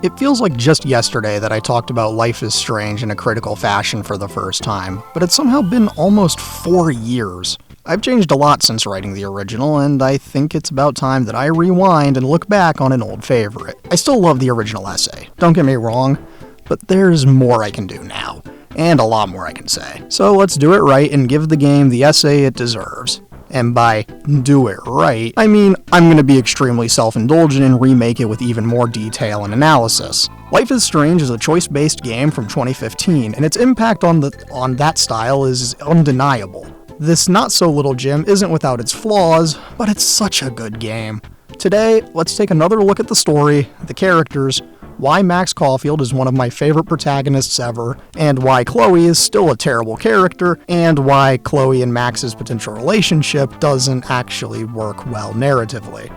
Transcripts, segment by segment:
It feels like just yesterday that I talked about Life is Strange in a critical fashion for the first time, but it's somehow been almost 4 years. I've changed a lot since writing the original, and I think it's about time that I rewind and look back on an old favorite. I still love the original essay, don't get me wrong, but there's more I can do now, and a lot more I can say. So let's do it right and give the game the essay it deserves. And by do it right, I mean I'm going to be extremely self-indulgent and remake it with even more detail and analysis. Life is Strange is a choice-based game from 2015, and its impact on that style is undeniable. This not-so-little gem isn't without its flaws, but it's such a good game. Today, let's take another look at the story, the characters, why Max Caulfield is one of my favorite protagonists ever, and why Chloe is still a terrible character, and why Chloe and Max's potential relationship doesn't actually work well narratively.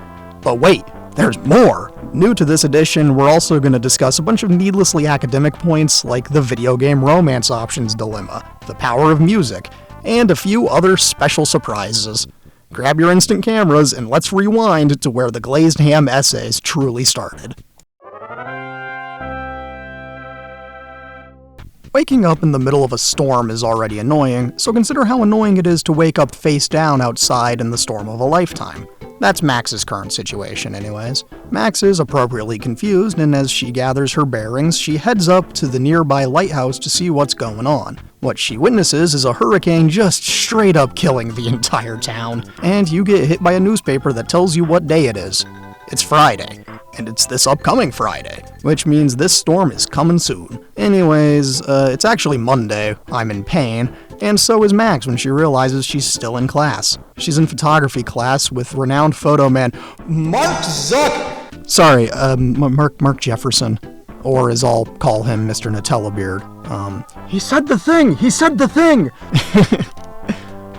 But wait, there's more! New to this edition, we're also going to discuss a bunch of needlessly academic points like the video game romance options dilemma, the power of music, and a few other special surprises. Grab your instant cameras and let's rewind to where the Glazed Ham essays truly started. Waking up in the middle of a storm is already annoying, so consider how annoying it is to wake up face down outside in the storm of a lifetime. That's Max's current situation anyways. Max is appropriately confused, and as she gathers her bearings, she heads up to the nearby lighthouse to see what's going on. What she witnesses is a hurricane just straight up killing the entire town, and you get hit by a newspaper that tells you what day it is. It's Friday. And it's this upcoming Friday, which means this storm is coming soon. Anyways, it's actually Monday, I'm in pain, and so is Max when she realizes she's still in class. She's in photography class with renowned photo man Mark Zuck! Sorry, Mark Jefferson, or as I'll call him, Mr. Nutella Beard. He said the thing!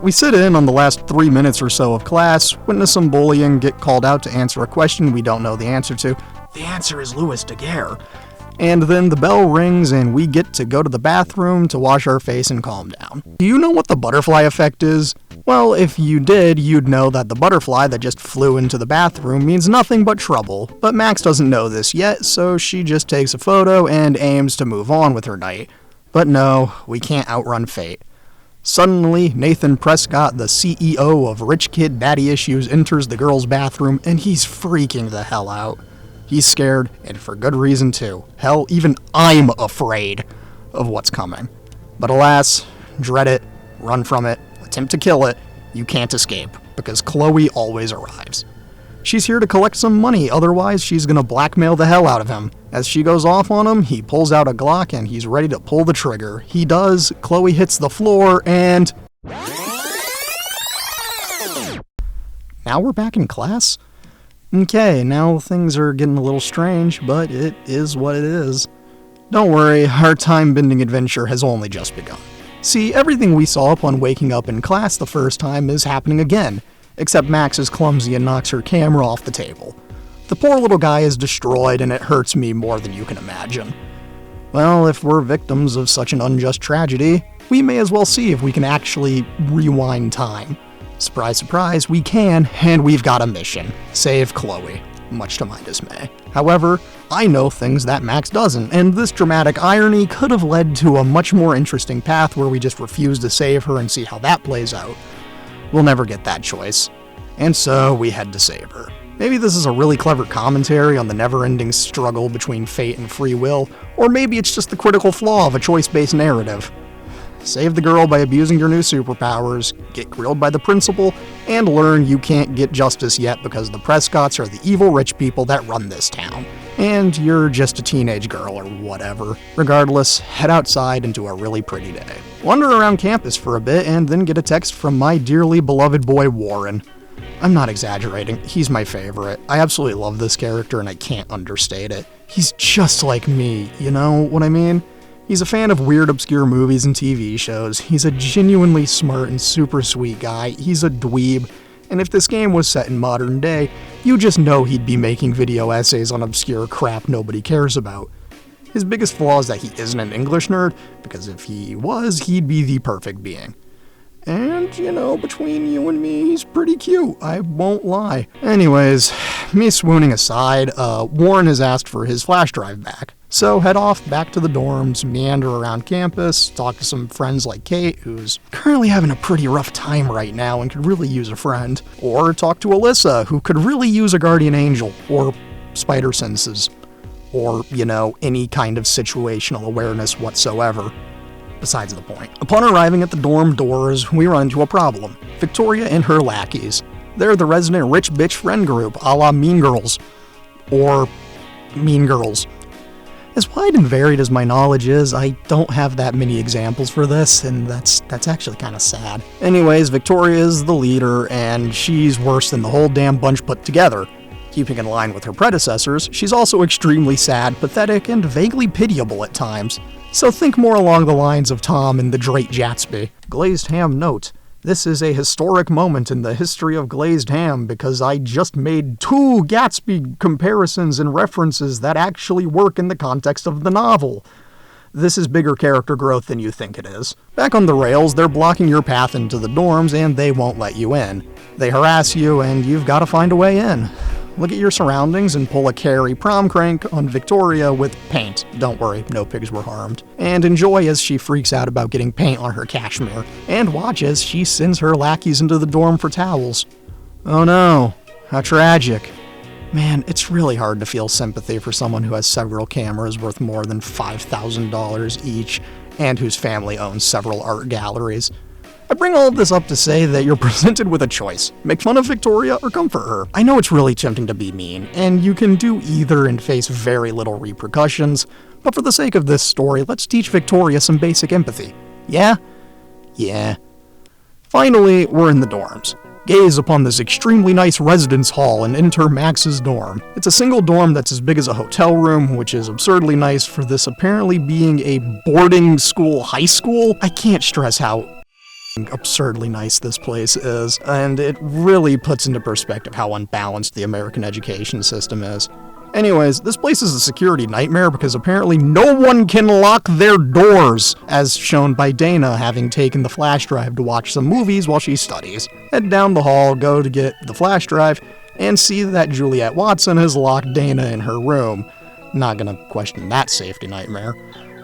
We sit in on the last 3 minutes or so of class, witness some bullying, get called out to answer a question we don't know the answer to. The answer is Louis Daguerre. And then the bell rings and we get to go to the bathroom to wash our face and calm down. Do you know what the butterfly effect is? Well, if you did, you'd know that the butterfly that just flew into the bathroom means nothing but trouble. But Max doesn't know this yet, so she just takes a photo and aims to move on with her night. But no, we can't outrun fate. Suddenly, Nathan Prescott, the CEO of Rich Kid Daddy Issues, enters the girls' bathroom, and he's freaking the hell out. He's scared, and for good reason too. Hell, even I'm afraid of what's coming. But alas, dread it, run from it, attempt to kill it, you can't escape, because Chloe always arrives. She's here to collect some money, otherwise she's gonna blackmail the hell out of him. As she goes off on him, he pulls out a Glock and he's ready to pull the trigger. He does, Chloe hits the floor, and... Now we're back in class? Okay, now things are getting a little strange, but it is what it is. Don't worry, our time-bending adventure has only just begun. See, everything we saw upon waking up in class the first time is happening again. Except Max is clumsy and knocks her camera off the table. The poor little guy is destroyed, and it hurts me more than you can imagine. Well, if we're victims of such an unjust tragedy, we may as well see if we can actually rewind time. Surprise, surprise, we can, and we've got a mission. Save Chloe, much to my dismay. However, I know things that Max doesn't, and this dramatic irony could have led to a much more interesting path where we just refuse to save her and see how that plays out. We'll never get that choice. And so we had to save her. Maybe this is a really clever commentary on the never-ending struggle between fate and free will, or maybe it's just the critical flaw of a choice-based narrative. Save the girl by abusing your new superpowers, get grilled by the principal, and learn you can't get justice yet because the Prescotts are the evil rich people that run this town. And you're just a teenage girl or whatever. Regardless, head outside into a really pretty day. Wander around campus for a bit and then get a text from my dearly beloved boy Warren. I'm not exaggerating, he's my favorite. I absolutely love this character and I can't understate it. He's just like me, you know what I mean? He's a fan of weird, obscure movies and TV shows. He's a genuinely smart and super sweet guy. He's a dweeb. And if this game was set in modern day, you just know he'd be making video essays on obscure crap nobody cares about. His biggest flaw is that he isn't an English nerd, because if he was, he'd be the perfect being. And, you know, between you and me, he's pretty cute, I won't lie. Anyways, me swooning aside, Warren has asked for his flash drive back. So head off back to the dorms, meander around campus, talk to some friends like Kate, who's currently having a pretty rough time right now and could really use a friend. Or talk to Alyssa, who could really use a guardian angel, or spider senses, or, you know, any kind of situational awareness whatsoever. Besides the point. Upon arriving at the dorm doors, we run into a problem. Victoria and her lackeys. They're the resident rich bitch friend group, a la Mean Girls. Or Mean Girls. As wide and varied as my knowledge is, I don't have that many examples for this, and that's actually kind of sad. Anyways, Victoria is the leader, and she's worse than the whole damn bunch put together. Keeping in line with her predecessors, she's also extremely sad, pathetic, and vaguely pitiable at times. So think more along the lines of Tom in The Great Gatsby. Glazed Ham note. This is a historic moment in the history of glazed ham because I just made 2 Gatsby comparisons and references that actually work in the context of the novel. This is bigger character growth than you think it is. Back on the rails, they're blocking your path into the dorms and they won't let you in. They harass you and you've got to find a way in. Look at your surroundings and pull a Carrie prom crank on Victoria with paint. Don't worry, no pigs were harmed. And enjoy as she freaks out about getting paint on her cashmere. And watch as she sends her lackeys into the dorm for towels. Oh no, how tragic. Man, it's really hard to feel sympathy for someone who has several cameras worth more than $5,000 each, and whose family owns several art galleries. I bring all of this up to say that you're presented with a choice. Make fun of Victoria or comfort her. I know it's really tempting to be mean, and you can do either and face very little repercussions, but for the sake of this story, let's teach Victoria some basic empathy. Yeah? Yeah. Finally, we're in the dorms. Gaze upon this extremely nice residence hall and enter Max's dorm. It's a single dorm that's as big as a hotel room, which is absurdly nice for this apparently being a boarding school high school. I can't stress how absurdly nice this place is, and it really puts into perspective how unbalanced the American education system is. Anyways, this place is a security nightmare because apparently no one can lock their doors, as shown by Dana having taken the flash drive to watch some movies while she studies. Head down the hall, go to get the flash drive, and see that Juliet Watson has locked Dana in her room. Not gonna question that safety nightmare.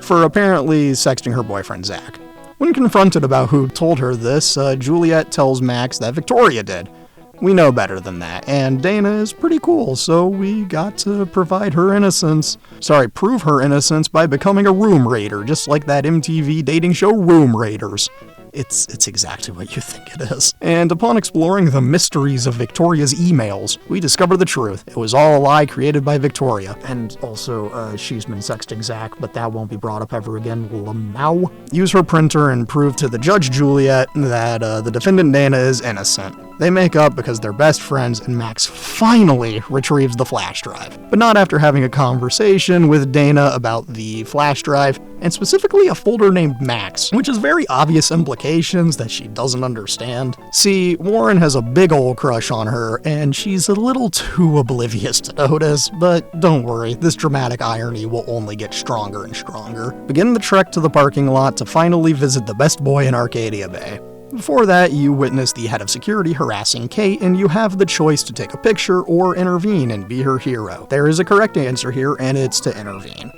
For apparently sexting her boyfriend Zach. When confronted about who told her this, Juliet tells Max that Victoria did. We know better than that, and Dana is pretty cool, so we got to prove her innocence by becoming a room raider, just like that MTV dating show Room Raiders. It's exactly what you think it is. And upon exploring the mysteries of Victoria's emails, we discover the truth. It was all a lie created by Victoria. And also, she's been sexting Zach, but that won't be brought up ever again. Now. Use her printer and prove to the judge Juliet that the defendant Dana is innocent. They make up because they're best friends, and Max finally retrieves the flash drive. But not after having a conversation with Dana about the flash drive, and specifically a folder named Max, which has very obvious implications that she doesn't understand. See, Warren has a big ol' crush on her, and she's a little too oblivious to notice, but don't worry, this dramatic irony will only get stronger and stronger. Begin the trek to the parking lot to finally visit the best boy in Arcadia Bay. Before that, you witness the head of security harassing Kate, and you have the choice to take a picture or intervene and be her hero. There is a correct answer here, and it's to intervene.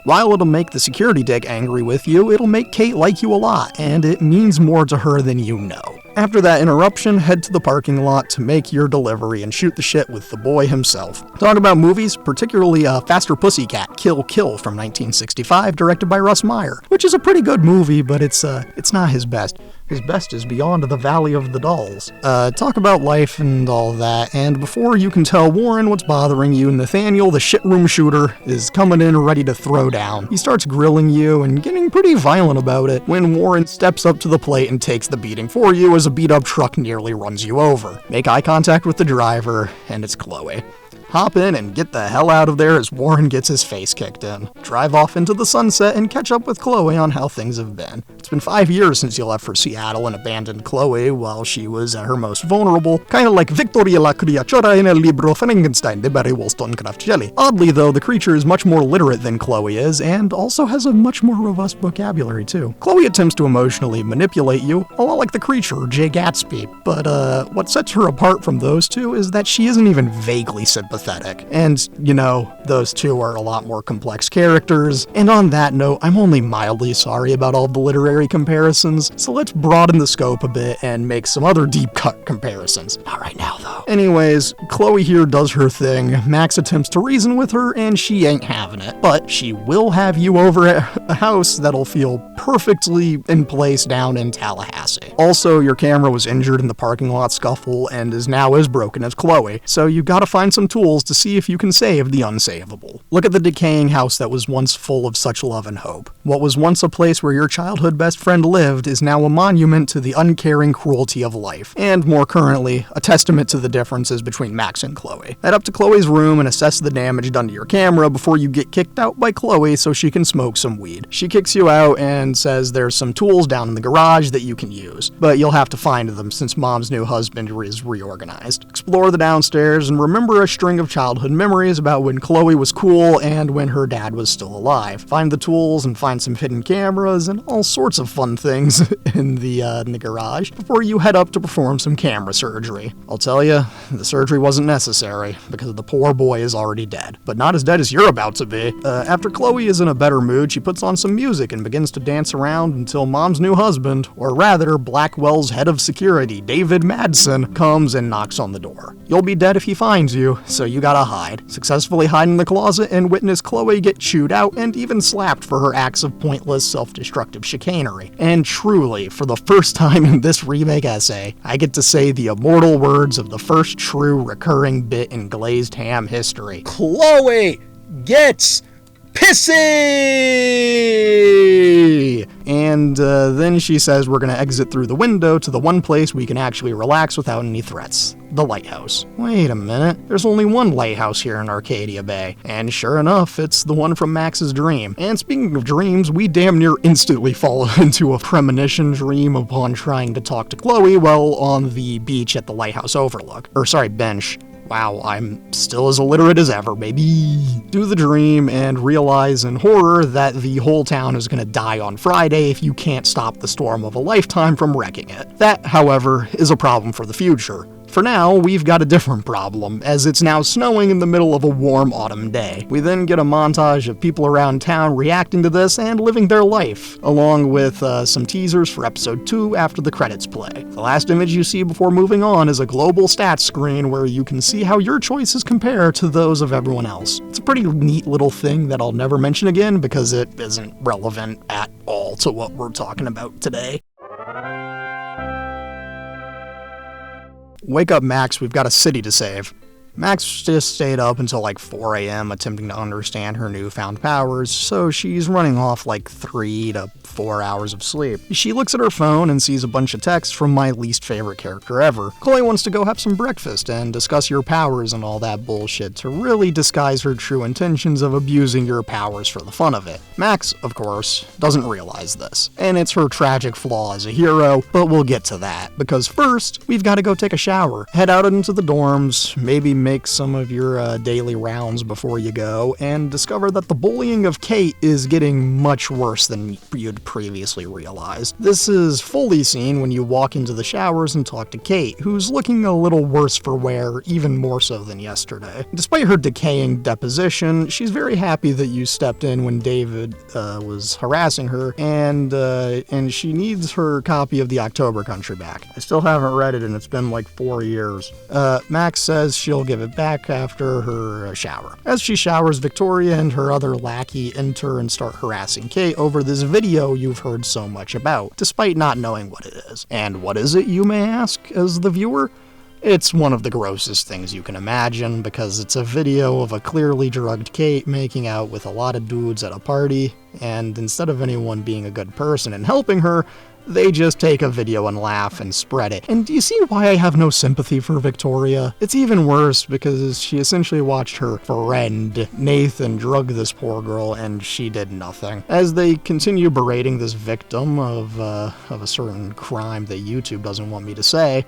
While it'll make the security dick angry with you, it'll make Kate like you a lot, and it means more to her than you know. After that interruption, head to the parking lot to make your delivery and shoot the shit with the boy himself. Talk about movies, particularly Faster Pussycat, Kill Kill from 1965, directed by Russ Meyer, which is a pretty good movie, but it's not his best. His best is Beyond the Valley of the Dolls. Talk about life and all that, and before you can tell Warren what's bothering you, Nathaniel, the shitroom shooter, is coming in ready to throw down. He starts grilling you and getting pretty violent about it when Warren steps up to the plate and takes the beating for you as a beat-up truck nearly runs you over. Make eye contact with the driver, and it's Chloe. Hop in and get the hell out of there as Warren gets his face kicked in. Drive off into the sunset and catch up with Chloe on how things have been. It's been 5 years since you left for Seattle and abandoned Chloe while she was at her most vulnerable, kind of like Victoria la criatura in el libro Frankenstein de Barry Wollstonecraft Shelley. Oddly though, the creature is much more literate than Chloe is, and also has a much more robust vocabulary too. Chloe attempts to emotionally manipulate you, a lot like the creature or Jay Gatsby, but what sets her apart from those two is that she isn't even vaguely sympathetic. And, you know, those two are a lot more complex characters, and on that note, I'm only mildly sorry about all the literary comparisons, so let's broaden the scope a bit and make some other deep-cut comparisons. Not right now, though. Anyways, Chloe here does her thing, Max attempts to reason with her, and she ain't having it, but she will have you over at a house that'll feel perfectly in place down in Tallahassee. Also, your camera was injured in the parking lot scuffle and is now as broken as Chloe, so you gotta find some tools to see if you can save the unsavable. Look at the decaying house that was once full of such love and hope. What was once a place where your childhood best friend lived is now a monument to the uncaring cruelty of life, and more currently, a testament to the differences between Max and Chloe. Head up to Chloe's room and assess the damage done to your camera before you get kicked out by Chloe so she can smoke some weed. She kicks you out and says there's some tools down in the garage that you can use, but you'll have to find them since Mom's new husband is reorganized. Explore the downstairs and remember a string of childhood memories about when Chloe was cool and when her dad was still alive. Find the tools and find some hidden cameras and all sorts of fun things in the garage before you head up to perform some camera surgery. I'll tell you, the surgery wasn't necessary because the poor boy is already dead, but not as dead as you're about to be. After Chloe is in a better mood, she puts on some music and begins to dance around until Mom's new husband, or rather Blackwell's head of security, David Madsen, comes and knocks on the door. You'll be dead if he finds you, so you gotta hide. Successfully hide in the closet and witness Chloe get chewed out and even slapped for her acts of pointless, self-destructive chicanery. And truly, for the first time in this remake essay, I get to say the immortal words of the first true recurring bit in glazed ham history. Chloe gets pissy! And then she says we're gonna exit through the window to the one place we can actually relax without any threats. The lighthouse. Wait a minute, there's only one lighthouse here in Arcadia Bay, and sure enough, it's the one from Max's dream. And speaking of dreams, we damn near instantly fall into a premonition dream upon trying to talk to Chloe while on the beach at the lighthouse overlook. Bench. Wow, I'm still as illiterate as ever, baby. Do the dream and realize in horror that the whole town is gonna die on Friday if you can't stop the storm of a lifetime from wrecking it. That, however, is a problem for the future. For now, we've got a different problem, as it's now snowing in the middle of a warm autumn day. We then get a montage of people around town reacting to this and living their life, along with some teasers for episode 2 after the credits play. The last image you see before moving on is a global stats screen where you can see how your choices compare to those of everyone else. It's a pretty neat little thing that I'll never mention again because it isn't relevant at all to what we're talking about today. Wake up, Max, we've got a city to save. Max just stayed up until like 4 a.m. attempting to understand her newfound powers, so she's running off like 3 to 4 hours of sleep. She looks at her phone and sees a bunch of texts from my least favorite character ever. Chloe wants to go have some breakfast and discuss your powers and all that bullshit to really disguise her true intentions of abusing your powers for the fun of it. Max, of course, doesn't realize this, and it's her tragic flaw as a hero, but we'll get to that, because first, we've got to go take a shower, head out into the dorms, maybe make some of your daily rounds before you go, and discover that the bullying of Kate is getting much worse than you'd previously realized. This is fully seen when you walk into the showers and talk to Kate, who's looking a little worse for wear, even more so than yesterday. Despite her decaying deposition, she's very happy that you stepped in when David was harassing her, and she needs her copy of the October Country back. I still haven't read it, and it's been like 4 years. Max says she'll give it back after her shower. As she showers, Victoria and her other lackey enter and start harassing Kate over this video you've heard so much about, despite not knowing what it is. And what is it, you may ask, as the viewer? It's one of the grossest things you can imagine, because it's a video of a clearly drugged Kate making out with a lot of dudes at a party, and instead of anyone being a good person and helping her, They just take a video and laugh and spread it. And do you see why I have no sympathy for Victoria? It's even worse because she essentially watched her friend Nathan drug this poor girl and she did nothing. As they continue berating this victim of a certain crime that YouTube doesn't want me to say,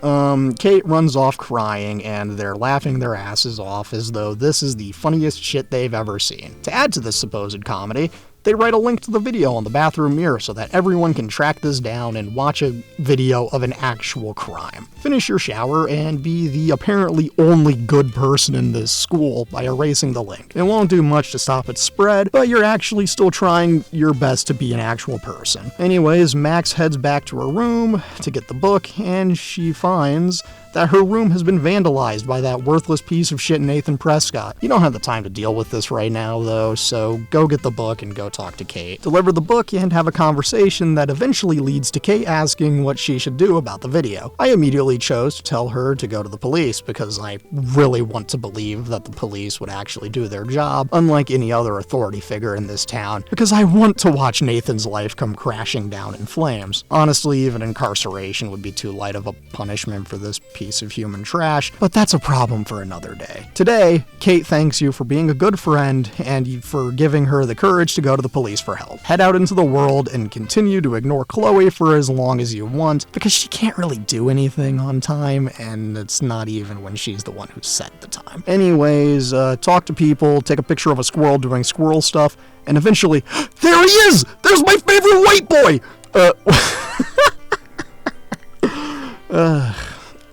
Kate runs off crying and they're laughing their asses off as though this is the funniest shit they've ever seen. To add to this supposed comedy, they write a link to the video on the bathroom mirror so that everyone can track this down and watch a video of an actual crime. Finish your shower and be the apparently only good person in this school by erasing the link. It won't do much to stop its spread, but you're actually still trying your best to be an actual person. Anyways, Max heads back to her room to get the book, and she finds that her room has been vandalized by that worthless piece of shit Nathan Prescott. You don't have the time to deal with this right now, though, so go get the book and go talk to Kate. Deliver the book and have a conversation that eventually leads to Kate asking what she should do about the video. I immediately chose to tell her to go to the police because I really want to believe that the police would actually do their job, unlike any other authority figure in this town, because I want to watch Nathan's life come crashing down in flames. Honestly, even incarceration would be too light of a punishment for this piece of human trash, but that's a problem for another day. Today, Kate thanks you for being a good friend and for giving her the courage to go to the police for help. Head out into the world and continue to ignore Chloe for as long as you want, because she can't really do anything on time, and it's not even when she's the one who set the time. Anyways, talk to people, take a picture of a squirrel doing squirrel stuff, and eventually, there he is! There's my favorite white boy!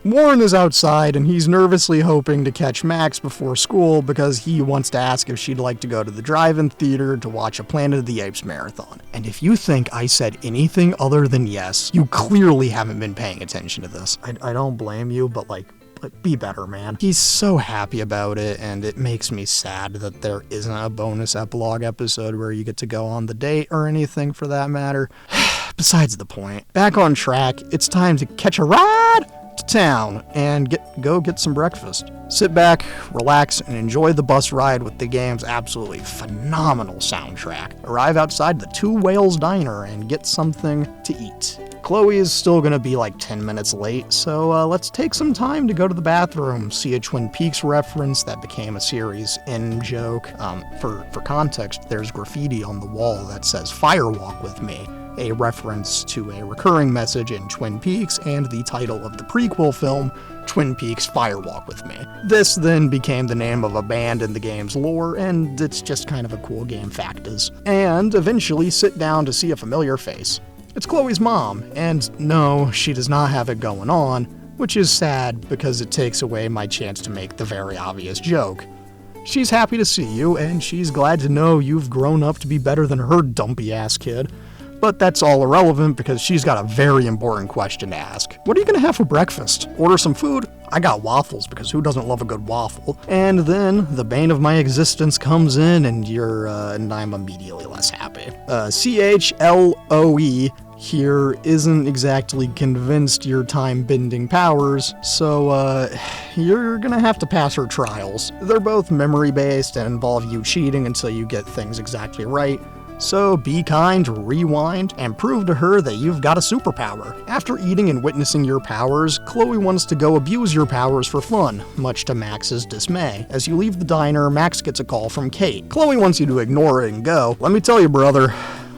Warren is outside, and he's nervously hoping to catch Max before school because he wants to ask if she'd like to go to the drive-in theater to watch a Planet of the Apes marathon. And if you think I said anything other than yes, you clearly haven't been paying attention to this. I don't blame you, but be better, man. He's so happy about it, and it makes me sad that there isn't a bonus epilogue episode where you get to go on the date or anything for that matter. Besides the point. Back on track, it's time to catch a ride to town and go get some breakfast. Sit back, relax, and enjoy the bus ride with the game's absolutely phenomenal soundtrack. Arrive outside the Two Whales Diner and get something to eat. Chloe is still gonna be like 10 minutes late, so let's take some time to go to the bathroom, see a Twin Peaks reference that became a series in joke. For context, there's graffiti on the wall that says "Fire Walk with Me," a reference to a recurring message in Twin Peaks and the title of the prequel film, Twin Peaks Fire Walk with Me. This then became the name of a band in the game's lore, and it's just kind of a cool game factus. And eventually sit down to see a familiar face. It's Chloe's mom, and no, she does not have it going on, which is sad because it takes away my chance to make the very obvious joke. She's happy to see you, and she's glad to know you've grown up to be better than her dumpy-ass kid. But that's all irrelevant because she's got a very important question to ask. What are you gonna have for breakfast? Order some food? I got waffles because who doesn't love a good waffle? And then the bane of my existence comes in and and I'm immediately less happy. CHLOE here isn't exactly convinced your time-bending powers, so you're gonna have to pass her trials. They're both memory-based and involve you cheating until you get things exactly right. So be kind, rewind, and prove to her that you've got a superpower. After eating and witnessing your powers, Chloe wants to go abuse your powers for fun, much to Max's dismay. As you leave the diner, Max gets a call from Kate. Chloe wants you to ignore it and go. Let me tell you, brother,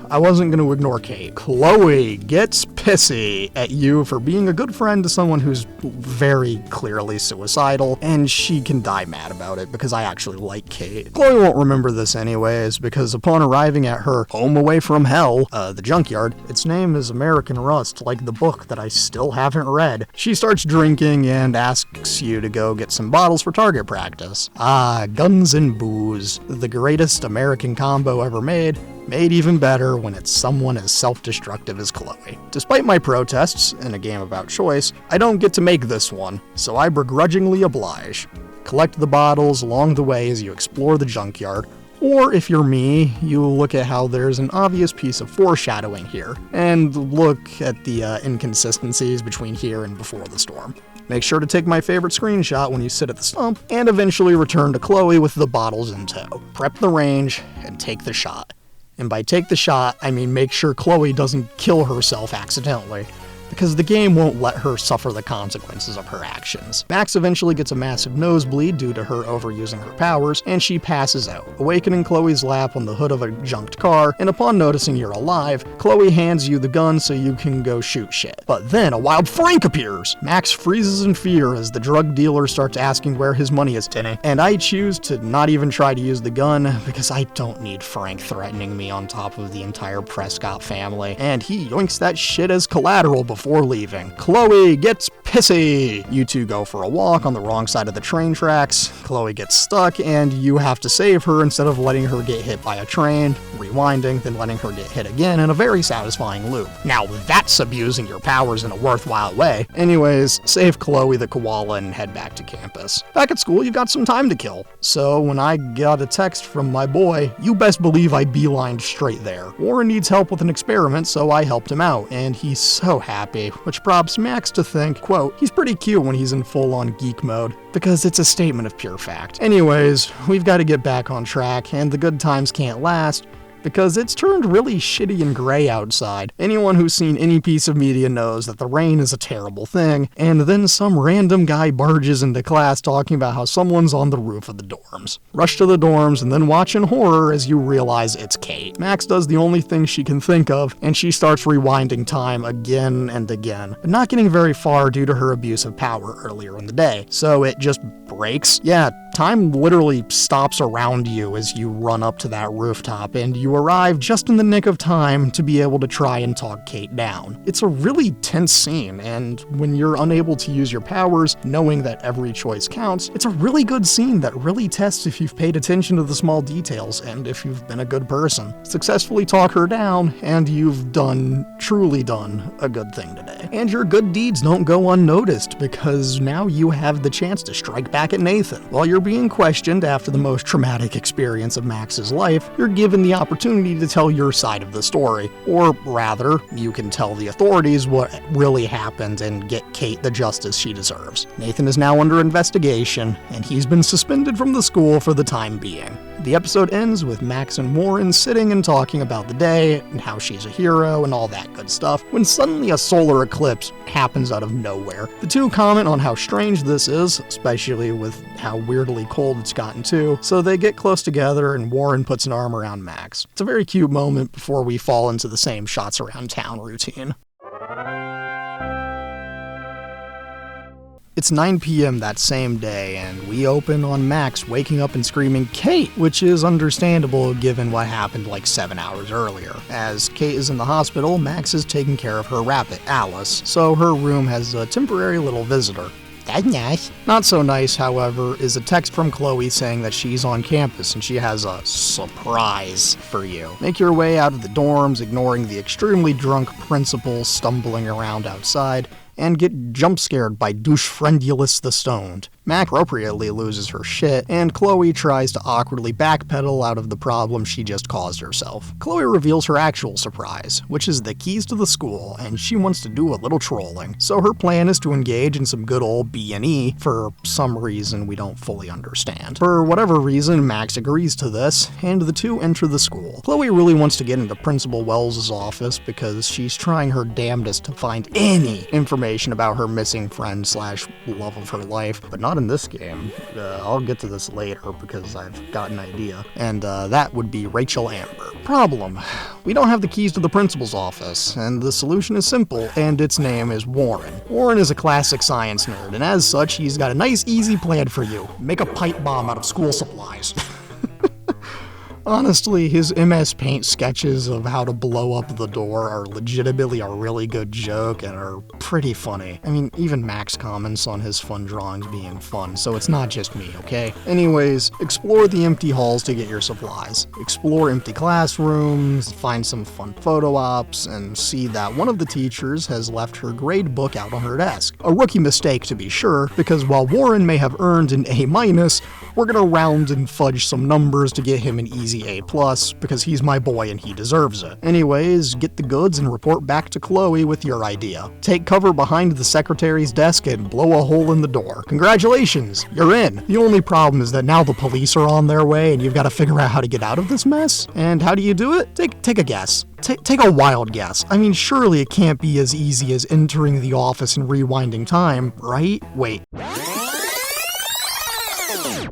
I wasn't going to ignore Kate. Chloe gets pissy at you for being a good friend to someone who's very clearly suicidal, and she can die mad about it because I actually like Kate. Chloe won't remember this anyways, because upon arriving at her home away from hell, the junkyard, its name is American Rust, like the book that I still haven't read, she starts drinking and asks you to go get some bottles for target practice. Ah, guns and booze, the greatest American combo ever made even better when it's someone as self-destructive as Chloe. Despite my protests, in a game about choice, I don't get to make this one, so I begrudgingly oblige. Collect the bottles along the way as you explore the junkyard, or if you're me, you look at how there's an obvious piece of foreshadowing here, and look at the inconsistencies between here and before the storm. Make sure to take my favorite screenshot when you sit at the stump, and eventually return to Chloe with the bottles in tow. Prep the range, and take the shot. And by take the shot, I mean make sure Chloe doesn't kill herself accidentally, because the game won't let her suffer the consequences of her actions. Max eventually gets a massive nosebleed due to her overusing her powers, and she passes out, awakening Chloe's lap on the hood of a junked car, and upon noticing you're alive, Chloe hands you the gun so you can go shoot shit. But then a wild Frank appears! Max freezes in fear as the drug dealer starts asking where his money is, Tinny, and I choose to not even try to use the gun, because I don't need Frank threatening me on top of the entire Prescott family, and he yoinks that shit as collateral before leaving. Chloe gets pissy! You two go for a walk on the wrong side of the train tracks, Chloe gets stuck, and you have to save her instead of letting her get hit by a train, rewinding, then letting her get hit again in a very satisfying loop. Now that's abusing your powers in a worthwhile way. Anyways, save Chloe the koala and head back to campus. Back at school, you've got some time to kill. So when I got a text from my boy, you best believe I beelined straight there. Warren needs help with an experiment, so I helped him out, and he's so happy, which prompts Max to think, quote, he's pretty cute when he's in full-on geek mode, because it's a statement of pure fact. Anyways, we've got to get back on track, and the good times can't last, because it's turned really shitty and gray outside. Anyone who's seen any piece of media knows that the rain is a terrible thing, and then some random guy barges into class talking about how someone's on the roof of the dorms. Rush to the dorms and then watch in horror as you realize it's Kate. Max does the only thing she can think of, and she starts rewinding time again and again, but not getting very far due to her abuse of power earlier in the day, so it just breaks. Yeah, time literally stops around you as you run up to that rooftop, and you arrive just in the nick of time to be able to try and talk Kate down. It's a really tense scene, and when you're unable to use your powers, knowing that every choice counts, it's a really good scene that really tests if you've paid attention to the small details and if you've been a good person. Successfully talk her down, and you've truly done a good thing today. And your good deeds don't go unnoticed, because now you have the chance to strike back at Nathan. While you're being questioned after the most traumatic experience of Max's life, you're given the opportunity to tell your side of the story. Or rather, you can tell the authorities what really happened and get Kate the justice she deserves. Nathan is now under investigation, and he's been suspended from the school for the time being. The episode ends with Max and Warren sitting and talking about the day and how she's a hero and all that good stuff, when suddenly a solar eclipse happens out of nowhere. The two comment on how strange this is, especially with how weirdly cold it's gotten too, so they get close together and Warren puts an arm around Max. It's a very cute moment before we fall into the same shots around town routine. It's 9 p.m. that same day, and we open on Max waking up and screaming, "Kate!" which is understandable given what happened like 7 hours earlier. As Kate is in the hospital, Max is taking care of her rabbit, Alice, so her room has a temporary little visitor. That's nice. Not so nice, however, is a text from Chloe saying that she's on campus and she has a surprise for you. Make your way out of the dorms, ignoring the extremely drunk principal stumbling around outside, and get jump-scared by Douche-Friendulous the Stoned. Mac appropriately loses her shit, and Chloe tries to awkwardly backpedal out of the problem she just caused herself. Chloe reveals her actual surprise, which is the keys to the school, and she wants to do a little trolling. So her plan is to engage in some good old B&E for some reason we don't fully understand. For whatever reason, Max agrees to this, and the two enter the school. Chloe really wants to get into Principal Wells' office because she's trying her damnedest to find any information about her missing friend / love of her life, but not in this game. I'll get to this later because I've got an idea. And that would be Rachel Amber. Problem: we don't have the keys to the principal's office, and the solution is simple, and its name is Warren. Warren is a classic science nerd, and as such, he's got a nice, easy plan for you. Make a pipe bomb out of school supplies. Honestly, his MS Paint sketches of how to blow up the door are legitimately a really good joke and are pretty funny. I mean, even Max comments on his fun drawings being fun, so it's not just me, okay? Anyways, explore the empty halls to get your supplies. Explore empty classrooms, find some fun photo ops, and see that one of the teachers has left her grade book out on her desk. A rookie mistake to be sure, because while Warren may have earned an A-, we're gonna round and fudge some numbers to get him an easy easy A+, because he's my boy and he deserves it. Anyways, get the goods and report back to Chloe with your idea. Take cover behind the secretary's desk and blow a hole in the door. Congratulations, you're in. The only problem is that now the police are on their way and you've got to figure out how to get out of this mess. And how do you do it? Take a guess. Take a wild guess. I mean, surely it can't be as easy as entering the office and rewinding time, right? Wait.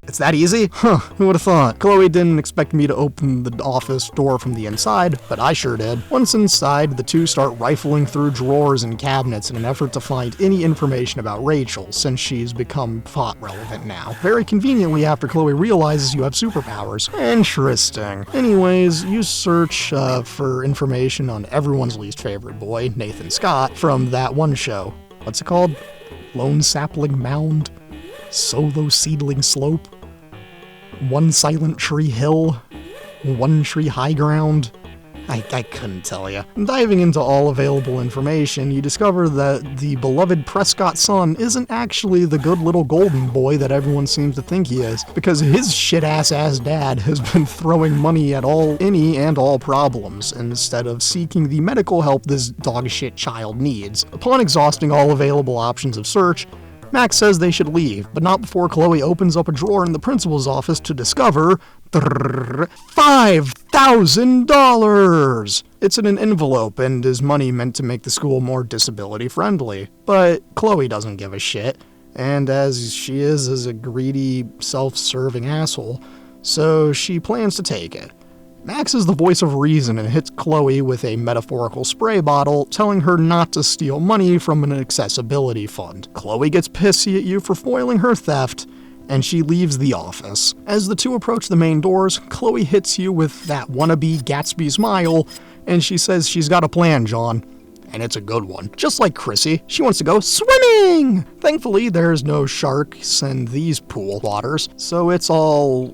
It's that easy? Huh, who would have thought? Chloe didn't expect me to open the office door from the inside, but I sure did. Once inside, the two start rifling through drawers and cabinets in an effort to find any information about Rachel, since she's become plot relevant now. Very conveniently after Chloe realizes you have superpowers. Interesting. Anyways, you search for information on everyone's least favorite boy, Nathan Scott, from that one show. What's it called? Lone Sapling Mound? Solo Seedling Slope? One Silent Tree Hill? One Tree High Ground? I couldn't tell you. Diving into all available information, you discover that the beloved Prescott son isn't actually the good little golden boy that everyone seems to think he is, because his shit-ass dad has been throwing money at any and all problems, instead of seeking the medical help this dog-shit child needs. Upon exhausting all available options of search, Max says they should leave, but not before Chloe opens up a drawer in the principal's office to discover $5,000! It's in an envelope and is money meant to make the school more disability friendly. But Chloe doesn't give a shit, and as she is a greedy, self-serving asshole, so she plans to take it. Max is the voice of reason and hits Chloe with a metaphorical spray bottle, telling her not to steal money from an accessibility fund. Chloe gets pissy at you for foiling her theft, and she leaves the office. As the two approach the main doors, Chloe hits you with that wannabe Gatsby smile, and she says she's got a plan, John. And it's a good one. Just like Chrissy, she wants to go swimming! Thankfully, there's no sharks in these pool waters, so it's all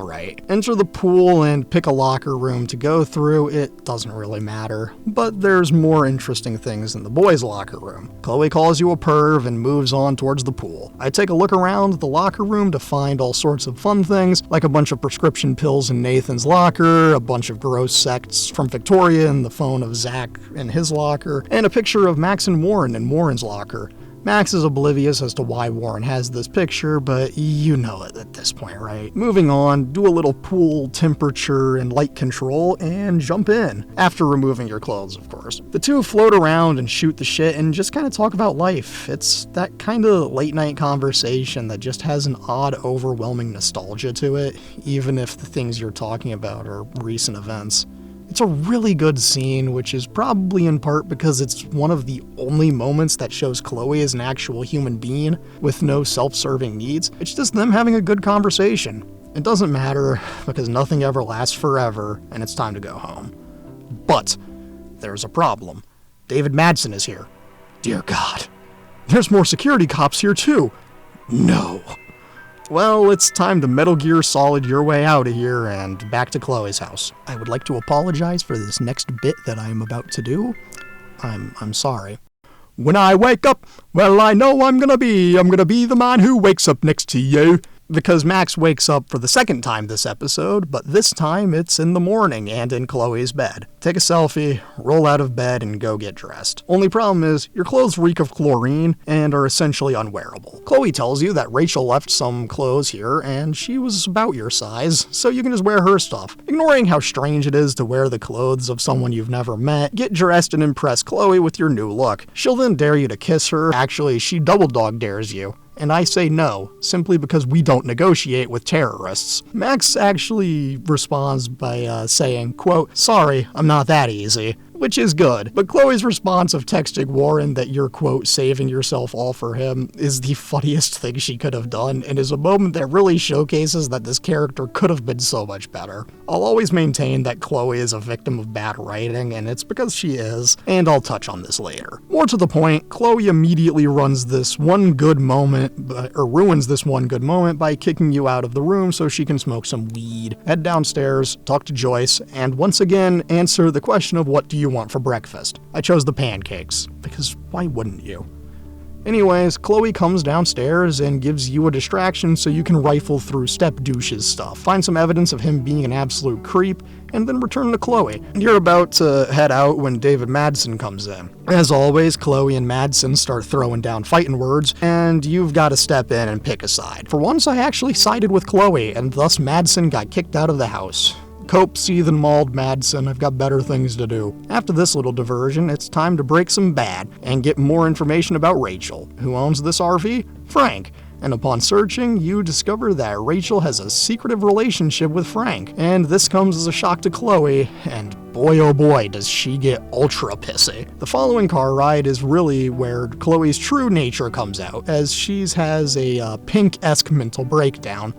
right. Enter the pool and pick a locker room to go through. It doesn't really matter. But there's more interesting things in the boys' locker room. Chloe calls you a perv and moves on towards the pool. I take a look around the locker room to find all sorts of fun things, like a bunch of prescription pills in Nathan's locker, a bunch of gross sects from Victoria in the phone of Zach in his locker, and a picture of Max and Warren in Warren's locker. Max is oblivious as to why Warren has this picture, but you know it at this point, right? Moving on, do a little pool temperature and light control, and jump in. After removing your clothes, of course. The two float around and shoot the shit and just kind of talk about life. It's that kind of late night conversation that just has an odd, overwhelming nostalgia to it, even if the things you're talking about are recent events. It's a really good scene, which is probably in part because it's one of the only moments that shows Chloe as an actual human being with no self-serving needs. It's just them having a good conversation. It doesn't matter because nothing ever lasts forever and it's time to go home. But there's a problem. David Madsen is here. Dear God. There's more security cops here too. No. Well, it's time to Metal Gear Solid your way out of here and back to Chloe's house. I would like to apologize for this next bit that I am about to do. I'm sorry. When I wake up, well, I know I'm gonna be the man who wakes up next to you. Because Max wakes up for the second time this episode, but this time it's in the morning and in Chloe's bed. Take a selfie, roll out of bed, and go get dressed. Only problem is, your clothes reek of chlorine and are essentially unwearable. Chloe tells you that Rachel left some clothes here and she was about your size, so you can just wear her stuff. Ignoring how strange it is to wear the clothes of someone you've never met, get dressed and impress Chloe with your new look. She'll then dare you to kiss her. Actually, she double dog dares you. And I say no, simply because we don't negotiate with terrorists. Max actually responds by saying, quote, "Sorry, I'm not that easy," which is good. But Chloe's response of texting Warren that you're, quote, saving yourself all for him is the funniest thing she could have done, and is a moment that really showcases that this character could have been so much better. I'll always maintain that Chloe is a victim of bad writing, and it's because she is, and I'll touch on this later. More to the point, Chloe immediately ruins this one good moment by kicking you out of the room so she can smoke some weed, head downstairs, talk to Joyce, and once again answer the question of what do you want for breakfast. I chose the pancakes, because why wouldn't you? Anyways, Chloe comes downstairs and gives you a distraction so you can rifle through Step Douche's stuff, find some evidence of him being an absolute creep, and then return to Chloe. And you're about to head out when David Madsen comes in. As always, Chloe and Madsen start throwing down fighting words, and you've got to step in and pick a side. For once, I actually sided with Chloe, and thus Madsen got kicked out of the house. Cope, seethe, and mauled Madsen, I've got better things to do. After this little diversion, it's time to break some bad and get more information about Rachel. Who owns this RV? Frank. And upon searching, you discover that Rachel has a secretive relationship with Frank. And this comes as a shock to Chloe, and boy oh boy does she get ultra pissy. The following car ride is really where Chloe's true nature comes out, as she has a Pink-esque mental breakdown.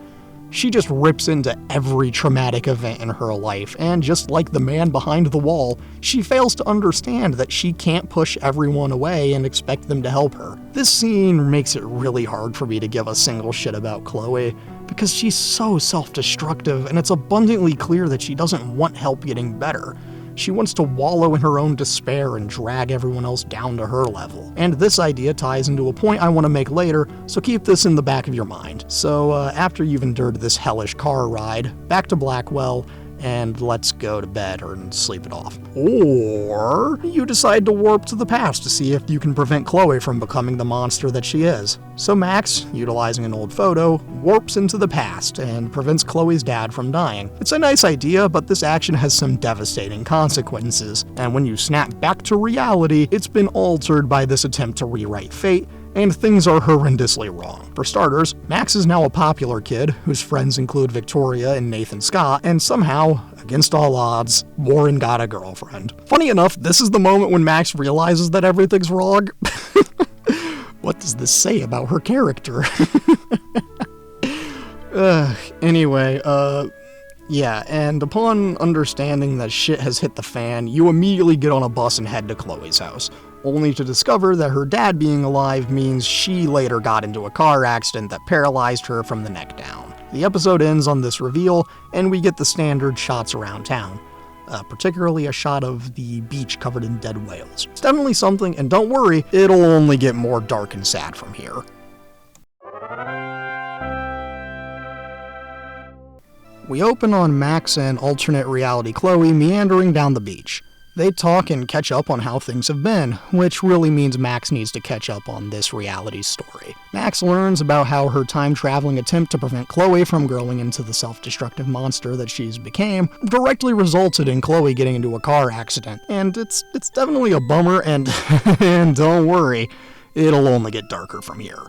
She just rips into every traumatic event in her life, and just like the man behind the wall, she fails to understand that she can't push everyone away and expect them to help her. This scene makes it really hard for me to give a single shit about Chloe, because she's so self-destructive, and it's abundantly clear that she doesn't want help getting better. She wants to wallow in her own despair and drag everyone else down to her level. And this idea ties into a point I want to make later, so keep this in the back of your mind. So after you've endured this hellish car ride, back to Blackwell, and let's go to bed and sleep it off. Or you decide to warp to the past to see if you can prevent Chloe from becoming the monster that she is. So Max, utilizing an old photo, warps into the past and prevents Chloe's dad from dying. It's a nice idea, but this action has some devastating consequences, and when you snap back to reality, it's been altered by this attempt to rewrite fate, and things are horrendously wrong. For starters, Max is now a popular kid, whose friends include Victoria and Nathan Scott, and somehow, against all odds, Warren got a girlfriend. Funny enough, this is the moment when Max realizes that everything's wrong. What does this say about her character? Anyway, yeah, and upon understanding that shit has hit the fan, you immediately get on a bus and head to Chloe's house, only to discover that her dad being alive means she later got into a car accident that paralyzed her from the neck down. The episode ends on this reveal, and we get the standard shots around town. Particularly a shot of the beach covered in dead whales. It's definitely something, and don't worry, it'll only get more dark and sad from here. We open on Max and alternate reality Chloe meandering down the beach. They talk and catch up on how things have been, which really means Max needs to catch up on this reality story. Max learns about how her time-traveling attempt to prevent Chloe from growing into the self-destructive monster that she's became directly resulted in Chloe getting into a car accident, and it's definitely a bummer, and and don't worry, it'll only get darker from here.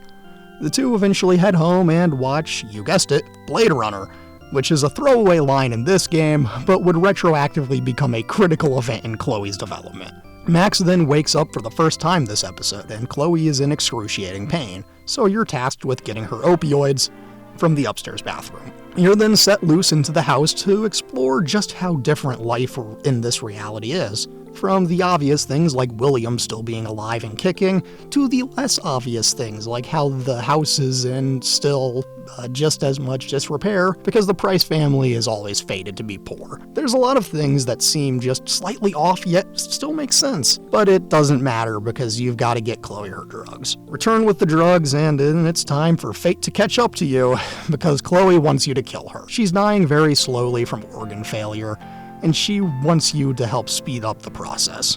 The two eventually head home and watch, you guessed it, Blade Runner, which is a throwaway line in this game, but would retroactively become a critical event in Chloe's development. Max then wakes up for the first time this episode, and Chloe is in excruciating pain, so you're tasked with getting her opioids from the upstairs bathroom. You're then set loose into the house to explore just how different life in this reality is, from the obvious things like William still being alive and kicking, to the less obvious things like how the house is in still just as much disrepair because the Price family is always fated to be poor. There's a lot of things that seem just slightly off yet still make sense, but it doesn't matter because you've got to get Chloe her drugs. Return with the drugs and then it's time for fate to catch up to you because Chloe wants you to kill her. She's dying very slowly from organ failure, and she wants you to help speed up the process.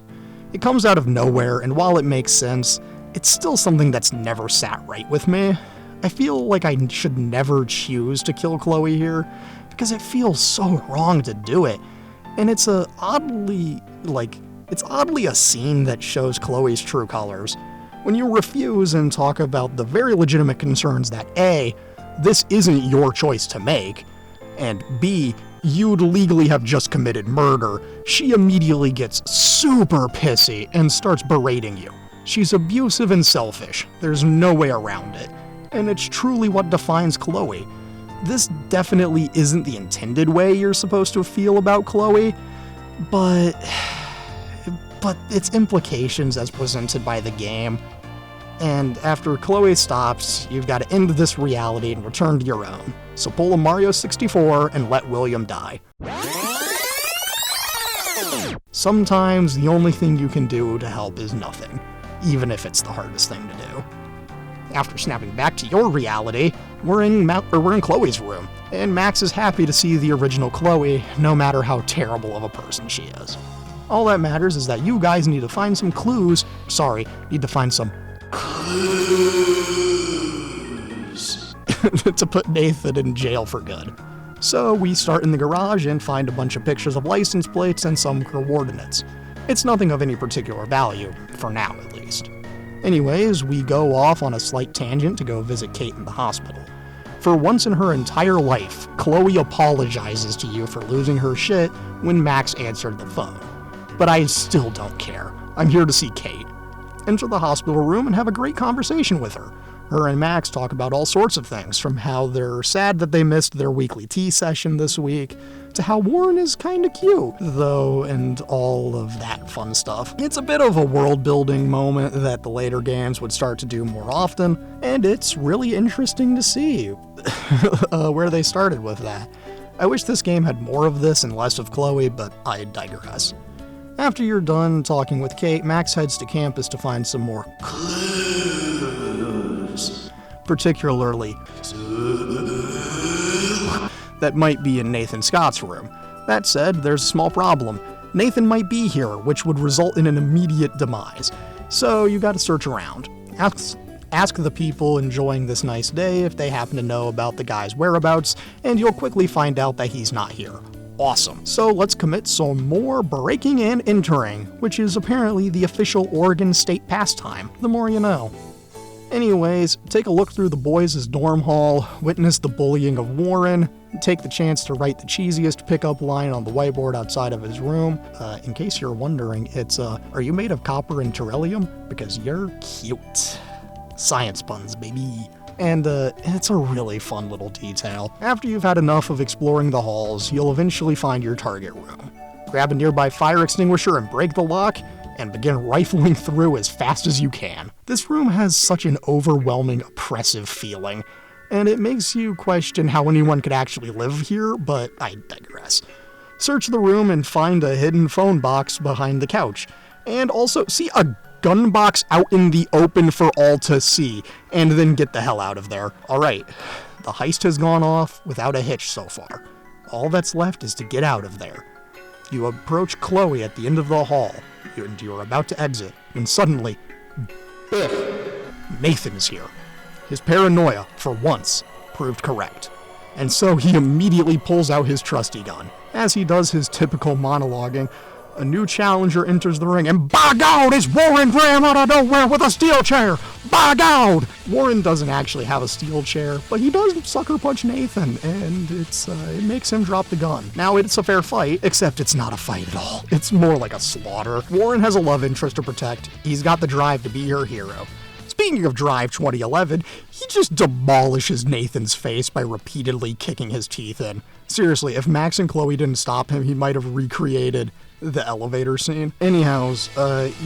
It comes out of nowhere, and while it makes sense, it's still something that's never sat right with me. I feel like I should never choose to kill Chloe here, because it feels so wrong to do it, and it's oddly a scene that shows Chloe's true colors. When you refuse and talk about the very legitimate concerns that A, this isn't your choice to make, and B, you'd legally have just committed murder, she immediately gets super pissy and starts berating you. She's abusive and selfish, there's no way around it, and it's truly what defines Chloe. This definitely isn't the intended way you're supposed to feel about Chloe, but its implications as presented by the game. And after Chloe stops, you've got to end this reality and return to your own. So pull a Mario 64 and let William die. Sometimes the only thing you can do to help is nothing, even if it's the hardest thing to do. After snapping back to your reality, we're in Chloe's room, and Max is happy to see the original Chloe, no matter how terrible of a person she is. All that matters is that you guys need to find some clues. Need to find some clues to put Nathan in jail for good. So we start in the garage and find a bunch of pictures of license plates and some coordinates. It's nothing of any particular value, for now at least. Anyways, we go off on a slight tangent to go visit Kate in the hospital. For once in her entire life, Chloe apologizes to you for losing her shit when Max answered the phone. But I still don't care. I'm here to see Kate. Enter the hospital room and have a great conversation with her. Her and Max talk about all sorts of things, from how they're sad that they missed their weekly tea session this week, to how Warren is kinda cute, though, and all of that fun stuff. It's a bit of a world-building moment that the later games would start to do more often, and it's really interesting to see where they started with that. I wish this game had more of this and less of Chloe, but I digress. After you're done talking with Kate, Max heads to campus to find some more clues, particularly that might be in Nathan Scott's room. That said, there's a small problem. Nathan might be here, which would result in an immediate demise. So you gotta search around. Ask the people enjoying this nice day if they happen to know about the guy's whereabouts, and you'll quickly find out that he's not here. Awesome. So let's commit some more breaking and entering, which is apparently the official Oregon State pastime. The more you know. Anyways, take a look through the boys' dorm hall, witness the bullying of Warren, take the chance to write the cheesiest pickup line on the whiteboard outside of his room. In case you're wondering, it's, are you made of copper and beryllium? Because you're cute. Science puns, baby. And it's a really fun little detail. After you've had enough of exploring the halls, you'll eventually find your target room. Grab a nearby fire extinguisher and break the lock, and begin rifling through as fast as you can. This room has such an overwhelming, oppressive feeling, and it makes you question how anyone could actually live here, but I digress. Search the room and find a hidden phone box behind the couch, and also see a gun box out in the open for all to see, and then get the hell out of there. Alright, the heist has gone off without a hitch so far. All that's left is to get out of there. You approach Chloe at the end of the hall, and you're about to exit, when suddenly, Nathan is here. His paranoia, for once, proved correct. And so he immediately pulls out his trusty gun. As he does his typical monologuing, a new challenger enters the ring, and by God, it's Warren Graham out of nowhere with a steel chair! By God! Warren doesn't actually have a steel chair, but he does sucker punch Nathan, and it makes him drop the gun. Now, it's a fair fight, except it's not a fight at all. It's more like a slaughter. Warren has a love interest to protect. He's got the drive to be your hero. Speaking of Drive 2011, he just demolishes Nathan's face by repeatedly kicking his teeth in. Seriously, if Max and Chloe didn't stop him, he might have recreated the elevator scene. Anyhows,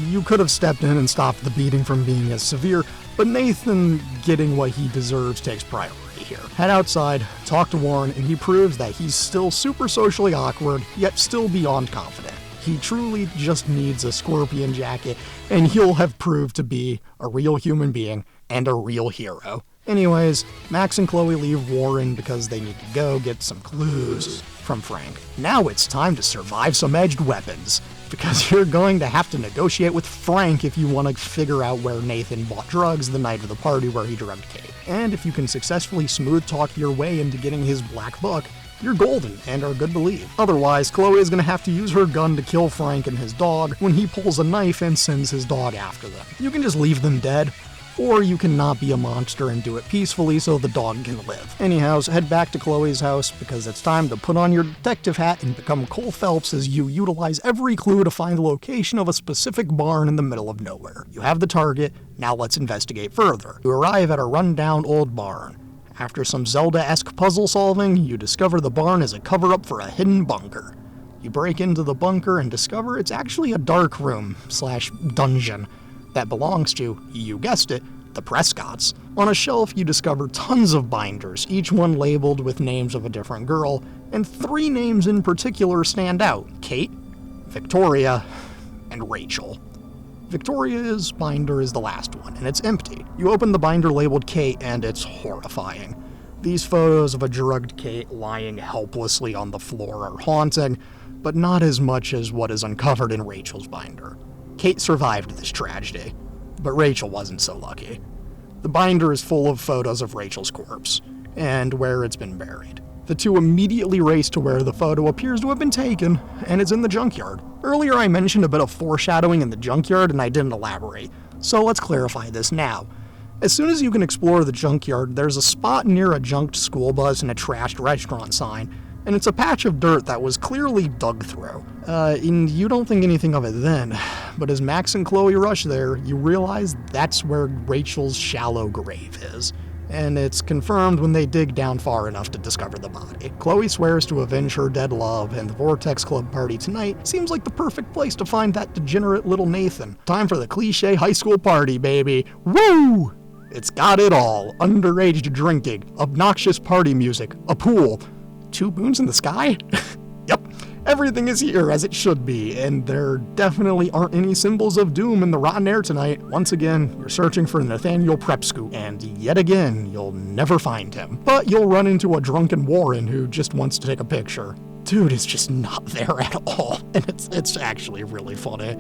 you could have stepped in and stopped the beating from being as severe, but Nathan getting what he deserves takes priority here. Head outside, talk to Warren, and he proves that he's still super socially awkward, yet still beyond confident. He truly just needs a scorpion jacket, and he'll have proved to be a real human being and a real hero. Anyways, Max and Chloe leave Warren because they need to go get some clues from Frank. Now it's time to survive some edged weapons, because you're going to have to negotiate with Frank if you want to figure out where Nathan bought drugs the night of the party where he drugged Kate. And if you can successfully smooth talk your way into getting his black book, you're golden and are good to leave. Otherwise, Chloe is going to have to use her gun to kill Frank and his dog when he pulls a knife and sends his dog after them. You can just leave them dead, or you can not be a monster and do it peacefully so the dog can live. Anyhow, head back to Chloe's house because it's time to put on your detective hat and become Cole Phelps as you utilize every clue to find the location of a specific barn in the middle of nowhere. You have the target, now let's investigate further. You arrive at a rundown old barn. After some Zelda-esque puzzle solving, you discover the barn is a cover-up for a hidden bunker. You break into the bunker and discover it's actually a dark room / dungeon that belongs to, you guessed it, the Prescotts. On a shelf, you discover tons of binders, each one labeled with names of a different girl, and 3 names in particular stand out: Kate, Victoria, and Rachel. Victoria's binder is the last one, and it's empty. You open the binder labeled Kate, and it's horrifying. These photos of a drugged Kate lying helplessly on the floor are haunting, but not as much as what is uncovered in Rachel's binder. Kate survived this tragedy, but Rachel wasn't so lucky. The binder is full of photos of Rachel's corpse, and where it's been buried. The two immediately race to where the photo appears to have been taken, and it's in the junkyard. Earlier I mentioned a bit of foreshadowing in the junkyard, and I didn't elaborate, so let's clarify this now. As soon as you can explore the junkyard, there's a spot near a junked school bus and a trashed restaurant sign, and it's a patch of dirt that was clearly dug through. And you don't think anything of it then, but as Max and Chloe rush there, you realize that's where Rachel's shallow grave is. And it's confirmed when they dig down far enough to discover the body. Chloe swears to avenge her dead love, and the Vortex Club party tonight seems like the perfect place to find that degenerate little Nathan. Time for the cliche high school party, baby. Woo! It's got it all. Underage drinking, obnoxious party music, a pool. 2 moons in the sky? Yep. Everything is here as it should be, and there definitely aren't any symbols of doom in the rotten air tonight. Once again, you're searching for Nathaniel Prepscoot, and yet again, you'll never find him. But you'll run into a drunken Warren who just wants to take a picture. Dude is just not there at all, and it's actually really funny.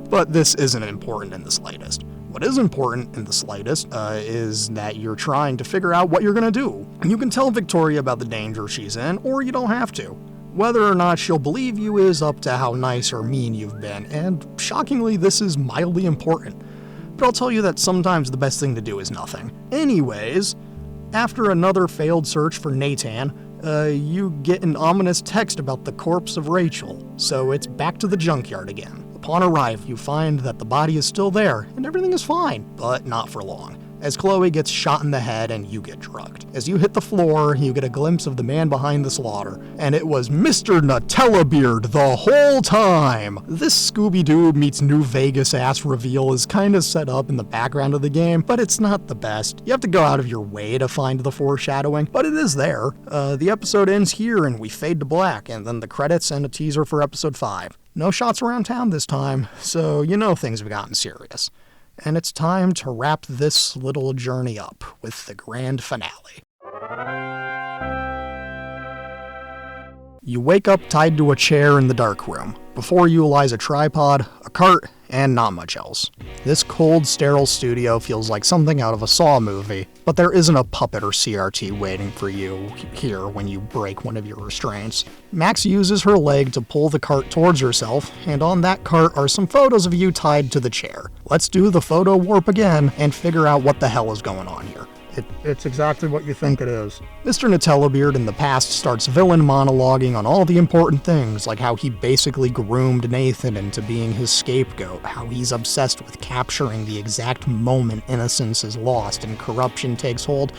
But this isn't important in the slightest. What is important in the slightest is that you're trying to figure out what you're gonna do. You can tell Victoria about the danger she's in, or you don't have to. Whether or not she'll believe you is up to how nice or mean you've been, and shockingly, this is mildly important. But I'll tell you that sometimes the best thing to do is nothing. Anyways, after another failed search for Nathan, you get an ominous text about the corpse of Rachel, so it's back to the junkyard again. Upon arrival, you find that the body is still there, and everything is fine, but not for long, as Chloe gets shot in the head and you get drugged. As you hit the floor, you get a glimpse of the man behind the slaughter, and it was Mr. Nutellabeard the whole time! This Scooby-Doo meets New Vegas-ass reveal is kinda set up in the background of the game, but it's not the best. You have to go out of your way to find the foreshadowing, but it is there. The episode ends here and we fade to black, and then the credits and a teaser for episode 5. No shots around town this time, so you know things have gotten serious. And it's time to wrap this little journey up with the grand finale. You wake up tied to a chair in the dark room. Before you lies a tripod, a cart, and not much else. This cold, sterile studio feels like something out of a Saw movie, but there isn't a puppet or CRT waiting for you here when you break one of your restraints. Max uses her leg to pull the cart towards herself, and on that cart are some photos of you tied to the chair. Let's do the photo warp again and figure out what the hell is going on here. It's exactly what you think it is. Mr. Nutellabeard in the past starts villain monologuing on all the important things, like how he basically groomed Nathan into being his scapegoat, how he's obsessed with capturing the exact moment innocence is lost and corruption takes hold,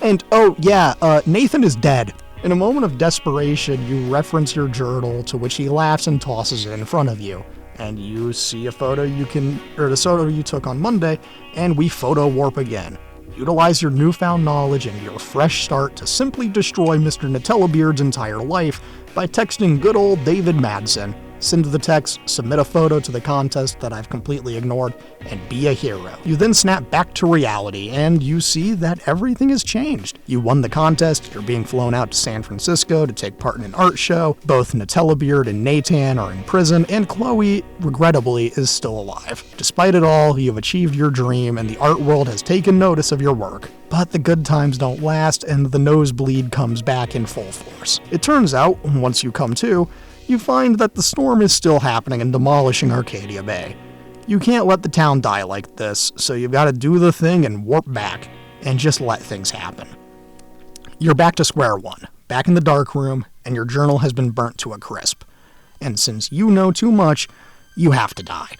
and oh yeah, Nathan is dead. In a moment of desperation, you reference your journal, to which he laughs and tosses it in front of you. And you see a photo the photo you took on Monday, and we photo warp again. Utilize your newfound knowledge and your fresh start to simply destroy Mr. Nutellabeard's entire life by texting good old David Madsen. Send the text, submit a photo to the contest that I've completely ignored, and be a hero. You then snap back to reality, and you see that everything has changed. You won the contest, you're being flown out to San Francisco to take part in an art show, both Nutellabeard and Nathan are in prison, and Chloe, regrettably, is still alive. Despite it all, you have achieved your dream, and the art world has taken notice of your work. But the good times don't last, and the nosebleed comes back in full force. It turns out, once you come to, you find that the storm is still happening and demolishing Arcadia Bay. You can't let the town die like this, so you've got to do the thing and warp back, and just let things happen. You're back to square one, back in the dark room, and your journal has been burnt to a crisp. And since you know too much, you have to die.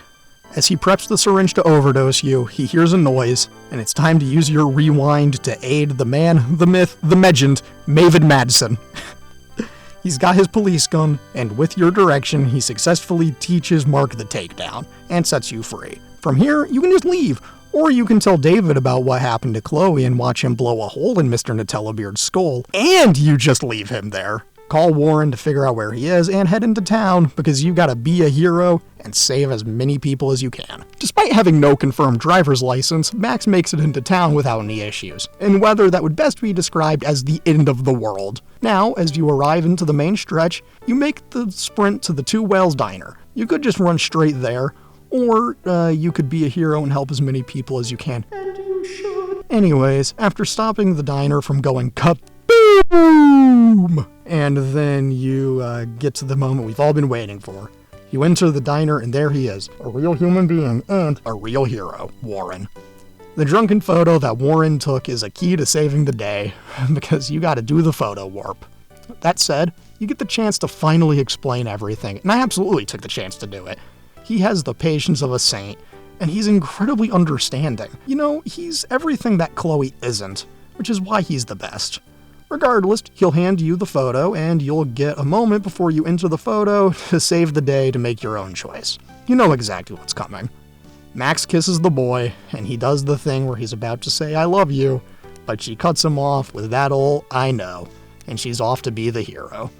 As he preps the syringe to overdose you, he hears a noise, and it's time to use your rewind to aid the man, the myth, the legend, David Madsen. He's got his police gun, and with your direction, he successfully teaches Mark the takedown, and sets you free. From here, you can just leave, or you can tell David about what happened to Chloe and watch him blow a hole in Mr. Nutellabeard's skull, and you just leave him there. Call Warren to figure out where he is and head into town because you gotta be a hero and save as many people as you can. Despite having no confirmed driver's license, Max makes it into town without any issues, in weather that would best be described as the end of the world. Now, as you arrive into the main stretch, you make the sprint to the Two Whales Diner. You could just run straight there, or you could be a hero and help as many people as you can. And you should. Anyways, after stopping the diner from going kaboom, and then you get to the moment we've all been waiting for. You enter the diner and there he is, a real human being and a real hero, Warren. The drunken photo that Warren took is a key to saving the day, because you gotta do the photo warp. That said, you get the chance to finally explain everything, and I absolutely took the chance to do it. He has the patience of a saint, and he's incredibly understanding. You know, he's everything that Chloe isn't, which is why he's the best. Regardless, he'll hand you the photo, and you'll get a moment before you enter the photo to save the day to make your own choice. You know exactly what's coming. Max kisses the boy, and he does the thing where he's about to say, "I love you," but she cuts him off with that old, "I know," and she's off to be the hero.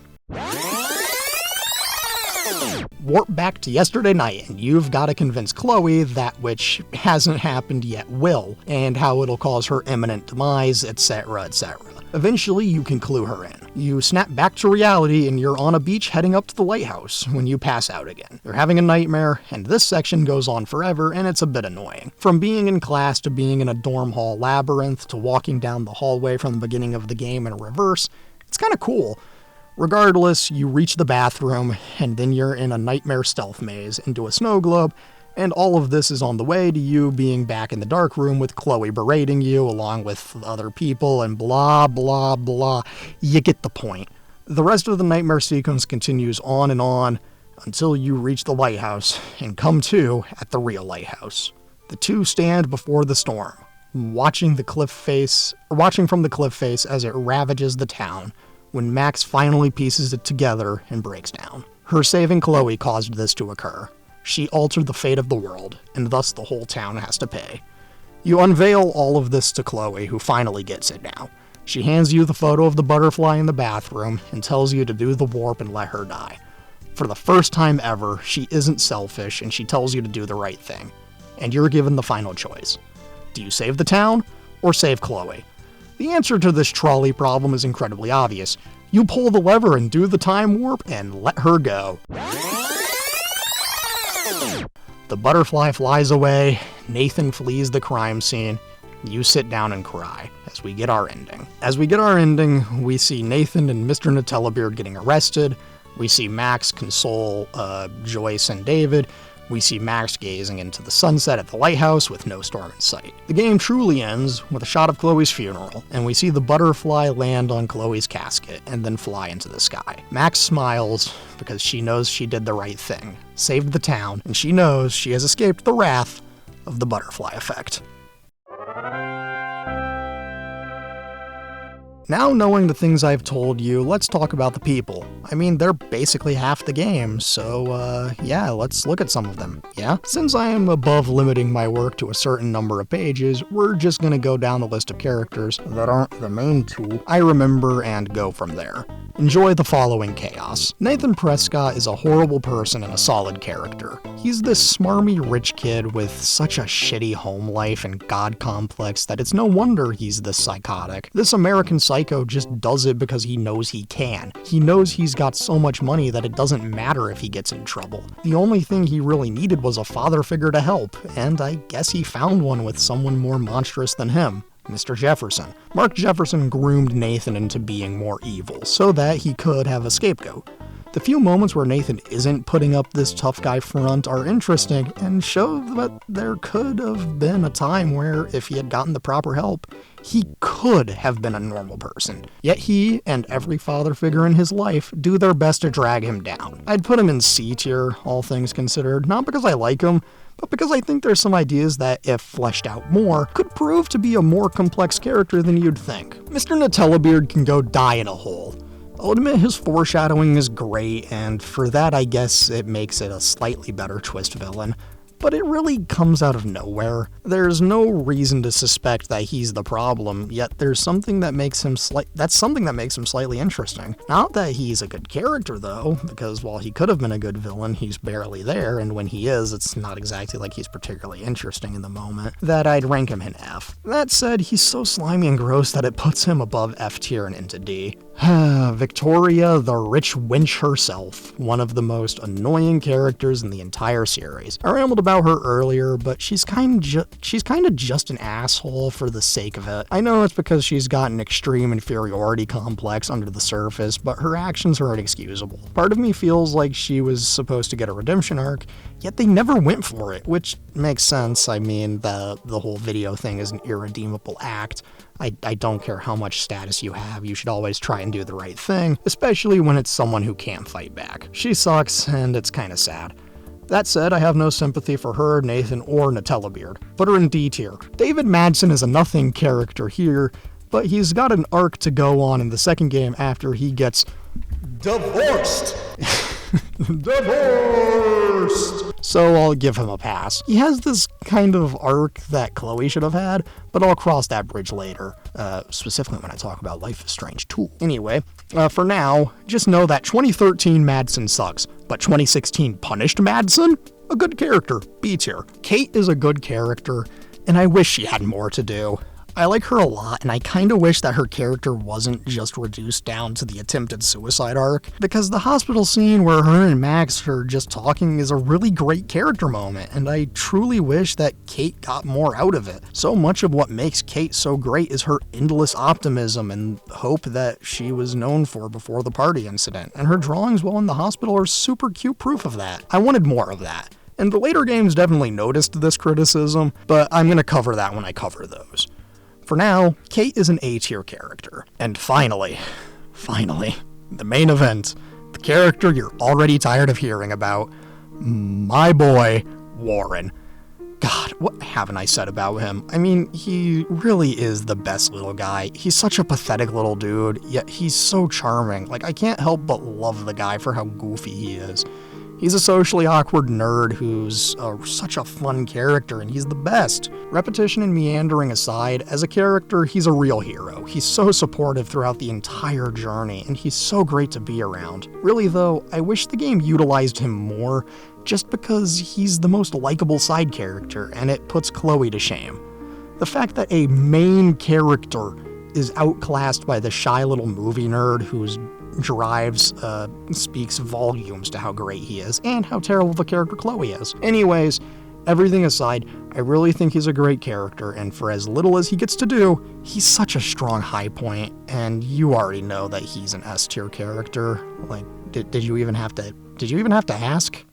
Warp back to yesterday night, and you've got to convince Chloe that which hasn't happened yet will, and how it'll cause her imminent demise, etc., etc. Eventually, you can clue her in. You snap back to reality, and you're on a beach heading up to the lighthouse when you pass out again. You're having a nightmare, and this section goes on forever, and it's a bit annoying. From being in class to being in a dorm hall labyrinth to walking down the hallway from the beginning of the game in reverse, it's kind of cool. Regardless, you reach the bathroom, and then you're in a nightmare stealth maze into a snow globe, and all of this is on the way to you being back in the dark room with Chloe berating you along with other people and blah blah blah. You get the point. The rest of the nightmare sequence continues on until you reach the lighthouse and come to at the real lighthouse. The two stand before the storm, watching from the cliff face as it ravages the town, when Max finally pieces it together and breaks down. Her saving Chloe caused this to occur. She altered the fate of the world, and thus the whole town has to pay. You unveil all of this to Chloe, who finally gets it now. She hands you the photo of the butterfly in the bathroom and tells you to do the warp and let her die. For the first time ever, she isn't selfish, and she tells you to do the right thing. And you're given the final choice. Do you save the town, or save Chloe? The answer to this trolley problem is incredibly obvious. You pull the lever and do the time warp and let her go. The butterfly flies away, Nathan flees the crime scene, you sit down and cry as we get our ending. We see Nathan and Mr. Nutellabeard getting arrested, we see Max console Joyce and David, we see Max gazing into the sunset at the lighthouse with no storm in sight. The game truly ends with a shot of Chloe's funeral, and we see the butterfly land on Chloe's casket and then fly into the sky. Max smiles because she knows she did the right thing, saved the town, and she knows she has escaped the wrath of the butterfly effect. Now knowing the things I've told you, let's talk about the people. I mean, they're basically half the game, so yeah, let's look at some of them, yeah? Since I am above limiting my work to a certain number of pages, we're just gonna go down the list of characters that aren't the main two I remember and go from there. Enjoy the following chaos. Nathan Prescott is a horrible person and a solid character. He's this smarmy rich kid with such a shitty home life and god complex that it's no wonder he's this psychotic. This American psycho just does it because he knows he can. He knows he's got so much money that it doesn't matter if he gets in trouble. The only thing he really needed was a father figure to help, and I guess he found one with someone more monstrous than him. Mr. Jefferson. Mark Jefferson groomed Nathan into being more evil so that he could have a scapegoat. The few moments where Nathan isn't putting up this tough guy front are interesting and show that there could have been a time where, if he had gotten the proper help, he could have been a normal person. Yet he, and every father figure in his life, do their best to drag him down. I'd put him in C tier, all things considered, not because I like him, but because I think there's some ideas that, if fleshed out more, could prove to be a more complex character than you'd think. Mr. Nutellabeard can go die in a hole. I'll admit his foreshadowing is great, and for that I guess it makes it a slightly better twist villain. but it really comes out of nowhere. There's no reason to suspect that he's the problem, yet there's something that makes him slightly interesting. Not that he's a good character though, because while he could have been a good villain, he's barely there, and when he is, it's not exactly like he's particularly interesting in the moment, that I'd rank him in F. That said, he's so slimy and gross that it puts him above F tier and into D. Victoria, the rich wench herself, one of the most annoying characters in the entire series. I rambled about her earlier, but she's kind of just an asshole for the sake of it. I know it's because she's got an extreme inferiority complex under the surface, but her actions are inexcusable. Part of me feels like she was supposed to get a redemption arc, yet they never went for it, which makes sense. I mean, the whole video thing is an irredeemable act. I don't care how much status you have, you should always try and do the right thing, especially when it's someone who can't fight back. She sucks, and it's kinda sad. That said, I have no sympathy for her, Nathan, or Nutella Beard. Put her in D tier. David Madsen is a nothing character here, but he's got an arc to go on in the second game after he gets divorced. Divorced! So I'll give him a pass. He has this kind of arc that Chloe should have had, but I'll cross that bridge later, specifically when I talk about Life is Strange 2. Anyway, for now, just know that 2013 Madsen sucks, but 2016 punished Madsen? A good character, B tier. Kate is a good character, and I wish she had more to do. I like her a lot, and I kinda wish that her character wasn't just reduced down to the attempted suicide arc, because the hospital scene where her and Max are just talking is a really great character moment, and I truly wish that Kate got more out of it. So much of what makes Kate so great is her endless optimism and hope that she was known for before the party incident, and her drawings while in the hospital are super cute proof of that. I wanted more of that. And the later games definitely noticed this criticism, but I'm gonna cover that when I cover those. For now, Kate is an A tier character. And finally, the main event, the character you're already tired of hearing about, my boy, Warren. God, what haven't I said about him? I mean, he really is the best little guy. He's such a pathetic little dude, yet he's so charming. Like, I can't help but love the guy for how goofy he is. He's a socially awkward nerd who's such a fun character, and he's the best. Repetition and meandering aside, as a character, he's a real hero. He's so supportive throughout the entire journey, and he's so great to be around. Really though, I wish the game utilized him more, just because he's the most likable side character, and it puts Chloe to shame. The fact that a main character is outclassed by the shy little movie nerd who's drives speaks volumes to how great he is and how terrible of a character Chloe is. Anyways, everything aside, I really think he's a great character, and for as little as he gets to do, he's such a strong high point, and you already know that he's an S tier character. Like, did you even have to ask?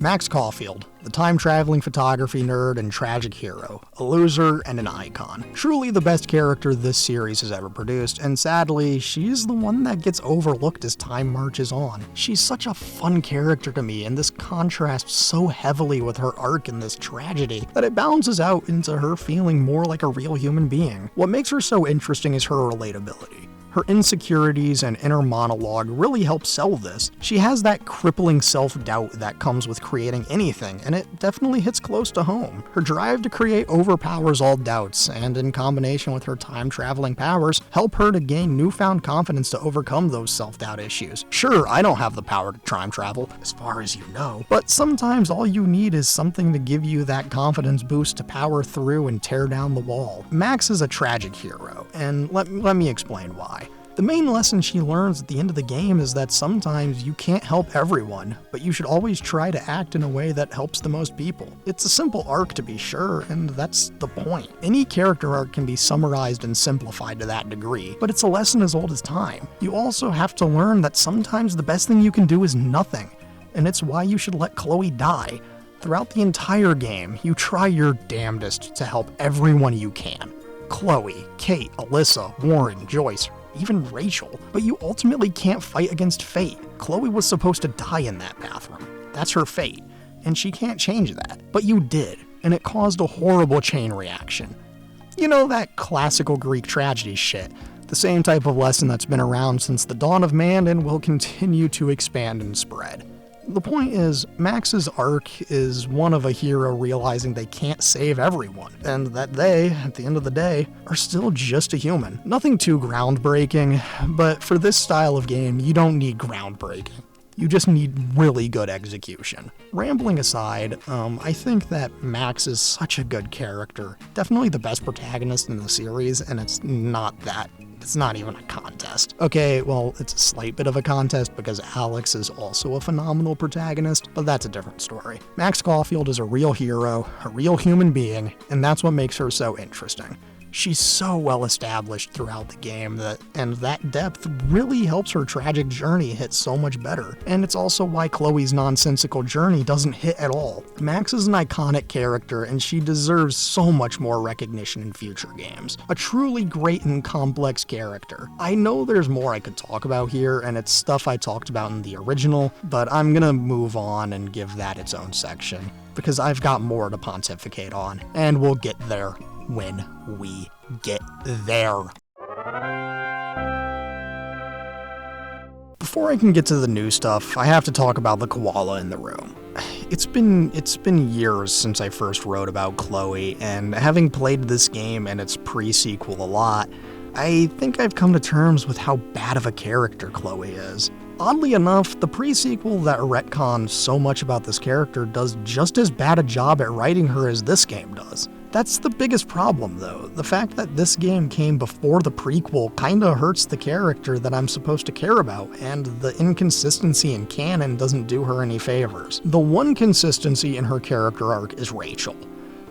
Max Caulfield, the time-traveling photography nerd and tragic hero, a loser and an icon. Truly the best character this series has ever produced, and sadly, she's the one that gets overlooked as time marches on. She's such a fun character to me, and this contrasts so heavily with her arc in this tragedy that it balances out into her feeling more like a real human being. What makes her so interesting is her relatability. Her insecurities and inner monologue really help sell this. She has that crippling self-doubt that comes with creating anything, and it definitely hits close to home. Her drive to create overpowers all doubts, and in combination with her time-traveling powers, help her to gain newfound confidence to overcome those self-doubt issues. Sure, I don't have the power to time travel, as far as you know, but sometimes all you need is something to give you that confidence boost to power through and tear down the wall. Max is a tragic hero, and let me explain why. The main lesson she learns at the end of the game is that sometimes you can't help everyone, but you should always try to act in a way that helps the most people. It's a simple arc to be sure, and that's the point. Any character arc can be summarized and simplified to that degree, but it's a lesson as old as time. You also have to learn that sometimes the best thing you can do is nothing, and it's why you should let Chloe die. Throughout the entire game, you try your damnedest to help everyone you can. Chloe, Kate, Alyssa, Warren, Joyce, even Rachel, but you ultimately can't fight against fate. Chloe was supposed to die in that bathroom. That's her fate, and she can't change that. But you did, and it caused a horrible chain reaction. You know, that classical Greek tragedy shit, the same type of lesson that's been around since the dawn of man and will continue to expand and spread. The point is, Max's arc is one of a hero realizing they can't save everyone, and that they, at the end of the day, are still just a human. Nothing too groundbreaking, but for this style of game, you don't need groundbreaking. You just need really good execution. Rambling aside, I think that Max is such a good character. Definitely the best protagonist in the series, and it's not even a contest. Okay, well, it's a slight bit of a contest because Alex is also a phenomenal protagonist, but that's a different story. Max Caulfield is a real hero, a real human being, and that's what makes her so interesting. She's so well established throughout the game and that depth really helps her tragic journey hit so much better. And it's also why Chloe's nonsensical journey doesn't hit at all. Max is an iconic character and she deserves so much more recognition in future games. A truly great and complex character. I know there's more I could talk about here and it's stuff I talked about in the original, but I'm gonna move on and give that its own section because I've got more to pontificate on, and we'll get there when we get there. Before I can get to the new stuff, I have to talk about the koala in the room. It's been years since I first wrote about Chloe, and having played this game and its pre-sequel a lot, I think I've come to terms with how bad of a character Chloe is. Oddly enough, the pre-sequel that retcons so much about this character does just as bad a job at writing her as this game does. That's the biggest problem, though. The fact that this game came before the prequel kinda hurts the character that I'm supposed to care about, and the inconsistency in canon doesn't do her any favors. The one consistency in her character arc is Rachel,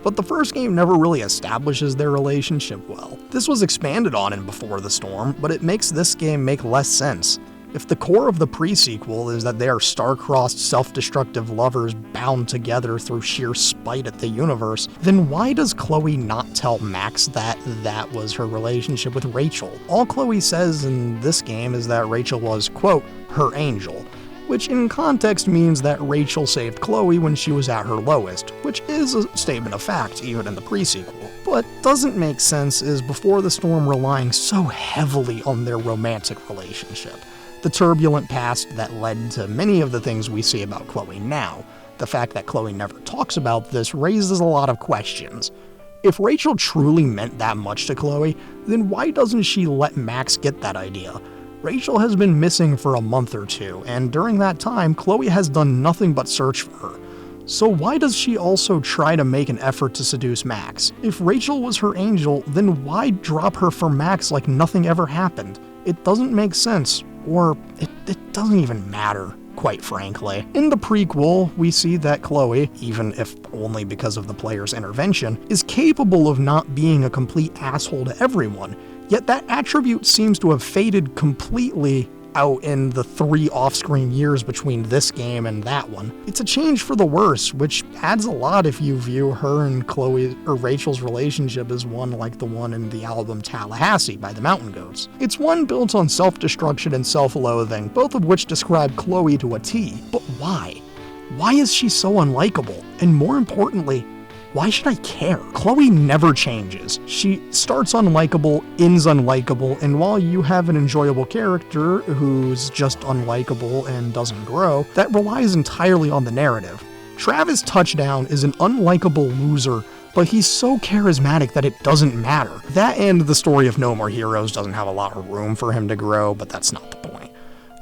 but the first game never really establishes their relationship well. This was expanded on in Before the Storm, but it makes this game make less sense. If the core of the pre-sequel is that they are star-crossed, self-destructive lovers bound together through sheer spite at the universe, then why does Chloe not tell Max that was her relationship with Rachel? All Chloe says in this game is that Rachel was, quote, her angel, which in context means that Rachel saved Chloe when she was at her lowest, which is a statement of fact even in the pre-sequel. What doesn't make sense is Before the Storm relying so heavily on their romantic relationship. The turbulent past that led to many of the things we see about Chloe now. The fact that Chloe never talks about this raises a lot of questions. If Rachel truly meant that much to Chloe, then why doesn't she let Max get that idea? Rachel has been missing for a month or two, and during that time, Chloe has done nothing but search for her. So why does she also try to make an effort to seduce Max? If Rachel was her angel, then why drop her for Max like nothing ever happened? It doesn't make sense. Or it doesn't even matter, quite frankly. In the prequel, we see that Chloe, even if only because of the player's intervention, is capable of not being a complete asshole to everyone, yet that attribute seems to have faded completely out in the 3 off-screen years between this game and that one. It's a change for the worse, which adds a lot if you view her and Chloe or Rachel's relationship as one like the one in the album Tallahassee by the Mountain Goats. It's one built on self-destruction and self-loathing, both of which describe Chloe to a T. But why? Why is she so unlikable? And more importantly, why should I care? Chloe never changes. She starts unlikable, ends unlikable, and while you have an enjoyable character who's just unlikable and doesn't grow, that relies entirely on the narrative. Travis Touchdown is an unlikable loser, but he's so charismatic that it doesn't matter. That and the story of No More Heroes doesn't have a lot of room for him to grow, but that's not the point.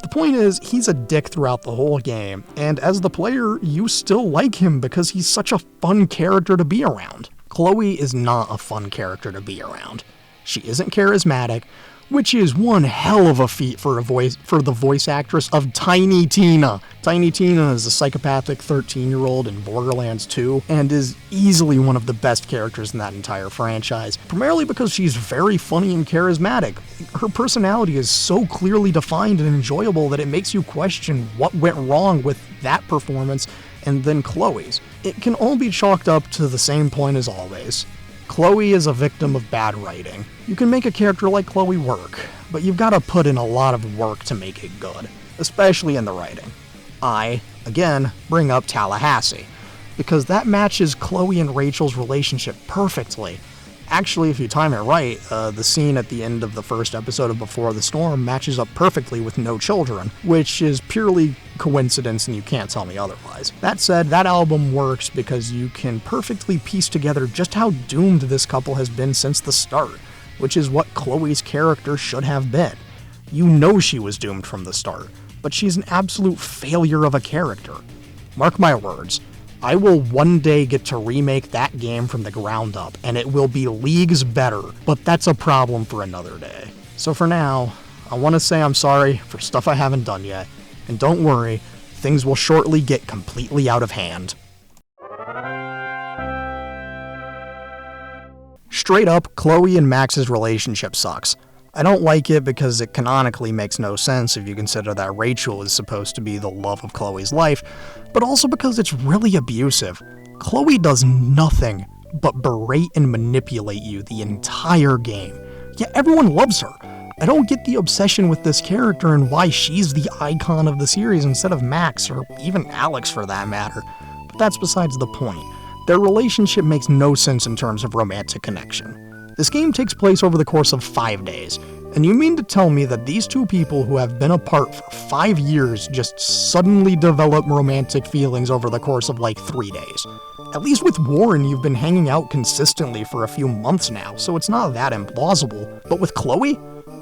The point is, he's a dick throughout the whole game, and as the player, you still like him because he's such a fun character to be around. Chloe is not a fun character to be around. She isn't charismatic, which is one hell of a feat for the voice actress of Tiny Tina. Tiny Tina is a psychopathic 13-year-old in Borderlands 2, and is easily one of the best characters in that entire franchise, primarily because she's very funny and charismatic. Her personality is so clearly defined and enjoyable that it makes you question what went wrong with that performance and then Chloe's. It can all be chalked up to the same point as always. Chloe is a victim of bad writing. You can make a character like Chloe work, but you've got to put in a lot of work to make it good, especially in the writing. I, again, bring up Tallahassee, because that matches Chloe and Rachel's relationship perfectly. Actually, if you time it right, the scene at the end of the first episode of Before the Storm matches up perfectly with No Children, which is purely coincidence and you can't tell me otherwise. That said, that album works because you can perfectly piece together just how doomed this couple has been since the start, which is what Chloe's character should have been. You know she was doomed from the start, but she's an absolute failure of a character. Mark my words, I will one day get to remake that game from the ground up, and it will be leagues better, but that's a problem for another day. So for now, I want to say I'm sorry for stuff I haven't done yet, and don't worry, things will shortly get completely out of hand. Straight up, Chloe and Max's relationship sucks. I don't like it because it canonically makes no sense if you consider that Rachel is supposed to be the love of Chloe's life, but also because it's really abusive. Chloe does nothing but berate and manipulate you the entire game, yet everyone loves her. I don't get the obsession with this character and why she's the icon of the series instead of Max, or even Alex for that matter, but that's besides the point. Their relationship makes no sense in terms of romantic connection. This game takes place over the course of 5 days, and you mean to tell me that these two people who have been apart for 5 years just suddenly develop romantic feelings over the course of like 3 days? At least with Warren, you've been hanging out consistently for a few months now, so it's not that implausible. But with Chloe?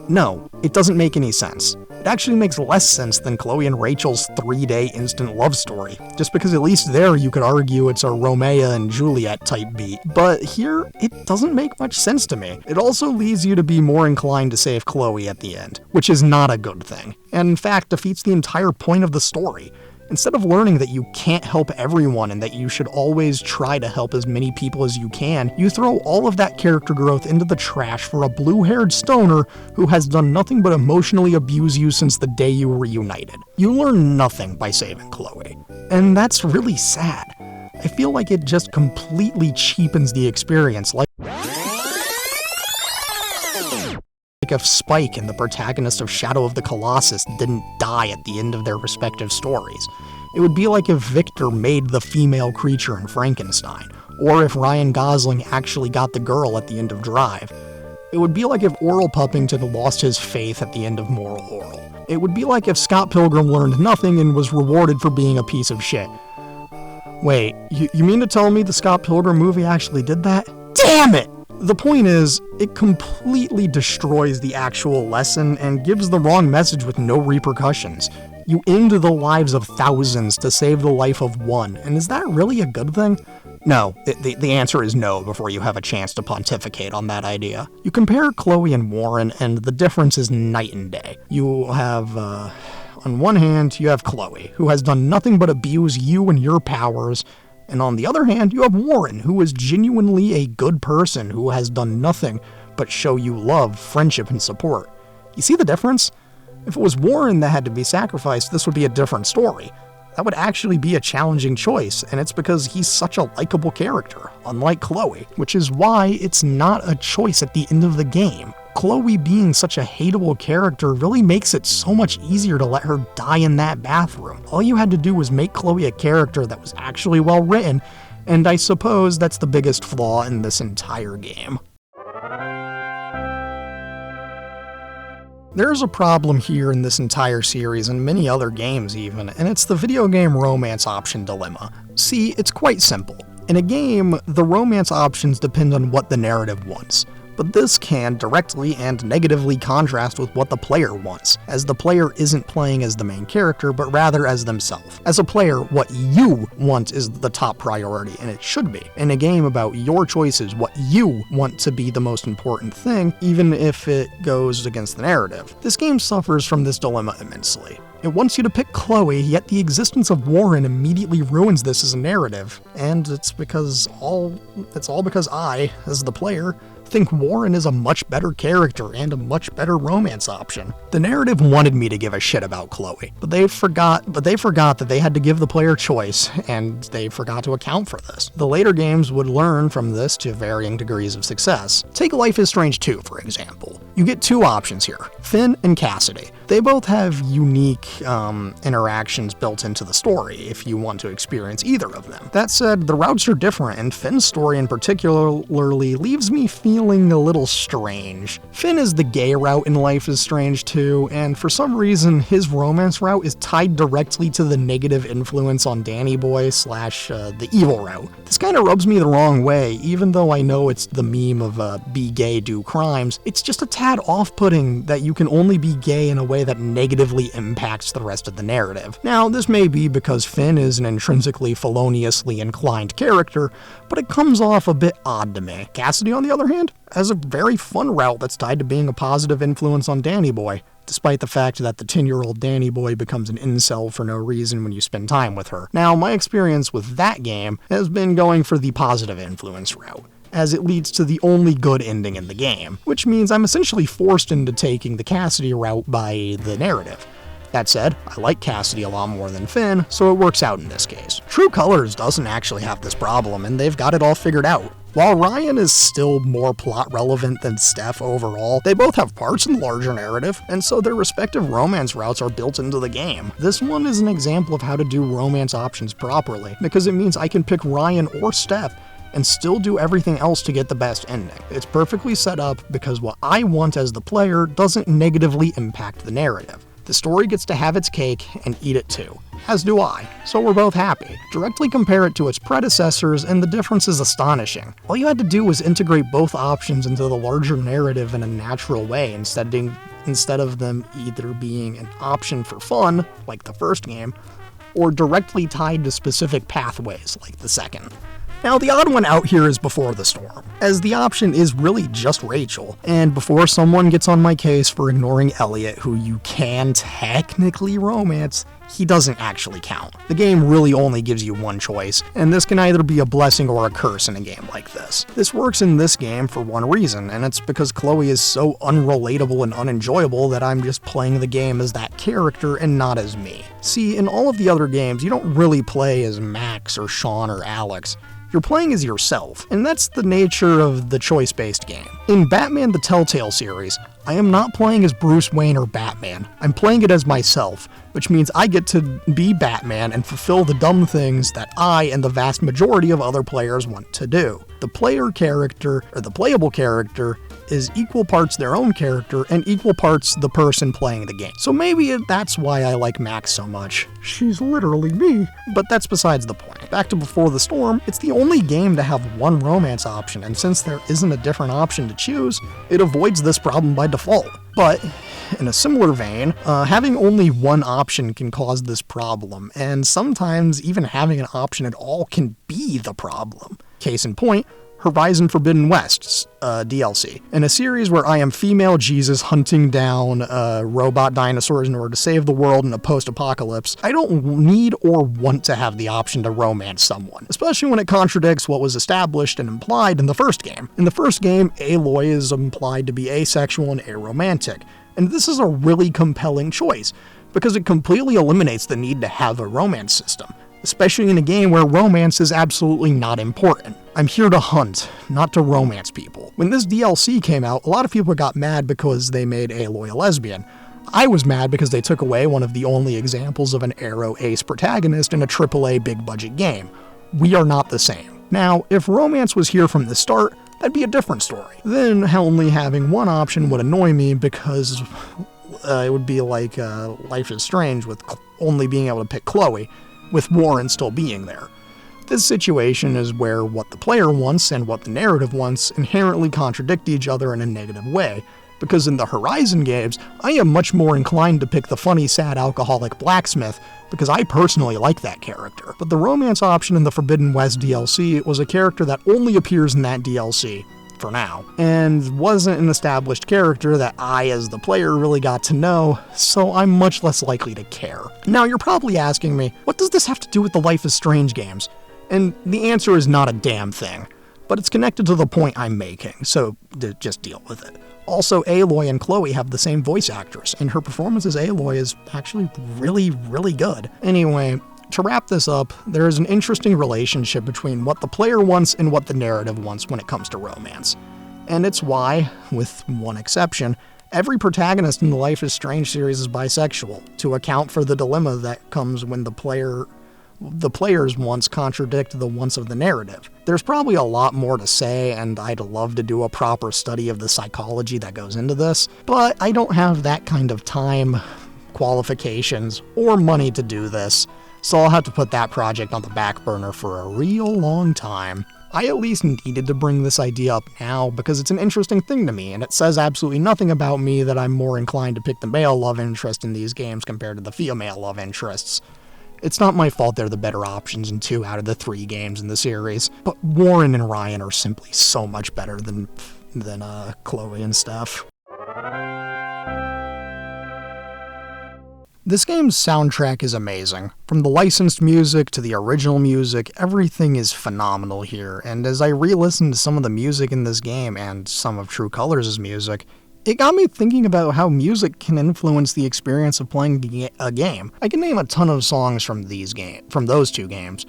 No, it doesn't make any sense. It actually makes less sense than Chloe and Rachel's 3-day instant love story, just because at least there you could argue it's a Romeo and Juliet type beat. But here, it doesn't make much sense to me. It also leads you to be more inclined to save Chloe at the end, which is not a good thing, and in fact defeats the entire point of the story. Instead of learning that you can't help everyone and that you should always try to help as many people as you can, you throw all of that character growth into the trash for a blue-haired stoner who has done nothing but emotionally abuse you since the day you reunited. You learn nothing by saving Chloe, and that's really sad. I feel like it just completely cheapens the experience, like if Spike and the protagonist of Shadow of the Colossus didn't die at the end of their respective stories. It would be like if Victor made the female creature in Frankenstein, or if Ryan Gosling actually got the girl at the end of Drive. It would be like if Oral Puppington lost his faith at the end of Moral Oral. It would be like if Scott Pilgrim learned nothing and was rewarded for being a piece of shit. Wait, you mean to tell me the Scott Pilgrim movie actually did that? Damn it! The point is, it completely destroys the actual lesson and gives the wrong message with no repercussions. You end the lives of thousands to save the life of one, and is that really a good thing? No, the answer is no before you have a chance to pontificate on that idea. You compare Chloe and Warren, and the difference is night and day. You have, on one hand, you have Chloe, who has done nothing but abuse you and your powers, and on the other hand, you have Warren, who is genuinely a good person who has done nothing but show you love, friendship, and support. You see the difference? If it was Warren that had to be sacrificed, this would be a different story. That would actually be a challenging choice, and it's because he's such a likable character, unlike Chloe, which is why it's not a choice at the end of the game. Chloe being such a hateable character really makes it so much easier to let her die in that bathroom. All you had to do was make Chloe a character that was actually well written, and I suppose that's the biggest flaw in this entire game. There's a problem here in this entire series and many other games even, and it's the video game romance option dilemma. See, it's quite simple. In a game, the romance options depend on what the narrative wants. But this can directly and negatively contrast with what the player wants, as the player isn't playing as the main character, but rather as themselves. As a player, what you want is the top priority, and it should be. In a game about your choices, what you want to be the most important thing, even if it goes against the narrative. This game suffers from this dilemma immensely. It wants you to pick Chloe, yet the existence of Warren immediately ruins this as a narrative, and it's all because I, as the player, think Warren is a much better character and a much better romance option. The narrative wanted me to give a shit about Chloe, but they forgot that they had to give the player choice, and they forgot to account for this. The later games would learn from this to varying degrees of success. Take Life is Strange 2, for example. You get two options here, Finn and Cassidy. They both have unique interactions built into the story if you want to experience either of them. That said, the routes are different, and Finn's story in particularly leaves me feeling a little strange. Finn is the gay route in Life is Strange 2, and for some reason his romance route is tied directly to the negative influence on Danny Boy / the evil route. This kind of rubs me the wrong way, even though I know it's the meme of be gay, do crimes. It's just a tad off-putting that you can only be gay in a way that negatively impacts the rest of the narrative. Now, this may be because Finn is an intrinsically feloniously inclined character, but it comes off a bit odd to me. Cassidy, on the other hand, has a very fun route that's tied to being a positive influence on Danny Boy, despite the fact that the 10-year-old Danny Boy becomes an incel for no reason when you spend time with her. Now, my experience with that game has been going for the positive influence route, as it leads to the only good ending in the game, which means I'm essentially forced into taking the Cassidy route by the narrative. That said, I like Cassidy a lot more than Finn, so it works out in this case. True Colors doesn't actually have this problem, and they've got it all figured out. While Ryan is still more plot relevant than Steph overall, they both have parts in the larger narrative, and so their respective romance routes are built into the game. This one is an example of how to do romance options properly, because it means I can pick Ryan or Steph and still do everything else to get the best ending. It's perfectly set up because what I want as the player doesn't negatively impact the narrative. The story gets to have its cake and eat it too, as do I, so we're both happy. Directly compare it to its predecessors and the difference is astonishing. All you had to do was integrate both options into the larger narrative in a natural way instead of them either being an option for fun, like the first game, or directly tied to specific pathways, like the second. Now, the odd one out here is Before the Storm, as the option is really just Rachel, and before someone gets on my case for ignoring Elliot, who you can technically romance, he doesn't actually count. The game really only gives you one choice, and this can either be a blessing or a curse in a game like this. This works in this game for one reason, and it's because Chloe is so unrelatable and unenjoyable that I'm just playing the game as that character and not as me. See, in all of the other games, you don't really play as Max or Sean or Alex. You're playing as yourself, and that's the nature of the choice-based game. In Batman the Telltale series, I am not playing as Bruce Wayne or Batman. I'm playing it as myself, which means I get to be Batman and fulfill the dumb things that I and the vast majority of other players want to do. The playable character is equal parts their own character and equal parts the person playing the game. So maybe that's why I like Max so much. She's literally me. But that's besides the point. Back to Before the Storm, it's the only game to have one romance option, and since there isn't a different option to choose, it avoids this problem by default. But in a similar vein, having only one option can cause this problem, and sometimes even having an option at all can be the problem. Case in point, Horizon Forbidden West's DLC. In a series where I am female Jesus hunting down robot dinosaurs in order to save the world in a post-apocalypse, I don't need or want to have the option to romance someone, especially when it contradicts what was established and implied in the first game. In the first game, Aloy is implied to be asexual and aromantic, and this is a really compelling choice, because it completely eliminates the need to have a romance system, especially in a game where romance is absolutely not important. I'm here to hunt, not to romance people. When this DLC came out, a lot of people got mad because they made Aloy a lesbian. I was mad because they took away one of the only examples of an aro ace protagonist in a AAA big budget game. We are not the same. Now, if romance was here from the start, that'd be a different story. Then only having one option would annoy me because it would be like Life is Strange with only being able to pick Chloe, with Warren still being there. This situation is where what the player wants and what the narrative wants inherently contradict each other in a negative way, because in the Horizon games, I am much more inclined to pick the funny, sad, alcoholic blacksmith, because I personally like that character. But the romance option in the Forbidden West DLC was a character that only appears in that DLC, for now, and wasn't an established character that I, as the player, really got to know, so I'm much less likely to care. Now, you're probably asking me, what does this have to do with the Life is Strange games? And the answer is not a damn thing, but it's connected to the point I'm making, so just deal with it. Also, Aloy and Chloe have the same voice actress, and her performance as Aloy is actually really, really good. Anyway, to wrap this up, there is an interesting relationship between what the player wants and what the narrative wants when it comes to romance. And it's why, with one exception, Every protagonist in the Life is Strange series is bisexual, to account for the dilemma that comes when the player's wants contradict the wants of the narrative. There's probably a lot more to say, and I'd love to do a proper study of the psychology that goes into this, but I don't have that kind of time, qualifications, or money to do this, so I'll have to put that project on the back burner for a real long time. I at least needed to bring this idea up now because it's an interesting thing to me, and it says absolutely nothing about me that I'm more inclined to pick the male love interest in these games compared to the female love interests. It's not my fault they're the better options in 2 out of the 3 games in the series, but Warren and Ryan are simply so much better than Chloe and Steph. This game's soundtrack is amazing. From the licensed music to the original music, everything is phenomenal here, and as I re-listened to some of the music in this game and some of True Colors' music, it got me thinking about how music can influence the experience of playing a game. I can name a ton of songs from those 2 games,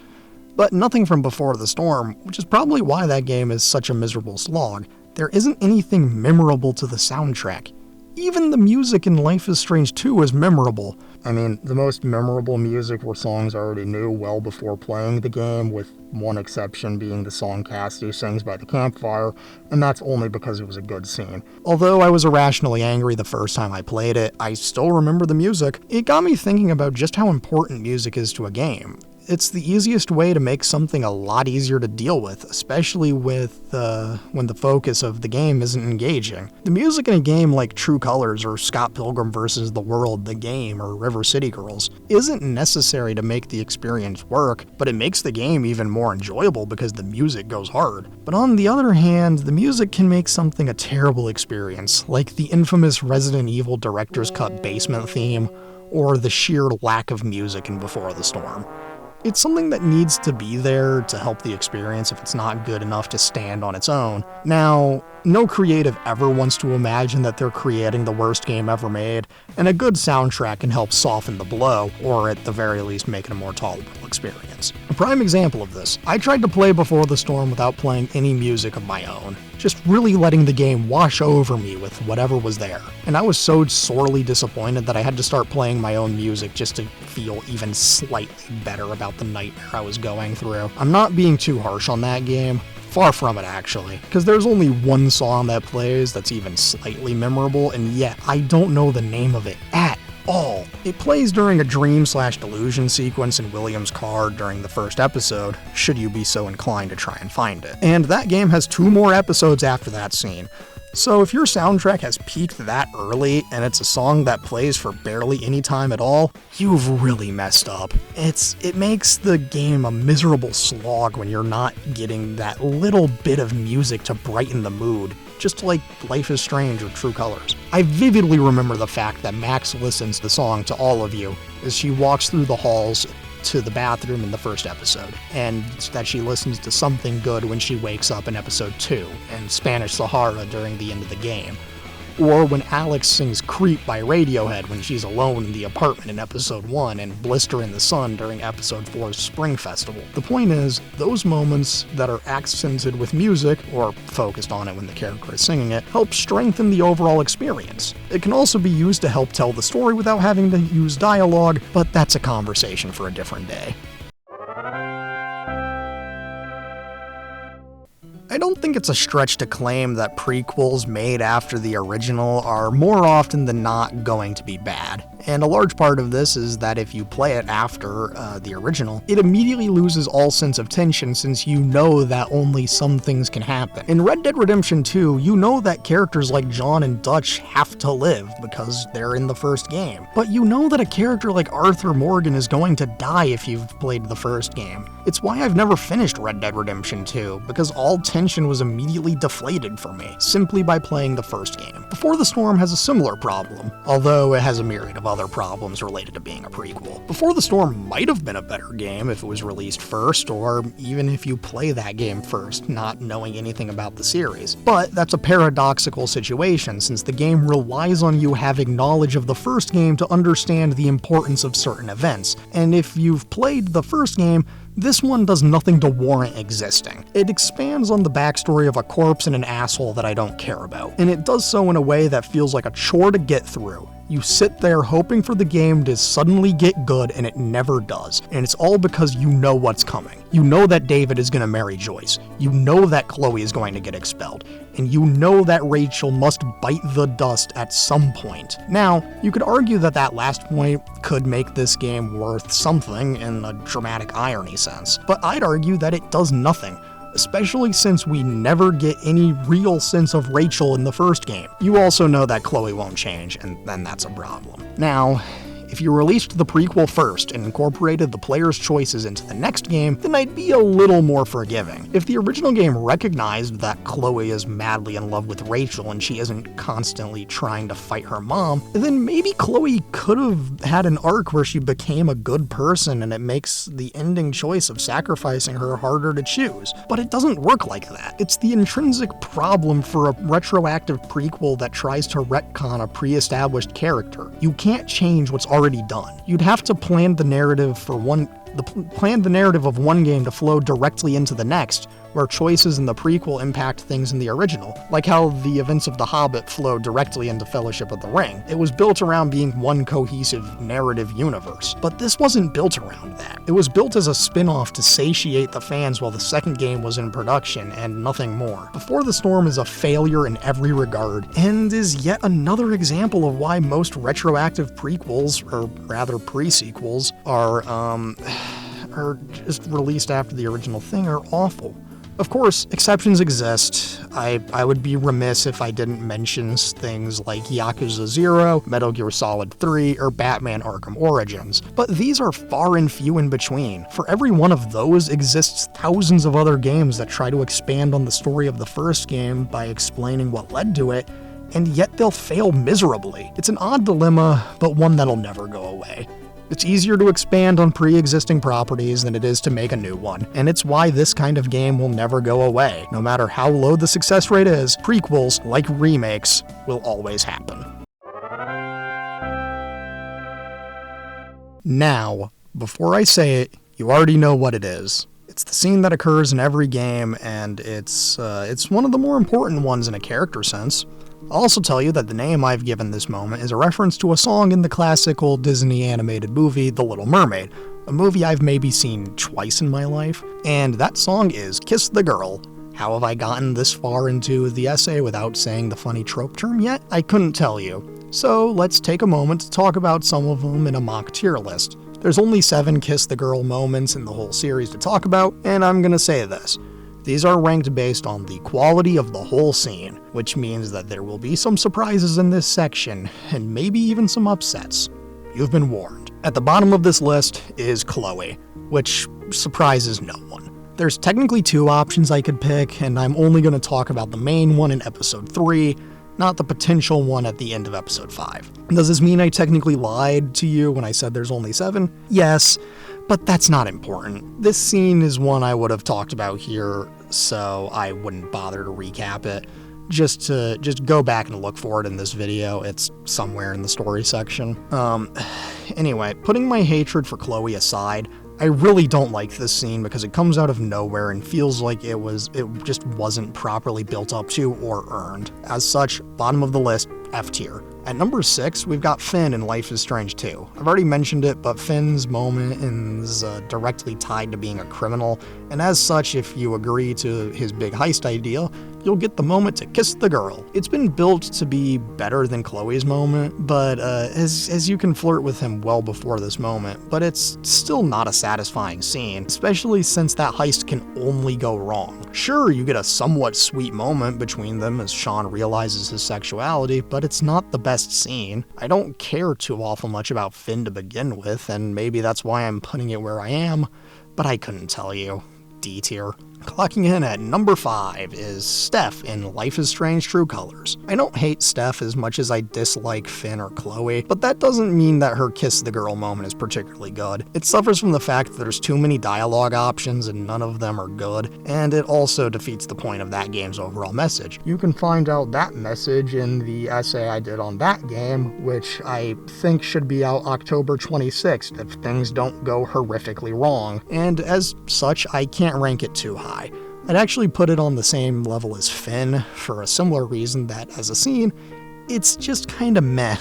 but nothing from Before the Storm, which is probably why that game is such a miserable slog. There isn't anything memorable to the soundtrack. Even the music in Life is Strange 2 is memorable. I mean, the most memorable music were songs I already knew well before playing the game, with one exception being the song Cassidy sings by the campfire, and that's only because it was a good scene. Although I was irrationally angry the first time I played it, I still remember the music. It got me thinking about just how important music is to a game. It's the easiest way to make something a lot easier to deal with, especially when the focus of the game isn't engaging. The music in a game like True Colors or Scott Pilgrim vs. the World, the game, or River City Girls isn't necessary to make the experience work, but it makes the game even more enjoyable because the music goes hard. But on the other hand, the music can make something a terrible experience, like the infamous Resident Evil Director's Cut basement theme, or the sheer lack of music in Before the Storm. It's something that needs to be there to help the experience if it's not good enough to stand on its own. Now, no creative ever wants to imagine that they're creating the worst game ever made, and a good soundtrack can help soften the blow, or at the very least make it a more tolerable experience. A prime example of this, I tried to play Before the Storm without playing any music of my own, just really letting the game wash over me with whatever was there. And I was so sorely disappointed that I had to start playing my own music just to feel even slightly better about the nightmare I was going through. I'm not being too harsh on that game. Far from it, actually, because there's only one song that plays that's even slightly memorable, and yet I don't know the name of it at all. It plays during a dream/delusion sequence in William's car during the first episode, should you be so inclined to try and find it. And that game has 2 more episodes after that scene. So if your soundtrack has peaked that early and it's a song that plays for barely any time at all, you've really messed up. It makes the game a miserable slog when you're not getting that little bit of music to brighten the mood, just like Life is Strange or True Colors. I vividly remember the fact that Max listens the song to all of you as she walks through the halls to the bathroom in the first episode, and that she listens to Something Good when she wakes up in episode 2, and Spanish Sahara during the end of the game. Or when Alex sings Creep by Radiohead when she's alone in the apartment in episode 1, and Blister in the Sun during episode 4's Spring Festival. The point is, those moments that are accented with music, or focused on it when the character is singing it, help strengthen the overall experience. It can also be used to help tell the story without having to use dialogue, but that's a conversation for a different day. I don't think it's a stretch to claim that prequels made after the original are more often than not going to be bad. And a large part of this is that if you play it after the original, it immediately loses all sense of tension since you know that only some things can happen. In Red Dead Redemption 2, you know that characters like John and Dutch have to live because they're in the first game. But you know that a character like Arthur Morgan is going to die if you've played the first game. It's why I've never finished Red Dead Redemption 2, because all tension was immediately deflated for me, simply by playing the first game. Before the Storm has a similar problem, although it has a myriad of other problems related to being a prequel. Before the Storm might have been a better game if it was released first, or even if you play that game first, not knowing anything about the series. But that's a paradoxical situation, since the game relies on you having knowledge of the first game to understand the importance of certain events, and if you've played the first game, This one does nothing to warrant existing. It expands on the backstory of a corpse and an asshole that I don't care about, and it does so in a way that feels like a chore to get through. You sit there hoping for the game to suddenly get good, and it never does. And it's all because you know what's coming. You know that David is going to marry Joyce. You know that Chloe is going to get expelled. And you know that Rachel must bite the dust at some point. Now, you could argue that that last point could make this game worth something in a dramatic irony sense, but I'd argue that it does nothing. Especially since we never get any real sense of Rachel in the first game. You also know that Chloe won't change, and then that's a problem. Now, if you released the prequel first and incorporated the player's choices into the next game, then I'd be a little more forgiving. If the original game recognized that Chloe is madly in love with Rachel and she isn't constantly trying to fight her mom, then maybe Chloe could have had an arc where she became a good person and it makes the ending choice of sacrificing her harder to choose. But it doesn't work like that. It's the intrinsic problem for a retroactive prequel that tries to retcon a pre-established character. You can't change what's already done. You'd have to plan the narrative of one game to flow directly into the next, where choices in the prequel impact things in the original, like how the events of The Hobbit flow directly into Fellowship of the Ring. It was built around being one cohesive narrative universe, but this wasn't built around that. It was built as a spin-off to satiate the fans while the second game was in production, and nothing more. Before the Storm is a failure in every regard, and is yet another example of why most retroactive prequels, or rather pre-sequels, are just released after the original thing are awful. Of course, exceptions exist. I would be remiss if I didn't mention things like Yakuza 0, Metal Gear Solid 3, or Batman Arkham Origins, but these are far and few in between. For every one of those exists thousands of other games that try to expand on the story of the first game by explaining what led to it, and yet they'll fail miserably. It's an odd dilemma, but one that'll never go away. It's easier to expand on pre-existing properties than it is to make a new one, and it's why this kind of game will never go away. No matter how low the success rate is, prequels, like remakes, will always happen. Now, before I say it, you already know what it is. It's the scene that occurs in every game, and it's one of the more important ones in a character sense. I'll also tell you that the name I've given this moment is a reference to a song in the classical Disney animated movie The Little Mermaid, a movie I've maybe seen twice in my life, and that song is Kiss the Girl. How have I gotten this far into the essay without saying the funny trope term yet? I couldn't tell you. So let's take a moment to talk about some of them in a mock tier list. There's only 7 Kiss the Girl moments in the whole series to talk about, and I'm gonna say this. These are ranked based on the quality of the whole scene, which means that there will be some surprises in this section, and maybe even some upsets. You've been warned. At the bottom of this list is Chloe, which surprises no one. There's technically 2 options I could pick, and I'm only going to talk about the main one in episode 3, not the potential one at the end of episode 5. Does this mean I technically lied to you when I said there's only 7? Yes, but that's not important. This scene is one I would have talked about here, so I wouldn't bother to recap it. Just go back and look for it in this video. It's somewhere in the story section. Anyway, putting my hatred for Chloe aside, I really don't like this scene because it comes out of nowhere and feels like it just wasn't properly built up to or earned. As such, bottom of the list, F tier. At number 6, we've got Finn in Life is Strange 2. I've already mentioned it, but Finn's moment is directly tied to being a criminal, and as such, if you agree to his big heist idea, you'll get the moment to kiss the girl. It's been built to be better than Chloe's moment, but as you can flirt with him well before this moment, but it's still not a satisfying scene, especially since that heist can only go wrong. Sure, you get a somewhat sweet moment between them as Sean realizes his sexuality, but it's not the best scene. I don't care too awful much about Finn to begin with, and maybe that's why I'm putting it where I am, but I couldn't tell you. D tier. Clocking in at number 5 is Steph in Life is Strange True Colors. I don't hate Steph as much as I dislike Finn or Chloe, but that doesn't mean that her kiss the girl moment is particularly good. It suffers from the fact that there's too many dialogue options and none of them are good, and it also defeats the point of that game's overall message. You can find out that message in the essay I did on that game, which I think should be out October 26th if things don't go horrifically wrong, and as such, I can't rank it too high. I'd actually put it on the same level as Finn for a similar reason that, as a scene, it's just kinda meh,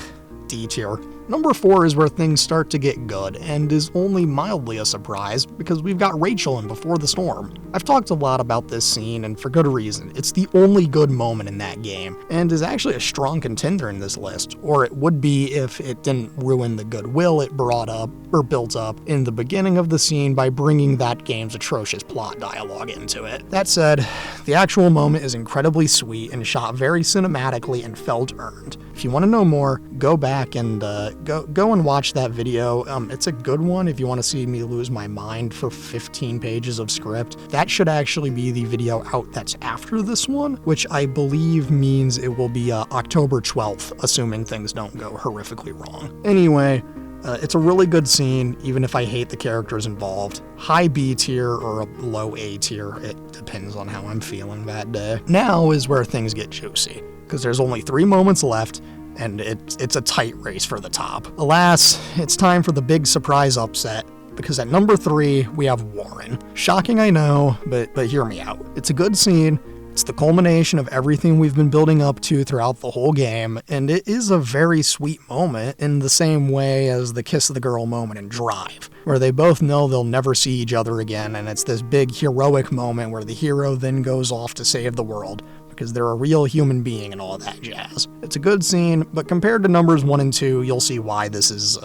D tier. Number 4 is where things start to get good, and is only mildly a surprise because we've got Rachel in Before the Storm. I've talked a lot about this scene, and for good reason. It's the only good moment in that game, and is actually a strong contender in this list, or it would be if it didn't ruin the goodwill it brought up, or built up, in the beginning of the scene by bringing that game's atrocious plot dialogue into it. That said, the actual moment is incredibly sweet and shot very cinematically and felt earned. If you want to know more, go back and go and watch that video. It's a good one if you want to see me lose my mind for 15 pages of script. That should actually be the video out that's after this one, which I believe means it will be October 12th, assuming things don't go horrifically wrong. Anyway, it's a really good scene, even if I hate the characters involved. High B tier or a low A tier, it depends on how I'm feeling that day. Now is where things get juicy, because there's only 3 moments left, and it's a tight race for the top. Alas, it's time for the big surprise upset, because at number 3, we have Warren. Shocking, I know, but hear me out. It's a good scene. It's the culmination of everything we've been building up to throughout the whole game, and it is a very sweet moment in the same way as the kiss of the girl moment in Drive, where they both know they'll never see each other again, and it's this big heroic moment where the hero then goes off to save the world, because they're a real human being and all that jazz. It's a good scene, but compared to numbers 1 and 2, you'll see why this is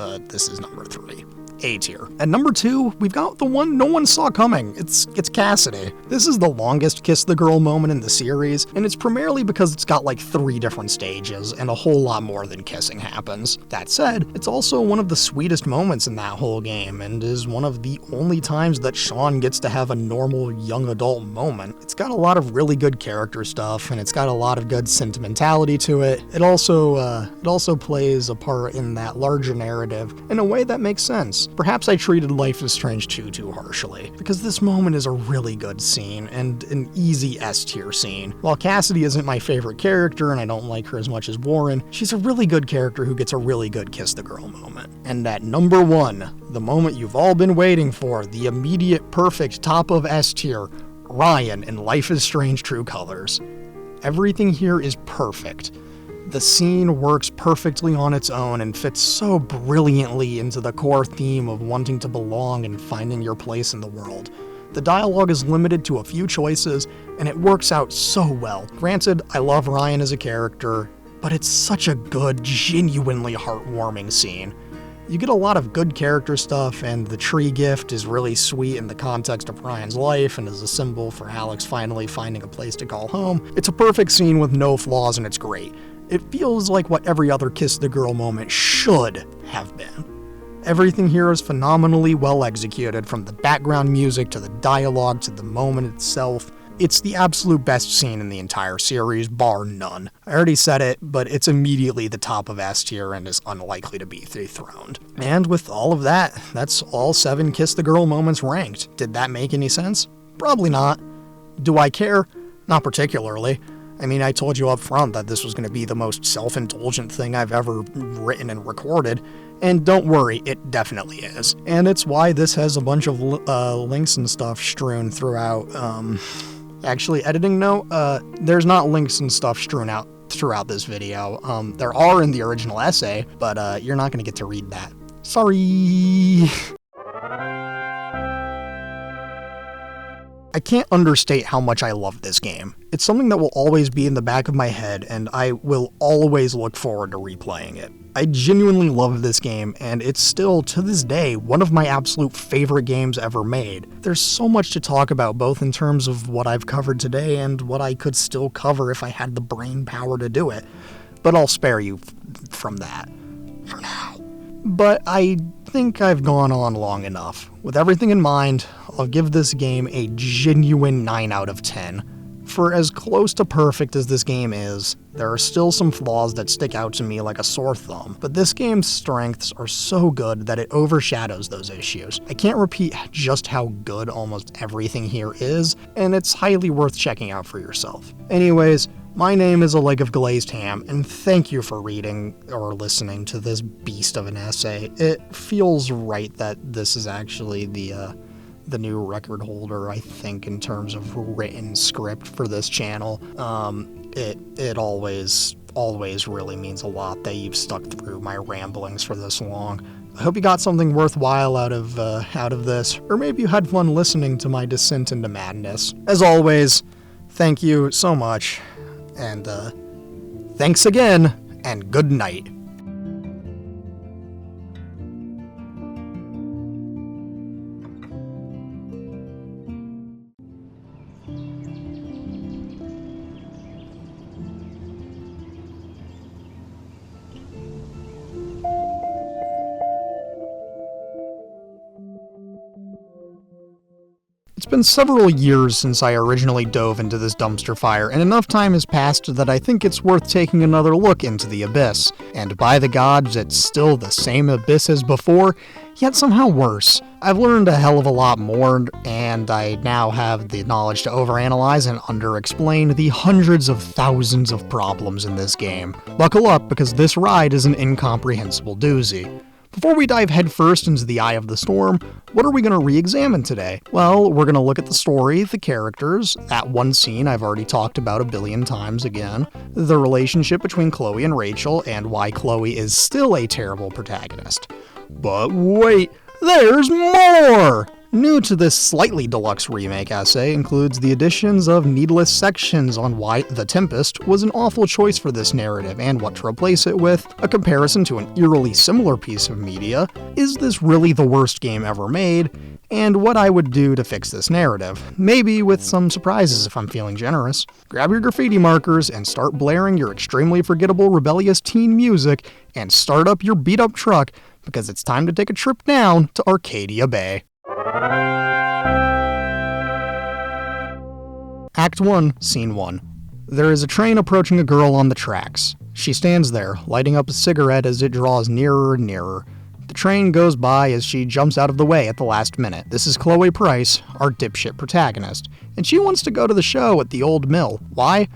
number 3. A tier. At number 2, we've got the one no one saw coming. It's Cassidy. This is the longest kiss the girl moment in the series, and it's primarily because it's got like 3 different stages, and a whole lot more than kissing happens. That said, it's also one of the sweetest moments in that whole game, and is one of the only times that Sean gets to have a normal young adult moment. It's got a lot of really good character stuff, and it's got a lot of good sentimentality to it. It also plays a part in that larger narrative in a way that makes sense. Perhaps I treated Life is Strange 2 too harshly, because this moment is a really good scene, and an easy S-tier scene. While Cassidy isn't my favorite character, and I don't like her as much as Warren, she's a really good character who gets a really good kiss the girl moment. And at number 1, the moment you've all been waiting for, the immediate perfect top of S-tier, Ryan in Life is Strange True Colors. Everything here is perfect. The scene works perfectly on its own and fits so brilliantly into the core theme of wanting to belong and finding your place in the world. The dialogue is limited to a few choices, and it works out so well. Granted, I love Ryan as a character, but it's such a good, genuinely heartwarming scene. You get a lot of good character stuff, and the tree gift is really sweet in the context of Ryan's life and is a symbol for Alex finally finding a place to call home. It's a perfect scene with no flaws, and it's great. It feels like what every other kiss the girl moment should have been. Everything here is phenomenally well executed, from the background music to the dialogue to the moment itself. It's the absolute best scene in the entire series, bar none. I already said it, but it's immediately the top of S tier and is unlikely to be dethroned. And with all of that, that's all 7 kiss the girl moments ranked. Did that make any sense? Probably not. Do I care? Not particularly. I mean, I told you up front that this was going to be the most self-indulgent thing I've ever written and recorded, and don't worry, it definitely is. And it's why this has a bunch of links and stuff strewn throughout. Actually, editing note, there's not links and stuff strewn out throughout this video. There are in the original essay, but you're not going to get to read that. Sorry! I can't understate how much I love this game. It's something that will always be in the back of my head, and I will always look forward to replaying it. I genuinely love this game, and it's still, to this day, one of my absolute favorite games ever made. There's so much to talk about, both in terms of what I've covered today and what I could still cover if I had the brain power to do it. But I'll spare you from that, for now. But I think I've gone on long enough. With everything in mind, I'll give this game a genuine 9 out of 10. For as close to perfect as this game is, there are still some flaws that stick out to me like a sore thumb, but this game's strengths are so good that it overshadows those issues. I can't repeat just how good almost everything here is, and it's highly worth checking out for yourself. Anyways, my name is A Leg of Glazed Ham, and thank you for reading or listening to this beast of an essay. It feels right that this is actually the new record holder, I think, in terms of written script for this channel. It always really means a lot that you've stuck through my ramblings for this long. I hope you got something worthwhile out of this, or maybe you had fun listening to my descent into madness. As always, thank you so much, and thanks again, and good night. It's been several years since I originally dove into this dumpster fire, and enough time has passed that I think it's worth taking another look into the abyss. And by the gods, it's still the same abyss as before, yet somehow worse. I've learned a hell of a lot more, and I now have the knowledge to overanalyze and underexplain the hundreds of thousands of problems in this game. Buckle up, because this ride is an incomprehensible doozy. Before we dive headfirst into the eye of the storm, what are we going to re-examine today? Well, we're going to look at the story, the characters, that one scene I've already talked about a billion times again, the relationship between Chloe and Rachel, and why Chloe is still a terrible protagonist. But wait, there's more! New to this slightly deluxe remake essay includes the additions of needless sections on why The Tempest was an awful choice for this narrative and what to replace it with, a comparison to an eerily similar piece of media, is this really the worst game ever made, and what I would do to fix this narrative, maybe with some surprises if I'm feeling generous. Grab your graffiti markers and start blaring your extremely forgettable rebellious teen music and start up your beat-up truck, because it's time to take a trip down to Arcadia Bay. Act 1, Scene 1. There is a train approaching a girl on the tracks. She stands there, lighting up a cigarette as it draws nearer and nearer. The train goes by as she jumps out of the way at the last minute. This is Chloe Price, our dipshit protagonist, and she wants to go to the show at the old mill. Why?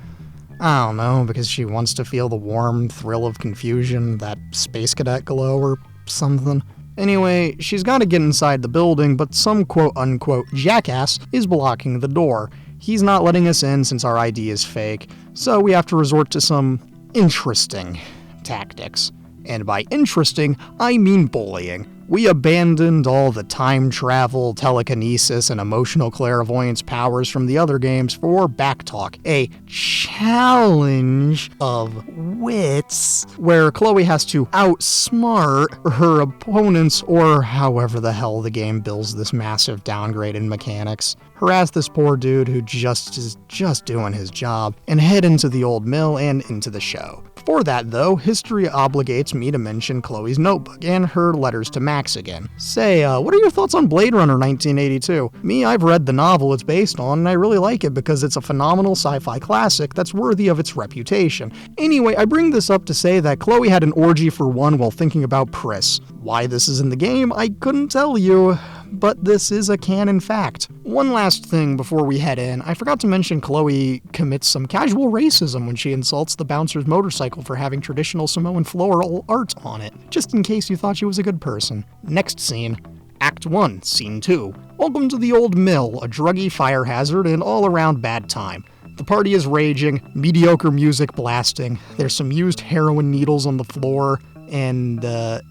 I don't know, because she wants to feel the warm thrill of confusion, that space cadet glow or something. Anyway, she's got to get inside the building, but some quote-unquote jackass is blocking the door. He's not letting us in since our ID is fake, so we have to resort to some interesting tactics. And by interesting, I mean bullying. We abandoned all the time travel, telekinesis, and emotional clairvoyance powers from the other games for Backtalk, a challenge of wits, where Chloe has to outsmart her opponents, or however the hell the game bills this massive downgrade in mechanics, harass this poor dude who is just doing his job, and head into the old mill and into the show. Before that, though, history obligates me to mention Chloe's notebook and her letters to Max again. Say, what are your thoughts on Blade Runner 1982? Me, I've read the novel it's based on, and I really like it because it's a phenomenal sci-fi classic that's worthy of its reputation. Anyway, I bring this up to say that Chloe had an orgy for one while thinking about Pris. Why this is in the game, I couldn't tell you, but this is a canon fact. One last thing before we head in, I forgot to mention Chloe commits some casual racism when she insults the bouncer's motorcycle for having traditional Samoan floral art on it, just in case you thought she was a good person. Next scene. Act 1, Scene 2. Welcome to the old mill, a druggy fire hazard and all-around bad time. The party is raging, mediocre music blasting, there's some used heroin needles on the floor, and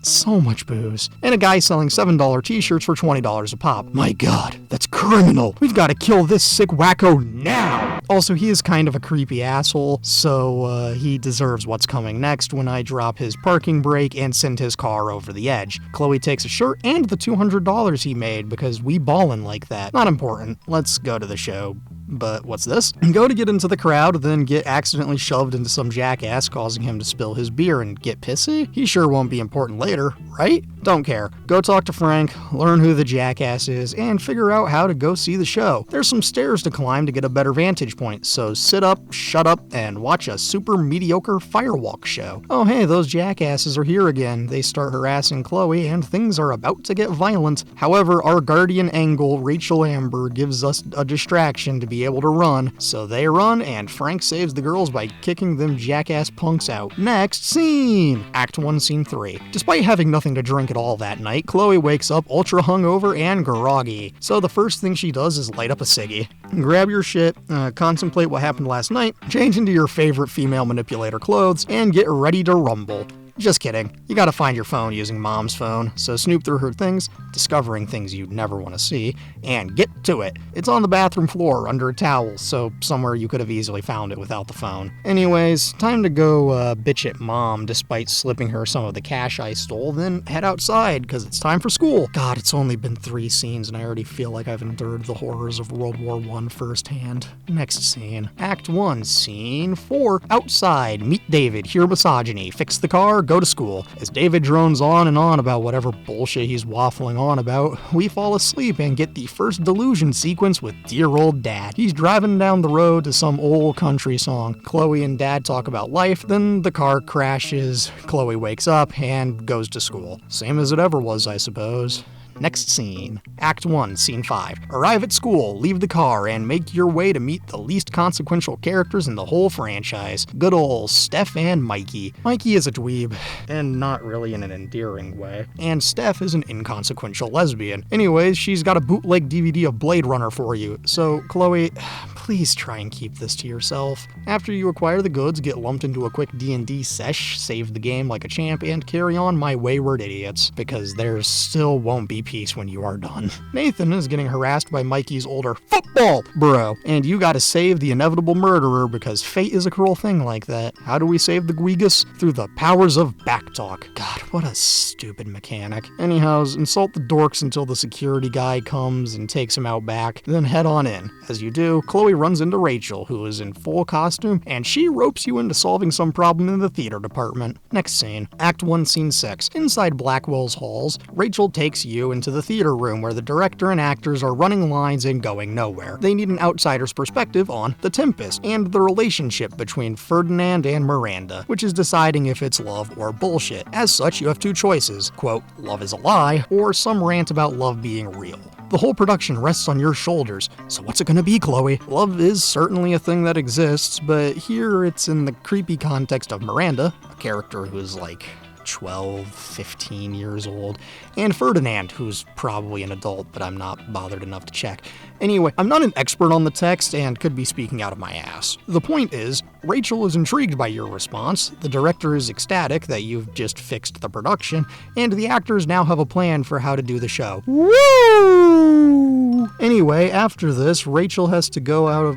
so much booze. And a guy selling $7 t-shirts for $20 a pop. My god, that's criminal! We've got to kill this sick wacko now! Also, he is kind of a creepy asshole, so he deserves what's coming next when I drop his parking brake and send his car over the edge. Chloe takes a shirt and the $200 he made because we ballin' like that. Not important. Let's go to the show. But what's this? Go to get into the crowd, then get accidentally shoved into some jackass, causing him to spill his beer and get pissy? He sure won't be important later, right? Don't care. Go talk to Frank, learn who the jackass is, and figure out how to go see the show. There's some stairs to climb to get a better vantage point, so sit up, shut up, and watch a super mediocre firewalk show. Oh hey, those jackasses are here again. They start harassing Chloe, and things are about to get violent. However, our guardian angel, Rachel Amber, gives us a distraction to be able to run, so they run, and Frank saves the girls by kicking them jackass punks out. Next scene! Act 1, Scene 3. Despite having nothing to drink at all that night, Chloe wakes up ultra hungover and groggy. So the first thing she does is light up a ciggy. Grab your shit, contemplate what happened last night, change into your favorite female manipulator clothes, and get ready to rumble. Just kidding. You gotta find your phone using mom's phone, so snoop through her things, discovering things you'd never want to see, and get to it. It's on the bathroom floor under a towel, so somewhere you could have easily found it without the phone. Anyways, time to go bitch at mom despite slipping her some of the cash I stole, then head outside because it's time for school. God, it's only been 3 scenes and I already feel like I've endured the horrors of World War I firsthand. Next scene. Act 1, Scene 4. Outside. Meet David, hear misogyny, fix the car, go to school. As David drones on and on about whatever bullshit he's waffling on about, we fall asleep and get the first delusion sequence with dear old dad. He's driving down the road to some old country song. Chloe and dad talk about life, then the car crashes, Chloe wakes up and goes to school. Same as it ever was, I suppose. Next scene. Act 1, Scene 5. Arrive at school, leave the car, and make your way to meet the least consequential characters in the whole franchise. Good ol' Steph and Mikey. Mikey is a dweeb, and not really in an endearing way. And Steph is an inconsequential lesbian. Anyways, she's got a bootleg DVD of Blade Runner for you, so Chloe, please try and keep this to yourself. After you acquire the goods, get lumped into a quick D&D sesh, save the game like a champ, and carry on my wayward idiots, because there still won't be peace when you are done. Nathan is getting harassed by Mikey's older football bro, and you gotta save the inevitable murderer because fate is a cruel thing like that. How do we save the Guigus? Through the powers of backtalk. God, what a stupid mechanic. Anyhows, insult the dorks until the security guy comes and takes him out back, then head on in. As you do, Chloe runs into Rachel, who is in full costume, and she ropes you into solving some problem in the theater department. Next scene. Act 1, Scene 6. Inside Blackwell's halls, Rachel takes you into the theater room where the director and actors are running lines and going nowhere. They need an outsider's perspective on The Tempest and the relationship between Ferdinand and Miranda, which is deciding if it's love or bullshit. As such, you have 2 choices. Quote, love is a lie, or some rant about love being real. The whole production rests on your shoulders, so what's it gonna be, Chloe? Love is certainly a thing that exists, but here it's in the creepy context of Miranda, a character who's like 12, 15 years old, and Ferdinand, who's probably an adult, but I'm not bothered enough to check. Anyway, I'm not an expert on the text and could be speaking out of my ass. The point is, Rachel is intrigued by your response, the director is ecstatic that you've just fixed the production, and the actors now have a plan for how to do the show. Woo! Anyway, after this, Rachel has to go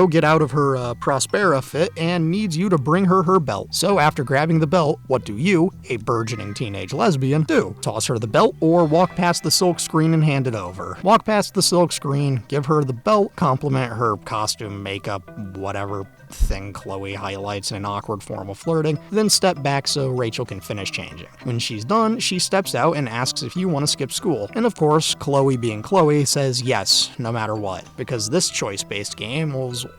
get out of her Prospera fit and needs you to bring her belt. So after grabbing the belt, what do you, a burgeoning teenage lesbian, do? Toss her the belt or walk past the silk screen and hand it over? Walk past the silk screen, give her the belt, compliment her costume, makeup, whatever thing Chloe highlights in an awkward form of flirting, then step back so Rachel can finish changing. When she's done, she steps out and asks if you want to skip school. And of course, Chloe being Chloe says yes, no matter what, because this choice-based game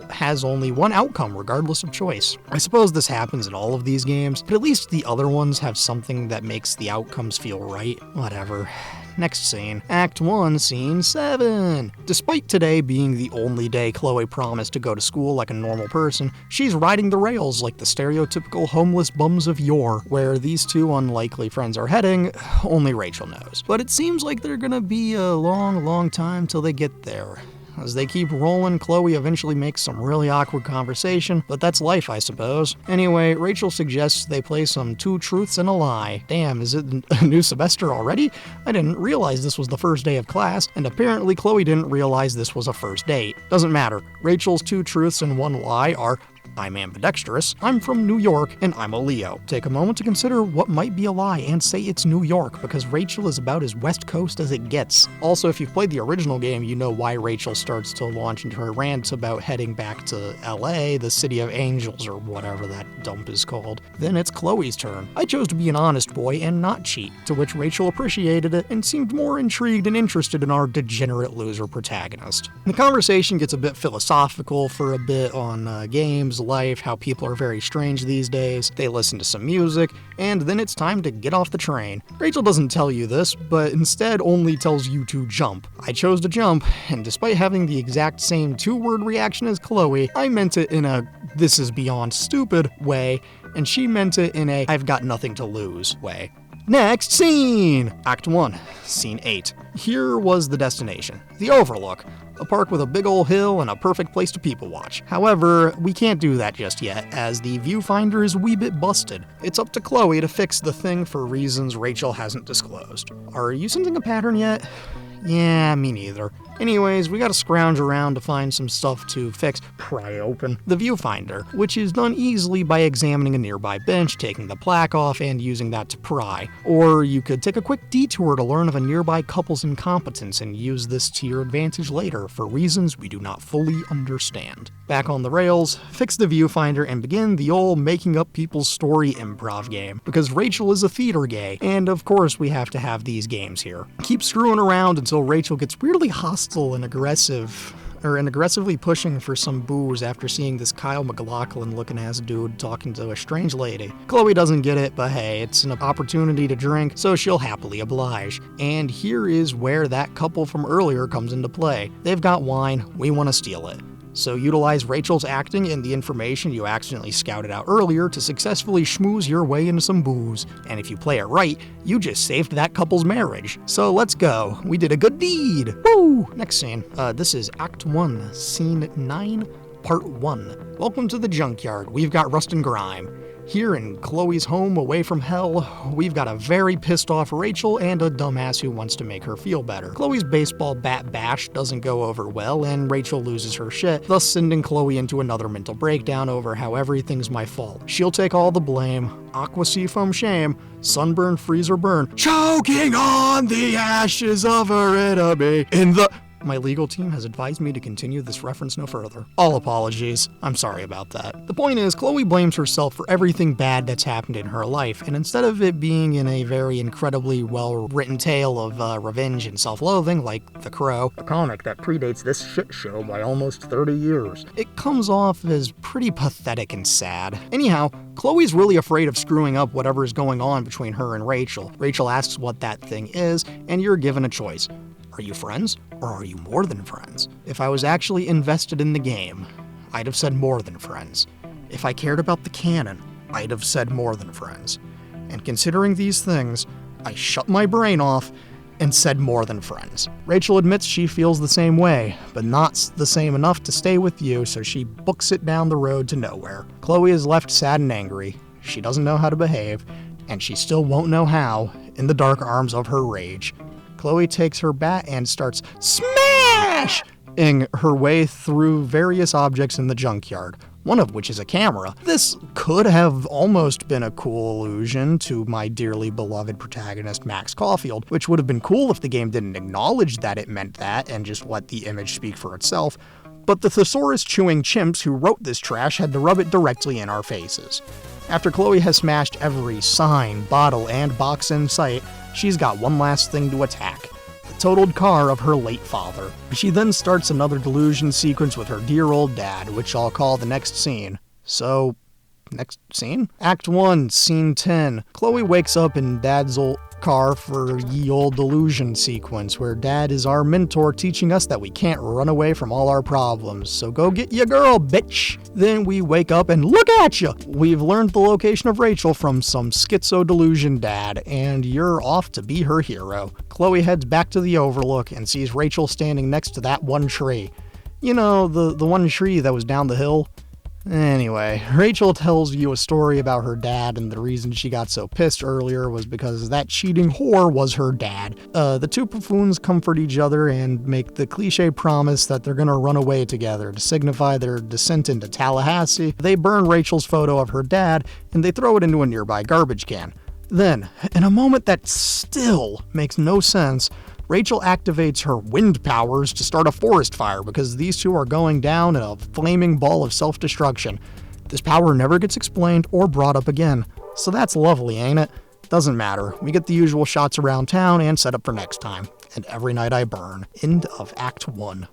has only one outcome regardless of choice. I suppose this happens in all of these games, but at least the other ones have something that makes the outcomes feel right. Whatever. Next scene. Act 1, Scene 7. Despite today being the only day Chloe promised to go to school like a normal person, she's riding the rails like the stereotypical homeless bums of yore. Where these 2 unlikely friends are heading, only Rachel knows. But it seems like they're gonna be a long time till they get there. As they keep rolling, Chloe eventually makes some really awkward conversation, but that's life, I suppose. Anyway, Rachel suggests they play some 2 truths and a lie. Damn, is it a new semester already? I didn't realize this was the first day of class, and apparently Chloe didn't realize this was a first date. Doesn't matter. Rachel's 2 truths and 1 lie are I'm ambidextrous, I'm from New York, and I'm a Leo. Take a moment to consider what might be a lie and say it's New York, because Rachel is about as West Coast as it gets. Also, if you've played the original game, you know why Rachel starts to launch into her rant about heading back to LA, the city of angels, or whatever that dump is called. Then it's Chloe's turn. I chose to be an honest boy and not cheat, to which Rachel appreciated it and seemed more intrigued and interested in our degenerate loser protagonist. The conversation gets a bit philosophical for a bit on games, life, how people are very strange these days. They listen to some music, and then it's time to get off the train. Rachel doesn't tell you this, but instead only tells you to jump. I chose to jump, and despite having the exact same two-word reaction as Chloe, I meant it in a "this is beyond stupid" way, and she meant it in a "I've got nothing to lose" way. Next scene! Act 1, Scene 8. Here was the destination, the Overlook, a park with a big ol' hill and a perfect place to people watch. However, we can't do that just yet, as the viewfinder is a wee bit busted. It's up to Chloe to fix the thing for reasons Rachel hasn't disclosed. Are you sensing a pattern yet? Yeah, me neither. Anyways, we gotta scrounge around to find some stuff to fix, pry open the viewfinder, which is done easily by examining a nearby bench, taking the plaque off, and using that to pry. Or you could take a quick detour to learn of a nearby couple's incompetence and use this to your advantage later for reasons we do not fully understand. Back on the rails, fix the viewfinder and begin the old making up people's story improv game, because Rachel is a theater gay, and of course we have to have these games here. Keep screwing around until Rachel gets weirdly hostile and aggressively pushing for some booze after seeing this Kyle MacLachlan looking ass dude talking to a strange lady. Chloe doesn't get it, but hey, it's an opportunity to drink, so she'll happily oblige. And here is where that couple from earlier comes into play. They've got wine, we want to steal it. So utilize Rachel's acting and the information you accidentally scouted out earlier to successfully schmooze your way into some booze. And if you play it right, you just saved that couple's marriage. So let's go. We did a good deed. Woo! Next scene. This is Act 1, Scene 9, Part 1. Welcome to the junkyard. We've got Rust and Grime. Here in Chloe's home away from hell, we've got a very pissed off Rachel and a dumbass who wants to make her feel better. Chloe's baseball bat bash doesn't go over well, and Rachel loses her shit, thus sending Chloe into another mental breakdown over how everything's my fault. She'll take all the blame, aqua sea foam shame, sunburn, freeze or burn, choking on the ashes of her enemy in the... My legal team has advised me to continue this reference no further. All apologies. I'm sorry about that. The point is, Chloe blames herself for everything bad that's happened in her life, and instead of it being in a very incredibly well-written tale of revenge and self-loathing, like The Crow, a comic that predates this shit show by almost 30 years, it comes off as pretty pathetic and sad. Anyhow, Chloe's really afraid of screwing up whatever is going on between her and Rachel. Rachel asks what that thing is, and you're given a choice. Are you friends, or are you more than friends? If I was actually invested in the game, I'd have said more than friends. If I cared about the canon, I'd have said more than friends. And considering these things, I shut my brain off and said more than friends. Rachel admits she feels the same way, but not the same enough to stay with you, so she books it down the road to nowhere. Chloe is left sad and angry. She doesn't know how to behave, and she still won't know how in the dark arms of her rage. Chloe takes her bat and starts smashing her way through various objects in the junkyard, one of which is a camera. This could have almost been a cool allusion to my dearly beloved protagonist Max Caulfield, which would have been cool if the game didn't acknowledge that it meant that and just let the image speak for itself. But the thesaurus-chewing chimps who wrote this trash had to rub it directly in our faces. After Chloe has smashed every sign, bottle, and box in sight, she's got one last thing to attack: the totaled car of her late father. She then starts another delusion sequence with her dear old dad, which I'll call the next scene. So, next scene? Act 1, Scene 10. Chloe wakes up in Dad's old car for ye old delusion sequence, where Dad is our mentor teaching us that we can't run away from all our problems. So go get your girl, bitch! Then we wake up and look at you! We've learned the location of Rachel from some schizo delusion dad, and you're off to be her hero. Chloe heads back to the Overlook and sees Rachel standing next to that one tree. You know, the one tree that was down the hill? Anyway, Rachel tells you a story about her dad, and the reason she got so pissed earlier was because that cheating whore was her dad. The two buffoons comfort each other and make the cliche promise that they're gonna run away together to signify their descent into Tallahassee. They burn Rachel's photo of her dad, and they throw it into a nearby garbage can. Then, in a moment that still makes no sense, Rachel activates her wind powers to start a forest fire because these two are going down in a flaming ball of self-destruction. This power never gets explained or brought up again. So that's lovely, ain't it? Doesn't matter. We get the usual shots around town and set up for next time. And every night I burn. End of Act 1.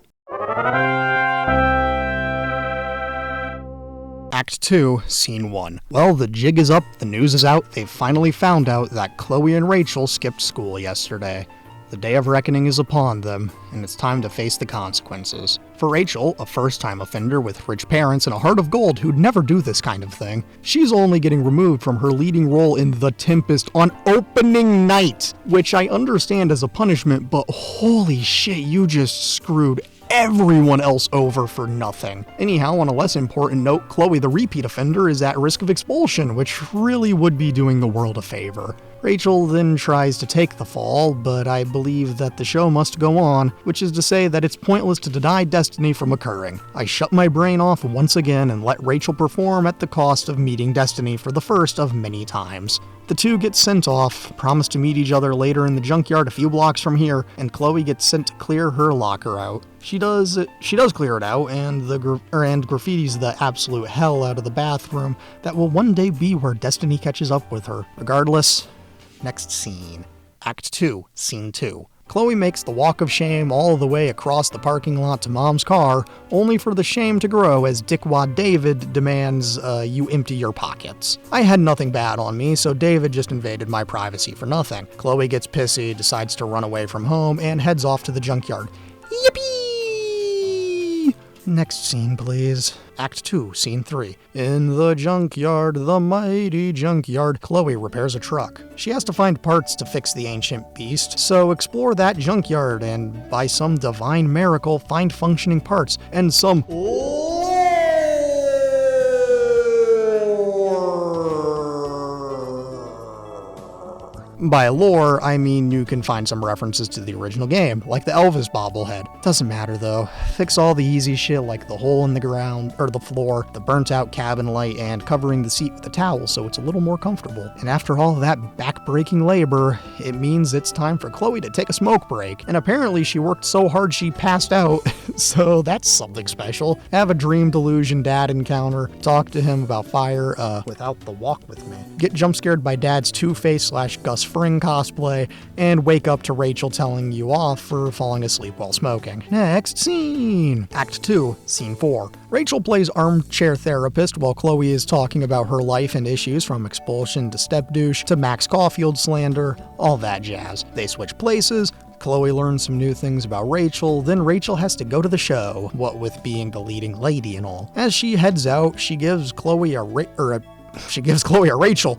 Act 2, Scene 1. Well, the jig is up, the news is out, they've finally found out that Chloe and Rachel skipped school yesterday. The day of reckoning is upon them, and it's time to face the consequences. For Rachel, a first-time offender with rich parents and a heart of gold who'd never do this kind of thing, she's only getting removed from her leading role in The Tempest on opening night, which I understand as a punishment, but holy shit, you just screwed everyone else over for nothing. Anyhow, on a less important note, Chloe, the repeat offender, is at risk of expulsion, which really would be doing the world a favor. Rachel then tries to take the fall, but I believe that the show must go on, which is to say that it's pointless to deny destiny from occurring. I shut my brain off once again and let Rachel perform at the cost of meeting destiny for the first of many times. The two get sent off, promise to meet each other later in the junkyard a few blocks from here, and Chloe gets sent to clear her locker out. She does clear it out, and graffitis the absolute hell out of the bathroom that will one day be where destiny catches up with her. Regardless, next scene. Act 2, Scene 2. Chloe makes the walk of shame all the way across the parking lot to Mom's car, only for the shame to grow as Dickwad David demands you empty your pockets. I had nothing bad on me, so David just invaded my privacy for nothing. Chloe gets pissy, decides to run away from home, and heads off to the junkyard. Yippee! Next scene, please. Act 2, Scene 3. In the junkyard, the mighty junkyard, Chloe repairs a truck. She has to find parts to fix the ancient beast, so explore that junkyard and, by some divine miracle, find functioning parts and some By lore, I mean you can find some references to the original game, like the Elvis bobblehead. Doesn't matter though. Fix all the easy shit like the hole in the ground, or the floor, the burnt out cabin light, and covering the seat with a towel so it's a little more comfortable. And after all that back-breaking labor, it means it's time for Chloe to take a smoke break. And apparently she worked so hard she passed out, so that's something special. Have a dream delusion dad encounter, talk to him about fire, without the walk with me. Get jump scared by dad's Two-Face / Gus Fring cosplay, and wake up to Rachel telling you off for falling asleep while smoking. Next scene. Act 2, Scene 4. Rachel plays armchair therapist while Chloe is talking about her life and issues from expulsion to step douche to Max Caulfield slander, all that jazz. They switch places. Chloe learns some new things about Rachel, then Rachel has to go to the show, what with being the leading lady and all. As she heads out, she gives Chloe a Rachel.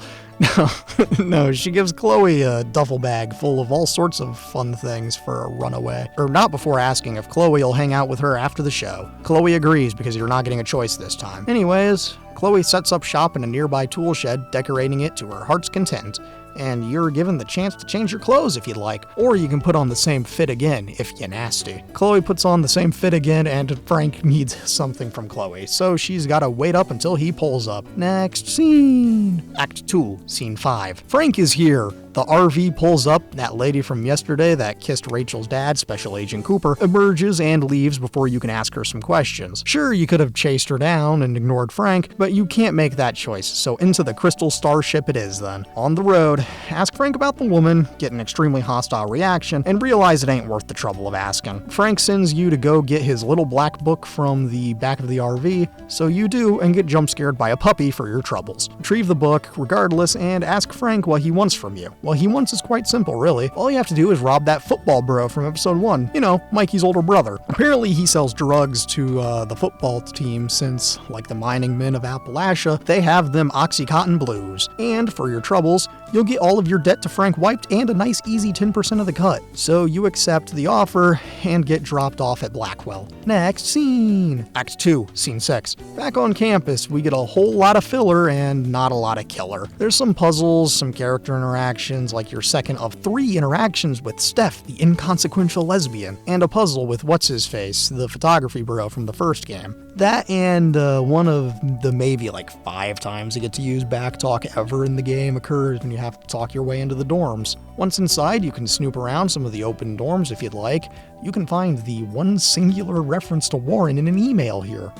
No, she gives Chloe a duffel bag full of all sorts of fun things for a runaway. Or not before asking if Chloe will hang out with her after the show. Chloe agrees because you're not getting a choice this time. Anyways, Chloe sets up shop in a nearby tool shed, decorating it to her heart's content. And you're given the chance to change your clothes if you'd like, or you can put on the same fit again if you're nasty. Chloe puts on the same fit again, and Frank needs something from Chloe, so she's gotta wait up until he pulls up. Next scene. Act 2, Scene 5. Frank is here. The RV pulls up, that lady from yesterday that kissed Rachel's dad, Special Agent Cooper, emerges and leaves before you can ask her some questions. Sure, you could have chased her down and ignored Frank, but you can't make that choice, so into the Crystal Starship it is then. On the road, ask Frank about the woman, get an extremely hostile reaction, and realize it ain't worth the trouble of asking. Frank sends you to go get his little black book from the back of the RV, so you do and get jump scared by a puppy for your troubles. Retrieve the book, regardless, and ask Frank what he wants from you. What he wants is quite simple, really. All you have to do is rob that football bro from episode 1. You know, Mikey's older brother. Apparently he sells drugs to the football team since, like the mining men of Appalachia, they have them Oxycontin blues. And for your troubles, You'll get all of your debt to Frank wiped and a nice easy 10% of the cut. So you accept the offer and get dropped off at Blackwell. Next scene. Act 2, Scene 6. Back on campus, we get a whole lot of filler and not a lot of killer. There's some puzzles, some character interactions, like your second of 3 interactions with Steph, the inconsequential lesbian, and a puzzle with What's-His-Face, the photography bro from the first game. That and one of the maybe like 5 times you get to use backtalk ever in the game occurs when you have to talk your way into the dorms. Once inside, you can snoop around some of the open dorms if you'd like. You can find the one singular reference to Warren in an email here.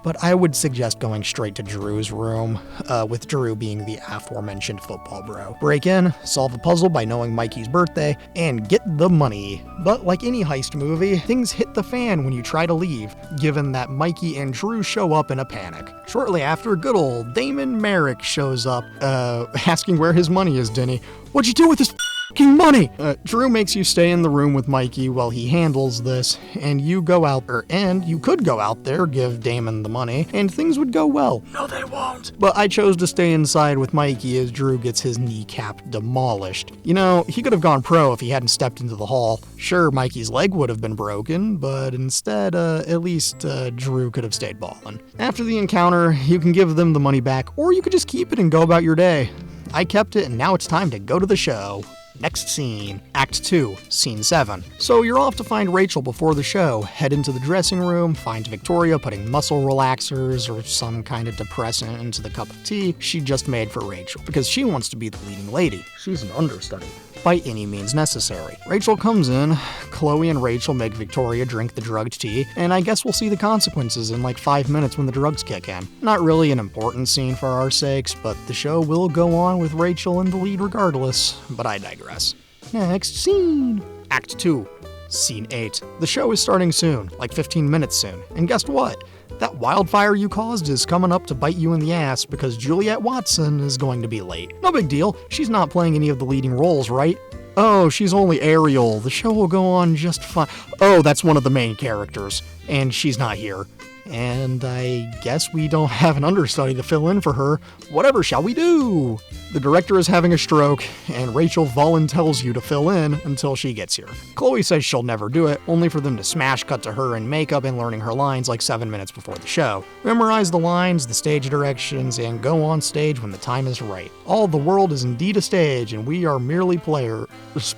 But I would suggest going straight to Drew's room, with Drew being the aforementioned football bro. Break in, solve a puzzle by knowing Mikey's birthday, and get the money. But like any heist movie, things hit the fan when you try to leave, given that Mikey and Drew show up in a panic. Shortly after, good old Damon Merrick shows up, asking where his money is, Denny. What'd you do with this f***ing money? Drew makes you stay in the room with Mikey while he handles this, and you could go out there, give Damon the money, and things would go well. No, they won't. But I chose to stay inside with Mikey as Drew gets his kneecap demolished. You know, he could have gone pro if he hadn't stepped into the hall. Sure, Mikey's leg would have been broken, but instead, at least Drew could have stayed ballin'. After the encounter, you can give them the money back, or you could just keep it and go about your day. I kept it, and now it's time to go to the show. Next scene. Act 2, Scene 7. So you're off to find Rachel before the show. Head into the dressing room, find Victoria putting muscle relaxers or some kind of depressant into the cup of tea she just made for Rachel, because she wants to be the leading lady. She's an understudy. By any means necessary. Rachel comes in, Chloe and Rachel make Victoria drink the drugged tea, and I guess we'll see the consequences in like 5 minutes when the drugs kick in. Not really an important scene for our sakes, but the show will go on with Rachel in the lead regardless, but I digress. Next scene. Act 2, Scene 8. The show is starting soon, like 15 minutes soon, and guess what? That wildfire you caused is coming up to bite you in the ass because Juliet Watson is going to be late. No big deal, she's not playing any of the leading roles, right? Oh, she's only Ariel. The show will go on just fine. Oh, that's one of the main characters, and she's not here. And I guess we don't have an understudy to fill in for her. Whatever shall we do? The director is having a stroke, and Rachel voluntells you to fill in until she gets here. Chloe says she'll never do it, only for them to smash cut to her in makeup and learning her lines like 7 minutes before the show. Memorize the lines, the stage directions, and go on stage when the time is right. All the world is indeed a stage, and we are merely players,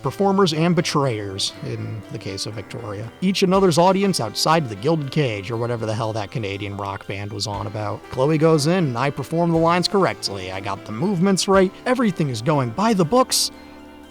performers, and betrayers, in the case of Victoria. Each another's audience outside the gilded cage, or whatever the hell that Canadian rock band was on about. Chloe goes in, and I perform the lines correctly. I got the movements right. Everything is going by the books.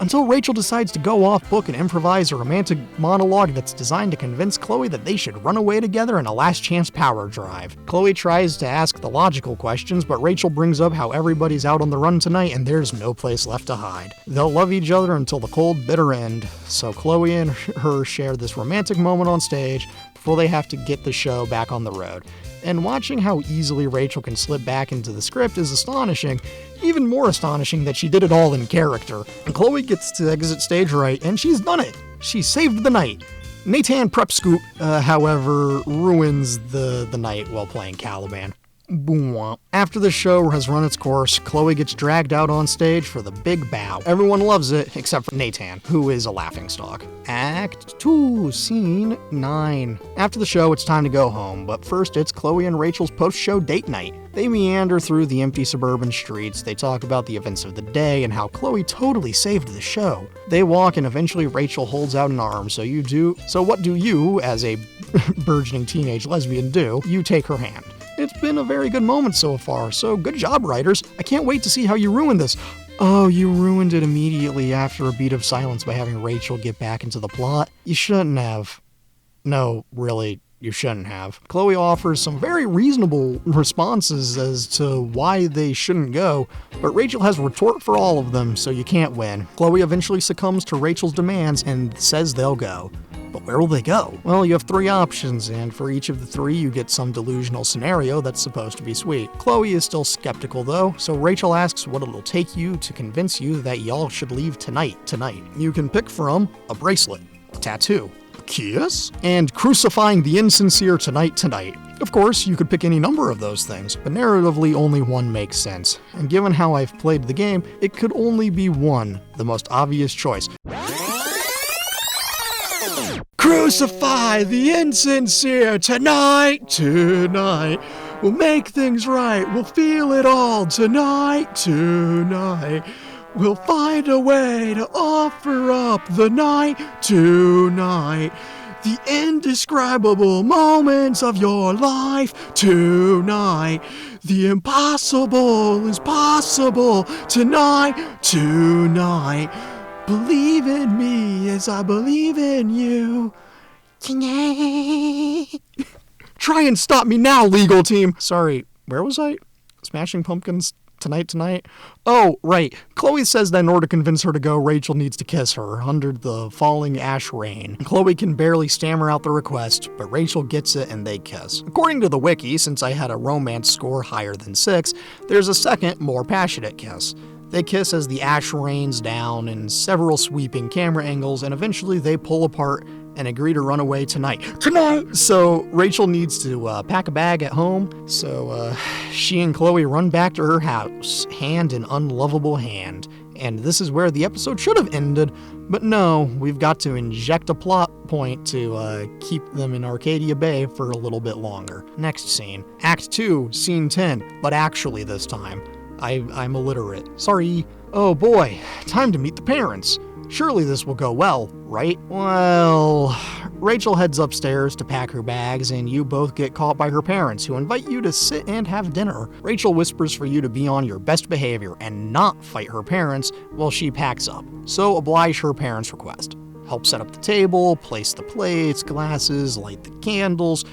Until Rachel decides to go off book and improvise a romantic monologue that's designed to convince Chloe that they should run away together in a last chance power drive. Chloe tries to ask the logical questions, but Rachel brings up how everybody's out on the run tonight and there's no place left to hide. They'll love each other until the cold, bitter end. So Chloe and her share this romantic moment on stage before they have to get the show back on the road. And watching how easily Rachel can slip back into the script is astonishing. Even more astonishing that she did it all in character. And Chloe gets to exit stage right, and she's done it. She saved the night. Nathan Prep Scoop, however, ruins the night while playing Caliban. Boom. After the show has run its course, Chloe gets dragged out on stage for the big bow. Everyone loves it, except for Nathan, who is a laughingstock. Act 2, Scene 9. After the show, it's time to go home, but first it's Chloe and Rachel's post-show date night. They meander through the empty suburban streets, they talk about the events of the day and how Chloe totally saved the show. They walk and eventually Rachel holds out an arm, so what do you, as a burgeoning teenage lesbian, do? You take her hand. It's been a very good moment so far, so good job, writers. I can't wait to see how you ruin this. Oh, you ruined it immediately after a beat of silence by having Rachel get back into the plot? You shouldn't have. No, really, you shouldn't have. Chloe offers some very reasonable responses as to why they shouldn't go, but Rachel has a retort for all of them, so you can't win. Chloe eventually succumbs to Rachel's demands and says they'll go. But where will they go? Well, you have 3 options, and for each of the 3, you get some delusional scenario that's supposed to be sweet. Chloe is still skeptical, though, so Rachel asks what it'll take you to convince you that y'all should leave tonight. You can pick from a bracelet, a tattoo, kiss, and crucifying the insincere tonight. Of course, you could pick any number of those things, but narratively only one makes sense. And given how I've played the game, it could only be one, the most obvious choice. Crucify the insincere tonight. We'll make things right, we'll feel it all tonight. We'll find a way to offer up the night tonight. The indescribable moments of your life tonight. The impossible is possible tonight. Believe in me as I believe in you tonight. Try and stop me now, legal team. Sorry, where was I? Smashing Pumpkins tonight? Oh, right. Chloe says that in order to convince her to go, Rachel needs to kiss her under the falling ash rain. Chloe can barely stammer out the request, but Rachel gets it and they kiss. According to the wiki, since I had a romance score higher than 6, there's a second, more passionate kiss. They kiss as the ash rains down in several sweeping camera angles, and eventually they pull apart and agree to run away tonight. So Rachel needs to pack a bag at home, so she and Chloe run back to her house, hand in unlovable hand. And this is where the episode should have ended, but no, we've got to inject a plot point to keep them in Arcadia Bay for a little bit longer. Next scene, Act 2, Scene 10, but actually this time. I'm illiterate. Sorry. Oh boy, time to meet the parents. Surely this will go well, right? Well, Rachel heads upstairs to pack her bags, and you both get caught by her parents, who invite you to sit and have dinner. Rachel whispers for you to be on your best behavior and not fight her parents while she packs up. So oblige her parents' request. Help set up the table, place the plates, glasses, light the candles,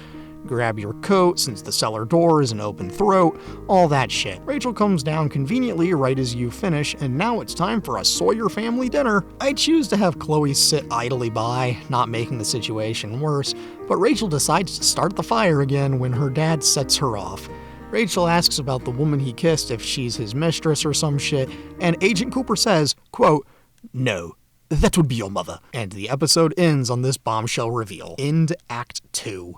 grab your coat since the cellar door is an open throat, all that shit. Rachel comes down conveniently right as you finish, and now it's time for a Sawyer family dinner. I choose to have Chloe sit idly by, not making the situation worse, but Rachel decides to start the fire again when her dad sets her off. Rachel asks about the woman he kissed if she's his mistress or some shit, and Agent Cooper says, quote, "No, that would be your mother." And the episode ends on this bombshell reveal. End Act 2.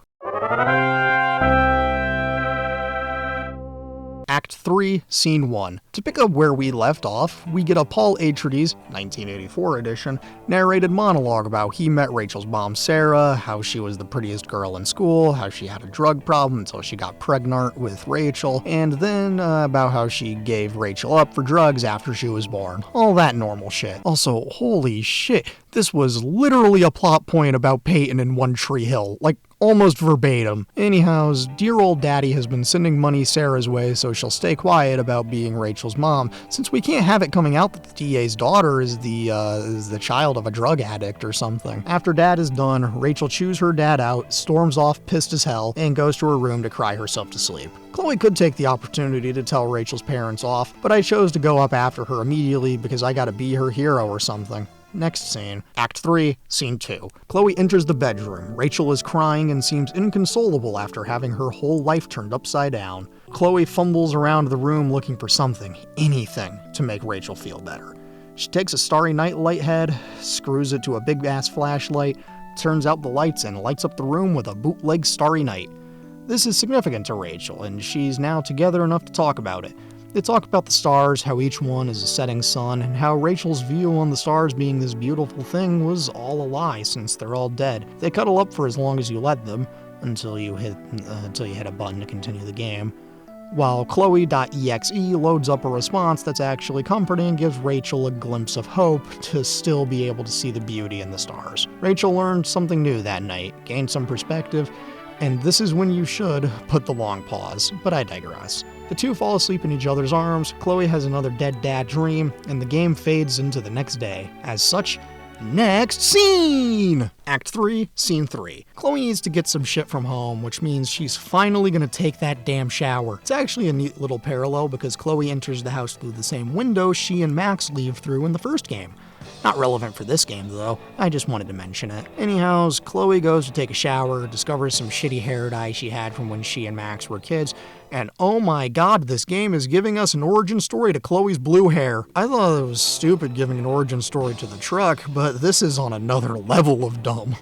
Act 3, Scene 1. To pick up where we left off, we get a Paul Atreides, 1984 edition, narrated monologue about he met Rachel's mom Sarah, how she was the prettiest girl in school, how she had a drug problem until she got pregnant with Rachel, and then about how she gave Rachel up for drugs after she was born. All that normal shit. Also, holy shit, this was literally a plot point about Peyton in One Tree Hill. Like, almost verbatim. Anyhows, dear old daddy has been sending money Sarah's way so she'll stay quiet about being Rachel's mom, since we can't have it coming out that the DA's daughter is the child of a drug addict or something. After dad is done, Rachel chews her dad out, storms off pissed as hell, and goes to her room to cry herself to sleep. Chloe could take the opportunity to tell Rachel's parents off, but I chose to go up after her immediately because I gotta be her hero or something. Next scene, Act 3, Scene 2. Chloe enters the bedroom. Rachel is crying and seems inconsolable after having her whole life turned upside down. Chloe fumbles around the room looking for something, anything, to make Rachel feel better. She takes a Starry Night light head, screws it to a big-ass flashlight, turns out the lights, and lights up the room with a bootleg Starry Night. This is significant to Rachel, and she's now together enough to talk about it. They talk about the stars, how each one is a setting sun, and how Rachel's view on the stars being this beautiful thing was all a lie since they're all dead. They cuddle up for as long as you let them, until you hit a button to continue the game. While Chloe.exe loads up a response that's actually comforting and gives Rachel a glimpse of hope to still be able to see the beauty in the stars. Rachel learned something new that night, gained some perspective, and this is when you should put the long pause, but I digress. The two fall asleep in each other's arms, Chloe has another dead dad dream, and the game fades into the next day. As such, next scene! Act 3, Scene 3. Chloe needs to get some shit from home, which means she's finally gonna take that damn shower. It's actually a neat little parallel because Chloe enters the house through the same window she and Max leave through in the first game. Not relevant for this game, though. I just wanted to mention it. Anyhows, Chloe goes to take a shower, discovers some shitty hair dye she had from when she and Max were kids, and oh my god, this game is giving us an origin story to Chloe's blue hair. I thought it was stupid giving an origin story to the truck, but this is on another level of dumb.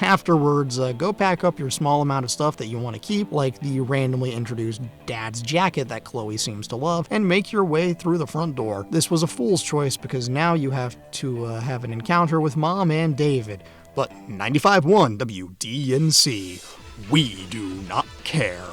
Afterwards, go pack up your small amount of stuff that you want to keep, like the randomly introduced dad's jacket that Chloe seems to love, and make your way through the front door. This was a fool's choice because now you have to have an encounter with Mom and David. But 95.1 WDNC, we do not care.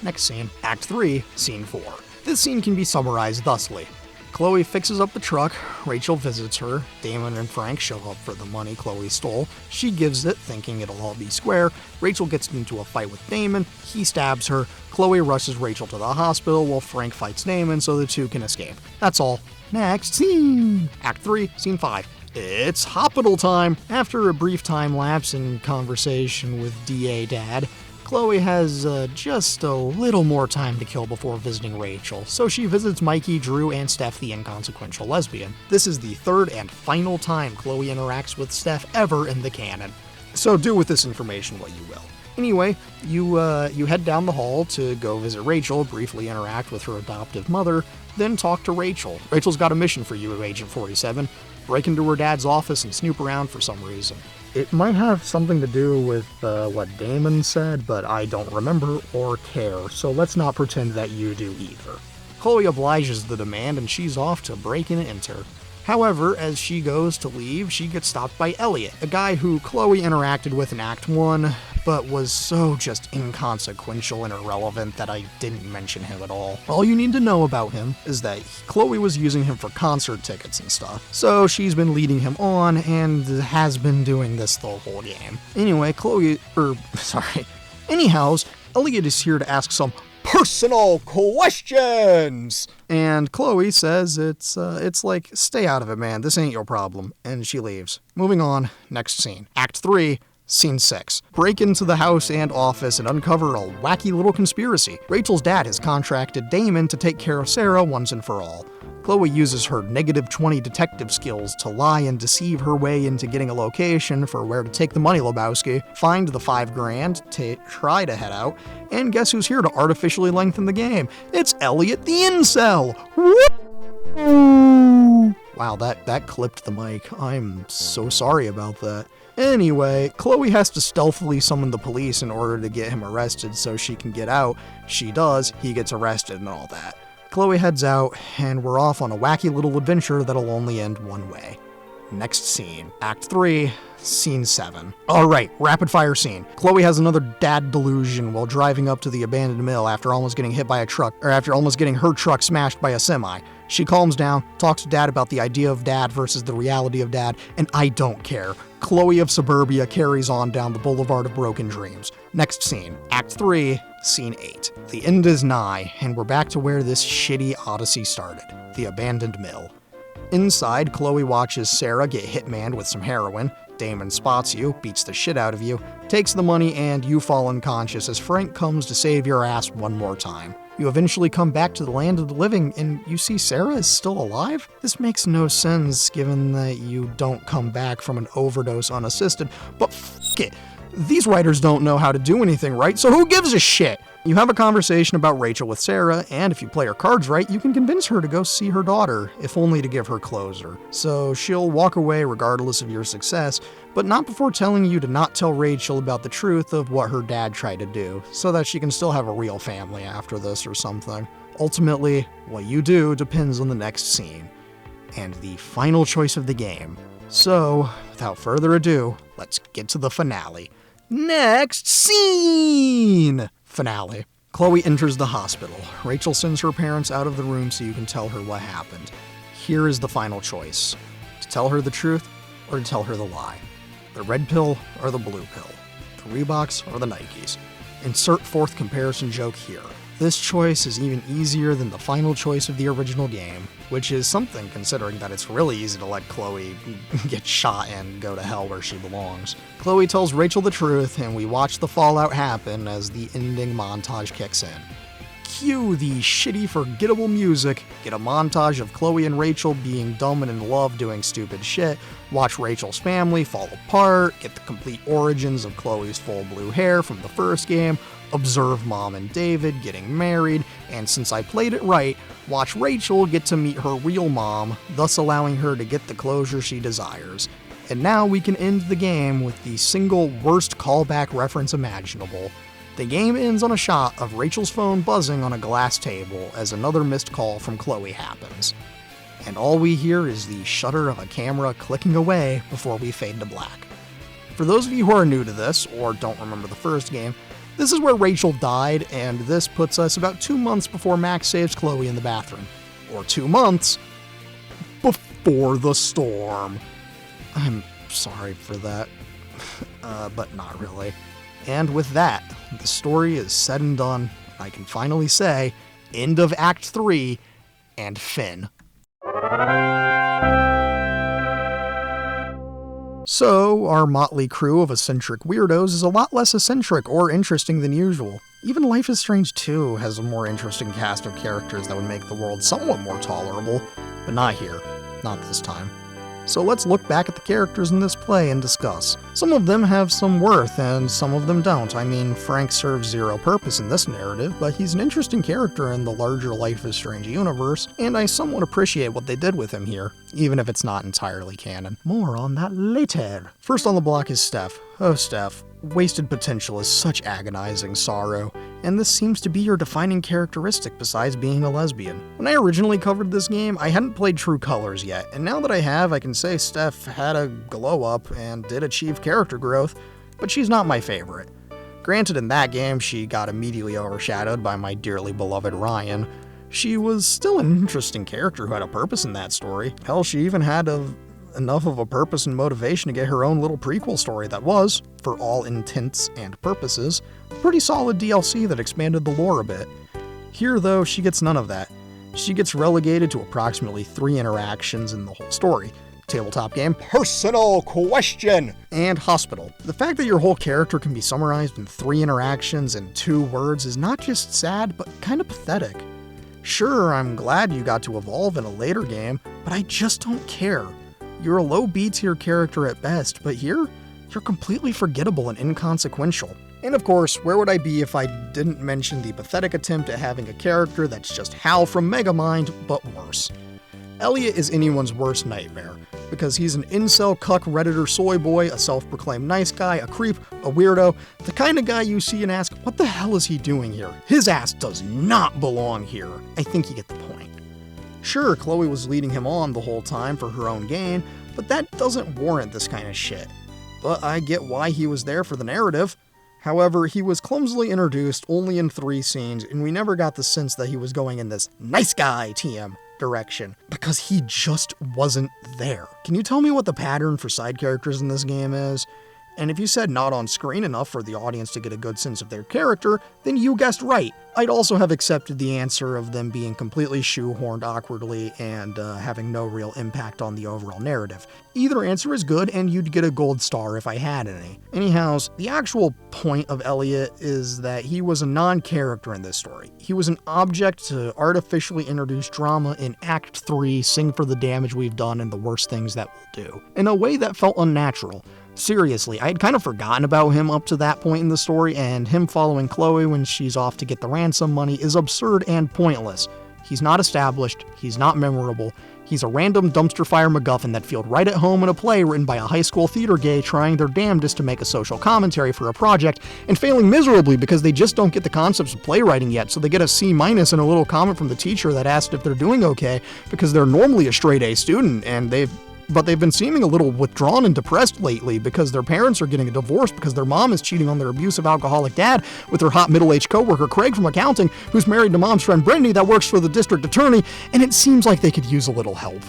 Next scene, Act 3, Scene 4. This scene can be summarized thusly. Chloe fixes up the truck, Rachel visits her, Damon and Frank show up for the money Chloe stole, she gives it, thinking it'll all be square, Rachel gets into a fight with Damon, he stabs her, Chloe rushes Rachel to the hospital while Frank fights Damon so the two can escape. That's all. Next scene! Act 3, Scene 5. It's hospital time! After a brief time lapse in conversation with DA Dad, Chloe has just a little more time to kill before visiting Rachel, so she visits Mikey, Drew, and Steph, the inconsequential lesbian. This is the third and final time Chloe interacts with Steph ever in the canon. So do with this information what you will. Anyway, you head down the hall to go visit Rachel, briefly interact with her adoptive mother, then talk to Rachel. Rachel's got a mission for you, Agent 47. Break into her dad's office and snoop around for some reason. It might have something to do with what Damon said, but I don't remember or care, so let's not pretend that you do either. Chloe obliges the demand and she's off to break and enter. However, as she goes to leave, she gets stopped by Elliot, a guy who Chloe interacted with in Act 1, but was so just inconsequential and irrelevant that I didn't mention him at all. All you need to know about him is that Chloe was using him for concert tickets and stuff, so she's been leading him on and has been doing this the whole game. Anyway, Anyhows, Elliot is here to ask some personal questions! And Chloe says it's like, stay out of it, man, this ain't your problem, and she leaves. Moving on, next scene. Act 3, Scene 6. Break into the house and office and uncover a wacky little conspiracy. Rachel's dad has contracted Damon to take care of Sarah once and for all. Chloe uses her -20 detective skills to lie and deceive her way into getting a location for where to take the money Lebowski, find the $5,000, try to head out, and guess who's here to artificially lengthen the game? It's Elliot the Incel! Woo! Wow, that clipped the mic. I'm so sorry about that. Anyway, Chloe has to stealthily summon the police in order to get him arrested so she can get out. She does, he gets arrested and all that. Chloe heads out, and we're off on a wacky little adventure that'll only end one way. Next scene. Act 3, Scene 7. Alright, rapid fire scene. Chloe has another dad delusion while driving up to the abandoned mill after almost getting hit by a truck, or after almost getting her truck smashed by a semi. She calms down, talks to Dad about the idea of Dad versus the reality of Dad, and I don't care. Chloe of Suburbia carries on down the Boulevard of Broken Dreams. Next scene. Act 3, Scene 8. The end is nigh, and we're back to where this shitty odyssey started. The abandoned mill. Inside, Chloe watches Sarah get hitmaned with some heroin. Damon spots you, beats the shit out of you, takes the money, and you fall unconscious as Frank comes to save your ass one more time. You eventually come back to the land of the living, and you see Sarah is still alive? This makes no sense given that you don't come back from an overdose unassisted, but f*** it. These writers don't know how to do anything right, so who gives a shit? You have a conversation about Rachel with Sarah, and if you play her cards right, you can convince her to go see her daughter, if only to give her closure. So she'll walk away regardless of your success, but not before telling you to not tell Rachel about the truth of what her dad tried to do, so that she can still have a real family after this or something. Ultimately, what you do depends on the next scene, and the final choice of the game. So, without further ado, let's get to the finale. Next scene! Finale. Chloe enters the hospital. Rachel sends her parents out of the room so you can tell her what happened. Here is the final choice. To tell her the truth, or to tell her the lie. The red pill or the blue pill. The Reeboks or the Nikes. Insert fourth comparison joke here. This choice is even easier than the final choice of the original game, which is something considering that it's really easy to let Chloe get shot and go to hell where she belongs. Chloe tells Rachel the truth, and we watch the fallout happen as the ending montage kicks in. Cue the shitty, forgettable music, get a montage of Chloe and Rachel being dumb and in love doing stupid shit, watch Rachel's family fall apart, get the complete origins of Chloe's full blue hair from the first game, observe Mom and David getting married, and since I played it right, watch Rachel get to meet her real mom, thus allowing her to get the closure she desires. And now we can end the game with the single worst callback reference imaginable. The game ends on a shot of Rachel's phone buzzing on a glass table as another missed call from Chloe happens. And all we hear is the shutter of a camera clicking away before we fade to black. For those of you who are new to this, or don't remember the first game, this is where Rachel died, and this puts us about 2 months before Max saves Chloe in the bathroom. Or 2 months before the storm. I'm sorry for that, but not really. And with that, the story is said and done. I can finally say, end of Act 3, and Finn. So, our motley crew of eccentric weirdos is a lot less eccentric or interesting than usual. Even Life is Strange 2 has a more interesting cast of characters that would make the world somewhat more tolerable, but not here. Not this time. So let's look back at the characters in this play and discuss. Some of them have some worth, and some of them don't. I mean, Frank serves zero purpose in this narrative, but he's an interesting character in the larger Life is Strange universe, and I somewhat appreciate what they did with him here, even if it's not entirely canon. More on that later. First on the block is Steph. Oh, Steph. Wasted potential is such agonizing sorrow, and this seems to be your defining characteristic besides being a lesbian. When I originally covered this game, I hadn't played True Colors yet, and now that I have, I can say Steph had a glow up and did achieve character growth, but she's not my favorite. Granted, in that game, she got immediately overshadowed by my dearly beloved Ryan. She was still an interesting character who had a purpose in that story. Hell, she even had enough of a purpose and motivation to get her own little prequel story that was, for all intents and purposes, a pretty solid DLC that expanded the lore a bit. Here, though, she gets none of that. She gets relegated to approximately 3 interactions in the whole story. Tabletop game, personal question, and hospital. The fact that your whole character can be summarized in 3 interactions and 2 words is not just sad, but kind of pathetic. Sure, I'm glad you got to evolve in a later game, but I just don't care. You're a low B-tier character at best, but here, you're completely forgettable and inconsequential. And of course, where would I be if I didn't mention the pathetic attempt at having a character that's just Hal from Megamind, but worse. Elliot is anyone's worst nightmare, because he's an incel cuck redditor soy boy, a self-proclaimed nice guy, a creep, a weirdo, the kind of guy you see and ask, what the hell is he doing here? His ass does not belong here. I think you get the point. Sure, Chloe was leading him on the whole time for her own gain, but that doesn't warrant this kind of shit. But I get why he was there for the narrative. However, he was clumsily introduced only in 3 scenes, and we never got the sense that he was going in this nice guy TM direction, because he just wasn't there. Can you tell me what the pattern for side characters in this game is? And if you said not on screen enough for the audience to get a good sense of their character, then you guessed right. I'd also have accepted the answer of them being completely shoehorned awkwardly and having no real impact on the overall narrative. Either answer is good, and you'd get a gold star if I had any. Anyhows, the actual point of Elliot is that he was a non-character in this story. He was an object to artificially introduce drama in Act 3, Sing for the Damage We've Done and the Worst Things That We'll Do, in a way that felt unnatural. Seriously, I had kind of forgotten about him up to that point in the story, and him following Chloe when she's off to get the ransom money is absurd and pointless. He's not established, he's not memorable, he's a random dumpster fire MacGuffin that feels right at home in a play written by a high school theater gay trying their damnedest to make a social commentary for a project, and failing miserably because they just don't get the concepts of playwriting yet, so they get a C- and a little comment from the teacher that asked if they're doing okay because they're normally a straight A student, and but they've been seeming a little withdrawn and depressed lately because their parents are getting a divorce because their mom is cheating on their abusive alcoholic dad with her hot middle-aged coworker Craig from accounting, who's married to mom's friend Brittany that works for the district attorney, and it seems like they could use a little help.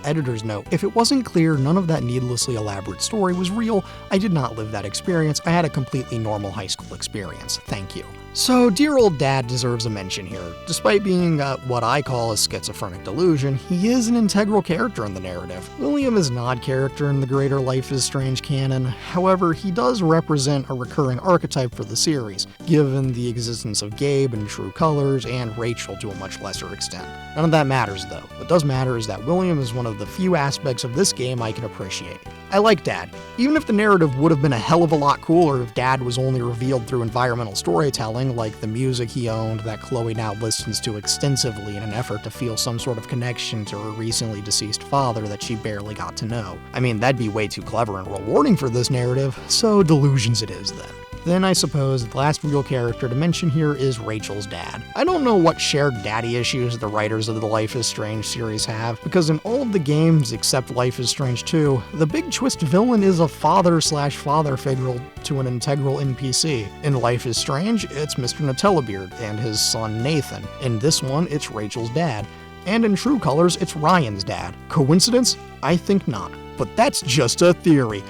Editor's note, if it wasn't clear none of that needlessly elaborate story was real, I did not live that experience. I had a completely normal high school experience. Thank you. So, dear old dad deserves a mention here. Despite being what I call a schizophrenic delusion, he is an integral character in the narrative. William is an odd character in the greater Life is Strange canon, however, he does represent a recurring archetype for the series, given the existence of Gabe in True Colors and Rachel to a much lesser extent. None of that matters though. What does matter is that William is one of the few aspects of this game I can appreciate. I like Dad. Even if the narrative would have been a hell of a lot cooler if Dad was only revealed through environmental storytelling, something like the music he owned that Chloe now listens to extensively in an effort to feel some sort of connection to her recently deceased father that she barely got to know. I mean, that'd be way too clever and rewarding for this narrative, so delusions it is then. Then I suppose the last real character to mention here is Rachel's dad. I don't know what shared daddy issues the writers of the Life is Strange series have, because in all of the games except Life is Strange 2, the big twist villain is a father/father figure to an integral NPC. In Life is Strange, it's Mr. Nutellabeard and his son Nathan. In this one, it's Rachel's dad. And in True Colors, it's Ryan's dad. Coincidence? I think not. But that's just a theory.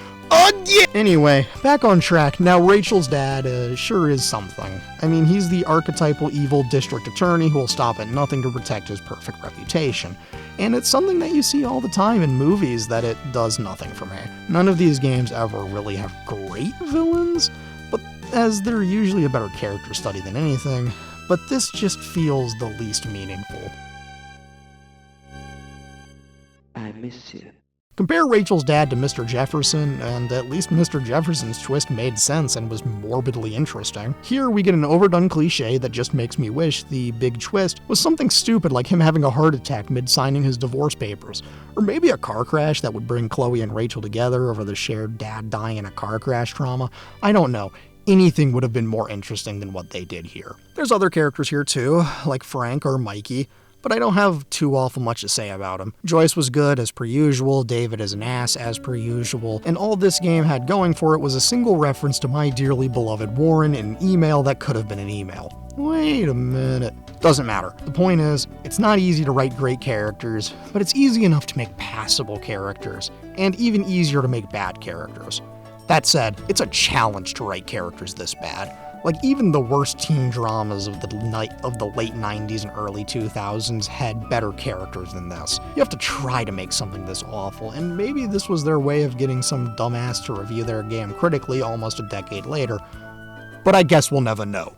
Yeah. Anyway, back on track. Now, Rachel's dad sure is something. I mean, he's the archetypal evil district attorney who will stop at nothing to protect his perfect reputation. And it's something that you see all the time in movies that it does nothing for me. None of these games ever really have great villains, but as they're usually a better character study than anything, but this just feels the least meaningful. I miss you. Compare Rachel's dad to Mr. Jefferson, and at least Mr. Jefferson's twist made sense and was morbidly interesting. Here we get an overdone cliche that just makes me wish the big twist was something stupid like him having a heart attack mid-signing his divorce papers, or maybe a car crash that would bring Chloe and Rachel together over the shared dad dying in a car crash trauma. I don't know. Anything would have been more interesting than what they did here. There's other characters here too, like Frank or Mikey, but I don't have too awful much to say about him. Joyce was good as per usual, David is an ass as per usual, and all this game had going for it was a single reference to my dearly beloved Warren in an email that could have been an email. Wait a minute. Doesn't matter. The point is, it's not easy to write great characters, but it's easy enough to make passable characters, and even easier to make bad characters. That said, it's a challenge to write characters this bad. Like, even the worst teen dramas of the late 90s and early 2000s had better characters than this. You have to try to make something this awful, and maybe this was their way of getting some dumbass to review their game critically almost a decade later. But I guess we'll never know.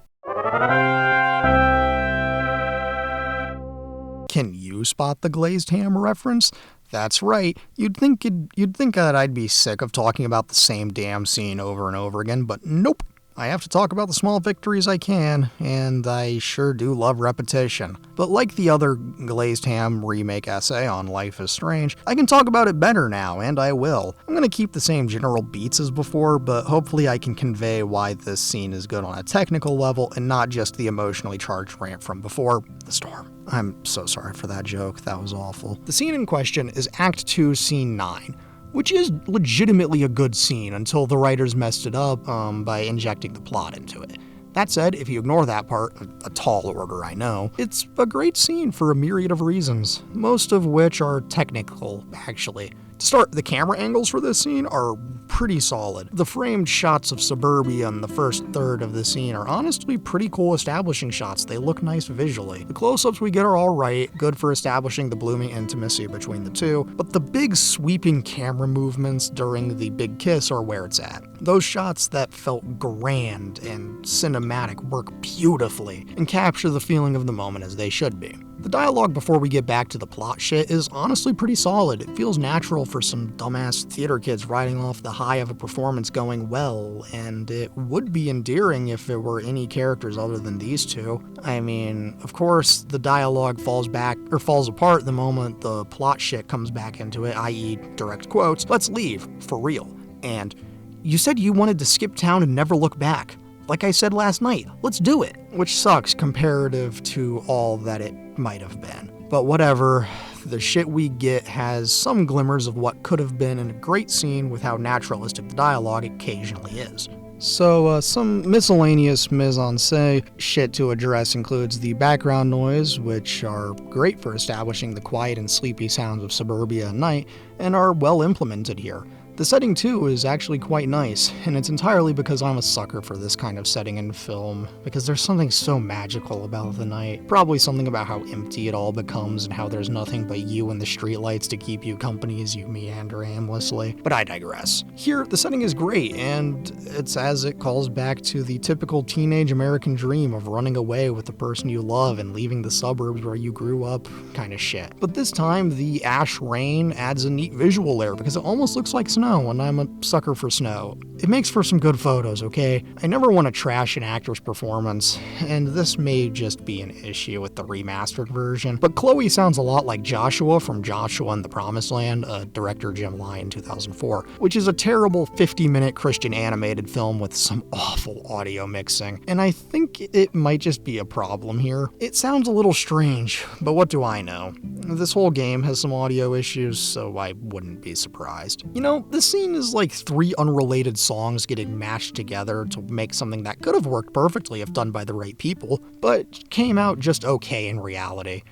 Can you spot the glazed ham reference? That's right. You'd think that I'd be sick of talking about the same damn scene over and over again, but nope. I have to talk about the small victories I can, and I sure do love repetition. But like the other Glazed Ham remake essay on Life is Strange, I can talk about it better now, and I will. I'm gonna keep the same general beats as before, but hopefully I can convey why this scene is good on a technical level and not just the emotionally charged rant from before the storm. I'm so sorry for that joke, that was awful. The scene in question is Act 2, Scene 9. Which is legitimately a good scene until the writers messed it up by injecting the plot into it. That said, if you ignore that part, a tall order I know, it's a great scene for a myriad of reasons, most of which are technical, actually. To start, the camera angles for this scene are pretty solid. The framed shots of suburbia in the first third of the scene are honestly pretty cool establishing shots. They look nice visually. The close-ups we get are alright, good for establishing the blooming intimacy between the two, but the big sweeping camera movements during the big kiss are where it's at. Those shots that felt grand and cinematic work beautifully and capture the feeling of the moment as they should be. The dialogue before we get back to the plot shit is honestly pretty solid. It feels natural for some dumbass theater kids riding off the high of a performance going well, and it would be endearing if there were any characters other than these two. I mean, of course, the dialogue falls apart the moment the plot shit comes back into it, i.e. direct quotes, "Let's leave, for real," and "You said you wanted to skip town and never look back. Like I said last night, let's do it," which sucks comparative to all that it might have been. But whatever, the shit we get has some glimmers of what could have been in a great scene with how naturalistic the dialogue occasionally is. So, some miscellaneous mise-en-scène shit to address includes the background noise, which are great for establishing the quiet and sleepy sounds of suburbia at night, and are well implemented here. The setting too is actually quite nice, and it's entirely because I'm a sucker for this kind of setting in film, because there's something so magical about the night. Probably something about how empty it all becomes and how there's nothing but you and the streetlights to keep you company as you meander aimlessly. But I digress. Here, the setting is great, and it's as it calls back to the typical teenage American dream of running away with the person you love and leaving the suburbs where you grew up kind of shit. But this time, the ash rain adds a neat visual layer because it almost looks like snow. snow, and I'm a sucker for snow. It makes for some good photos, okay? I never want to trash an actor's performance, and this may just be an issue with the remastered version, but Chloe sounds a lot like Joshua from Joshua and the Promised Land, director Jim Lai in 2004, which is a terrible 50-minute Christian animated film with some awful audio mixing, and I think it might just be a problem here. It sounds a little strange, but what do I know? This whole game has some audio issues, so I wouldn't be surprised. You know, the scene is like 3 unrelated songs getting mashed together to make something that could have worked perfectly if done by the right people, but came out just okay in reality,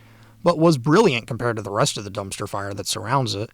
but was brilliant compared to the rest of the dumpster fire that surrounds it.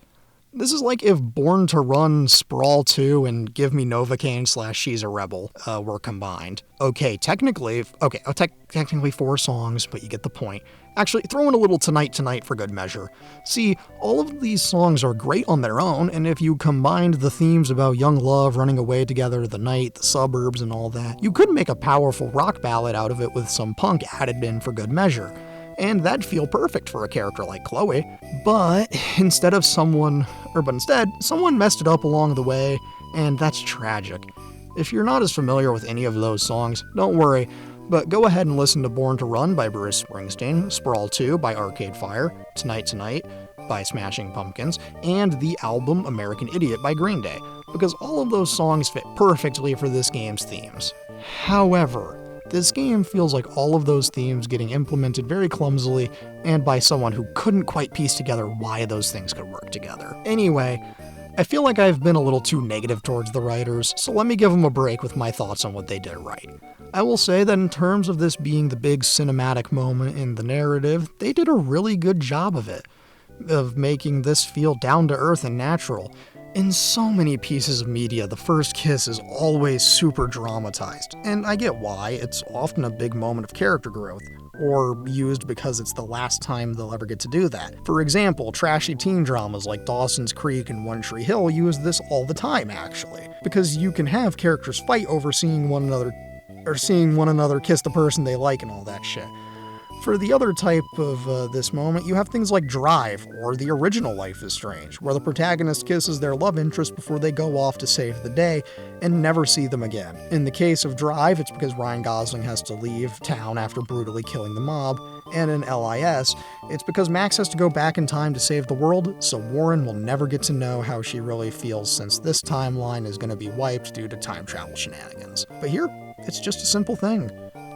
This is like if Born to Run, Sprawl 2, and Give Me Novocaine / She's a Rebel were combined. Okay, technically 4 songs, but you get the point. Actually, throw in a little Tonight Tonight for good measure. See, all of these songs are great on their own, and if you combined the themes about young love, running away together, the night, the suburbs, and all that, you could make a powerful rock ballad out of it with some punk added in for good measure. And that'd feel perfect for a character like Chloe. But instead, someone messed it up along the way, and that's tragic. If you're not as familiar with any of those songs, don't worry, but go ahead and listen to Born to Run by Bruce Springsteen, Sprawl 2 by Arcade Fire, Tonight Tonight by Smashing Pumpkins, and the album American Idiot by Green Day, because all of those songs fit perfectly for this game's themes. However, this game feels like all of those themes getting implemented very clumsily and by someone who couldn't quite piece together why those things could work together. Anyway, I feel like I've been a little too negative towards the writers, so let me give them a break with my thoughts on what they did right. I will say that in terms of this being the big cinematic moment in the narrative, they did a really good job of making this feel down to earth and natural. In so many pieces of media, the first kiss is always super dramatized, and I get why. It's often a big moment of character growth, or used because it's the last time they'll ever get to do that. For example, trashy teen dramas like Dawson's Creek and One Tree Hill use this all the time, actually, because you can have characters fight over seeing one another kiss the person they like and all that shit. For the other type of this moment, you have things like Drive, or the original Life is Strange, where the protagonist kisses their love interest before they go off to save the day and never see them again. In the case of Drive, it's because Ryan Gosling has to leave town after brutally killing the mob, and in LIS, it's because Max has to go back in time to save the world, so Warren will never get to know how she really feels since this timeline is going to be wiped due to time travel shenanigans. But here, it's just a simple thing.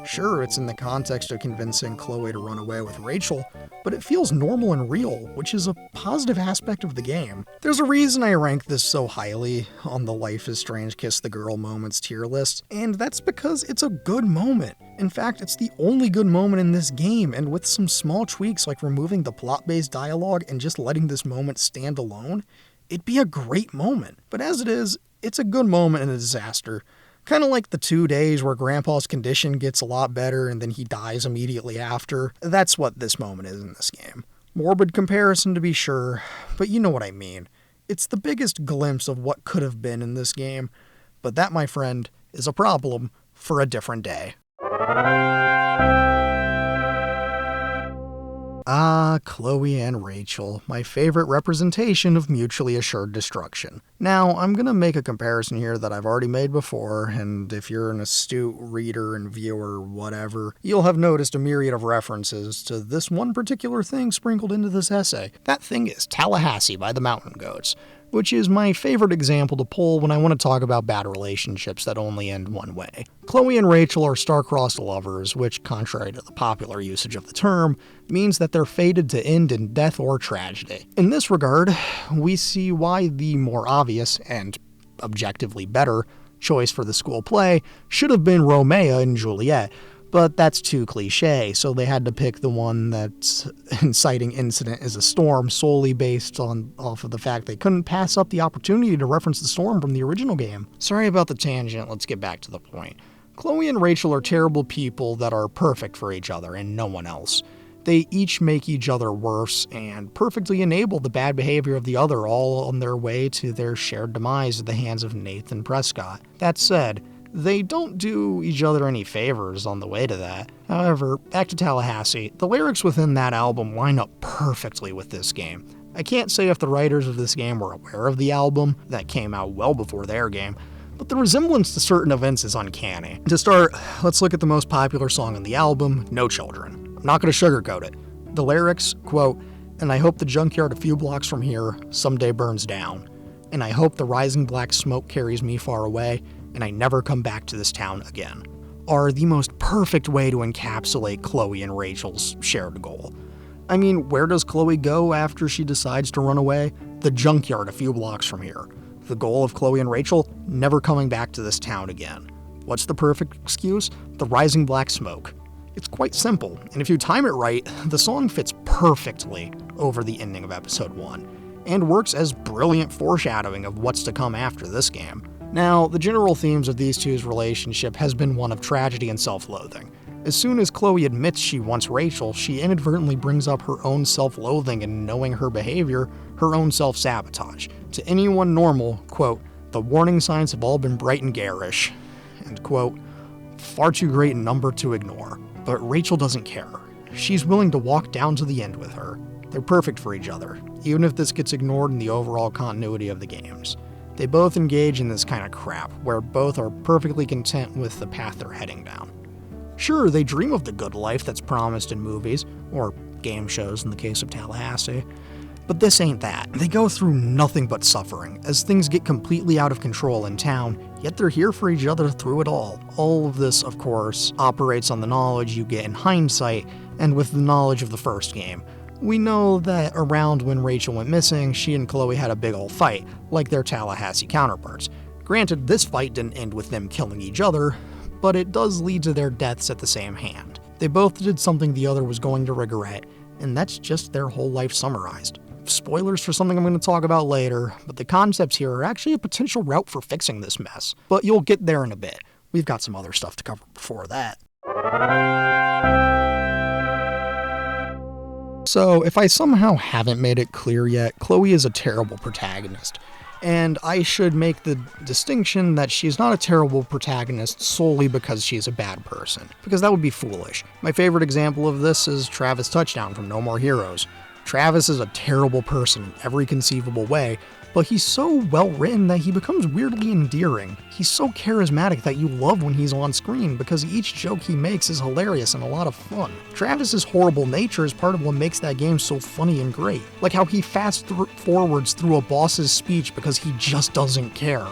Sure, it's in the context of convincing Chloe to run away with Rachel, but it feels normal and real, which is a positive aspect of the game. There's a reason I rank this so highly on the Life is Strange Kiss the Girl moments tier list, and that's because it's a good moment. In fact, it's the only good moment in this game, and with some small tweaks like removing the plot-based dialogue and just letting this moment stand alone, it'd be a great moment. But as it is, it's a good moment and a disaster. Kind of like the 2 days where Grandpa's condition gets a lot better and then he dies immediately after. That's what this moment is in this game. Morbid comparison to be sure, but you know what I mean. It's the biggest glimpse of what could have been in this game, but that, my friend, is a problem for a different day. Ah, Chloe and Rachel, my favorite representation of mutually assured destruction. Now, I'm gonna make a comparison here that I've already made before, and if you're an astute reader and viewer, whatever, you'll have noticed a myriad of references to this one particular thing sprinkled into this essay. That thing is Tallahassee by the Mountain Goats, which is my favorite example to pull when I want to talk about bad relationships that only end one way. Chloe and Rachel are star-crossed lovers, which, contrary to the popular usage of the term, means that they're fated to end in death or tragedy. In this regard, we see why the more obvious, and objectively better, choice for the school play should have been Romeo and Juliet, but that's too cliche, so they had to pick the one that's inciting incident is a storm solely based off of the fact they couldn't pass up the opportunity to reference the storm from the original game. Sorry about the tangent, let's get back to the point. Chloe and Rachel are terrible people that are perfect for each other and no one else. They each make each other worse and perfectly enable the bad behavior of the other, all on their way to their shared demise at the hands of Nathan Prescott. That said, they don't do each other any favors on the way to that. However, back to Tallahassee, the lyrics within that album line up perfectly with this game. I can't say if the writers of this game were aware of the album that came out well before their game, but the resemblance to certain events is uncanny. To start, let's look at the most popular song on the album, No Children. I'm not going to sugarcoat it. The lyrics, quote, "And I hope the junkyard a few blocks from here someday burns down. And I hope the rising black smoke carries me far away, and I never come back to this town again," are the most perfect way to encapsulate Chloe and Rachel's shared goal. I mean, where does Chloe go after she decides to run away? The junkyard a few blocks from here. The goal of Chloe and Rachel? Never coming back to this town again. What's the perfect excuse? The rising black smoke. It's quite simple, and if you time it right, the song fits perfectly over the ending of episode 1, and works as brilliant foreshadowing of what's to come after this game. Now, the general themes of these two's relationship has been one of tragedy and self-loathing. As soon as Chloe admits she wants Rachel, she inadvertently brings up her own self-loathing and, knowing her behavior, her own self-sabotage. To anyone normal, quote, "The warning signs have all been bright and garish," and quote, "far too great a number to ignore." But Rachel doesn't care. She's willing to walk down to the end with her. They're perfect for each other, even if this gets ignored in the overall continuity of the games. They both engage in this kind of crap, where both are perfectly content with the path they're heading down. Sure, they dream of the good life that's promised in movies, or game shows in the case of Tallahassee, but this ain't that. They go through nothing but suffering, as things get completely out of control in town, yet they're here for each other through it all. All of this, of course, operates on the knowledge you get in hindsight, and with the knowledge of the first game. We know that around when Rachel went missing, she and Chloe had a big ol' fight, like their Tallahassee counterparts. Granted, this fight didn't end with them killing each other, but it does lead to their deaths at the same hand. They both did something the other was going to regret, and that's just their whole life summarized. Spoilers for something I'm going to talk about later, but the concepts here are actually a potential route for fixing this mess. But you'll get there in a bit. We've got some other stuff to cover before that. So, if I somehow haven't made it clear yet, Chloe is a terrible protagonist. And I should make the distinction that she's not a terrible protagonist solely because she's a bad person, because that would be foolish. My favorite example of this is Travis Touchdown from No More Heroes. Travis is a terrible person in every conceivable way, but he's so well written that he becomes weirdly endearing. He's so charismatic that you love when he's on screen because each joke he makes is hilarious and a lot of fun. Travis's horrible nature is part of what makes that game so funny and great. Like how he fast forwards through a boss's speech because he just doesn't care.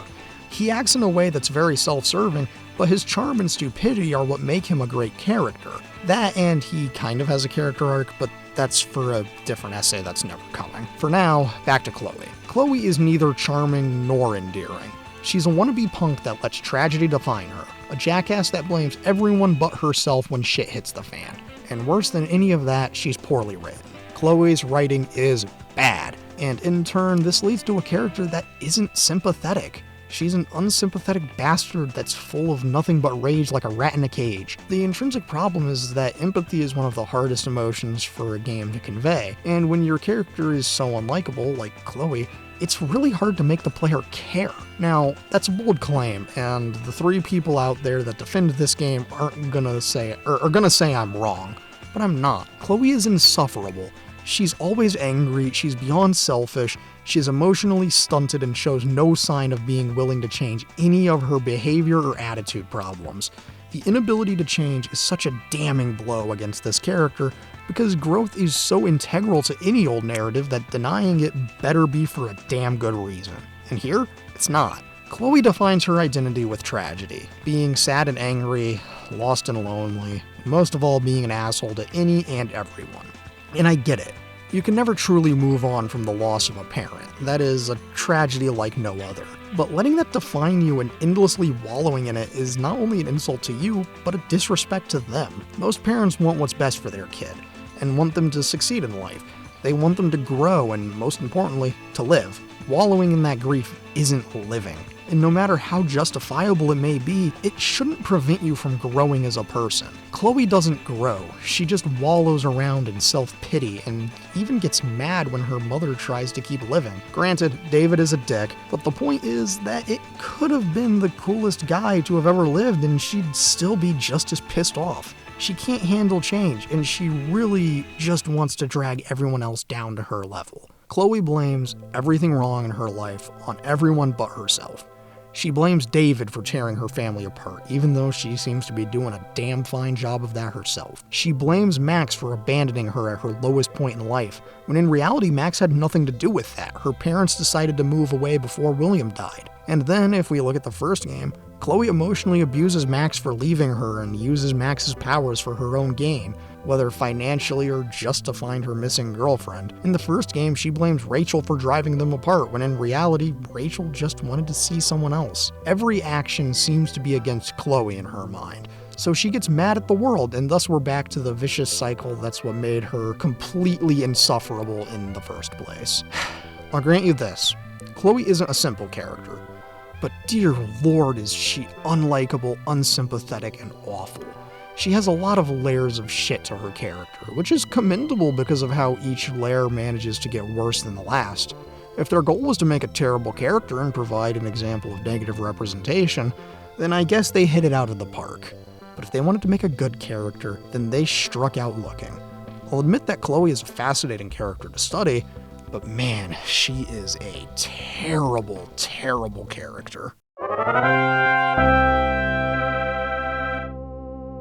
He acts in a way that's very self-serving, but his charm and stupidity are what make him a great character. That, and he kind of has a character arc, but that's for a different essay that's never coming. For now, back to Chloe. Chloe is neither charming nor endearing. She's a wannabe punk that lets tragedy define her, a jackass that blames everyone but herself when shit hits the fan. And worse than any of that, she's poorly written. Chloe's writing is bad, and in turn, this leads to a character that isn't sympathetic. She's an unsympathetic bastard that's full of nothing but rage like a rat in a cage. The intrinsic problem is that empathy is one of the hardest emotions for a game to convey, and when your character is so unlikable, like Chloe, it's really hard to make the player care. Now, that's a bold claim, and the three people out there that defend this game aren't gonna say, or are gonna say I'm wrong, but I'm not. Chloe is insufferable. She's always angry, she's beyond selfish, she's emotionally stunted and shows no sign of being willing to change any of her behavior or attitude problems. The inability to change is such a damning blow against this character because growth is so integral to any old narrative that denying it better be for a damn good reason. And here, it's not. Chloe defines her identity with tragedy, being sad and angry, lost and lonely, and most of all being an asshole to any and everyone. And I get it. You can never truly move on from the loss of a parent. That is a tragedy like no other. But letting that define you and endlessly wallowing in it is not only an insult to you, but a disrespect to them. Most parents want what's best for their kid, and want them to succeed in life. They want them to grow and, most importantly, to live. Wallowing in that grief isn't living. And no matter how justifiable it may be, it shouldn't prevent you from growing as a person. Chloe doesn't grow, she just wallows around in self-pity and even gets mad when her mother tries to keep living. Granted, David is a dick, but the point is that it could have been the coolest guy to have ever lived and she'd still be just as pissed off. She can't handle change, and she really just wants to drag everyone else down to her level. Chloe blames everything wrong in her life on everyone but herself. She blames David for tearing her family apart, even though she seems to be doing a damn fine job of that herself. She blames Max for abandoning her at her lowest point in life, when in reality Max had nothing to do with that. Her parents decided to move away before William died. And then, if we look at the first game, Chloe emotionally abuses Max for leaving her and uses Max's powers for her own gain, whether financially or just to find her missing girlfriend. In the first game, she blames Rachel for driving them apart, when in reality, Rachel just wanted to see someone else. Every action seems to be against Chloe in her mind. So she gets mad at the world, and thus we're back to the vicious cycle that's what made her completely insufferable in the first place. I'll grant you this, Chloe isn't a simple character. But dear lord is she unlikable, unsympathetic, and awful. She has a lot of layers of shit to her character, which is commendable because of how each layer manages to get worse than the last. If their goal was to make a terrible character and provide an example of negative representation, then I guess they hit it out of the park. But if they wanted to make a good character, then they struck out looking. I'll admit that Chloe is a fascinating character to study, but man, she is a terrible, terrible character.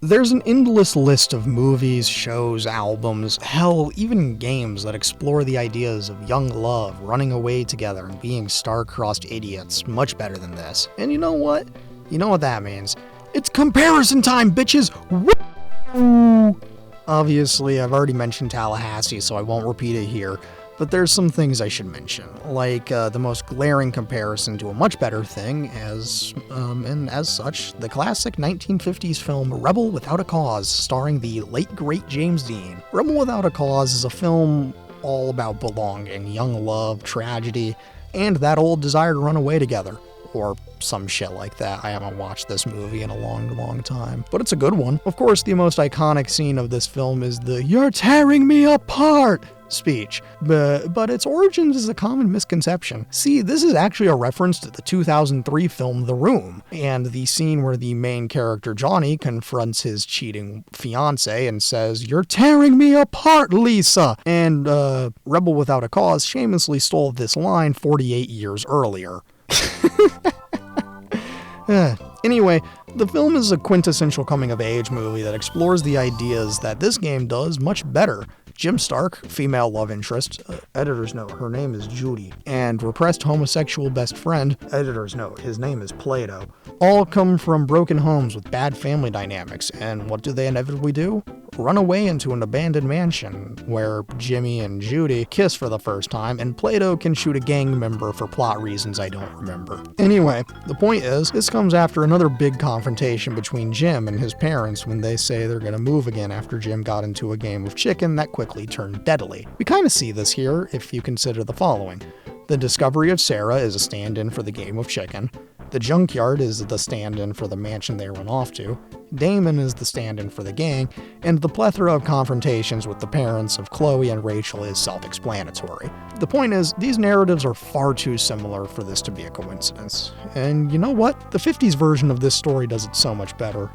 There's an endless list of movies, shows, albums, hell, even games that explore the ideas of young love, running away together, and being star-crossed idiots much better than this. And you know what? You know what that means. It's comparison time, bitches! Woo! Obviously, I've already mentioned Tallahassee, so I won't repeat it here. But there's some things I should mention, like the most glaring comparison to a much better thing, and as such, the classic 1950s film Rebel Without a Cause, starring the late great James Dean. Rebel Without a Cause is a film all about belonging, young love, tragedy, and that old desire to run away together. Or some shit like that. I haven't watched this movie in a long, long time. But it's a good one. Of course, the most iconic scene of this film is the "You're tearing me apart" speech, but its origins is a common misconception. See, this is actually a reference to the 2003 film The Room, and the scene where the main character Johnny confronts his cheating fiancée and says, "You're tearing me apart, Lisa!" And Rebel Without a Cause shamelessly stole this line 48 years earlier. Anyway, the film is a quintessential coming-of-age movie that explores the ideas that this game does much better. Jim Stark, female love interest, editor's note, her name is Judy, and repressed homosexual best friend, editor's note, his name is Plato, all come from broken homes with bad family dynamics, and what do they inevitably do? Run away into an abandoned mansion, where Jimmy and Judy kiss for the first time, and Plato can shoot a gang member for plot reasons I don't remember. Anyway, the point is, this comes after another big confrontation between Jim and his parents when they say they're gonna move again after Jim got into a game of chicken that quickly turned deadly. We kinda see this here if you consider the following. The discovery of Sarah is a stand-in for the game of chicken. The junkyard is the stand-in for the mansion they run off to. Damon is the stand-in for the gang, and the plethora of confrontations with the parents of Chloe and Rachel is self-explanatory. The point is, these narratives are far too similar for this to be a coincidence. And you know what? The 50s version of this story does it so much better.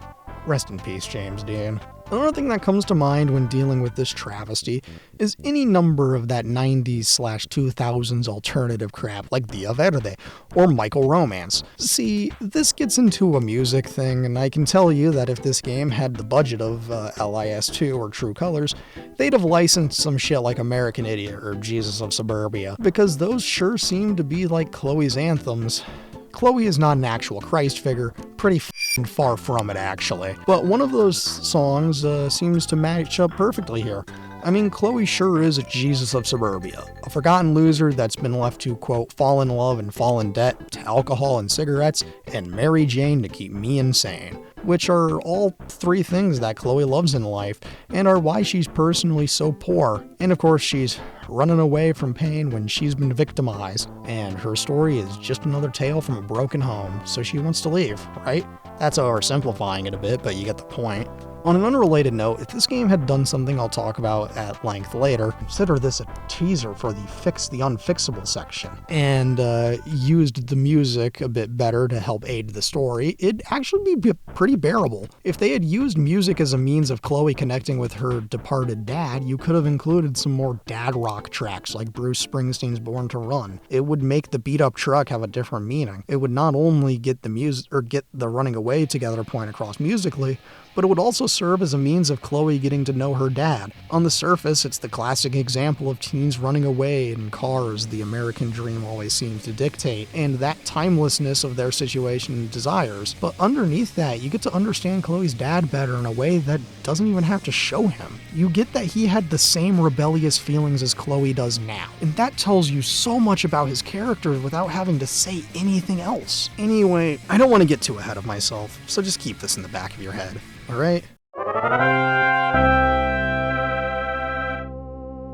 Rest in peace, James Dean. Another thing that comes to mind when dealing with this travesty is any number of that 90s/2000s alternative crap like Via Verde or Michael Romance. See, this gets into a music thing, and I can tell you that if this game had the budget of LIS2 or True Colors, they'd have licensed some shit like American Idiot or Jesus of Suburbia, because those sure seem to be like Chloe's anthems. Chloe is not an actual Christ figure, pretty far from it actually. But one of those songs seems to match up perfectly here. I mean, Chloe sure is a Jesus of Suburbia, a forgotten loser that's been left to, quote, fall in love and fall in debt to alcohol and cigarettes, and Mary Jane to keep me insane. Which are all three things that Chloe loves in life, and are why she's personally so poor. And of course, she's running away from pain when she's been victimized, and her story is just another tale from a broken home, so she wants to leave, right? That's oversimplifying it a bit, but you get the point. On an unrelated note, if this game had done something I'll talk about at length later, consider this a teaser for the Fix the Unfixable section, and used the music a bit better to help aid the story, it'd actually be pretty bearable. If they had used music as a means of Chloe connecting with her departed dad, you could have included some more dad rock tracks like Bruce Springsteen's Born to Run. It would make the beat up truck have a different meaning. It would not only get the music or get the running away together point across musically, but it would also serve as a means of Chloe getting to know her dad. On the surface, it's the classic example of teens running away in cars the American dream always seems to dictate, and that timelessness of their situation and desires. But underneath that, you get to understand Chloe's dad better in a way that doesn't even have to show him. You get that he had the same rebellious feelings as Chloe does now, and that tells you so much about his character without having to say anything else. Anyway, I don't want to get too ahead of myself, so just keep this in the back of your head. Alright?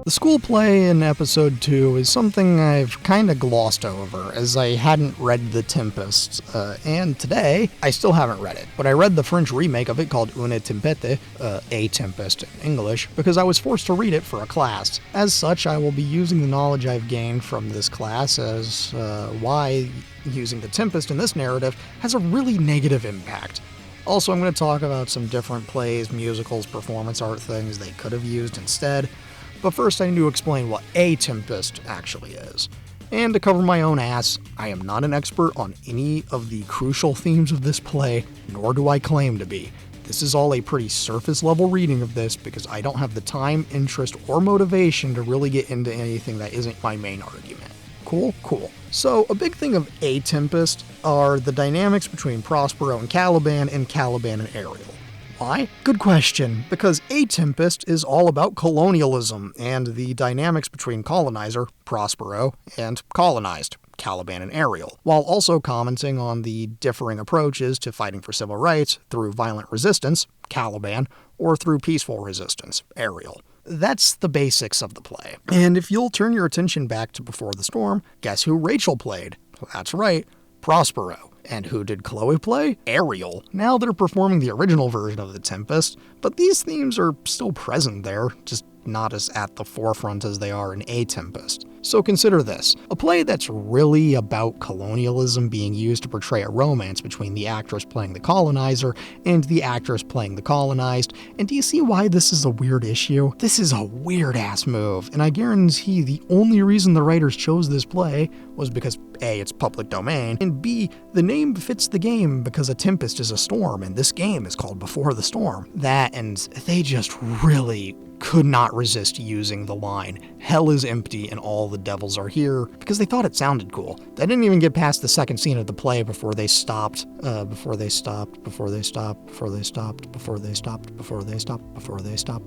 The school play in episode 2 is something I've kinda glossed over, as I hadn't read The Tempest, and today, I still haven't read it. But I read the French remake of it called Une Tempête, A Tempest in English, because I was forced to read it for a class. As such, I will be using the knowledge I've gained from this class as why using The Tempest in this narrative has a really negative impact. Also, I'm going to talk about some different plays, musicals, performance art things they could have used instead. But first, I need to explain what A Tempest actually is. And to cover my own ass, I am not an expert on any of the crucial themes of this play, nor do I claim to be. This is all a pretty surface level reading of this because I don't have the time, interest, or motivation to really get into anything that isn't my main argument. Cool? Cool. So, a big thing of A Tempest are the dynamics between Prospero and Caliban and Ariel. Why? Good question, because A Tempest is all about colonialism and the dynamics between colonizer, Prospero, and colonized, Caliban and Ariel, while also commenting on the differing approaches to fighting for civil rights through violent resistance, Caliban, or through peaceful resistance, Ariel. That's the basics of the play. And if you'll turn your attention back to Before the Storm, guess who Rachel played? That's right, Prospero. And who did Chloe play? Ariel. Now they're performing the original version of The Tempest, but these themes are still present there, just not as at the forefront as they are in A Tempest. So consider this, a play that's really about colonialism being used to portray a romance between the actress playing the colonizer and the actress playing the colonized, and do you see why this is a weird issue? This is a weird-ass move, and I guarantee the only reason the writers chose this play was because A, it's public domain, and B, the name fits the game because a tempest is a storm, and this game is called Before the Storm. That, and they just really could not resist using the line, "Hell is empty and all the devils are here," because they thought it sounded cool. They didn't even get past the second scene of the play before they stopped.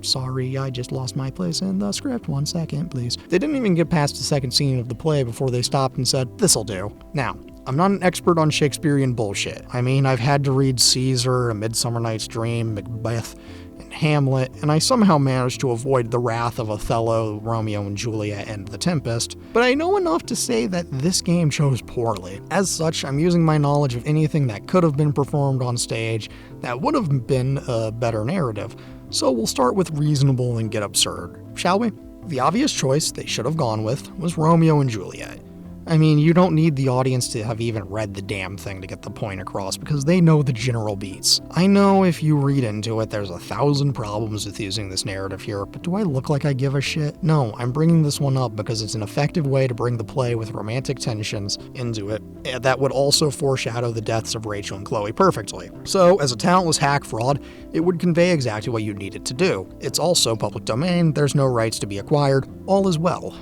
Sorry, I just lost my place in the script. 1 second, please. They didn't even get past the second scene of the play before they stopped and said, "This'll do." Now, I'm not an expert on Shakespearean bullshit. I mean, I've had to read Caesar, A Midsummer Night's Dream, Macbeth, and Hamlet, and I somehow managed to avoid the wrath of Othello, Romeo and Juliet, and The Tempest, but I know enough to say that this game chose poorly. As such, I'm using my knowledge of anything that could have been performed on stage that would have been a better narrative. So we'll start with reasonable and get absurd, shall we? The obvious choice they should have gone with was Romeo and Juliet. I mean, you don't need the audience to have even read the damn thing to get the point across, because they know the general beats. I know if you read into it, there's 1,000 problems with using this narrative here, but do I look like I give a shit? No, I'm bringing this one up because it's an effective way to bring the play with romantic tensions into it that would also foreshadow the deaths of Rachel and Chloe perfectly. So, as a talentless hack fraud, it would convey exactly what you need it to do. It's also public domain, there's no rights to be acquired, all is well.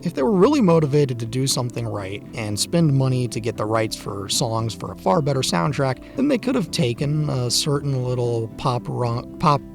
If they were really motivated to do something right and spend money to get the rights for songs for a far better soundtrack, then they could have taken a certain little pop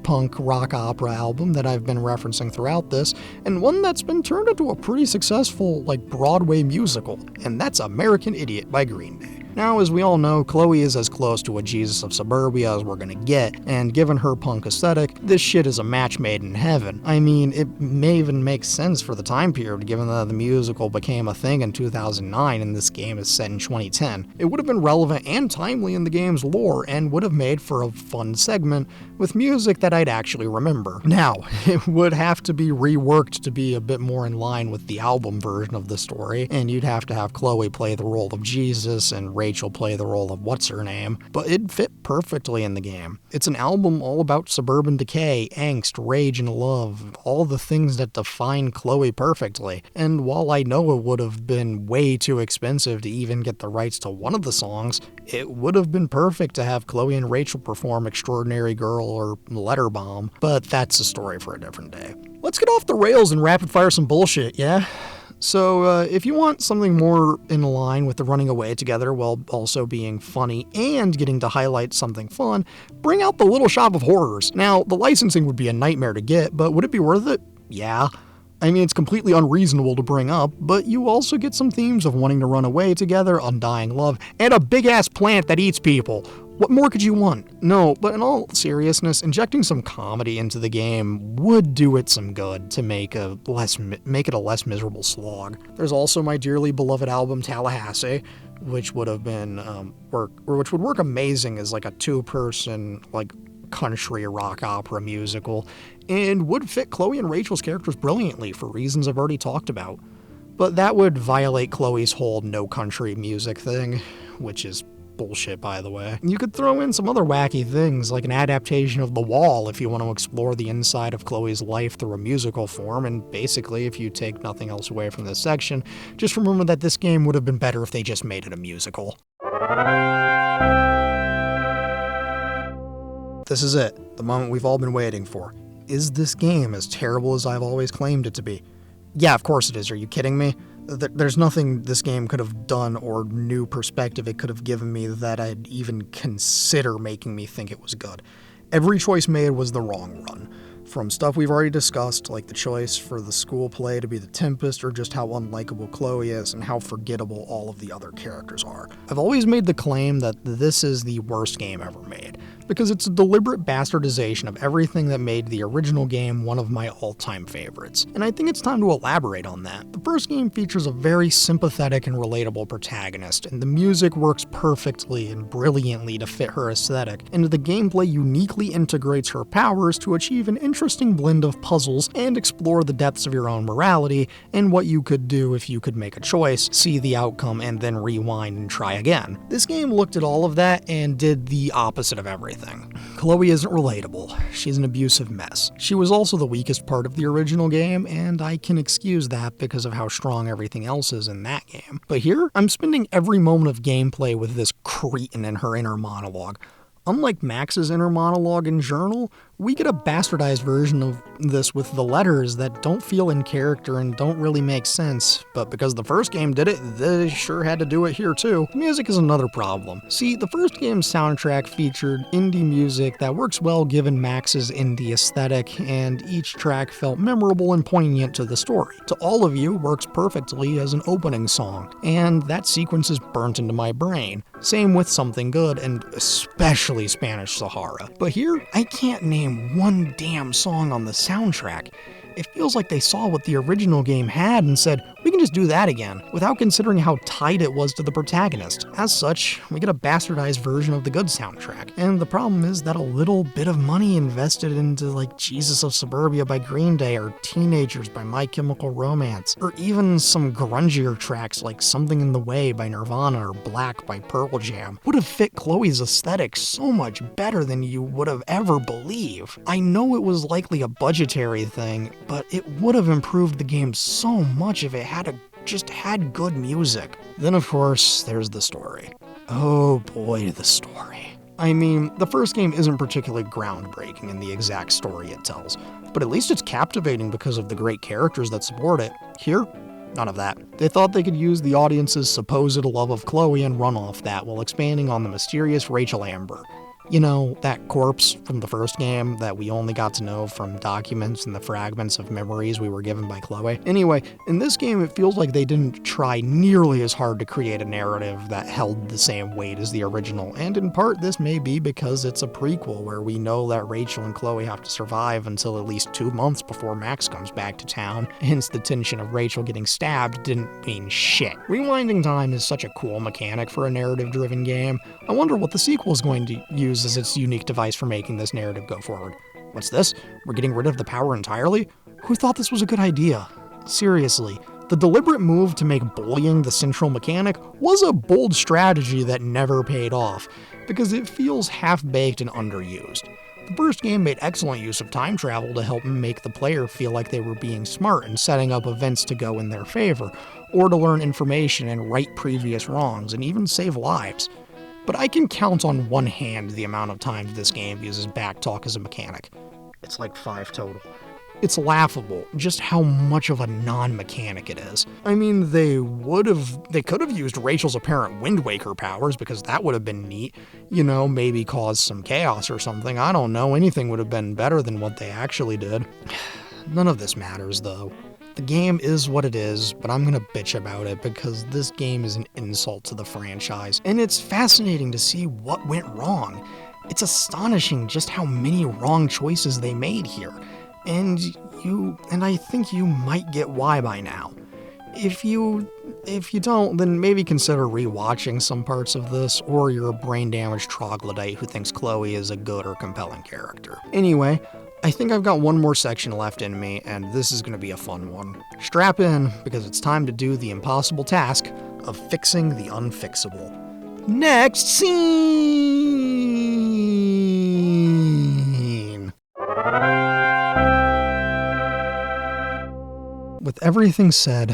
punk rock opera album that I've been referencing throughout this, and one that's been turned into a pretty successful Broadway musical, and that's American Idiot by Green Day. Now, as we all know, Chloe is as close to a Jesus of Suburbia as we're gonna get, and given her punk aesthetic, this shit is a match made in heaven. I mean, it may even make sense for the time period, given that the musical became a thing in 2009 and this game is set in 2010. It would have been relevant and timely in the game's lore, and would have made for a fun segment with music that I'd actually remember. Now, it would have to be reworked to be a bit more in line with the album version of the story, and you'd have to have Chloe play the role of Jesus and Rachel play the role of what's-her-name, but it'd fit perfectly in the game. It's an album all about suburban decay, angst, rage, and love, all the things that define Chloe perfectly. And while I know it would have been way too expensive to even get the rights to one of the songs, it would have been perfect to have Chloe and Rachel perform Extraordinary Girl or Letter Bomb, but that's a story for a different day. Let's get off the rails and rapid fire some bullshit, yeah? So, if you want something more in line with the running away together while also being funny and getting to highlight something fun, bring out the Little Shop of Horrors. Now, the licensing would be a nightmare to get, but would it be worth it? Yeah. I mean, it's completely unreasonable to bring up, but you also get some themes of wanting to run away together, undying love, and a big-ass plant that eats people. What more could you want? No, but in all seriousness, injecting some comedy into the game would do it some good to make it a less miserable slog. There's also my dearly beloved album Tallahassee, which would have been which would work amazing as like a two-person country rock opera musical, and would fit Chloe and Rachel's characters brilliantly for reasons I've already talked about. But that would violate Chloe's whole no country music thing, which is bullshit, by the way. You could throw in some other wacky things, like an adaptation of The Wall if you want to explore the inside of Chloe's life through a musical form, and basically, if you take nothing else away from this section, just remember that this game would have been better if they just made it a musical. This is it, the moment we've all been waiting for. Is this game as terrible as I've always claimed it to be? Yeah, of course it is. Are you kidding me? There's nothing this game could have done or new perspective it could have given me that I'd even consider making me think it was good. Every choice made was the wrong one. From stuff we've already discussed, like the choice for the school play to be the Tempest, or just how unlikable Chloe is and how forgettable all of the other characters are. I've always made the claim that this is the worst game ever made, because it's a deliberate bastardization of everything that made the original game one of my all-time favorites, and I think it's time to elaborate on that. The first game features a very sympathetic and relatable protagonist, and the music works perfectly and brilliantly to fit her aesthetic, and the gameplay uniquely integrates her powers to achieve an interesting blend of puzzles and explore the depths of your own morality and what you could do if you could make a choice, see the outcome, and then rewind and try again. This game looked at all of that and did the opposite of everything. Chloe isn't relatable. She's an abusive mess. She was also the weakest part of the original game, and I can excuse that because of how strong everything else is in that game. But here, I'm spending every moment of gameplay with this cretin in her inner monologue. Unlike Max's inner monologue in Journal, we get a bastardized version of this with the letters that don't feel in character and don't really make sense, but because the first game did it, they sure had to do it here too. The music is another problem. See, the first game's soundtrack featured indie music that works well given Max's indie aesthetic, and each track felt memorable and poignant to the story. To All of You works perfectly as an opening song, and that sequence is burnt into my brain. Same with Something Good, and especially Spanish Sahara. But here, I can't name one damn song on the soundtrack. It feels like they saw what the original game had and said, we can just do that again, without considering how tight it was to the protagonist. As such, we get a bastardized version of the good soundtrack. And the problem is that a little bit of money invested into Jesus of Suburbia by Green Day, or Teenagers by My Chemical Romance, or even some grungier tracks like Something in the Way by Nirvana or Black by Pearl Jam, would have fit Chloe's aesthetic so much better than you would have ever believed. I know it was likely a budgetary thing, but it would have improved the game so much if it just had good music. Then of course, there's the story. Oh boy, the story. I mean, the first game isn't particularly groundbreaking in the exact story it tells, but at least it's captivating because of the great characters that support it. Here, none of that. They thought they could use the audience's supposed love of Chloe and run off that while expanding on the mysterious Rachel Amber. You know, that corpse from the first game that we only got to know from documents and the fragments of memories we were given by Chloe. Anyway, in this game it feels like they didn't try nearly as hard to create a narrative that held the same weight as the original, and in part this may be because it's a prequel where we know that Rachel and Chloe have to survive until at least 2 months before Max comes back to town, hence the tension of Rachel getting stabbed didn't mean shit. Rewinding time is such a cool mechanic for a narrative-driven game. I wonder what the sequel is going to use as its unique device for making this narrative go forward. What's this? We're getting rid of the power entirely? Who thought this was a good idea? Seriously, the deliberate move to make bullying the central mechanic was a bold strategy that never paid off, because it feels half-baked and underused. The first game made excellent use of time travel to help make the player feel like they were being smart and setting up events to go in their favor, or to learn information and right previous wrongs, and even save lives. But I can count on one hand the amount of times this game uses backtalk as a mechanic. It's like 5 total. It's laughable just how much of a non-mechanic it is. I mean, they could have used Rachel's apparent Wind Waker powers, because that would have been neat. You know, maybe cause some chaos or something. I don't know, anything would have been better than what they actually did. None of this matters, though. The game is what it is, but I'm gonna bitch about it because this game is an insult to the franchise, and it's fascinating to see what went wrong. It's astonishing just how many wrong choices they made here, and I think you might get why by now. If you don't, then maybe consider rewatching some parts of this, or you're a brain-damaged troglodyte who thinks Chloe is a good or compelling character. Anyway, I think I've got one more section left in me, and this is going to be a fun one. Strap in, because it's time to do the impossible task of fixing the unfixable. Next scene! With everything said,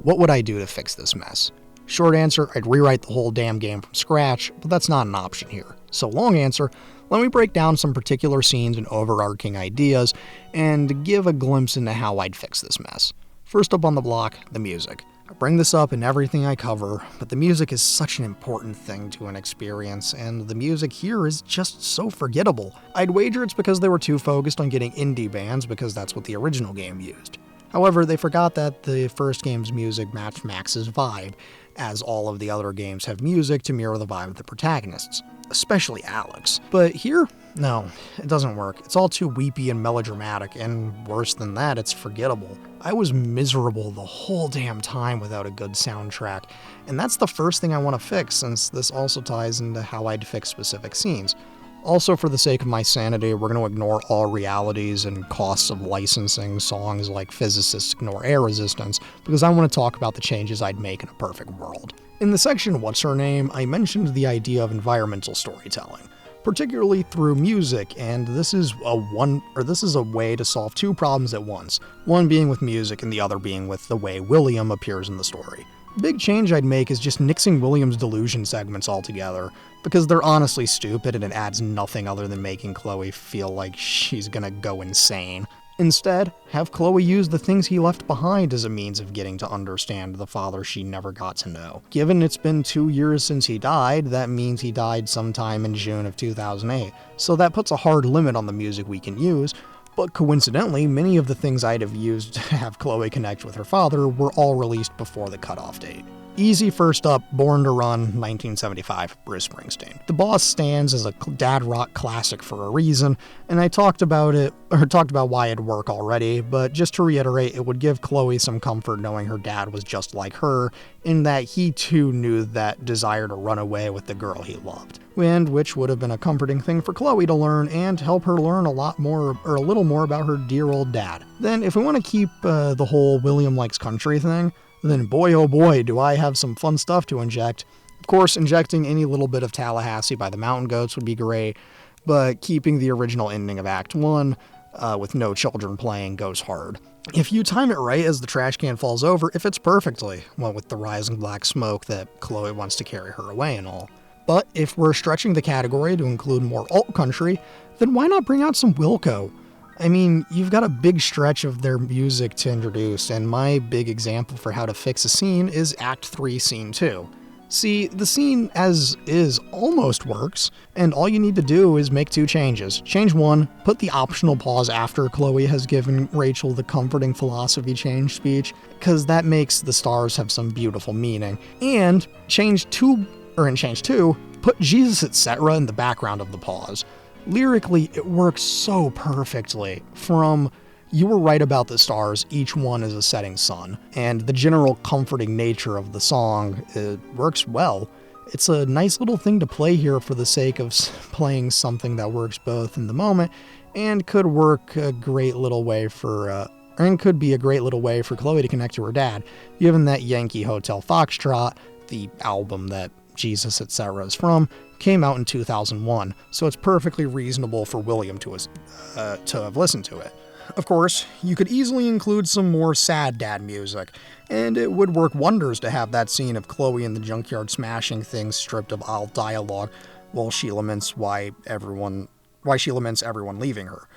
what would I do to fix this mess? Short answer, I'd rewrite the whole damn game from scratch, but that's not an option here. So long answer, let me break down some particular scenes and overarching ideas, and give a glimpse into how I'd fix this mess. First up on the block, the music. I bring this up in everything I cover, but the music is such an important thing to an experience, and the music here is just so forgettable. I'd wager it's because they were too focused on getting indie bands, because that's what the original game used. However, they forgot that the first game's music matched Max's vibe, as all of the other games have music to mirror the vibe of the protagonists, especially Alex. But here, no, it doesn't work. It's all too weepy and melodramatic, and worse than that, it's forgettable. I was miserable the whole damn time without a good soundtrack, and that's the first thing I want to fix, since this also ties into how I'd fix specific scenes. Also, for the sake of my sanity, we're going to ignore all realities and costs of licensing songs like Physicists Ignore Air Resistance, because I want to talk about the changes I'd make in a perfect world. In the section What's Her Name, I mentioned the idea of environmental storytelling, particularly through music, and this is a way to solve 2 problems at once, one being with music and the other being with the way William appears in the story. Big change I'd make is just nixing William's delusion segments altogether, because they're honestly stupid and it adds nothing other than making Chloe feel like she's gonna go insane. Instead, have Chloe use the things he left behind as a means of getting to understand the father she never got to know. Given it's been 2 years since he died, that means he died sometime in June of 2008, so that puts a hard limit on the music we can use. But coincidentally, many of the things I'd have used to have Chloe connect with her father were all released before the cutoff date. Easy first up, Born to Run, 1975, Bruce Springsteen. The Boss stands as a dad rock classic for a reason, and I talked about why it'd work already, but just to reiterate, it would give Chloe some comfort knowing her dad was just like her, in that he too knew that desire to run away with the girl he loved. And which would have been a comforting thing for Chloe to learn and help her learn a little more about her dear old dad. Then, if we want to keep the whole William likes country thing, then boy oh boy do I have some fun stuff to inject. Of course, injecting any little bit of Tallahassee by the Mountain Goats would be great, but keeping the original ending of Act 1 with no children playing goes hard. If you time it right as the trash can falls over, it fits perfectly, what with the rising black smoke that Chloe wants to carry her away and all. But if we're stretching the category to include more alt country, then why not bring out some Wilco? I mean, you've got a big stretch of their music to introduce, and my big example for how to fix a scene is Act 3, Scene 2. See, the scene as is almost works, and all you need to do is make 2 changes. Change 1, put the optional pause after Chloe has given Rachel the comforting philosophy change speech, because that makes the stars have some beautiful meaning. And change 2, put Jesus etc. in the background of the pause. Lyrically, it works so perfectly. From "You were right about the stars, each one is a setting sun," and the general comforting nature of the song, it works well. It's a nice little thing to play here for the sake of playing something that works both in the moment and could be a great little way for Chloe to connect to her dad, given that Yankee Hotel Foxtrot, the album that Jesus etc. is from, came out in 2001, so it's perfectly reasonable for William to have listened to it. Of course, you could easily include some more sad dad music, and it would work wonders to have that scene of Chloe in the junkyard smashing things stripped of all dialogue while she laments everyone leaving her.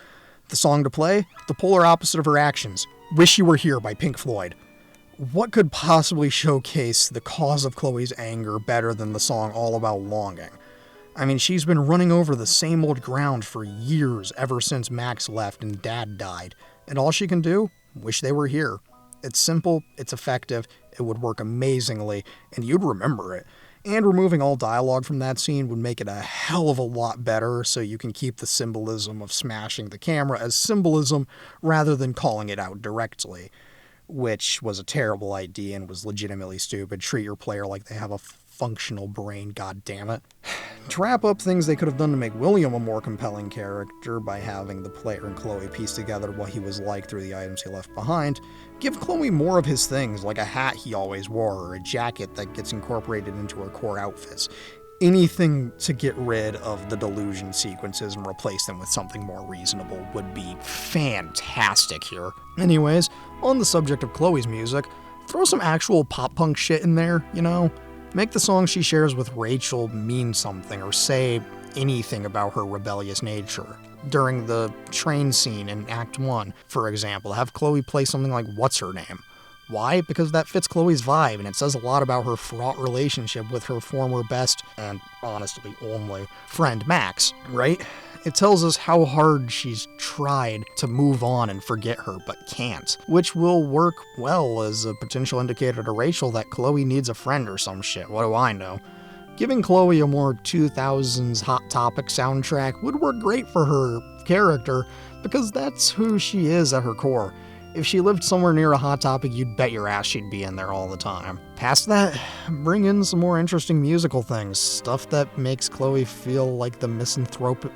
The song to play? The polar opposite of her actions, "Wish You Were Here" by Pink Floyd. What could possibly showcase the cause of Chloe's anger better than the song All About Longing? I mean, she's been running over the same old ground for years, ever since Max left and Dad died, and all she can do? Wish they were here. It's simple, it's effective, it would work amazingly, and you'd remember it. And removing all dialogue from that scene would make it a hell of a lot better, so you can keep the symbolism of smashing the camera as symbolism rather than calling it out directly, which was a terrible idea and was legitimately stupid. Treat your player like they have a functional brain, goddammit. To wrap up things they could have done to make William a more compelling character by having the player and Chloe piece together what he was like through the items he left behind, give Chloe more of his things, like a hat he always wore or a jacket that gets incorporated into her core outfits. Anything to get rid of the delusion sequences and replace them with something more reasonable would be fantastic here. Anyways, on the subject of Chloe's music, throw some actual pop-punk shit in there, you know? Make the song she shares with Rachel mean something or say anything about her rebellious nature. During the train scene in Act 1, for example, have Chloe play something like "What's Her Name?" Why? Because that fits Chloe's vibe, and it says a lot about her fraught relationship with her former best, and honestly only, friend Max, right? It tells us how hard she's tried to move on and forget her, but can't, which will work well as a potential indicator to Rachel that Chloe needs a friend or some shit, what do I know? Giving Chloe a more 2000s Hot Topic soundtrack would work great for her character, because that's who she is at her core. If she lived somewhere near a Hot Topic, you'd bet your ass she'd be in there all the time. Past that, bring in some more interesting musical things, stuff that makes Chloe feel like the misanthropic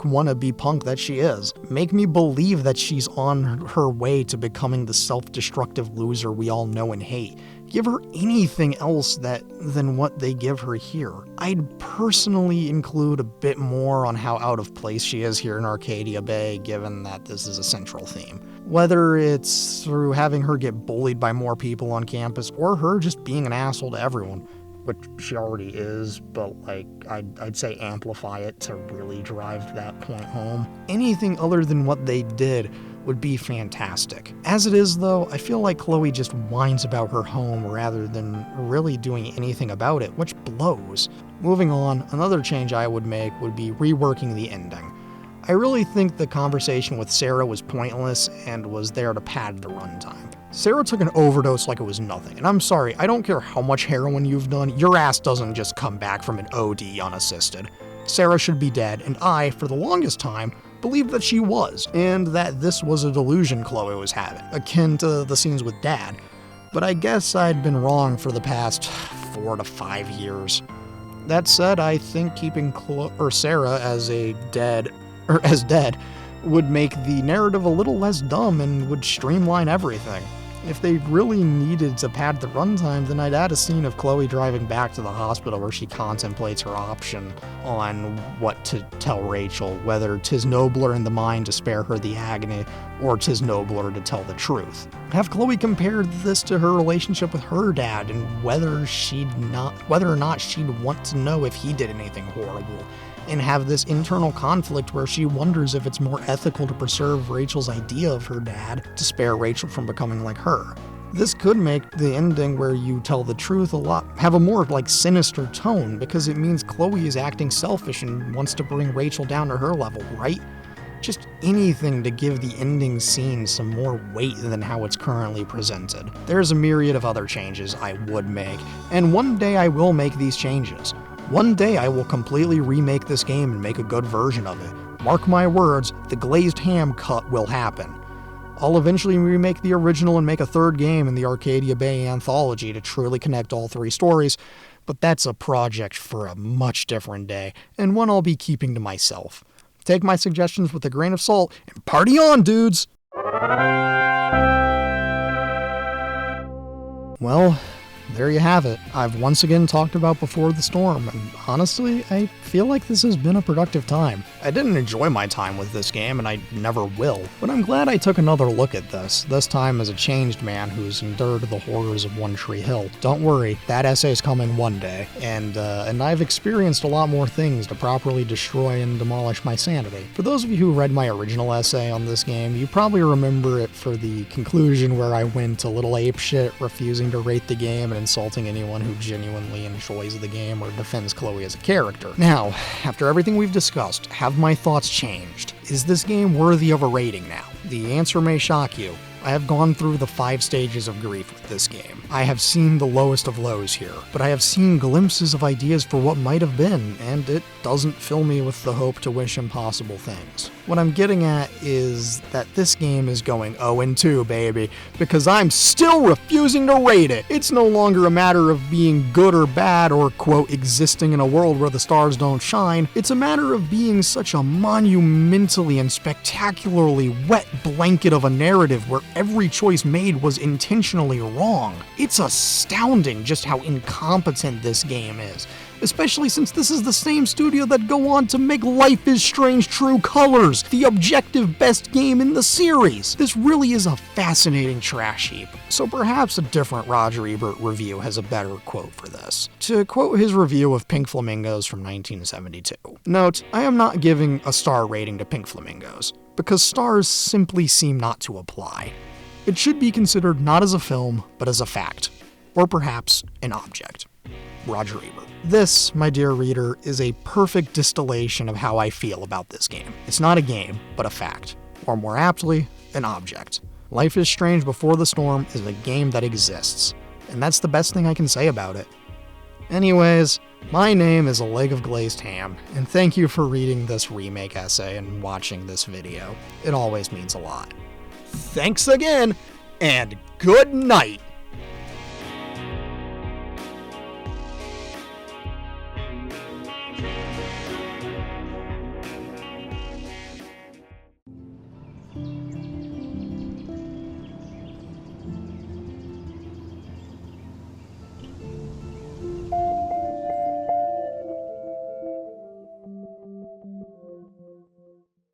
wannabe punk that she is. Make me believe that she's on her way to becoming the self-destructive loser we all know and hate. Give her anything else than what they give her here. I'd personally include a bit more on how out of place she is here in Arcadia Bay, given that this is a central theme. Whether it's through having her get bullied by more people on campus, or her just being an asshole to everyone, which she already is, but I'd say amplify it to really drive that point home. Anything other than what they did would be fantastic. As it is, though, I feel like Chloe just whines about her home rather than really doing anything about it, which blows. Moving on, another change I would make would be reworking the ending. I really think the conversation with Sarah was pointless and was there to pad the runtime. Sarah took an overdose like it was nothing, and I'm sorry, I don't care how much heroin you've done, your ass doesn't just come back from an OD unassisted. Sarah should be dead, and I, for the longest time, believed that she was, and that this was a delusion Chloe was having, akin to the scenes with Dad. But I guess I'd been wrong for the past 4 to 5 years. That said, I think keeping Sarah as dead would make the narrative a little less dumb and would streamline everything. If they really needed to pad the runtime, then I'd add a scene of Chloe driving back to the hospital where she contemplates her option on what to tell Rachel, whether 'tis nobler in the mind to spare her the agony, or 'tis nobler to tell the truth. Have Chloe compare this to her relationship with her dad and whether or not she'd want to know if he did anything horrible, and have this internal conflict where she wonders if it's more ethical to preserve Rachel's idea of her dad to spare Rachel from becoming like her. This could make the ending where you tell the truth have a more sinister tone, because it means Chloe is acting selfish and wants to bring Rachel down to her level, right? Just anything to give the ending scene some more weight than how it's currently presented. There's a myriad of other changes I would make, and one day I will make these changes. One day I will completely remake this game and make a good version of it. Mark my words, the glazed ham cut will happen. I'll eventually remake the original and make a third game in the Arcadia Bay anthology to truly connect all three stories, but that's a project for a much different day, and one I'll be keeping to myself. Take my suggestions with a grain of salt, and party on, dudes! Well, there you have it. I've once again talked about Before the Storm, and honestly, I feel like this has been a productive time. I didn't enjoy my time with this game, and I never will, but I'm glad I took another look at this time as a changed man who's endured the horrors of One Tree Hill. Don't worry, that essay's coming one day, and I've experienced a lot more things to properly destroy and demolish my sanity. For those of you who read my original essay on this game, you probably remember it for the conclusion where I went a little apeshit, refusing to rate the game and insulting anyone who genuinely enjoys the game or defends Chloe as a character. Now, after everything we've discussed, have my thoughts changed? Is this game worthy of a rating now? The answer may shock you. I have gone through the 5 stages of grief with this game. I have seen the lowest of lows here, but I have seen glimpses of ideas for what might have been, and it doesn't fill me with the hope to wish impossible things. What I'm getting at is that this game is going 0-2, baby, because I'm still refusing to rate it. It's no longer a matter of being good or bad or, quote, existing in a world where the stars don't shine. It's a matter of being such a monumentally and spectacularly wet blanket of a narrative where every choice made was intentionally wrong. It's astounding just how incompetent this game is, especially since this is the same studio that go on to make Life is Strange True Colors, the objective best game in the series. This really is a fascinating trash heap, so perhaps a different Roger Ebert review has a better quote for this. To quote his review of Pink Flamingos from 1972, note, I am not giving a star rating to Pink Flamingos, because stars simply seem not to apply. It should be considered not as a film, but as a fact, or perhaps an object. Roger Ebert. This, my dear reader, is a perfect distillation of how I feel about this game. It's not a game, but a fact, or more aptly, an object. Life is Strange Before the Storm is a game that exists, and that's the best thing I can say about it. Anyways, my name is A Leg of Glazed Ham, and thank you for reading this remake essay and watching this video. It always means a lot. Thanks again, and good night!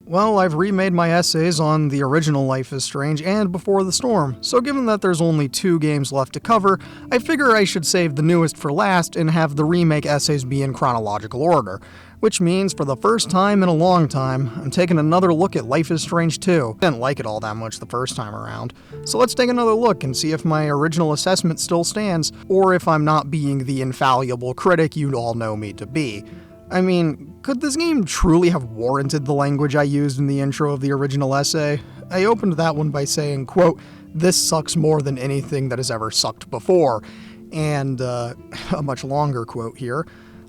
Well, I've remade my essays on the original Life is Strange and Before the Storm, so given that there's only 2 games left to cover, I figure I should save the newest for last and have the remake essays be in chronological order. Which means, for the first time in a long time, I'm taking another look at Life is Strange 2. Didn't like it all that much the first time around, so let's take another look and see if my original assessment still stands, or if I'm not being the infallible critic you'd all know me to be. I mean, could this game truly have warranted the language I used in the intro of the original essay? I opened that one by saying, quote, "This sucks more than anything that has ever sucked before," and a much longer quote here.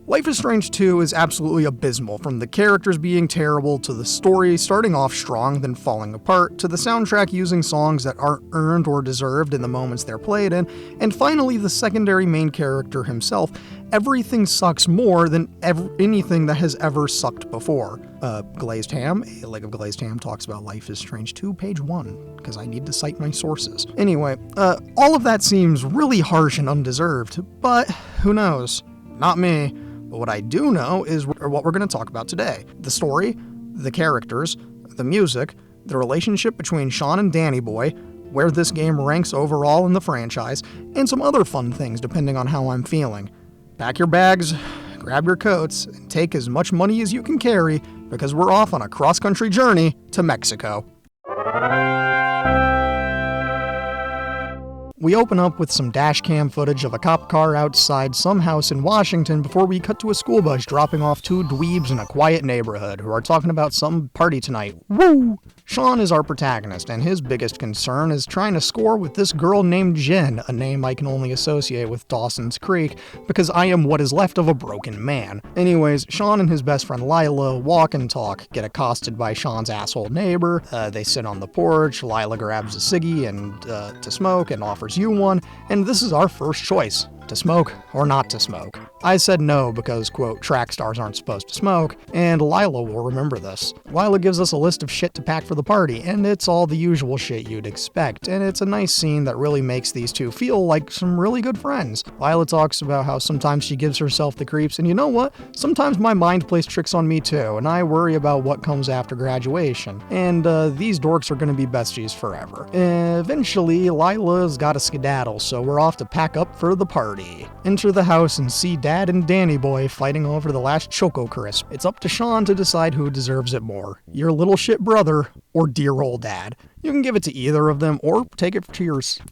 Life is Strange 2 is absolutely abysmal, from the characters being terrible, to the story starting off strong then falling apart, to the soundtrack using songs that aren't earned or deserved in the moments they're played in, and finally the secondary main character himself. Everything sucks more than anything that has ever sucked before. Glazed Ham, A Leg of Glazed Ham, talks about Life is Strange 2, page 1, because I need to cite my sources. Anyway, all of that seems really harsh and undeserved, but who knows? Not me. But what I do know is what we're going to talk about today. The story, the characters, the music, the relationship between Sean and Danny Boy, where this game ranks overall in the franchise, and some other fun things depending on how I'm feeling. Pack your bags, grab your coats, and take as much money as you can carry, because we're off on a cross-country journey to Mexico. We open up with some dash cam footage of a cop car outside some house in Washington before we cut to a school bus dropping off two dweebs in a quiet neighborhood who are talking about some party tonight. Woo! Sean is our protagonist, and his biggest concern is trying to score with this girl named Jen, a name I can only associate with Dawson's Creek, because I am what is left of a broken man. Anyways, Sean and his best friend Lila walk and talk, get accosted by Sean's asshole neighbor. They sit on the porch, Lila grabs a ciggy and to smoke and offers you one, and this is our first choice. To smoke or not to smoke. I said no because, quote, track stars aren't supposed to smoke, and Lila will remember this. Lila gives us a list of shit to pack for the party, and it's all the usual shit you'd expect, and it's a nice scene that really makes these two feel like some really good friends. Lila talks about how sometimes she gives herself the creeps, and you know what? Sometimes my mind plays tricks on me too, and I worry about what comes after graduation. And these dorks are gonna be besties forever. Eventually, Lila's gotta skedaddle, so we're off to pack up for the party. Enter the house and see Dad and Danny Boy fighting over the last Choco Crisp. It's up to Sean to decide who deserves it more, your little shit brother or dear old Dad. You can give it to either of them or take it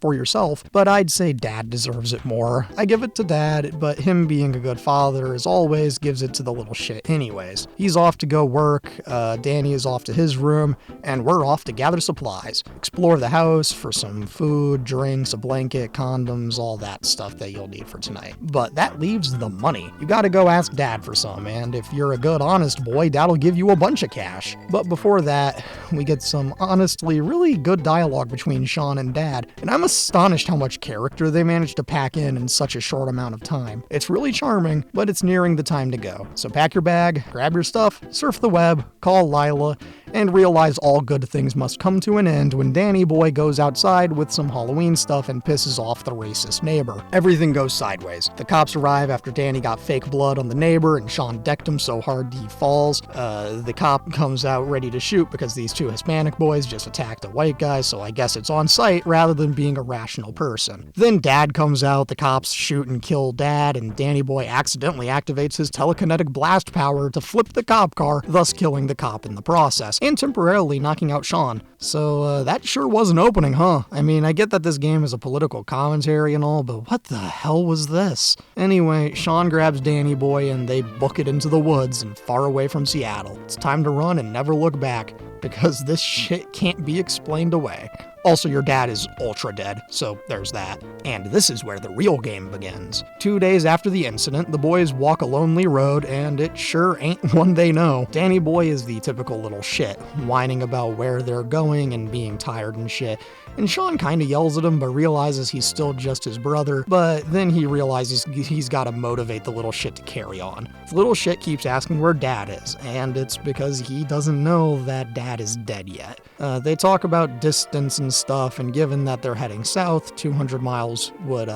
for yourself, but I'd say Dad deserves it more. I give it to Dad, but him being a good father as always gives it to the little shit anyways. He's off to go work, Danny is off to his room, and we're off to gather supplies. Explore the house for some food, drinks, a blanket, condoms, all that stuff that you'll need for tonight. But that leaves the money. You gotta go ask Dad for some, and if you're a good honest boy, Dad'll give you a bunch of cash. But before that, we get some honestly really good dialogue between Sean and Dad, and I'm astonished how much character they managed to pack in such a short amount of time. It's really charming, but it's nearing the time to go. So pack your bag, grab your stuff, surf the web, call Lila, and realize all good things must come to an end when Danny Boy goes outside with some Halloween stuff and pisses off the racist neighbor. Everything goes sideways. The cops arrive after Danny got fake blood on the neighbor and Sean decked him so hard he falls. The cop comes out ready to shoot because these two Hispanic boys just attacked a white guy, so I guess it's on sight rather than being a rational person. Then Dad comes out, the cops shoot and kill Dad, and Danny Boy accidentally activates his telekinetic blast power to flip the cop car, thus killing the cop in the process, and temporarily knocking out Sean. So that sure was an opening, huh? I mean, I get that this game is a political commentary and all, but what the hell was this? Anyway, Sean grabs Danny Boy and they book it into the woods and far away from Seattle. It's time to run and never look back, because this shit can't be explained away. Also, your dad is ultra dead, so there's that. And this is where the real game begins. 2 days after the incident, the boys walk a lonely road, and it sure ain't one they know. Danny Boy is the typical little shit, whining about where they're going and being tired and shit. And Sean kinda yells at him, but realizes he's still just his brother, but then he realizes he's gotta motivate the little shit to carry on. The little shit keeps asking where Dad is, and it's because he doesn't know that Dad is dead yet. They talk about distance and stuff, and given that they're heading south, 200 miles would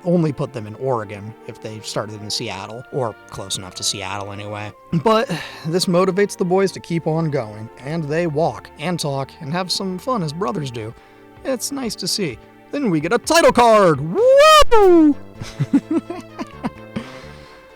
only put them in Oregon if they started in Seattle, or close enough to Seattle anyway. But this motivates the boys to keep on going, and they walk and talk and have some fun as brothers do. It's nice to see. Then we get a title card! Woo!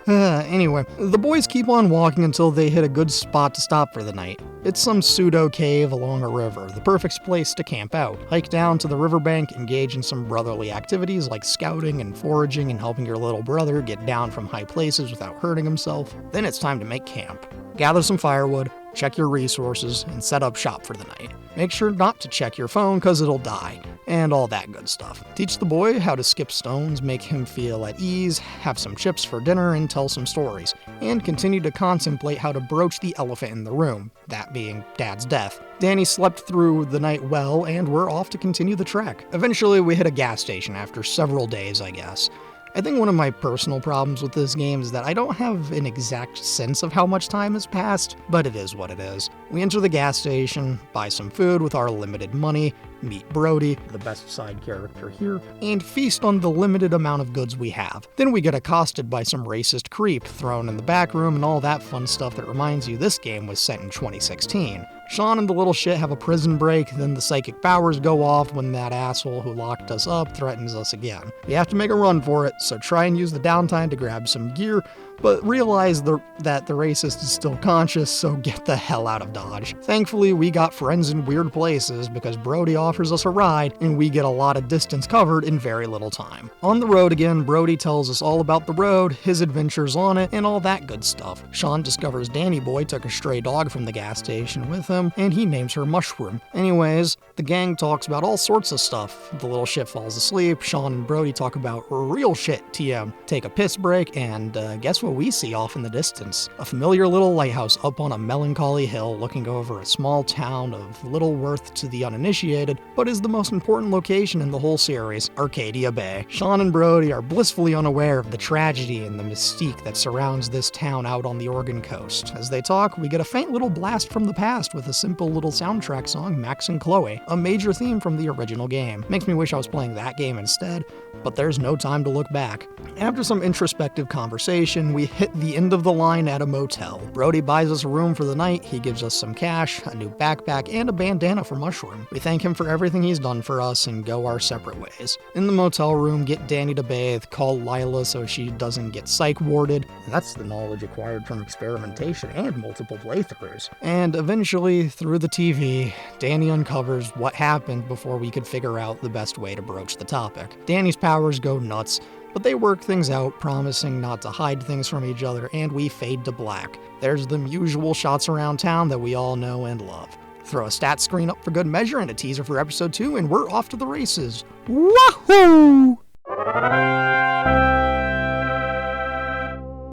Anyway, the boys keep on walking until they hit a good spot to stop for the night. It's some pseudo cave along a river, the perfect place to camp out. Hike down to the riverbank, engage in some brotherly activities like scouting and foraging and helping your little brother get down from high places without hurting himself. Then it's time to make camp. Gather some firewood, check your resources, and set up shop for the night. Make sure not to check your phone cause it'll die, and all that good stuff. Teach the boy how to skip stones, make him feel at ease, have some chips for dinner, and tell some stories. And continue to contemplate how to broach the elephant in the room, that being Dad's death. Danny slept through the night well, and we're off to continue the trek. Eventually we hit a gas station after several days, I guess. I think one of my personal problems with this game is that I don't have an exact sense of how much time has passed, but it is what it is. We enter the gas station, buy some food with our limited money, meet Brody, the best side character here, and feast on the limited amount of goods we have. Then we get accosted by some racist creep thrown in the back room and all that fun stuff that reminds you this game was set in 2016. Sean and the little shit have a prison break, then the psychic powers go off when that asshole who locked us up threatens us again. We have to make a run for it, so try and use the downtime to grab some gear, but realize that the racist is still conscious, so get the hell out of Dodge. Thankfully, we got friends in weird places because Brody offers us a ride, and we get a lot of distance covered in very little time. On the road again, Brody tells us all about the road, his adventures on it, and all that good stuff. Sean discovers Danny Boy took a stray dog from the gas station with him, and he names her Mushroom. Anyways, the gang talks about all sorts of stuff. The little shit falls asleep, Sean and Brody talk about real shit, TM, take a piss break, and guess what we see off in the distance? A familiar little lighthouse up on a melancholy hill looking over a small town of little worth to the uninitiated, but is the most important location in the whole series, Arcadia Bay. Sean and Brody are blissfully unaware of the tragedy and the mystique that surrounds this town out on the Oregon coast. As they talk, we get a faint little blast from the past with a simple little soundtrack song, Max and Chloe, a major theme from the original game. Makes me wish I was playing that game instead, but there's no time to look back. After some introspective conversation, we hit the end of the line at a motel. Brody buys us a room for the night, he gives us some cash, a new backpack, and a bandana for Mushroom. We thank him for everything he's done for us and go our separate ways. In the motel room, get Danny to bathe, call Lila so she doesn't get psych warded. That's the knowledge acquired from experimentation and multiple playthroughs. And eventually, through the TV, Danny uncovers what happened before we could figure out the best way to broach the topic. Danny's powers go nuts, but they work things out, promising not to hide things from each other, and we fade to black. There's the usual shots around town that we all know and love. Throw a stat screen up for good measure and a teaser for episode 2, and we're off to the races. Wahoo!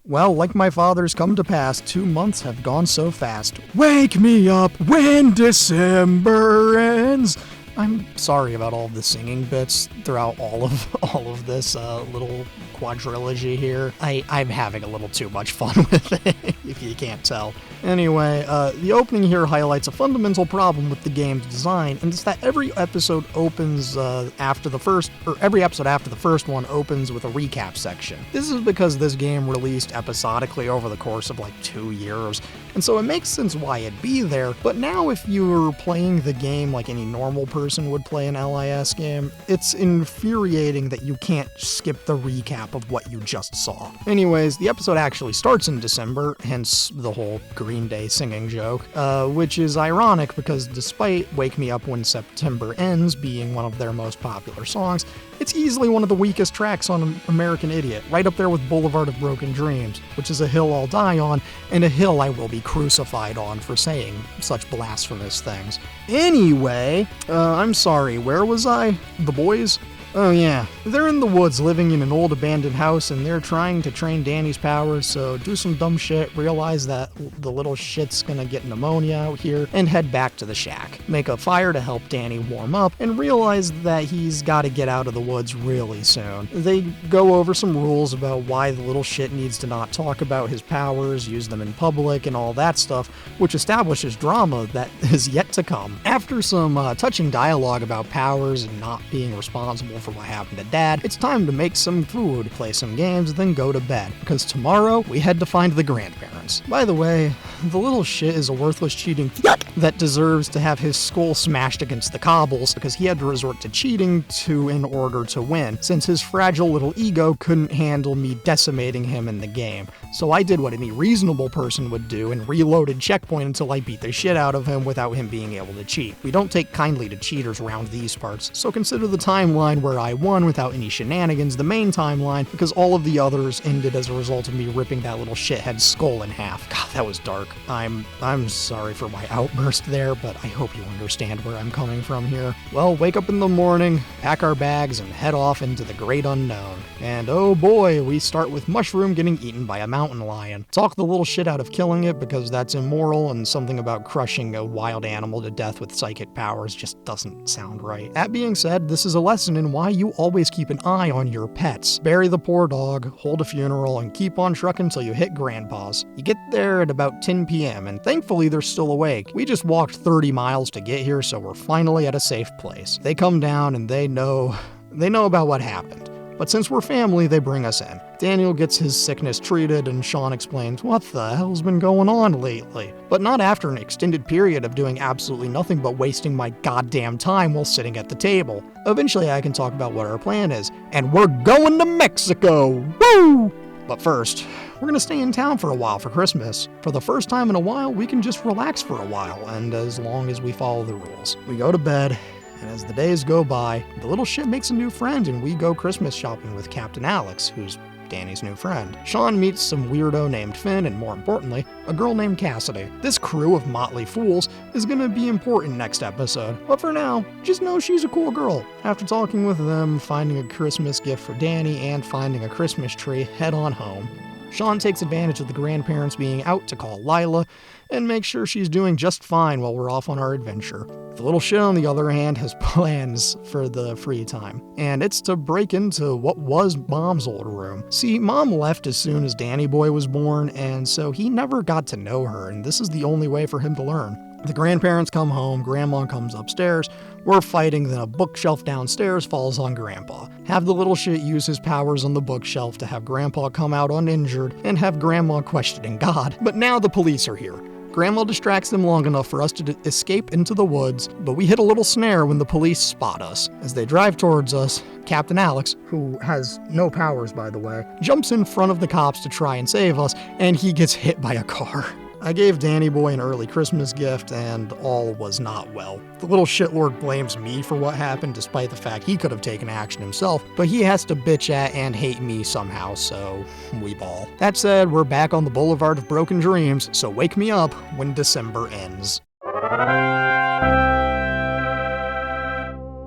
Well, like my father's come to pass, 2 months have gone so fast. Wake me up when December ends. I'm sorry about all the singing bits throughout all of this little quadrilogy here. I'm having a little too much fun with it, if you can't tell. Anyway, the opening here highlights a fundamental problem with the game's design, and it's that every episode opens every episode after the first one opens with a recap section. This is because this game released episodically over the course of like 2 years, and so it makes sense why it'd be there, but now if you were playing the game like any normal person would play an LIS game, it's infuriating that you can't skip the recap of what you just saw. Anyways, the episode actually starts in December, hence the whole Green Day singing joke, which is ironic because despite Wake Me Up When September Ends being one of their most popular songs, it's easily one of the weakest tracks on American Idiot, right up there with Boulevard of Broken Dreams, which is a hill I'll die on, and a hill I will be crucified on for saying such blasphemous things. Anyway, I'm sorry, where was I? The boys? Oh yeah, they're in the woods living in an old abandoned house and they're trying to train Danny's powers, so do some dumb shit, realize that the little shit's gonna get pneumonia out here, and head back to the shack. Make a fire to help Danny warm up, and realize that he's gotta get out of the woods really soon. They go over some rules about why the little shit needs to not talk about his powers, use them in public, and all that stuff, which establishes drama that is yet to come. After some touching dialogue about powers and not being responsible for what happened to Dad, it's time to make some food, play some games, then go to bed, because tomorrow we head to find the grandparents. By the way, the little shit is a worthless cheating that deserves to have his skull smashed against the cobbles because he had to resort to cheating in order to win, since his fragile little ego couldn't handle me decimating him in the game. So I did what any reasonable person would do and reloaded checkpoint until I beat the shit out of him without him being able to cheat. We don't take kindly to cheaters around these parts, so consider the timeline where I won without any shenanigans the main timeline, because all of the others ended as a result of me ripping that little shithead's skull in half. God, that was dark. I'm sorry for my outburst there, but I hope you understand where I'm coming from here. Well, wake up in the morning, pack our bags, and head off into the great unknown. And oh boy, we start with Mushroom getting eaten by a mountain lion. Talk the little shit out of killing it because that's immoral, and something about crushing a wild animal to death with psychic powers just doesn't sound right. That being said, this is a lesson in why you always keep an eye on your pets. Bury the poor dog, hold a funeral, and keep on trucking until you hit Grandpa's. You get there at about 10 p.m., and thankfully they're still awake. We just walked 30 miles to get here, so we're finally at a safe place. They come down and they know about what happened. But since we're family, they bring us in. Daniel gets his sickness treated, and Sean explains what the hell's been going on lately. But not after an extended period of doing absolutely nothing but wasting my goddamn time while sitting at the table. Eventually I can talk about what our plan is, and we're going to Mexico! Woo! But first, We're gonna stay in town for a while for Christmas. For the first time in a while, we can just relax for a while, and as long as we follow the rules. We go to bed, and as the days go by, the little shit makes a new friend, and we go Christmas shopping with Captain Alex, who's Danny's new friend. Sean meets some weirdo named Finn, and more importantly, a girl named Cassidy. This crew of motley fools is gonna be important next episode, but for now, just know she's a cool girl. After talking with them, finding a Christmas gift for Danny, and finding a Christmas tree, head on home. Sean takes advantage of the grandparents being out to call Lila and make sure she's doing just fine while we're off on our adventure. The little shit, on the other hand, has plans for the free time, and it's to break into what was Mom's old room. See, Mom left as soon as Danny Boy was born, and so he never got to know her, and this is the only way for him to learn. The grandparents come home, Grandma comes upstairs, we're fighting, then a bookshelf downstairs falls on Grandpa. Have the little shit use his powers on the bookshelf to have Grandpa come out uninjured, and have Grandma questioning God. But now the police are here. Grandma distracts them long enough for us to escape into the woods, but we hit a little snare when the police spot us. As they drive towards us, Captain Alex, who has no powers by the way, jumps in front of the cops to try and save us, and he gets hit by a car. I gave Danny Boy an early Christmas gift, and all was not well. The little shitlord blames me for what happened, despite the fact he could have taken action himself, but he has to bitch at and hate me somehow, so we ball. That said, we're back on the boulevard of broken dreams, so wake me up when December ends.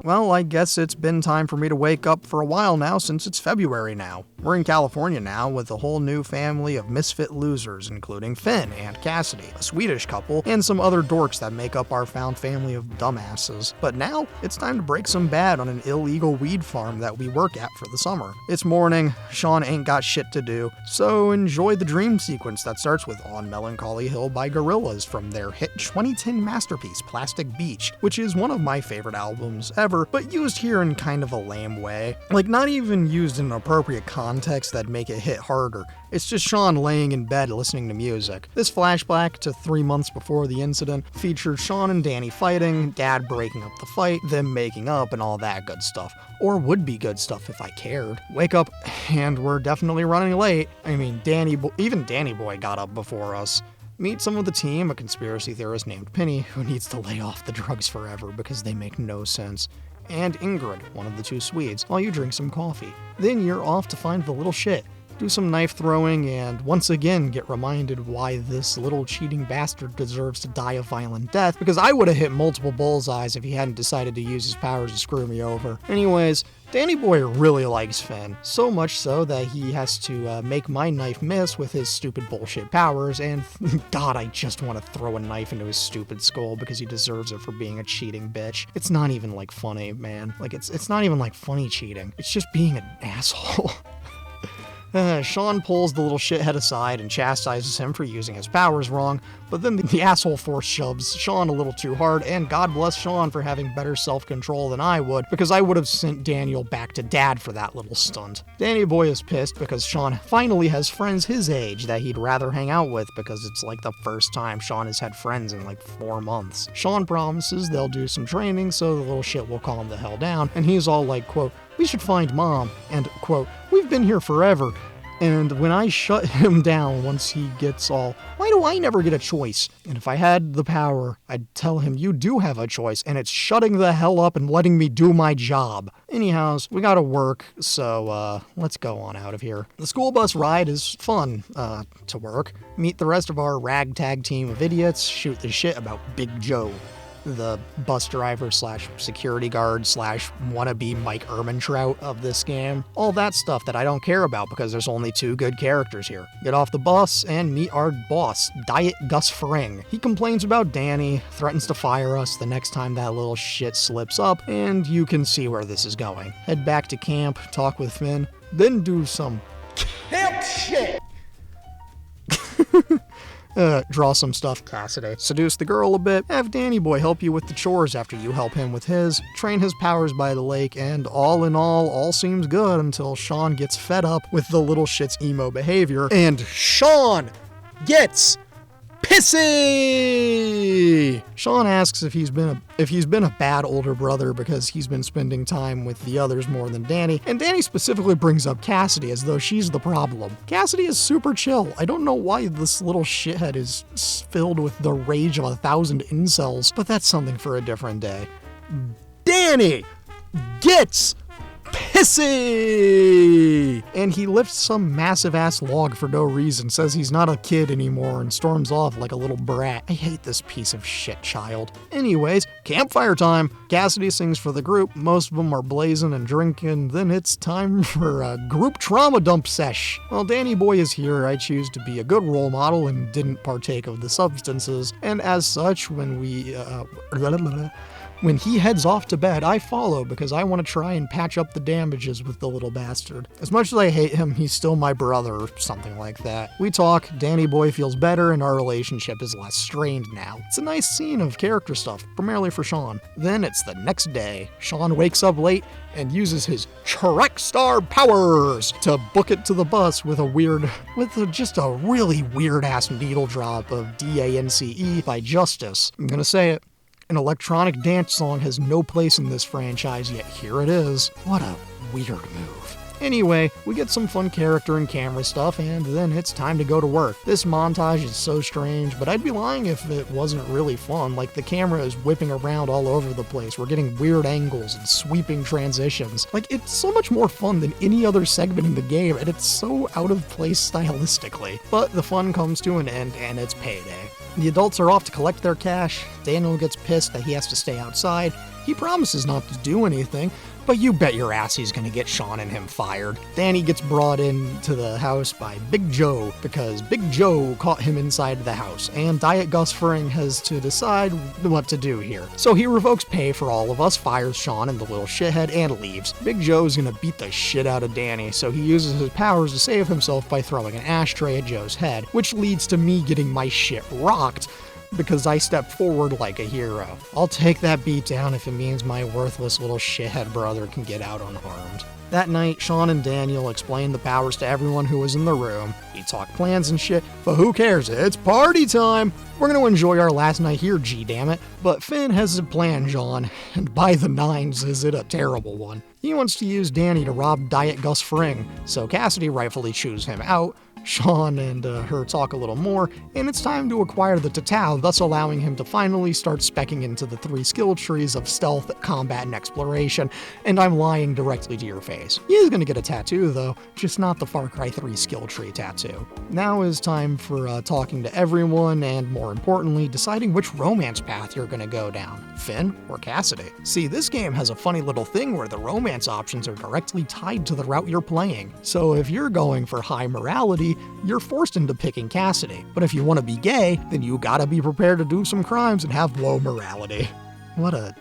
Well, I guess it's been time for me to wake up for a while now, since it's February now. We're in California now with a whole new family of misfit losers, including Finn and Cassidy, a Swedish couple, and some other dorks that make up our found family of dumbasses. But now, it's time to break some bad on an illegal weed farm that we work at for the summer. It's morning, Sean ain't got shit to do, so enjoy the dream sequence that starts with On Melancholy Hill by Gorillaz from their hit 2010 masterpiece, Plastic Beach, which is one of my favorite albums ever, but used here in kind of a lame way. Like, not even used in an appropriate context that'd make it hit harder. It's just Sean laying in bed listening to music. This flashback to 3 months before the incident featured Sean and Danny fighting, Dad breaking up the fight, them making up, and all that good stuff. Or would be good stuff if I cared. Wake up, and we're definitely running late. I mean, even Danny Boy got up before us. Meet some of the team, a conspiracy theorist named Penny, who needs to lay off the drugs forever because they make no sense, and Ingrid, one of the two Swedes, while you drink some coffee. Then you're off to find the little shit, do some knife throwing, and once again get reminded why this little cheating bastard deserves to die a violent death, because I would have hit multiple bullseyes if he hadn't decided to use his powers to screw me over. Anyways, Danny Boy really likes Finn, so much so that he has to make my knife miss with his stupid bullshit powers, and God, I just want to throw a knife into his stupid skull because he deserves it for being a cheating bitch. It's not even like funny, man. Like, it's not even like funny cheating. It's just being an asshole. Sean pulls the little shithead aside and chastises him for using his powers wrong, but then the asshole force shoves Sean a little too hard, and God bless Sean for having better self-control than I would, because I would have sent Daniel back to Dad for that little stunt. Danny Boy is pissed because Sean finally has friends his age that he'd rather hang out with, because it's like the first time Sean has had friends in like 4 months. Sean promises they'll do some training so the little shit will calm the hell down, and he's all like, quote, "We should find Mom," and, quote, "We've been here forever." And when I shut him down once he gets all, "Why do I never get a choice?" And if I had the power, I'd tell him, "You do have a choice, and it's shutting the hell up and letting me do my job." Anyhows, we gotta work, so let's go on out of here. The school bus ride is fun, to work. Meet the rest of our ragtag team of idiots, shoot the shit about Big Joe, the bus driver slash security guard slash wannabe Mike Ehrmantraut of this game. All that stuff that I don't care about because there's only 2 good characters here. Get off the bus and meet our boss, Diet Gus Fring. He complains about Danny, threatens to fire us the next time that little shit slips up, and you can see where this is going. Head back to camp, talk with Finn, then do some camp shit! Draw some stuff, Cassidy. Seduce the girl a bit, have Danny Boy help you with the chores after you help him with his, train his powers by the lake, and all in all seems good until Sean gets fed up with the little shit's emo behavior, and Sean gets pissed! pissy. Sean asks if he's been a bad older brother because he's been spending time with the others more than Danny, and Danny specifically brings up Cassidy as though she's the problem. Cassidy is super chill. I don't know why this little shithead is filled with the rage of 1,000 incels, but that's something for a different day. Danny gets pissy! And he lifts some massive ass log for no reason, says he's not a kid anymore, and storms off like a little brat. I hate this piece of shit child. Anyways, campfire time. Cassidy sings for the group. Most of them are blazing and drinking. Then it's time for a group trauma dump sesh. While Danny Boy is here, I choose to be a good role model and didn't partake of the substances. And as such, when he heads off to bed, I follow because I want to try and patch up the damages with the little bastard. As much as I hate him, he's still my brother or something like that. We talk, Danny Boy feels better, and our relationship is less strained now. It's a nice scene of character stuff, primarily for Sean. Then it's the next day. Sean wakes up late and uses his track star powers to book it to the bus with just a really weird ass needle drop of DANCE by Justice. I'm gonna say it. An electronic dance song has no place in this franchise, yet here it is. What a weird move. Anyway, we get some fun character and camera stuff, and then it's time to go to work. This montage is so strange, but I'd be lying if it wasn't really fun. Like, the camera is whipping around all over the place. We're getting weird angles and sweeping transitions. Like, it's so much more fun than any other segment in the game, and it's so out of place stylistically. But the fun comes to an end, and it's payday. The adults are off to collect their cash. Daniel gets pissed that he has to stay outside. He promises not to do anything, but you bet your ass he's gonna get Sean and him fired. Danny gets brought into the house by Big Joe because Big Joe caught him inside the house, and Diet Gus Fring has to decide what to do here. So he revokes pay for all of us, fires Sean and the little shithead, and leaves. Big Joe's gonna beat the shit out of Danny, so he uses his powers to save himself by throwing an ashtray at Joe's head, which leads to me getting my shit rocked because I step forward like a hero. I'll take that beat down if it means my worthless little shithead brother can get out unharmed. That night, Sean and Daniel explained the powers to everyone who was in the room. We talked plans and shit, but who cares? It's party time! We're gonna enjoy our last night here, G-dammit. But Finn has a plan, John, and by the nines is it a terrible one. He wants to use Danny to rob Diet Gus Fring, so Cassidy rightfully chews him out. Sean and her talk a little more, and it's time to acquire the Tatau, thus allowing him to finally start speccing into the 3 skill trees of stealth, combat, and exploration, and I'm lying directly to your face. He is going to get a tattoo, though, just not the Far Cry 3 skill tree tattoo. Now is time for talking to everyone, and more importantly, deciding which romance path you're going to go down, Finn or Cassidy. See, this game has a funny little thing where the romance options are directly tied to the route you're playing, so if you're going for high morality, you're forced into picking Cassidy. But if you want to be gay, then you gotta be prepared to do some crimes and have low morality. What a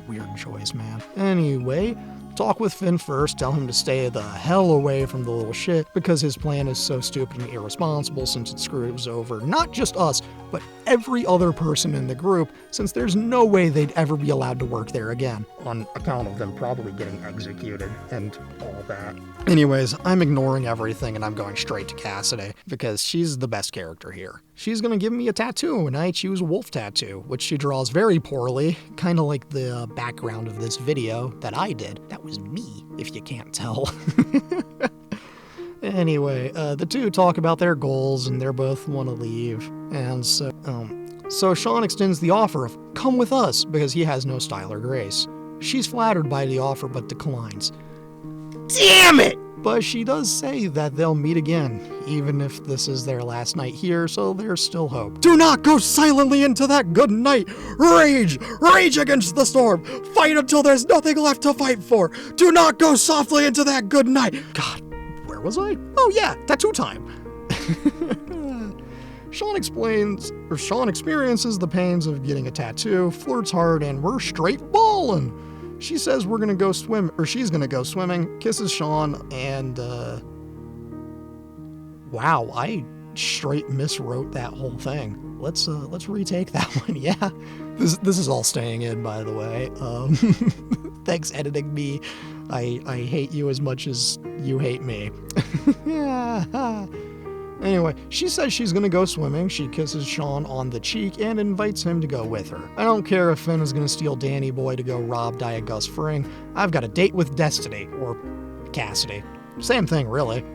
weird choice, man. Anyway, talk with Finn first, tell him to stay the hell away from the little shit because his plan is so stupid and irresponsible since it screws over not just us, but every other person in the group, since there's no way they'd ever be allowed to work there again, on account of them probably getting executed and all that. Anyways, I'm ignoring everything and I'm going straight to Cassidy because she's the best character here. She's gonna give me a tattoo, and I choose a wolf tattoo, which she draws very poorly, kinda like the background of this video that I did. That was me, if you can't tell. Anyway, the two talk about their goals, and they both want to leave, and so Sean extends the offer of, come with us, because he has no style or grace. She's flattered by the offer, but declines. Damn it! But she does say that they'll meet again, even if this is their last night here, so there's still hope. Do not go silently into that good night! Rage! Rage against the storm! Fight until there's nothing left to fight for! Do not go softly into that good night! God, where was I? Oh yeah, tattoo time! Sean experiences the pains of getting a tattoo, flirts hard, and we're straight ballin'! She says she's gonna go swimming, kisses Sean, and, wow, I straight miswrote that whole thing. Let's retake that one, yeah. This is all staying in, by the way. Thanks editing me. I hate you as much as you hate me. Anyway, she says she's gonna go swimming. She kisses Sean on the cheek and invites him to go with her. I don't care if Finn is gonna steal Danny Boy to go rob Diet Gus Fring. I've got a date with Destiny, or Cassidy. Same thing, really.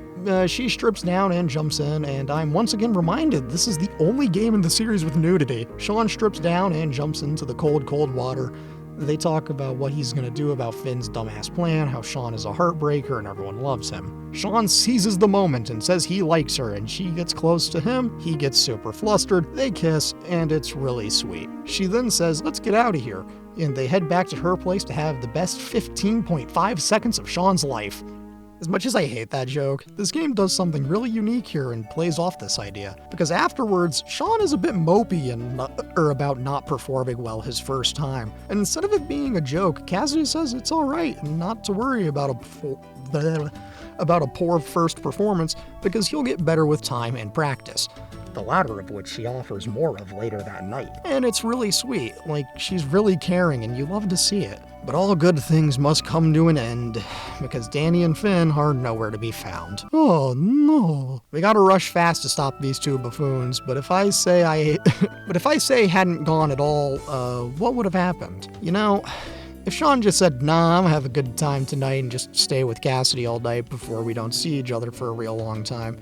She strips down and jumps in, and I'm once again reminded this is the only game in the series with nudity. Sean strips down and jumps into the cold, cold water. They talk about what he's going to do about Finn's dumbass plan, how Sean is a heartbreaker and everyone loves him. Sean seizes the moment and says he likes her, and she gets close to him. He gets super flustered, they kiss, and it's really sweet. She then says, let's get out of here, and they head back to her place to have the best 15.5 seconds of Sean's life. As much as I hate that joke, this game does something really unique here and plays off this idea, because afterwards, Sean is a bit mopey and about not performing well his first time, and instead of it being a joke, Cassidy says it's alright and not to worry about a poor first performance because he'll get better with time and practice. The latter of which she offers more of later that night. And it's really sweet, like she's really caring and you love to see it. But all good things must come to an end, because Danny and Finn are nowhere to be found. Oh no. We gotta rush fast to stop these two buffoons, but if I say hadn't gone at all, what would have happened? You know, if Sean just said, nah, I'm gonna have a good time tonight and just stay with Cassidy all night before we don't see each other for a real long time.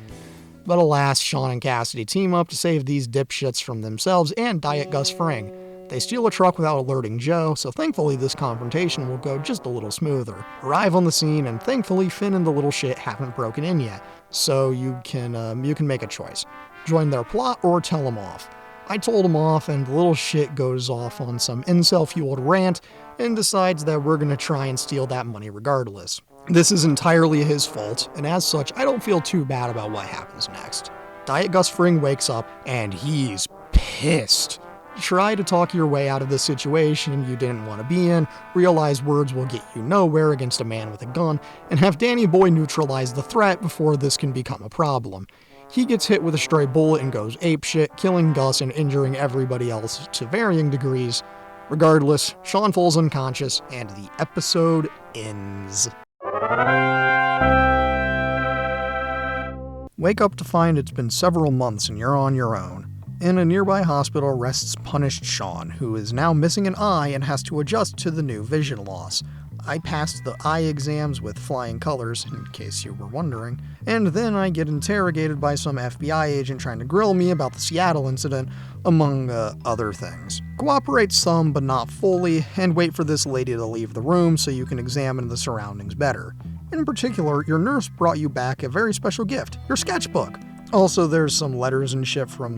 But alas, Sean and Cassidy team up to save these dipshits from themselves and Diet Gus Fring. They steal a truck without alerting Joe, so thankfully this confrontation will go just a little smoother. Arrive on the scene, and thankfully Finn and the little shit haven't broken in yet, so you can make a choice. Join their plot or tell them off. I told him off, and the little shit goes off on some incel-fueled rant and decides that we're gonna try and steal that money regardless. This is entirely his fault, and as such, I don't feel too bad about what happens next. Diet Gus Fring wakes up, and he's pissed. Try to talk your way out of the situation you didn't want to be in, realize words will get you nowhere against a man with a gun, and have Danny Boy neutralize the threat before this can become a problem. He gets hit with a stray bullet and goes apeshit, killing Gus and injuring everybody else to varying degrees. Regardless, Sean falls unconscious, and the episode ends. Wake up to find it's been several months and you're on your own. In a nearby hospital rests punished Sean, who is now missing an eye and has to adjust to the new vision loss. I passed the eye exams with flying colors, in case you were wondering, and then I get interrogated by some FBI agent trying to grill me about the Seattle incident, among other things. Cooperate some, but not fully, and wait for this lady to leave the room so you can examine the surroundings better. In particular, your nurse brought you back a very special gift, your sketchbook. Also, there's some letters and shit from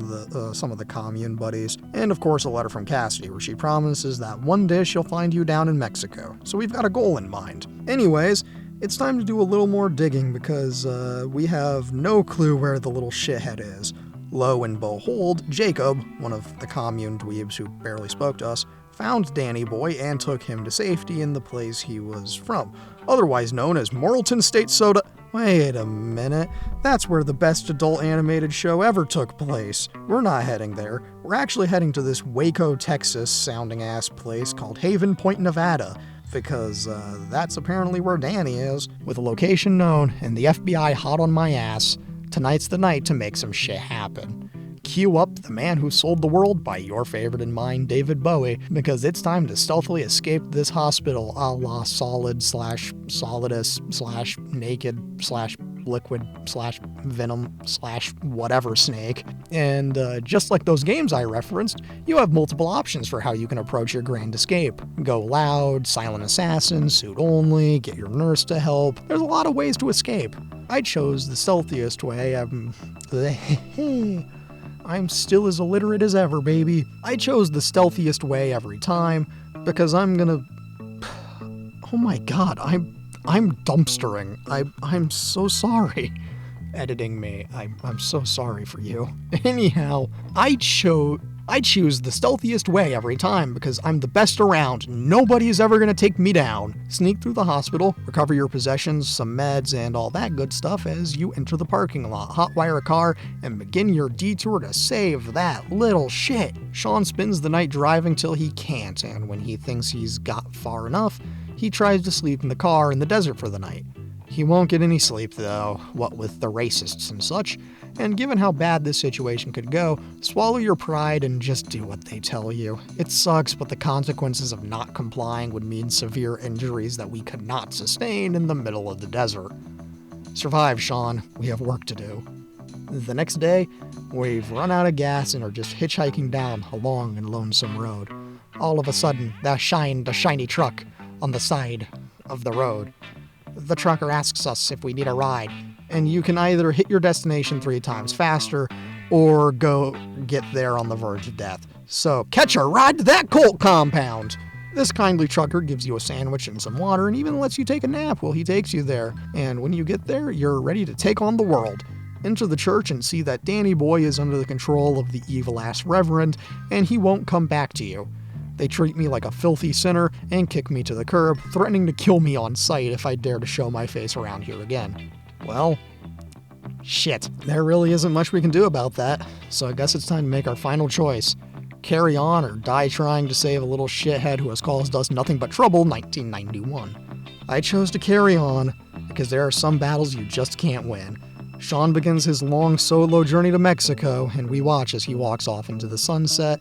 some of the commune buddies, and of course a letter from Cassidy where she promises that one day she'll find you down in Mexico, so we've got a goal in mind. Anyways, it's time to do a little more digging because we have no clue where the little shithead is. Lo and behold, Jacob, one of the commune dweebs who barely spoke to us, found Danny Boy and took him to safety in the place he was from, otherwise known as Morrilton State Soda. Wait a minute, that's where the best adult animated show ever took place. We're not heading there. We're actually heading to this Waco, Texas sounding ass place called Haven Point, Nevada, because that's apparently where Danny is. With a location known and the FBI hot on my ass, tonight's the night to make some shit happen. Cue up The Man Who Sold the World by your favorite and mine, David Bowie, because it's time to stealthily escape this hospital a la solid/solidus/naked/liquid/venom/whatever snake. And just like those games I referenced, you have multiple options for how you can approach your grand escape. Go loud, silent assassin, suit only, get your nurse to help. There's a lot of ways to escape. I chose the stealthiest way. I'm still as illiterate as ever, baby. I chose the stealthiest way every time because I'm gonna... Oh my god, I'm dumpstering. I'm so sorry. Editing me, I'm so sorry for you. Anyhow, I choose the stealthiest way every time because I'm the best around. Nobody is ever gonna take me down. Sneak through the hospital, recover your possessions, some meds, and all that good stuff as you enter the parking lot, hotwire a car, and begin your detour to save that little shit. Sean spends the night driving till he can't, and when he thinks he's got far enough, he tries to sleep in the car in the desert for the night. He won't get any sleep though, what with the racists and such, and given how bad this situation could go, swallow your pride and just do what they tell you. It sucks, but the consequences of not complying would mean severe injuries that we could not sustain in the middle of the desert. Survive, Sean. We have work to do. The next day, we've run out of gas and are just hitchhiking down a long and lonesome road. All of a sudden, the shiny truck on the side of the road. The trucker asks us if we need a ride, and you can either hit your destination 3 times faster or go get there on the verge of death. So catch a ride to that Colt compound! This kindly trucker gives you a sandwich and some water and even lets you take a nap while he takes you there. And when you get there, you're ready to take on the world. Enter the church and see that Danny Boy is under the control of the evil-ass reverend, and he won't come back to you. They treat me like a filthy sinner and kick me to the curb, threatening to kill me on sight if I dare to show my face around here again. Well, shit. There really isn't much we can do about that, so I guess it's time to make our final choice. Carry on or die trying to save a little shithead who has caused us nothing but trouble 1991. I chose to carry on because there are some battles you just can't win. Sean begins his long solo journey to Mexico, and we watch as he walks off into the sunset.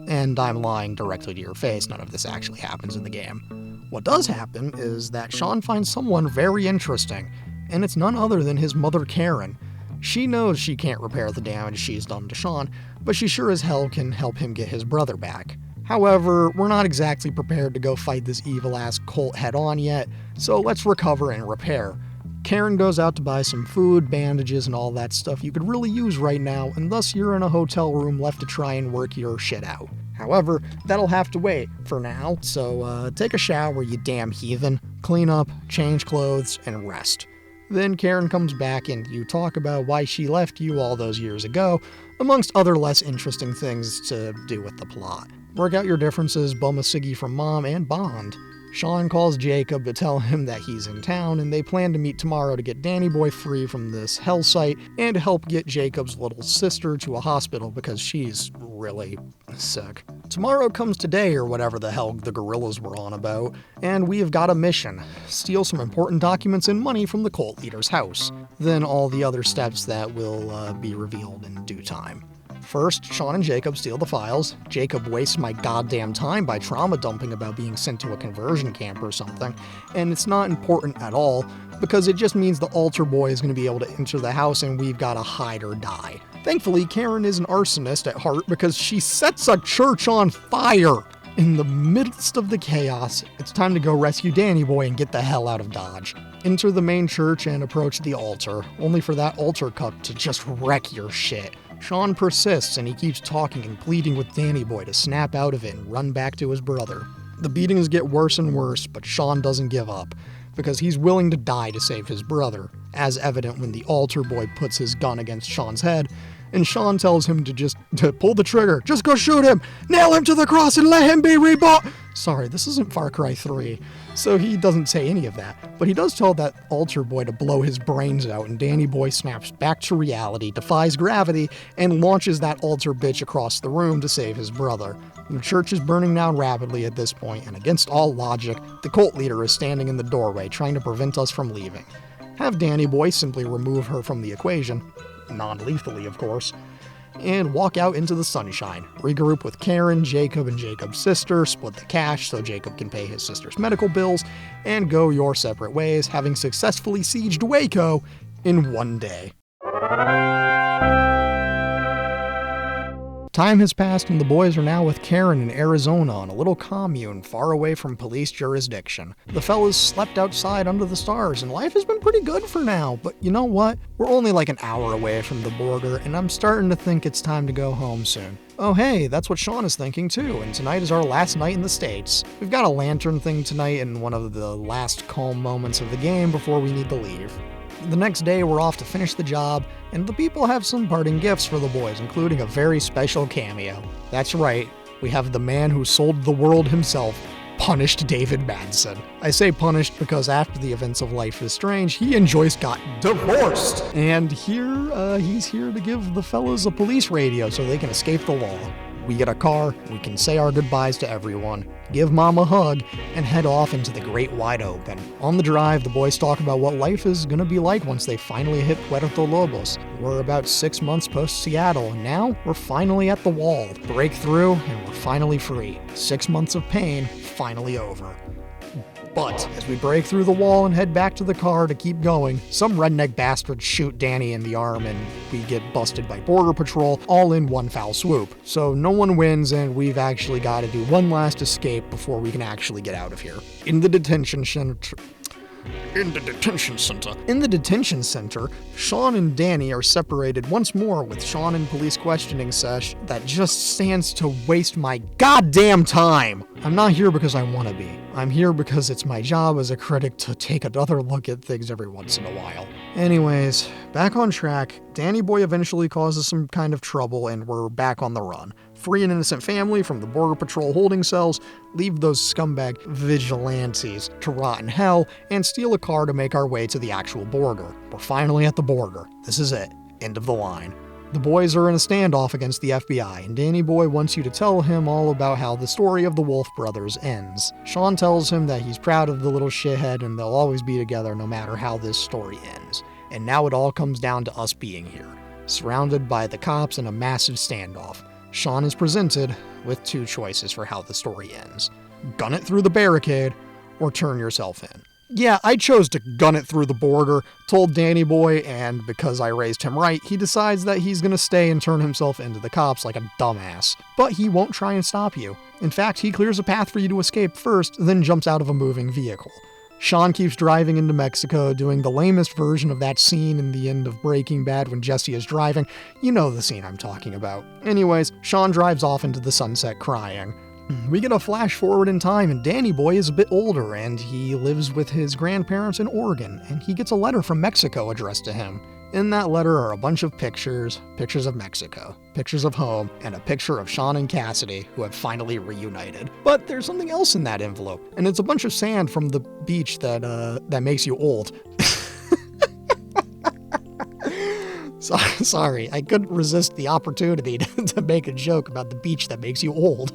And I'm lying directly to your face, none of this actually happens in the game. What does happen is that Sean finds someone very interesting, and it's none other than his mother Karen. She knows she can't repair the damage she's done to Sean, but she sure as hell can help him get his brother back. However, we're not exactly prepared to go fight this evil-ass Colt head-on yet, so let's recover and repair. Karen goes out to buy some food, bandages, and all that stuff you could really use right now, and thus you're in a hotel room left to try and work your shit out. However, that'll have to wait for now, so take a shower, you damn heathen, clean up, change clothes, and rest. Then Karen comes back and you talk about why she left you all those years ago, amongst other less interesting things to do with the plot. Work out your differences, bum a ciggy from mom, and bond. Sean calls Jacob to tell him that he's in town, and they plan to meet tomorrow to get Danny Boy free from this hell site and to help get Jacob's little sister to a hospital because she's really sick. Tomorrow comes today, or whatever the hell the gorillas were on about, and we have got a mission. Steal some important documents and money from the cult leader's house. Then all the other steps that will be revealed in due time. First, Sean and Jacob steal the files. Jacob wastes my goddamn time by trauma dumping about being sent to a conversion camp or something, and it's not important at all, because it just means the altar boy is going to be able to enter the house and we've got to hide or die. Thankfully, Karen is an arsonist at heart because she sets a church on fire. In the midst of the chaos, it's time to go rescue Danny Boy and get the hell out of Dodge. Enter the main church and approach the altar, only for that altar cup to just wreck your shit. Sean persists and he keeps talking and pleading with Danny Boy to snap out of it and run back to his brother. The beatings get worse and worse, but Sean doesn't give up, because he's willing to die to save his brother, as evident when the altar boy puts his gun against Sean's head, and Sean tells him to pull the trigger, just go shoot him, nail him to the cross and let him be reborn. Sorry, this isn't Far Cry 3, so he doesn't say any of that, but he does tell that altar boy to blow his brains out, and Danny Boy snaps back to reality, defies gravity, and launches that altar bitch across the room to save his brother. The church is burning down rapidly at this point, and against all logic, the cult leader is standing in the doorway trying to prevent us from leaving. Have Danny Boy simply remove her from the equation, non-lethally of course, and walk out into the sunshine. Regroup with Karen, Jacob, and Jacob's sister, split the cash so Jacob can pay his sister's medical bills, and go your separate ways, having successfully sieged Waco in one day. Time has passed and the boys are now with Karen in Arizona on a little commune far away from police jurisdiction. The fellas slept outside under the stars and life has been pretty good for now, but you know what? We're only like an hour away from the border and I'm starting to think it's time to go home soon. Oh hey, that's what Sean is thinking too, and tonight is our last night in the States. We've got a lantern thing tonight and one of the last calm moments of the game before we need to leave. The next day we're off to finish the job, and the people have some parting gifts for the boys, including a very special cameo. That's right, we have the man who sold the world himself, Punished David Madsen. I say punished because after the events of Life is Strange, he and Joyce got divorced! And here, he's here to give the fellas a police radio so they can escape the law. We get a car, we can say our goodbyes to everyone, give Mom a hug, and head off into the great wide open. On the drive, the boys talk about what life is gonna be like once they finally hit Puerto Lobos. We're about 6 months post Seattle, and now we're finally at the wall. Break through, and we're finally free. 6 months of pain, finally over. But as we break through the wall and head back to the car to keep going, some redneck bastards shoot Danny in the arm and we get busted by Border Patrol all in one foul swoop. So no one wins and we've actually got to do one last escape before we can actually get out of here. In the detention center, Sean and Danny are separated once more with Sean in police questioning sesh that just stands to waste my goddamn time. I'm not here because I want to be. I'm here because it's my job as a critic to take another look at things every once in a while. Anyways, back on track, Danny Boy eventually causes some kind of trouble and we're back on the run. Free an innocent family from the Border Patrol holding cells, leave those scumbag vigilantes to rot in hell, and steal a car to make our way to the actual border. We're finally at the border. This is it. End of the line. The boys are in a standoff against the FBI, and Danny Boy wants you to tell him all about how the story of the Wolf brothers ends. Sean tells him that he's proud of the little shithead and they'll always be together no matter how this story ends. And now it all comes down to us being here, surrounded by the cops in a massive standoff. Sean is presented with two choices for how the story ends. Gun it through the barricade, or turn yourself in. Yeah, I chose to gun it through the border, told Danny Boy, and because I raised him right, he decides that he's gonna stay and turn himself into the cops like a dumbass. But he won't try and stop you. In fact, he clears a path for you to escape first, then jumps out of a moving vehicle. Sean keeps driving into Mexico, doing the lamest version of that scene in the end of Breaking Bad when Jesse is driving. You know the scene I'm talking about. Anyways, Sean drives off into the sunset crying. We get a flash forward in time and Danny Boy is a bit older and he lives with his grandparents in Oregon and he gets a letter from Mexico addressed to him. In that letter are a bunch of pictures of Mexico, pictures of home, and a picture of Sean and Cassidy, who have finally reunited. But there's something else in that envelope, and it's a bunch of sand from the beach that makes you old. Sorry, I couldn't resist the opportunity to make a joke about the beach that makes you old.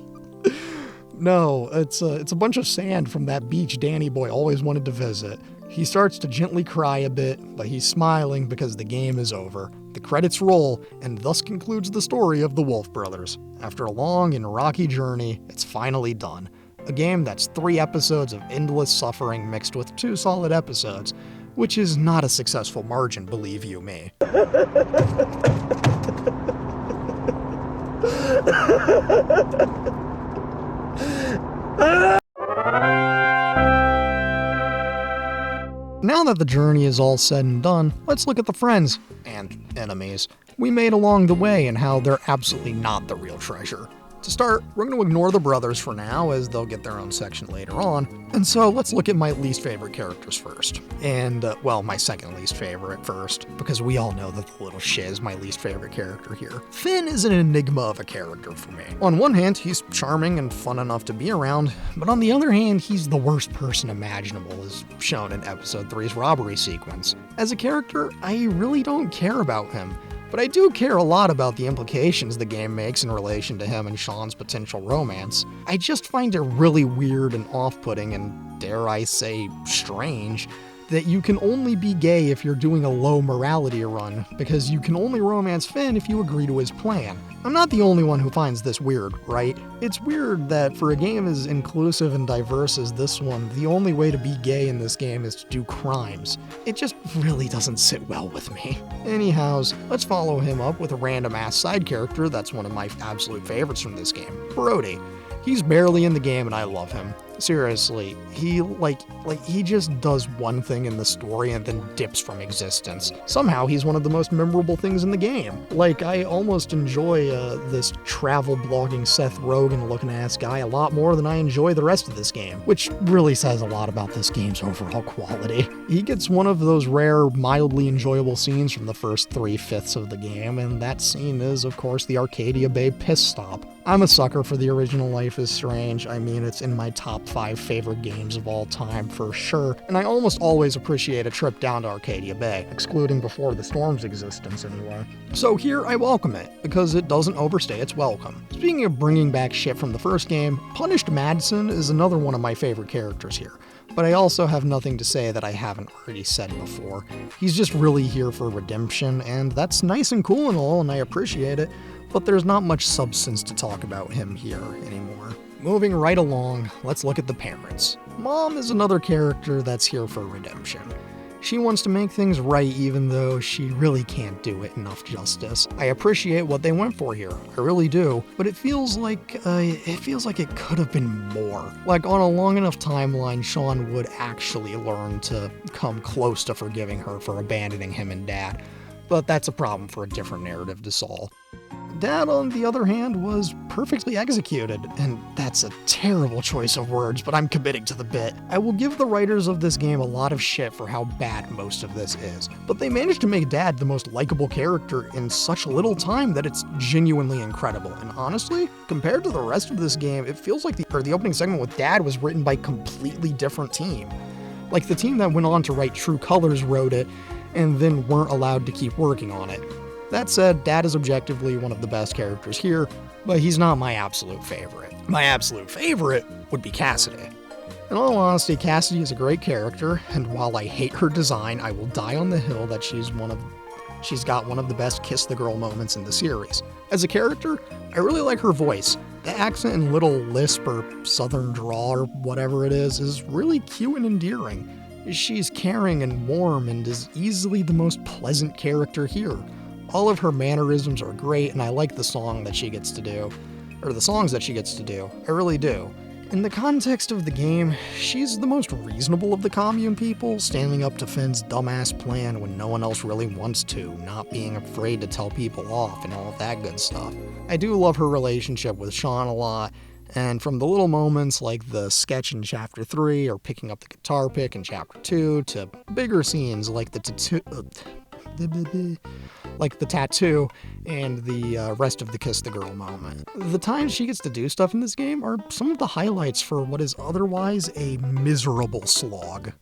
No, it's a bunch of sand from that beach Danny Boy always wanted to visit. He starts to gently cry a bit, but he's smiling because the game is over. The credits roll, and thus concludes the story of the Wolf Brothers. After a long and rocky journey, it's finally done. A game that's 3 episodes of endless suffering mixed with 2 solid episodes, which is not a successful margin, believe you me. Now that the journey is all said and done, let's look at the friends and enemies we made along the way and how they're absolutely not the real treasure. To start, we're going to ignore the brothers for now, as they'll get their own section later on. And so let's look at my least favorite characters first. And, my second least favorite first, because we all know that the little shit is my least favorite character here. Finn is an enigma of a character for me. On one hand, he's charming and fun enough to be around, but on the other hand, he's the worst person imaginable, as shown in episode 3's robbery sequence. As a character, I really don't care about him. But I do care a lot about the implications the game makes in relation to him and Sean's potential romance. I just find it really weird and off-putting and, dare I say, strange, that you can only be gay if you're doing a low morality run, because you can only romance Finn if you agree to his plan. I'm not the only one who finds this weird, right? It's weird that for a game as inclusive and diverse as this one, the only way to be gay in this game is to do crimes. It just really doesn't sit well with me. Anyhows, let's follow him up with a random-ass side character that's one of my absolute favorites from this game, Brody. He's barely in the game and I love him. Seriously, he just does one thing in the story and then dips from existence. Somehow he's one of the most memorable things in the game. Like, I almost enjoy this travel blogging Seth Rogen looking ass guy a lot more than I enjoy the rest of this game, which really says a lot about this game's overall quality. He gets one of those rare, mildly enjoyable scenes from the first 3/5 of the game, and that scene is, of course, the Arcadia Bay piss stop. I'm a sucker for the original Life is Strange. I mean, it's in my top 5 favorite games of all time for sure, and I almost always appreciate a trip down to Arcadia Bay, excluding Before the Storm's existence anyway. So here I welcome it, because it doesn't overstay its welcome. Speaking of bringing back shit from the first game, Punished Madsen is another one of my favorite characters here. But I also have nothing to say that I haven't already said before. He's just really here for redemption, and that's nice and cool and all, and I appreciate it, but there's not much substance to talk about him here anymore. Moving right along, let's look at the parents. Mom is another character that's here for redemption. She wants to make things right even though she really can't do it enough justice. I appreciate what they went for here, I really do, but it feels like it could have been more. Like on a long enough timeline, Sean would actually learn to come close to forgiving her for abandoning him and Dad, but that's a problem for a different narrative to solve. Dad, on the other hand, was perfectly executed, and that's a terrible choice of words, but I'm committing to the bit. I will give the writers of this game a lot of shit for how bad most of this is, but they managed to make Dad the most likable character in such little time that it's genuinely incredible, and honestly, compared to the rest of this game, it feels like the opening segment with Dad was written by a completely different team. Like the team that went on to write True Colors wrote it, and then weren't allowed to keep working on it. That said, Dad is objectively one of the best characters here, but he's not my absolute favorite. My absolute favorite would be Cassidy. In all honesty, Cassidy is a great character, and while I hate her design, I will die on the hill that she's got one of the best kiss the girl moments in the series. As a character, I really like her voice. The accent and little lisp or southern drawl or whatever it is really cute and endearing. She's caring and warm and is easily the most pleasant character here. All of her mannerisms are great, and I like the songs that she gets to do. I really do. In the context of the game, she's the most reasonable of the commune people, standing up to Finn's dumbass plan when no one else really wants to, not being afraid to tell people off, and all of that good stuff. I do love her relationship with Sean a lot, and from the little moments like the sketch in Chapter 3 or picking up the guitar pick in Chapter 2 to bigger scenes like the tattoo and the rest of the kiss the girl moment. The times she gets to do stuff in this game are some of the highlights for what is otherwise a miserable slog.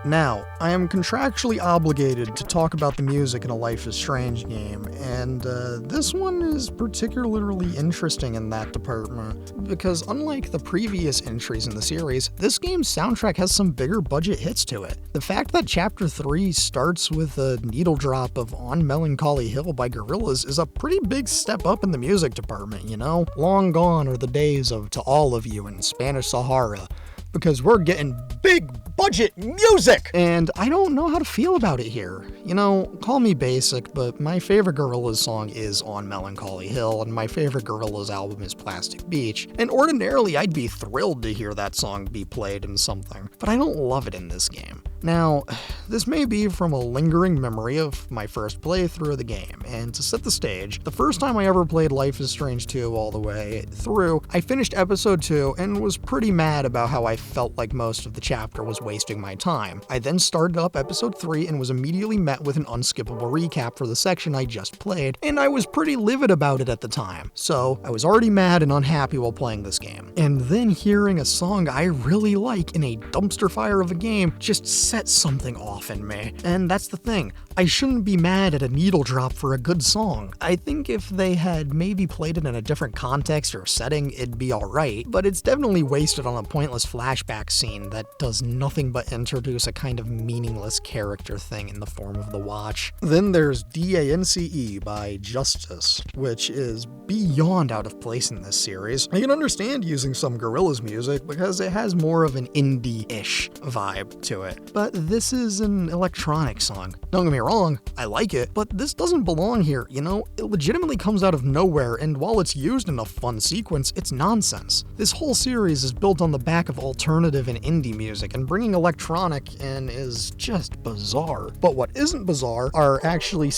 Now, I am contractually obligated to talk about the music in a Life is Strange game, and this one is particularly interesting in that department, because unlike the previous entries in the series, this game's soundtrack has some bigger budget hits to it. The fact that Chapter 3 starts with a needle drop of On Melancholy Hill by Gorillaz is a pretty big step up in the music department, you know? Long gone are the days of To All of You and Spanish Sahara, because we're getting big budget music! And I don't know how to feel about it here. You know, call me basic, but my favorite Gorillaz song is On Melancholy Hill, and my favorite Gorillaz album is Plastic Beach. And ordinarily, I'd be thrilled to hear that song be played in something, but I don't love it in this game. Now, this may be from a lingering memory of my first playthrough of the game, and to set the stage, the first time I ever played Life is Strange 2 all the way through, I finished episode 2 and was pretty mad about how I felt like most of the chapter was wasting my time. I then started up episode 3 and was immediately met with an unskippable recap for the section I just played, and I was pretty livid about it at the time. So, I was already mad and unhappy while playing this game. And then hearing a song I really like in a dumpster fire of a game just set something off in me. And that's the thing, I shouldn't be mad at a needle drop for a good song. I think if they had maybe played it in a different context or setting, it'd be alright, but it's definitely wasted on a pointless flashback scene that does nothing but introduce a kind of meaningless character thing in the form of the Watch. Then there's DANCE by Justice, which is beyond out of place in this series. I can understand using some Gorillaz music because it has more of an indie-ish vibe to it, but this is an electronic song. Don't get me wrong, I like it, but this doesn't belong here, you know? It legitimately comes out of nowhere, and while it's used in a fun sequence, it's nonsense. This whole series is built on the back of alternative and indie music, and bringing bringing electronic in is just bizarre. But what isn't bizarre are actually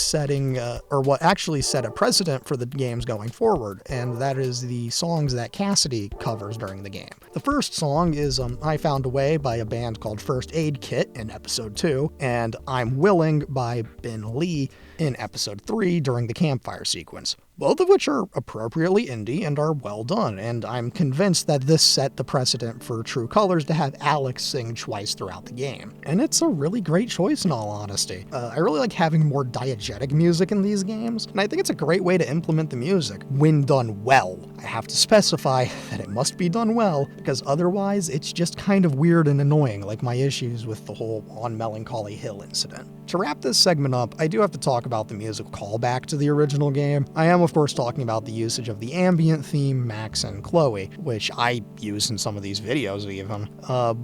what actually set a precedent for the games going forward, and that is the songs that Cassidy covers during the game. The first song is I Found a Way by a band called First Aid Kit in episode 2, and I'm Willing by Ben Lee in episode 3 during the campfire sequence, both of which are appropriately indie and are well done, and I'm convinced that this set the precedent for True Colors to have Alex sing twice throughout the game. And it's a really great choice in all honesty. I really like having more diegetic music in these games, and I think it's a great way to implement the music, when done well. I have to specify that it must be done well, because otherwise it's just kind of weird and annoying, like my issues with the whole On Melancholy Hill incident. To wrap this segment up, I do have to talk about the music callback to the original game. I am, of course, talking about the usage of the ambient theme, Max and Chloe, which I use in some of these videos even.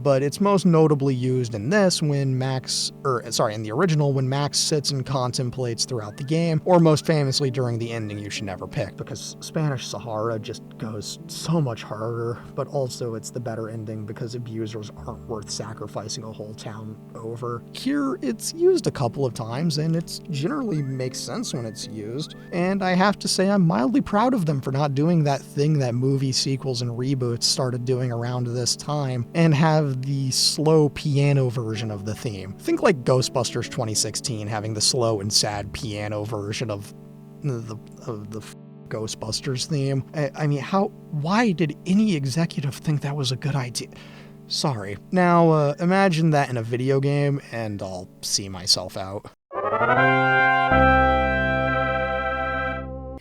But it's most notably used in this when in the original, when Max sits and contemplates throughout the game, or most famously during the ending You Should Never Pick, because Spanish Sahara just goes so much harder, but also it's the better ending because abusers aren't worth sacrificing a whole town over. Here, it's used a couple of times, and it generally makes sense when it's used, and I have to say I'm mildly proud of them for not doing that thing that movie sequels and reboots started doing around this time, and have the slow piano version of the theme. Think like Ghostbusters 2016 having the slow and sad piano version of the Ghostbusters theme. I mean, why did any executive think that was a good idea? Sorry. Now, imagine that in a video game, and I'll see myself out.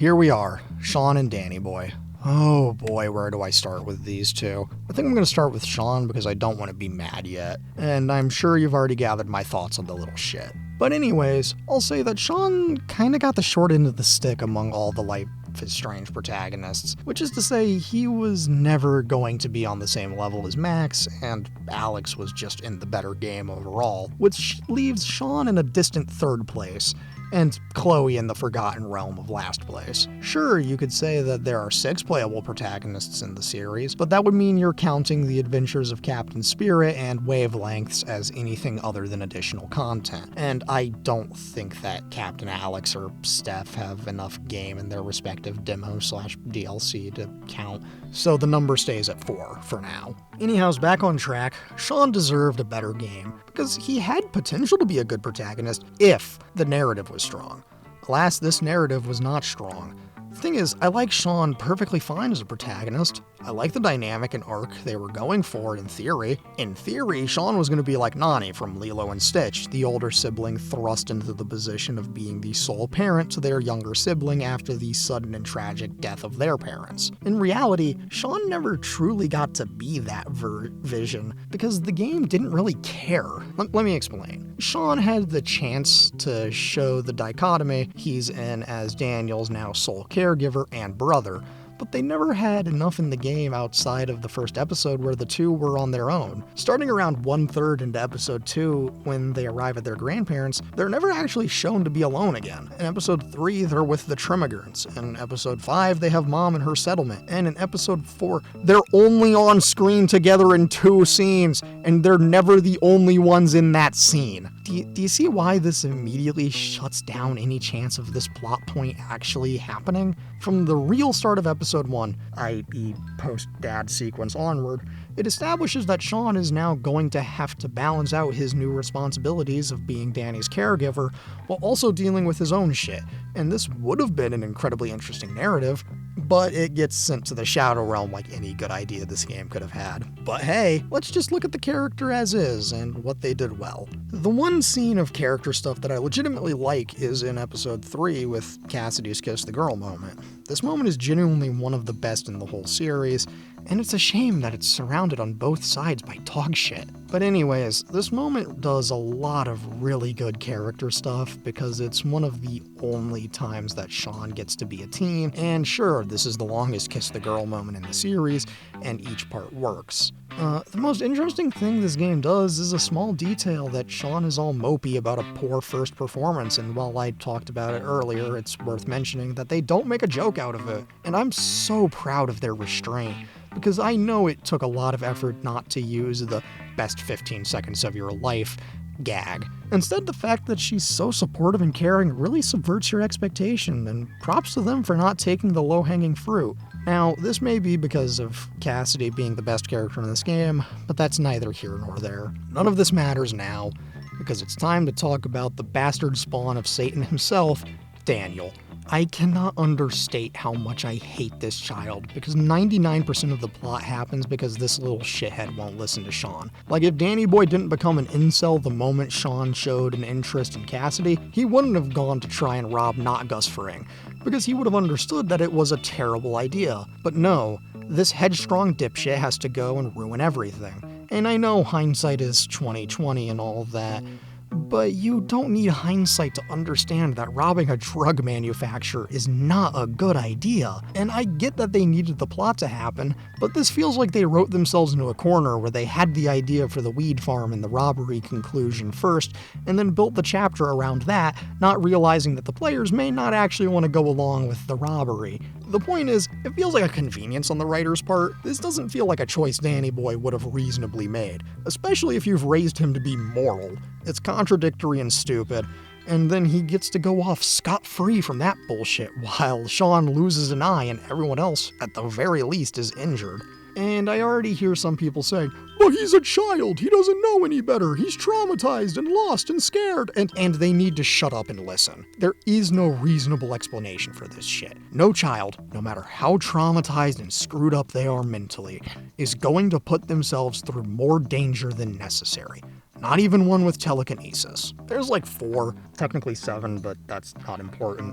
Here we are, Sean and Danny Boy. Oh boy, where do I start with these two? I think I'm going to start with Sean because I don't want to be mad yet, and I'm sure you've already gathered my thoughts on the little shit. But anyways, I'll say that Sean kinda got the short end of the stick among all the Life is Strange protagonists, which is to say he was never going to be on the same level as Max, and Alex was just in the better game overall, which leaves Sean in a distant third place, and Chloe in the forgotten realm of last place. Sure, you could say that there are 6 playable protagonists in the series, but that would mean you're counting the adventures of Captain Spirit and Wavelengths as anything other than additional content. And I don't think that Captain Alex or Steph have enough game in their respective demo/DLC to count, so the number stays at 4 for now. Anyhow, back on track, Sean deserved a better game, because he had potential to be a good protagonist if the narrative was strong. Alas, this narrative was not strong. The thing is, I like Sean perfectly fine as a protagonist. I like the dynamic and arc they were going for in theory. In theory, Sean was going to be like Nani from Lilo and Stitch, the older sibling thrust into the position of being the sole parent to their younger sibling after the sudden and tragic death of their parents. In reality, Sean never truly got to be that vision, because the game didn't really care. Let me explain. Sean had the chance to show the dichotomy he's in as Daniel's now sole caregiver and brother, but they never had enough in the game outside of the first episode where the two were on their own. Starting around 1/3 into episode 2, when they arrive at their grandparents, they're never actually shown to be alone again. In episode 3, they're with the Trimagurns. In episode 5, they have Mom in her settlement. And in episode 4, they're only on screen together in 2 scenes, and they're never the only ones in that scene. Do you see why this immediately shuts down any chance of this plot point actually happening? From the real start of episode 1, i.e. post-dad sequence onward, it establishes that Sean is now going to have to balance out his new responsibilities of being Danny's caregiver while also dealing with his own shit. And this would have been an incredibly interesting narrative, but it gets sent to the Shadow Realm like any good idea this game could have had. But hey, let's just look at the character as is and what they did well. The one scene of character stuff that I legitimately like is in episode 3 with Cassidy's Kiss the Girl moment. This moment is genuinely one of the best in the whole series, and it's a shame that it's surrounded on both sides by dog shit. But anyways, this moment does a lot of really good character stuff because it's one of the only times that Sean gets to be a teen, and sure, this is the longest Kiss the Girl moment in the series, and each part works. The most interesting thing this game does is a small detail that Sean is all mopey about a poor first performance, and while I talked about it earlier, it's worth mentioning that they don't make a joke out of it, and I'm so proud of their restraint, because I know it took a lot of effort not to use the best 15 seconds of your life gag. Instead, the fact that she's so supportive and caring really subverts your expectation, and props to them for not taking the low-hanging fruit. Now, this may be because of Cassidy being the best character in this game, but that's neither here nor there. None of this matters now, because it's time to talk about the bastard spawn of Satan himself, Daniel. I cannot understate how much I hate this child, because 99% of the plot happens because this little shithead won't listen to Sean. Like, if Danny Boy didn't become an incel the moment Sean showed an interest in Cassidy, he wouldn't have gone to try and rob not Gus Fring, because he would have understood that it was a terrible idea. But no, this headstrong dipshit has to go and ruin everything. And I know hindsight is 20/20 and all that, but you don't need hindsight to understand that robbing a drug manufacturer is not a good idea. And I get that they needed the plot to happen, but this feels like they wrote themselves into a corner where they had the idea for the weed farm and the robbery conclusion first, and then built the chapter around that, not realizing that the players may not actually want to go along with the robbery. The point is, it feels like a convenience on the writer's part. This doesn't feel like a choice Danny Boy would have reasonably made, especially if you've raised him to be moral. It's contradictory and stupid, and then he gets to go off scot-free from that bullshit while Sean loses an eye and everyone else, at the very least, is injured. And I already hear some people saying, "But he's a child, he doesn't know any better, he's traumatized and lost and scared," and they need to shut up and listen. There is no reasonable explanation for this shit. No child, no matter how traumatized and screwed up they are mentally, is going to put themselves through more danger than necessary. Not even one with telekinesis. There's like 4, technically 7, but that's not important,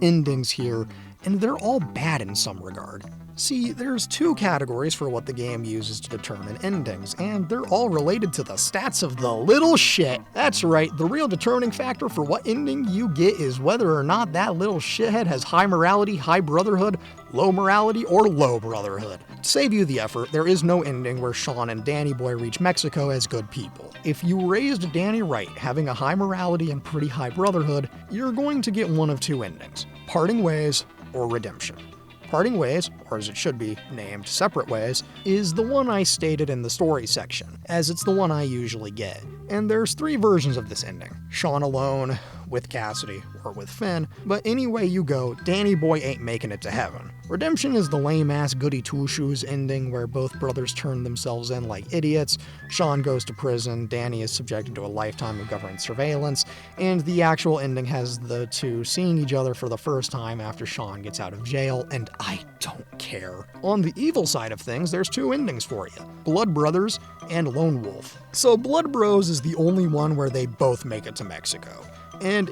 endings here, and they're all bad in some regard. See, there's 2 categories for what the game uses to determine endings, and they're all related to the stats of the little shit. That's right, the real determining factor for what ending you get is whether or not that little shithead has high morality, high brotherhood, low morality, or low brotherhood. To save you the effort, there is no ending where Sean and Danny Boy reach Mexico as good people. If you raised Danny right, having a high morality and pretty high brotherhood, you're going to get one of 2 endings: parting ways or redemption. Parting ways, or as it should be named, separate ways, is the one I stated in the story section, as it's the one I usually get. And there's 3 versions of this ending: Sean alone, with Cassidy, or with Finn, but any way you go, Danny Boy ain't making it to heaven. Redemption is the lame-ass goody two-shoes ending where both brothers turn themselves in like idiots, Sean goes to prison, Danny is subjected to a lifetime of government surveillance, and the actual ending has the 2 seeing each other for the first time after Sean gets out of jail, and I don't care. On the evil side of things, there's 2 endings for you: Blood Brothers and Lone Wolf. So Blood Bros is the only one where they both make it to Mexico. And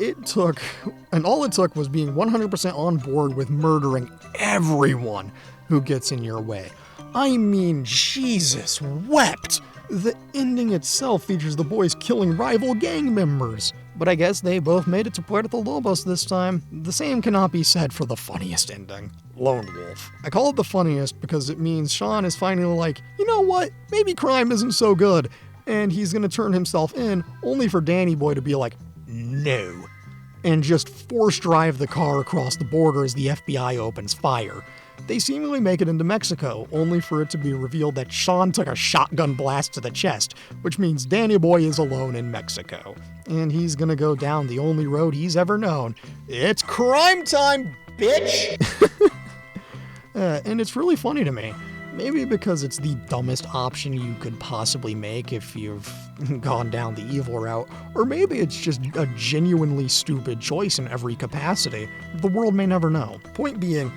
all it took was being 100% on board with murdering everyone who gets in your way. I mean, Jesus wept! The ending itself features the boys killing rival gang members. But I guess they both made it to Puerto Lobos this time. The same cannot be said for the funniest ending: Lone Wolf. I call it the funniest because it means Sean is finally like, you know what, maybe crime isn't so good, and he's gonna turn himself in, only for Danny Boy to be like, no, and just force drive the car across the border as the FBI opens fire. They seemingly make it into Mexico, only for it to be revealed that Sean took a shotgun blast to the chest, which means Danny Boy is alone in Mexico. And he's gonna go down the only road he's ever known. It's crime time, bitch! And it's really funny to me. Maybe because it's the dumbest option you could possibly make if you've gone down the evil route, or maybe it's just a genuinely stupid choice in every capacity. The world may never know. Point being,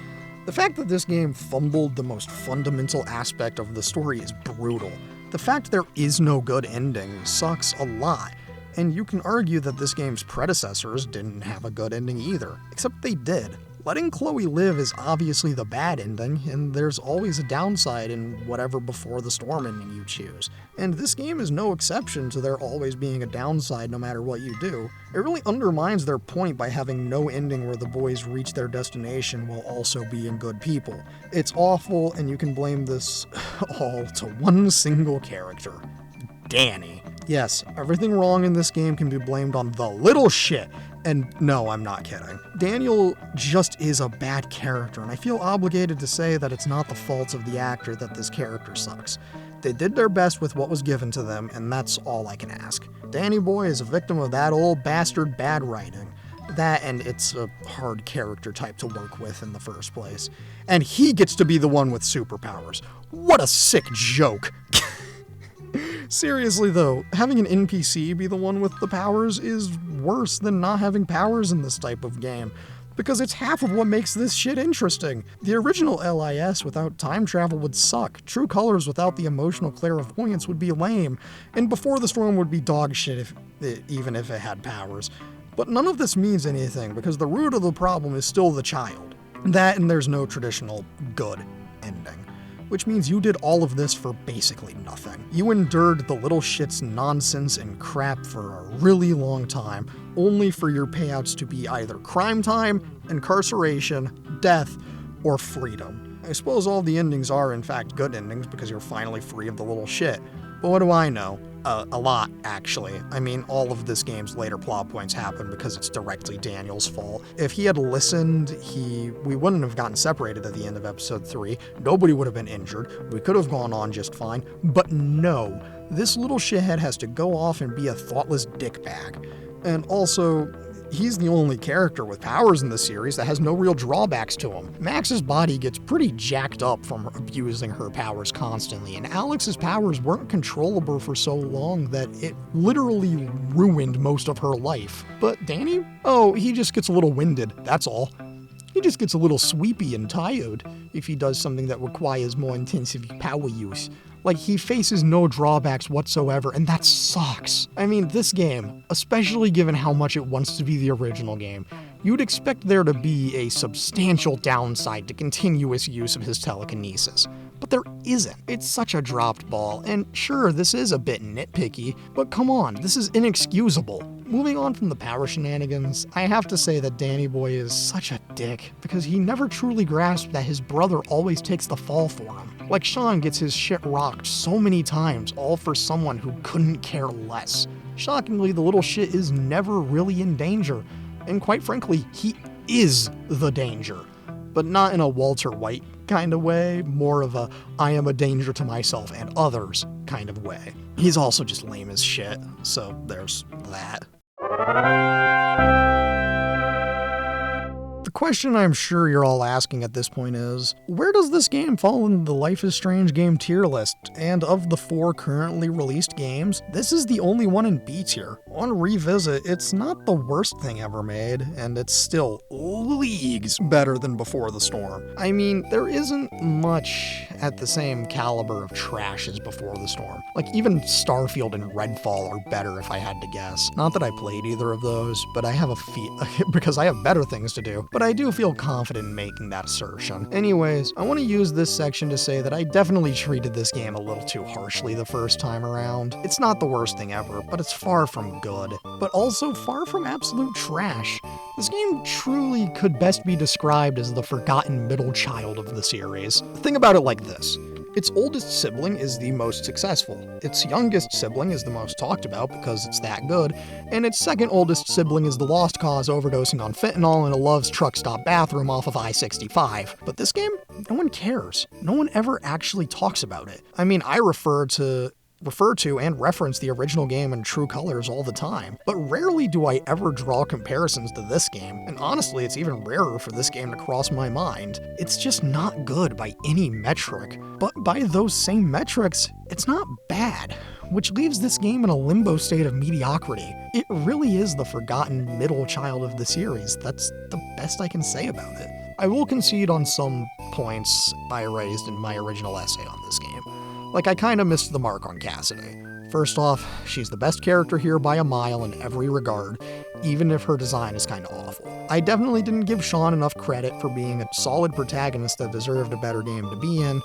the fact that this game fumbled the most fundamental aspect of the story is brutal. The fact there is no good ending sucks a lot, and you can argue that this game's predecessors didn't have a good ending either, except they did. Letting Chloe live is obviously the bad ending, and there's always a downside in whatever Before the Storm ending you choose. And this game is no exception to there always being a downside no matter what you do. It really undermines their point by having no ending where the boys reach their destination while also being good people. It's awful, and you can blame this all to one single character: Danny. Yes, everything wrong in this game can be blamed on the little shit. And no, I'm not kidding. Daniel just is a bad character, and I feel obligated to say that it's not the fault of the actor that this character sucks. They did their best with what was given to them, and that's all I can ask. Danny Boy is a victim of that old bastard bad writing. That, and it's a hard character type to work with in the first place. And he gets to be the one with superpowers. What a sick joke. Seriously though, having an NPC be the one with the powers is worse than not having powers in this type of game, because it's half of what makes this shit interesting. The original LIS without time travel would suck, True Colors without the emotional clairvoyance would be lame, and Before the Storm would be dog shit even if it had powers. But none of this means anything, because the root of the problem is still the child. That, and there's no traditional good ending. Which means you did all of this for basically nothing. You endured the little shit's nonsense and crap for a really long time, only for your payouts to be either crime time, incarceration, death, or freedom. I suppose all the endings are in fact good endings because you're finally free of the little shit. But what do I know? A lot, actually. I mean, all of this game's later plot points happen because it's directly Daniel's fault. If he had listened, we wouldn't have gotten separated at the end of episode 3. Nobody would have been injured. We could have gone on just fine. But no, this little shithead has to go off and be a thoughtless dickbag. And also, he's the only character with powers in the series that has no real drawbacks to him. Max's body gets pretty jacked up from abusing her powers constantly, and Alex's powers weren't controllable for so long that it literally ruined most of her life. But Danny? Oh, he just gets a little winded, that's all. He just gets a little sweepy and tired if he does something that requires more intensive power use. Like, he faces no drawbacks whatsoever, and that sucks. I mean, this game, especially given how much it wants to be the original game, you'd expect there to be a substantial downside to continuous use of his telekinesis. But there isn't. It's such a dropped ball, and sure, this is a bit nitpicky, but come on, this is inexcusable. Moving on from the power shenanigans, I have to say that Danny Boy is such a dick, because he never truly grasped that his brother always takes the fall for him. Like, Sean gets his shit rocked so many times, all for someone who couldn't care less. Shockingly, the little shit is never really in danger, and quite frankly, he is the danger. But not in a Walter White kind of way, more of a I am a danger to myself and others kind of way. He's also just lame as shit, so there's that. The question I'm sure you're all asking at this point is, where does this game fall in the Life is Strange game tier list? And of the 4 currently released games, this is the only one in B tier. On revisit, it's not the worst thing ever made, and it's still leagues better than Before the Storm. I mean, there isn't much at the same caliber of trash as Before the Storm. Like, even Starfield and Redfall are better if I had to guess. Not that I played either of those, but I have because I have better things to do. But I do feel confident in making that assertion. Anyways, I want to use this section to say that I definitely treated this game a little too harshly the first time around. It's not the worst thing ever, but it's far from good. But also far from absolute trash. This game truly could best be described as the forgotten middle child of the series. Think about it like this. Its oldest sibling is the most successful, its youngest sibling is the most talked about because it's that good, and its second oldest sibling is the lost cause overdosing on fentanyl in a Love's truck stop bathroom off of I-65. But this game, no one cares. No one ever actually talks about it. I mean, I refer to and reference the original game in True Colors all the time, but rarely do I ever draw comparisons to this game, and honestly it's even rarer for this game to cross my mind. It's just not good by any metric, but by those same metrics, it's not bad, which leaves this game in a limbo state of mediocrity. It really is the forgotten middle child of the series. That's the best I can say about it. I will concede on some points I raised in my original essay on this game. Like, I kinda missed the mark on Cassidy. First off, she's the best character here by a mile in every regard, even if her design is kinda awful. I definitely didn't give Sean enough credit for being a solid protagonist that deserved a better game to be in,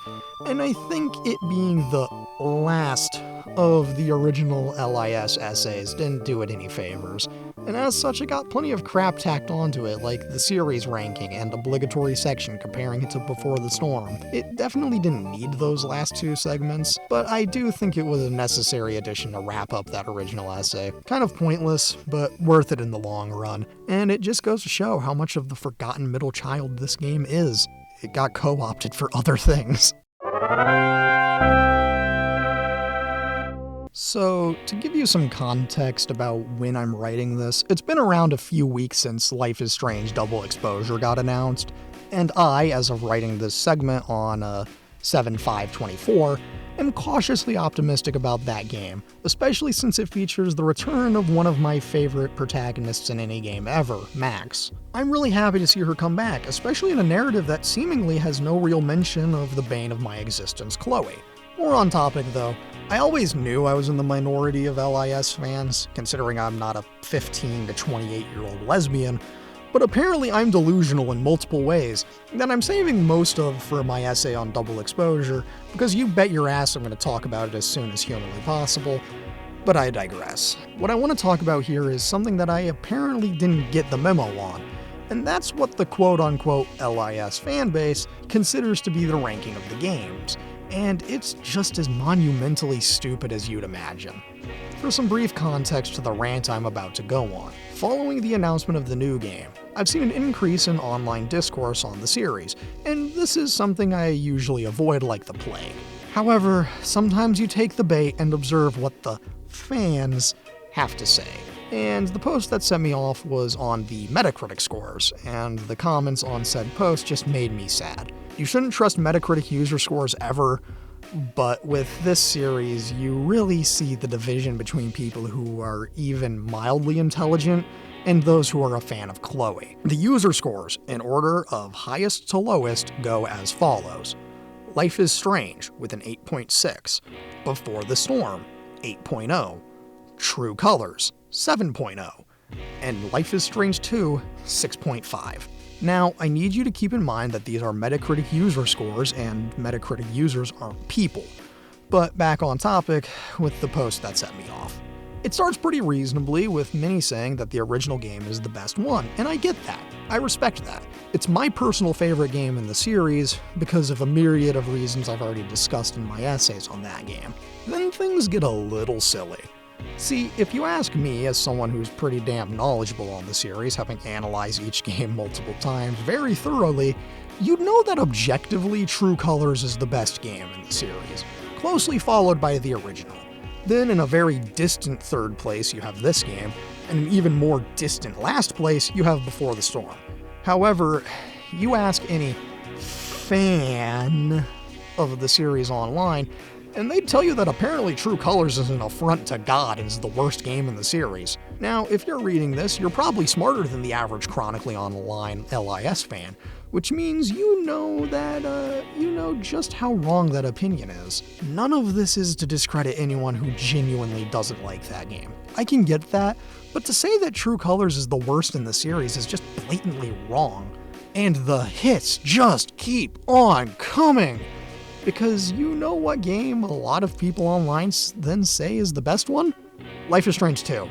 and I think it being the last of the original LIS essays didn't do it any favors. and as such it got plenty of crap tacked onto it, like the series ranking and obligatory section comparing it to Before the Storm. It definitely didn't need those last two segments, but I do think it was a necessary addition to wrap up that original essay. Kind of pointless, but worth it in the long run, and it just goes to show how much of the forgotten middle child this game is. It got co-opted for other things. So, to give you some context about when I'm writing this, it's been around a few weeks since Life is Strange Double Exposure got announced, and I, as of writing this segment on 7/5/24, am cautiously optimistic about that game, especially since it features the return of one of my favorite protagonists in any game ever, Max. I'm really happy to see her come back, especially in a narrative that seemingly has no real mention of the bane of my existence, Chloe. More on topic though, I always knew I was in the minority of LIS fans, considering I'm not a 15 to 28-year-old lesbian, but apparently I'm delusional in multiple ways that I'm saving most of for my essay on Double Exposure, because you bet your ass I'm going to talk about it as soon as humanly possible. But I digress. What I want to talk about here is something that I apparently didn't get the memo on, and that's what the quote-unquote LIS fanbase considers to be the ranking of the games. And it's just as monumentally stupid as you'd imagine. For some brief context to the rant I'm about to go on, following the announcement of the new game, I've seen an increase in online discourse on the series, and this is something I usually avoid like the plague. However, sometimes you take the bait and observe what the fans have to say. And the post that set me off was on the Metacritic scores, and the comments on said post just made me sad. You shouldn't trust Metacritic user scores ever, but with this series, you really see the division between people who are even mildly intelligent and those who are a fan of Chloe. The user scores, in order of highest to lowest, go as follows. Life is Strange with an 8.6, Before the Storm, 8.0, True Colors, 7.0, and Life is Strange 2, 6.5. Now, I need you to keep in mind that these are Metacritic user scores, and Metacritic users aren't people. But back on topic with the post that set me off. It starts pretty reasonably, with many saying that the original game is the best one, and I get that. I respect that. It's my personal favorite game in the series, because of a myriad of reasons I've already discussed in my essays on that game. Then things get a little silly. See, if you ask me, as someone who's pretty damn knowledgeable on the series, having analyzed each game multiple times very thoroughly, you'd know that objectively True Colors is the best game in the series, closely followed by the original. Then in a very distant third place you have this game, and an even more distant last place you have Before the Storm. However, you ask any fan of the series online, and they'd tell you that apparently True Colors is an affront to God and is the worst game in the series. Now, if you're reading this, you're probably smarter than the average chronically online LIS fan, which means you know that, you know just how wrong that opinion is. None of this is to discredit anyone who genuinely doesn't like that game. I can get that, but to say that True Colors is the worst in the series is just blatantly wrong. And the hits just keep on coming! Because you know what game a lot of people online then say is the best one? Life is Strange 2.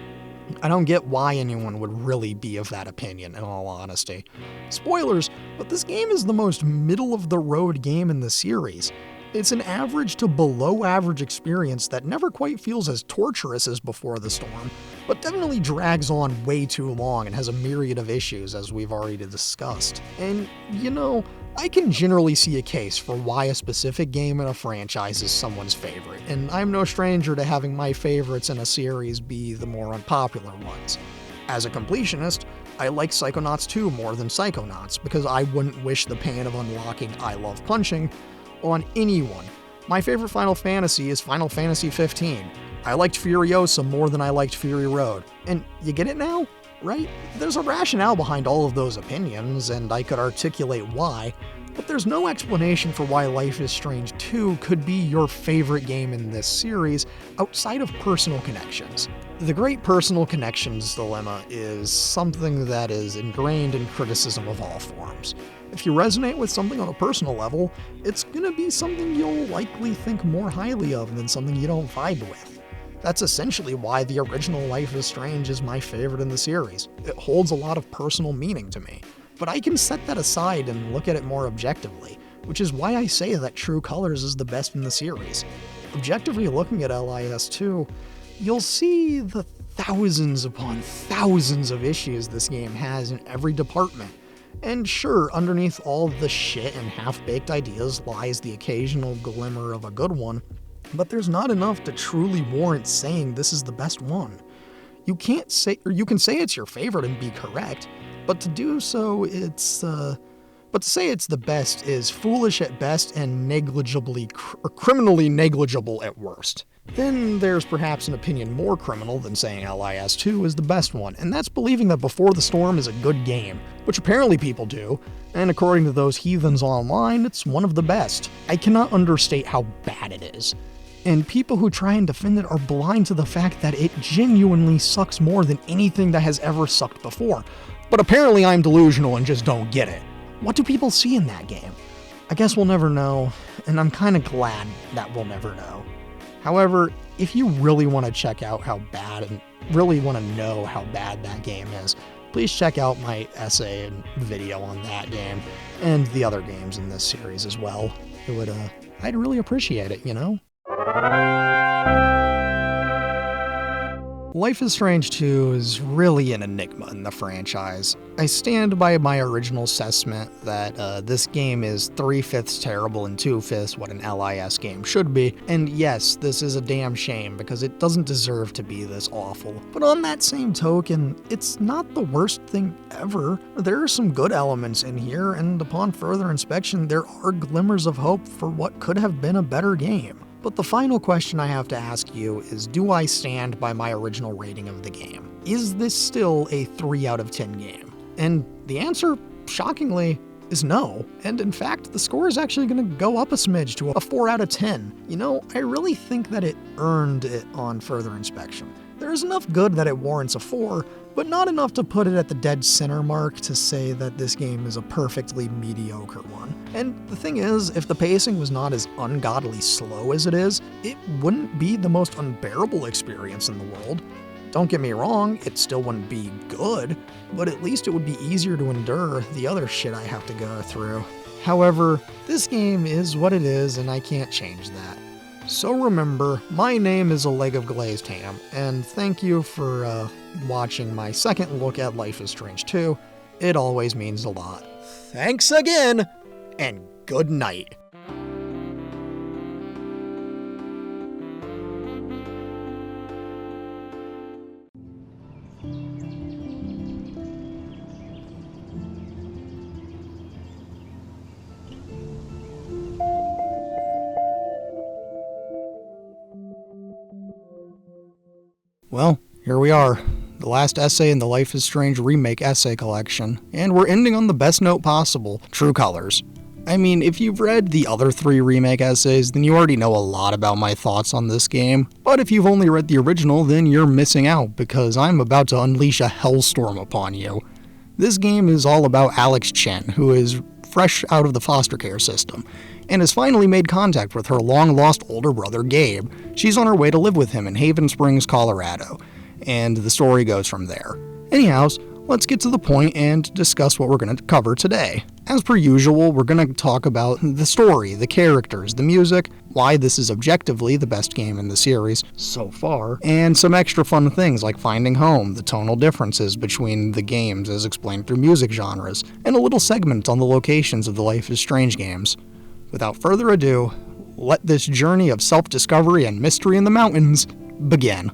I don't get why anyone would really be of that opinion, in all honesty. Spoilers, but this game is the most middle-of-the-road game in the series. It's an average to below-average experience that never quite feels as torturous as Before the Storm, but definitely drags on way too long and has a myriad of issues, as we've already discussed. And, you know, I can generally see a case for why a specific game in a franchise is someone's favorite, and I'm no stranger to having my favorites in a series be the more unpopular ones. As a completionist, I like Psychonauts 2 more than Psychonauts, because I wouldn't wish the pain of unlocking I Love Punching on anyone. My favorite Final Fantasy is Final Fantasy 15. I liked Furiosa more than I liked Fury Road. And you get it now? Right? There's a rationale behind all of those opinions, and I could articulate why, but there's no explanation for why Life is Strange 2 could be your favorite game in this series outside of personal connections. The great personal connections dilemma is something that is ingrained in criticism of all forms. If you resonate with something on a personal level, it's gonna be something you'll likely think more highly of than something you don't vibe with. That's essentially why the original Life is Strange is my favorite in the series. It holds a lot of personal meaning to me. But I can set that aside and look at it more objectively, which is why I say that True Colors is the best in the series. Objectively looking at LIS2, you'll see the thousands upon thousands of issues this game has in every department. And sure, underneath all the shit and half-baked ideas lies the occasional glimmer of a good one, but there's not enough to truly warrant saying this is the best one. You can say it's your favorite and be correct, but to do so, but to say it's the best is foolish at best and criminally negligible at worst. Then there's perhaps an opinion more criminal than saying LIS2 is the best one, and that's believing that Before the Storm is a good game, which apparently people do, and according to those heathens online, it's one of the best. I cannot understate how bad it is. And people who try and defend it are blind to the fact that it genuinely sucks more than anything that has ever sucked before. But apparently I'm delusional and just don't get it. What do people see in that game? I guess we'll never know, and I'm kinda glad that we'll never know. However, if you really want to check out how bad and really want to know how bad that game is, please check out my essay and video on that game and the other games in this series as well. I'd really appreciate it, you know? Life is Strange 2 is really an enigma in the franchise. I stand by my original assessment that this game is 3/5 terrible and 2/5 what an LIS game should be, and yes, this is a damn shame because it doesn't deserve to be this awful. But on that same token, it's not the worst thing ever. There are some good elements in here, and upon further inspection, there are glimmers of hope for what could have been a better game. But the final question I have to ask you is, do I stand by my original rating of the game? Is this still a 3 out of 10 game? And the answer, shockingly, is no. And in fact, the score is actually going to go up a smidge to a 4 out of 10. You know, I really think that it earned it on further inspection. There's enough good that it warrants a 4, but not enough to put it at the dead center mark to say that this game is a perfectly mediocre one. And the thing is, if the pacing was not as ungodly slow as it is, it wouldn't be the most unbearable experience in the world. Don't get me wrong, it still wouldn't be good, but at least it would be easier to endure the other shit I have to go through. However, this game is what it is, and I can't change that. So remember, my name is A Leg of Glazed Ham, and thank you for watching my second look at Life is Strange 2. It always means a lot. Thanks again, and good night. Well, here we are, the last essay in the Life is Strange remake essay collection, and we're ending on the best note possible, True Colors. I mean, if you've read the other 3 remake essays, then you already know a lot about my thoughts on this game, but if you've only read the original, then you're missing out, because I'm about to unleash a hellstorm upon you. This game is all about Alex Chen, who is fresh out of the foster care system, and has finally made contact with her long-lost older brother, Gabe. She's on her way to live with him in Haven Springs, Colorado, and the story goes from there. Anyhow, let's get to the point and discuss what we're going to cover today. As per usual, we're going to talk about the story, the characters, the music, why this is objectively the best game in the series so far, and some extra fun things like finding home, the tonal differences between the games as explained through music genres, and a little segment on the locations of the Life is Strange games. Without further ado, let this journey of self-discovery and mystery in the mountains begin.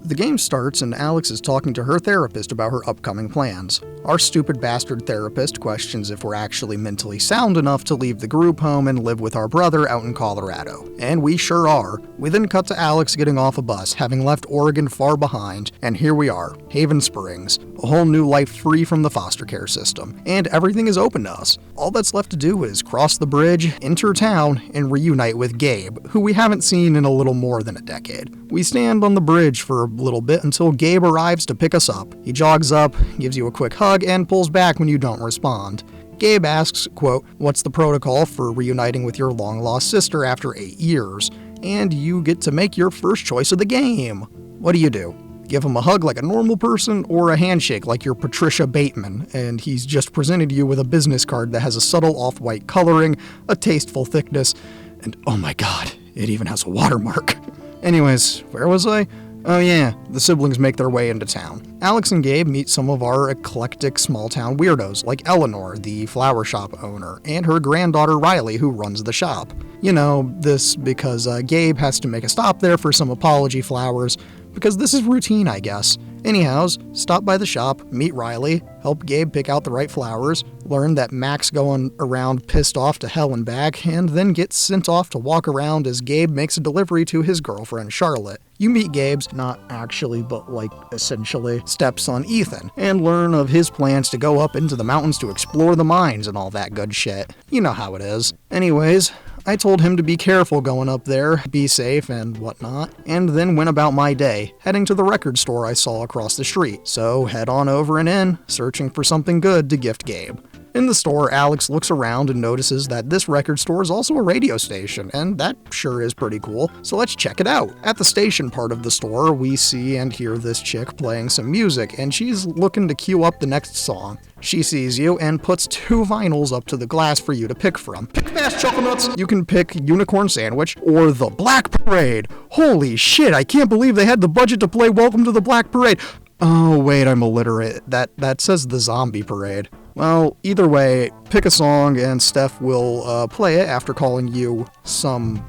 The game starts and Alex is talking to her therapist about her upcoming plans. Our stupid bastard therapist questions if we're actually mentally sound enough to leave the group home and live with our brother out in Colorado. And we sure are. We then cut to Alex getting off a bus, having left Oregon far behind, and here we are, Haven Springs, a whole new life free from the foster care system, and everything is open to us. All that's left to do is cross the bridge, enter town, and reunite with Gabe, who we haven't seen in a little more than a decade. We stand on the bridge for a little bit until Gabe arrives to pick us up. He jogs up, gives you a quick hug, and pulls back when you don't respond. Gabe asks, quote, "What's the protocol for reuniting with your long-lost sister after 8 years? And you get to make your first choice of the game. What do? Give him a hug like a normal person, or a handshake like you're Patricia Bateman, and he's just presented you with a business card that has a subtle off-white coloring, a tasteful thickness, and oh my god, it even has a watermark." Anyways, where was I? Oh yeah, the siblings make their way into town. Alex and Gabe meet some of our eclectic small-town weirdos, like Eleanor, the flower shop owner, and her granddaughter Riley, who runs the shop. You know, this because Gabe has to make a stop there for some apology flowers, because this is routine, I guess. Anyhows, stop by the shop, meet Riley, help Gabe pick out the right flowers, learn that Mac's going around pissed off to hell and back, and then get sent off to walk around as Gabe makes a delivery to his girlfriend Charlotte. You meet Gabe's, not actually, but like essentially, stepson Ethan, and learn of his plans to go up into the mountains to explore the mines and all that good shit. You know how it is. Anyways, I told him to be careful going up there, be safe and whatnot, and then went about my day, heading to the record store I saw across the street. So head on over and in, searching for something good to gift Gabe. In the store, Alex looks around and notices that this record store is also a radio station, and that sure is pretty cool, so let's check it out. At the station part of the store, we see and hear this chick playing some music, and she's looking to cue up the next song. She sees you and puts 2 vinyls up to the glass for you to pick from. Pick fast, Choconuts! You can pick Unicorn Sandwich or The Black Parade. Holy shit, I can't believe they had the budget to play Welcome to the Black Parade. Oh wait, I'm illiterate. That says The Zombie Parade. Well, either way, pick a song and Steph will play it after calling you some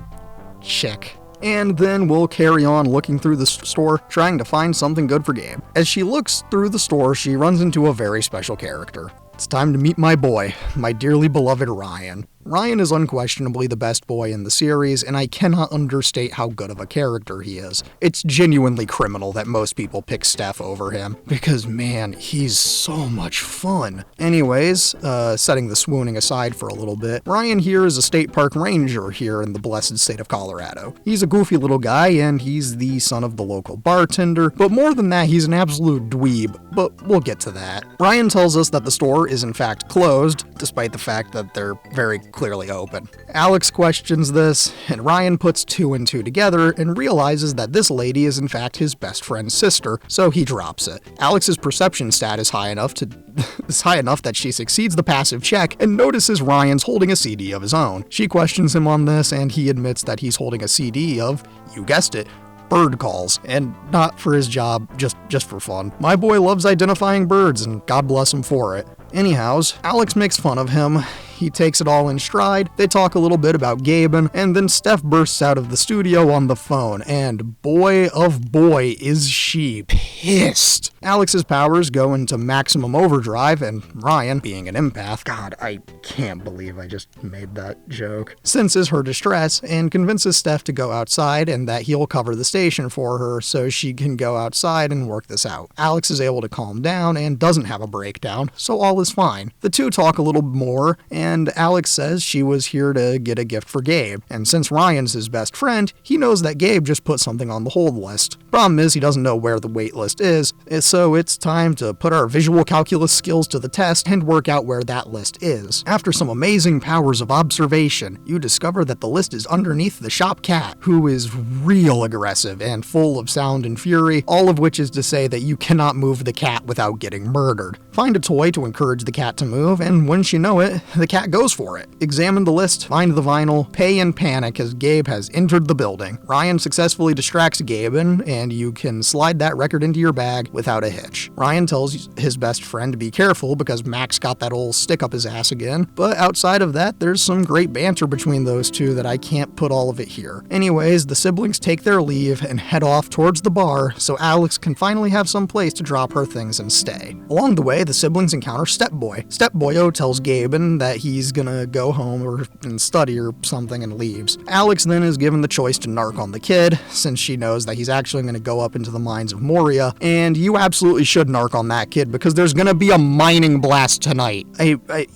chick. And then we'll carry on looking through the store, trying to find something good for Gabe. As she looks through the store, she runs into a very special character. It's time to meet my boy, my dearly beloved Ryan. Ryan is unquestionably the best boy in the series, and I cannot understate how good of a character he is. It's genuinely criminal that most people pick Steph over him, because man, he's so much fun. Anyways, setting the swooning aside for a little bit, Ryan here is a state park ranger here in the blessed state of Colorado. He's a goofy little guy, and he's the son of the local bartender, but more than that, he's an absolute dweeb, but we'll get to that. Ryan tells us that the store is in fact closed, despite the fact that they're very clearly open. Alex questions this, and Ryan puts 2 and 2 together and realizes that this lady is in fact his best friend's sister, so he drops it. Alex's perception stat is high enough that she succeeds the passive check and notices Ryan's holding a CD of his own. She questions him on this, and he admits that he's holding a CD of, you guessed it, bird calls, and not for his job, just for fun. My boy loves identifying birds, and God bless him for it. Anyhows, Alex makes fun of him. He takes it all in stride, they talk a little bit about Gaben, and then Steph bursts out of the studio on the phone, and boy of boy is she pissed. Alex's powers go into maximum overdrive, and Ryan, being an empath, God, I can't believe I just made that joke, senses her distress and convinces Steph to go outside and that he'll cover the station for her so she can go outside and work this out. Alex is able to calm down and doesn't have a breakdown, so all is fine. The two talk a little more, and Alex says she was here to get a gift for Gabe, and since Ryan's his best friend, he knows that Gabe just put something on the hold list. Problem is, he doesn't know where the wait list is, so it's time to put our visual calculus skills to the test and work out where that list is. After some amazing powers of observation, you discover that the list is underneath the shop cat, who is real aggressive and full of sound and fury, all of which is to say that you cannot move the cat without getting murdered. Find a toy to encourage the cat to move, and once you know it, the cat goes for it. Examine the list, find the vinyl, pay and panic as Gabe has entered the building. Ryan successfully distracts Gaben, and you can slide that record into your bag without a hitch. Ryan tells his best friend to be careful because Max got that old stick up his ass again, but outside of that, there's some great banter between those two that I can't put all of it here. Anyways, the siblings take their leave and head off towards the bar so Alex can finally have some place to drop her things and stay. Along the way, the siblings encounter Stepboy. Stepboyo tells Gaben that he's gonna go home and study or something and leaves. Alex then is given the choice to narc on the kid, since she knows that he's actually gonna go up into the mines of Moria, and you absolutely should narc on that kid because there's gonna be a mining blast tonight.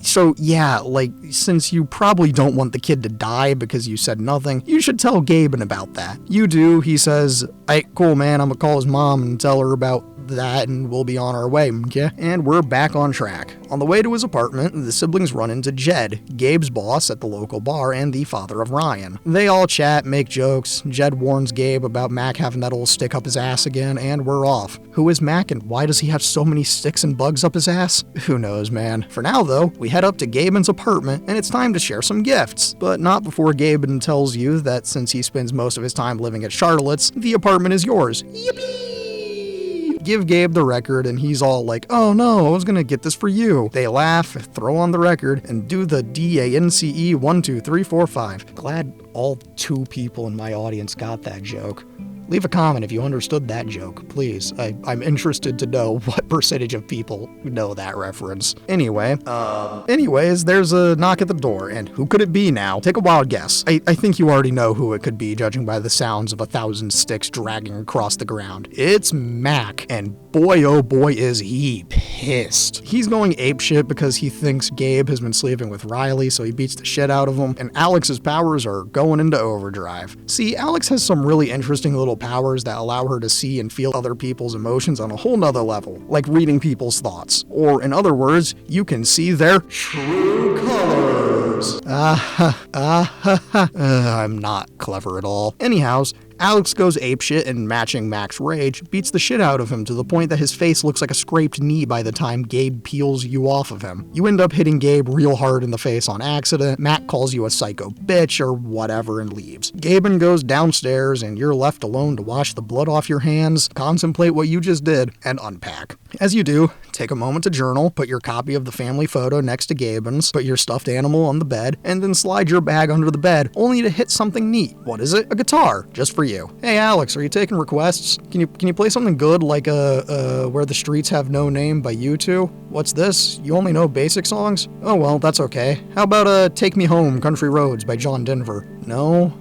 So yeah, like, since you probably don't want the kid to die because you said nothing, you should tell Gaben about that. You do, he says, "Hey, cool man, I'm gonna call his mom and tell her about that and we'll be on our way, okay? And we're back on track. On the way to his apartment, the siblings run into Jed, Gabe's boss at the local bar and the father of Ryan. They all chat, make jokes. Jed warns Gabe about Mac having that old stick up his ass again, and we're off. Who is Mac and why does he have so many sticks and bugs up his ass? Who knows, man. For now, though, we head up to Gaben's apartment and it's time to share some gifts. But not before Gaben tells you that since he spends most of his time living at Charlotte's, the apartment is yours. Yippee! Give Gabe the record and he's all like, oh no, I was gonna get this for you. They laugh, throw on the record, and do the DANCE 1, 2, 3, 4, 5. Glad all 2 people in my audience got that joke. Leave a comment if you understood that joke, please. I'm interested to know what percentage of people know that reference. Anyways, there's a knock at the door, and who could it be now? Take a wild guess. I think you already know who it could be, judging by the sounds of 1,000 sticks dragging across the ground. It's Mac, and boy oh boy is he pissed. He's going apeshit because he thinks Gabe has been sleeping with Riley, so he beats the shit out of him, and Alex's powers are going into overdrive. See, Alex has some really interesting little powers that allow her to see and feel other people's emotions on a whole nother level, like reading people's thoughts. Or in other words, you can see their true colors. I'm not clever at all. Anyhows, Alex goes apeshit and, matching Mac's rage, beats the shit out of him to the point that his face looks like a scraped knee by the time Gabe peels you off of him. You end up hitting Gabe real hard in the face on accident, Mac calls you a psycho bitch or whatever and leaves. Gaben goes downstairs and you're left alone to wash the blood off your hands, contemplate what you just did, and unpack. As you do, take a moment to journal, put your copy of the family photo next to Gaben's, put your stuffed animal on the bed, and then slide your bag under the bed, only to hit something neat. What is it? A guitar, just for you. Hey Alex, are you taking requests? Can you play something good like Where the Streets Have No Name by U2? What's this? You only know basic songs? Oh well, that's okay. How about Take Me Home, Country Roads by John Denver? No?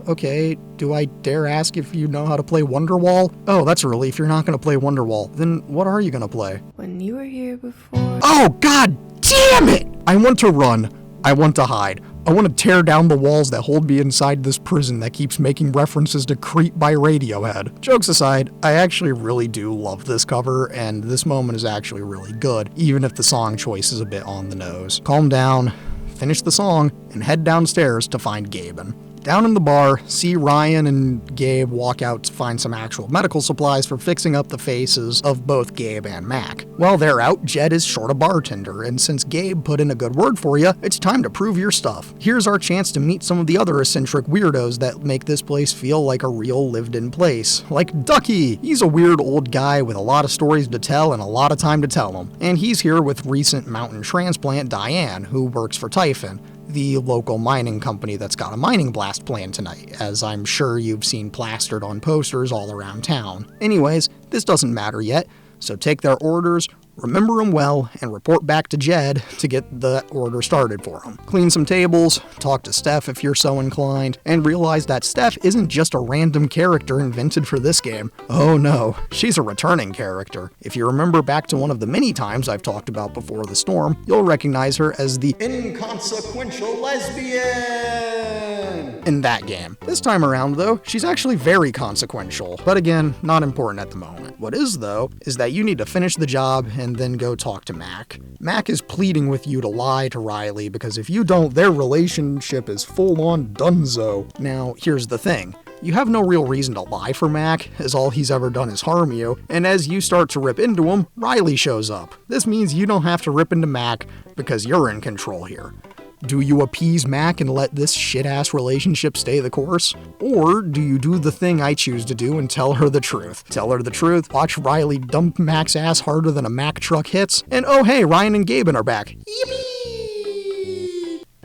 Okay, do I dare ask if you know how to play Wonderwall? Oh, that's a relief, you're not gonna play Wonderwall. Then what are you gonna play? When you were here before... Oh, god damn it! I want to run. I want to hide. I want to tear down the walls that hold me inside this prison that keeps making references to Creep by Radiohead. Jokes aside, I actually really do love this cover, and this moment is actually really good, even if the song choice is a bit on the nose. Calm down, finish the song, and head downstairs to find Gaben. Down in the bar, see Ryan and Gabe walk out to find some actual medical supplies for fixing up the faces of both Gabe and Mac. While they're out, Jed is short a bartender, and since Gabe put in a good word for you, it's time to prove your stuff. Here's our chance to meet some of the other eccentric weirdos that make this place feel like a real lived-in place. Like Ducky! He's a weird old guy with a lot of stories to tell and a lot of time to tell them. And he's here with recent mountain transplant Diane, who works for Typhon, the local mining company that's got a mining blast planned tonight, as I'm sure you've seen plastered on posters all around town. Anyways, this doesn't matter yet, so take their orders, remember them well, and report back to Jed to get the order started for them. Clean some tables, talk to Steph if you're so inclined, and realize that Steph isn't just a random character invented for this game. Oh no, she's a returning character. If you remember back to one of the many times I've talked about before the storm, you'll recognize her as the inconsequential lesbian in that game. This time around though, she's actually very consequential, but again, not important at the moment. What is though, is that you need to finish the job and then go talk to Mac. Mac is pleading with you to lie to Riley because if you don't, their relationship is full-on dunzo. Now, here's the thing. You have no real reason to lie for Mac, as all he's ever done is harm you, and as you start to rip into him, Riley shows up. This means you don't have to rip into Mac because you're in control here. Do you appease Mac and let this shit-ass relationship stay the course? Or do you do the thing I choose to do and tell her the truth? Tell her the truth, watch Riley dump Mac's ass harder than a Mac truck hits, and oh hey, Ryan and Gaben are back. Yippee!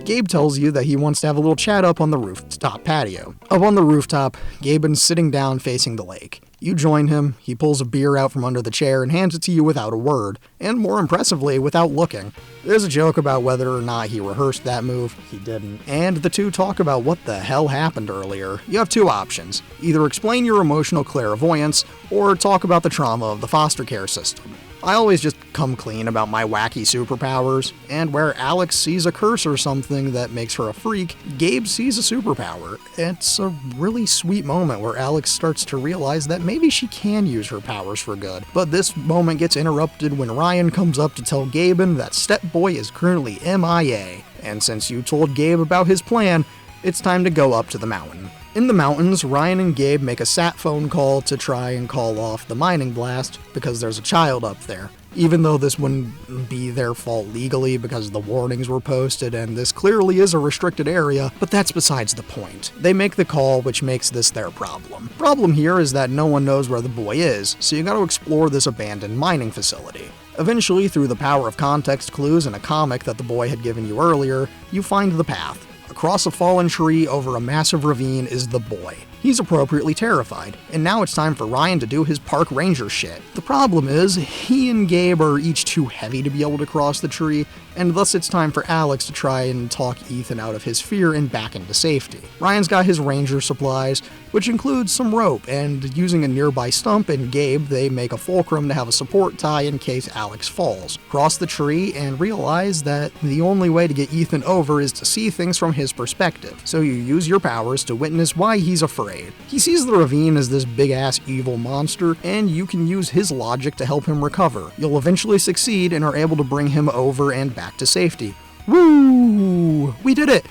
Gabe tells you that he wants to have a little chat up on the rooftop patio. Up on the rooftop, Gaben's sitting down facing the lake. You join him, he pulls a beer out from under the chair and hands it to you without a word, and more impressively, without looking. There's a joke about whether or not he rehearsed that move. He didn't. And the two talk about what the hell happened earlier. You have two options. Either explain your emotional clairvoyance, or talk about the trauma of the foster care system. I always just come clean about my wacky superpowers, and where Alex sees a curse or something that makes her a freak, Gabe sees a superpower. It's a really sweet moment where Alex starts to realize that maybe she can use her powers for good. But this moment gets interrupted when Ryan comes up to tell Gaben that Step-Boy is currently MIA, and since you told Gabe about his plan, it's time to go up to the mountain. In the mountains, Ryan and Gabe make a sat phone call to try and call off the mining blast because there's a child up there. Even though this wouldn't be their fault legally because the warnings were posted and this clearly is a restricted area, but that's besides the point. They make the call, which makes this their problem. Problem here is that no one knows where the boy is, so you gotta explore this abandoned mining facility. Eventually, through the power of context clues and a comic that the boy had given you earlier, you find the path. Across a fallen tree over a massive ravine is the boy. He's appropriately terrified, and now it's time for Ryan to do his park ranger shit. The problem is, he and Gabe are each too heavy to be able to cross the tree, and thus it's time for Alex to try and talk Ethan out of his fear and back into safety. Ryan's got his ranger supplies, which includes some rope, and using a nearby stump and Gabe, they make a fulcrum to have a support tie in case Alex falls. Cross the tree and realize that the only way to get Ethan over is to see things from his perspective, so you use your powers to witness why he's afraid. He sees the ravine as this big-ass evil monster, and you can use his logic to help him recover. You'll eventually succeed and are able to bring him over and back to safety. Woo! We did it!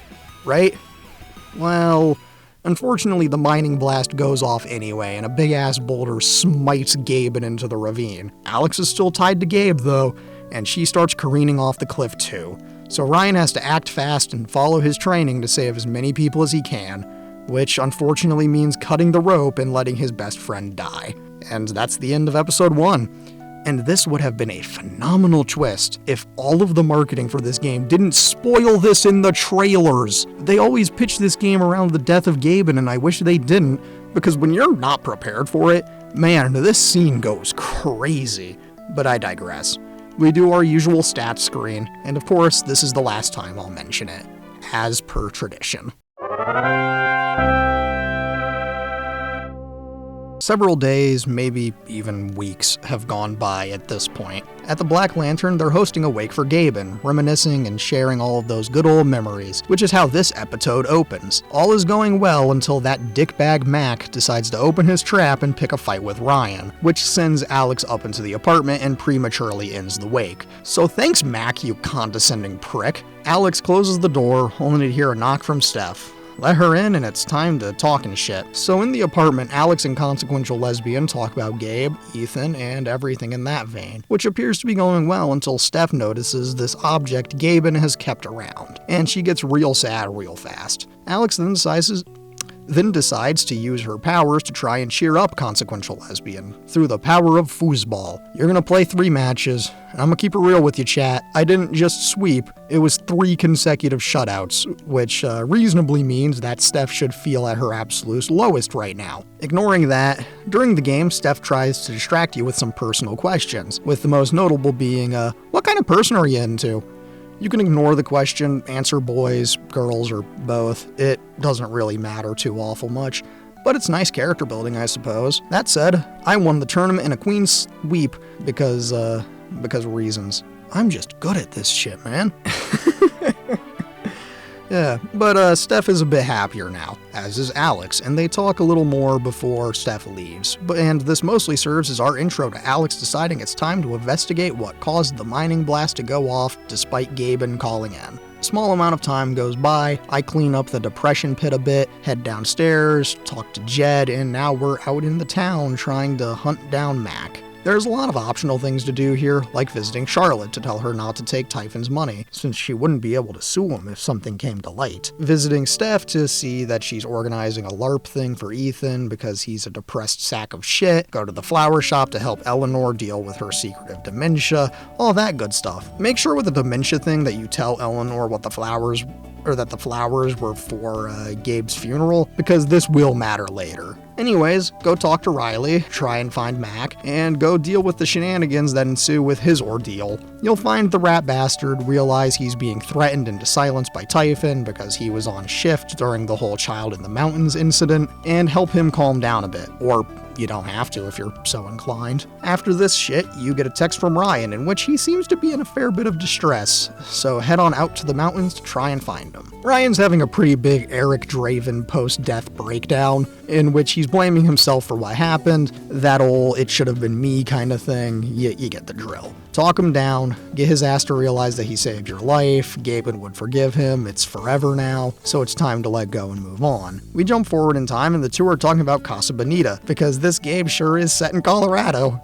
Right? Well, unfortunately the mining blast goes off anyway, and a big-ass boulder smites Gaben into the ravine. Alex is still tied to Gabe, though, and she starts careening off the cliff too. So Ryan has to act fast and follow his training to save as many people as he can, which unfortunately means cutting the rope and letting his best friend die. And that's the end of episode 1. And this would have been a phenomenal twist if all of the marketing for this game didn't spoil this in the trailers. They always pitch this game around the death of Gaben, and I wish they didn't, because when you're not prepared for it, man, this scene goes crazy. But I digress. We do our usual stats screen, and of course, this is the last time I'll mention it, as per tradition. Several days, maybe even weeks, have gone by at this point. At the Black Lantern, they're hosting a wake for Gaben, reminiscing and sharing all of those good old memories, which is how this episode opens. All is going well until that dickbag Mac decides to open his trap and pick a fight with Ryan, which sends Alex up into the apartment and prematurely ends the wake. So thanks, Mac, you condescending prick. Alex closes the door, only to hear a knock from Steph. Let her in and it's time to talk and shit. So in the apartment, Alex and Consequential Lesbian talk about Gabe, Ethan, and everything in that vein, which appears to be going well until Steph notices this object Gaben has kept around, and she gets real sad real fast. Alex then decides to use her powers to try and cheer up Consequential Lesbian through the power of foosball. You're gonna play 3 matches, and I'm gonna keep it real with you, chat. I didn't just sweep, it was 3 consecutive shutouts, which reasonably means that Steph should feel at her absolute lowest right now. Ignoring that, during the game, Steph tries to distract you with some personal questions, with the most notable being, what kind of person are you into? You can ignore the question, answer boys, girls, or both. It doesn't really matter too awful much, but it's nice character building, I suppose. That said, I won the tournament in a queen sweep because reasons. I'm just good at this shit, man. Yeah, but Steph is a bit happier now, as is Alex, and they talk a little more before Steph leaves. And this mostly serves as our intro to Alex deciding it's time to investigate what caused the mining blast to go off despite Gaben calling in. A small amount of time goes by, I clean up the depression pit a bit, head downstairs, talk to Jed, and now we're out in the town trying to hunt down Mac. There's a lot of optional things to do here, like visiting Charlotte to tell her not to take Typhon's money, since she wouldn't be able to sue him if something came to light. Visiting Steph to see that she's organizing a LARP thing for Ethan because he's a depressed sack of shit. Go to the flower shop to help Eleanor deal with her secretive dementia, all that good stuff. Make sure with the dementia thing that you tell Eleanor what the flowers were for Gabe's funeral, because this will matter later. Anyways, go talk to Riley, try and find Mac, and go deal with the shenanigans that ensue with his ordeal. You'll find the rat bastard, realize he's being threatened into silence by Typhon because he was on shift during the whole child in the mountains incident, and help him calm down a bit, or you don't have to if you're so inclined. After this shit, you get a text from Ryan in which he seems to be in a fair bit of distress, so head on out to the mountains to try and find him. Ryan's having a pretty big Eric Draven post-death breakdown, in which he's blaming himself for what happened, that old "it should have been me" kind of thing. You get the drill. Talk him down, get his ass to realize that he saved your life, Gaben would forgive him, it's forever now, so it's time to let go and move on. We jump forward in time and the two are talking about Casa Bonita, because this game sure is set in Colorado.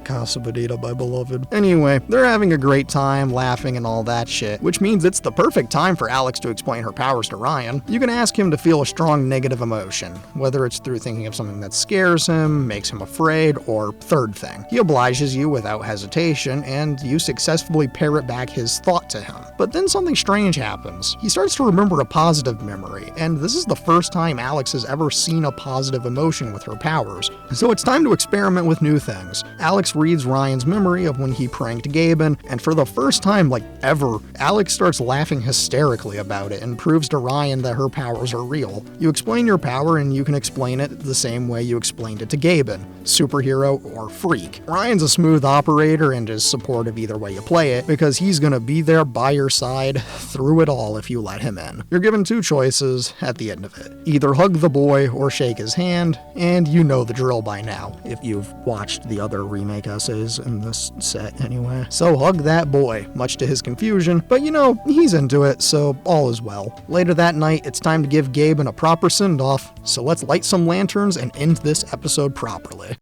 Casa Bonita, my beloved. Anyway, they're having a great time, laughing and all that shit, which means it's the perfect time for Alex to explain her powers to Ryan. You can ask him to feel a strong negative emotion, whether it's through thinking of something that scares him, makes him afraid, or third thing. He obliges you without hesitation, and you successfully parrot back his thought to him. But then something strange happens. He starts to remember a positive memory, and this is the first time Alex has ever seen a positive emotion with her powers. So it's time to experiment with new things. Alex reads Ryan's memory of when he pranked Gaben, and for the first time, ever, Alex starts laughing hysterically about it and proves to Ryan that her powers are real. You explain your power and you can explain it the same way you explained it to Gaben, superhero or freak. Ryan's a smooth operator and is supportive either way you play it, because he's gonna be there by your side through it all if you let him in. You're given two choices at the end of it. Either hug the boy or shake his hand, and you know the drill by now, if you've watched the other remake essays in this set anyway. So hug that boy, much to his confusion, but he's into it, so all is well. Later that night, it's time to give Gaben a proper send-off, so let's light some lanterns and end this episode properly.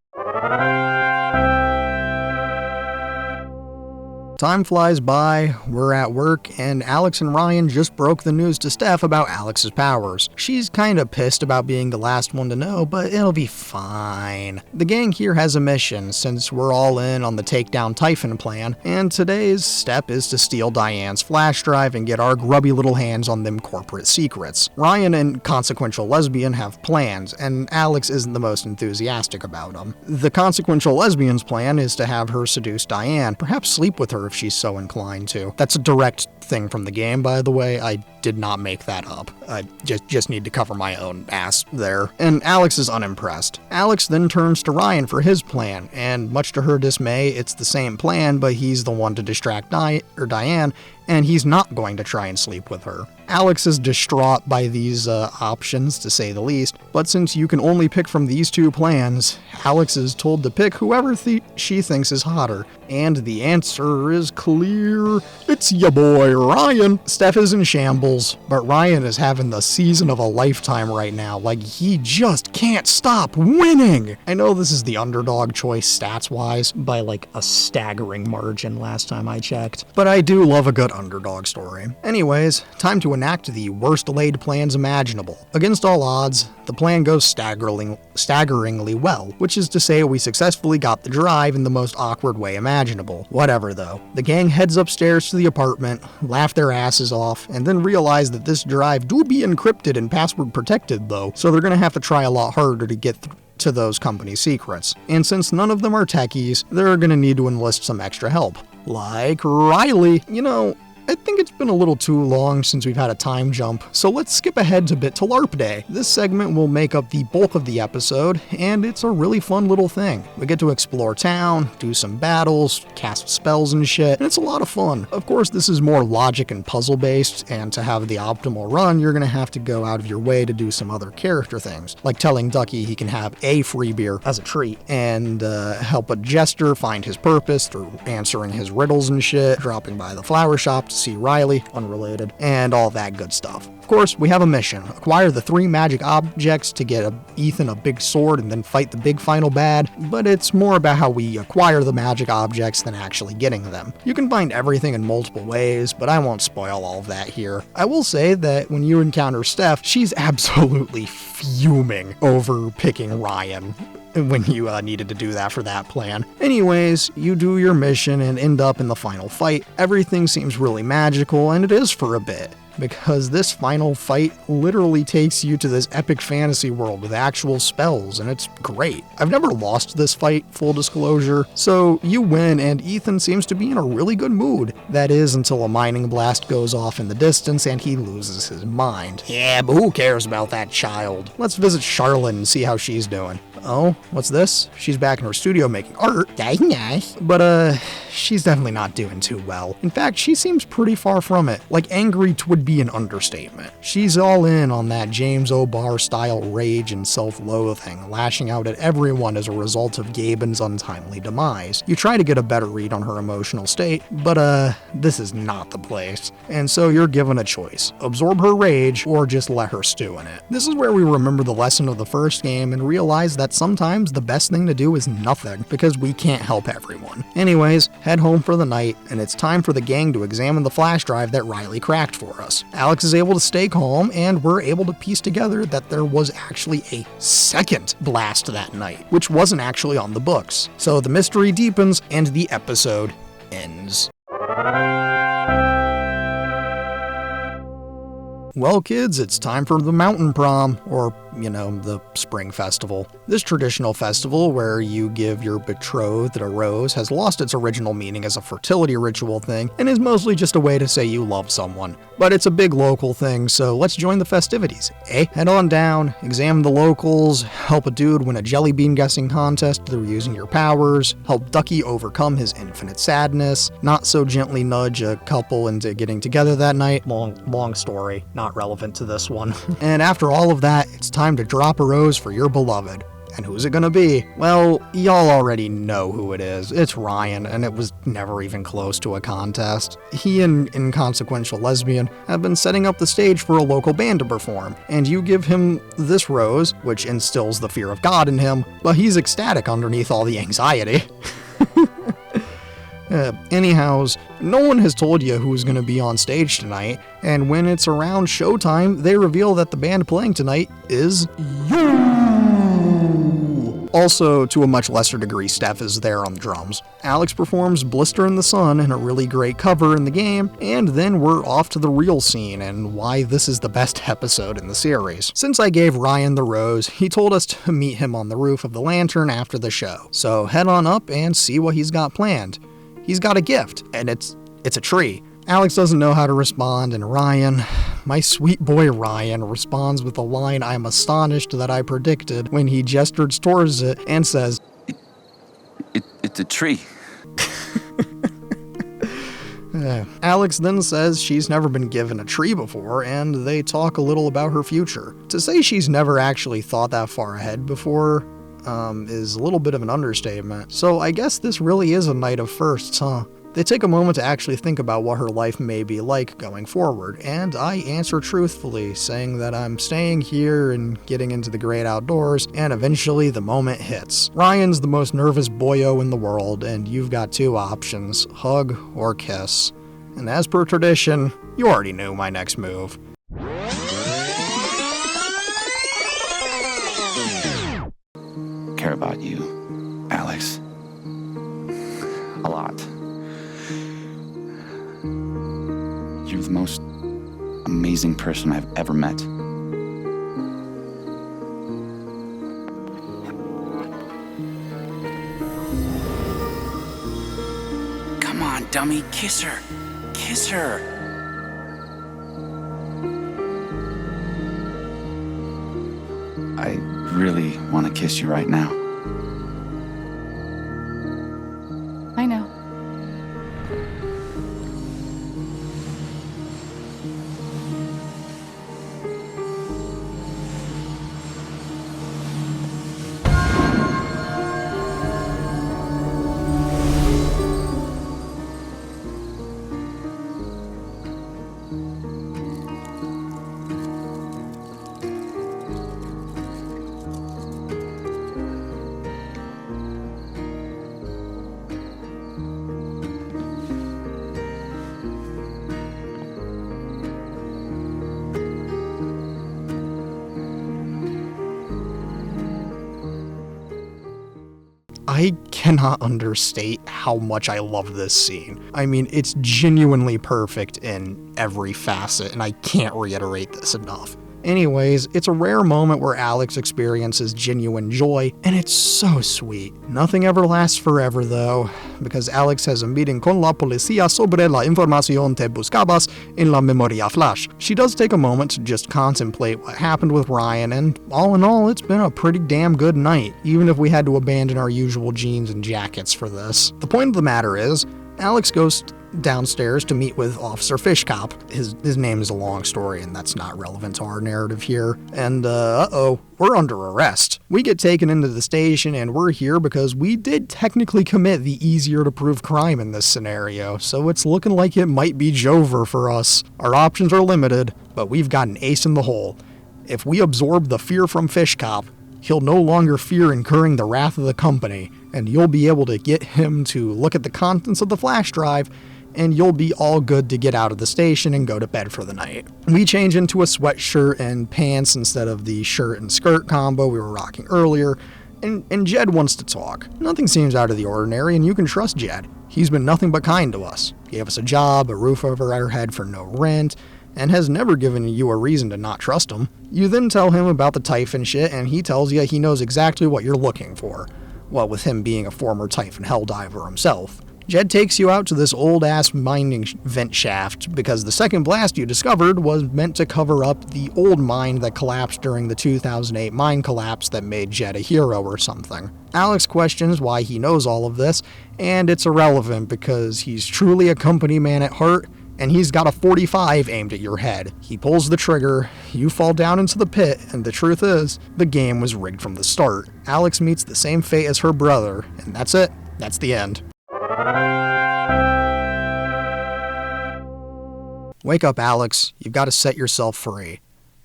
Time flies by, we're at work, and Alex and Ryan just broke the news to Steph about Alex's powers. She's kinda pissed about being the last one to know, but it'll be fine. The gang here has a mission, since we're all in on the Takedown Typhon plan, and today's step is to steal Diane's flash drive and get our grubby little hands on them corporate secrets. Ryan and Consequential Lesbian have plans, and Alex isn't the most enthusiastic about them. The Consequential Lesbian's plan is to have her seduce Diane, perhaps sleep with her if she's so inclined to. That's a direct thing from the game, by the way. I did not make that up. I just need to cover my own ass there. And Alex is unimpressed. Alex then turns to Ryan for his plan, and much to her dismay, it's the same plan, but he's the one to distract Diane, and he's not going to try and sleep with her. Alex is distraught by these options, to say the least, but since you can only pick from these two plans, Alex is told to pick whoever she thinks is hotter, and the answer is clear. It's ya boy, Ryan. Steph is in shambles, but Ryan is having the season of a lifetime right now. He just can't stop winning. I know this is the underdog choice stats-wise by a staggering margin last time I checked, but I do love a good underdog story. Anyways, time to enact the worst laid plans imaginable. Against all odds, the plan goes staggeringly well, which is to say we successfully got the drive in the most awkward way imaginable. Whatever though. The gang heads upstairs to the apartment, laugh their asses off, and then realize that this drive do be encrypted and password protected though, so they're gonna have to try a lot harder to get to those company secrets. And since none of them are techies, they're gonna need to enlist some extra help. Like Riley. I think it's been a little too long since we've had a time jump, so let's skip ahead to LARP Day. This segment will make up the bulk of the episode, and it's a really fun little thing. We get to explore town, do some battles, cast spells and shit, and it's a lot of fun. Of course, this is more logic and puzzle based, and to have the optimal run, you're gonna have to go out of your way to do some other character things, like telling Ducky he can have a free beer as a treat, and help a jester find his purpose through answering his riddles and shit, dropping by the flower shop to see Riley, unrelated, and all that good stuff. Of course, we have a mission. Acquire the 3 magic objects to get Ethan a big sword and then fight the big final bad, but it's more about how we acquire the magic objects than actually getting them. You can find everything in multiple ways, but I won't spoil all of that here. I will say that when you encounter Steph, she's absolutely fuming over picking Ryan when you needed to do that for that plan. Anyways, you do your mission and end up in the final fight. Everything seems really magical, and it is for a bit. because this final fight literally takes you to this epic fantasy world with actual spells, and it's great. I've never lost this fight, full disclosure, so you win, and Ethan seems to be in a really good mood. That is, until a mining blast goes off in the distance and he loses his mind. Yeah, but who cares about that child? Let's visit Charlotte and see how she's doing. Oh, what's this? She's back in her studio making art. Nice. But, she's definitely not doing too well. In fact, she seems pretty far from it. Like, angry would be an understatement. She's all in on that James O'Barr style rage and self-loathing, lashing out at everyone as a result of Gaben's untimely demise. You try to get a better read on her emotional state, but, this is not the place. And so you're given a choice. Absorb her rage, or just let her stew in it. This is where we remember the lesson of the first game and realize that sometimes the best thing to do is nothing, because we can't help everyone. Anyways, head home for the night, and it's time for the gang to examine the flash drive that Riley cracked for us. Alex is able to stay calm, and we're able to piece together that there was actually a second blast that night, which wasn't actually on the books. So the mystery deepens, and the episode ends. Well, kids, it's time for the mountain prom, or, the spring festival. This traditional festival, where you give your betrothed a rose, has lost its original meaning as a fertility ritual thing, and is mostly just a way to say you love someone. But it's a big local thing, so let's join the festivities, eh? Head on down, examine the locals, help a dude win a jelly bean guessing contest through using your powers, help Ducky overcome his infinite sadness, not so gently nudge a couple into getting together that night. Long story, not relevant to this one. And after all of that, it's time to drop a rose for your beloved. And who's it gonna be? Well, y'all already know who it is. It's Ryan, and it was never even close to a contest. He and Inconsequential Lesbian have been setting up the stage for a local band to perform, and you give him this rose, which instills the fear of God in him, but he's ecstatic underneath all the anxiety. Anyhows, no one has told you who's going to be on stage tonight, and when it's around showtime, they reveal that the band playing tonight is you! Also, to a much lesser degree, Steph is there on the drums. Alex performs Blister in the Sun in a really great cover in the game, and then we're off to the real scene and why this is the best episode in the series. Since I gave Ryan the rose, he told us to meet him on the roof of the Lantern after the show. So head on up and see what he's got planned. He's got a gift, and it's a tree. Alex doesn't know how to respond, and Ryan, my sweet boy Ryan, responds with a line I'm astonished that I predicted when he gestures towards it and says, It's a tree. Alex then says she's never been given a tree before, and they talk a little about her future. To say she's never actually thought that far ahead before is a little bit of an understatement. So I guess this really is a night of firsts, huh? They take a moment to actually think about what her life may be like going forward, and I answer truthfully, saying that I'm staying here and getting into the great outdoors, and eventually the moment hits. Ryan's the most nervous boyo in the world, and you've got two options, hug or kiss. And as per tradition, you already knew my next move. Care about you, Alex. A lot. You're the most amazing person I've ever met. Come on, dummy, kiss her. Kiss her. I really want to kiss you right now. I know. I cannot understate how much I love this scene. I mean, it's genuinely perfect in every facet, and I can't reiterate this enough. Anyways, it's a rare moment where Alex experiences genuine joy, and it's so sweet. Nothing ever lasts forever though, because Alex has a meeting con la policía sobre la información que buscabas en la memoria flash. She does take a moment to just contemplate what happened with Ryan, and all in all, it's been a pretty damn good night, even if we had to abandon our usual jeans and jackets for this. The point of the matter is, Alex goes downstairs to meet with Officer Fishcop. His name is a long story, and that's not relevant to our narrative here. And, we're under arrest. We get taken into the station, and we're here because we did technically commit the easier-to-prove crime in this scenario, so it's looking like it might be Jover for us. Our options are limited, but we've got an ace in the hole. If we absorb the fear from Fishcop, he'll no longer fear incurring the wrath of the company, and you'll be able to get him to look at the contents of the flash drive, and you'll be all good to get out of the station and go to bed for the night. We change into a sweatshirt and pants instead of the shirt and skirt combo we were rocking earlier, and Jed wants to talk. Nothing seems out of the ordinary, and you can trust Jed. He's been nothing but kind to us. Gave us a job, a roof over our head for no rent, and has never given you a reason to not trust him. You then tell him about the Typhon shit, and he tells you he knows exactly what you're looking for. Well, with him being a former Typhon helldiver himself. Jed takes you out to this old-ass mining vent shaft because the second blast you discovered was meant to cover up the old mine that collapsed during the 2008 mine collapse that made Jed a hero or something. Alex questions why he knows all of this, and it's irrelevant because he's truly a company man at heart, and he's got a .45 aimed at your head. He pulls the trigger, you fall down into the pit, and the truth is, the game was rigged from the start. Alex meets the same fate as her brother, and that's it. That's the end. Wake up, Alex. You've got to set yourself free.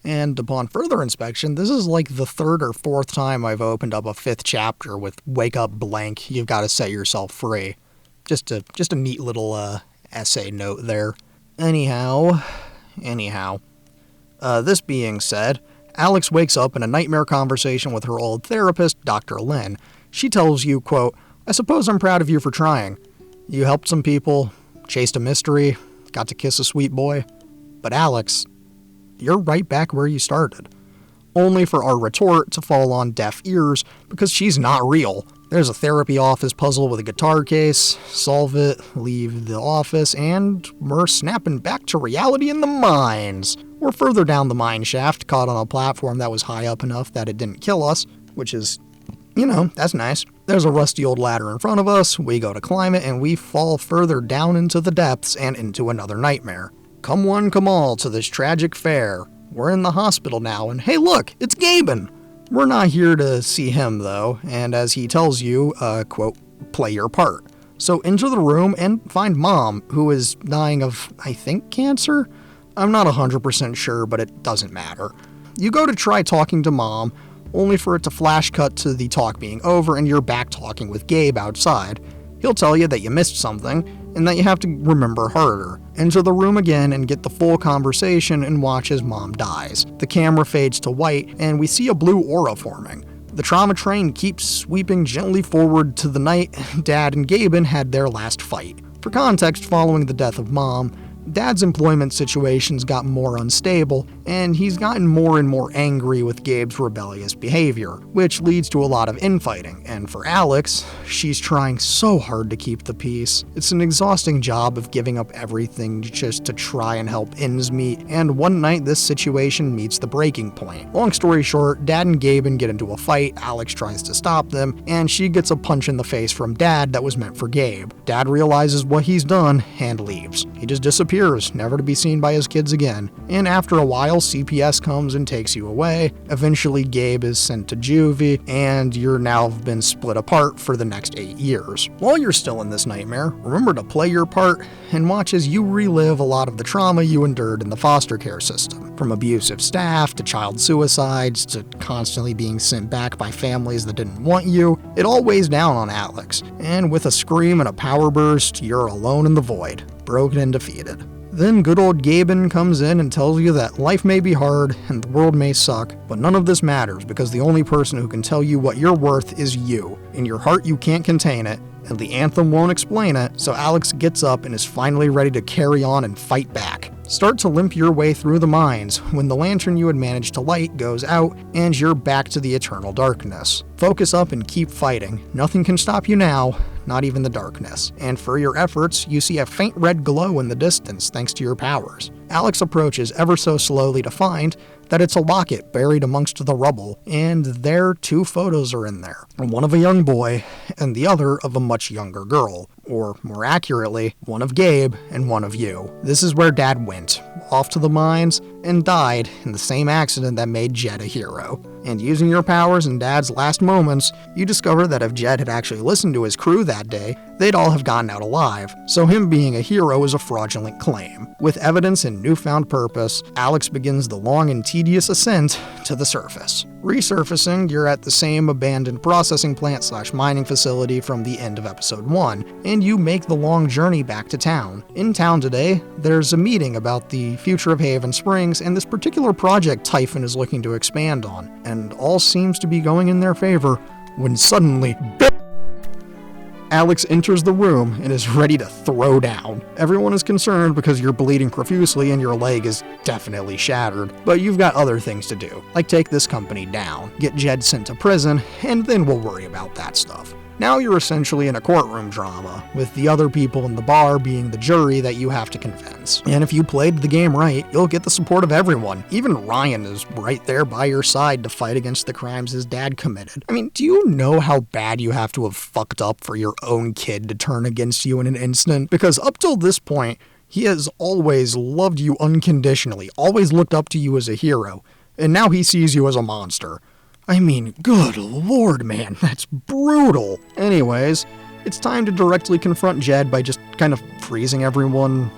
And upon further inspection, this is like the third or fourth time I've opened up a fifth chapter with wake up blank, you've got to set yourself free. Just a neat little essay note there. Anyhow, this being said, Alex wakes up in a nightmare conversation with her old therapist, Dr. Lynn. She tells you, quote, "I suppose I'm proud of you for trying. You helped some people, chased a mystery, got to kiss a sweet boy. But Alex, you're right back where you started. Only for our retort to fall on deaf ears because she's not real. There's a therapy office puzzle with a guitar case. Solve it, leave the office, and we're snapping back to reality in the mines. We're further down the mine shaft, caught on a platform that was high up enough that it didn't kill us, which is, that's nice. There's a rusty old ladder in front of us, we go to climb it, and we fall further down into the depths and into another nightmare. Come one, come all to this tragic fair. We're in the hospital now, and hey look, it's Gaben! We're not here to see him though, and as he tells you, quote, play your part. So enter the room and find Mom, who is dying of, I think, cancer? I'm not 100% sure, but it doesn't matter. You go to try talking to Mom, only for it to flash cut to the talk being over and you're back talking with Gabe outside. He'll tell you that you missed something, and that you have to remember harder. Enter the room again and get the full conversation and watch as Mom dies. The camera fades to white, and we see a blue aura forming. The trauma train keeps sweeping gently forward to the night Dad and Gaben had their last fight. For context, following the death of Mom, Dad's employment situations got more unstable, and he's gotten more and more angry with Gabe's rebellious behavior, which leads to a lot of infighting, and for Alex, she's trying so hard to keep the peace. It's an exhausting job of giving up everything just to try and help ends meet, and one night this situation meets the breaking point. Long story short, Dad and Gaben get into a fight, Alex tries to stop them, and she gets a punch in the face from Dad that was meant for Gabe. Dad realizes what he's done and leaves. He just disappears, never to be seen by his kids again. And after a while, CPS comes and takes you away. Eventually, Gabe is sent to juvie, and you're now been split apart for the next 8 years. While you're still in this nightmare, remember to play your part and watch as you relive a lot of the trauma you endured in the foster care system. From abusive staff to child suicides to constantly being sent back by families that didn't want you, it all weighs down on Alex. And with a scream and a power burst, you're alone in the void, broken and defeated. Then good old Gaben comes in and tells you that life may be hard and the world may suck, but none of this matters because the only person who can tell you what you're worth is you. In your heart you can't contain it, and the anthem won't explain it, so Alex gets up and is finally ready to carry on and fight back. Start to limp your way through the mines when the lantern you had managed to light goes out and you're back to the eternal darkness. Focus up and keep fighting. Nothing can stop you now, not even the darkness. And for your efforts, you see a faint red glow in the distance thanks to your powers. Alex approaches ever so slowly to find that it's a locket buried amongst the rubble, and there 2 photos are in there. One of a young boy, and the other of a much younger girl. Or, more accurately, one of Gabe and one of you. This is where Dad went, off to the mines, and died in the same accident that made Jed a hero. And using your powers in Dad's last moments, you discover that if Jed had actually listened to his crew that day, they'd all have gotten out alive. So him being a hero is a fraudulent claim. With evidence and newfound purpose, Alex begins the long and tedious ascent to the surface. Resurfacing, you're at the same abandoned processing plant / mining facility from the end of episode 1, and you make the long journey back to town. In town today, there's a meeting about the future of Haven Springs and this particular project Typhon is looking to expand on, and all seems to be going in their favor, when suddenly, Alex enters the room and is ready to throw down. Everyone is concerned because you're bleeding profusely and your leg is definitely shattered, but you've got other things to do, like take this company down, get Jed sent to prison, and then we'll worry about that stuff. Now you're essentially in a courtroom drama, with the other people in the bar being the jury that you have to convince. And if you played the game right, you'll get the support of everyone. Even Ryan is right there by your side to fight against the crimes his dad committed. I mean, do you know how bad you have to have fucked up for your own kid to turn against you in an instant? Because up till this point, he has always loved you unconditionally, always looked up to you as a hero, and now he sees you as a monster. I mean, good lord, man, that's brutal. Anyways, it's time to directly confront Jed by just kind of freezing everyone.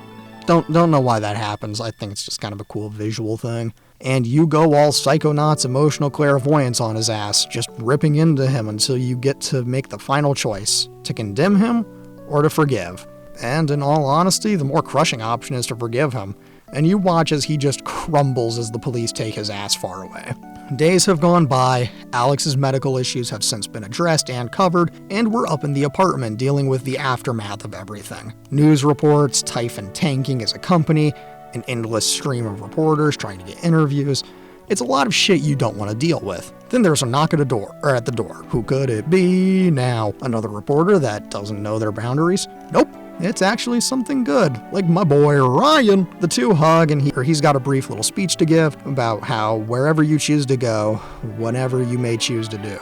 Don't know why that happens. I think it's just kind of a cool visual thing. And you go all Psychonauts emotional clairvoyance on his ass, just ripping into him until you get to make the final choice, to condemn him or to forgive. And in all honesty, the more crushing option is to forgive him. And you watch as he just crumbles as the police take his ass far away. Days have gone by, Alex's medical issues have since been addressed and covered, and we're up in the apartment dealing with the aftermath of everything. News reports, Typhon tanking as a company, an endless stream of reporters trying to get interviews. It's a lot of shit you don't want to deal with. Then there's a knock at the door. Who could it be now? Another reporter that doesn't know their boundaries? Nope. It's actually something good, like my boy Ryan. The 2 hug and he's got a brief little speech to give about how wherever you choose to go, whatever you may choose to do,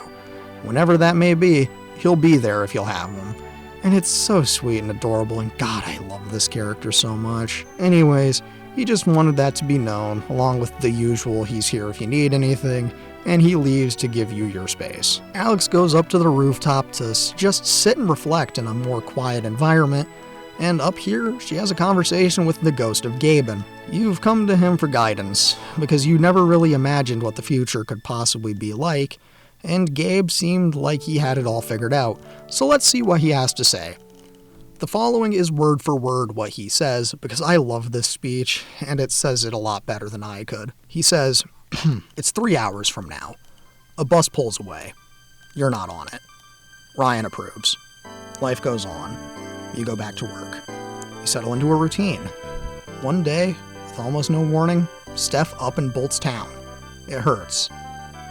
whenever that may be, he'll be there if you'll have him. And it's so sweet and adorable, and God, I love this character so much. Anyways, he just wanted that to be known, along with the usual he's here if you need anything, and he leaves to give you your space. Alex goes up to the rooftop to just sit and reflect in a more quiet environment, and up here, she has a conversation with the ghost of Gaben. You've come to him for guidance, because you never really imagined what the future could possibly be like, and Gabe seemed like he had it all figured out, so let's see what he has to say. The following is word for word what he says, because I love this speech, and it says it a lot better than I could. He says, "It's 3 hours from now. A bus pulls away. You're not on it. Ryan approves. Life goes on. You go back to work. You settle into a routine. One day, with almost no warning, Steph up and bolts town. It hurts.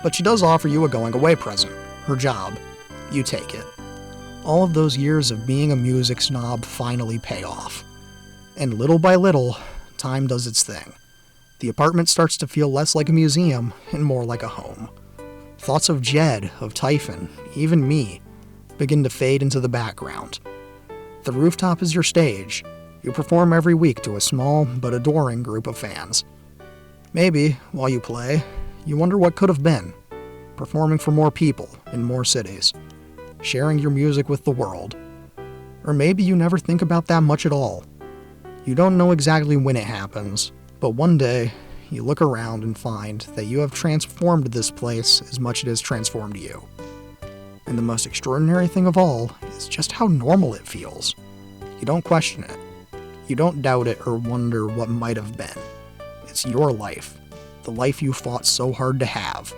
But she does offer you a going-away present, her job. You take it. All of those years of being a music snob finally pay off. And little by little, time does its thing. The apartment starts to feel less like a museum and more like a home. Thoughts of Jed, of Typhon, even me, begin to fade into the background. The rooftop is your stage. You perform every week to a small but adoring group of fans. Maybe, while you play, you wonder what could have been. Performing for more people in more cities. Sharing your music with the world. Or maybe you never think about that much at all. You don't know exactly when it happens, but one day, you look around and find that you have transformed this place as much as it has transformed you. And the most extraordinary thing of all is just how normal it feels. You don't question it. You don't doubt it or wonder what might have been. It's your life, the life you fought so hard to have.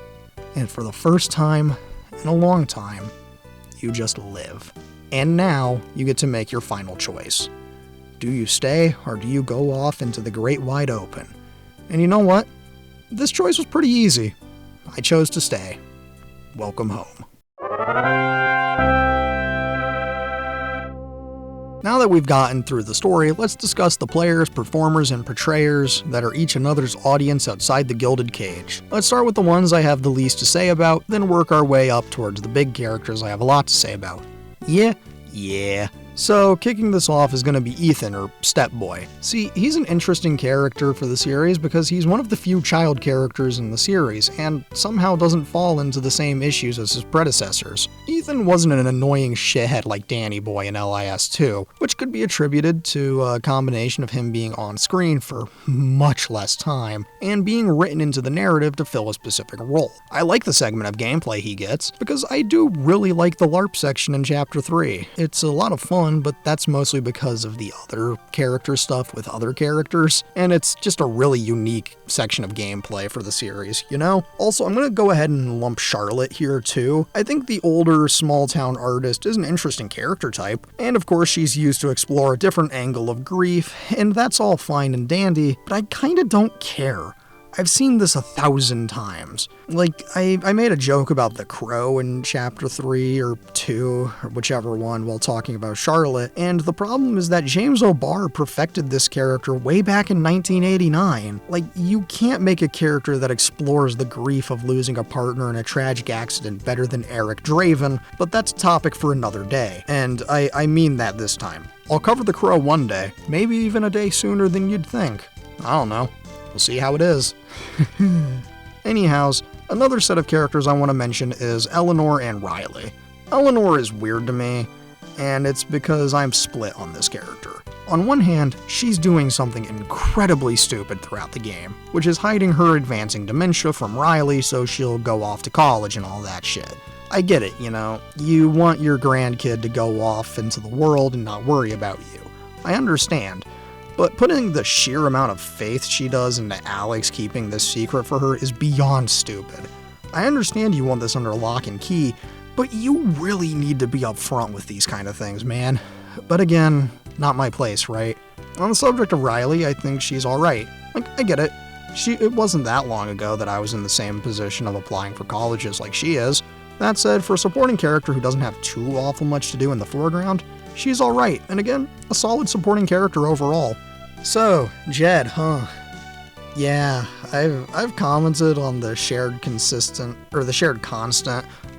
And for the first time in a long time, you just live. And now you get to make your final choice. Do you stay or do you go off into the great wide open? And you know what? This choice was pretty easy. I chose to stay. Welcome home. Now that we've gotten through the story, let's discuss the players, performers, and portrayers that are each another's audience outside the Gilded Cage. Let's start with the ones I have the least to say about, then work our way up towards the big characters I have a lot to say about. Yeah. So, kicking this off is going to be Ethan, or Step Boy. See, he's an interesting character for the series because he's one of the few child characters in the series, and somehow doesn't fall into the same issues as his predecessors. Ethan wasn't an annoying shithead like Danny Boy in LIS 2, which could be attributed to a combination of him being on screen for much less time, and being written into the narrative to fill a specific role. I like the segment of gameplay he gets, because I do really like the LARP section in Chapter 3. It's a lot of fun, but that's mostly because of the other character stuff with other characters, and it's just a really unique section of gameplay for the series, you know? Also, I'm gonna go ahead and lump Charlotte here too. I think the older small-town artist is an interesting character type, and of course she's used to explore a different angle of grief, and that's all fine and dandy, but I kinda don't care. I've seen this 1,000 times. Like, I made a joke about the crow in Chapter 3 or 2, or whichever one, while talking about Charlotte, and the problem is that James O'Barr perfected this character way back in 1989. Like, you can't make a character that explores the grief of losing a partner in a tragic accident better than Eric Draven, but that's a topic for another day, and I mean that this time. I'll cover the crow one day, maybe even a day sooner than you'd think. I don't know. We'll see how it is. Anyhows, another set of characters I want to mention is Eleanor and Riley. Eleanor is weird to me, and it's because I'm split on this character. On one hand, she's doing something incredibly stupid throughout the game, which is hiding her advancing dementia from Riley so she'll go off to college and all that shit. I get it, you know, you want your grandkid to go off into the world and not worry about you. I understand. But putting the sheer amount of faith she does into Alex keeping this secret for her is beyond stupid. I understand you want this under lock and key, but you really need to be upfront with these kind of things, man. But again, not my place, right? On the subject of Riley, I think she's alright. Like, I get it. It wasn't that long ago that I was in the same position of applying for colleges like she is. That said, for a supporting character who doesn't have too awful much to do in the foreground, she's alright, and again, a solid supporting character overall. So, Jed, huh? Yeah, I've commented on the shared constant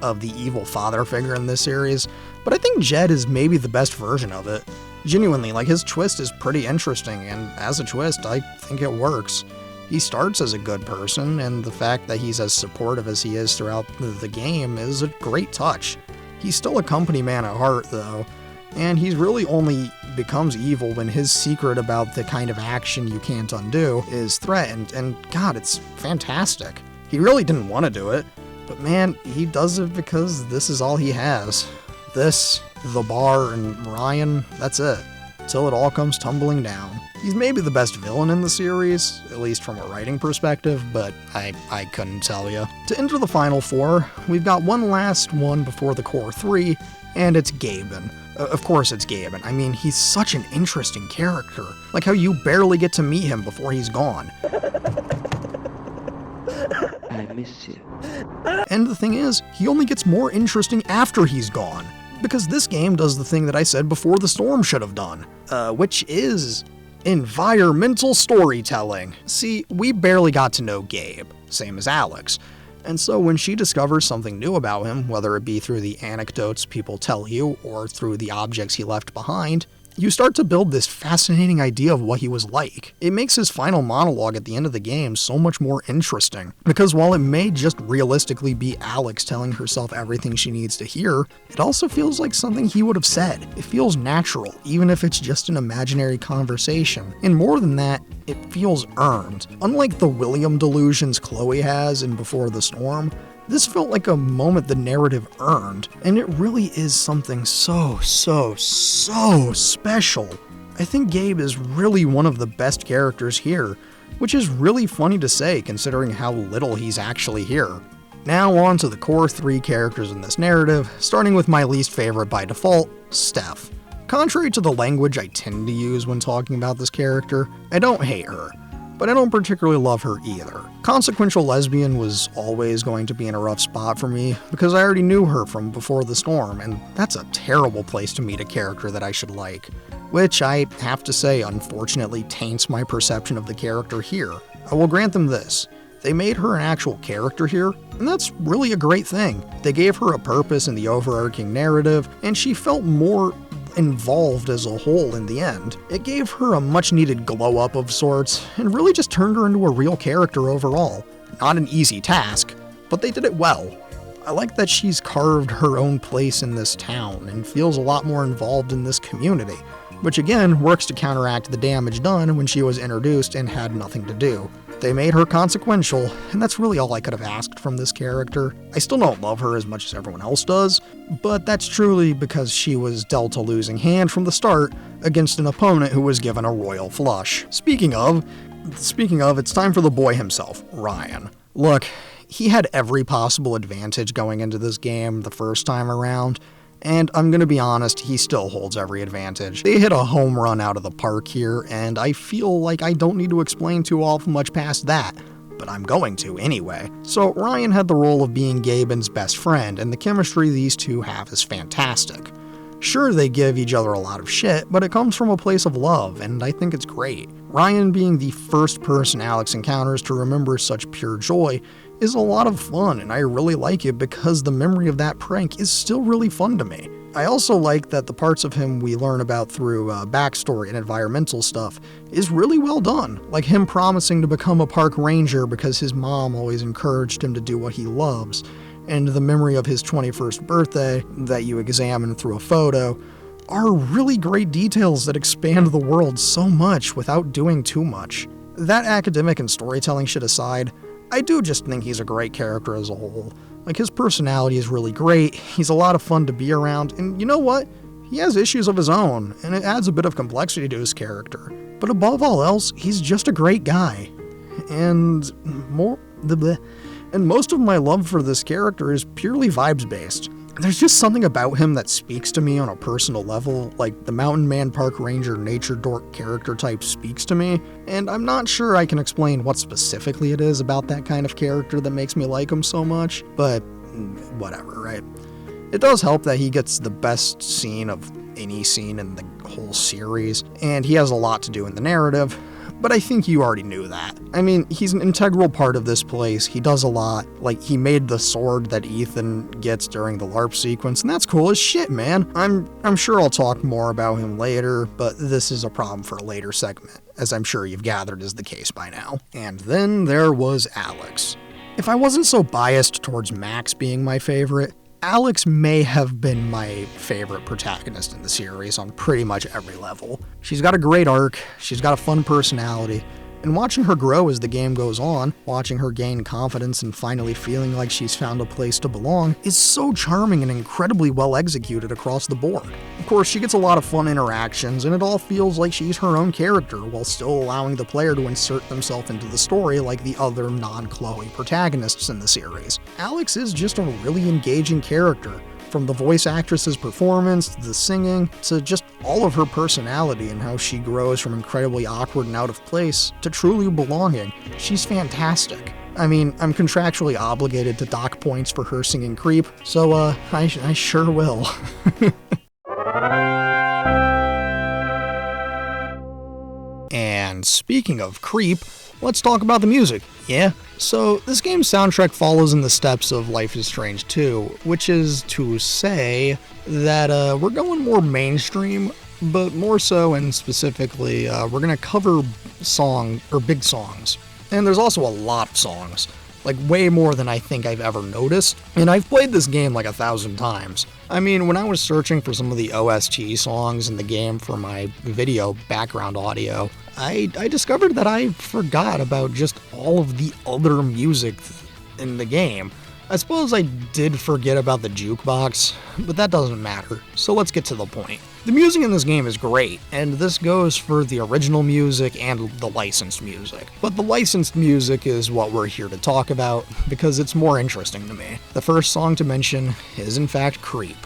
of the evil father figure in this series, but I think Jed is maybe the best version of it. Genuinely, like, his twist is pretty interesting, and as a twist, I think it works. He starts as a good person, and the fact that he's as supportive as he is throughout the game is a great touch. He's still a company man at heart, though, and he's really only becomes evil when his secret about the kind of action you can't undo is threatened, and God, it's fantastic. He really didn't want to do it, but man, he does it because this is all he has. This, the bar, and Ryan, that's it. Till it all comes tumbling down. He's maybe the best villain in the series, at least from a writing perspective, but I couldn't tell you. To enter the final four, we've got one last one before the core three, and it's Gaben. Of course it's Gaben. I mean, he's such an interesting character. Like how you barely get to meet him before he's gone. I miss you. And the thing is, he only gets more interesting after he's gone. Because this game does the thing that I said before the storm should have done. Which is environmental storytelling. See, we barely got to know Gabe, same as Alex. And so when she discovers something new about him, whether it be through the anecdotes people tell you or through the objects he left behind, you start to build this fascinating idea of what he was like. It makes his final monologue at the end of the game so much more interesting, because while it may just realistically be Alex telling herself everything she needs to hear, it also feels like something he would have said. It feels natural, even if it's just an imaginary conversation. And more than that, it feels earned. Unlike the William delusions Chloe has in Before the Storm, this felt like a moment the narrative earned, and it really is something so special. I think Gabe is really one of the best characters here, which is really funny to say considering how little he's actually here. Now on to the core 3 characters in this narrative, starting with my least favorite by default, Steph. Contrary to the language I tend to use when talking about this character, I don't hate her, but I don't particularly love her either. Consequential lesbian was always going to be in a rough spot for me because I already knew her from before the storm, and that's a terrible place to meet a character that I should like, which I have to say unfortunately taints my perception of the character here. I will grant them this. They made her an actual character here, and that's really a great thing. They gave her a purpose in the overarching narrative, and she felt more involved as a whole in the end. It gave her a much needed glow up of sorts, and really just turned her into a real character overall. Not an easy task, but they did it well. I like that she's carved her own place in this town, and feels a lot more involved in this community, which again works to counteract the damage done when she was introduced and had nothing to do. They made her consequential, and that's really all I could have asked from this character. I still don't love her as much as everyone else does, but that's truly because she was dealt a losing hand from the start against an opponent who was given a royal flush. Speaking of, it's time for the boy himself, Ryan. Look, he had every possible advantage going into this game the first time around, and I'm gonna be honest, he still holds every advantage. They hit a home run out of the park here, and I feel like I don't need to explain too awful much past that, but I'm going to anyway. So Ryan had the role of being Gaben's best friend, and the chemistry these two have is fantastic. Sure, they give each other a lot of shit, but it comes from a place of love, and I think it's great. Ryan being the first person Alex encounters to remember such pure joy is a lot of fun, and I really like it because the memory of that prank is still really fun to me. I also like that the parts of him we learn about through backstory and environmental stuff is really well done, like him promising to become a park ranger because his mom always encouraged him to do what he loves, and the memory of his 21st birthday that you examine through a photo are really great details that expand the world so much without doing too much. That academic and storytelling shit aside, I do just think he's a great character as a whole. Like, his personality is really great, he's a lot of fun to be around, and you know what? He has issues of his own, and it adds a bit of complexity to his character. But above all else, he's just a great guy. And most of my love for this character is purely vibes-based. There's just something about him that speaks to me on a personal level, like the Mountain Man Park Ranger nature dork character type speaks to me, and I'm not sure I can explain what specifically it is about that kind of character that makes me like him so much, but whatever, right? It does help that he gets the best scene of any scene in the whole series, and he has a lot to do in the narrative, but I think you already knew that. I mean, he's an integral part of this place, he does a lot, like he made the sword that Ethan gets during the LARP sequence, and that's cool as shit, man. I'm sure I'll talk more about him later, but this is a problem for a later segment, as I'm sure you've gathered is the case by now. And then there was Alex. If I wasn't so biased towards Max being my favorite, Alex may have been my favorite protagonist in the series on pretty much every level. She's got a great arc, she's got a fun personality, and watching her grow as the game goes on, watching her gain confidence and finally feeling like she's found a place to belong, is so charming and incredibly well executed across the board. Of course, she gets a lot of fun interactions, and it all feels like she's her own character, while still allowing the player to insert themselves into the story like the other non-Chloe protagonists in the series. Alex is just a really engaging character, from the voice actress's performance, to the singing, to just all of her personality and how she grows from incredibly awkward and out of place to truly belonging. She's fantastic. I mean, I'm contractually obligated to dock points for her singing Creep, so I sure will. And speaking of Creep, let's talk about the music. Yeah, so this game's soundtrack follows in the steps of Life is Strange 2, which is to say that we're going more mainstream, but more so and specifically, we're gonna cover big songs. And there's also a lot of songs, like way more than I think I've ever noticed, and I've played this game like 1,000 times. I mean, when I was searching for some of the OST songs in the game for my video background audio, I discovered that I forgot about just all of the other music in the game. I suppose I did forget about the jukebox, but that doesn't matter, so let's get to the point. The music in this game is great, and this goes for the original music and the licensed music. But the licensed music is what we're here to talk about, because it's more interesting to me. The first song to mention is in fact Creep.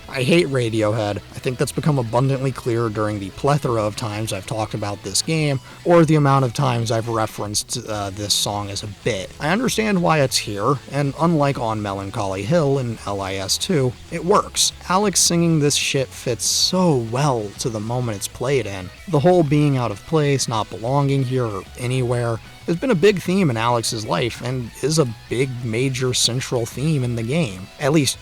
I hate Radiohead. I think that's become abundantly clear during the plethora of times I've talked about this game, or the amount of times I've referenced this song as a bit. I understand why it's here, and unlike on Melancholy Hill in LIS2, it works. Alex singing this shit fits so well to the moment it's played in. The whole being out of place, not belonging here or anywhere, has been a big theme in Alex's life, and is a big, major, central theme in the game. At least,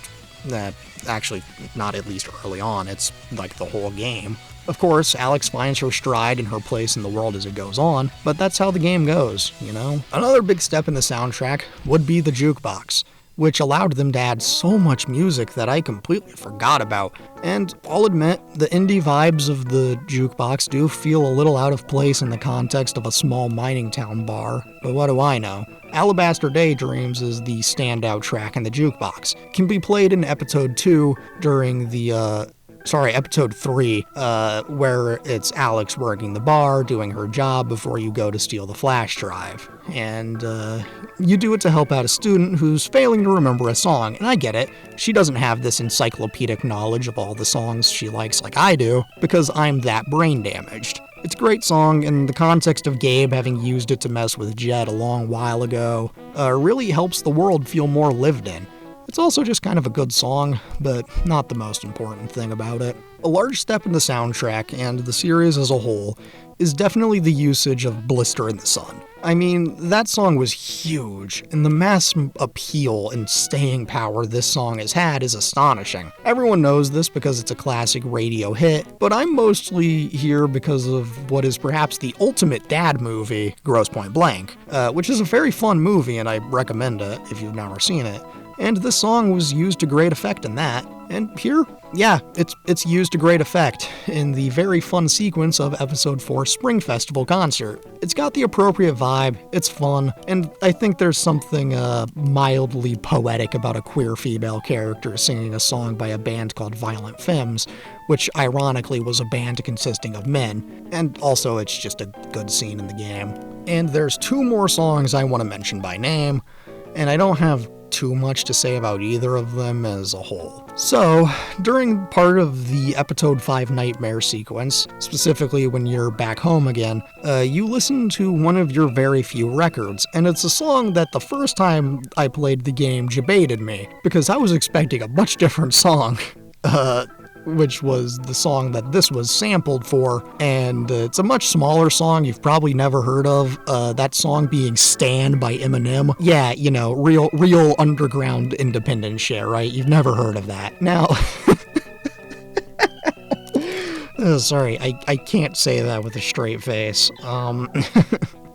actually, not at least early on, it's like the whole game. Of course, Alex finds her stride and her place in the world as it goes on, but that's how the game goes, you know? Another big step in the soundtrack would be the jukebox, which allowed them to add so much music that I completely forgot about. And I'll admit, the indie vibes of the jukebox do feel a little out of place in the context of a small mining town bar, but what do I know? Alabaster Daydreams is the standout track in the jukebox. It can be played in episode 2 during the, episode 3, where it's Alex working the bar, doing her job before you go to steal the flash drive. And, you do it to help out a student who's failing to remember a song, and I get it. She doesn't have this encyclopedic knowledge of all the songs she likes like I do, because I'm that brain damaged. It's a great song, in the context of Gabe having used it to mess with Jet a long while ago, really helps the world feel more lived in. It's also just kind of a good song, but not the most important thing about it. A large step in the soundtrack, and the series as a whole, is definitely the usage of Blister in the Sun. I mean, that song was huge, and the mass appeal and staying power this song has had is astonishing. Everyone knows this because it's a classic radio hit, but I'm mostly here because of what is perhaps the ultimate dad movie, Grosse Point Blank, which is a very fun movie, and I recommend it if you've never seen it. And this song was used to great effect in that. And here, yeah, it's used to great effect in the very fun sequence of Episode 4's Spring Festival concert. It's got the appropriate vibe, it's fun, and I think there's something mildly poetic about a queer female character singing a song by a band called Violent Femmes, which ironically was a band consisting of men, and also it's just a good scene in the game. And there's 2 more songs I want to mention by name, and I don't have too much to say about either of them as a whole. So, during part of the Episode 5 Nightmare sequence, specifically when you're back home again, you listen to one of your very few records, and it's a song that the first time I played the game debated me, because I was expecting a much different song. Which was the song that this was sampled for, and it's a much smaller song you've probably never heard of, that song being Stan by Eminem. Yeah, you know, real underground independent shit, right? You've never heard of that. Now, sorry, I can't say that with a straight face.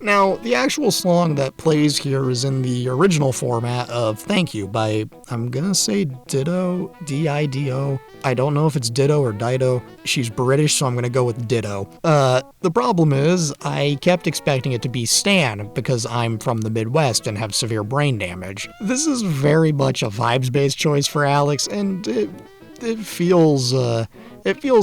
Now, the actual song that plays here is in the original format of Thank You by, I'm gonna say Ditto, D-I-D-O. I don't know if it's Ditto or Dido. She's British, so I'm gonna go with Ditto. The problem is, I kept expecting it to be Stan, because I'm from the Midwest and have severe brain damage. This is very much a vibes-based choice for Alex, and it feels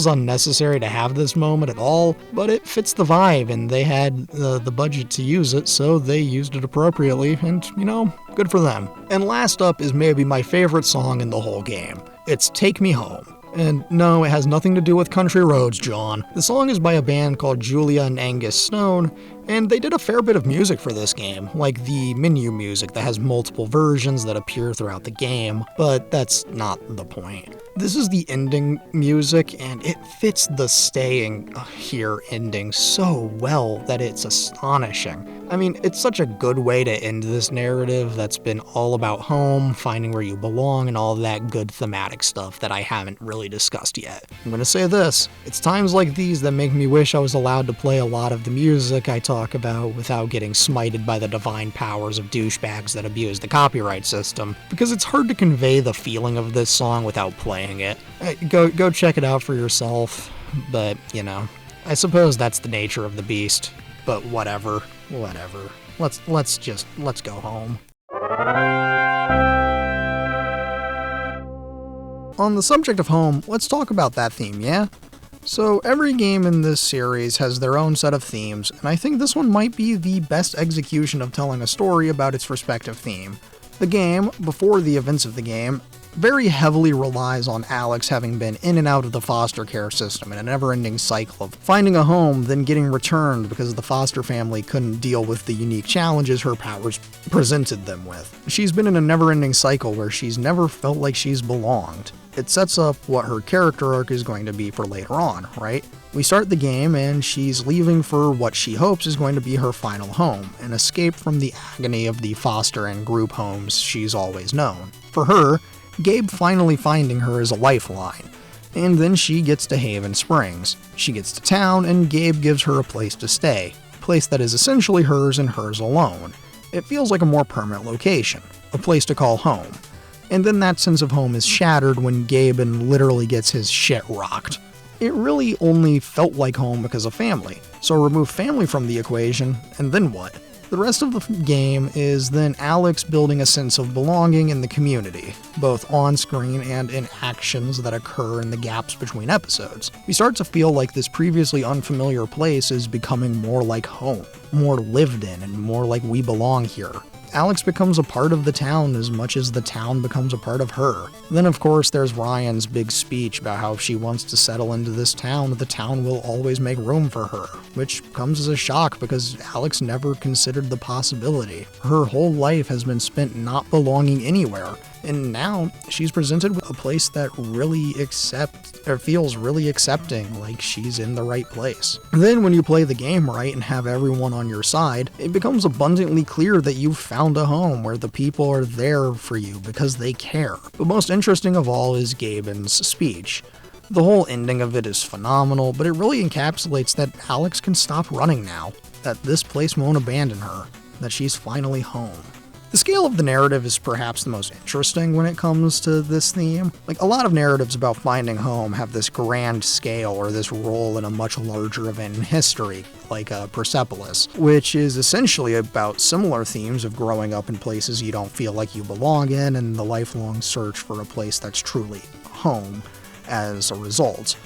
unnecessary to have this moment at all, but it fits the vibe, and they had the budget to use it, so they used it appropriately, and, you know, good for them. And last up is maybe my favorite song in the whole game. It's Take Me Home. And no, it has nothing to do with Country Roads, John. The song is by a band called Julia and Angus Stone, and they did a fair bit of music for this game, like the menu music that has multiple versions that appear throughout the game, but that's not the point. This is the ending music, and it fits the staying here ending so well that it's astonishing. I mean, it's such a good way to end this narrative that's been all about home, finding where you belong, and all that good thematic stuff that I haven't really discussed yet. I'm gonna say this, it's times like these that make me wish I was allowed to play a lot of the music I talk about without getting smited by the divine powers of douchebags that abuse the copyright system, because it's hard to convey the feeling of this song without playing it. Go check it out for yourself, but, you know, I suppose that's the nature of the beast, but whatever. Let's go home. On the subject of home, let's talk about that theme, yeah? So every game in this series has their own set of themes, and I think this one might be the best execution of telling a story about its respective theme. The game, before the events of the game, very heavily relies on Alex having been in and out of the foster care system in a never-ending cycle of finding a home, then getting returned because the foster family couldn't deal with the unique challenges her powers presented them with. She's been in a never-ending cycle where she's never felt like she's belonged. It sets up what her character arc is going to be for later on, right? We start the game and she's leaving for what she hopes is going to be her final home, an escape from the agony of the foster and group homes she's always known. For her, Gabe finally finding her is a lifeline, and then she gets to Haven Springs. She gets to town and Gabe gives her a place to stay, a place that is essentially hers and hers alone. It feels like a more permanent location, a place to call home. And then that sense of home is shattered when Gaben literally gets his shit rocked. It really only felt like home because of family, so remove family from the equation, and then what? The rest of the game is then Alex building a sense of belonging in the community, both on-screen and in actions that occur in the gaps between episodes. We start to feel like this previously unfamiliar place is becoming more like home, more lived in, and more like we belong here. Alex becomes a part of the town as much as the town becomes a part of her. Then of course there's Ryan's big speech about how if she wants to settle into this town, the town will always make room for her, which comes as a shock because Alex never considered the possibility. Her whole life has been spent not belonging anywhere, and now she's presented with a place that really feels really accepting, like she's in the right place. Then when you play the game right and have everyone on your side, it becomes abundantly clear that you've found a home where the people are there for you because they care. But most interesting of all is Gaben's speech. The whole ending of it is phenomenal, but it really encapsulates that Alex can stop running now, that this place won't abandon her, that she's finally home. The scale of the narrative is perhaps the most interesting when it comes to this theme. Like, a lot of narratives about finding home have this grand scale or this role in a much larger event in history, like Persepolis, which is essentially about similar themes of growing up in places you don't feel like you belong in and the lifelong search for a place that's truly home as a result.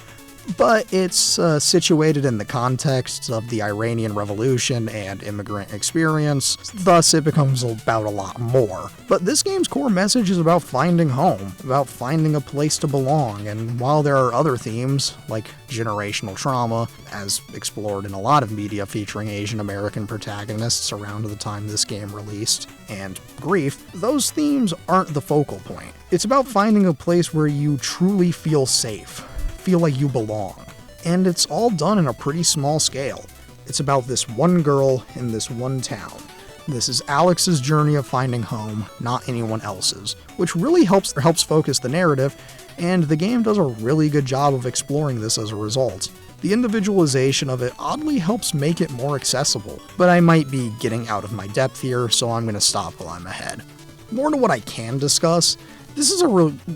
But it's situated in the context of the Iranian Revolution and immigrant experience, thus it becomes about a lot more. But this game's core message is about finding home, about finding a place to belong, and while there are other themes, like generational trauma, as explored in a lot of media featuring Asian American protagonists around the time this game released, and grief, those themes aren't the focal point. It's about finding a place where you truly feel safe, feel like you belong. And it's all done in a pretty small scale. It's about this one girl in this one town. This is Alex's journey of finding home, not anyone else's, which really helps focus the narrative, and the game does a really good job of exploring this as a result. The individualization of it oddly helps make it more accessible, but I might be getting out of my depth here, so I'm going to stop while I'm ahead. More to what I can discuss, this is a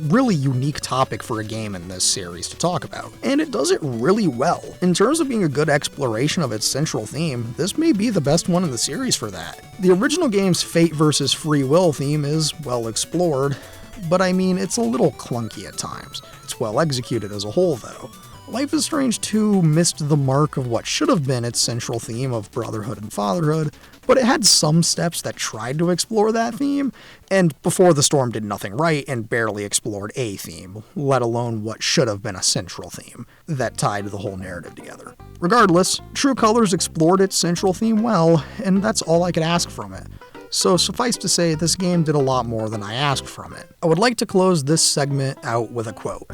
really unique topic for a game in this series to talk about, and it does it really well. In terms of being a good exploration of its central theme, this may be the best one in the series for that. The original game's fate versus free will theme is well explored, but I mean, it's a little clunky at times. It's well executed as a whole, though. Life is Strange 2 missed the mark of what should have been its central theme of brotherhood and fatherhood, but it had some steps that tried to explore that theme, and Before the Storm did nothing right and barely explored a theme, let alone what should have been a central theme that tied the whole narrative together. Regardless, True Colors explored its central theme well, and that's all I could ask from it. So suffice to say, this game did a lot more than I asked from it. I would like to close this segment out with a quote.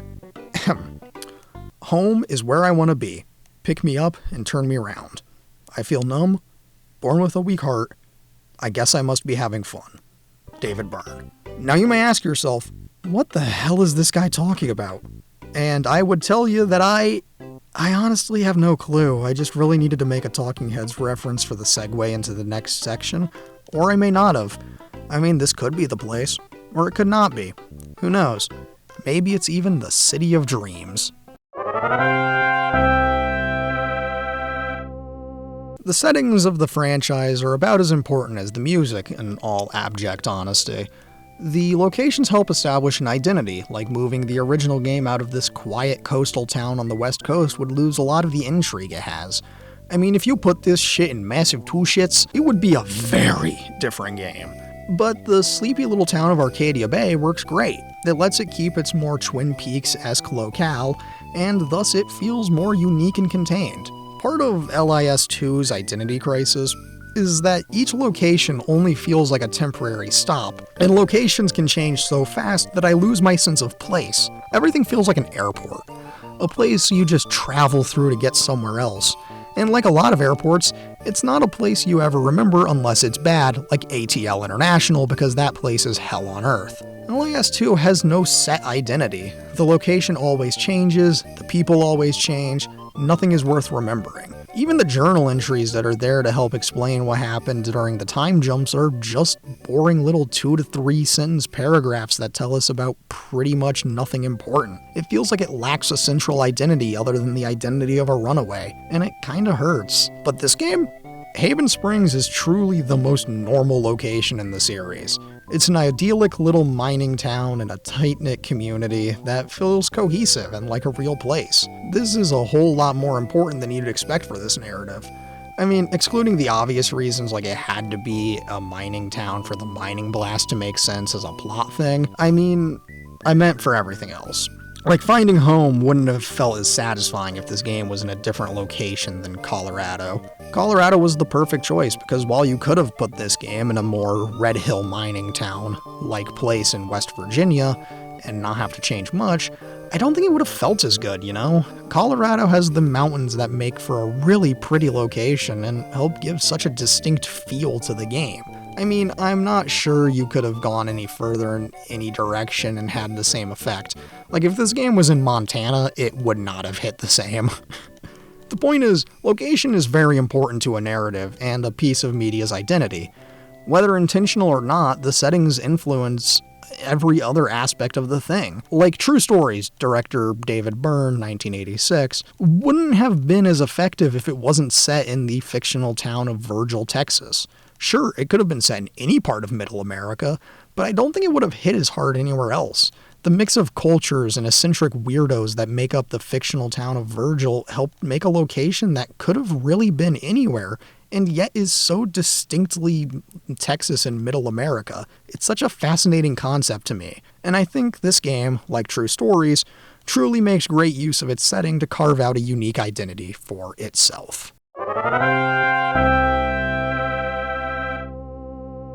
Home is where I want to be. Pick me up and turn me around. I feel numb, born with a weak heart. I guess I must be having fun. David Byrne. Now you may ask yourself, what the hell is this guy talking about? And I would tell you that I honestly have no clue. I just really needed to make a Talking Heads reference for the segue into the next section, or I may not have. I mean, this could be the place, or it could not be. Who knows? Maybe it's even the City of Dreams. The settings of the franchise are about as important as the music, in all abject honesty. The locations help establish an identity, like moving the original game out of this quiet coastal town on the west coast would lose a lot of the intrigue it has. I mean, if you put this shit in Massive 2 shits, it would be a very different game. But the sleepy little town of Arcadia Bay works great. It lets it keep its more Twin Peaks-esque locale, and thus it feels more unique and contained. Part of LIS2's identity crisis is that each location only feels like a temporary stop, and locations can change so fast that I lose my sense of place. Everything feels like an airport, a place you just travel through to get somewhere else. And like a lot of airports, it's not a place you ever remember unless it's bad, like ATL International, because that place is hell on earth. LAS2 has no set identity. The location always changes, the people always change, nothing is worth remembering. Even the journal entries that are there to help explain what happened during the time jumps are just boring little 2 to 3 sentence paragraphs that tell us about pretty much nothing important. It feels like it lacks a central identity other than the identity of a runaway, and it kinda hurts. But this game? Haven Springs is truly the most normal location in the series. It's an idyllic little mining town in a tight-knit community that feels cohesive and like a real place. This is a whole lot more important than you'd expect for this narrative. I mean, excluding the obvious reasons like it had to be a mining town for the mining blast to make sense as a plot thing, I meant for everything else. Like, finding home wouldn't have felt as satisfying if this game was in a different location than Colorado. Colorado was the perfect choice because while you could have put this game in a more Red Hill mining town-like place in West Virginia and not have to change much, I don't think it would have felt as good, you know? Colorado has the mountains that make for a really pretty location and help give such a distinct feel to the game. I mean, I'm not sure you could have gone any further in any direction and had the same effect. Like, if this game was in Montana, it would not have hit the same. The point is, location is very important to a narrative and a piece of media's identity. Whether intentional or not, the settings influence every other aspect of the thing. Like True Stories, director David Byrne, 1986, wouldn't have been as effective if it wasn't set in the fictional town of Virgil, Texas. Sure, it could have been set in any part of Middle America, but I don't think it would have hit as hard anywhere else. The mix of cultures and eccentric weirdos that make up the fictional town of Virgil helped make a location that could have really been anywhere, and yet is so distinctly Texas and Middle America. It's such a fascinating concept to me, and I think this game, like True Stories, truly makes great use of its setting to carve out a unique identity for itself.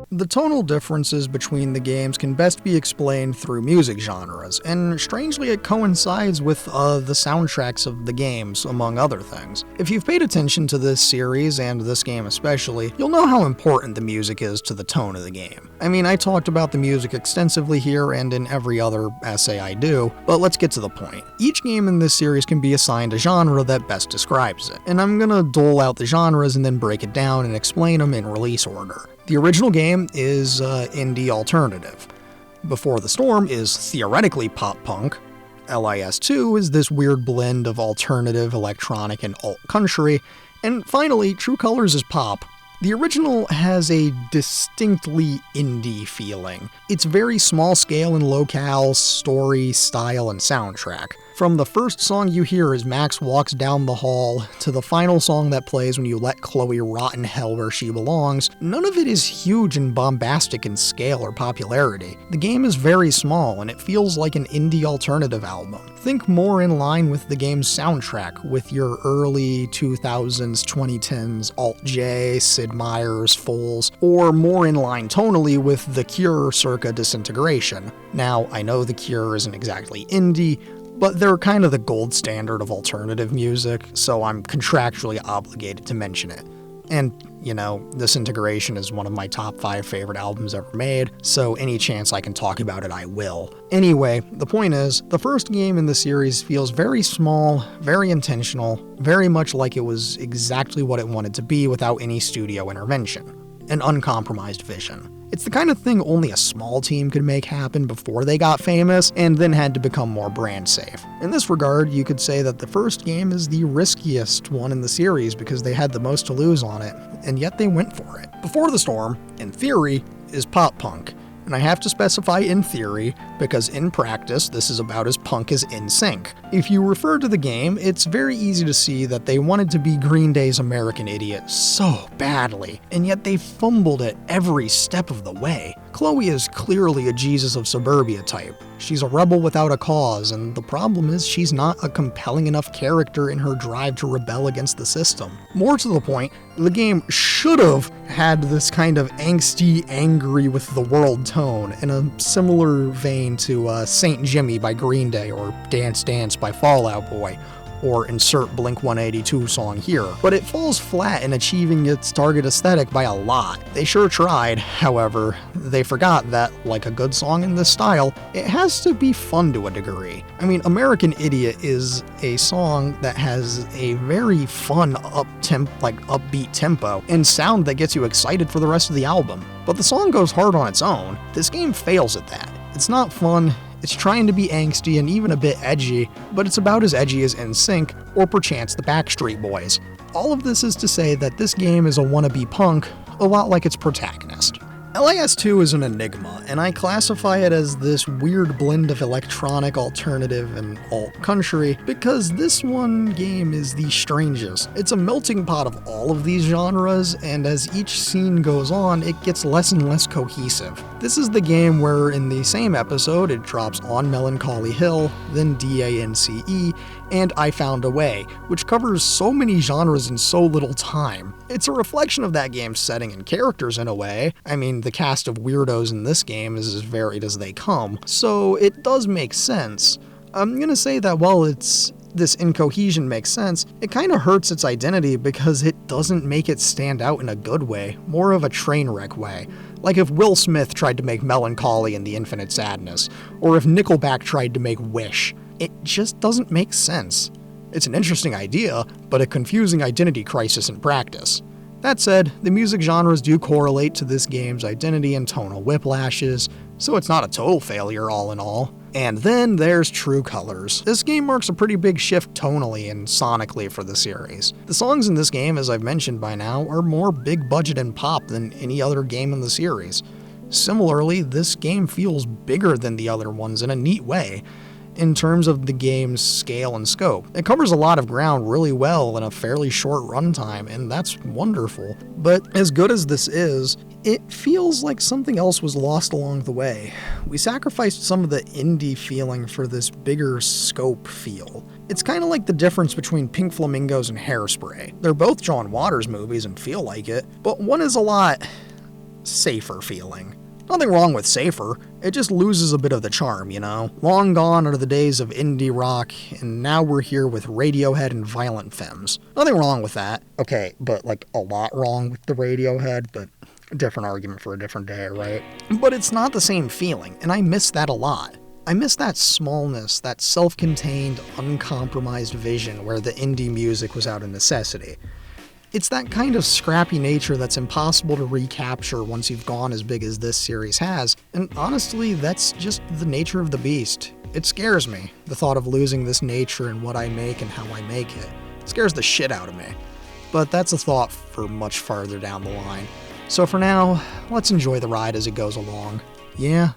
The tonal differences between the games can best be explained through music genres, and strangely it coincides with the soundtracks of the games, among other things. If you've paid attention to this series, and this game especially, you'll know how important the music is to the tone of the game. I mean, I talked about the music extensively here and in every other essay I do, but let's get to the point. Each game in this series can be assigned a genre that best describes it, and I'm gonna dole out the genres and then break it down and explain them in release order. The original game is indie alternative. Before the Storm is theoretically pop-punk. LIS2 is this weird blend of alternative, electronic, and alt-country. And finally, True Colors is pop. The original has a distinctly indie feeling. It's very small scale in locale, story, style, and soundtrack. From the first song you hear as Max walks down the hall, to the final song that plays when you let Chloe rot in hell where she belongs, none of it is huge and bombastic in scale or popularity. The game is very small, and it feels like an indie alternative album. Think more in line with the game's soundtrack, with your early 2000s, 2010s Alt-J, Sid Meier's, Foals, or more in line tonally with The Cure circa Disintegration. Now, I know The Cure isn't exactly indie, but they're kind of the gold standard of alternative music, so I'm contractually obligated to mention it. And, you know, Disintegration is one of my top 5 favorite albums ever made, so any chance I can talk about it, I will. Anyway, the point is, the first game in the series feels very small, very intentional, very much like it was exactly what it wanted to be without any studio intervention. An uncompromised vision. It's the kind of thing only a small team could make happen before they got famous, and then had to become more brand safe. In this regard, you could say that the first game is the riskiest one in the series because they had the most to lose on it, and yet they went for it. Before the Storm, in theory, is pop punk. And I have to specify in theory, because in practice, this is about as punk as NSYNC. If you refer to the game, it's very easy to see that they wanted to be Green Day's American Idiot so badly, and yet they fumbled it every step of the way. Chloe is clearly a Jesus of Suburbia type. She's a rebel without a cause, and the problem is she's not a compelling enough character in her drive to rebel against the system. More to the point, the game should have had this kind of angsty, angry with the world tone, in a similar vein to Saint Jimmy by Green Day or Dance Dance by Fall Out Boy, or insert Blink-182 song here, but it falls flat in achieving its target aesthetic by a lot. They sure tried, however, they forgot that, like a good song in this style, it has to be fun to a degree. I mean, American Idiot is a song that has a very fun upbeat tempo and sound that gets you excited for the rest of the album. But the song goes hard on its own. This game fails at that. It's not fun. It's trying to be angsty and even a bit edgy, but it's about as edgy as NSYNC, or perchance the Backstreet Boys. All of this is to say that this game is a wannabe punk, a lot like its protagonist. LAS 2 is an enigma, and I classify it as this weird blend of electronic, alternative, and alt-country because this one game is the strangest. It's a melting pot of all of these genres, and as each scene goes on, it gets less and less cohesive. This is the game where in the same episode it drops On Melancholy Hill, then DANCE, and I Found a Way, which covers so many genres in so little time. It's a reflection of that game's setting and characters in a way. I mean, the cast of weirdos in this game is as varied as they come, so it does make sense. I'm gonna say that while this incohesion makes sense, it kinda hurts its identity because it doesn't make it stand out in a good way, more of a train wreck way. Like if Will Smith tried to make Melancholy and the Infinite Sadness, or if Nickelback tried to make Wish. It just doesn't make sense. It's an interesting idea, but a confusing identity crisis in practice. That said, the music genres do correlate to this game's identity and tonal whiplashes, so it's not a total failure all in all. And then there's True Colors. This game marks a pretty big shift tonally and sonically for the series. The songs in this game, as I've mentioned by now, are more big budget and pop than any other game in the series. Similarly, this game feels bigger than the other ones in a neat way, in terms of the game's scale and scope. It covers a lot of ground really well in a fairly short runtime, and that's wonderful. But as good as this is, it feels like something else was lost along the way. We sacrificed some of the indie feeling for this bigger scope feel. It's kind of like the difference between Pink Flamingos and Hairspray. They're both John Waters movies and feel like it, but one is a lot safer feeling. Nothing wrong with safer, it just loses a bit of the charm, you know? Long gone are the days of indie rock, and now we're here with Radiohead and Violent Femmes. Nothing wrong with that. Okay, but like a lot wrong with the Radiohead, but a different argument for a different day, right? But it's not the same feeling, and I miss that a lot. I miss that smallness, that self-contained, uncompromised vision where the indie music was out of necessity. It's that kind of scrappy nature that's impossible to recapture once you've gone as big as this series has, and honestly, that's just the nature of the beast. It scares me, the thought of losing this nature in what I make and how I make it. It scares the shit out of me. But that's a thought for much farther down the line. So for now, let's enjoy the ride as it goes along. Yeah?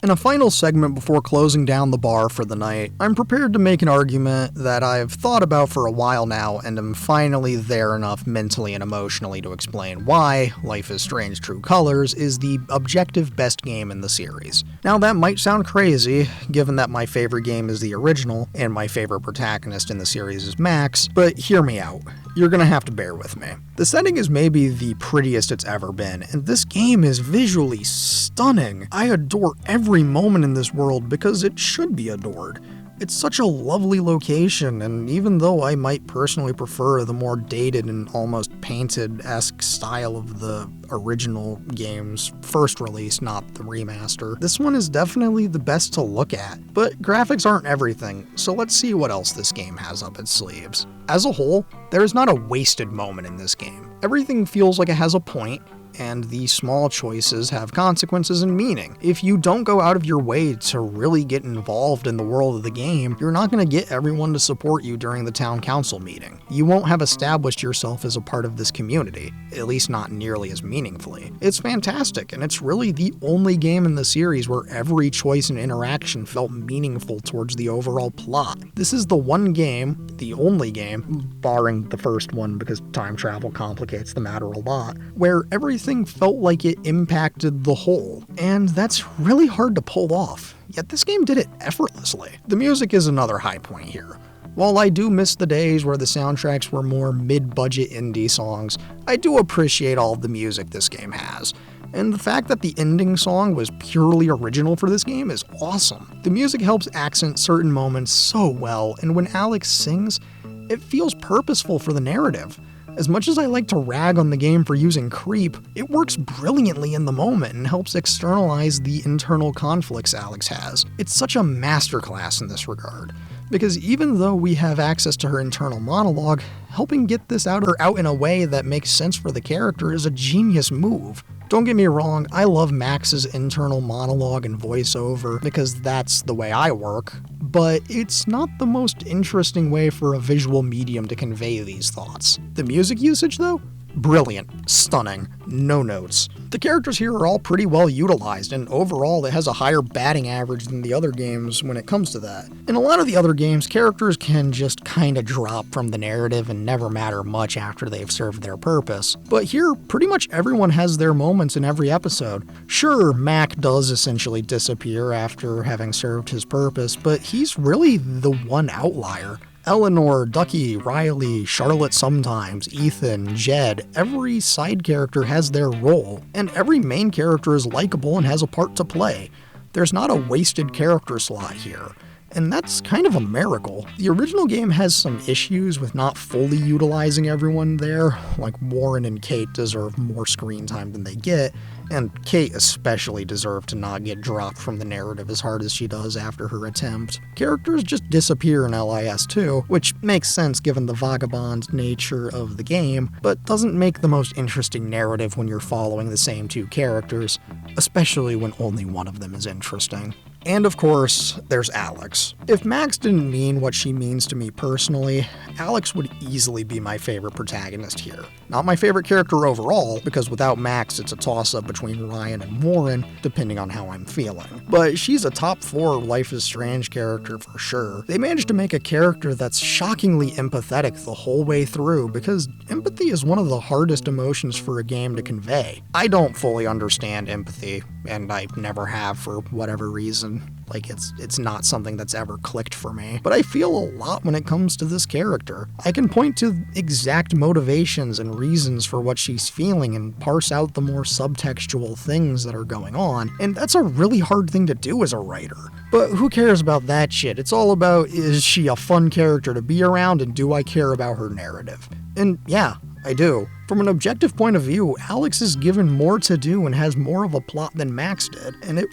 In a final segment before closing down the bar for the night, I'm prepared to make an argument that I've thought about for a while now and am finally there enough mentally and emotionally to explain why Life is Strange True Colors is the objective best game in the series. Now that might sound crazy, given that my favorite game is the original and my favorite protagonist in the series is Max, but hear me out. You're gonna have to bear with me. The setting is maybe the prettiest it's ever been, and this game is visually stunning. I adore every moment in this world because it should be adored. It's such a lovely location, and even though I might personally prefer the more dated and almost painted-esque style of the original game's first release, not the remaster, this one is definitely the best to look at. But graphics aren't everything, so let's see what else this game has up its sleeves. As a whole, there is not a wasted moment in this game. Everything feels like it has a point, And these small choices have consequences and meaning. If you don't go out of your way to really get involved in the world of the game, you're not going to get everyone to support you during the town council meeting. You won't have established yourself as a part of this community, at least not nearly as meaningfully. It's fantastic, and it's really the only game in the series where every choice and interaction felt meaningful towards the overall plot. This is the one game, the only game, barring the first one because time travel complicates the matter a lot, where everything felt like it impacted the whole. And that's really hard to pull off. Yet this game did it effortlessly. The music is another high point here. While I do miss the days where the soundtracks were more mid-budget indie songs, I do appreciate all of the music this game has. And the fact that the ending song was purely original for this game is awesome. The music helps accent certain moments so well, and when Alex sings, it feels purposeful for the narrative. As much as I like to rag on the game for using creep, it works brilliantly in the moment and helps externalize the internal conflicts Alex has. It's such a masterclass in this regard. Because even though we have access to her internal monologue, helping get this out in a way that makes sense for the character is a genius move. Don't get me wrong, I love Max's internal monologue and voiceover because that's the way I work, but it's not the most interesting way for a visual medium to convey these thoughts. The music usage, though? Brilliant, stunning, no notes. The characters here are all pretty well utilized, and overall it has a higher batting average than the other games when it comes to that. In a lot of the other games, characters can just kinda drop from the narrative and never matter much after they've served their purpose. But here, pretty much everyone has their moments in every episode. Sure, Mac does essentially disappear after having served his purpose, but he's really the one outlier. Eleanor, Ducky, Riley, Charlotte sometimes, Ethan, Jed, every side character has their role, and every main character is likable and has a part to play. There's not a wasted character slot here. And that's kind of a miracle. The original game has some issues with not fully utilizing everyone there, like Warren and Kate deserve more screen time than they get, and Kate especially deserved to not get dropped from the narrative as hard as she does after her attempt. Characters just disappear in LIS too, which makes sense given the vagabond nature of the game, but doesn't make the most interesting narrative when you're following the same two characters, especially when only one of them is interesting. And of course, there's Alex. If Max didn't mean what she means to me personally, Alex would easily be my favorite protagonist here. Not my favorite character overall, because without Max it's a toss-up between Ryan and Warren, depending on how I'm feeling. But she's a top 4 Life is Strange character for sure. They managed to make a character that's shockingly empathetic the whole way through, because empathy is one of the hardest emotions for a game to convey. I don't fully understand empathy, and I never have for whatever reason. Like, it's not something that's ever clicked for me. But I feel a lot when it comes to this character. I can point to exact motivations and reasons for what she's feeling and parse out the more subtextual things that are going on, and that's a really hard thing to do as a writer. But who cares about that shit? It's all about, is she a fun character to be around, and do I care about her narrative? And yeah, I do. From an objective point of view, Alex is given more to do and has more of a plot than Max did, and it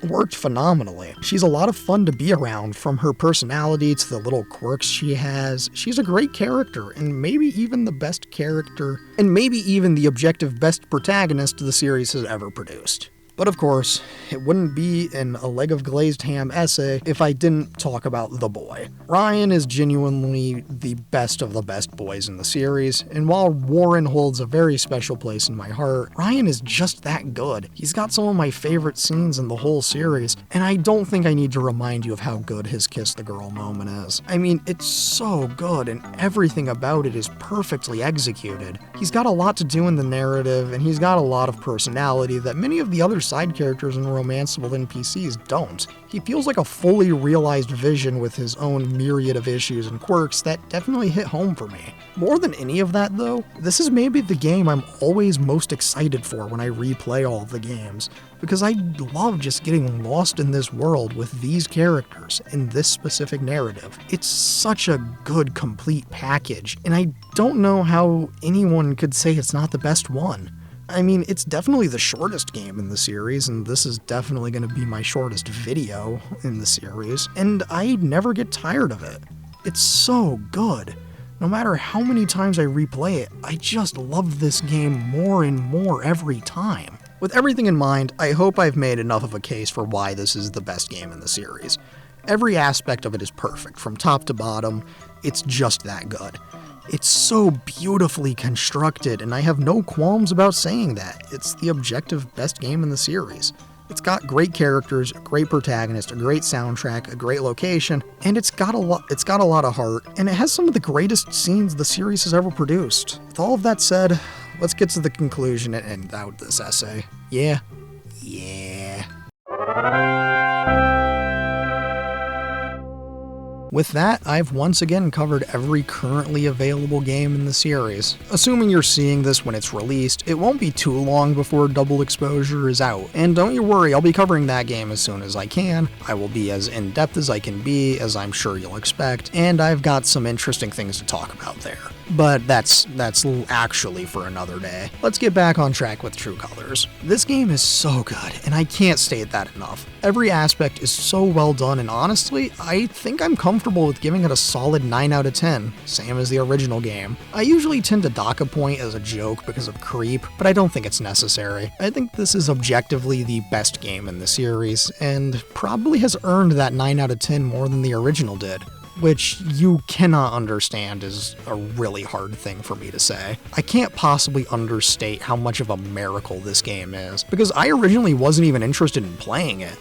worked phenomenally. She's a lot of fun to be around, from her personality to the little quirks she has. She's a great character, and maybe even the best character, and maybe even the objective best protagonist the series has ever produced. But of course, it wouldn't be an A Leg of Glazed Ham essay if I didn't talk about the boy. Ryan is genuinely the best of the best boys in the series, and while Warren holds a very special place in my heart, Ryan is just that good. He's got some of my favorite scenes in the whole series, and I don't think I need to remind you of how good his kiss the girl moment is. I mean, it's so good, and everything about it is perfectly executed. He's got a lot to do in the narrative, and he's got a lot of personality that many of the other side characters and romanceable NPCs don't. He feels like a fully realized vision with his own myriad of issues and quirks that definitely hit home for me. More than any of that though, this is maybe the game I'm always most excited for when I replay all of the games, because I love just getting lost in this world with these characters in this specific narrative. It's such a good, complete package, and I don't know how anyone could say it's not the best one. I mean, it's definitely the shortest game in the series, and this is definitely going to be my shortest video in the series, and I never get tired of it. It's so good. No matter how many times I replay it, I just love this game more and more every time. With everything in mind, I hope I've made enough of a case for why this is the best game in the series. Every aspect of it is perfect, from top to bottom. It's just that good. It's so beautifully constructed, and I have no qualms about saying that. It's the objective best game in the series. It's got great characters, a great protagonist, a great soundtrack, a great location, and it's got a lot of heart, and it has some of the greatest scenes the series has ever produced. With all of that said, let's get to the conclusion and end out this essay. Yeah. With that, I've once again covered every currently available game in the series. Assuming you're seeing this when it's released, it won't be too long before Double Exposure is out. And don't you worry, I'll be covering that game as soon as I can. I will be as in-depth as I can be, as I'm sure you'll expect, and I've got some interesting things to talk about there. But that's actually for another day. Let's get back on track with True Colors. This game is so good, and I can't state that enough. Every aspect is so well done, and honestly, I think I'm comfortable with giving it a solid 9 out of 10, same as the original game. I usually tend to dock a point as a joke because of creep, but I don't think it's necessary. I think this is objectively the best game in the series, and probably has earned that 9 out of 10 more than the original did. Which you cannot understand is a really hard thing for me to say. I can't possibly understate how much of a miracle this game is, because I originally wasn't even interested in playing it.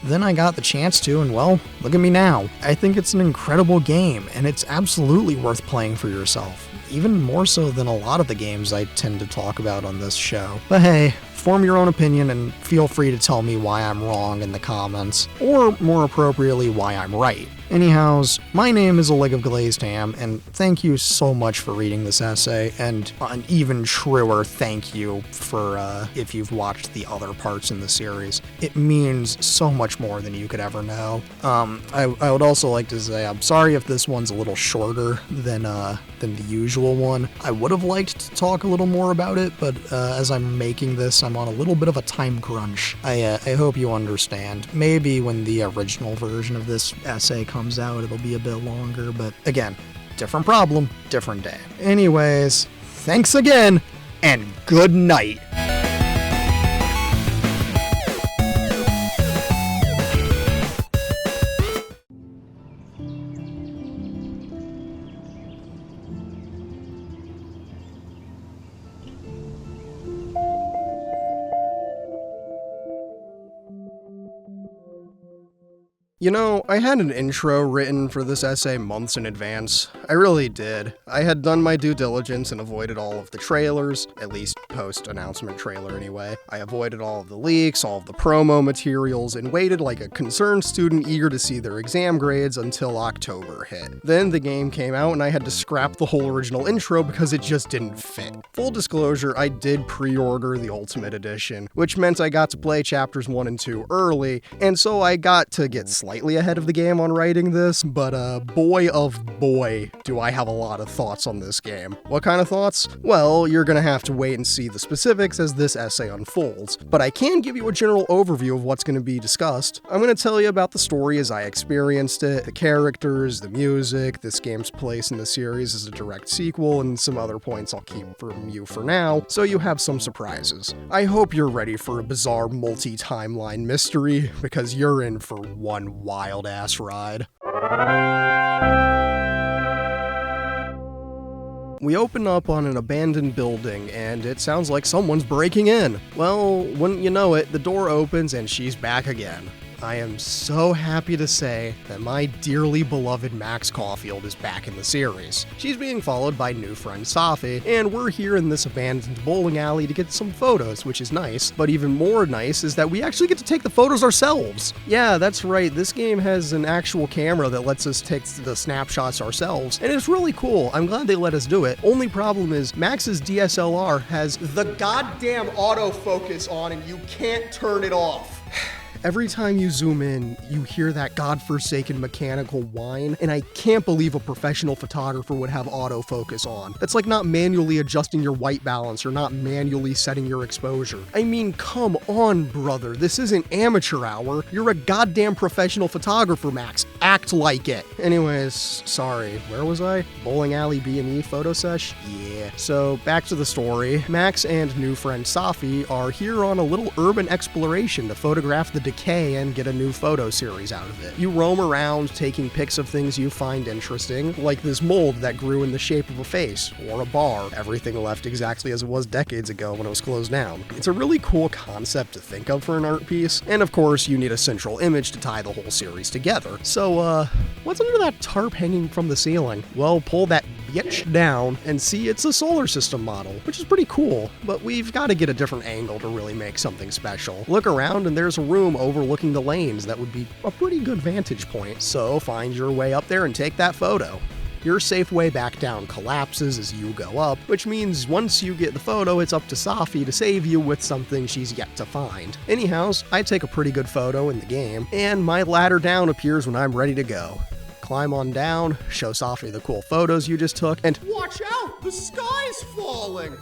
Then I got the chance to, and well, look at me now. I think it's an incredible game, and it's absolutely worth playing for yourself. Even more so than a lot of the games I tend to talk about on this show. But hey, form your own opinion and feel free to tell me why I'm wrong in the comments, or more appropriately, why I'm right. Anyhows, my name is A Leg of Glazed Ham, and thank you so much for reading this essay, and an even truer thank you for if you've watched the other parts in the series. It means so much more than you could ever know. I would also like to say I'm sorry if this one's a little shorter than the usual one. I would have liked to talk a little more about it, but as I'm making this, I'm on a little bit of a time crunch. I hope you understand. Maybe when the original version of this essay comes out, it'll be a bit longer, but again, different problem, different day. Anyways, thanks again, and good night. You know, I had an intro written for this essay months in advance. I really did. I had done my due diligence and avoided all of the trailers, at least post-announcement trailer anyway. I avoided all of the leaks, all of the promo materials, and waited like a concerned student eager to see their exam grades until October hit. Then the game came out and I had to scrap the whole original intro because it just didn't fit. Full disclosure, I did pre-order the Ultimate Edition, which meant I got to play chapters 1 and 2 early, and so I got to get slightly ahead of the game on writing this, but boy of boy, do I have a lot of thoughts on this game. What kind of thoughts? Well, you're gonna have to wait and see the specifics as this essay unfolds, but I can give you a general overview of what's gonna be discussed. I'm gonna tell you about the story as I experienced it, the characters, the music, this game's place in the series as a direct sequel, and some other points I'll keep from you for now, so you have some surprises. I hope you're ready for a bizarre multi-timeline mystery, because you're in for one wild-ass ride. We open up on an abandoned building, and it sounds like someone's breaking in. Well, wouldn't you know it, the door opens and she's back again. I am so happy to say that my dearly beloved Max Caulfield is back in the series. She's being followed by new friend Safi, and we're here in this abandoned bowling alley to get some photos, which is nice, but even more nice is that we actually get to take the photos ourselves. Yeah, that's right, this game has an actual camera that lets us take the snapshots ourselves, and it's really cool. I'm glad they let us do it. Only problem is Max's DSLR has the goddamn autofocus on and you can't turn it off. Every time you zoom in, you hear that godforsaken mechanical whine, and I can't believe a professional photographer would have autofocus on. That's like not manually adjusting your white balance or not manually setting your exposure. I mean, come on, brother. This isn't amateur hour. You're a goddamn professional photographer, Max. Act like it. Anyways, sorry, where was I? Bowling alley B&E photo sesh? Yeah. So back to the story. Max and new friend Safi are here on a little urban exploration to photograph the decay and get a new photo series out of it. You roam around taking pics of things you find interesting, like this mold that grew in the shape of a face, or a bar, everything left exactly as it was decades ago when it was closed down. It's a really cool concept to think of for an art piece, and of course you need a central image to tie the whole series together. So, what's under that tarp hanging from the ceiling? Well, pull that bitch down and see it's a solar system model, which is pretty cool, but we've got to get a different angle to really make something special. Look around and there's a room overlooking the lanes that would be a pretty good vantage point, so find your way up there and take that photo. Your safe way back down collapses as you go up, which means once you get the photo, it's up to Safi to save you with something she's yet to find. Anyhows, I take a pretty good photo in the game, and my ladder down appears when I'm ready to go. Climb on down, show Safi the cool photos you just took, and watch out! The sky's falling!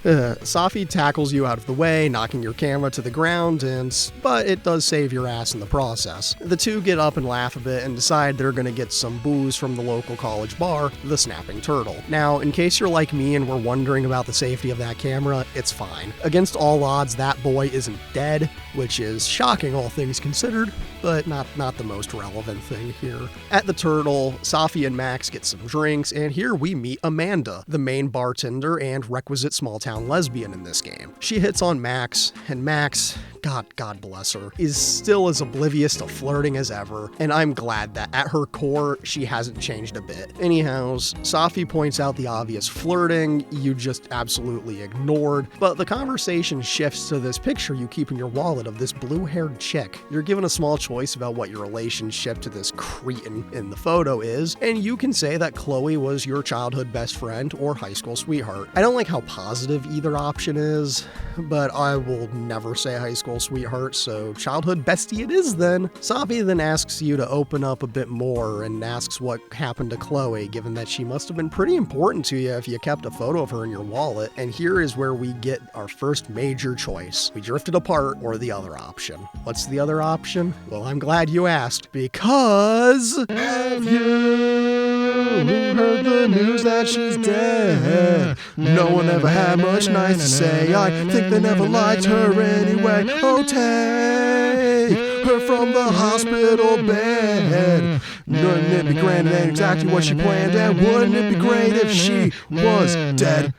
Safi tackles you out of the way, knocking your camera to the ground, but it does save your ass in the process. The two get up and laugh a bit and decide they're gonna get some booze from the local college bar, the Snapping Turtle. Now, in case you're like me and were wondering about the safety of that camera, it's fine. Against all odds, that boy isn't dead, which is shocking all things considered, but not the most relevant thing here. At the Turtle, Safi and Max get some drinks, and here we meet Amanda, the main bartender and requisite small-town lesbian in this game. She hits on Max, and Max, God bless her, is still as oblivious to flirting as ever, and I'm glad that at her core, she hasn't changed a bit. Anyhows, Safi points out the obvious flirting you just absolutely ignored, but the conversation shifts to this picture you keep in your wallet of this blue-haired chick. You're given a small choice about what your relationship to this cretin in the photo is, and you can say that Chloe was your childhood best friend or high school sweetheart. I don't like how positive either option is, but I will never say high school sweetheart, so childhood bestie it is then. Safi then asks you to open up a bit more and asks what happened to Chloe, given that she must have been pretty important to you if you kept a photo of her in your wallet, and here is where we get our first major choice. We drifted apart or the other option. What's the other option? Well, I'm glad you asked, because have you heard the news that she's dead? No one ever had much nice to say. I think they never liked her anyway. Oh, take her from the hospital bed. Wouldn't it be grand? It ain't exactly what she planned. And wouldn't it be great if she was dead?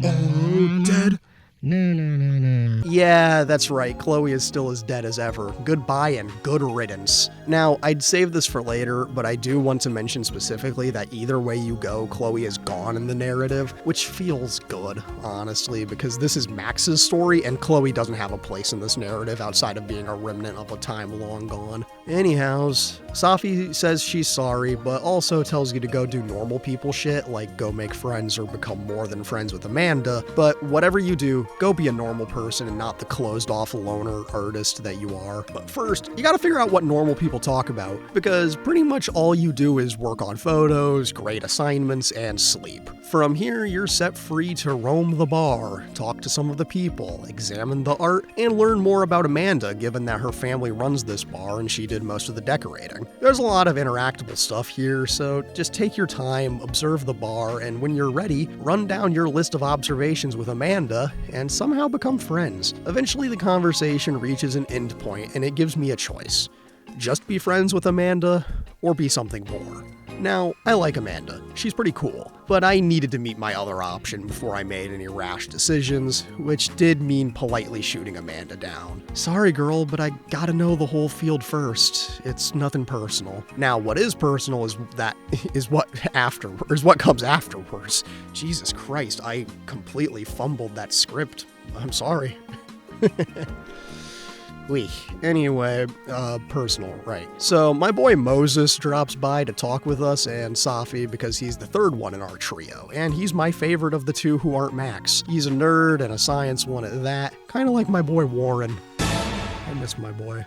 Oh, dead? No. Yeah, that's right. Chloe is still as dead as ever. Goodbye and good riddance. Now, I'd save this for later, but I do want to mention specifically that either way you go, Chloe is gone in the narrative, which feels good, honestly, because this is Max's story, and Chloe doesn't have a place in this narrative outside of being a remnant of a time long gone. Anyhows, Safi says she's sorry, but also tells you to go do normal people shit, like go make friends or become more than friends with Amanda, but whatever you do, go be a normal person and not the closed-off loner artist that you are. But first, you gotta figure out what normal people talk about, because pretty much all you do is work on photos, grade assignments, and sleep. From here, you're set free to roam the bar, talk to some of the people, examine the art, and learn more about Amanda, given that her family runs this bar and she did most of the decorating. There's a lot of interactable stuff here, so just take your time, observe the bar, and when you're ready, run down your list of observations with Amanda, and somehow become friends. Eventually, the conversation reaches an end point, and it gives me a choice. Just be friends with Amanda, or be something more. Now, I like Amanda. She's pretty cool, but I needed to meet my other option before I made any rash decisions, which did mean politely shooting Amanda down. Sorry, girl, but I gotta know the whole field first. It's nothing personal. Now, what is personal is what comes afterwards. Jesus Christ, I completely fumbled that script. I'm sorry. Anyway, personal, right. So my boy Moses drops by to talk with us and Safi because he's the third one in our trio, and he's my favorite of the two who aren't Max. He's a nerd and a science one at that, kind of like my boy Warren. I miss my boy.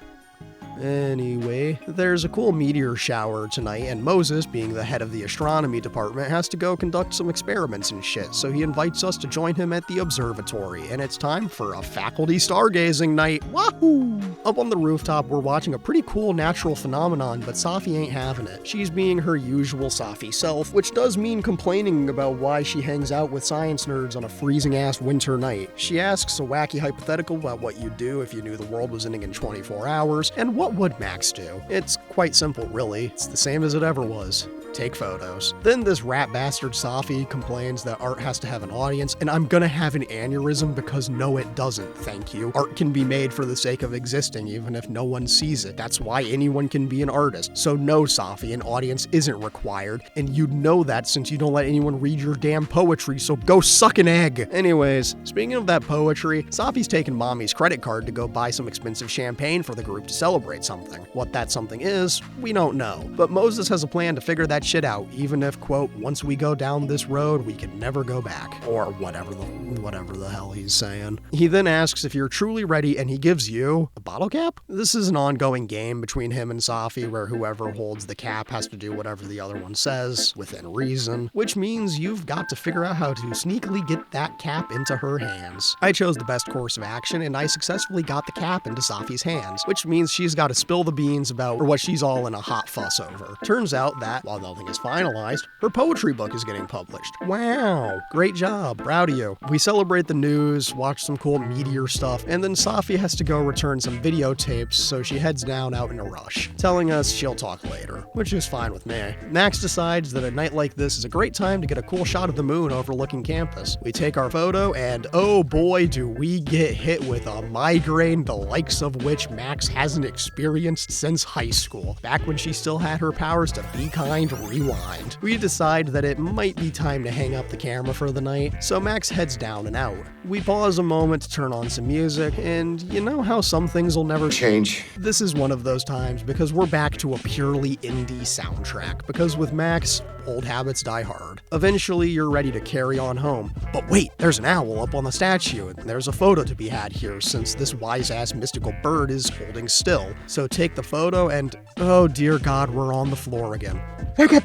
Anyway, there's a cool meteor shower tonight, and Moses, being the head of the astronomy department, has to go conduct some experiments and shit, so he invites us to join him at the observatory, and it's time for a faculty stargazing night. Wahoo! Up on the rooftop, we're watching a pretty cool natural phenomenon, but Safi ain't having it. She's being her usual Safi self, which does mean complaining about why she hangs out with science nerds on a freezing-ass winter night. She asks a wacky hypothetical about what you'd do if you knew the world was ending in 24 hours, and what would Max do? It's quite simple, really. It's the same as it ever was. Take photos. Then this rat bastard Safi complains that art has to have an audience, and I'm gonna have an aneurysm because no, it doesn't, thank you. Art can be made for the sake of existing, even if no one sees it. That's why anyone can be an artist. So no, Safi, an audience isn't required, and you'd know that since you don't let anyone read your damn poetry, so go suck an egg. Anyways, speaking of that poetry, Safi's taken mommy's credit card to go buy some expensive champagne for the group to celebrate something. What that something is, we don't know. But Moses has a plan to figure that shit out, even if, quote, once we go down this road, we can never go back. Or whatever the hell he's saying. He then asks if you're truly ready, and he gives you a bottle cap? This is an ongoing game between him and Safi, where whoever holds the cap has to do whatever the other one says, within reason, which means you've got to figure out how to sneakily get that cap into her hands. I chose the best course of action, and I successfully got the cap into Safi's hands, which means she's got to spill the beans about what she's all in a hot fuss over. Turns out that, while nothing is finalized, her poetry book is getting published. Wow, great job, proud of you. We celebrate the news, watch some cool meteor stuff, and then Safi has to go return some videotapes, so she heads down out in a rush, telling us she'll talk later, which is fine with me. Max decides that a night like this is a great time to get a cool shot of the moon overlooking campus. We take our photo, and oh boy do we get hit with a migraine the likes of which Max hasn't experienced since high school, back when she still had her powers to be kind, rewind. We decide that it might be time to hang up the camera for the night, so Max heads down and out. We pause a moment to turn on some music, and you know how some things will never change? This is one of those times because we're back to a purely indie soundtrack, because with Max, old habits die hard. Eventually, you're ready to carry on home. But wait, there's an owl up on the statue, and there's a photo to be had here since this wise-ass mystical bird is holding still. So take the photo and, oh dear God, we're on the floor again. Wake up!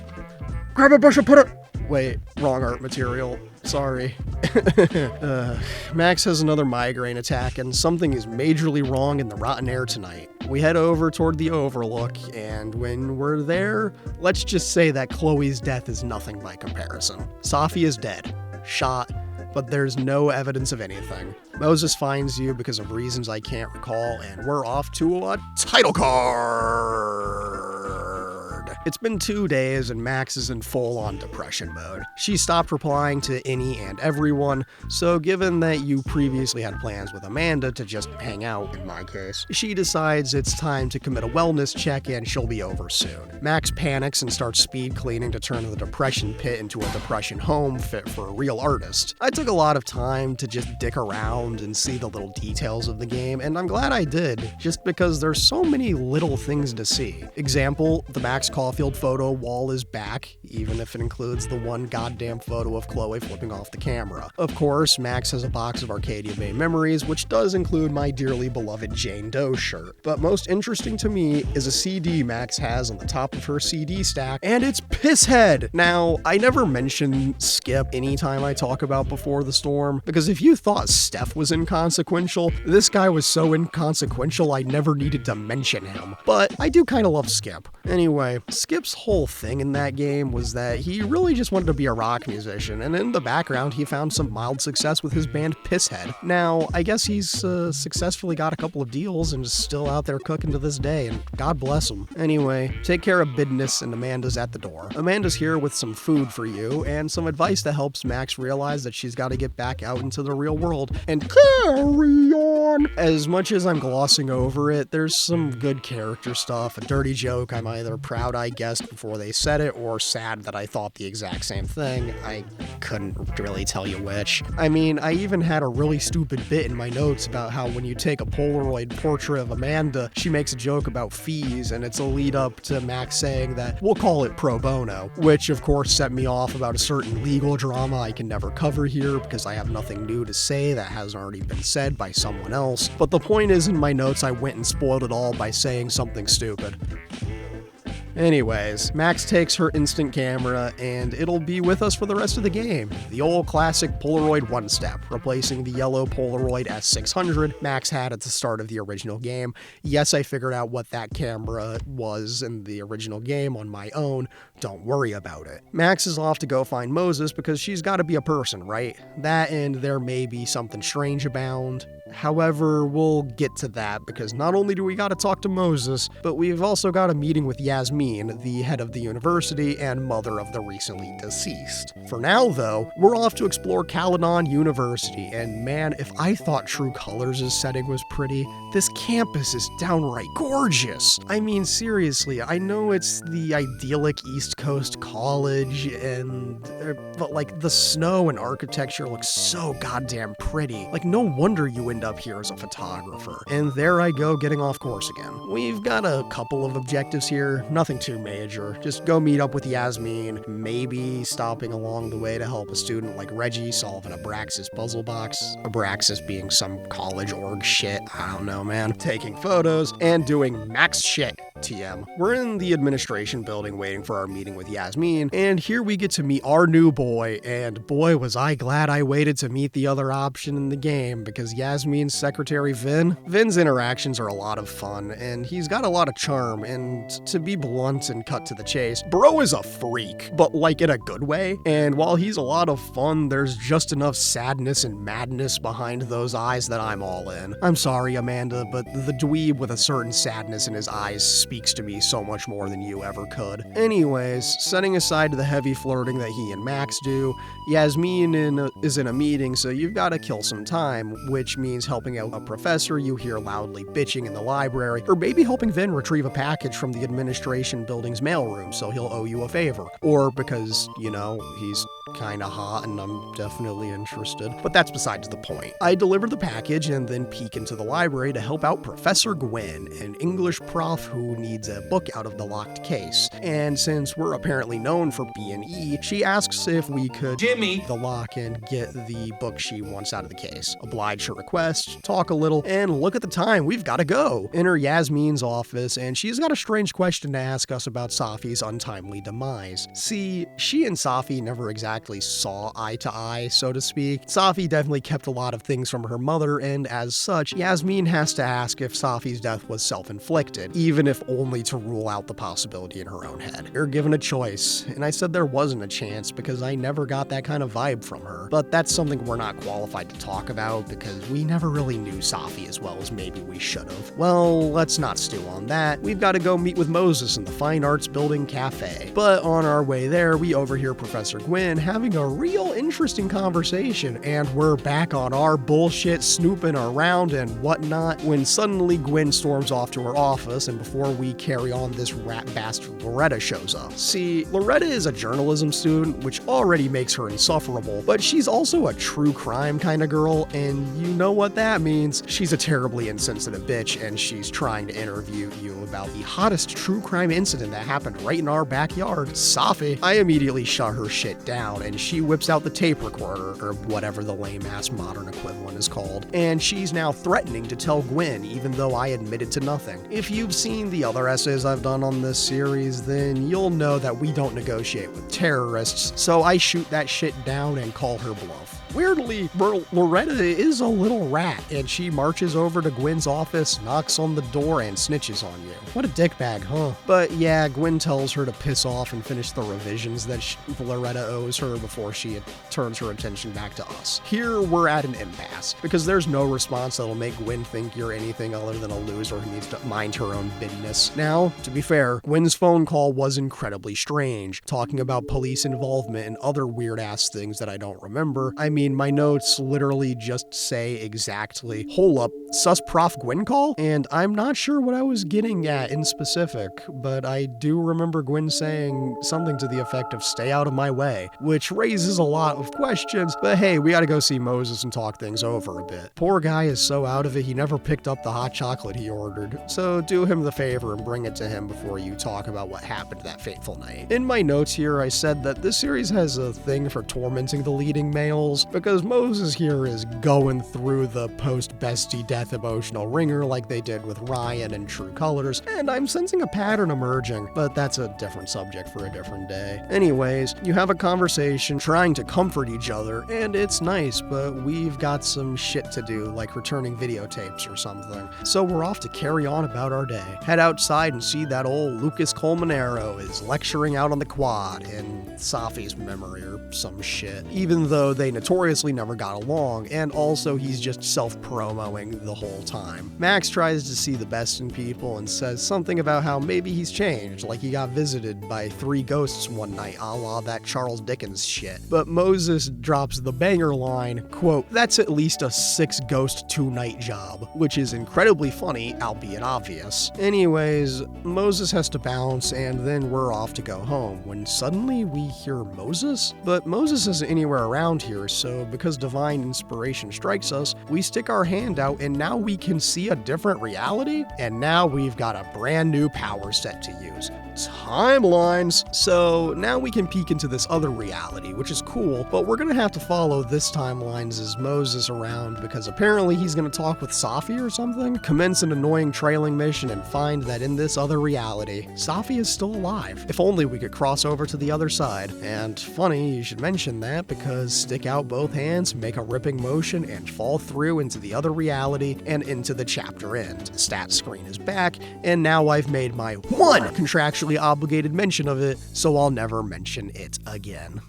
Grab a brush and put it... Wait, wrong art material. Sorry. Max has another migraine attack, and something is majorly wrong in the rotten air tonight. We head over toward the overlook, and when we're there, let's just say that Chloe's death is nothing by comparison. Safi is dead. Shot. But there's no evidence of anything. Moses finds you because of reasons I can't recall, and we're off to a title card. It's been 2 days and Max is in full-on depression mode. She stopped replying to any and everyone, so given that you previously had plans with Amanda to just hang out, in my case, she decides it's time to commit a wellness check and she'll be over soon. Max panics and starts speed cleaning to turn the depression pit into a depression home fit for a real artist. I took a lot of time to just dick around and see the little details of the game, and I'm glad I did, just because there's so many little things to see. Example, the Max Caulfield photo wall is back, even if it includes the one goddamn photo of Chloe flipping off the camera. Of course, Max has a box of Arcadia Bay memories, which does include my dearly beloved Jane Doe shirt. But most interesting to me is a CD Max has on the top of her CD stack, and it's Pisshead! Now, I never mention Skip anytime I talk about Before the Storm, because if you thought Steph was inconsequential, this guy was so inconsequential I never needed to mention him. But I do kind of love Skip. Anyway, Skip's whole thing in that game was that he really just wanted to be a rock musician, and in the background he found some mild success with his band Pisshead. Now, I guess he's successfully got a couple of deals and is still out there cooking to this day, and God bless him. Anyway, take care of business, and Amanda's at the door. Amanda's here with some food for you, and some advice that helps Max realize that she's got to get back out into the real world and carry on. As much as I'm glossing over it, there's some good character stuff, a dirty joke I'm either proud I guessed before they said it or sad that I thought the exact same thing. I couldn't really tell you which. I mean, I even had a really stupid bit in my notes about how when you take a Polaroid portrait of Amanda, she makes a joke about fees, and it's a lead up to Max saying that we'll call it pro bono, which of course set me off about a certain legal drama I can never cover here because I have nothing new to say that hasn't already been said by someone else. But the point is, in my notes I went and spoiled it all by saying something stupid. Anyways, Max takes her instant camera, and it'll be with us for the rest of the game. The old classic Polaroid one-step, replacing the yellow Polaroid S600 Max had at the start of the original game. Yes, I figured out what that camera was in the original game on my own. Don't worry about it. Max is off to go find Moses because she's got to be a person, right? That and there may be something strange abound. However, we'll get to that because not only do we got to talk to Moses, but we've also got a meeting with Yasmin, the head of the university and mother of the recently deceased. For now, though, we're off to explore Caledon University, and man, if I thought True Colors' setting was pretty, this campus is downright gorgeous. I mean, seriously, I know it's the idyllic East Coast college, but like the snow and architecture looks so goddamn pretty. Like, no wonder you end up here as a photographer. And there I go, getting off course again. We've got a couple of objectives here, nothing too major. Just go meet up with Yasmin, maybe stopping along the way to help a student like Reggie solve an Abraxas puzzle box. Abraxas being some college org shit, I don't know, man. Taking photos and doing max shit. TM. We're in the administration building waiting for our meeting with Yasmin, and here we get to meet our new boy, and boy was I glad I waited to meet the other option in the game, because Yasmin's secretary Vin's interactions are a lot of fun, and he's got a lot of charm, and to be blunt and cut to the chase, bro is a freak, but like in a good way, and while he's a lot of fun, there's just enough sadness and madness behind those eyes that I'm all in. I'm sorry, Amanda, but the dweeb with a certain sadness in his eyes speaks to me so much more than you ever could. Anyways, setting aside the heavy flirting that he and Max do, Yasmin is in a meeting, so you've got to kill some time, which means helping out a professor you hear loudly bitching in the library, or maybe helping Vin retrieve a package from the administration building's mailroom so he'll owe you a favor. Or because, you know, he's kinda hot and I'm definitely interested. But that's besides the point. I deliver the package and then peek into the library to help out Professor Gwyn, an English prof who needs a book out of the locked case. And since we're apparently known for B&E, she asks if we could Jimmy the lock and get the book she wants out of the case. Oblige her request, talk a little, and look at the time, we've gotta go. Enter Yasmin's office, and she's got a strange question to ask us about Safi's untimely demise. See, she and Safi never exactly saw eye to eye, so to speak. Safi definitely kept a lot of things from her mother, and as such, Yasmin has to ask if Safi's death was self-inflicted, even if only to rule out the possibility in her own head. You're given a choice, and I said there wasn't a chance because I never got that kind of vibe from her. But that's something we're not qualified to talk about because we never really knew Safi as well as maybe we should have. Well, let's not stew on that. We've got to go meet with Moses in the Fine Arts Building Cafe. But on our way there, we overhear Professor Gwyn having a real interesting conversation, and we're back on our bullshit snooping around and whatnot when suddenly Gwyn storms off to her office, and before we carry on, this rat bastard Loretta shows up. See, Loretta is a journalism student, which already makes her insufferable, but she's also a true crime kind of girl, and you know what that means. She's a terribly insensitive bitch, and she's trying to interview you about the hottest true crime incident that happened right in our backyard, Safi. I immediately shut her shit down, and she whips out the tape recorder, or whatever the lame-ass modern equivalent is called, and she's now threatening to tell Gwyn, even though I admitted to nothing. If you've seen the other essays I've done on this series, then you'll know that we don't negotiate with terrorists, so I shoot that shit down and call her bluff. Weirdly, Loretta is a little rat, and she marches over to Gwyn's office, knocks on the door, and snitches on you. What a dickbag, huh? But yeah, Gwyn tells her to piss off and finish the revisions that Loretta owes her before she turns her attention back to us. Here, we're at an impasse, because there's no response that'll make Gwyn think you're anything other than a loser who needs to mind her own business. Now, to be fair, Gwyn's phone call was incredibly strange, talking about police involvement and other weird-ass things that I don't remember. I mean, mean, my notes literally just say exactly, "Hold up, sus prof Gwyn call?" And I'm not sure what I was getting at in specific, but I do remember Gwyn saying something to the effect of "stay out of my way," which raises a lot of questions, but hey, we gotta go see Moses and talk things over a bit. Poor guy is so out of it, he never picked up the hot chocolate he ordered, so do him the favor and bring it to him before you talk about what happened that fateful night. In my notes here, I said that this series has a thing for tormenting the leading males, because Moses here is going through the post-bestie death emotional ringer like they did with Ryan and True Colors, and I'm sensing a pattern emerging, but that's a different subject for a different day. Anyways, you have a conversation trying to comfort each other, and it's nice, but we've got some shit to do, like returning videotapes or something. So we're off to carry on about our day. Head outside and see that old Lucas Colmenero is lecturing out on the quad in Safi's memory or some shit, even though they notoriously never got along, and also he's just self-promoing the whole time. Max tries to see the best in people and says something about how maybe he's changed, like he got visited by 3 ghosts one night, a la that Charles Dickens shit. But Moses drops the banger line, quote, "That's at least a 6-ghost 2-night job," which is incredibly funny, albeit obvious. Anyways, Moses has to bounce, and then we're off to go home, when suddenly we hear Moses? But Moses isn't anywhere around here, so because divine inspiration strikes us, we stick our hand out and now we can see a different reality? And now we've got a brand new power set to use. Timelines! So now we can peek into this other reality, which is cool, but we're gonna have to follow this timelines as Moses around because apparently he's gonna talk with Safi or something, commence an annoying trailing mission, and find that in this other reality, Safi is still alive. If only we could cross over to the other side. And funny you should mention that because stick out both hands, make a ripping motion, and fall through into the other reality and into the chapter end. Stat screen is back, and now I've made my one contractually obligated mention of it, so I'll never mention it again.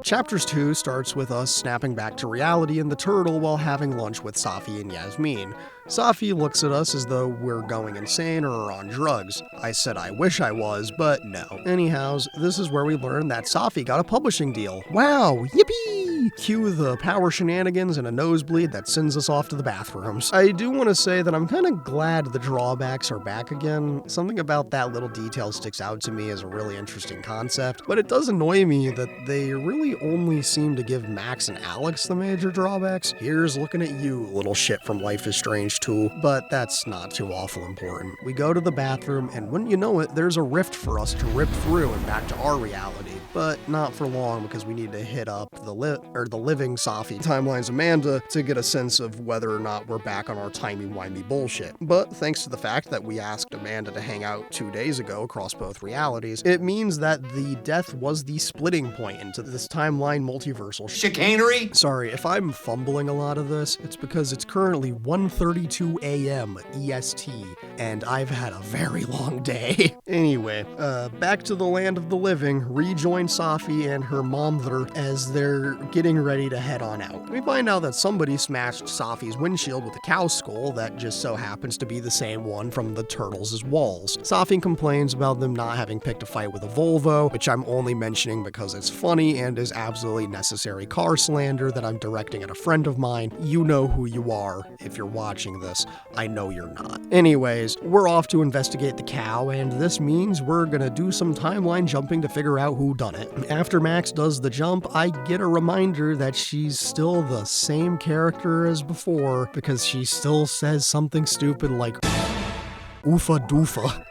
Chapters 2 starts with us snapping back to reality in the turtle while having lunch with Safi and Yasmin. Safi looks at us as though we're going insane or are on drugs. I said I wish I was, but no. Anyhows, this is where we learn that Safi got a publishing deal. Wow, yippee! Cue the power shenanigans and a nosebleed that sends us off to the bathrooms. I do want to say that I'm kind of glad the drawbacks are back again. Something about that little detail sticks out to me as a really interesting concept, but it does annoy me that they really only seem to give Max and Alex the major drawbacks. Here's looking at you, little shit from Life is Strange 2, but that's not too awful important. We go to the bathroom, and wouldn't you know it, there's a rift for us to rip through and back to our reality. But not for long because we need to hit up the living Safi Timelines Amanda to get a sense of whether or not we're back on our timey-wimey bullshit. But thanks to the fact that we asked Amanda to hang out 2 days ago across both realities, it means that the death was the splitting point into this timeline multiversal chicanery. Sorry, if I'm fumbling a lot of this, it's because it's currently 1:32 a.m. EST, and I've had a very long day. Anyway, back to the land of the living, rejoin Safi and her momther as they're getting ready to head on out. We find out that somebody smashed Safi's windshield with a cow skull that just so happens to be the same one from the Turtles' walls. Safi complains about them not having picked a fight with a Volvo, which I'm only mentioning because it's funny and is absolutely necessary car slander that I'm directing at a friend of mine. You know who you are if you're watching this. I know you're not. Anyways, we're off to investigate the cow, and this means we're gonna do some timeline jumping to figure out who done it. After Max does the jump, I get a reminder that she's still the same character as before because she still says something stupid like oofa doofa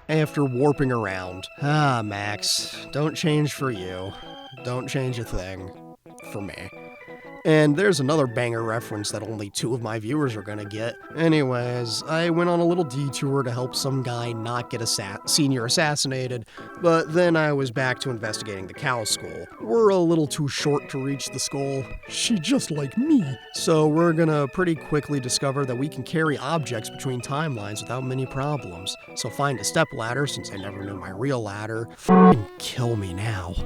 after warping around. Ah, Max, don't change for you. Don't change a thing for me. And there's another banger reference that only 2 of my viewers are gonna get. Anyways, I went on a little detour to help some guy not get senior assassinated, but then I was back to investigating the cow skull. We're a little too short to reach the skull. She just like me. So we're gonna pretty quickly discover that we can carry objects between timelines without many problems. So find a step ladder, since I never knew my real ladder. F***ing kill me now.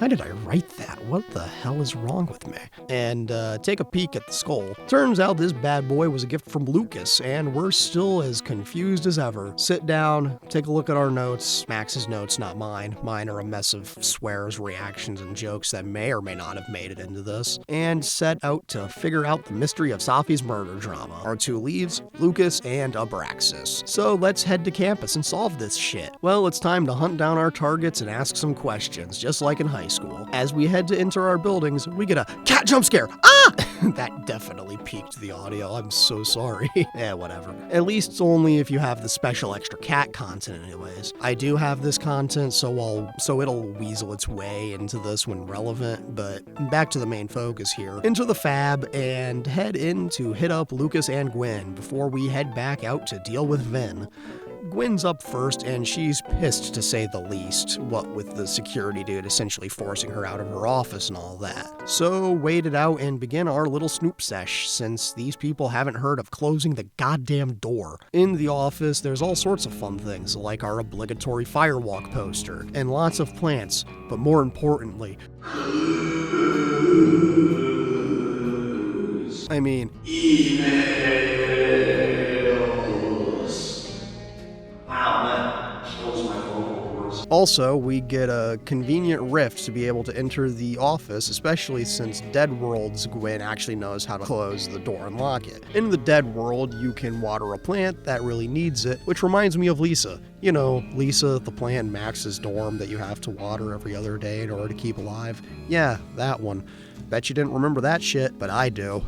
Why did I write that? What the hell is wrong with me? And take a peek at the skull. Turns out this bad boy was a gift from Lucas, and we're still as confused as ever. Sit down, take a look at our notes. Max's notes, not mine. Mine are a mess of swears, reactions, and jokes that may or may not have made it into this. And set out to figure out the mystery of Safi's murder drama. Our two leads, Lucas and Abraxas. So let's head to campus and solve this shit. Well, it's time to hunt down our targets and ask some questions, just like in high school. As we head to enter our buildings, we get a cat jump scare. Ah! That definitely peaked the audio. I'm so sorry. Whatever. At least only if you have the special extra cat content anyways. I do have this content, so it'll weasel its way into this when relevant, but back to the main focus here. Enter the fab and head in to hit up Lucas and Gwen before we head back out to deal with Vin. Gwen's up first, and she's pissed to say the least, what with the security dude essentially forcing her out of her office and all that. So wait it out and begin our little snoop sesh, since these people haven't heard of closing the goddamn door. In the office, there's all sorts of fun things, like our obligatory firewalk poster, and lots of plants, but more importantly, I mean, also, we get a convenient rift to be able to enter the office, especially since Dead World's Gwen actually knows how to close the door and lock it. In the Dead World, you can water a plant that really needs it, which reminds me of Lisa. You know, Lisa, the plant in Max's dorm that you have to water every other day in order to keep alive. Yeah, that one. Bet you didn't remember that shit, but I do.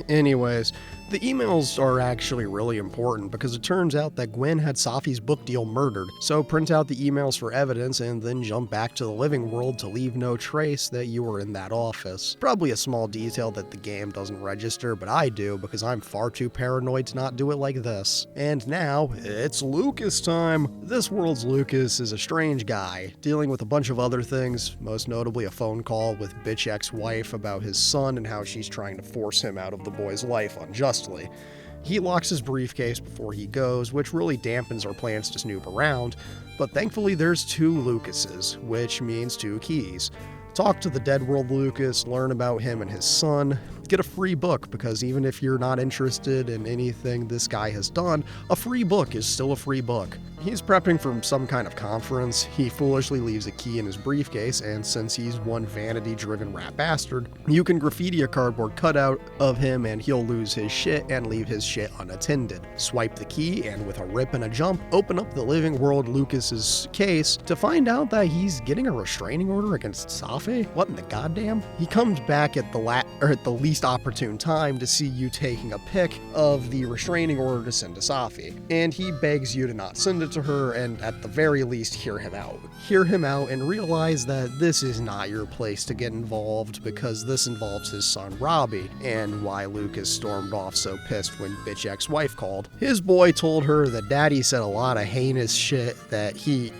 Anyways, the emails are actually really important because it turns out that Gwen had Safi's book deal murdered, so print out the emails for evidence and then jump back to the living world to leave no trace that you were in that office. Probably a small detail that the game doesn't register, but I do because I'm far too paranoid to not do it like this. And now, it's Lucas time! This world's Lucas is a strange guy, dealing with a bunch of other things, most notably a phone call with bitch ex-wife about his son and how she's trying to force him out of the boy's life unjustly. He locks his briefcase before he goes, which really dampens our plans to snoop around, but thankfully there's two Lucases, which means two keys. Talk to the Dead World Lucas, learn about him and his son, get a free book, because even if you're not interested in anything this guy has done, a free book is still a free book. He's prepping for some kind of conference. He foolishly leaves a key in his briefcase, and since he's one vanity-driven rat bastard, you can graffiti a cardboard cutout of him and he'll lose his shit and leave his shit unattended. Swipe the key, and with a rip and a jump, open up the Living World Lucas's case to find out that he's getting a restraining order against Safi? What in the goddamn? He comes back at the least opportune time to see you taking a pic of the restraining order to send to Safi, and he begs you to not send it to her and at the very least hear him out. Hear him out and realize that this is not your place to get involved because this involves his son Robbie, and why Lucas stormed off so pissed when bitch ex-wife called. His boy told her that daddy said a lot of heinous shit that he,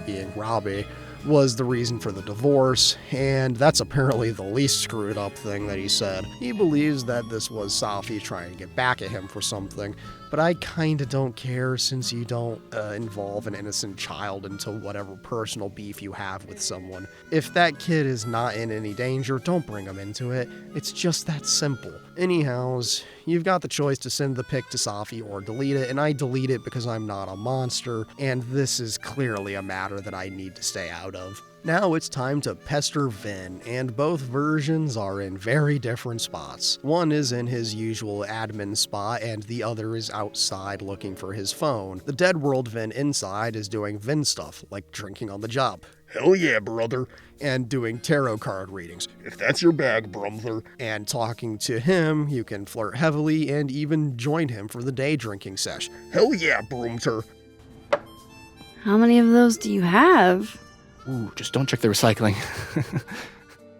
being Robbie, was the reason for the divorce, and that's apparently the least screwed up thing that he said. He believes that this was Safi trying to get back at him for something, but I kinda don't care since you don't involve an innocent child into whatever personal beef you have with someone. If that kid is not in any danger, don't bring him into it. It's just that simple. Anyhows, you've got the choice to send the pic to Safi or delete it, and I delete it because I'm not a monster, and this is clearly a matter that I need to stay out of. Now it's time to pester Vin, and both versions are in very different spots. One is in his usual admin spot, and the other is outside looking for his phone. The Dead World Vin inside is doing Vin stuff, like drinking on the job. Hell yeah, brother. And doing tarot card readings. If that's your bag, brother. And talking to him, you can flirt heavily and even join him for the day drinking sesh. Hell yeah, bromter. How many of those do you have? Ooh, just don't check the recycling.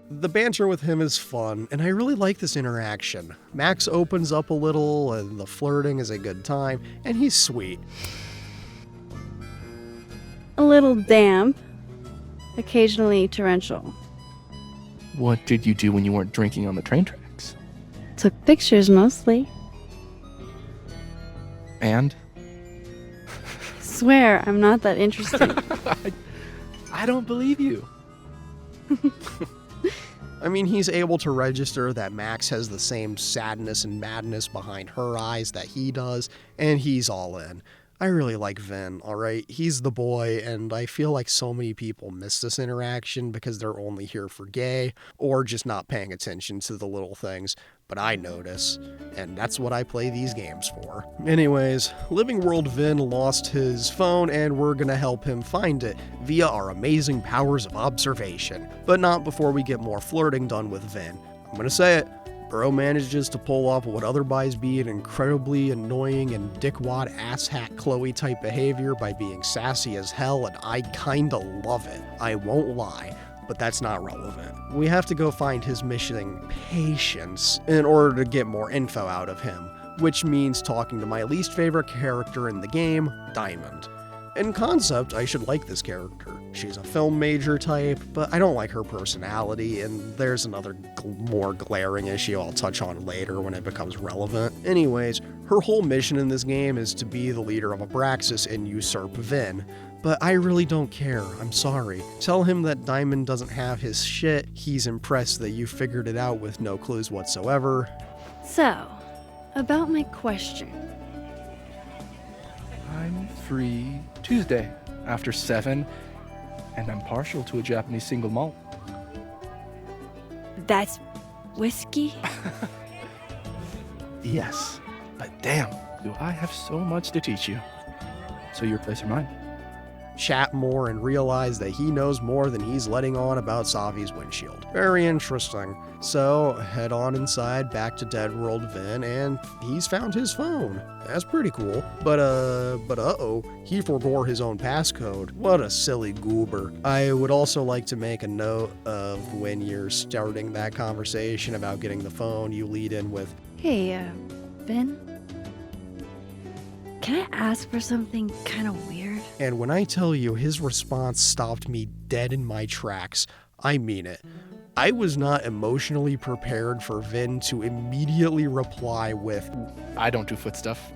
The banter with him is fun, and I really like this interaction. Max opens up a little, and the flirting is a good time, and he's sweet. A little damp. Occasionally torrential. What did you do when you weren't drinking on the train tracks? Took pictures mostly. And? Swear, I'm not that interesting. I don't believe you. I mean, he's able to register that Max has the same sadness and madness behind her eyes that he does, and he's all in. I really like Vin, alright? He's the boy, and I feel like so many people miss this interaction because they're only here for gay, or just not paying attention to the little things. But I notice, and that's what I play these games for. Anyways, Living World Vin lost his phone, and we're gonna help him find it via our amazing powers of observation. But not before we get more flirting done with Vin. I'm gonna say it. Bro manages to pull off what otherwise be an incredibly annoying and dickwad asshat Chloe type behavior by being sassy as hell, and I kinda love it. I won't lie, but that's not relevant. We have to go find his missing patience in order to get more info out of him, which means talking to my least favorite character in the game, Diamond. In concept, I should like this character. She's a film major type, but I don't like her personality, and there's another more glaring issue I'll touch on later when it becomes relevant. Anyways, her whole mission in this game is to be the leader of Abraxas and usurp Vin. But I really don't care, I'm sorry. Tell him that Diamond doesn't have his shit, he's impressed that you figured it out with no clues whatsoever. So, about my question. I'm free Tuesday after 7, and I'm partial to a Japanese single malt. That's whiskey? Yes, but damn, do I have so much to teach you. So your place or mine? Chat more and realize that he knows more than he's letting on about Savi's windshield. Very interesting. So, head on inside back to Dead World Vin, and he's found his phone. That's pretty cool. But uh-oh, he forgore his own passcode. What a silly goober. I would also like to make a note of when you're starting that conversation about getting the phone, you lead in with, Hey, Ben? Can I ask for something kind of weird? and when I tell you his response stopped me dead in my tracks, I mean it. I was not emotionally prepared for Vin to immediately reply with, I don't do foot stuff.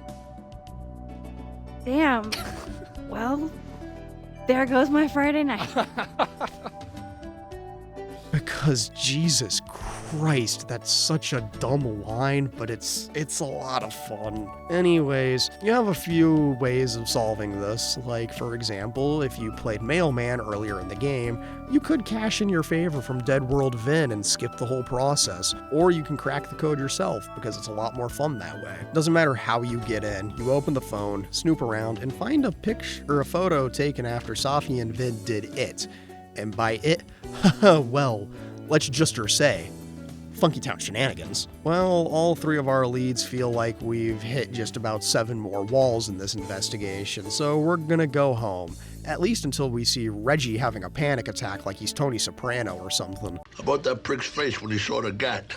Damn. Well, there goes my Friday night. because Jesus Christ, that's such a dumb line, but it's a lot of fun. Anyways, you have a few ways of solving this, like for example, if you played Mailman earlier in the game, you could cash in your favor from Dead World Vin and skip the whole process, or you can crack the code yourself because it's a lot more fun that way. Doesn't matter how you get in, you open the phone, snoop around, and find a picture or a photo taken after Safi and Vin did it. And by it, well, let's just say, Funky Town shenanigans. Well, all three of our leads feel like we've hit just about 7 more walls in this investigation, so we're gonna go home. At least until we see Reggie having a panic attack like he's Tony Soprano or something. How about that prick's face when he saw the gat?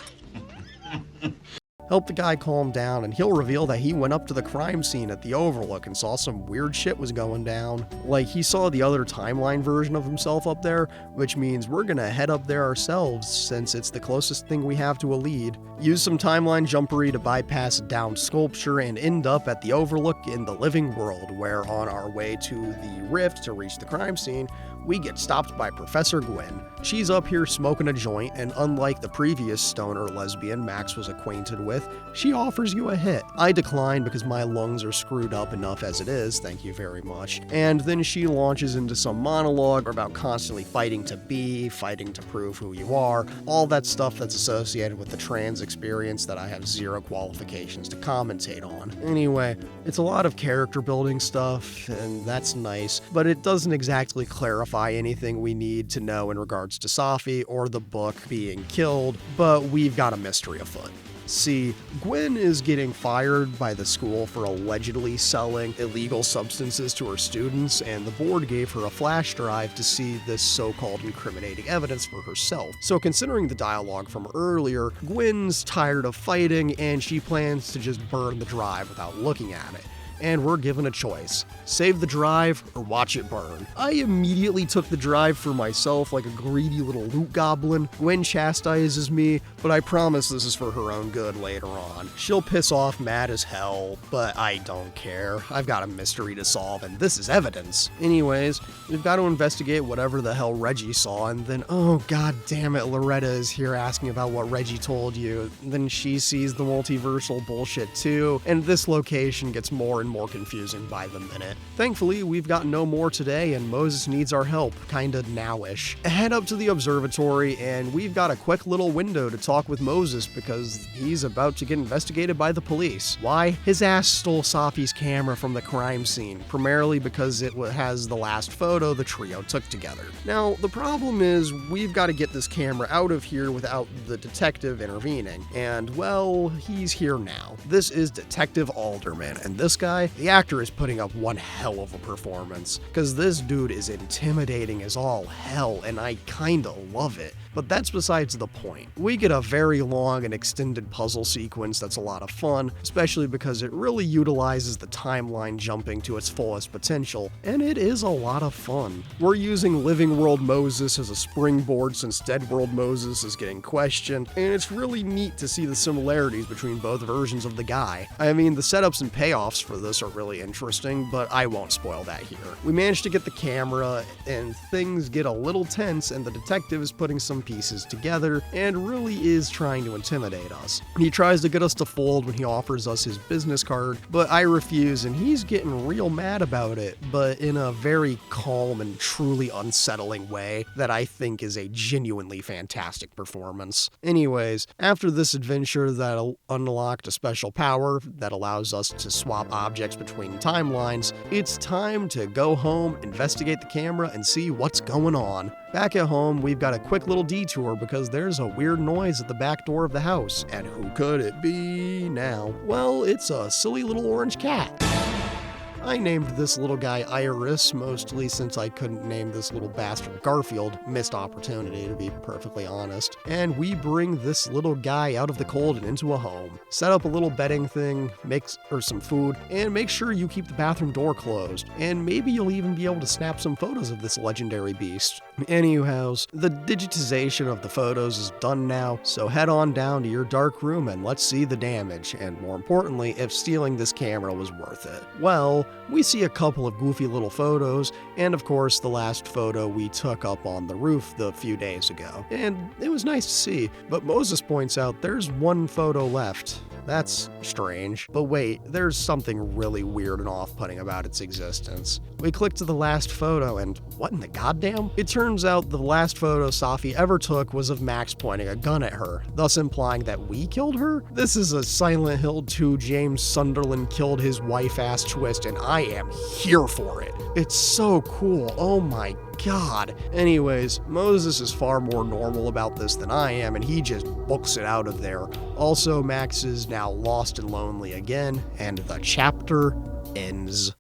Help the guy calm down, and he'll reveal that he went up to the crime scene at the Overlook and saw some weird shit was going down. Like, he saw the other timeline version of himself up there, which means we're gonna head up there ourselves since it's the closest thing we have to a lead. Use some timeline jumpery to bypass down sculpture and end up at the Overlook in the living world, where on our way to the rift to reach the crime scene, we get stopped by Professor Gwen. She's up here smoking a joint, and unlike the previous stoner lesbian Max was acquainted with, she offers you a hit. I decline because my lungs are screwed up enough as it is, thank you very much. And then she launches into some monologue about constantly fighting to be, fighting to prove who you are, all that stuff that's associated with the trans experience that I have zero qualifications to commentate on. Anyway, it's a lot of character building stuff, and that's nice, but it doesn't exactly clarify anything we need to know in regards to Safi or the book being killed, but we've got a mystery afoot. See, Gwen is getting fired by the school for allegedly selling illegal substances to her students, and the board gave her a flash drive to see this so-called incriminating evidence for herself. So considering the dialogue from earlier, Gwen's tired of fighting and she plans to just burn the drive without looking at it. and we're given a choice. Save the drive or watch it burn. I immediately took the drive for myself like a greedy little loot goblin. Gwen chastises me, but I promise this is for her own good later on. She'll piss off Matt as hell, but I don't care. I've got a mystery to solve, and this is evidence. Anyways, we've got to investigate whatever the hell Reggie saw, and then, oh god damn it, Loretta is here asking about what Reggie told you. Then she sees the multiversal bullshit too, and this location gets more and more confusing by the minute. Thankfully, we've got no more today, and Moses needs our help, kinda nowish. Head up to the observatory, and we've got a quick little window to talk with Moses because he's about to get investigated by the police. Why? His ass stole Safi's camera from the crime scene, primarily because it has the last photo the trio took together. Now, the problem is we've got to get this camera out of here without the detective intervening, and well, he's here now. This is Detective Alderman, and this guy, the actor is putting up one hell of a performance, because this dude is intimidating as all hell, and I kinda love it. But that's besides the point. We get a very long and extended puzzle sequence that's a lot of fun, especially because it really utilizes the timeline jumping to its fullest potential, and it is a lot of fun. We're using Living World Moses as a springboard since Dead World Moses is getting questioned, and it's really neat to see the similarities between both versions of the guy. I mean, the setups and payoffs for this are really interesting, but I won't spoil that here. We managed to get the camera, and things get a little tense, and the detective is putting some pieces together and really is trying to intimidate us. He tries to get us to fold when he offers us his business card, but I refuse, and he's getting real mad about it, but in a very calm and truly unsettling way that I think is a genuinely fantastic performance. Anyways, after this adventure that unlocked a special power that allows us to swap objects between timelines, it's time to go home, investigate the camera, and see what's going on. Back at home, we've got a quick little detour because there's a weird noise at the back door of the house. And who could it be now? Well, it's a silly little orange cat. I named this little guy Iris, mostly since I couldn't name this little bastard Garfield. Missed opportunity, to be perfectly honest. And we bring this little guy out of the cold and into a home. Set up a little bedding thing, make some food, and make sure you keep the bathroom door closed. And maybe you'll even be able to snap some photos of this legendary beast. Anyhows, the digitization of the photos is done now, so head on down to your dark room and let's see the damage, and more importantly, if stealing this camera was worth it. Well, we see a couple of goofy little photos, and of course the last photo we took up on the roof a few days ago. And it was nice to see, but Moses points out there's one photo left. That's strange. But wait, there's something really weird and off-putting about its existence. We click to the last photo, and what in the goddamn? It turns out the last photo Safi ever took was of Max pointing a gun at her, thus implying that we killed her? This is a Silent Hill 2 James Sunderland killed his wife ass twist, and I am here for it. It's so cool, oh my god. Anyways, Moses is far more normal about this than I am, and he just books it out of there. Also, Max is now lost and lonely again, and the chapter ends.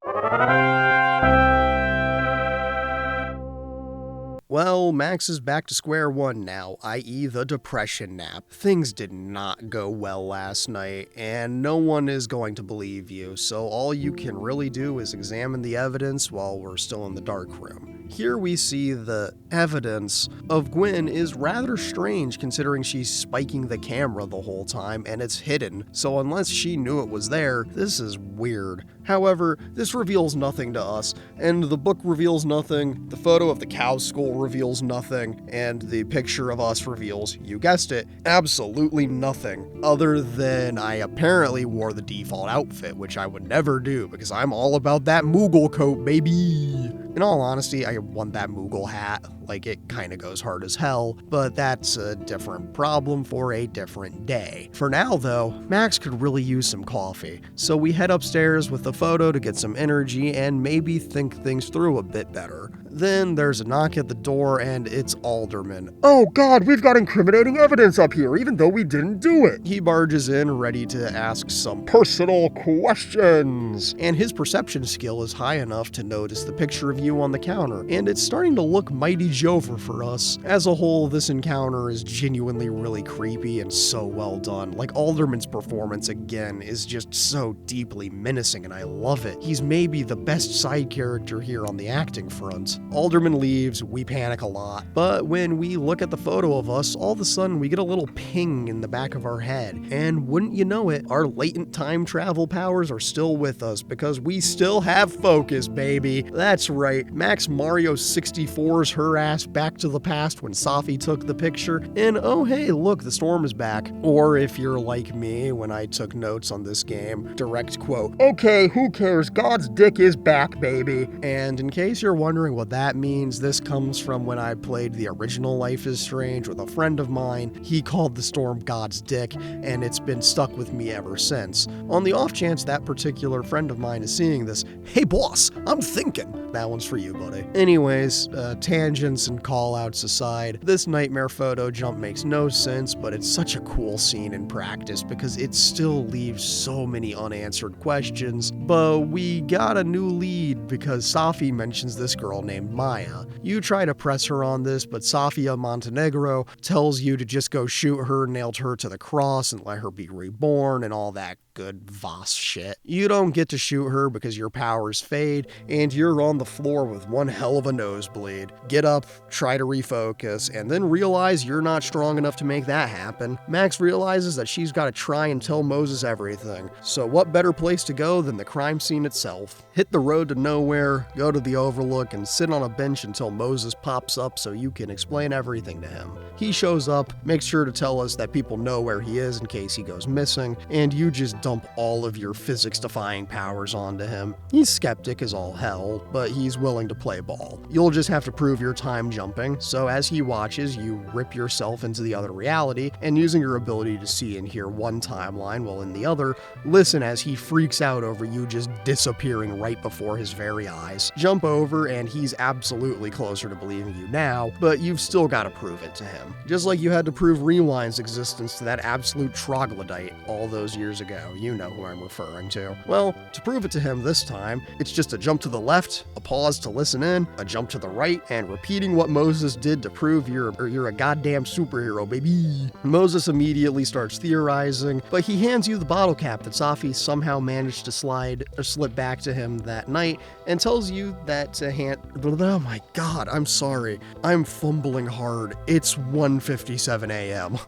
Well, Max is back to square one now, i.e. the depression nap. Things did not go well last night, and no one is going to believe you, so all you can really do is examine the evidence while we're still in the dark room. Here we see the evidence of Gwen is rather strange considering she's spiking the camera the whole time and it's hidden, so unless she knew it was there, this is weird. However, this reveals nothing to us, and the book reveals nothing, the photo of the cow skull reveals nothing, and the picture of us reveals, you guessed it, absolutely nothing, other than I apparently wore the default outfit, which I would never do because I'm all about that Moogle coat, baby. In all honesty, I want that Moogle hat. Like, it kinda goes hard as hell, but that's a different problem for a different day. For now, though, Max could really use some coffee, so we head upstairs with the photo to get some energy and maybe think things through a bit better. Then there's a knock at the door, and it's Alderman. Oh god, we've got incriminating evidence up here, even though we didn't do it! He barges in, ready to ask some personal questions. And his perception skill is high enough to notice the picture of you on the counter, and it's starting to look mighty age over for us. As a whole, this encounter is genuinely really creepy and so well done. Like, Alderman's performance again is just so deeply menacing and I love it. He's maybe the best side character here on the acting front. Alderman leaves, we panic a lot, but when we look at the photo of us, all of a sudden we get a little ping in the back of our head, and wouldn't you know it, our latent time travel powers are still with us because we still have focus, baby. That's right, Max Mario 64's her ass back to the past when Safi took the picture, and oh hey, look, the storm is back. Or if you're like me, when I took notes on this game, direct quote, okay, who cares, God's dick is back, baby. And in case you're wondering what that means, this comes from when I played the original Life is Strange with a friend of mine. He called the storm God's dick, and it's been stuck with me ever since. On the off chance that particular friend of mine is seeing this, hey boss, I'm thinking. That one's for you, buddy. Anyways, tangents and call-outs aside, this nightmare photo jump makes no sense, but it's such a cool scene in practice because it still leaves so many unanswered questions. But we got a new lead because Safi mentions this girl named Maya. You try to press her on this, but Safia Montenegro tells you to just go shoot her, nailed her to the cross, and let her be reborn and all that good Voss shit. You don't get to shoot her because your powers fade, and you're on the floor with one hell of a nosebleed. Get up, try to refocus, and then realize you're not strong enough to make that happen. Max realizes that she's got to try and tell Moses everything, so what better place to go than the crime scene itself? Hit the road to nowhere, go to the Overlook, and sit on a bench until Moses pops up so you can explain everything to him. He shows up, makes sure to tell us that people know where he is in case he goes missing, and you just dump all of your physics-defying powers onto him. He's skeptic as all hell, but he's willing to play ball. You'll just have to prove your time jumping, so as he watches, you rip yourself into the other reality, and using your ability to see and hear one timeline while in the other, listen as he freaks out over you just disappearing right before his very eyes. Jump over, and he's absolutely closer to believing you now, but you've still got to prove it to him. Just like you had to prove Rewind's existence to that absolute troglodyte all those years ago. You know who I'm referring to. Well, to prove it to him this time, it's just a jump to the left, a pause to listen in, a jump to the right, and repeating what Moses did to prove you're a goddamn superhero, baby. Moses immediately starts theorizing, but he hands you the bottle cap that Safi somehow managed to slip back to him that night, and tells you that to hand. Oh my god, I'm sorry. I'm fumbling hard. It's 1:57 a.m.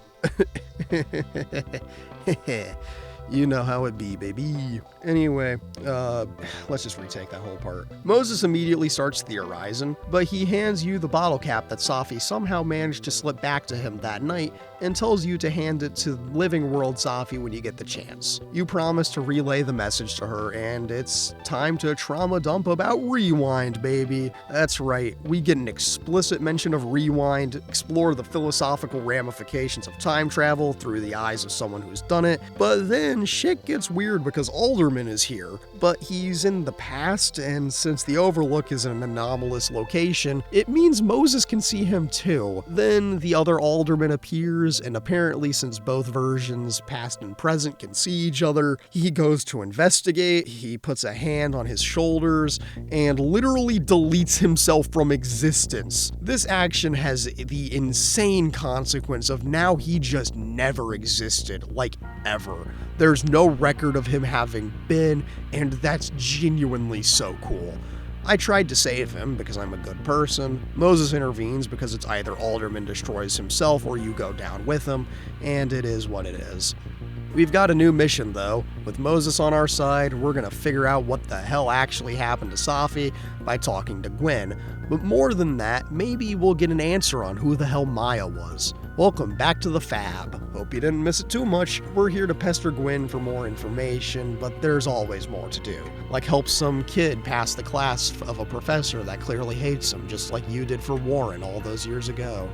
You know how it be, baby. Anyway, let's just retake that whole part. Moses immediately starts theorizing, but he hands you the bottle cap that Safi somehow managed to slip back to him that night and tells you to hand it to Living World Safi when you get the chance. You promise to relay the message to her, and it's time to trauma dump about Rewind, baby. That's right, we get an explicit mention of Rewind, explore the philosophical ramifications of time travel through the eyes of someone who's done it, but then shit gets weird because Alderman is here, but he's in the past, and since the Overlook is an anomalous location, it means Moses can see him too. Then the other Alderman appears, and apparently since both versions, past and present, can see each other, he goes to investigate, he puts a hand on his shoulders, and literally deletes himself from existence. This action has the insane consequence of now he just never existed, like ever. There's no record of him having been, and that's genuinely so cool. I tried to save him because I'm a good person. Moses intervenes because it's either Alderman destroys himself or you go down with him, and it is what it is. We've got a new mission though. With Moses on our side, we're gonna figure out what the hell actually happened to Safi by talking to Gwen. But more than that, maybe we'll get an answer on who the hell Maya was. Welcome back to the Fab. Hope you didn't miss it too much. We're here to pester Gwen for more information, but there's always more to do. Like help some kid pass the class of a professor that clearly hates him, just like you did for Warren all those years ago.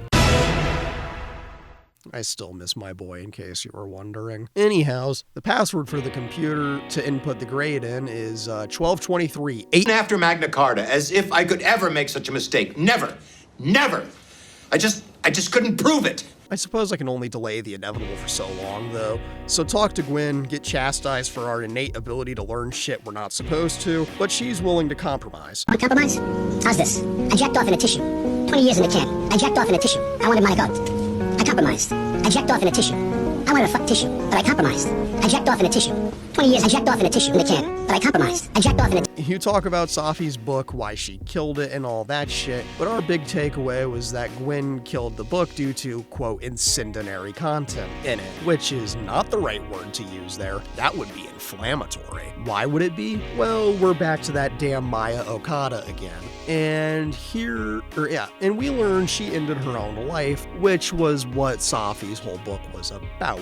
I still miss my boy, in case you were wondering. Anyhows, the password for the computer to input the grade in is 1223. After Magna Carta, as if I could ever make such a mistake. Never. Never. I just couldn't prove it. I suppose I can only delay the inevitable for so long, though. So talk to Gwen, get chastised for our innate ability to learn shit we're not supposed to, but she's willing to compromise. Want to compromise? How's this? I jacked off in a tissue. 20 years in the can. I jacked off in a tissue. I wanted my goat. I compromised. I jacked off in a tissue. I wanted a fuck tissue, but I compromised. I jacked off in a tissue. 20 years, I jacked off in a tissue in the can, but I compromised. I jacked off in a You talk about Safi's book, why she killed it, and all that shit, but our big takeaway was that Gwen killed the book due to, quote, incendiary content in it, which is not the right word to use there. That would be inflammatory. Why would it be? Well, we're back to that damn Maya Okada again. And and we learned she ended her own life, which was what Safi's whole book was about.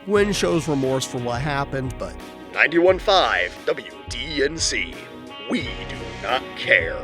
Gwen shows remorse for what happened, but 91.5 WDNC. We do not care.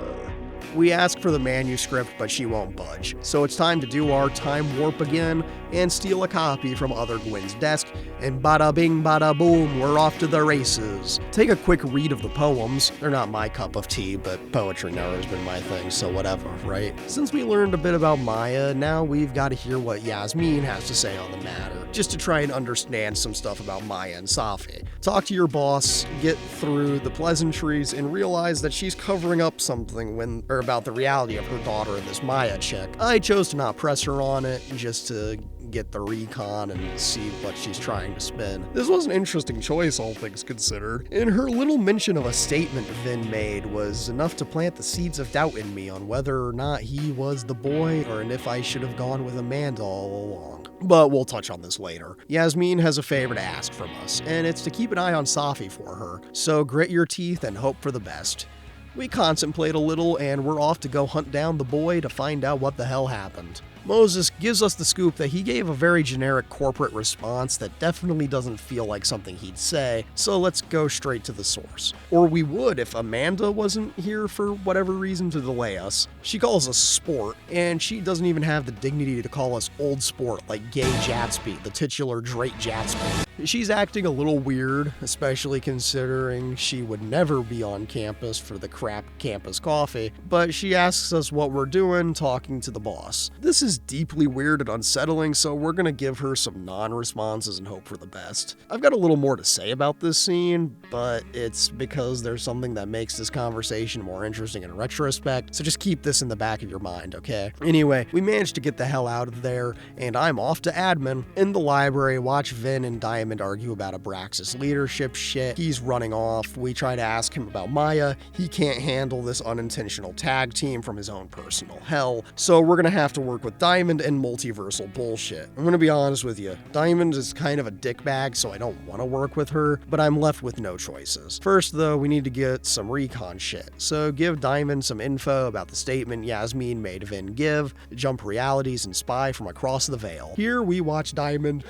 We ask for the manuscript, but she won't budge. So it's time to do our time warp again and steal a copy from other Gwen's desk, and bada bing bada boom, we're off to the races. Take a quick read of the poems. They're not my cup of tea, but poetry never has been my thing, so whatever, right? Since we learned a bit about Maya, now we've got to hear what Yasmin has to say on the matter, just to try and understand some stuff about Maya and Safi. Talk to your boss, get through the pleasantries, and realize that she's covering up something about the reality of her daughter and this Maya chick. I chose to not press her on it, just to get the recon and see what she's trying to spin. This was an interesting choice, all things considered. And her little mention of a statement Vin made was enough to plant the seeds of doubt in me on whether or not he was the boy, or if I should have gone with Amanda all along. But we'll touch on this later. Yasmin has a favor to ask from us, and it's to keep an eye on Safi for her. So grit your teeth and hope for the best. We contemplate a little, and we're off to go hunt down the boy to find out what the hell happened. Moses gives us the scoop that he gave a very generic corporate response that definitely doesn't feel like something he'd say, so let's go straight to the source. Or we would if Amanda wasn't here for whatever reason to delay us. She calls us sport, and she doesn't even have the dignity to call us old sport like Gay Jatsby, the titular Drake Jatsby. She's acting a little weird, especially considering she would never be on campus for the crap campus coffee, but she asks us what we're doing talking to the boss. This is deeply weird and unsettling, so we're gonna give her some non-responses and hope for the best. I've got a little more to say about this scene, but it's because there's something that makes this conversation more interesting in retrospect, so just keep this in the back of your mind, okay? Anyway, we managed to get the hell out of there, and I'm off to admin. In the library, watch Vin and Diamond argue about Abraxas leadership shit. He's running off. We try to ask him about Maya. He can't handle this unintentional tag team from his own personal hell, so we're gonna have to work with Diamond and multiversal bullshit. I'm gonna be honest with you. Diamond is kind of a dickbag, so I don't want to work with her, but I'm left with no choices. First, though, we need to get some recon shit, so give Diamond some info about the statement Yasmin made Vin give, jump realities, and spy from across the veil. Here we watch Diamond...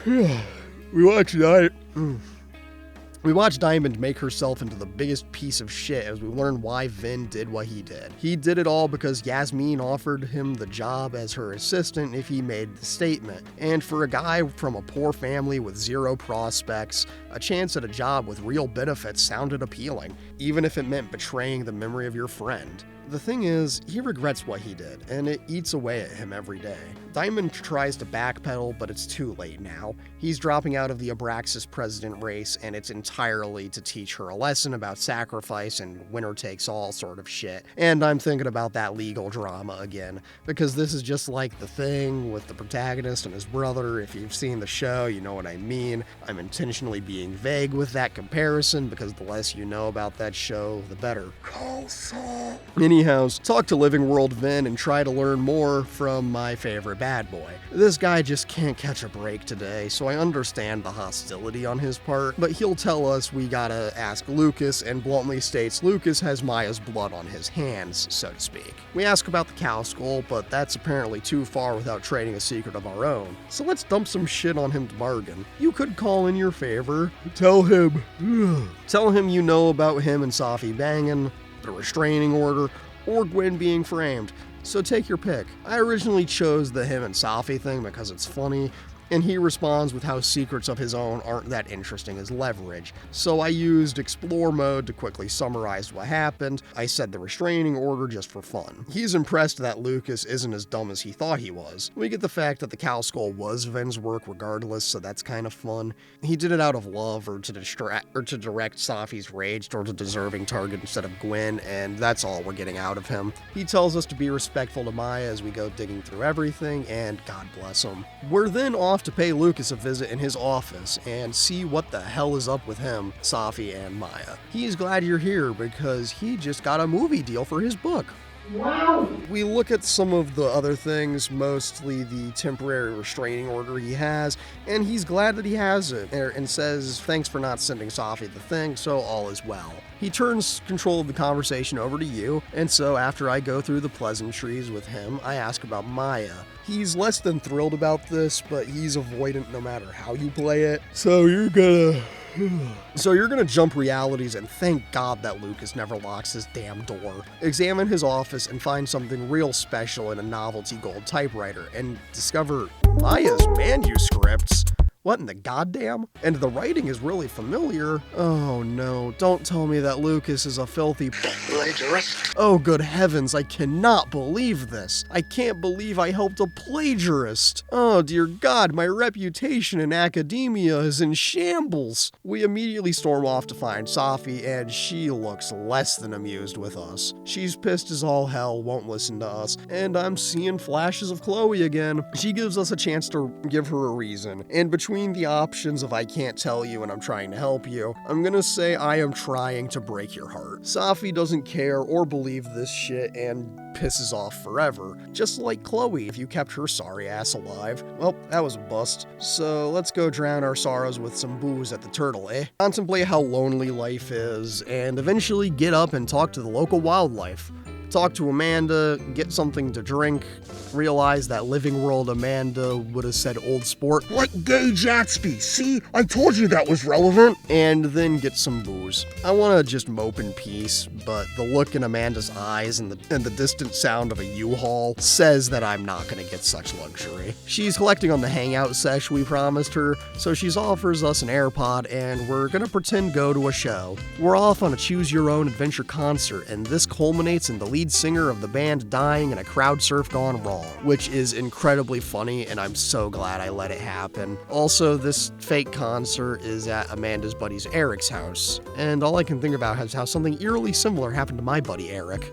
We watch Diamond make herself into the biggest piece of shit as we learn why Vin did what he did. He did it all because Yasmin offered him the job as her assistant if he made the statement. And for a guy from a poor family with zero prospects, a chance at a job with real benefits sounded appealing, even if it meant betraying the memory of your friend. The thing is, he regrets what he did, and it eats away at him every day. Diamond tries to backpedal, but it's too late now. He's dropping out of the Abraxas president race, and it's entirely to teach her a lesson about sacrifice and winner takes all sort of shit. And I'm thinking about that legal drama again, because this is just like The Thing with the protagonist and his brother. If you've seen the show, you know what I mean. I'm intentionally being vague with that comparison, because the less you know about that show, the better. Call Saul. Anyhow, talk to Living World Vin and try to learn more from my favorite bad boy. This guy just can't catch a break today, so I understand the hostility on his part, but he'll tell us we gotta ask Lucas, and bluntly states Lucas has Maya's blood on his hands, so to speak. We ask about the cow skull, but that's apparently too far without trading a secret of our own, so let's dump some shit on him to bargain. You could call in your favor. Tell him you know about him and Safi banging, the restraining order, or Gwen being framed. So take your pick. I originally chose the him and Safi thing because it's funny, And he responds with how secrets of his own aren't that interesting as leverage. So I used explore mode to quickly summarize what happened. I said the restraining order just for fun. He's impressed that Lucas isn't as dumb as he thought he was. We get the fact that the cow skull was Vin's work regardless, so that's kind of fun. He did it out of love or to direct Safi's rage towards a deserving target instead of Gwen, and that's all we're getting out of him. He tells us to be respectful to Maya as we go digging through everything, and God bless him. We're then off to pay Lucas a visit in his office and see what the hell is up with him, Safi, and Maya. He's glad you're here because he just got a movie deal for his book. Wow. We look at some of the other things, mostly the temporary restraining order he has, and he's glad that he has it, and says thanks for not sending Safi the thing, so all is well. He turns control of the conversation over to you, and so after I go through the pleasantries with him, I ask about Maya. He's less than thrilled about this, but he's avoidant no matter how you play it, so you're gonna jump realities and thank God that Lucas never locks his damn door. Examine his office and find something real special in a novelty gold typewriter and discover Maya's manuscripts. What in the goddamn? And the writing is really familiar. Oh no, don't tell me that Lucas is a filthy plagiarist. Oh good heavens, I cannot believe this. I can't believe I helped a plagiarist. Oh dear God, my reputation in academia is in shambles. We immediately storm off to find Safi, and she looks less than amused with us. She's pissed as all hell, won't listen to us, and I'm seeing flashes of Chloe again. She gives us a chance to give her a reason, and between the options of I can't tell you and I'm trying to help you, I'm gonna say I am trying to break your heart. Safi doesn't care or believe this shit and pisses off forever, just like Chloe if you kept her sorry ass alive. Well, that was a bust. So let's go drown our sorrows with some booze at the Turtle, eh? Contemplate how lonely life is, and eventually get up and talk to the local wildlife. Talk to Amanda, get something to drink, realize that Living World Amanda would have said old sport, like Gay Gatsby, see? I told you that was relevant! And then get some booze. I want to just mope in peace, but the look in Amanda's eyes and the distant sound of a U-Haul says that I'm not going to get such luxury. She's collecting on the hangout sesh we promised her, so she offers us an AirPod and we're going to pretend go to a show. We're off on a choose-your-own-adventure concert, and this culminates in the lead singer of the band dying and a crowd surf gone wrong, which is incredibly funny, and I'm so glad I let it happen. Also, this fake concert is at Amanda's buddy's Eric's house, and all I can think about is how something eerily similar happened to my buddy Eric.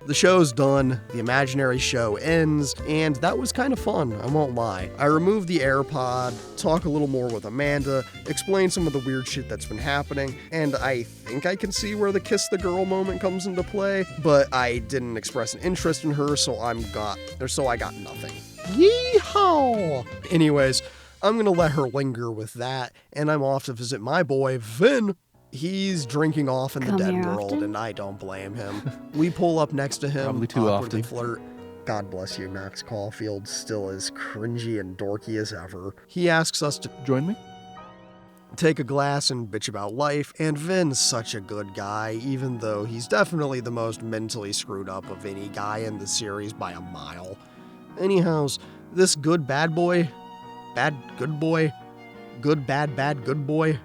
The show's done, the imaginary show ends, and that was kind of fun, I won't lie. I removed the AirPod, talk a little more with Amanda, explain some of the weird shit that's been happening, and I think I can see where the kiss the girl moment comes into play, but I didn't express an interest in her, so I got nothing. Yeehaw! Anyways, I'm gonna let her linger with that, and I'm off to visit my boy, Vin. He's drinking off in the dead world, and I don't blame him. We pull up next to him, Probably too awkwardly often. flirt. God bless you, Max Caulfield, still as cringy and dorky as ever. He asks us to Join me? take a glass and bitch about life, and Vin's such a good guy, even though he's definitely the most mentally screwed up of any guy in the series by a mile. Anyhows, this good bad boy, bad good boy, good bad bad good boy,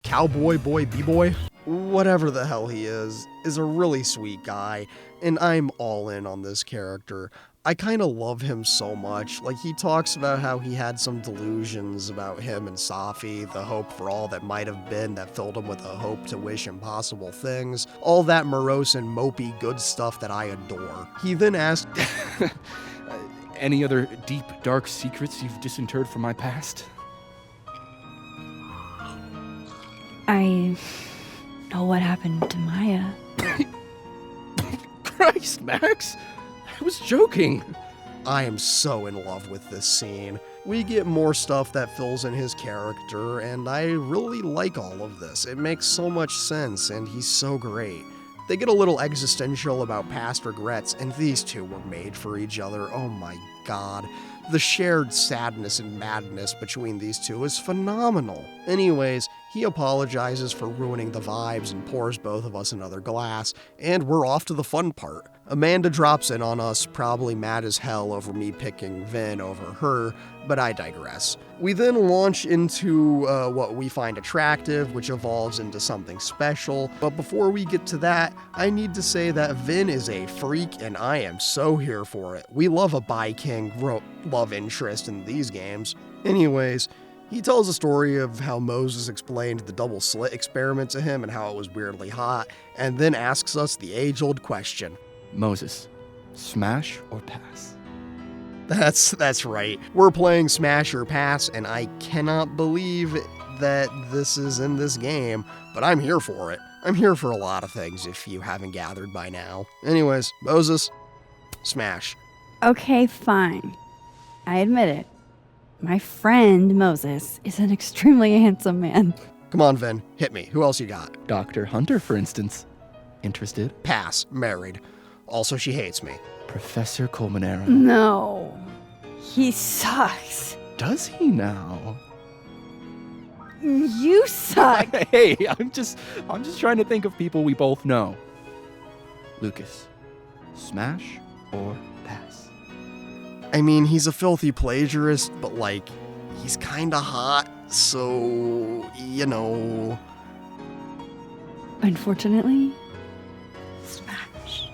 cowboy boy b-boy, whatever the hell he is a really sweet guy, and I'm all in on this character. I kind of love him so much. Like, he talks about how he had some delusions about him and Safi, the hope for all that might have been that filled him with a hope to wish impossible things, all that morose and mopey good stuff that I adore. He then asked, Any other deep, dark secrets you've disinterred from my past? I know what happened to Maya. Christ, Max! I was joking. I am so in love with this scene. We get more stuff that fills in his character, and I really like all of this. It makes so much sense, and he's so great. They get a little existential about past regrets, and these two were made for each other. Oh my God. The shared sadness and madness between these two is phenomenal. Anyways, He apologizes for ruining the vibes and pours both of us another glass, and we're off to the fun part. Amanda drops in on us, probably mad as hell over me picking Vin over her, but I digress. We then launch into what we find attractive, which evolves into something special, but before we get to that, I need to say that Vin is a freak and I am so here for it. We love a bi-king love interest in these games. Anyways, he tells a story of how Moses explained the double slit experiment to him and how it was weirdly hot, and then asks us the age-old question. Moses, smash or pass? That's right. We're playing Smash or Pass, and I cannot believe that this is in this game, but I'm here for it. I'm here for a lot of things, if you haven't gathered by now. Anyways, Moses, smash. Okay, fine. I admit it. My friend Moses is an extremely handsome man. Come on, Vin, hit me. Who else you got? Dr. Hunter, for instance. Interested? Pass, married. Also, she hates me. Professor Colmenero. No. He sucks. Does he now? You suck. Hey, I'm just trying to think of people we both know. Lucas, smash or pass? I mean, he's a filthy plagiarist, but like, he's kinda hot, so, you know. Unfortunately, smash.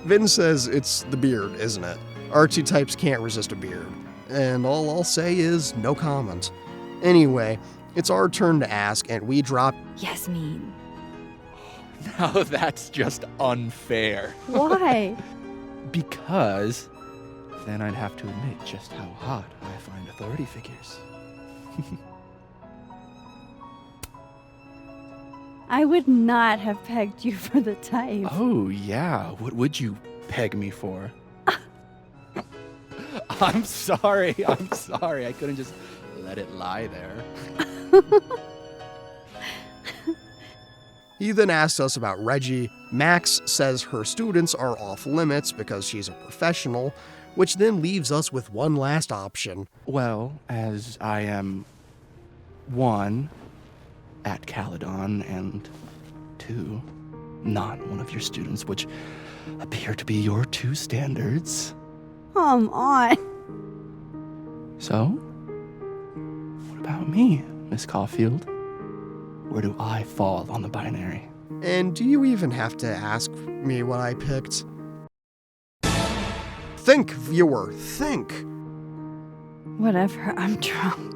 Vin says it's the beard, isn't it? Our two types can't resist a beard. And all I'll say is no comment. Anyway, it's our turn to ask, and we drop. Yasmin. Now that's just unfair. Why? Because then I'd have to admit just how hot I find authority figures. I would not have pegged you for the type. Oh, yeah. What would you peg me for? I'm sorry. I couldn't just let it lie there. He then asks us about Reggie. Max says her students are off limits because she's a professional, which then leaves us with one last option. Well, as I am 1, at Caledon, and 2, not one of your students, which appear to be your 2 standards. Come on. So, what about me, Miss Caulfield? Where do I fall on the binary? And do you even have to ask me what I picked? Think, viewer, think. Whatever, I'm drunk.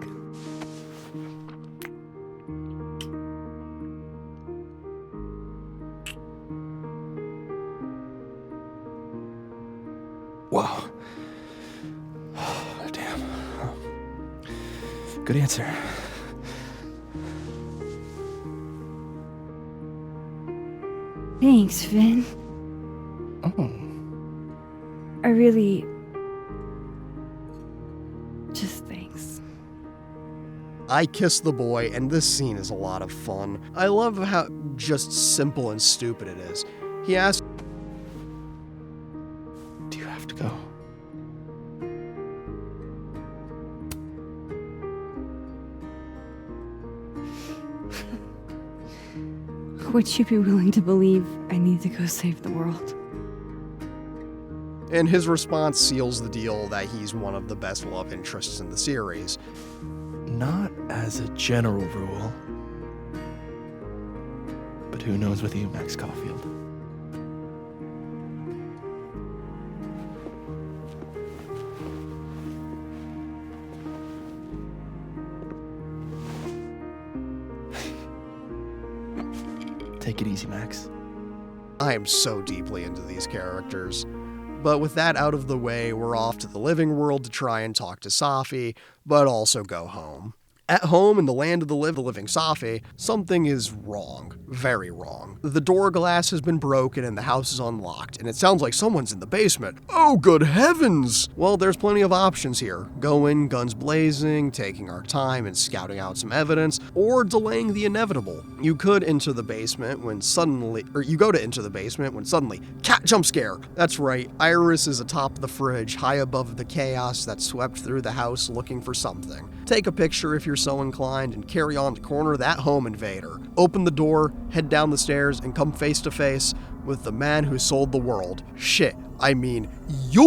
Whoa. Damn. Good answer. Thanks, Finn. Oh. I really... just thanks. I kiss the boy, and this scene is a lot of fun. I love how just simple and stupid it is. He asks, Do you have to go? Would you be willing to believe I need to go save the world? and his response seals the deal that he's one of the best love interests in the series. Not as a general rule. But who knows with you, Max Caulfield? Take it easy, Max. I am so deeply into these characters. But with that out of the way, we're off to the living world to try and talk to Safi, but also go home. At home in the land of the living Safi, something is wrong. Very wrong. The door glass has been broken and the house is unlocked, and it sounds like someone's in the basement. Oh, good heavens! Well, there's plenty of options here. Go in, guns blazing, taking our time and scouting out some evidence, or delaying the inevitable. You could enter the basement when suddenly, cat jump scare! That's right, Iris is atop the fridge, high above the chaos that swept through the house looking for something. Take a picture if you're so inclined and carry on to corner that home invader. Open the door, head down the stairs, and come face to face with the man who sold the world. Shit, I mean, you.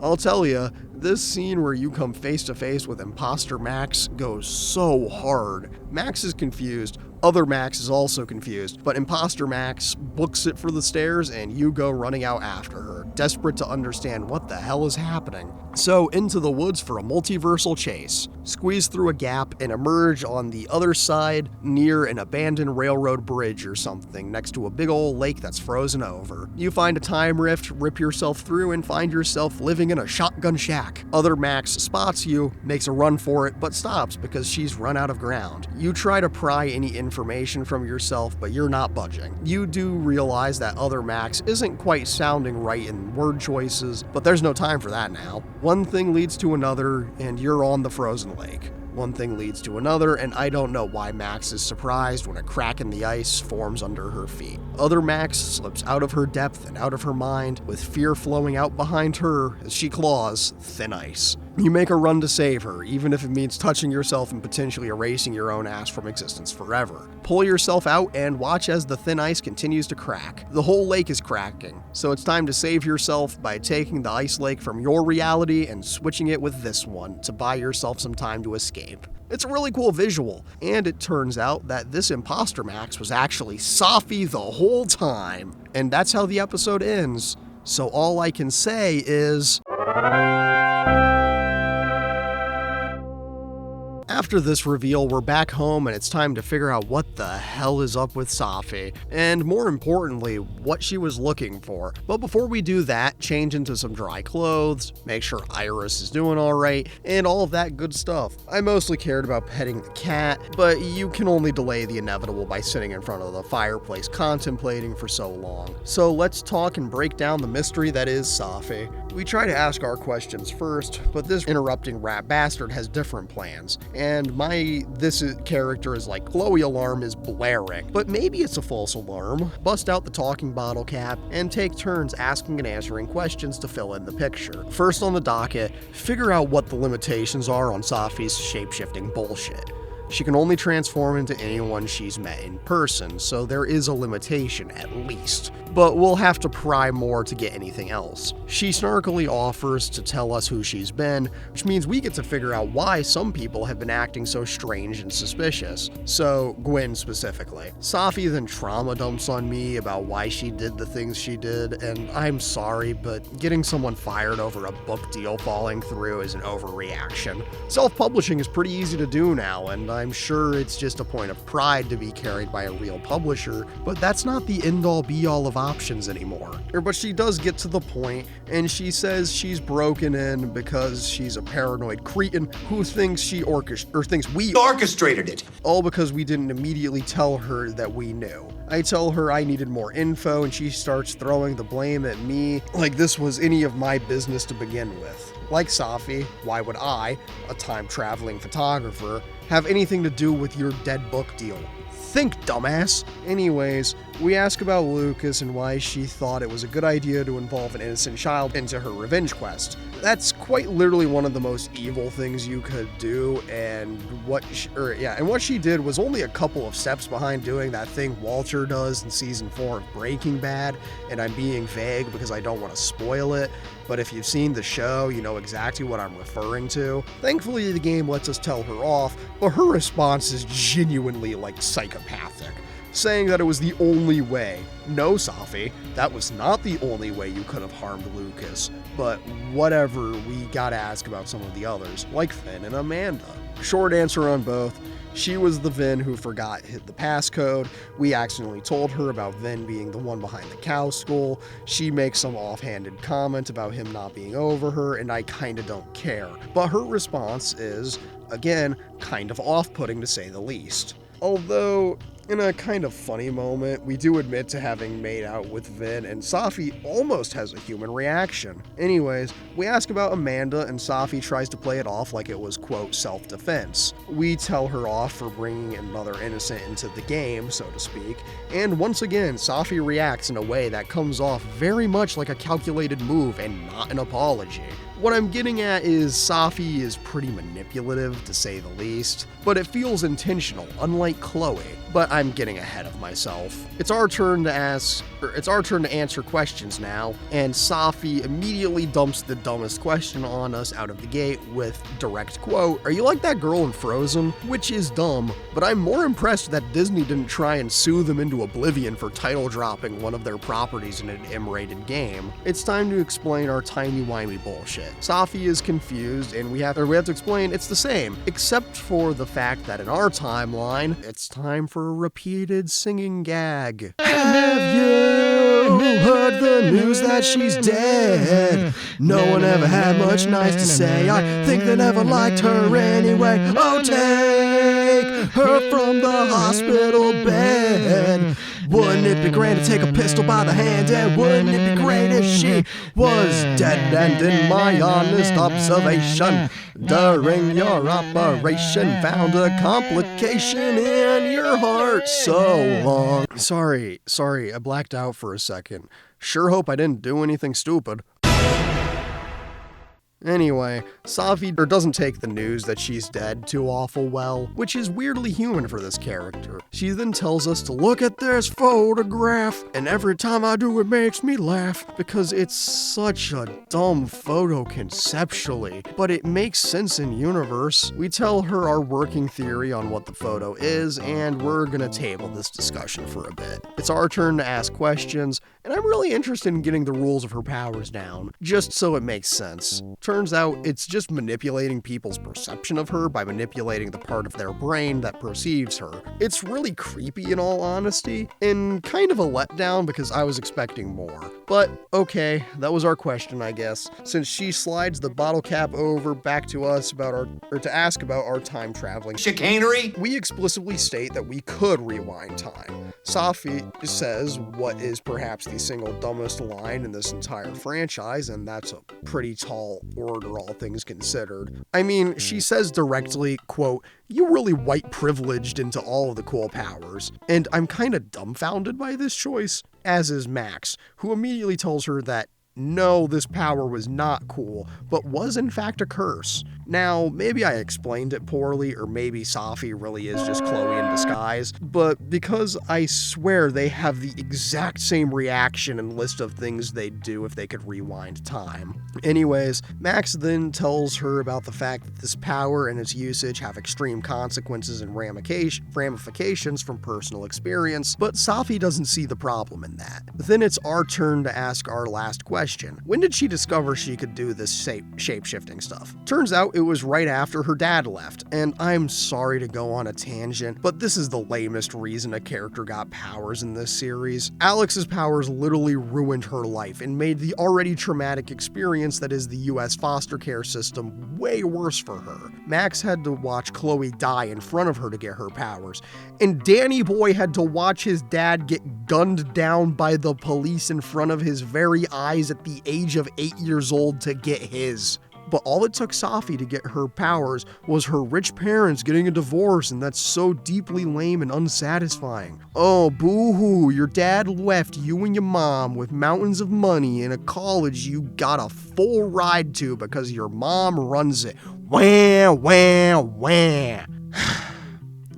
I'll tell ya, this scene where you come face to face with Imposter Max goes so hard. Max is confused. Other Max is also confused, but Imposter Max books it for the stairs and you go running out after her, desperate to understand what the hell is happening. So into the woods for a multiversal chase. Squeeze through a gap and emerge on the other side near an abandoned railroad bridge or something next to a big old lake that's frozen over. You find a time rift, rip yourself through, and find yourself living in a shotgun shack. Other Max spots you, makes a run for it, but stops because she's run out of ground. You try to pry any information from yourself, but you're not budging. You do realize that Other Max isn't quite sounding right in word choices, but there's no time for that now. One thing leads to another, and you're on the frozen lake. One thing leads to another, and I don't know why Max is surprised when a crack in the ice forms under her feet. Other Max slips out of her depth and out of her mind, with fear flowing out behind her as she claws thin ice. You make a run to save her, even if it means touching yourself and potentially erasing your own ass from existence forever. Pull yourself out and watch as the thin ice continues to crack. The whole lake is cracking, so it's time to save yourself by taking the ice lake from your reality and switching it with this one to buy yourself some time to escape. It's a really cool visual, and it turns out that this Imposter Max was actually Safi the whole time. And that's how the episode ends. So all I can say is... After this reveal, we're back home and it's time to figure out what the hell is up with Safi, and more importantly, what she was looking for. But before we do that, change into some dry clothes, make sure Iris is doing alright, and all of that good stuff. I mostly cared about petting the cat, but you can only delay the inevitable by sitting in front of the fireplace contemplating for so long. So let's talk and break down the mystery that is Safi. We try to ask our questions first, but this interrupting rat bastard has different plans. And character is like Chloe alarm is blaring. But maybe it's a false alarm. Bust out the talking bottle cap and take turns asking and answering questions to fill in the picture. First on the docket, figure out what the limitations are on Safi's shape-shifting bullshit. She can only transform into anyone she's met in person, so there is a limitation at least. But we'll have to pry more to get anything else. She snarkily offers to tell us who she's been, which means we get to figure out why some people have been acting so strange and suspicious. So, Gwen specifically. Safi then trauma dumps on me about why she did the things she did, and I'm sorry, but getting someone fired over a book deal falling through is an overreaction. Self-publishing is pretty easy to do now, and I'm sure it's just a point of pride to be carried by a real publisher, but that's not the end-all be-all of options anymore. But she does get to the point, and she says she's broken in because she's a paranoid cretin who thinks we orchestrated it. All because we didn't immediately tell her that we knew. I tell her I needed more info, and she starts throwing the blame at me like this was any of my business to begin with. Like Safi, why would I, a time-traveling photographer, have anything to do with your dead book deal? Think, dumbass! Anyways, we ask about Lucas and why she thought it was a good idea to involve an innocent child into her revenge quest. That's quite literally one of the most evil things you could do, and what she did was only a couple of steps behind doing that thing Walter does in season 4 of Breaking Bad, and I'm being vague because I don't want to spoil it, but if you've seen the show, you know exactly what I'm referring to. Thankfully, the game lets us tell her off, but her response is genuinely, psychopathic, saying that it was the only way. No, Safi, that was not the only way you could have harmed Lucas, but whatever, we gotta ask about some of the others, like Finn and Amanda. Short answer on both. She was the Vin who forgot the passcode. We accidentally told her about Vin being the one behind the cow skull. She makes some offhanded comment about him not being over her, and I kinda don't care. But her response is, again, kind of off-putting to say the least. Although, in a kind of funny moment, we do admit to having made out with Vin, and Safi almost has a human reaction. Anyways, we ask about Amanda, and Safi tries to play it off like it was, quote, self-defense. We tell her off for bringing another innocent into the game, so to speak, and once again, Safi reacts in a way that comes off very much like a calculated move and not an apology. What I'm getting at is Safi is pretty manipulative, to say the least, but it feels intentional, unlike Chloe. But I'm getting ahead of myself. It's our turn to answer questions now, and Safi immediately dumps the dumbest question on us out of the gate with direct quote, "Are you like that girl in Frozen?" Which is dumb, but I'm more impressed that Disney didn't try and sue them into oblivion for title dropping one of their properties in an M-rated game. It's time to explain our timey-wimey bullshit. Safi is confused, and we have to explain it's the same, except for the fact that in our timeline, it's time for a repeated singing gag. Have you heard the news that she's dead? No one ever had much nice to say. I think they never liked her anyway. Oh, take her from the hospital bed. Wouldn't it be great to take a pistol by the hand? And wouldn't it be great if she was dead? And in my honest observation, during your operation, found a complication in your heart so long. Sorry, I blacked out for a second. Sure hope I didn't do anything stupid. Anyway, Safi doesn't take the news that she's dead too awful well, which is weirdly human for this character. She then tells us to look at this photograph, and every time I do it makes me laugh, because it's such a dumb photo conceptually, but it makes sense in universe. We tell her our working theory on what the photo is, and we're gonna table this discussion for a bit. It's our turn to ask questions, and I'm really interested in getting the rules of her powers down, just so it makes sense. Turns out it's just manipulating people's perception of her by manipulating the part of their brain that perceives her. It's really creepy in all honesty, and kind of a letdown because I was expecting more. But okay, that was our question, I guess, since she slides the bottle cap over back to us to ask about our time traveling Chicanery? We explicitly state that we could rewind time. Safi says what is perhaps the single dumbest line in this entire franchise, and that's a pretty tall order, all things considered. I mean, she says directly, quote, "You really white privileged into all of the cool powers," and I'm kinda dumbfounded by this choice, as is Max, who immediately tells her that no, this power was not cool, but was in fact a curse. Now, maybe I explained it poorly, or maybe Safi really is just Chloe in disguise, but because I swear they have the exact same reaction and list of things they'd do if they could rewind time. Anyways, Max then tells her about the fact that this power and its usage have extreme consequences and ramifications from personal experience, but Safi doesn't see the problem in that. Then it's our turn to ask our last question. When did she discover she could do this shape-shifting stuff? Turns out it was right after her dad left, and I'm sorry to go on a tangent, but this is the lamest reason a character got powers in this series. Alex's powers literally ruined her life and made the already traumatic experience that is the US foster care system way worse for her. Max had to watch Chloe die in front of her to get her powers, and Danny Boy had to watch his dad get gunned down by the police in front of his very eyes at the age of 8 years old to get his. But all it took Safi to get her powers was her rich parents getting a divorce, and that's so deeply lame and unsatisfying. Oh, boo-hoo, your dad left you and your mom with mountains of money in a college you got a full ride to because your mom runs it. Wah, wah, wah.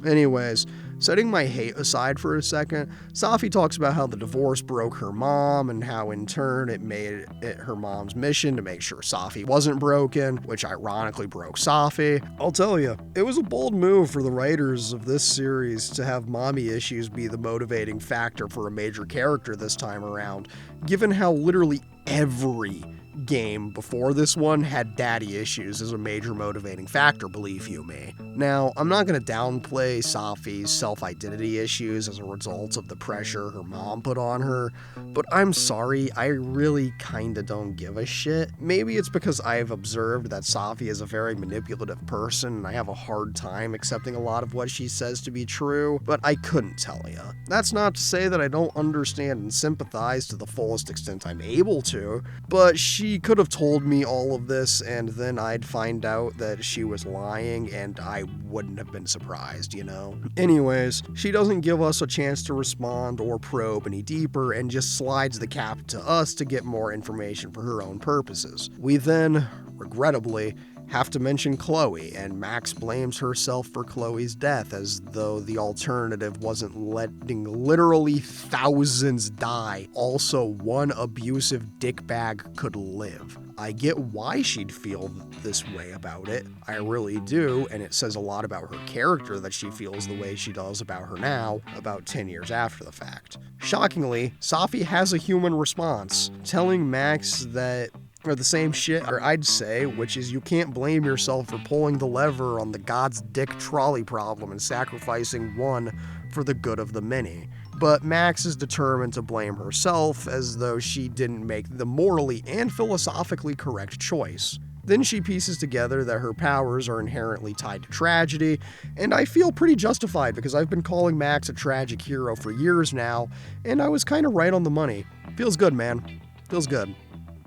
Anyways, setting my hate aside for a second, Safi talks about how the divorce broke her mom and how in turn it made it her mom's mission to make sure Safi wasn't broken, which ironically broke Safi. I'll tell you, it was a bold move for the writers of this series to have mommy issues be the motivating factor for a major character this time around, given how literally every game before this one had daddy issues as a major motivating factor, believe you me. Now, I'm not going to downplay Safi's self-identity issues as a result of the pressure her mom put on her, but I'm sorry, I really kinda don't give a shit. Maybe it's because I've observed that Safi is a very manipulative person and I have a hard time accepting a lot of what she says to be true, but I couldn't tell ya. That's not to say that I don't understand and sympathize to the fullest extent I'm able to, but she She could have told me all of this, and then I'd find out that she was lying, and I wouldn't have been surprised, you know? Anyways, she doesn't give us a chance to respond or probe any deeper, and just slides the cap to us to get more information for her own purposes. We then, regrettably, have to mention Chloe, and Max blames herself for Chloe's death as though the alternative wasn't letting literally thousands die. Also, one abusive dickbag could live. I get why she'd feel this way about it. I really do, and it says a lot about her character that she feels the way she does about her now, about 10 years after the fact. Shockingly, Safi has a human response, telling Max that or the same shit, or I'd say, which is you can't blame yourself for pulling the lever on the God's dick trolley problem and sacrificing one for the good of the many. But Max is determined to blame herself as though she didn't make the morally and philosophically correct choice. Then she pieces together that her powers are inherently tied to tragedy, and I feel pretty justified because I've been calling Max a tragic hero for years now, and I was kind of right on the money. Feels good, man. Feels good.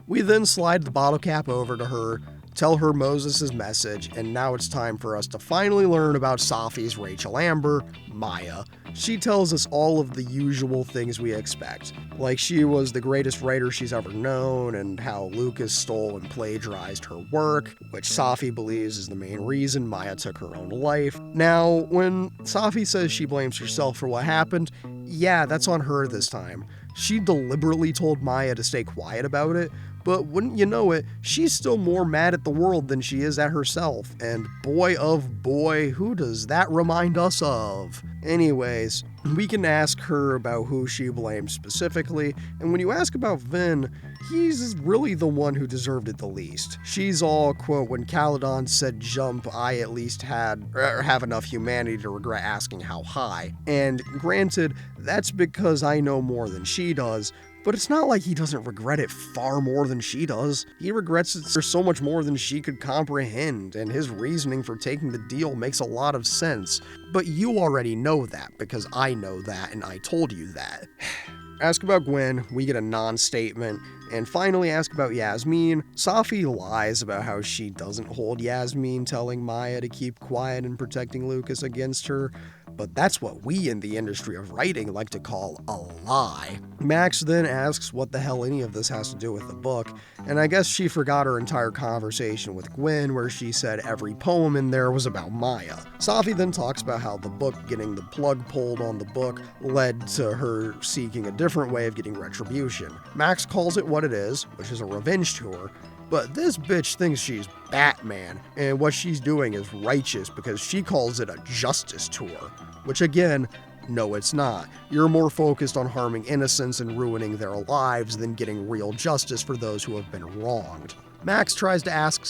We then slide the bottle cap over to her, tell her Moses' message, and now it's time for us to finally learn about Safi's Rachel Amber, Maya. She tells us all of the usual things we expect, like she was the greatest writer she's ever known, and how Lucas stole and plagiarized her work, which Safi believes is the main reason Maya took her own life. Now, when Safi says she blames herself for what happened, yeah, that's on her this time. She deliberately told Maya to stay quiet about it, but wouldn't you know it, she's still more mad at the world than she is at herself, and boy of boy, who does that remind us of? Anyways, we can ask her about who she blames specifically, and when you ask about Vin, he's really the one who deserved it the least. She's all, quote, when Caledon said jump, I at least have enough humanity to regret asking how high. And granted, that's because I know more than she does, but it's not like he doesn't regret it far more than she does. He regrets it for so much more than she could comprehend, and his reasoning for taking the deal makes a lot of sense. But you already know that, because I know that, and I told you that. Ask about Gwen, we get a non-statement, and finally ask about Yasmin. Safi lies about how she doesn't hold Yasmin telling Maya to keep quiet and protecting Lucas against her, but that's what we in the industry of writing like to call a lie. Max then asks what the hell any of this has to do with the book, and I guess she forgot her entire conversation with Gwen where she said every poem in there was about Maya. Safi then talks about how the book getting the plug pulled on the book led to her seeking a different way of getting retribution. Max calls it what it is, which is a revenge tour, but this bitch thinks she's Batman, and what she's doing is righteous because she calls it a justice tour, which again, no it's not. You're more focused on harming innocents and ruining their lives than getting real justice for those who have been wronged. Max tries to ask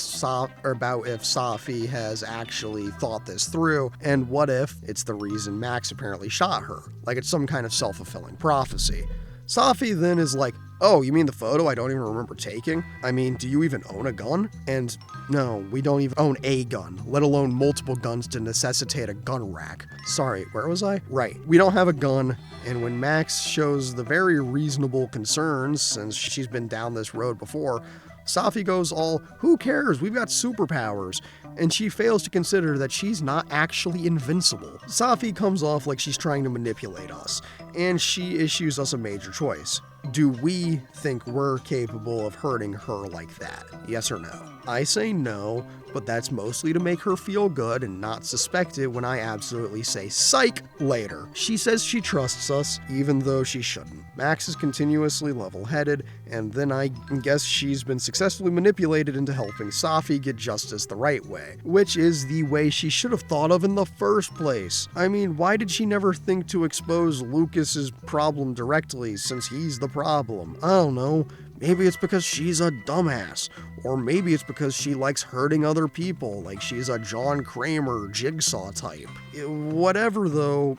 about if Safi has actually thought this through, and what if it's the reason Max apparently shot her, like it's some kind of self-fulfilling prophecy. Safi then is like, oh, you mean the photo I don't even remember taking? I mean, do you even own a gun? And no, we don't even own a gun, let alone multiple guns to necessitate a gun rack. Sorry, where was I? Right, we don't have a gun, and when Max shows the very reasonable concerns, since she's been down this road before, Safi goes all, who cares, we've got superpowers, and she fails to consider that she's not actually invincible. Safi comes off like she's trying to manipulate us, and she issues us a major choice. Do we think we're capable of hurting her like that? Yes or no? I say no, but that's mostly to make her feel good and not suspect it when I absolutely say psych later. She says she trusts us, even though she shouldn't. Max is continuously level-headed, and then I guess she's been successfully manipulated into helping Safi get justice the right way, which is the way she should have thought of in the first place. I mean, why did she never think to expose Lucas's problem directly since he's the problem? I don't know. Maybe it's because she's a dumbass, or maybe it's because she likes hurting other people, like she's a John Kramer Jigsaw type. Whatever though,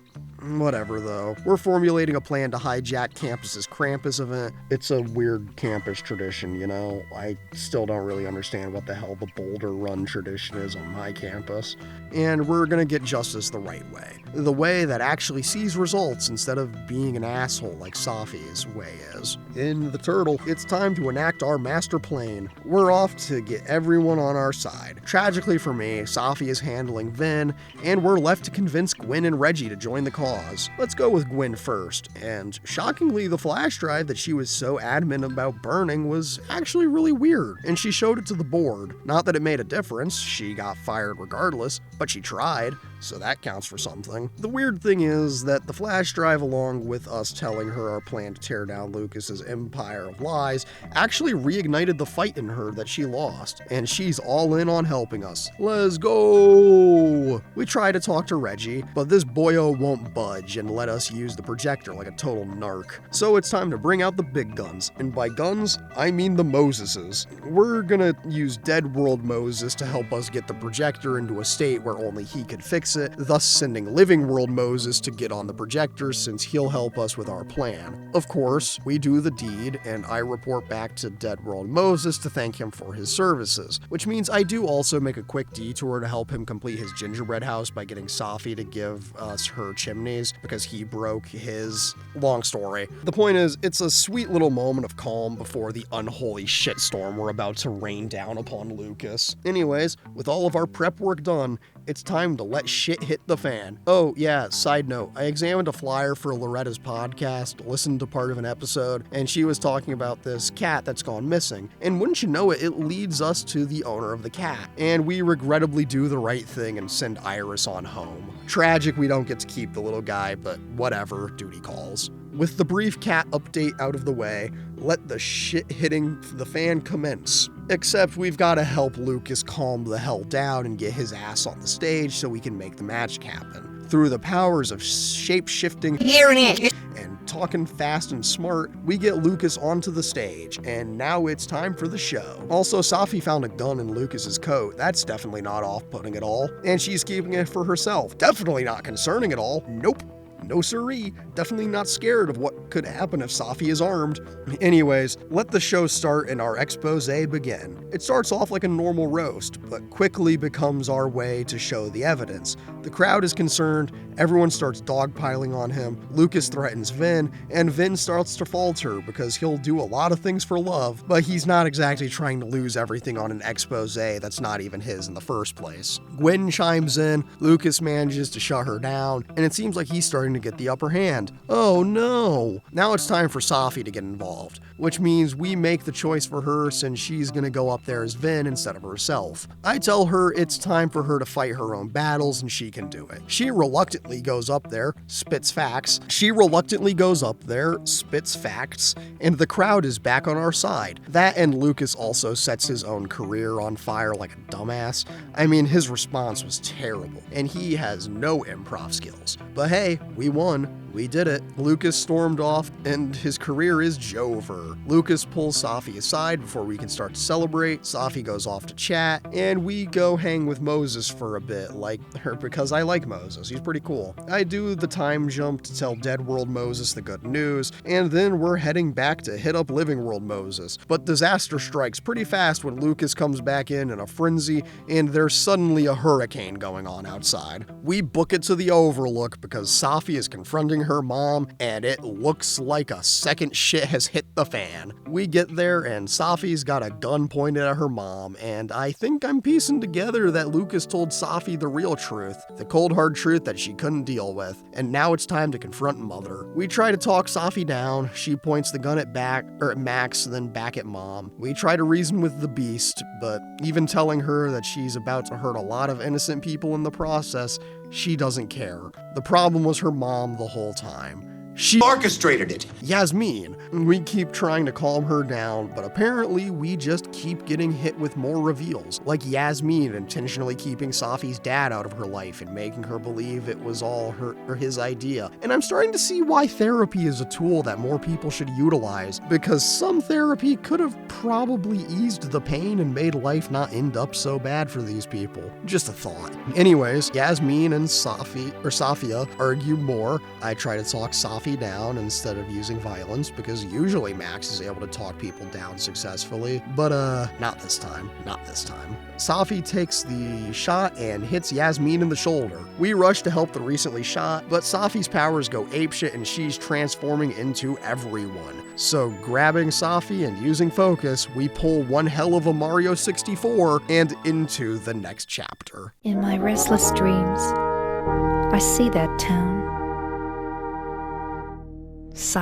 we're formulating a plan to hijack campus's Krampus event. It's a weird campus tradition, you know? I still don't really understand what the hell the Boulder Run tradition is on my campus. and we're gonna get justice the right way. The way that actually sees results instead of being an asshole like Safi's way is. In The Turtle, it's time to enact our master plan. We're off to get everyone on our side. Tragically for me, Safi is handling Vin, and we're left to convince Gwen and Reggie to join the cause. Let's go with Gwen first, and shockingly, the flash drive that she was so adamant about burning was actually really weird, and she showed it to the board. Not that it made a difference, she got fired regardless, but she tried, so that counts for something. The weird thing is that the flash drive, along with us telling her our plan to tear down Lucas's empire of lies, actually reignited the fight in her that she lost, and she's all in on helping us. Let's go! We try to talk to Reggie, but this boyo won't budge and let us use the projector like a total narc. So it's time to bring out the big guns, and by guns, I mean the Moseses. We're gonna use Dead World Moses to help us get the projector into a state where only he could fix it, thus sending Living World Moses to get on the projector since he'll help us with our plan. Of course, we do the deed, and I report back to Dead World Moses to thank him for his services, which means I do also make a quick detour to help him complete his gingerbread house by getting Safi to give us her chimneys because he broke his. Long story. The point is, it's a sweet little moment of calm before the unholy shitstorm we're about to rain down upon Lucas. Anyways, with all of our prep work done, it's time to let shit hit the fan. Oh yeah, side note, I examined a flyer for Loretta's podcast, listened to part of an episode, and she was talking about this cat that's gone missing. And wouldn't you know it, it leads us to the owner of the cat. And we regrettably do the right thing and send Iris on home. Tragic we don't get to keep the little guy, but whatever, duty calls. With the brief cat update out of the way, let the shit hitting the fan commence. Except we've got to help Lucas calm the hell down and get his ass on the stage so we can make the magic happen. Through the powers of shape-shifting and talking fast and smart, we get Lucas onto the stage, and now it's time for the show. Also, Safi found a gun in Lucas's coat. That's definitely not off-putting at all. And she's keeping it for herself. Definitely not concerning at all. Nope. No siree, definitely not scared of what could happen if Safi is armed. Anyways, let the show start and our expose begin. It starts off like a normal roast, but quickly becomes our way to show the evidence. The crowd is concerned, everyone starts dogpiling on him, Lucas threatens Vin, and Vin starts to falter because he'll do a lot of things for love, but he's not exactly trying to lose everything on an expose that's not even his in the first place. Gwen chimes in, Lucas manages to shut her down, and it seems like he's starting to get the upper hand. Oh no! Now it's time for Safi to get involved, which means we make the choice for her since she's gonna go up there as Vin instead of herself. I tell her it's time for her to fight her own battles and she can do it. She reluctantly goes up there, spits facts, and the crowd is back on our side. That and Lucas also sets his own career on fire like a dumbass. I mean, his response was terrible, and he has no improv skills. But hey, we won. We did it. Lucas stormed off, and his career is over. Lucas pulls Safi aside before we can start to celebrate. Safi goes off to chat, and we go hang with Moses for a bit, like her, because I like Moses. He's pretty cool. I do the time jump to tell Dead World Moses the good news, and then we're heading back to hit up Living World Moses. But disaster strikes pretty fast when Lucas comes back in a frenzy, and there's suddenly a hurricane going on outside. We book it to the Overlook because Safi is confronting her mom, and it looks like a second shit has hit the fan. We get there, and Safi's got a gun pointed at her mom, and I think I'm piecing together that Lucas told Safi the real truth, the cold hard truth that she couldn't deal with, and now it's time to confront Mother. We try to talk Safi down, she points the gun at Max, then back at Mom. We try to reason with the Beast, but even telling her that she's about to hurt a lot of innocent people in the process, she doesn't care. The problem was her mom the whole time. She orchestrated it. Yasmin. We keep trying to calm her down, but apparently we just keep getting hit with more reveals, like Yasmin intentionally keeping Safi's dad out of her life and making her believe it was all her or his idea. And I'm starting to see why therapy is a tool that more people should utilize, because some therapy could have probably eased the pain and made life not end up so bad for these people. Just a thought. Anyways, Yasmin and Safia argue more. I try to talk Safi Safi down instead of using violence, because usually Max is able to talk people down successfully, but not this time, not this time. Safi takes the shot and hits Yasmin in the shoulder. We rush to help the recently shot, but Safi's powers go apeshit and she's transforming into everyone. So grabbing Safi and using focus, we pull one hell of a Mario 64 and into the next chapter. In my restless dreams, I see that town.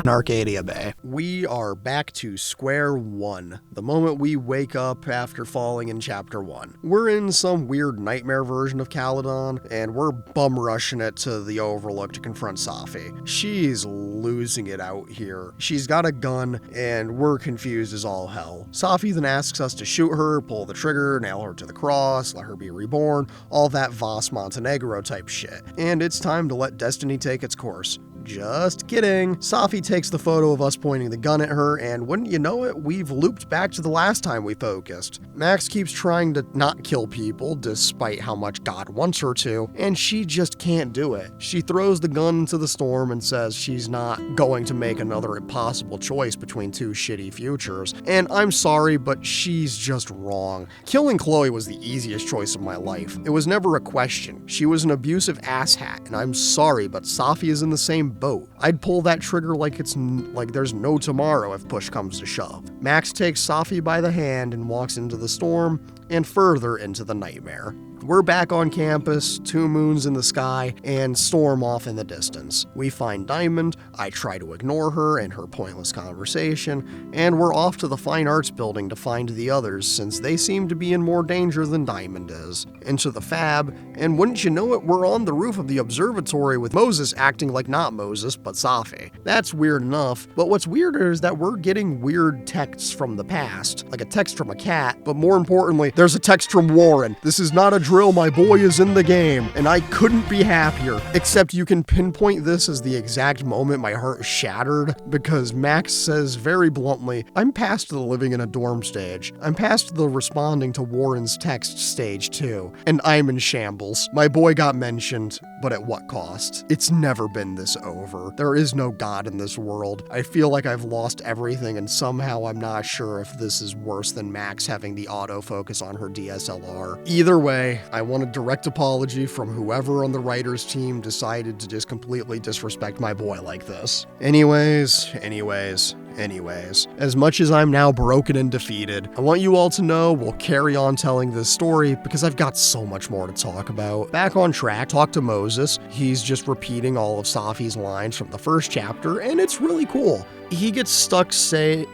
Arcadia Bay. We are back to square one, the moment we wake up after falling in chapter 1. We're in some weird nightmare version of Caledon, and we're bum rushing it to the Overlook to confront Safi. She's losing it out here. She's got a gun, and we're confused as all hell. Safi then asks us to shoot her, pull the trigger, nail her to the cross, let her be reborn, all that Voss Montenegro type shit. And it's time to let destiny take its course. Just kidding. Safi takes the photo of us pointing the gun at her, and wouldn't you know it, we've looped back to the last time we focused. Max keeps trying to not kill people, despite how much God wants her to, and she just can't do it. She throws the gun into the storm and says she's not going to make another impossible choice between two shitty futures. And I'm sorry, but she's just wrong. Killing Chloe was the easiest choice of my life. It was never a question. She was an abusive asshat, and I'm sorry, but Safi is in the same boat. I'd pull that trigger like there's no tomorrow if push comes to shove. Max takes Safi by the hand and walks into the storm and further into the nightmare. We're back on campus, 2 moons in the sky, and storm off in the distance. We find Diamond, I try to ignore her and her pointless conversation, and we're off to the Fine Arts building to find the others since they seem to be in more danger than Diamond is. Into the Fab, and wouldn't you know it, we're on the roof of the observatory with Moses acting like not Moses, but Safi. That's weird enough, but what's weirder is that we're getting weird texts from the past, like a text from a cat, but more importantly, there's a text from Warren. This is not a drill, my boy is in the game, and I couldn't be happier, except you can pinpoint this as the exact moment my heart shattered, because Max says very bluntly, I'm past the living in a dorm stage. I'm past the responding to Warren's text stage too, and I'm in shambles. My boy got mentioned, but at what cost? It's never been this over. There is no God in this world. I feel like I've lost everything, and somehow I'm not sure if this is worse than Max having the autofocus on her DSLR. Either way, I want a direct apology from whoever on the writers team decided to just completely disrespect my boy like this. Anyways, as much as I'm now broken and defeated, I want you all to know we'll carry on telling this story because I've got so much more to talk about. Back on track, talk to Moses. He's just repeating all of Safi's lines from the first chapter, and it's really cool. He gets stuck saying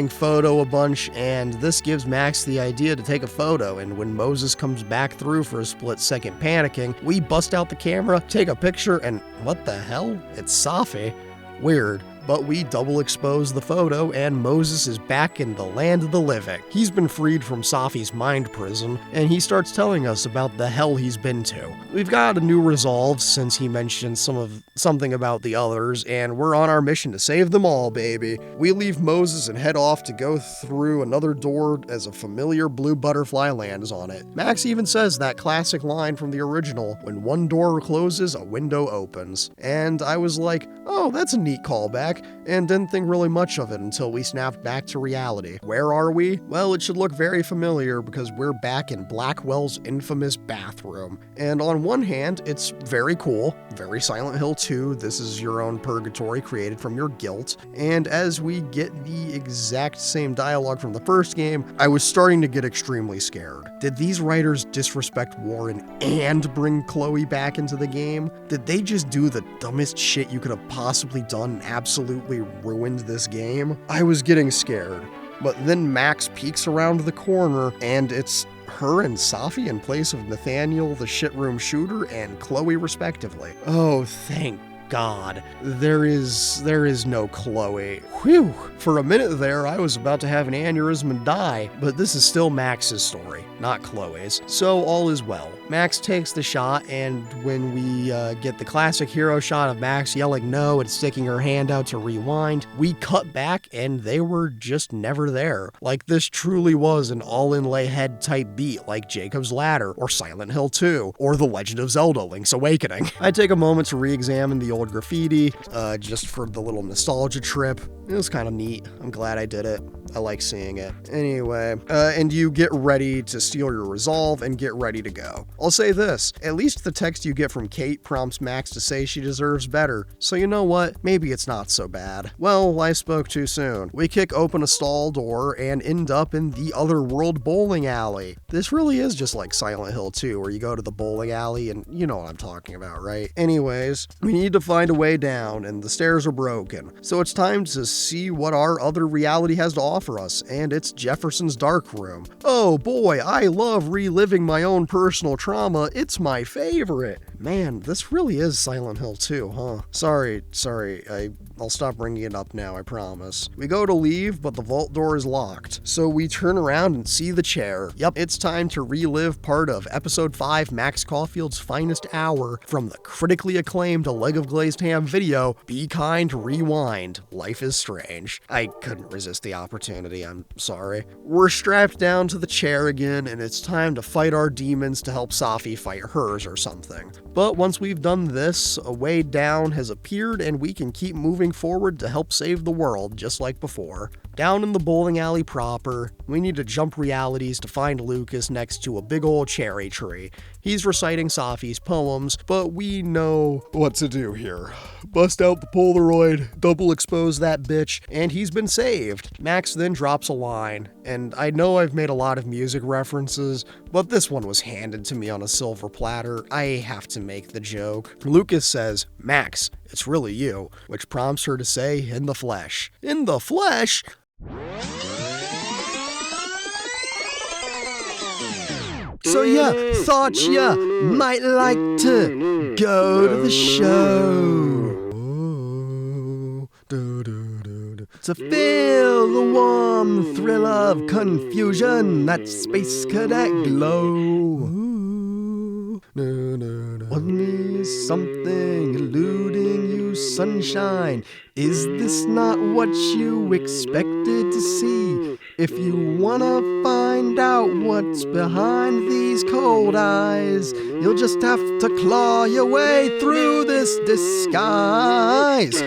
photo a bunch, and this gives Max the idea to take a photo, and when Moses comes back through for a split second panicking, we bust out the camera, take a picture, and what the hell? It's Safi. Weird. But we double expose the photo and Moses is back in the land of the living. He's been freed from Safi's mind prison, and he starts telling us about the hell he's been to. We've got a new resolve since he mentioned something about the others, and we're on our mission to save them all, baby. We leave Moses and head off to go through another door as a familiar blue butterfly lands on it. Max even says that classic line from the original, when one door closes, a window opens. And I was like, oh, that's a neat callback, and didn't think really much of it until we snapped back to reality. Where are we? Well, it should look very familiar because we're back in Blackwell's infamous bathroom. And on one hand, it's very cool, very Silent Hill 2, this is your own purgatory created from your guilt. And as we get the exact same dialogue from the first game, I was starting to get extremely scared. Did these writers disrespect Warren and bring Chloe back into the game? Did they just do the dumbest shit you could have possibly done and absolutely ruined this game? I was getting scared. But then Max peeks around the corner and it's her and Safi in place of Nathaniel, the shitroom shooter, and Chloe respectively. Oh, thank God. There is no Chloe. Whew. For a minute there, I was about to have an aneurysm and die, but this is still Max's story, not Chloe's, so all is well. Max takes the shot, and when we get the classic hero shot of Max yelling no and sticking her hand out to rewind, we cut back and they were just never there. Like, this truly was an all-in-lay head type beat like Jacob's Ladder or Silent Hill 2 or The Legend of Zelda Link's Awakening. I take a moment to re-examine the old graffiti just for the little nostalgia trip. It was kind of neat. I'm glad I did it. I like seeing it. Anyway, and you get ready to steal your resolve and get ready to go. I'll say this, at least the text you get from Kate prompts Max to say she deserves better, so you know what, maybe it's not so bad. Well, I spoke too soon. We kick open a stall door and end up in the Otherworld bowling alley. This really is just like Silent Hill 2, where you go to the bowling alley and you know what I'm talking about, right? Anyways, we need to find a way down and the stairs are broken, so it's time to see what our other reality has to offer us, and it's Jefferson's dark room. Oh boy, I love reliving my own personal trauma. It's my favorite. Man, this really is Silent Hill 2, huh? Sorry, I'll stop bringing it up now, I promise. We go to leave, but the vault door is locked, so we turn around and see the chair. Yep, it's time to relive part of Episode 5 Max Caulfield's finest hour from the critically acclaimed A Leg of Glazed Ham video, Be Kind, Rewind, Life is Strange. I couldn't resist the opportunity, I'm sorry. We're strapped down to the chair again, and it's time to fight our demons to help Safi fight hers or something. But once we've done this, a way down has appeared and we can keep moving forward to help save the world just like before. Down in the bowling alley proper, we need to jump realities to find Lucas next to a big old cherry tree. He's reciting Safi's poems, but we know what to do here. Bust out the Polaroid, double expose that bitch, and he's been saved. Max then drops a line, and I know I've made a lot of music references, but this one was handed to me on a silver platter. I have to make the joke. Lucas says, "Max, it's really you," which prompts her to say, "In the flesh." In the flesh? So ya thought ya might like to go to the show to feel the warm thrill of confusion, that space cadet glow. Only something eluding you, sunshine. Is this not what you expected to see? If you wanna find out what's behind these cold eyes, you'll just have to claw your way through this disguise.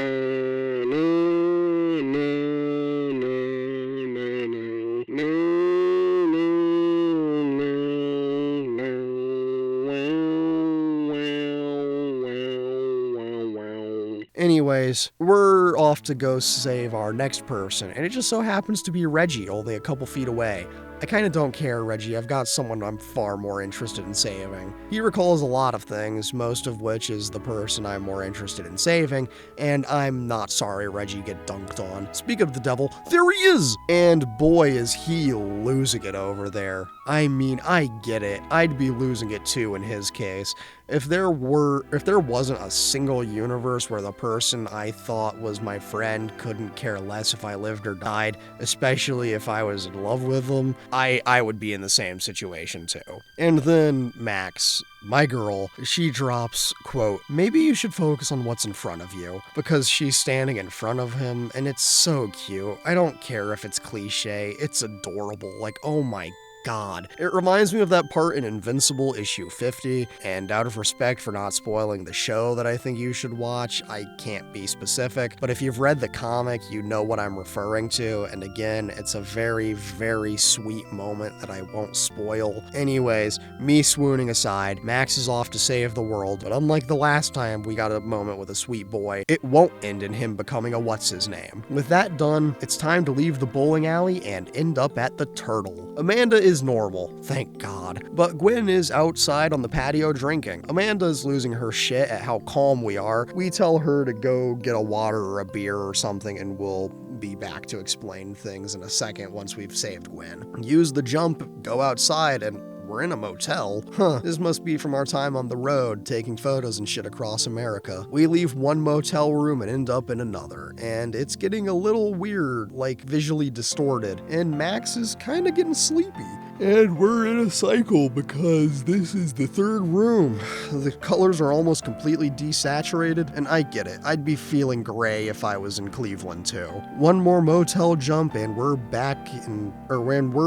Anyways, we're off to go save our next person, and it just so happens to be Reggie, only a couple feet away. I kinda don't care, Reggie. I've got someone I'm far more interested in saving. He recalls a lot of things, most of which is the person I'm more interested in saving, and I'm not sorry Reggie get dunked on. Speak of the devil, there he is! And boy is he losing it over there. I mean, I get it. I'd be losing it too in his case. If there wasn't a single universe where the person I thought was my friend couldn't care less if I lived or died, especially if I was in love with them, I would be in the same situation too. And then Max, my girl, she drops, quote, "Maybe you should focus on what's in front of you," because she's standing in front of him, and it's so cute. I don't care if it's cliche, it's adorable, like, oh my God. It reminds me of that part in Invincible issue 50, and out of respect for not spoiling the show that I think you should watch, I can't be specific, but if you've read the comic, you know what I'm referring to, and again, it's a very, very sweet moment that I won't spoil. Anyways, me swooning aside, Max is off to save the world, but unlike the last time we got a moment with a sweet boy, it won't end in him becoming a what's-his-name. With that done, it's time to leave the bowling alley and end up at the Turtle. Amanda is normal, thank God. But Gwen is outside on the patio drinking. Amanda's losing her shit at how calm we are. We tell her to go get a water or a beer or something, and we'll be back to explain things in a second once we've saved Gwen. Use the jump, go outside, and we're in a motel. This must be from our time on the road, taking photos and shit across America. We leave one motel room and end up in another, and it's getting a little weird, like visually distorted, and Max is kinda getting sleepy. And we're in a cycle because this is the third room. The colors are almost completely desaturated, and I get it. I'd be feeling gray if I was in Cleveland too. One more motel jump and we're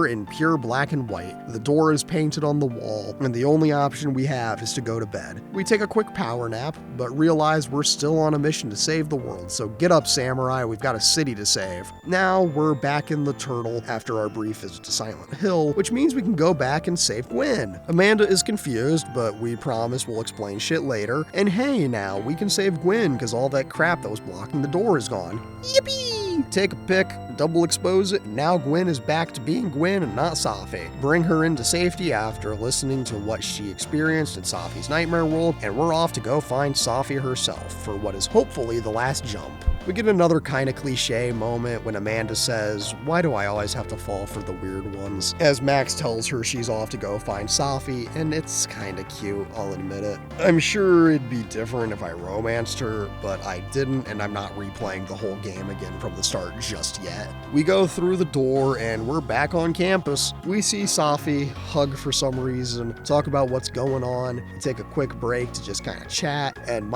in pure black and white. The door is painted on the wall, and the only option we have is to go to bed. We take a quick power nap, but realize we're still on a mission to save the world, so get up, samurai, we've got a city to save. Now we're back in the Turtle after our brief visit to Silent Hill, which means we can go back and save Gwen. Amanda is confused, but we promise we'll explain shit later. And hey, now we can save Gwen because all that crap that was blocking the door is gone. Yippee! Take a pic, double expose it, and now Gwen is back to being Gwen and not Safi. Bring her into safety after listening to what she experienced in Safi's nightmare world, and we're off to go find Safi herself for what is hopefully the last jump. We get another kind of cliche moment when Amanda says, "Why do I always have to fall for the weird ones?" As Max tells her she's off to go find Safi, and it's kinda cute, I'll admit it. I'm sure it'd be different if I romanced her, but I didn't, and I'm not replaying the whole game again from the start just yet. We go through the door and we're back on campus. We see Safi, hug for some reason, talk about what's going on, take a quick break to just kind of chat, and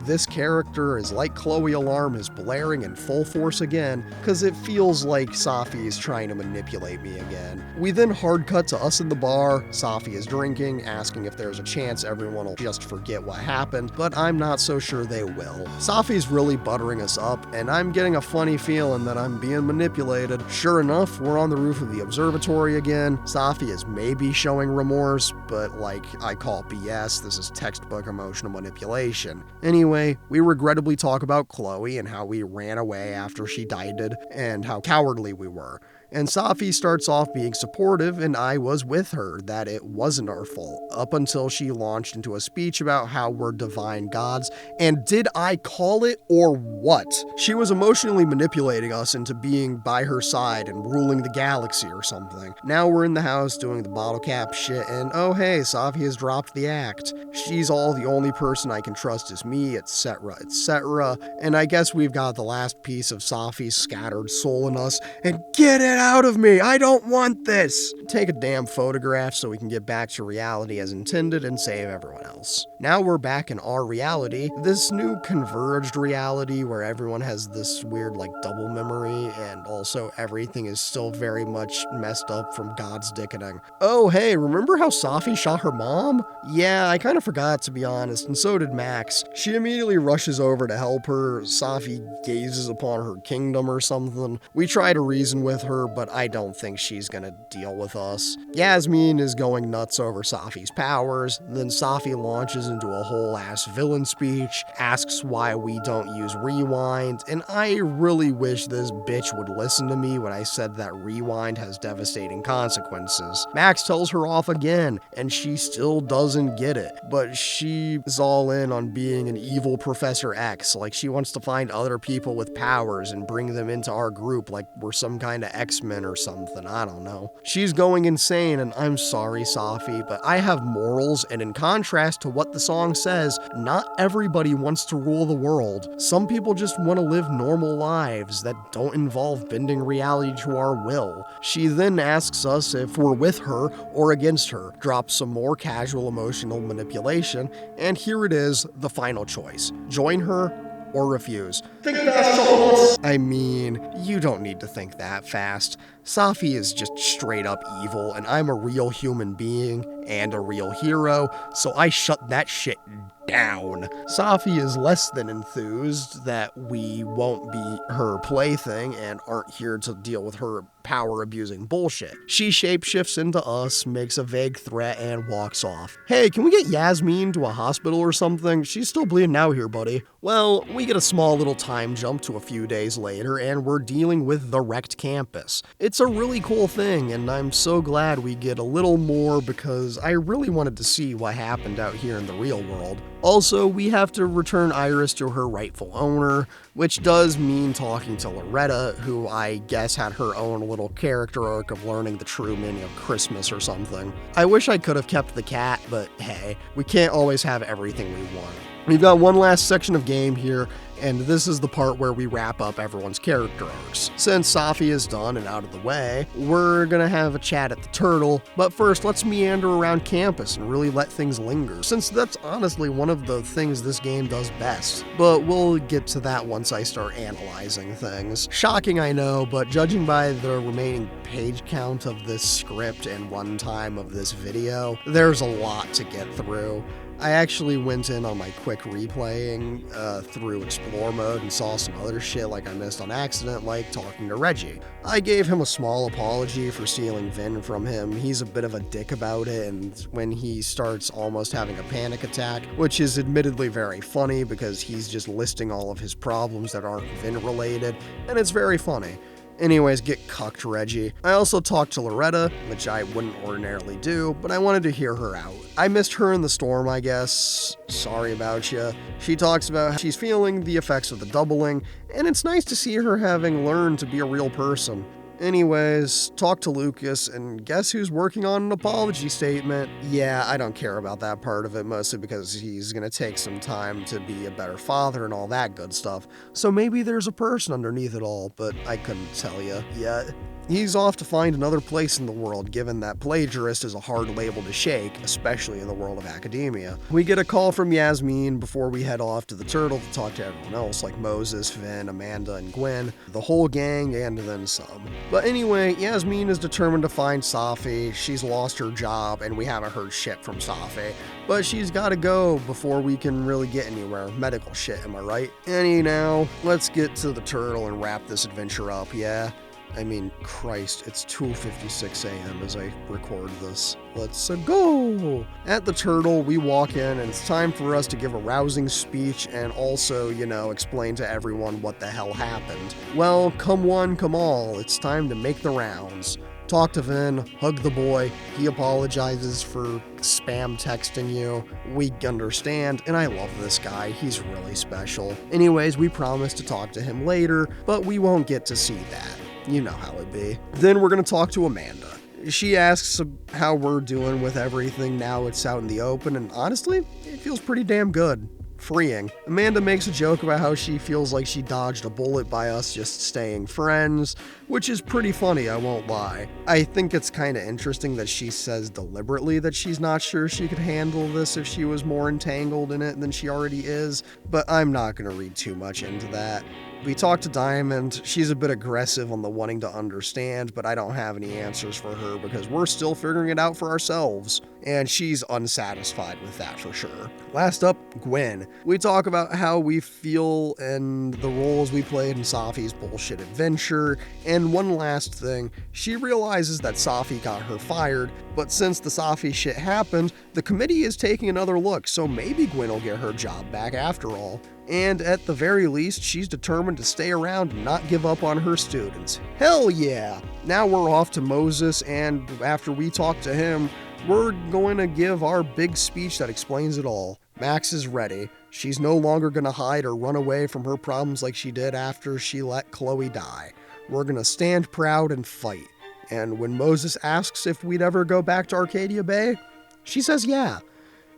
this character is like Chloe alarm is blaring in full force again, because it feels like Safi is trying to manipulate me again. We then hard cut to us in the bar. Safi is drinking, asking if there's a chance everyone will just forget what happened, but I'm not so sure they will. Safi's really buttering us up, and I'm getting a funny feeling that I'm being manipulated. Sure enough, we're on the roof of the observatory again. Safi is maybe showing remorse, but like I call BS, this is textbook emotional manipulation. Anyway, we regrettably talk about Chloe and how we ran away after she died and how cowardly we were. And Safi starts off being supportive, and I was with her, that it wasn't our fault, up until she launched into a speech about how we're divine gods, and did I call it or what? She was emotionally manipulating us into being by her side and ruling the galaxy or something. Now we're in the house doing the bottle cap shit, and oh hey, Safi has dropped the act. She's all the only person I can trust is me, etc., etc., and I guess we've got the last piece of Safi's scattered soul in us, and get it out of me! I don't want this! Take a damn photograph so we can get back to reality as intended and save everyone else. Now we're back in our reality, this new converged reality where everyone has this weird like double memory and also everything is still very much messed up from God's dickening. Oh hey, remember how Safi shot her mom? Yeah, I kind of forgot to be honest, and so did Max. She immediately rushes over to help her. Safi gazes upon her kingdom or something. We try to reason with her, but I don't think she's gonna deal with us. Yasmin is going nuts over Safi's powers, then Safi launches into a whole ass villain speech, asks why we don't use rewind, and I really wish this bitch would listen to me when I said that rewind has devastating consequences. Max tells her off again, and she still doesn't get it, but she's all in on being an evil Professor X, like she wants to find other people with powers and bring them into our group like we're some kind of X-Men or something, I don't know. She's going insane, and I'm sorry, Safi, but I have morals, and in contrast to what the song says, not everybody wants to rule the world. Some people just want to live normal lives that don't involve bending reality to our will. She then asks us if we're with her or against her, drops some more casual emotional manipulation, and here it is, the final choice. Join her or refuse. Think fast. I mean, you don't need to think that fast. Safi is just straight up evil, and I'm a real human being and a real hero, so I shut that shit down. Safi is less than enthused that we won't be her plaything and aren't here to deal with her power-abusing bullshit. She shapeshifts into us, makes a vague threat, and walks off. Hey, can we get Yasmin to a hospital or something? She's still bleeding out here, buddy. Well, we get a small little time jump to a few days later, and we're dealing with the wrecked campus. It's a really cool thing, and I'm so glad we get a little more because I really wanted to see what happened out here in the real world. Also, we have to return Iris to her rightful owner, which does mean talking to Loretta, who I guess had her own little character arc of learning the true meaning of Christmas or something. I wish I could have kept the cat, but hey, we can't always have everything we want. We've got one last section of game here, And this is the part where we wrap up everyone's character arcs. Since Safi is done and out of the way, we're gonna have a chat at the Turtle, but first let's meander around campus and really let things linger, since that's honestly one of the things this game does best. But we'll get to that once I start analyzing things. Shocking, I know, but judging by the remaining page count of this script and runtime of this video, there's a lot to get through. I actually went in on my quick replaying through Explore mode and saw some other shit like I missed on accident, like talking to Reggie. I gave him a small apology for stealing Vin from him. He's a bit of a dick about it, and when he starts almost having a panic attack, which is admittedly very funny because he's just listing all of his problems that aren't Vin related, and it's very funny. Anyways, get cucked, Reggie. I also talked to Loretta, which I wouldn't ordinarily do, but I wanted to hear her out. I missed her in the storm, I guess. Sorry about ya. She talks about how she's feeling the effects of the doubling, and it's nice to see her having learned to be a real person. Anyways, talk to Lucas, and guess who's working on an apology statement? Yeah, I don't care about that part of it, mostly because he's gonna take some time to be a better father and all that good stuff. So maybe there's a person underneath it all, but I couldn't tell you yet. He's off to find another place in the world, given that plagiarist is a hard label to shake, especially in the world of academia. We get a call from Yasmin before we head off to the Turtle to talk to everyone else, like Moses, Vin, Amanda, and Gwen, the whole gang, and then some. But anyway, Yasmin is determined to find Safi. She's lost her job, and we haven't heard shit from Safi. But she's gotta go before we can really get anywhere. Medical shit, am I right? Anyhow, let's get to the Turtle and wrap this adventure up, yeah? I mean, Christ, it's 2:56 a.m. as I record this. Let's go! At the Turtle, we walk in, and it's time for us to give a rousing speech and also, explain to everyone what the hell happened. Well, come one, come all, it's time to make the rounds. Talk to Vin, hug the boy, he apologizes for spam texting you. We understand, and I love this guy, he's really special. Anyways, we promise to talk to him later, but we won't get to see that. You know how it be. Then we're gonna talk to Amanda. She asks how we're doing with everything now it's out in the open, and honestly, it feels pretty damn good. Freeing. Amanda makes a joke about how she feels like she dodged a bullet by us just staying friends, which is pretty funny, I won't lie. I think it's kinda interesting that she says deliberately that she's not sure she could handle this if she was more entangled in it than she already is, but I'm not gonna read too much into that. We talked to Diamond. She's a bit aggressive on the wanting to understand, but I don't have any answers for her because we're still figuring it out for ourselves. And she's unsatisfied with that for sure. Last up, Gwen. We talk about how we feel and the roles we played in Safi's bullshit adventure. And one last thing, she realizes that Safi got her fired, but since the Safi shit happened, the committee is taking another look, so maybe Gwen will get her job back after all. And at the very least, she's determined to stay around and not give up on her students. Hell yeah! Now we're off to Moses, and after we talk to him, we're going to give our big speech that explains it all. Max is ready. She's no longer going to hide or run away from her problems like she did after she let Chloe die. We're going to stand proud and fight. And when Moses asks if we'd ever go back to Arcadia Bay, she says yeah.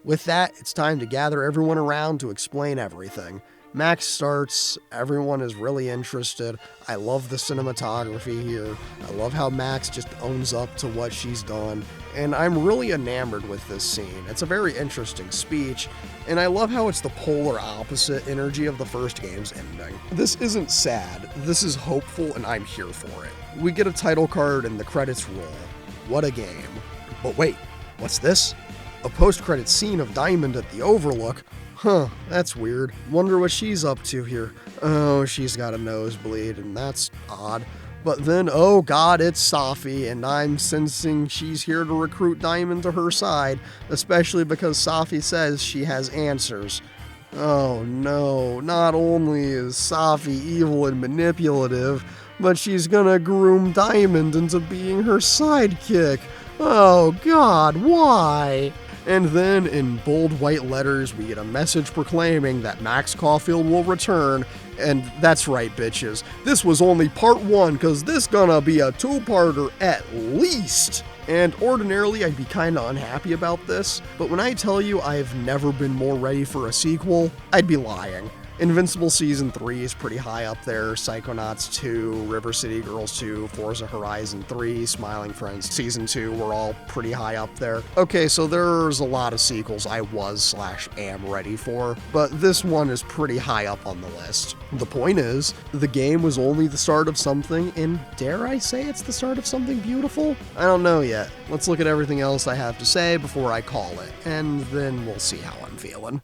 With that, it's time to gather everyone around to explain everything. Max starts, everyone is really interested. I love the cinematography here. I love how Max just owns up to what she's done. And I'm really enamored with this scene. It's a very interesting speech, and I love how it's the polar opposite energy of the first game's ending. This isn't sad, this is hopeful, and I'm here for it. We get a title card and the credits roll. What a game. But wait, what's this? A post-credit scene of Diamond at the Overlook? Huh, that's weird. Wonder what she's up to here. Oh, she's got a nosebleed, and that's odd. But then, oh god, it's Safi, and I'm sensing she's here to recruit Diamond to her side, especially because Safi says she has answers. Oh no, not only is Safi evil and manipulative, but she's gonna groom Diamond into being her sidekick. Oh god, why? And then, in bold white letters, we get a message proclaiming that Max Caulfield will return, and that's right, bitches. This was only part 1, cause this gonna be a 2-parter at least. And ordinarily, I'd be kinda unhappy about this, but when I tell you I've never been more ready for a sequel, I'd be lying. Invincible Season 3 is pretty high up there, Psychonauts 2, River City Girls 2, Forza Horizon 3, Smiling Friends Season 2 were all pretty high up there. Okay, so there's a lot of sequels I was/am ready for, but this one is pretty high up on the list. The point is, the game was only the start of something, and dare I say it's the start of something beautiful? I don't know yet. Let's look at everything else I have to say before I call it, and then we'll see how I'm feeling.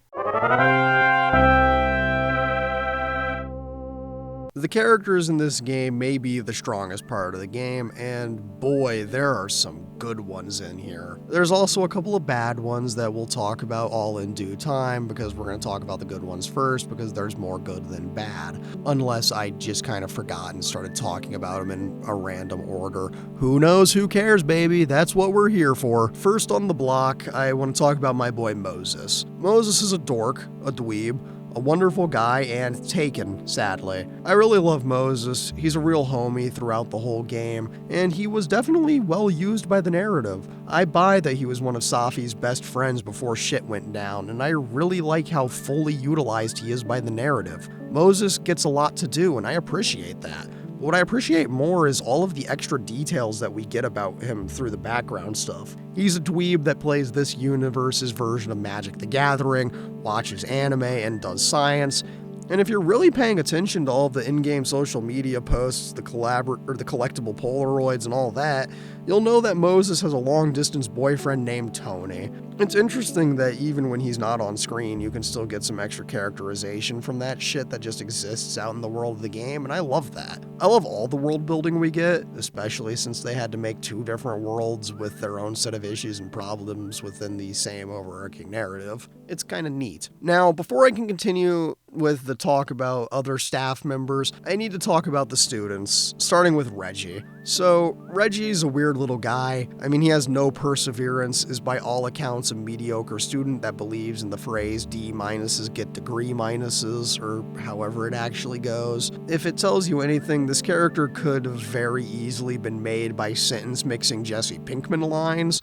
The characters in this game may be the strongest part of the game, and boy, there are some good ones in here. There's also a couple of bad ones that we'll talk about all in due time, because we're going to talk about the good ones first, because there's more good than bad. Unless I just kind of forgot and started talking about them in a random order. Who knows, who cares, baby? That's what we're here for. First on the block, I want to talk about my boy Moses. Moses is a dork, a dweeb, a wonderful guy, and taken, sadly. I really love Moses. He's a real homie throughout the whole game, and he was definitely well used by the narrative. I buy that he was one of Safi's best friends before shit went down, and I really like how fully utilized he is by the narrative. Moses gets a lot to do, and I appreciate that. What I appreciate more is all of the extra details that we get about him through the background stuff. He's a dweeb that plays this universe's version of Magic the Gathering, watches anime, and does science. And if you're really paying attention to all of the in-game social media posts, the collectible Polaroids and all that, you'll know that Moses has a long-distance boyfriend named Tony. It's interesting that even when he's not on screen, you can still get some extra characterization from that shit that just exists out in the world of the game, and I love that. I love all the world building we get, especially since they had to make two different worlds with their own set of issues and problems within the same overarching narrative. It's kind of neat. Now, before I can continue with the talk about other staff members, I need to talk about the students, starting with Reggie. So, Reggie's a weird little guy. I mean, he has no perseverance, is by all accounts a mediocre student that believes in the phrase D minuses get degree minuses, or however it actually goes. If it tells you anything, this character could have very easily been made by sentence mixing Jesse Pinkman lines.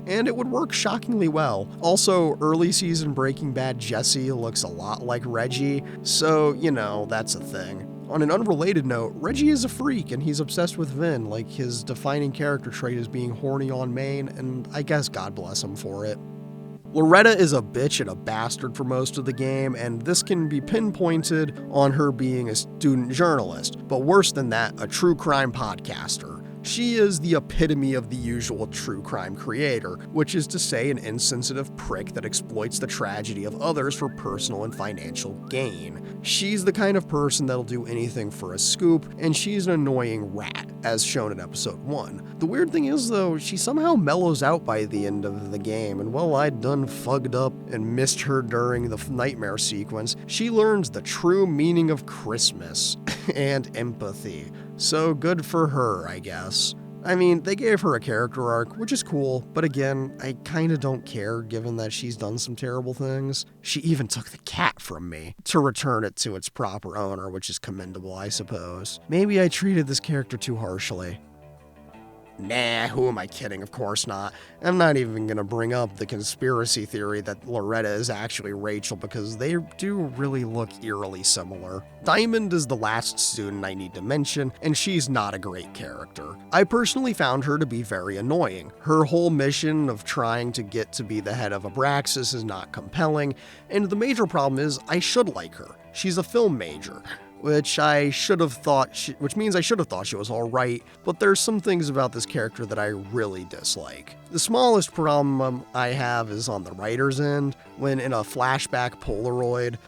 And it would work shockingly well. Also, early season Breaking Bad Jesse looks a lot like Reggie, so, you know, that's a thing. On an unrelated note, Reggie is a freak and he's obsessed with Vin, like his defining character trait is being horny on main, and I guess God bless him for it. Loretta is a bitch and a bastard for most of the game, and this can be pinpointed on her being a student journalist, but worse than that, a true crime podcaster. She is the epitome of the usual true crime creator, which is to say an insensitive prick that exploits the tragedy of others for personal and financial gain. She's the kind of person that'll do anything for a scoop, and she's an annoying rat, as shown in episode 1. The weird thing is though, she somehow mellows out by the end of the game, and while I'd done fugged up and missed her during the nightmare sequence, she learns the true meaning of Christmas and empathy. So good for her, I guess. I mean, they gave her a character arc, which is cool, but again, I kinda don't care given that she's done some terrible things. She even took the cat from me to return it to its proper owner, which is commendable, I suppose. Maybe I treated this character too harshly. Nah, who am I kidding? Of course not. I'm not even gonna bring up the conspiracy theory that Loretta is actually Rachel because they do really look eerily similar. Diamond is the last student I need to mention, and she's not a great character. I personally found her to be very annoying. Her whole mission of trying to get to be the head of Abraxas is not compelling, and the major problem is I should like her. She's a film major. Which means I should have thought she was alright, but there's some things about this character that I really dislike. The smallest problem I have is on the writer's end, when in a flashback Polaroid,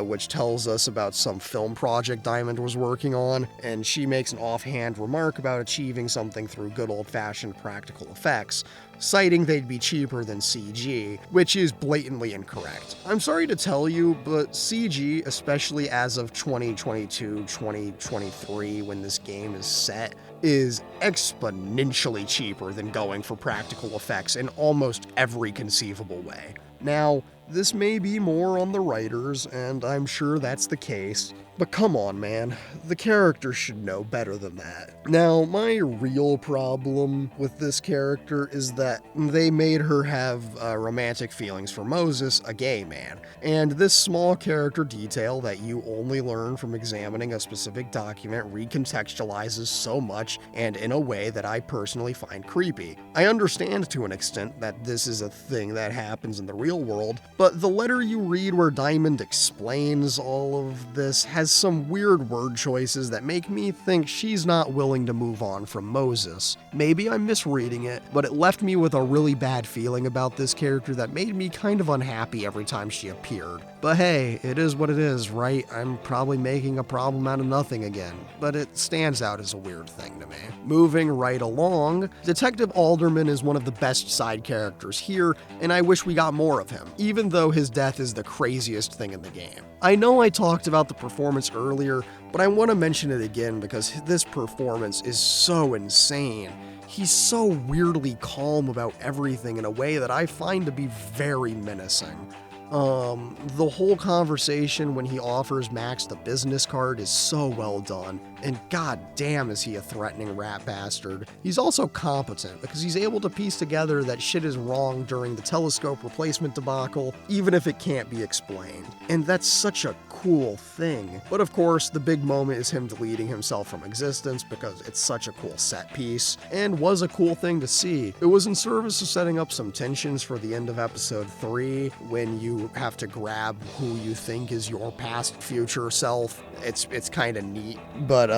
which tells us about some film project Diamond was working on, and she makes an offhand remark about achieving something through good old-fashioned practical effects, citing they'd be cheaper than CG, which is blatantly incorrect. I'm sorry to tell you, but CG, especially as of 2022, 2023, when this game is set, is exponentially cheaper than going for practical effects in almost every conceivable way. Now, This may be more on the writers, and I'm sure that's the case. But come on, man, the character should know better than that. Now, my real problem with this character is that they made her have romantic feelings for Moses, a gay man. And this small character detail that you only learn from examining a specific document recontextualizes so much, and in a way that I personally find creepy. I understand to an extent that this is a thing that happens in the real world, but the letter you read where Diamond explains all of this has some weird word choices that make me think she's not willing to move on from Moses. Maybe I'm misreading it, but it left me with a really bad feeling about this character that made me kind of unhappy every time she appeared. But hey, it is what it is, right? I'm probably making a problem out of nothing again, but it stands out as a weird thing to me. Moving right along, Detective Alderman is one of the best side characters here, and I wish we got more of him, even though his death is the craziest thing in the game. I know I talked about the performance earlier, but I want to mention it again because this performance is so insane. He's so weirdly calm about everything in a way that I find to be very menacing. The whole conversation when he offers Max the business card is so well done, and goddamn is he a threatening rat bastard. He's also competent because he's able to piece together that shit is wrong during the telescope replacement debacle, even if it can't be explained. And that's such a cool thing. But of course, the big moment is him deleting himself from existence because it's such a cool set piece, and was a cool thing to see. It was in service of setting up some tensions for the end of episode 3, when you have to grab who you think is your past future self. It's kind of neat, but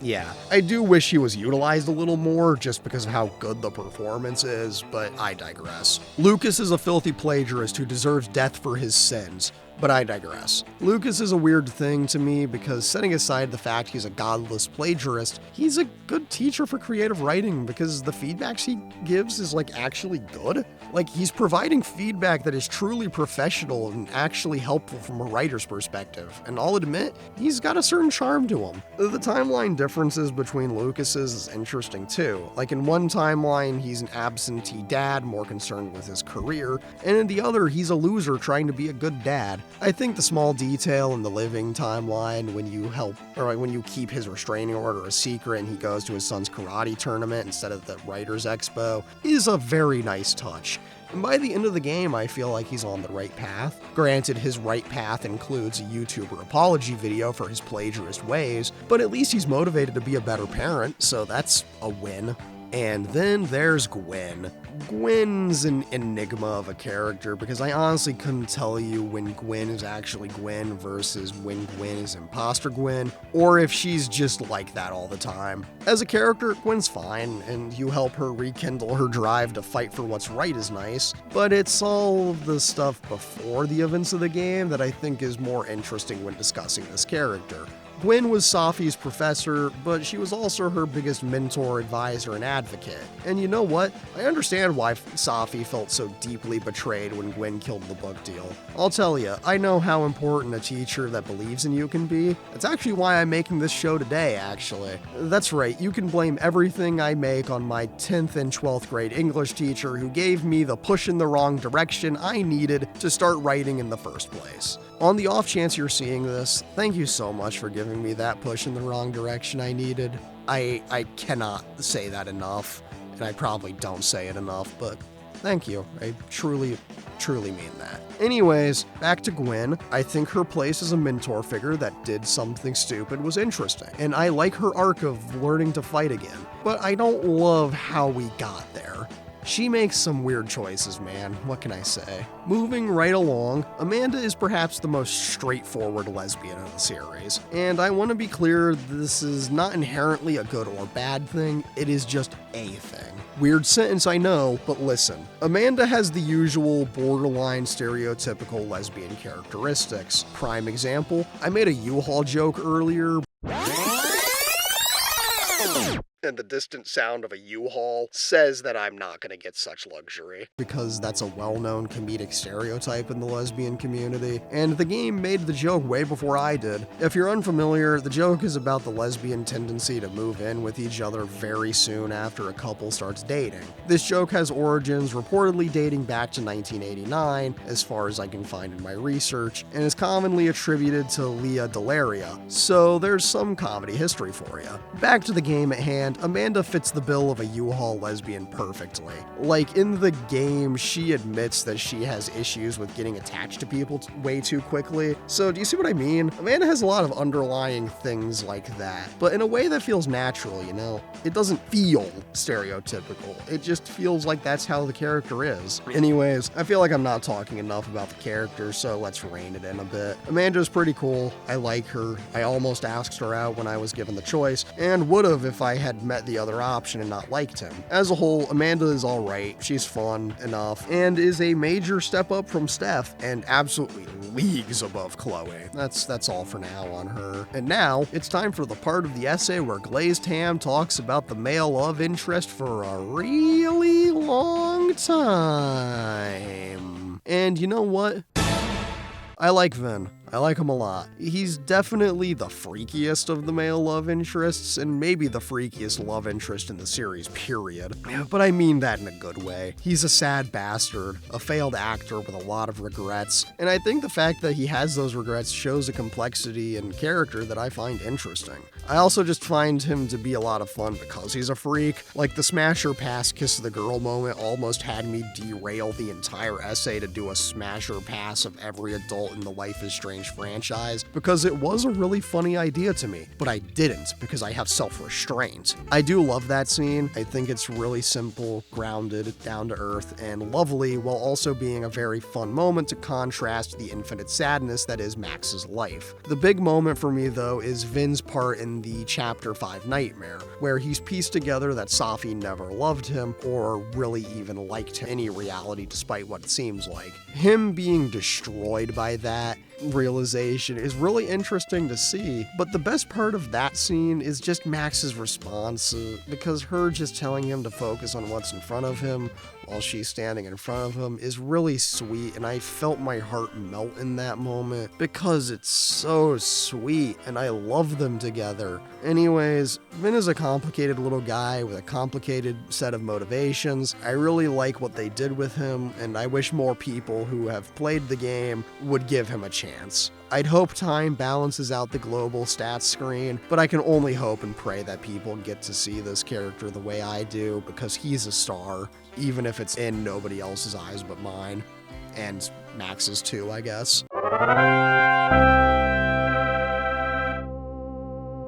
yeah. I do wish he was utilized a little more just because of how good the performance is, but I digress. Lucas is a filthy plagiarist who deserves death for his sins. But I digress. Lucas is a weird thing to me because, setting aside the fact he's a godless plagiarist, he's a good teacher for creative writing because the feedback he gives is actually good. He's providing feedback that is truly professional and actually helpful from a writer's perspective, and I'll admit, he's got a certain charm to him. The timeline differences between Lucas's is interesting too. In one timeline, he's an absentee dad more concerned with his career, and in the other, he's a loser trying to be a good dad. I think the small detail in the living timeline when you keep his restraining order a secret and he goes to his son's karate tournament instead of the Writers Expo is a very nice touch. And by the end of the game, I feel like he's on the right path. Granted, his right path includes a YouTuber apology video for his plagiarist ways, but at least he's motivated to be a better parent, so that's a win. And then there's Gwen. Gwen's an enigma of a character because I honestly couldn't tell you when Gwen is actually Gwen versus when Gwen is imposter Gwen, or if she's just like that all the time. As a character, Gwen's fine, and you help her rekindle her drive to fight for what's right is nice, but it's all the stuff before the events of the game that I think is more interesting when discussing this character. Gwen was Safi's professor, but she was also her biggest mentor, advisor, and advocate. And you know what? I understand why Safi felt so deeply betrayed when Gwen killed the book deal. I'll tell you, I know how important a teacher that believes in you can be. That's actually why I'm making this show today, actually. That's right, you can blame everything I make on my 10th and 12th grade English teacher who gave me the push in the wrong direction I needed to start writing in the first place. On the off chance you're seeing this, thank you so much for giving me that push in the wrong direction I needed. I cannot say that enough, and I probably don't say it enough, but thank you. I truly mean that. Anyways, back to Gwen. I think her place as a mentor figure that did something stupid was interesting, and I like her arc of learning to fight again, but I don't love how we got there. She makes some weird choices, man. What can I say? Moving right along, Amanda is perhaps the most straightforward lesbian of the series. And I want to be clear, this is not inherently a good or bad thing, it is just a thing. Weird sentence, I know, but listen. Amanda has the usual borderline stereotypical lesbian characteristics. Prime example, I made a U-Haul joke earlier. and the distant sound of a U-Haul says that I'm not going to get such luxury. Because that's a well-known comedic stereotype in the lesbian community, and the game made the joke way before I did. If you're unfamiliar, the joke is about the lesbian tendency to move in with each other very soon after a couple starts dating. This joke has origins reportedly dating back to 1989, as far as I can find in my research, and is commonly attributed to Leah Delaria, so there's some comedy history for you. Back to the game at hand, Amanda fits the bill of a U-Haul lesbian perfectly. Like, in the game, she admits that she has issues with getting attached to people way too quickly, so do you see what I mean? Amanda has a lot of underlying things like that, but in a way that feels natural, you know? It doesn't feel stereotypical, it just feels like that's how the character is. Anyways, I feel like I'm not talking enough about the character, so let's rein it in a bit. Amanda's pretty cool, I like her, I almost asked her out when I was given the choice, and would've if I had met the other option and not liked him. As a whole, Amanda is alright, she's fun enough, and is a major step up from Steph, and absolutely leagues above Chloe. That's all for now on her. And now, it's time for the part of the essay where Glazed Ham talks about the male love interest for a really long time. And you know what? I like Vin. I like him a lot. He's definitely the freakiest of the male love interests, and maybe the freakiest love interest in the series, period. But I mean that in a good way. He's a sad bastard, a failed actor with a lot of regrets, and I think the fact that he has those regrets shows a complexity and character that I find interesting. I also just find him to be a lot of fun because he's a freak. Like, the smasher pass kiss the girl moment almost had me derail the entire essay to do a smasher pass of every adult in the Life is Strange franchise, because it was a really funny idea to me, but I didn't because I have self-restraint. I do love that scene. I think it's really simple, grounded, down to earth, and lovely, while also being a very fun moment to contrast the infinite sadness that is Max's life. The big moment for me, though, is Vin's part in the Chapter 5 nightmare, where he's pieced together that Safi never loved him or really even liked any reality despite what it seems like. Him being destroyed by that realization is really interesting to see, but the best part of that scene is just Max's response, because her just telling him to focus on what's in front of him while she's standing in front of him is really sweet, and I felt my heart melt in that moment because it's so sweet and I love them together. Anyways, Vin is a complicated little guy with a complicated set of motivations. I really like what they did with him, and I wish more people who have played the game would give him a chance. I'd hope time balances out the global stats screen, but I can only hope and pray that people get to see this character the way I do, because he's a star, even if it's in nobody else's eyes but mine. And Max's too, I guess.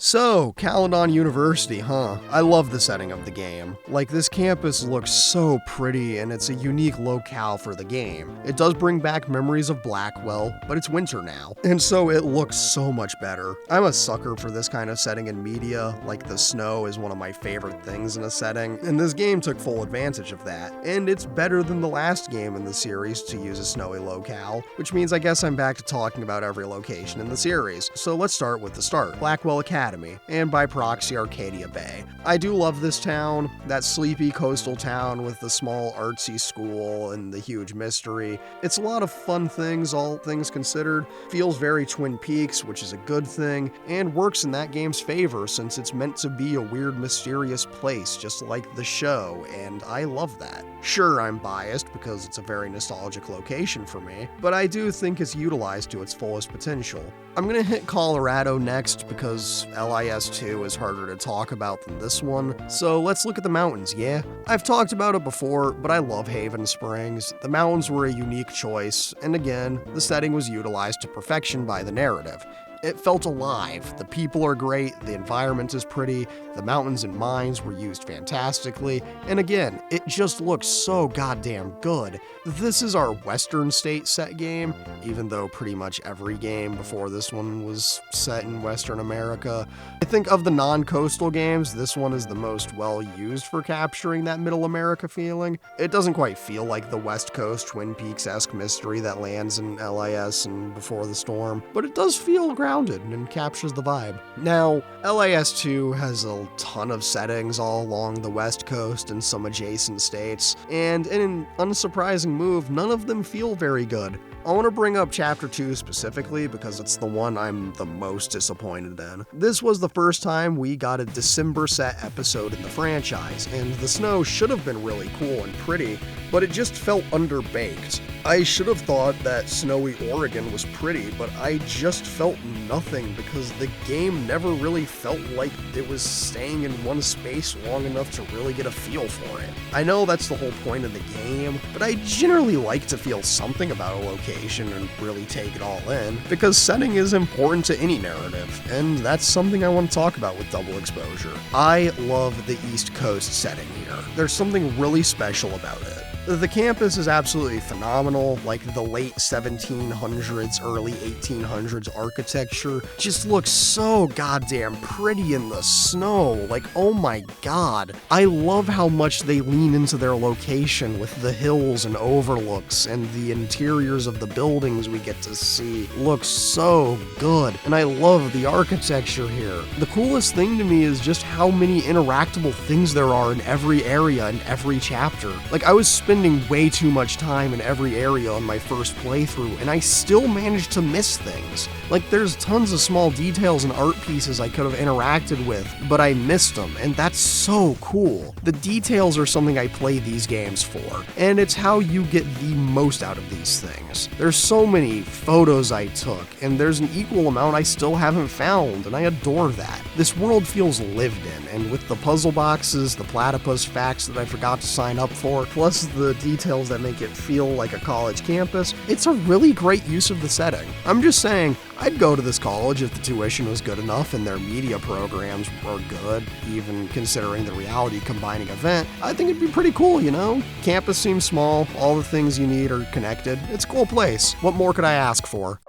So, Caledon University, huh? I love the setting of the game. Like, this campus looks so pretty, and it's a unique locale for the game. It does bring back memories of Blackwell, but it's winter now, and so it looks so much better. I'm a sucker for this kind of setting in media, like the snow is one of my favorite things in a setting, and this game took full advantage of that. And it's better than the last game in the series to use a snowy locale, which means I guess I'm back to talking about every location in the series. So let's start with the start. Blackwell Academy, and by proxy Arcadia Bay. I do love this town, that sleepy coastal town with the small artsy school and the huge mystery. It's a lot of fun things, all things considered. Feels very Twin Peaks, which is a good thing, and works in that game's favor since it's meant to be a weird, mysterious place, just like the show, and I love that. Sure, I'm biased because it's a very nostalgic location for me, but I do think it's utilized to its fullest potential. I'm gonna hit Colorado next because LIS2 is harder to talk about than this one, so let's look at the mountains, yeah? I've talked about it before, but I love Haven Springs. The mountains were a unique choice, and again, the setting was utilized to perfection by the narrative. It felt alive. The people are great, the environment is pretty, the mountains and mines were used fantastically, and again, it just looks so goddamn good. This is our Western state set game, even though pretty much every game before this one was set in Western America. I think of the non-coastal games, this one is the most well used for capturing that Middle America feeling. It doesn't quite feel like the West Coast Twin Peaks-esque mystery that lands in LIS and Before the Storm, but it does feel grounded and captures the vibe. Now, LAS2 has a ton of settings all along the West Coast and some adjacent states, and in an unsurprising move, none of them feel very good. I want to bring up Chapter 2 specifically because it's the one I'm the most disappointed in. This was the first time we got a December set episode in the franchise, and the snow should have been really cool and pretty, but it just felt underbaked. I should have thought that snowy Oregon was pretty, but I just felt nothing because the game never really felt like it was staying in one space long enough to really get a feel for it. I know that's the whole point of the game, but I generally like to feel something about a location and really take it all in, because setting is important to any narrative, and that's something I want to talk about with Double Exposure. I love the East Coast setting here. There's something really special about it. The campus is absolutely phenomenal, like the late 1700s, early 1800s architecture just looks so goddamn pretty in the snow, like oh my god. I love how much they lean into their location with the hills and overlooks, and the interiors of the buildings we get to see look so good, and I love the architecture here. The coolest thing to me is just how many interactable things there are in every area in every chapter. Like I was spending way too much time in every area on my first playthrough, and I still managed to miss things. Like there's tons of small details and art pieces I could have interacted with, but I missed them, and that's so cool. The details are something I play these games for, and it's how you get the most out of these things. There's so many photos I took, and there's an equal amount I still haven't found, and I adore that. This world feels lived in, and with the puzzle boxes, the platypus facts that I forgot to sign up for, plus the details that make it feel like a college campus, it's a really great use of the setting. I'm just saying, I'd go to this college if the tuition was good enough and their media programs were good, even considering the reality combining event. I think it'd be pretty cool, you know? Campus seems small, all the things you need are connected. It's a cool place. What more could I ask for?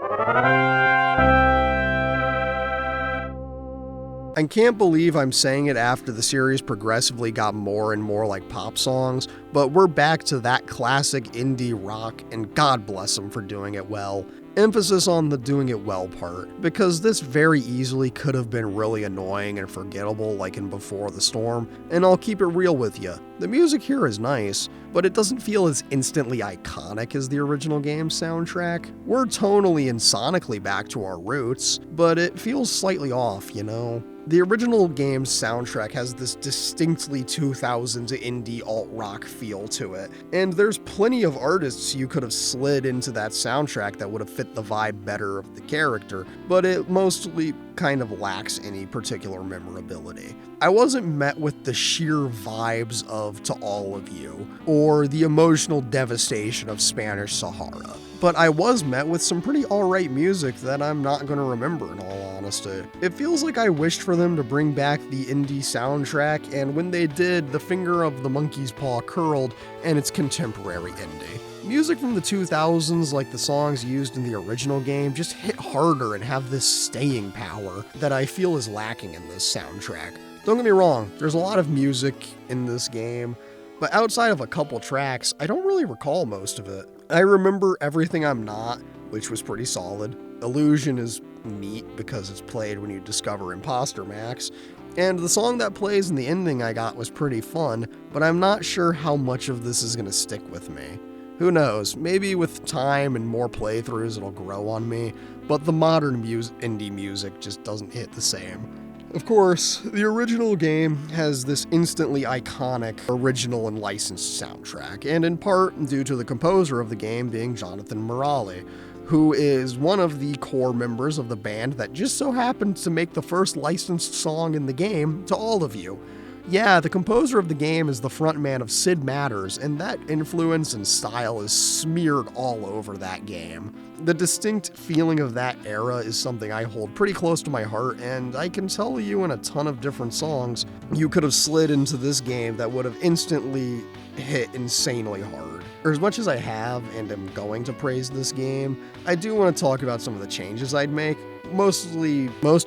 I can't believe I'm saying it after the series progressively got more and more like pop songs, but we're back to that classic indie rock, and God bless them for doing it well. Emphasis on the doing it well part, because this very easily could have been really annoying and forgettable like in Before the Storm, and I'll keep it real with you. The music here is nice, but it doesn't feel as instantly iconic as the original game's soundtrack. We're tonally and sonically back to our roots, but it feels slightly off, you know? The original game's soundtrack has this distinctly 2000s indie alt-rock feel to it, and there's plenty of artists you could have slid into that soundtrack that would have fit the vibe better of the character, but it mostly kind of lacks any particular memorability. I wasn't met with the sheer vibes of To All of You, or the emotional devastation of Spanish Sahara. But I was met with some pretty alright music that I'm not going to remember in all honesty. It feels like I wished for them to bring back the indie soundtrack, and when they did, the finger of the monkey's paw curled, and it's contemporary indie. Music from the 2000s, like the songs used in the original game, just hit harder and have this staying power that I feel is lacking in this soundtrack. Don't get me wrong, there's a lot of music in this game, but outside of a couple tracks, I don't really recall most of it. I remember Everything I'm Not, which was pretty solid. Illusion is neat because it's played when you discover Imposter Max. And the song that plays in the ending I got was pretty fun, but I'm not sure how much of this is going to stick with me. Who knows, maybe with time and more playthroughs it'll grow on me, but the modern indie music just doesn't hit the same. Of course, the original game has this instantly iconic original and licensed soundtrack, and in part due to the composer of the game being Jonathan Morali, who is one of the core members of the band that just so happened to make the first licensed song in the game, To All of You. Yeah, the composer of the game is the frontman of Sid Matters, and that influence and style is smeared all over that game. The distinct feeling of that era is something I hold pretty close to my heart, and I can tell you in a ton of different songs you could have slid into this game that would have instantly hit insanely hard. As much as I have and am going to praise this game, I do want to talk about some of the changes I'd make. Most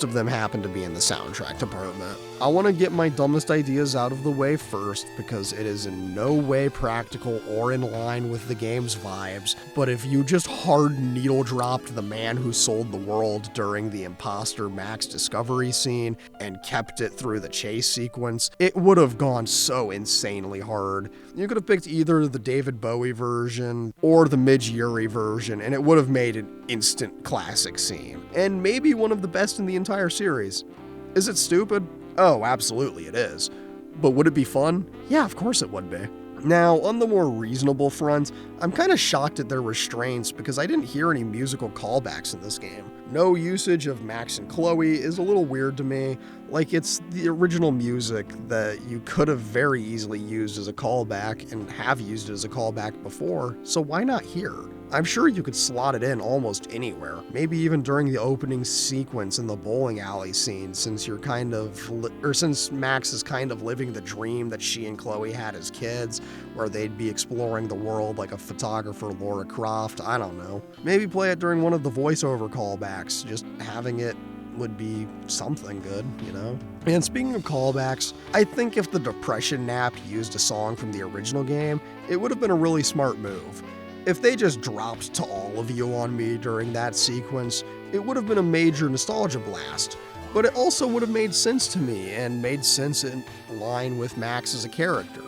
of them happen to be in the soundtrack department. I want to get my dumbest ideas out of the way first because it is in no way practical or in line with the game's vibes, but if you just hard needle dropped the man who sold the world during the imposter Max discovery scene and kept it through the chase sequence, it would have gone so insanely hard. You could have picked either the David Bowie version or the Midge Uri version, and it would have made an instant classic scene, and maybe one of the best in the entire series. Is it stupid? Oh, absolutely it is. But would it be fun? Yeah, of course it would be. Now, on the more reasonable front, I'm kind of shocked at their restraints because I didn't hear any musical callbacks in this game. No usage of Max and Chloe is a little weird to me, like it's the original music that you could have very easily used as a callback and have used it as a callback before, so why not here? I'm sure you could slot it in almost anywhere, maybe even during the opening sequence in the bowling alley scene, since since Max is kind of living the dream that she and Chloe had as kids, where they'd be exploring the world like a photographer Laura Croft, I don't know. Maybe play it during one of the voiceover callbacks, just having it would be something good, you know? And speaking of callbacks, I think if the Depression Nap used a song from the original game, it would have been a really smart move. If they just dropped To All of You on Me during that sequence, it would have been a major nostalgia blast. But it also would have made sense to me, and made sense in line with Max as a character.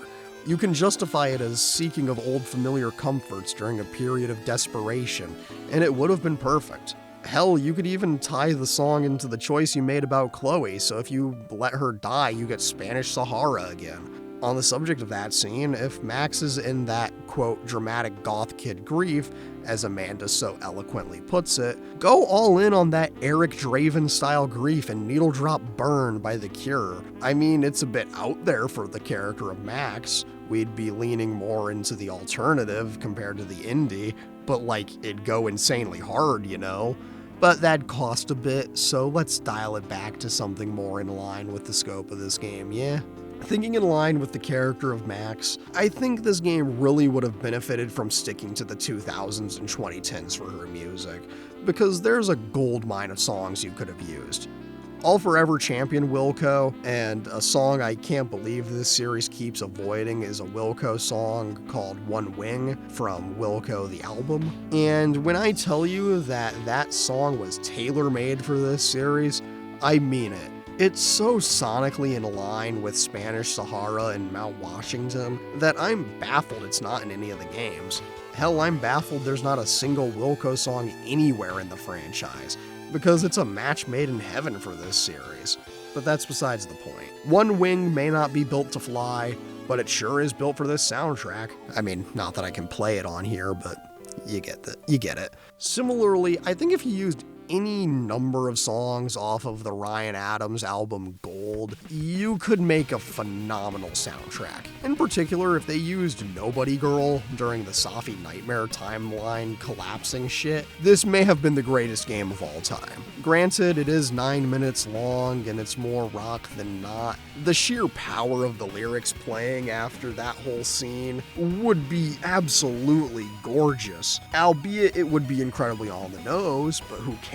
You can justify it as seeking of old familiar comforts during a period of desperation, and it would have been perfect. Hell, you could even tie the song into the choice you made about Chloe, so if you let her die, you get Spanish Sahara again. On the subject of that scene, if Max is in that, quote, dramatic goth kid grief, as Amanda so eloquently puts it, go all in on that Eric Draven-style grief and needle drop Burn by The Cure. I mean, it's a bit out there for the character of Max. We'd be leaning more into the alternative compared to the indie, but like, it'd go insanely hard, you know? But that'd cost a bit, so let's dial it back to something more in line with the scope of this game, yeah? Thinking in line with the character of Max, I think this game really would have benefited from sticking to the 2000s and 2010s for her music, because there's a gold mine of songs you could have used. I'll forever champion Wilco, and a song I can't believe this series keeps avoiding is a Wilco song called One Wing from Wilco the album. And when I tell you that that song was tailor-made for this series, I mean it. It's so sonically in line with Spanish Sahara and Mount Washington that I'm baffled it's not in any of the games. Hell, I'm baffled there's not a single Wilco song anywhere in the franchise, because it's a match made in heaven for this series. But that's besides the point. One Wing may not be built to fly, but it sure is built for this soundtrack. I mean, not that I can play it on here, but you get it. Similarly, I think if you used any number of songs off of the Ryan Adams album Gold, you could make a phenomenal soundtrack. In particular, if they used Nobody Girl during the Safi Nightmare timeline collapsing shit, this may have been the greatest game of all time. Granted, it is 9 minutes long and it's more rock than not. The sheer power of the lyrics playing after that whole scene would be absolutely gorgeous, albeit it would be incredibly on the nose, but who cares?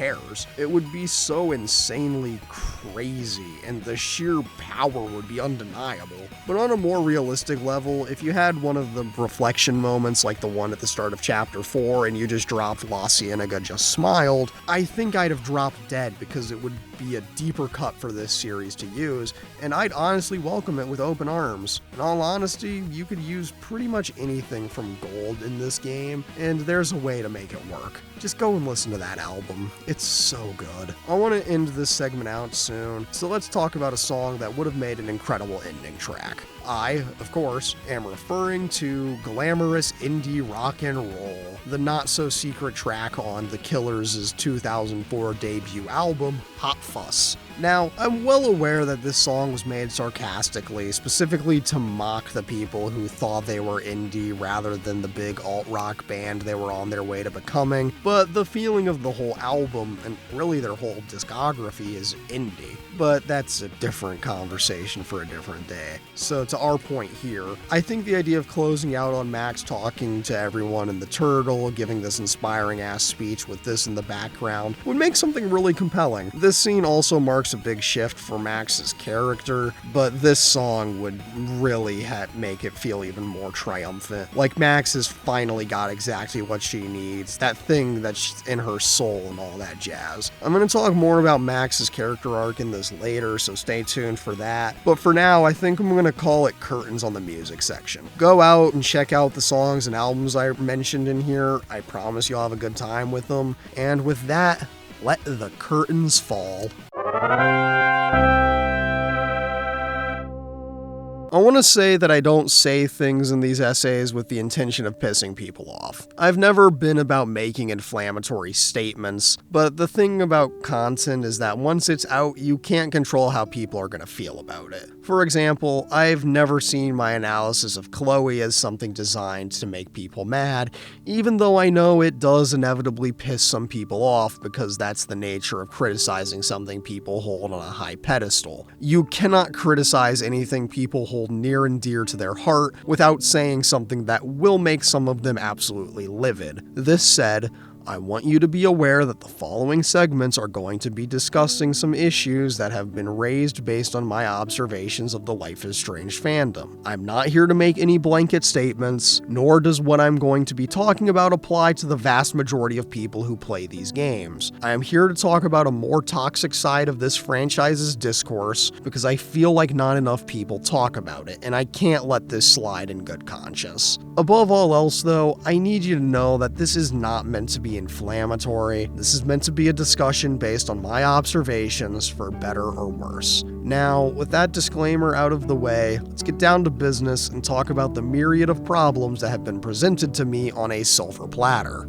It would be so insanely crazy, and the sheer power would be undeniable. But on a more realistic level, if you had one of the reflection moments like the one at the start of Chapter 4 and you just dropped La Cienega Just Smiled, I think I'd have dropped dead because it would be a deeper cut for this series to use, and I'd honestly welcome it with open arms. In all honesty, you could use pretty much anything from Gold in this game, and there's a way to make it work. Just go and listen to that album. It's so good. I want to end this segment out soon, so let's talk about a song that would have made an incredible ending track. I, of course, am referring to glamorous indie rock and roll, the not-so-secret track on The Killers' 2004 debut album, Hot Fuss. Now, I'm well aware that this song was made sarcastically, specifically to mock the people who thought they were indie rather than the big alt-rock band they were on their way to becoming, but the feeling of the whole album, and really their whole discography, is indie. But that's a different conversation for a different day. So to our point here, I think the idea of closing out on Max talking to everyone in the turtle, giving this inspiring ass speech with this in the background, would make something really compelling. This scene also marks a big shift for Max's character, but this song would really make it feel even more triumphant. Like Max has finally got exactly what she needs, that thing that's in her soul and all that jazz. I'm going to talk more about Max's character arc in this later, so stay tuned for that. But for now, I think I'm going to call it curtains on the music section. Go out and check out the songs and albums I mentioned in here. I promise you'll have a good time with them. And with that, let the curtains fall. I want to say that I don't say things in these essays with the intention of pissing people off. I've never been about making inflammatory statements, but the thing about content is that once it's out, you can't control how people are going to feel about it. For example, I've never seen my analysis of Chloe as something designed to make people mad, even though I know it does inevitably piss some people off because that's the nature of criticizing something people hold on a high pedestal. You cannot criticize anything people hold near and dear to their heart without saying something that will make some of them absolutely livid. This said, I want you to be aware that the following segments are going to be discussing some issues that have been raised based on my observations of the Life is Strange fandom. I'm not here to make any blanket statements, nor does what I'm going to be talking about apply to the vast majority of people who play these games. I am here to talk about a more toxic side of this franchise's discourse because I feel like not enough people talk about it, and I can't let this slide in good conscience. Above all else though, I need you to know that this is not meant to be inflammatory. This is meant to be a discussion based on my observations for better or worse. Now, with that disclaimer out of the way, let's get down to business and talk about the myriad of problems that have been presented to me on a silver platter.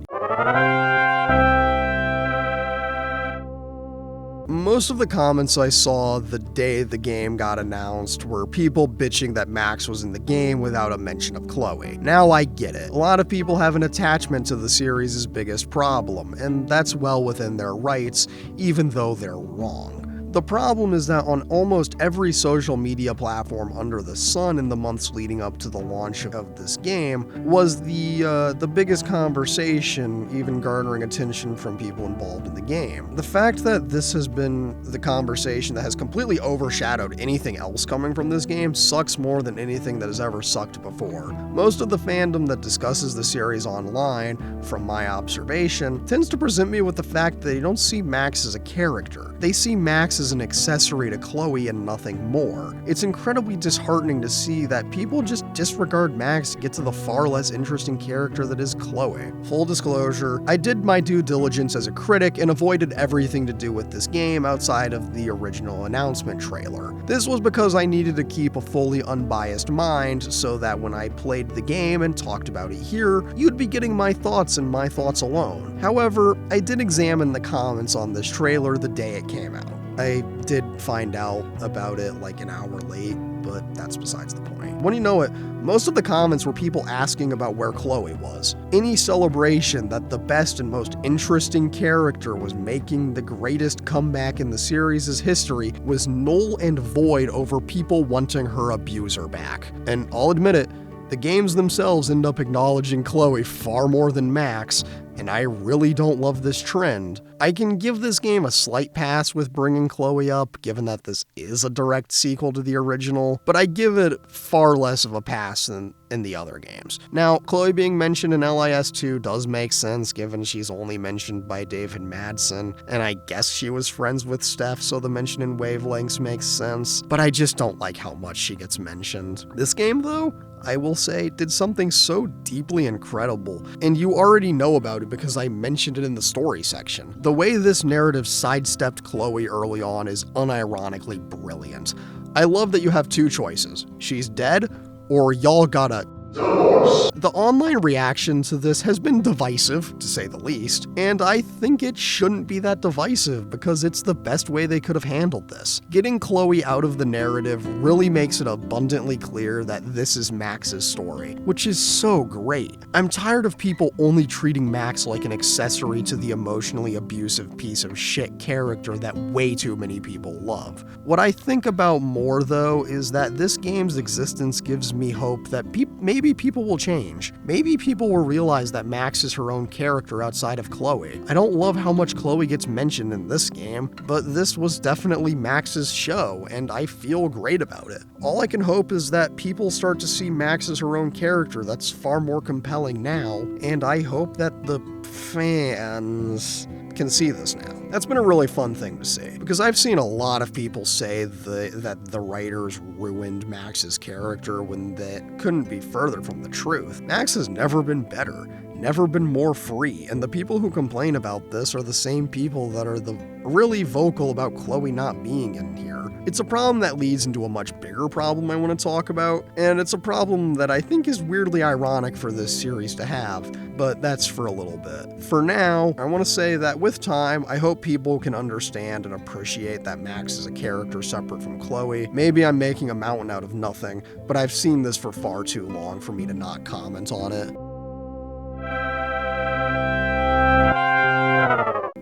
Most of the comments I saw the day the game got announced were people bitching that Max was in the game without a mention of Chloe. Now I get it. A lot of people have an attachment to the series' biggest problem, and that's well within their rights, even though they're wrong. The problem is that on almost every social media platform under the sun in the months leading up to the launch of this game was the biggest conversation, even garnering attention from people involved in the game. The fact that this has been the conversation that has completely overshadowed anything else coming from this game sucks more than anything that has ever sucked before. Most of the fandom that discusses the series online, from my observation, tends to present me with the fact that they don't see Max as a character. They see Max as an accessory to Chloe and nothing more. It's incredibly disheartening to see that people just disregard Max to get to the far less interesting character that is Chloe. Full disclosure, I did my due diligence as a critic and avoided everything to do with this game outside of the original announcement trailer. This was because I needed to keep a fully unbiased mind so that when I played the game and talked about it here, you'd be getting my thoughts and my thoughts alone. However, I did examine the comments on this trailer the day it came out. I did find out about it like an hour late, but that's besides the point. When you know it, most of the comments were people asking about where Chloe was. Any celebration that the best and most interesting character was making the greatest comeback in the series' history was null and void over people wanting her abuser back. And I'll admit it, the games themselves end up acknowledging Chloe far more than Max, and I really don't love this trend. I can give this game a slight pass with bringing Chloe up, given that this is a direct sequel to the original, but I give it far less of a pass than in the other games. Now, Chloe being mentioned in LIS 2 does make sense, given she's only mentioned by David Madsen, and I guess she was friends with Steph, so the mention in Wavelengths makes sense, but I just don't like how much she gets mentioned. This game, though, I will say, did something so deeply incredible, and you already know about it because I mentioned it in the story section. The way this narrative sidestepped Chloe early on is unironically brilliant. I love that you have two choices. She's dead, or y'all gotta The online reaction to this has been divisive, to say the least, and I think it shouldn't be that divisive because it's the best way they could have handled this. Getting Chloe out of the narrative really makes it abundantly clear that this is Max's story, which is so great. I'm tired of people only treating Max like an accessory to the emotionally abusive piece of shit character that way too many people love. What I think about more though is that this game's existence gives me hope that maybe people will change. Maybe people will realize that Max is her own character outside of Chloe. I don't love how much Chloe gets mentioned in this game, but this was definitely Max's show, and I feel great about it. All I can hope is that people start to see Max as her own character that's far more compelling now, and I hope that the fans can see this now. That's been a really fun thing to see, because I've seen a lot of people say that the writers ruined Max's character when that couldn't be further from the truth. Max has never been better, never been more free, and the people who complain about this are the same people that are really vocal about Chloe not being in here. It's a problem that leads into a much bigger problem I want to talk about, and it's a problem that I think is weirdly ironic for this series to have, but that's for a little bit. For now, I want to say that with time, I hope people can understand and appreciate that Max is a character separate from Chloe. Maybe I'm making a mountain out of nothing, but I've seen this for far too long for me to not comment on it.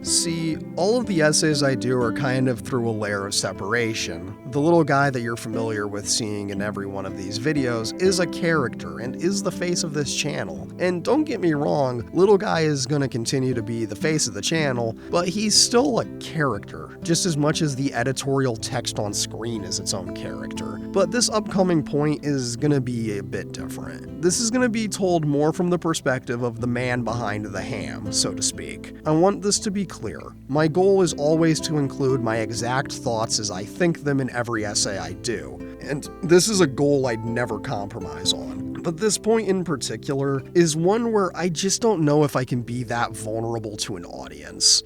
See, all of the essays I do are kind of through a layer of separation. The little guy that you're familiar with seeing in every one of these videos is a character and is the face of this channel. And don't get me wrong, little guy is going to continue to be the face of the channel, but he's still a character, just as much as the editorial text on screen is its own character. But this upcoming point is going to be a bit different. This is going to be told more from the perspective of the man behind the ham, so to speak. I want this to be clear. My goal is always to include my exact thoughts as I think them in every essay I do, and this is a goal I'd never compromise on. But this point in particular is one where I just don't know if I can be that vulnerable to an audience.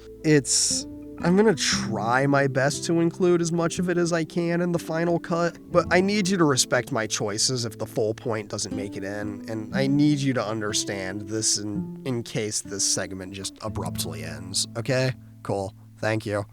I'm gonna try my best to include as much of it as I can in the final cut, but I need you to respect my choices if the full point doesn't make it in, and I need you to understand this in case this segment just abruptly ends, okay? Cool. Thank you.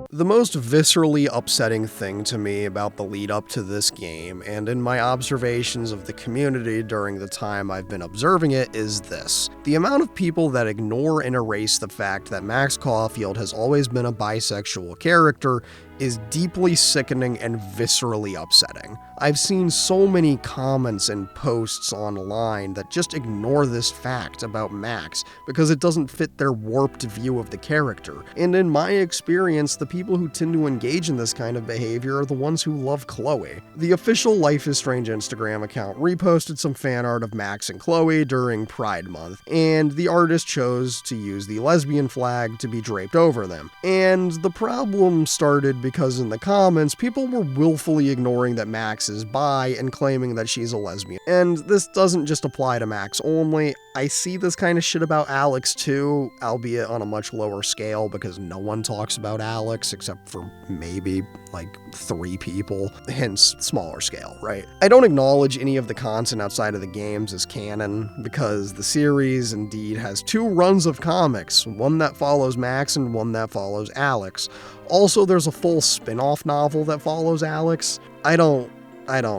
The most viscerally upsetting thing to me about the lead up to this game, and in my observations of the community during the time I've been observing it, is this. The amount of people that ignore and erase the fact that Max Caulfield has always been a bisexual character is deeply sickening and viscerally upsetting. I've seen so many comments and posts online that just ignore this fact about Max because it doesn't fit their warped view of the character. And in my experience, the people who tend to engage in this kind of behavior are the ones who love Chloe. The official Life is Strange Instagram account reposted some fan art of Max and Chloe during Pride Month, and the artist chose to use the lesbian flag to be draped over them. And the problem started because in the comments, people were willfully ignoring that Max is bi and claiming that she's a lesbian. And this doesn't just apply to Max only. I see this kind of shit about Alex too, albeit on a much lower scale because no one talks about Alex except for maybe like 3 people, hence smaller scale, right? I don't acknowledge any of the content outside of the games as canon because the series indeed has 2 runs of comics, one that follows Max and one that follows Alex. Also, there's a full spin-off novel that follows Alex. I don't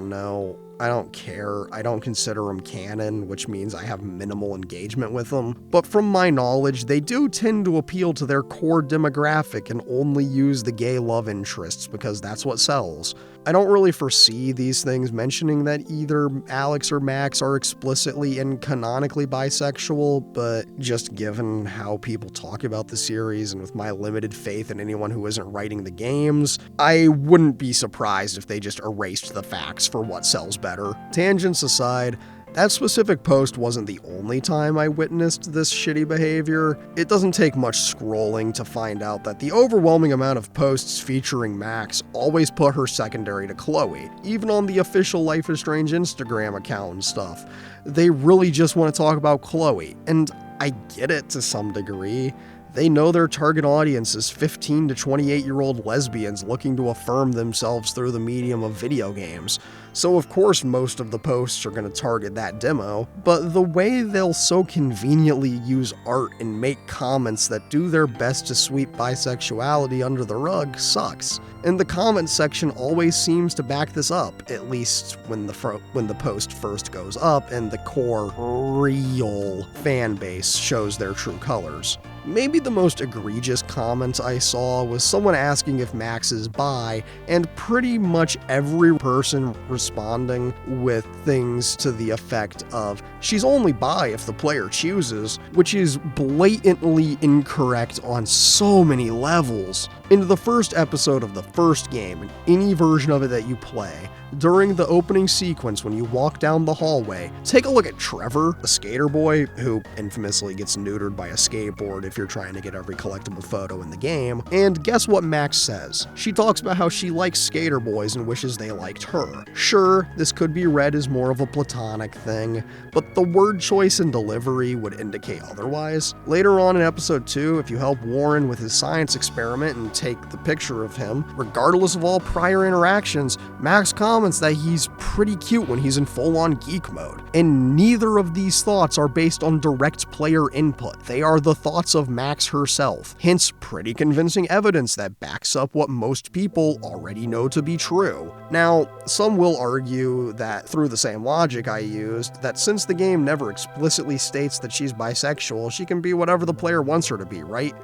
know. I don't care. I don't consider them canon, which means I have minimal engagement with them. But from my knowledge, they do tend to appeal to their core demographic and only use the gay love interests because that's what sells. I don't really foresee these things mentioning that either Alex or Max are explicitly and canonically bisexual, but just given how people talk about the series and with my limited faith in anyone who isn't writing the games, I wouldn't be surprised if they just erased the facts for what sells better. Tangents aside, that specific post wasn't the only time I witnessed this shitty behavior. It doesn't take much scrolling to find out that the overwhelming amount of posts featuring Max always put her secondary to Chloe, even on the official Life is Strange Instagram account and stuff. They really just want to talk about Chloe, and I get it to some degree. They know their target audience is 15 to 28-year-old lesbians looking to affirm themselves through the medium of video games. So of course most of the posts are going to target that demo, but the way they'll so conveniently use art and make comments that do their best to sweep bisexuality under the rug sucks. And the comment section always seems to back this up, at least when the post first goes up and the core real fan base shows their true colors. Maybe the most egregious comment I saw was someone asking if Max is bi, and pretty much every person responding with things to the effect of, she's only bi if the player chooses, which is blatantly incorrect on so many levels. In the first episode of the first game, in any version of it that you play, during the opening sequence when you walk down the hallway, take a look at Trevor, a skater boy who infamously gets neutered by a skateboard if you're trying to get every collectible photo in the game, and guess what Max says? She talks about how she likes skater boys and wishes they liked her. Sure, this could be read as more of a platonic thing, but the word choice and delivery would indicate otherwise. Later on in episode 2, if you help Warren with his science experiment and take the picture of him, regardless of all prior interactions, Max comments that he's pretty cute when he's in full-on geek mode. And neither of these thoughts are based on direct player input. They are the thoughts of Max herself, hence pretty convincing evidence that backs up what most people already know to be true. Now, some will argue that through the same logic I used, that since the game never explicitly states that she's bisexual, she can be whatever the player wants her to be, right?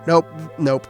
Nope.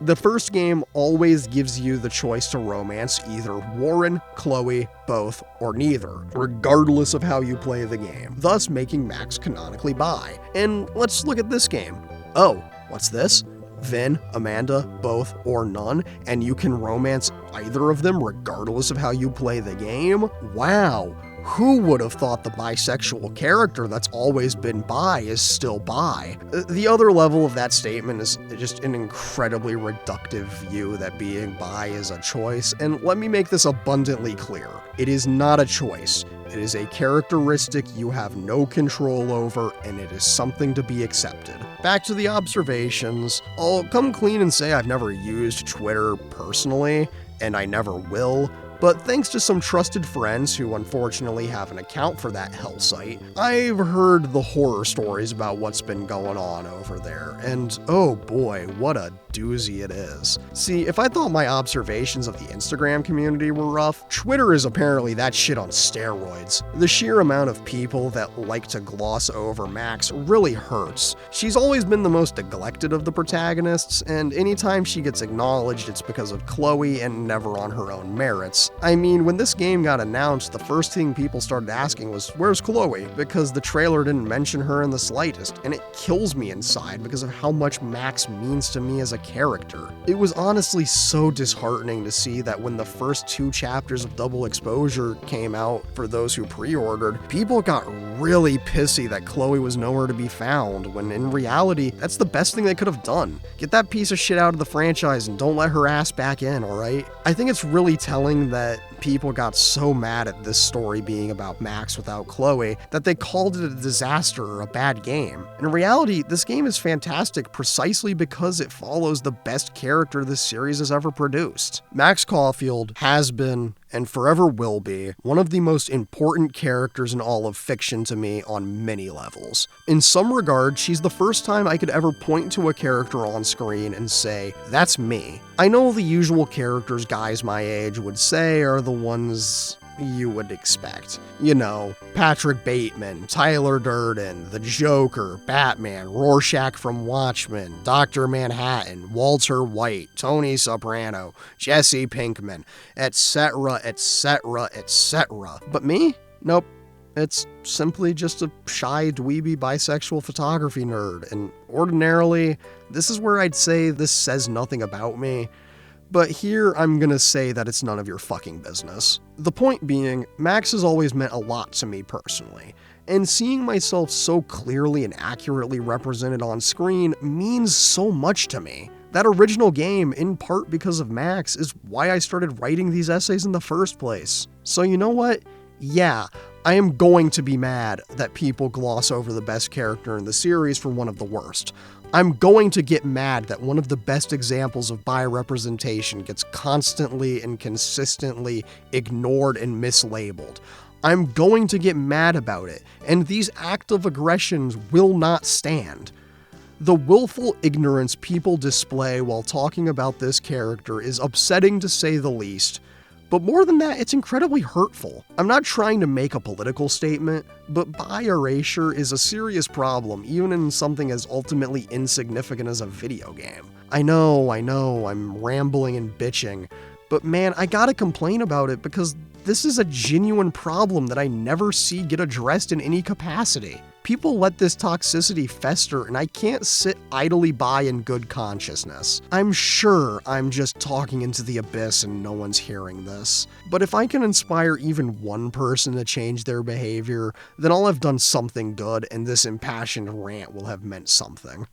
The first game always gives you the choice to romance either Warren, Chloe, both, or neither, regardless of how you play the game, thus making Max canonically bi. And let's look at this game. Oh, what's this? Vin, Amanda, both, or none, and you can romance either of them regardless of how you play the game? Wow. Who would have thought the bisexual character that's always been bi is still bi? The other level of that statement is just an incredibly reductive view that being bi is a choice, and let me make this abundantly clear. It is not a choice. It is a characteristic you have no control over, and it is something to be accepted. Back to the observations, I'll come clean and say I've never used Twitter personally, and I never will. But thanks to some trusted friends who unfortunately have an account for that hell site, I've heard the horror stories about what's been going on over there, and oh boy, what a doozy it is. See, if I thought my observations of the Instagram community were rough, Twitter is apparently that shit on steroids. The sheer amount of people that like to gloss over Max really hurts. She's always been the most neglected of the protagonists, and anytime she gets acknowledged, it's because of Chloe and never on her own merits. I mean, when this game got announced, the first thing people started asking was, where's Chloe? Because the trailer didn't mention her in the slightest, and it kills me inside because of how much Max means to me as a character. It was honestly so disheartening to see that when the first 2 chapters of Double Exposure came out for those who pre-ordered, people got really pissy that Chloe was nowhere to be found, when in reality, that's the best thing they could have done. Get that piece of shit out of the franchise and don't let her ass back in, alright? I think it's really telling that people got so mad at this story being about Max without Chloe that they called it a disaster or a bad game. In reality, this game is fantastic precisely because it follows the best character this series has ever produced. Max Caulfield has been, and forever will be, one of the most important characters in all of fiction to me on many levels. In some regard, she's the first time I could ever point to a character on screen and say, that's me. I know the usual characters guys my age would say are the ones you would expect. You know, Patrick Bateman, Tyler Durden, the Joker, Batman, Rorschach from Watchmen, Dr. Manhattan, Walter White, Tony Soprano, Jesse Pinkman, etc., etc., etc. But me? Nope. It's simply just a shy, dweeby, bisexual photography nerd, and ordinarily, this is where I'd say this says nothing about me. But here, I'm gonna say that it's none of your fucking business. The point being, Max has always meant a lot to me personally, and seeing myself so clearly and accurately represented on screen means so much to me. That original game, in part because of Max, is why I started writing these essays in the first place. So you know what? Yeah, I am going to be mad that people gloss over the best character in the series for one of the worst. I'm going to get mad that one of the best examples of bi-representation gets constantly and consistently ignored and mislabeled. I'm going to get mad about it, and these active aggressions will not stand. The willful ignorance people display while talking about this character is upsetting to say the least, but more than that, it's incredibly hurtful. I'm not trying to make a political statement, but bi-erasure is a serious problem, even in something as ultimately insignificant as a video game. I know, I'm rambling and bitching, but man, I gotta complain about it because this is a genuine problem that I never see get addressed in any capacity. People let this toxicity fester, and I can't sit idly by in good consciousness. I'm sure I'm just talking into the abyss and no one's hearing this. But if I can inspire even one person to change their behavior, then I'll have done something good, and this impassioned rant will have meant something.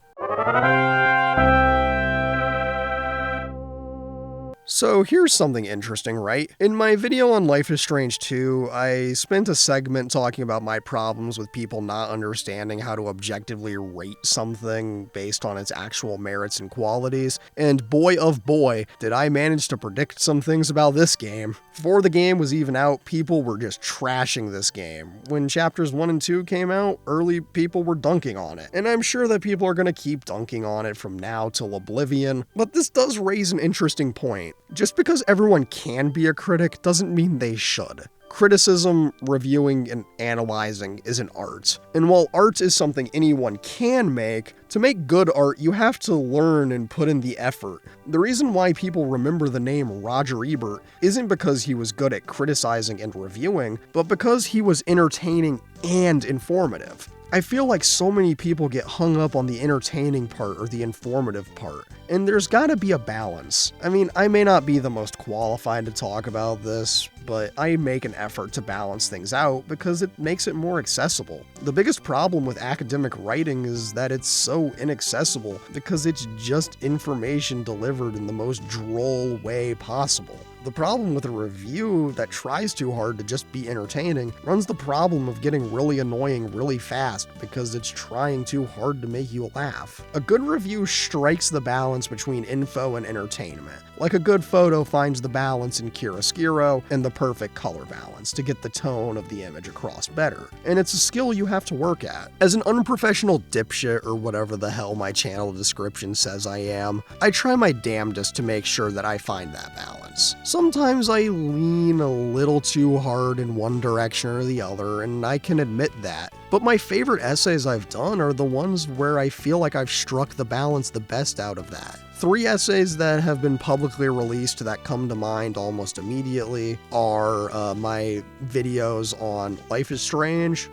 So here's something interesting, right? In my video on Life is Strange 2, I spent a segment talking about my problems with people not understanding how to objectively rate something based on its actual merits and qualities, and boy oh boy, did I manage to predict some things about this game. Before the game was even out, people were just trashing this game. When chapters 1 and 2 came out, early people were dunking on it, and I'm sure that people are gonna keep dunking on it from now till oblivion, but this does raise an interesting point. Just because everyone can be a critic doesn't mean they should. Criticism, reviewing, and analyzing is an art. And while art is something anyone can make, to make good art, you have to learn and put in the effort. The reason why people remember the name Roger Ebert isn't because he was good at criticizing and reviewing, but because he was entertaining and informative. I feel like so many people get hung up on the entertaining part or the informative part, and there's gotta be a balance. I mean, I may not be the most qualified to talk about this, but I make an effort to balance things out because it makes it more accessible. The biggest problem with academic writing is that it's so inaccessible because it's just information delivered in the most droll way possible. The problem with a review that tries too hard to just be entertaining runs the problem of getting really annoying really fast because it's trying too hard to make you laugh. A good review strikes the balance between info and entertainment, like a good photo finds the balance in chiaroscuro and the perfect color balance to get the tone of the image across better, and it's a skill you have to work at. As an unprofessional dipshit or whatever the hell my channel description says I am, I try my damnedest to make sure that I find that balance. Sometimes I lean a little too hard in one direction or the other, and I can admit that. But my favorite essays I've done are the ones where I feel like I've struck the balance the best out of that. 3 essays that have been publicly released that come to mind almost immediately are my videos on Life is Strange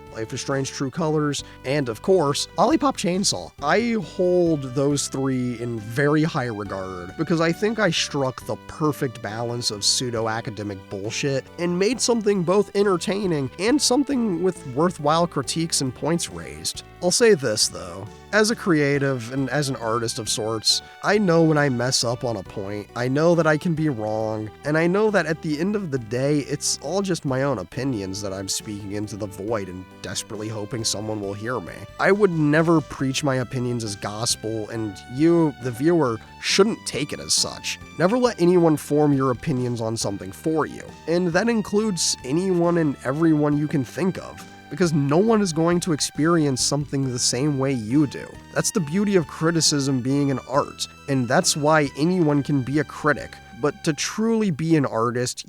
True Colors, and of course, Lollipop Chainsaw. I hold those 3 in very high regard because I think I struck the perfect balance of pseudo-academic bullshit and made something both entertaining and something with worthwhile critiques and points raised. I'll say this though, as a creative and as an artist of sorts, I know when I mess up on a point, I know that I can be wrong, and I know that at the end of the day, it's all just my own opinions that I'm speaking into the void and desperately hoping someone will hear me. I would never preach my opinions as gospel, and you, the viewer, shouldn't take it as such. Never let anyone form your opinions on something for you, and that includes anyone and everyone you can think of, because no one is going to experience something the same way you do. That's the beauty of criticism being an art, and that's why anyone can be a critic. But to truly be an artist,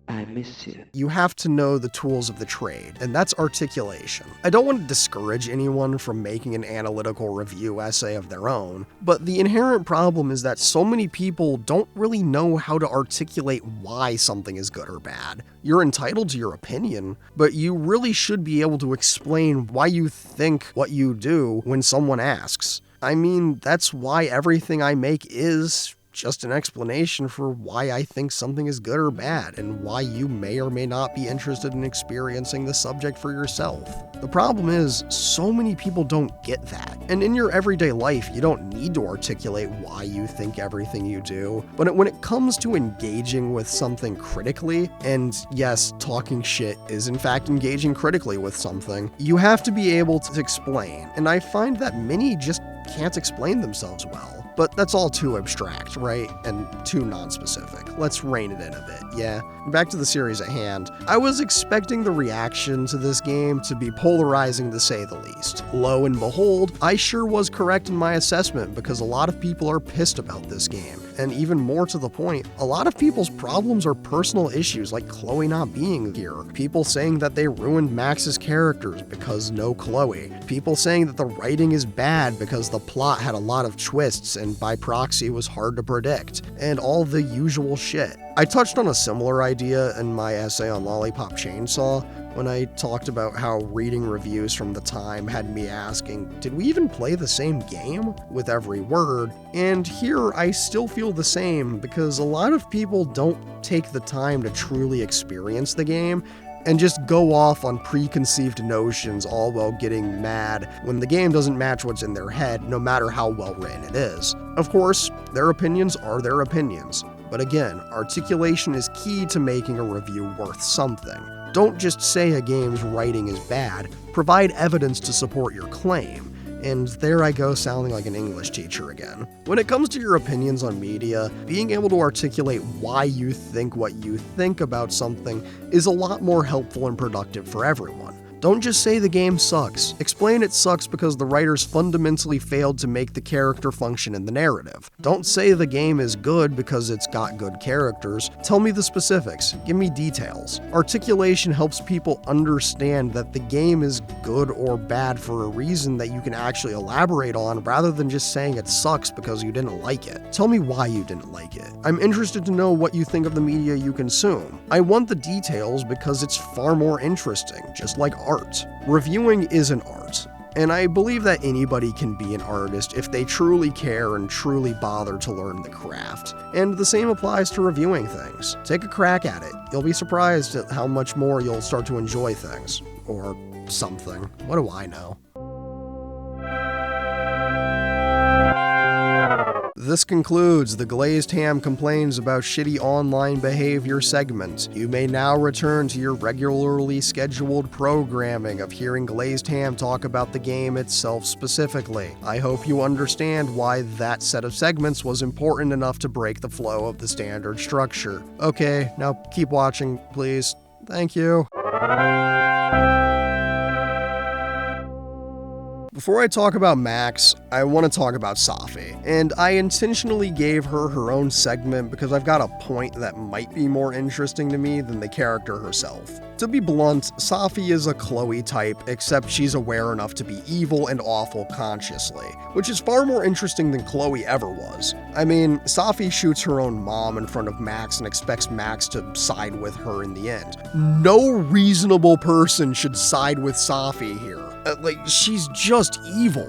I miss you. You have to know the tools of the trade, and that's articulation. I don't want to discourage anyone from making an analytical review essay of their own, but the inherent problem is that so many people don't really know how to articulate why something is good or bad. You're entitled to your opinion, but you really should be able to explain why you think what you do when someone asks. I mean, that's why everything I make is just an explanation for why I think something is good or bad, and why you may or may not be interested in experiencing the subject for yourself. The problem is, so many people don't get that. And in your everyday life, you don't need to articulate why you think everything you do. But when it comes to engaging with something critically, and yes, talking shit is in fact engaging critically with something, you have to be able to explain. And I find that many just can't explain themselves well. But that's all too abstract, right? And too non-specific. Let's rein it in a bit, yeah? Back to the series at hand. I was expecting the reaction to this game to be polarizing to say the least. Lo and behold, I sure was correct in my assessment because a lot of people are pissed about this game. And even more to the point, a lot of people's problems are personal issues like Chloe not being here. People saying that they ruined Max's characters because no Chloe. People saying that the writing is bad because the plot had a lot of twists and by proxy was hard to predict. And all the usual shit. I touched on a similar idea in my essay on Lollipop Chainsaw when I talked about how reading reviews from the time had me asking, did we even play the same game? With every word. And here I still feel the same because a lot of people don't take the time to truly experience the game and just go off on preconceived notions all while getting mad when the game doesn't match what's in their head, no matter how well written it is. Of course, their opinions are their opinions. But again, articulation is key to making a review worth something. Don't just say a game's writing is bad, provide evidence to support your claim. And there I go sounding like an English teacher again. When it comes to your opinions on media, being able to articulate why you think what you think about something is a lot more helpful and productive for everyone. Don't just say the game sucks. Explain it sucks because the writers fundamentally failed to make the character function in the narrative. Don't say the game is good because it's got good characters. Tell me the specifics. Give me details. Articulation helps people understand that the game is good or bad for a reason that you can actually elaborate on rather than just saying it sucks because you didn't like it. Tell me why you didn't like it. I'm interested to know what you think of the media you consume. I want the details because it's far more interesting, just like art. Reviewing is an art, and I believe that anybody can be an artist if they truly care and truly bother to learn the craft. And the same applies to reviewing things. Take a crack at it. You'll be surprised at how much more you'll start to enjoy things. Or something. What do I know? This concludes the Glazed Ham Complains About Shitty Online Behavior segment. You may now return to your regularly scheduled programming of hearing Glazed Ham talk about the game itself specifically. I hope you understand why that set of segments was important enough to break the flow of the standard structure. Okay, now keep watching, please. Thank you. Before I talk about Max, I want to talk about Safi, and I intentionally gave her her own segment because I've got a point that might be more interesting to me than the character herself. To be blunt, Safi is a Chloe type, except she's aware enough to be evil and awful consciously, which is far more interesting than Chloe ever was. I mean, Safi shoots her own mom in front of Max and expects Max to side with her in the end. No reasonable person should side with Safi here. She's just evil.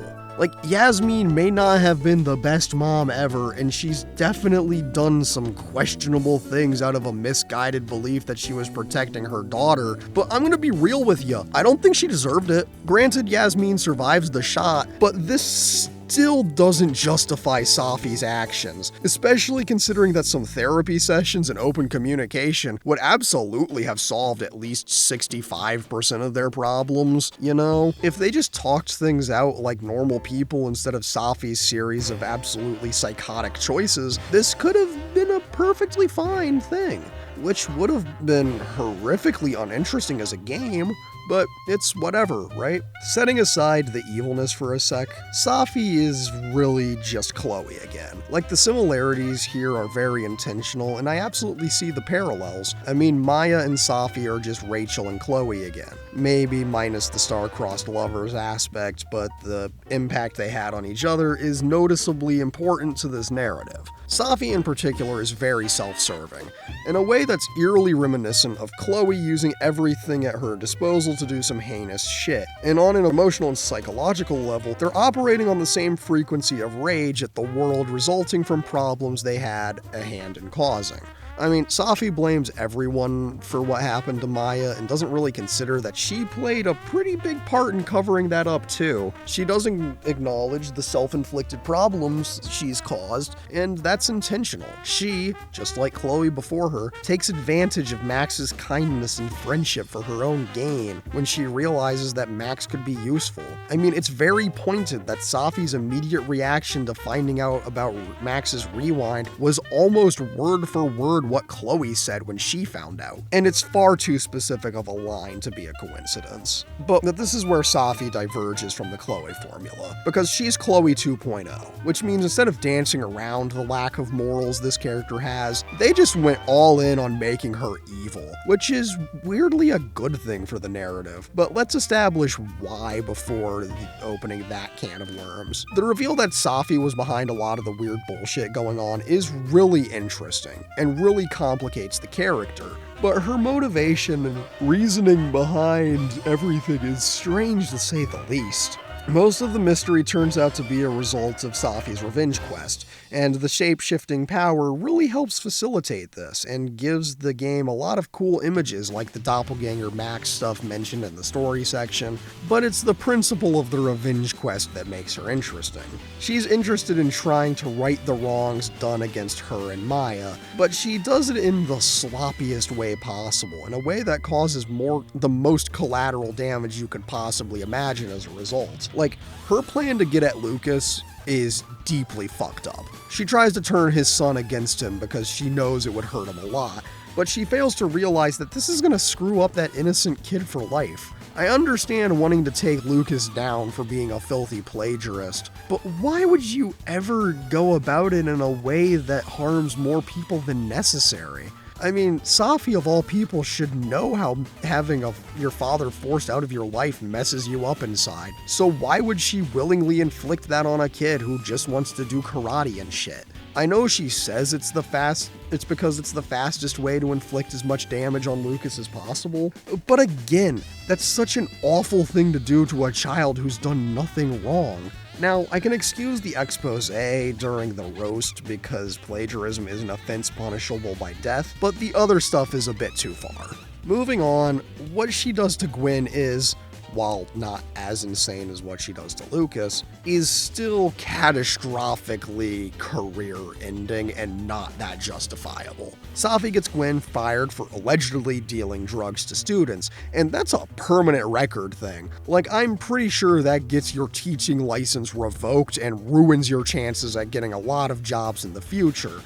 Yasmin may not have been the best mom ever, and she's definitely done some questionable things out of a misguided belief that she was protecting her daughter, but I'm gonna be real with you, I don't think she deserved it. Granted, Yasmin survives the shot, but this still doesn't justify Safi's actions, especially considering that some therapy sessions and open communication would absolutely have solved at least 65% of their problems, you know? If they just talked things out like normal people instead of Safi's series of absolutely psychotic choices, this could have been a perfectly fine thing, which would have been horrifically uninteresting as a game, but it's whatever, right? Setting aside the evilness for a sec, Safi is really just Chloe again. The similarities here are very intentional, and I absolutely see the parallels. I mean, Maya and Safi are just Rachel and Chloe again. Maybe minus the star-crossed lovers aspect, but the impact they had on each other is noticeably important to this narrative. Safi in particular is very self-serving, in a way that's eerily reminiscent of Chloe using everything at her disposal to do some heinous shit. And on an emotional and psychological level, they're operating on the same frequency of rage at the world resulting from problems they had a hand in causing. I mean, Safi blames everyone for what happened to Maya and doesn't really consider that she played a pretty big part in covering that up too. She doesn't acknowledge the self-inflicted problems she's caused, and that's intentional. She, just like Chloe before her, takes advantage of Max's kindness and friendship for her own gain when she realizes that Max could be useful. I mean, it's very pointed that Safi's immediate reaction to finding out about Max's rewind was almost word for word what Chloe said when she found out, and it's far too specific of a line to be a coincidence. But this is where Safi diverges from the Chloe formula, because she's Chloe 2.0, which means instead of dancing around the lack of morals this character has, they just went all in on making her evil, which is weirdly a good thing for the narrative. But let's establish why before opening that can of worms. The reveal that Safi was behind a lot of the weird bullshit going on is really interesting, and really complicates the character, but her motivation and reasoning behind everything is strange to say the least. Most of the mystery turns out to be a result of Safi's revenge quest, and the shape-shifting power really helps facilitate this and gives the game a lot of cool images like the doppelganger Max stuff mentioned in the story section, but it's the principle of the revenge quest that makes her interesting. She's interested in trying to right the wrongs done against her and Maya, but she does it in the sloppiest way possible, in a way that causes the most collateral damage you could possibly imagine as a result. Like, her plan to get at Lucas is deeply fucked up. She tries to turn his son against him because she knows it would hurt him a lot, but she fails to realize that this is gonna screw up that innocent kid for life. I understand wanting to take Lucas down for being a filthy plagiarist, but why would you ever go about it in a way that harms more people than necessary? I mean, Safi of all people should know how having your father forced out of your life messes you up inside. So why would she willingly inflict that on a kid who just wants to do karate and shit? I know she says it's because it's the fastest way to inflict as much damage on Lucas as possible, but again, that's such an awful thing to do to a child who's done nothing wrong. Now, I can excuse the expose during the roast because plagiarism is an offense punishable by death, but the other stuff is a bit too far. Moving on, what she does to Gwen is, while not as insane as what she does to Lucas, is still catastrophically career-ending and not that justifiable. Safi gets Gwen fired for allegedly dealing drugs to students, and that's a permanent record thing. Like, I'm pretty sure that gets your teaching license revoked and ruins your chances at getting a lot of jobs in the future.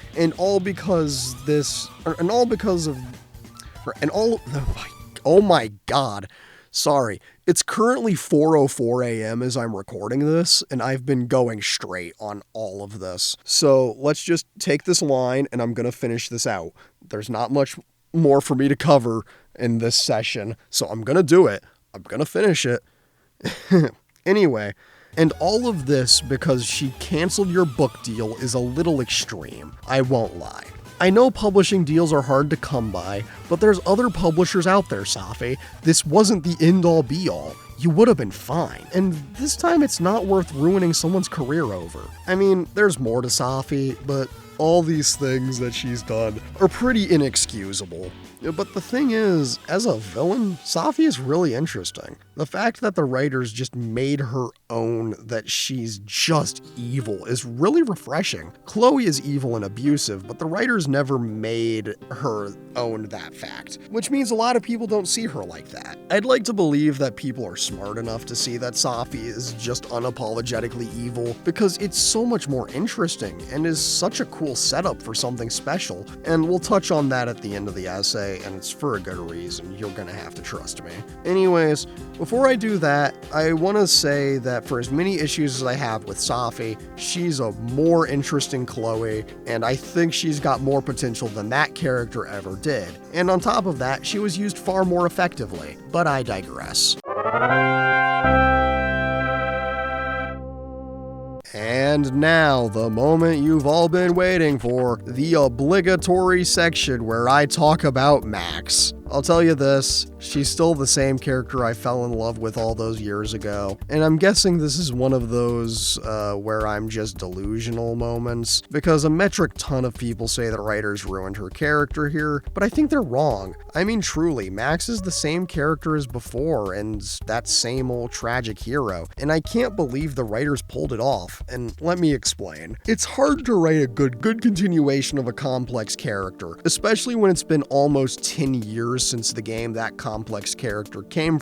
Oh my god. Sorry, it's currently 4:04 a.m. as I'm recording this, and I've been going straight on all of this. So let's just take this line, and I'm gonna finish this out. There's not much more for me to cover in this session, so I'm gonna do it. I'm gonna finish it. Anyway, and all of this because she canceled your book deal is a little extreme, I won't lie. I know publishing deals are hard to come by, but there's other publishers out there, Safi. This wasn't the end-all be-all. You would have been fine. And this time it's not worth ruining someone's career over. I mean, there's more to Safi, but all these things that she's done are pretty inexcusable. But the thing is, as a villain, Safi is really interesting. The fact that the writers just made her own that she's just evil is really refreshing. Chloe is evil and abusive, but the writers never made her own that fact, which means a lot of people don't see her like that. I'd like to believe that people are smart enough to see that Safi is just unapologetically evil, because it's so much more interesting and is such a cool setup for something special, and we'll touch on that at the end of the essay, and it's for a good reason. You're gonna have to trust me. Anyways, before I do that, I want to say that for as many issues as I have with Safi, she's a more interesting Chloe, and I think she's got more potential than that character ever did. And on top of that, she was used far more effectively. But I digress. And And now, the moment you've all been waiting for, the obligatory section where I talk about Max. I'll tell you this, she's still the same character I fell in love with all those years ago, and I'm guessing this is one of those where I'm just delusional moments, because a metric ton of people say the writers ruined her character here, but I think they're wrong. I mean, truly, Max is the same character as before, and that same old tragic hero, and I can't believe the writers pulled it off, and let me explain. It's hard to write a good continuation of a complex character, especially when it's been almost 10 years since the game that complex character came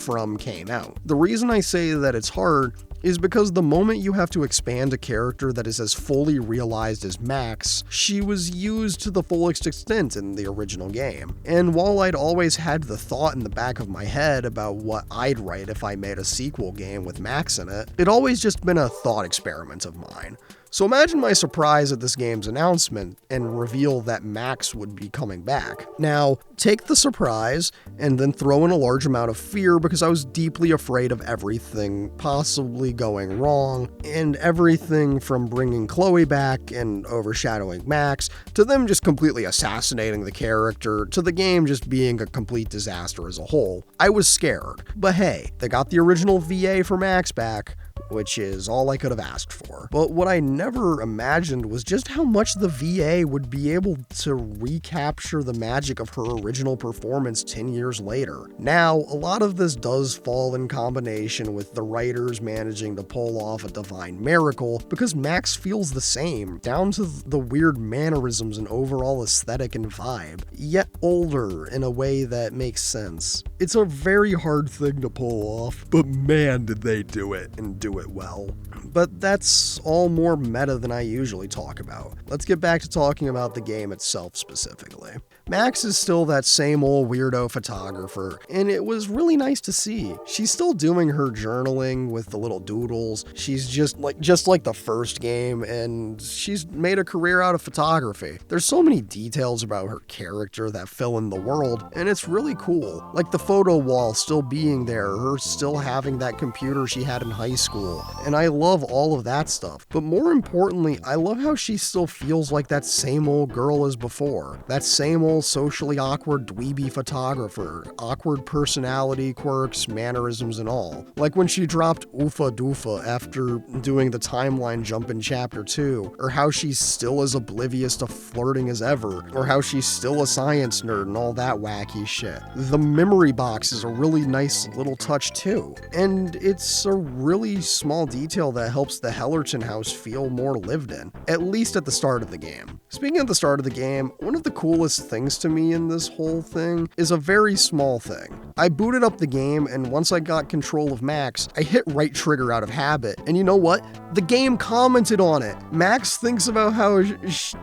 out. The reason I say that it's hard is because the moment you have to expand a character that is as fully realized as Max, she was used to the fullest extent in the original game. And while I'd always had the thought in the back of my head about what I'd write if I made a sequel game with Max in it, it'd always just been a thought experiment of mine. So imagine my surprise at this game's announcement and reveal that Max would be coming back. Now, take the surprise and then throw in a large amount of fear because I was deeply afraid of everything possibly going wrong, and everything from bringing Chloe back and overshadowing Max, to them just completely assassinating the character, to the game just being a complete disaster as a whole. I was scared. But hey, they got the original VA for Max back, which is all I could have asked for. But what I never imagined was just how much the VA would be able to recapture the magic of her original performance 10 years later. Now, a lot of this does fall in combination with the writers managing to pull off a divine miracle, because Max feels the same, down to the weird mannerisms and overall aesthetic and vibe, yet older in a way that makes sense. It's a very hard thing to pull off, but man did they do it, and do it well. But that's all more meta than I usually talk about. Let's get back to talking about the game itself specifically. Max is still that same old weirdo photographer, and it was really nice to see. She's still doing her journaling with the little doodles. She's just like the first game, and she's made a career out of photography. There's so many details about her character that fill in the world, and it's really cool. Like the photo wall still being there, her still having that computer she had in high school, and I love all of that stuff. But more importantly, I love how she still feels like that same old girl as before. That same old socially awkward dweeby photographer, awkward personality quirks, mannerisms and all. Like when she dropped Oofa Doofa after doing the timeline jump in chapter 2, or how she's still as oblivious to flirting as ever, or how she's still a science nerd and all that wacky shit. The memory box is a really nice little touch too, and it's a really small detail that helps the Hellerton house feel more lived in, at least at the start of the game. Speaking of the start of the game, one of the coolest things to me in this whole thing is a very small thing. I booted up the game, and once I got control of Max, I hit right trigger out of habit, and you know what? The game commented on it. Max thinks about how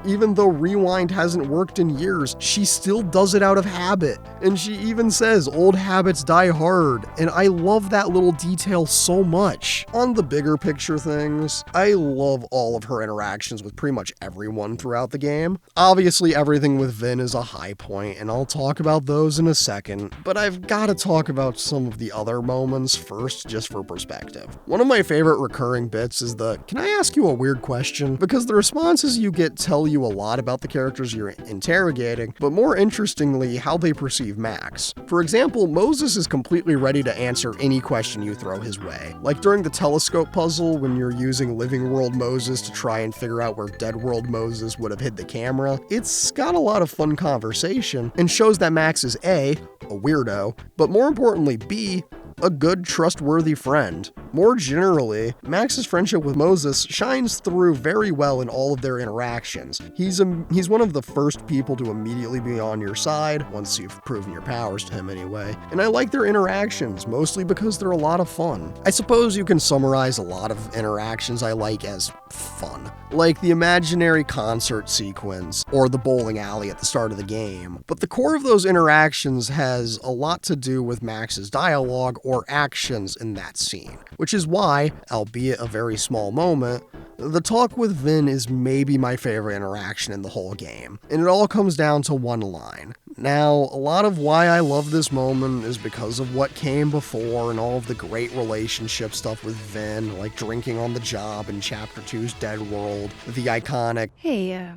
even though rewind hasn't worked in years, she still does it out of habit, and she even says old habits die hard, and I love that little detail so much. On the bigger picture things, I love all of her interactions with pretty much everyone throughout the game. Obviously, everything with Vin is a high point, and I'll talk about those in a second, but I've gotta talk about some of the other moments first, just for perspective. One of my favorite recurring bits is the, "Can I ask you a weird question?" Because the responses you get tell you a lot about the characters you're interrogating, but more interestingly, how they perceive Max. For example, Moses is completely ready to answer any question you throw his way. Like during the telescope puzzle, when you're using Living World Moses to try and figure out where Dead World Moses would have hid the camera, it's got a lot of fun conversation and shows that Max is A, a weirdo, but more importantly B, a good, trustworthy friend. More generally, Max's friendship with Moses shines through very well in all of their interactions. He's one of the first people to immediately be on your side, once you've proven your powers to him anyway, and I like their interactions, mostly because they're a lot of fun. I suppose you can summarize a lot of interactions I like as fun, like the imaginary concert sequence, or the bowling alley at the start of the game, but the core of those interactions has a lot to do with Max's dialogue or actions in that scene, which is why, albeit a very small moment, the talk with Vin is maybe my favorite interaction in the whole game, and it all comes down to one line. Now, a lot of why I love this moment is because of what came before and all of the great relationship stuff with Vin, like drinking on the job in Chapter 2's Dead World, the iconic, Hey,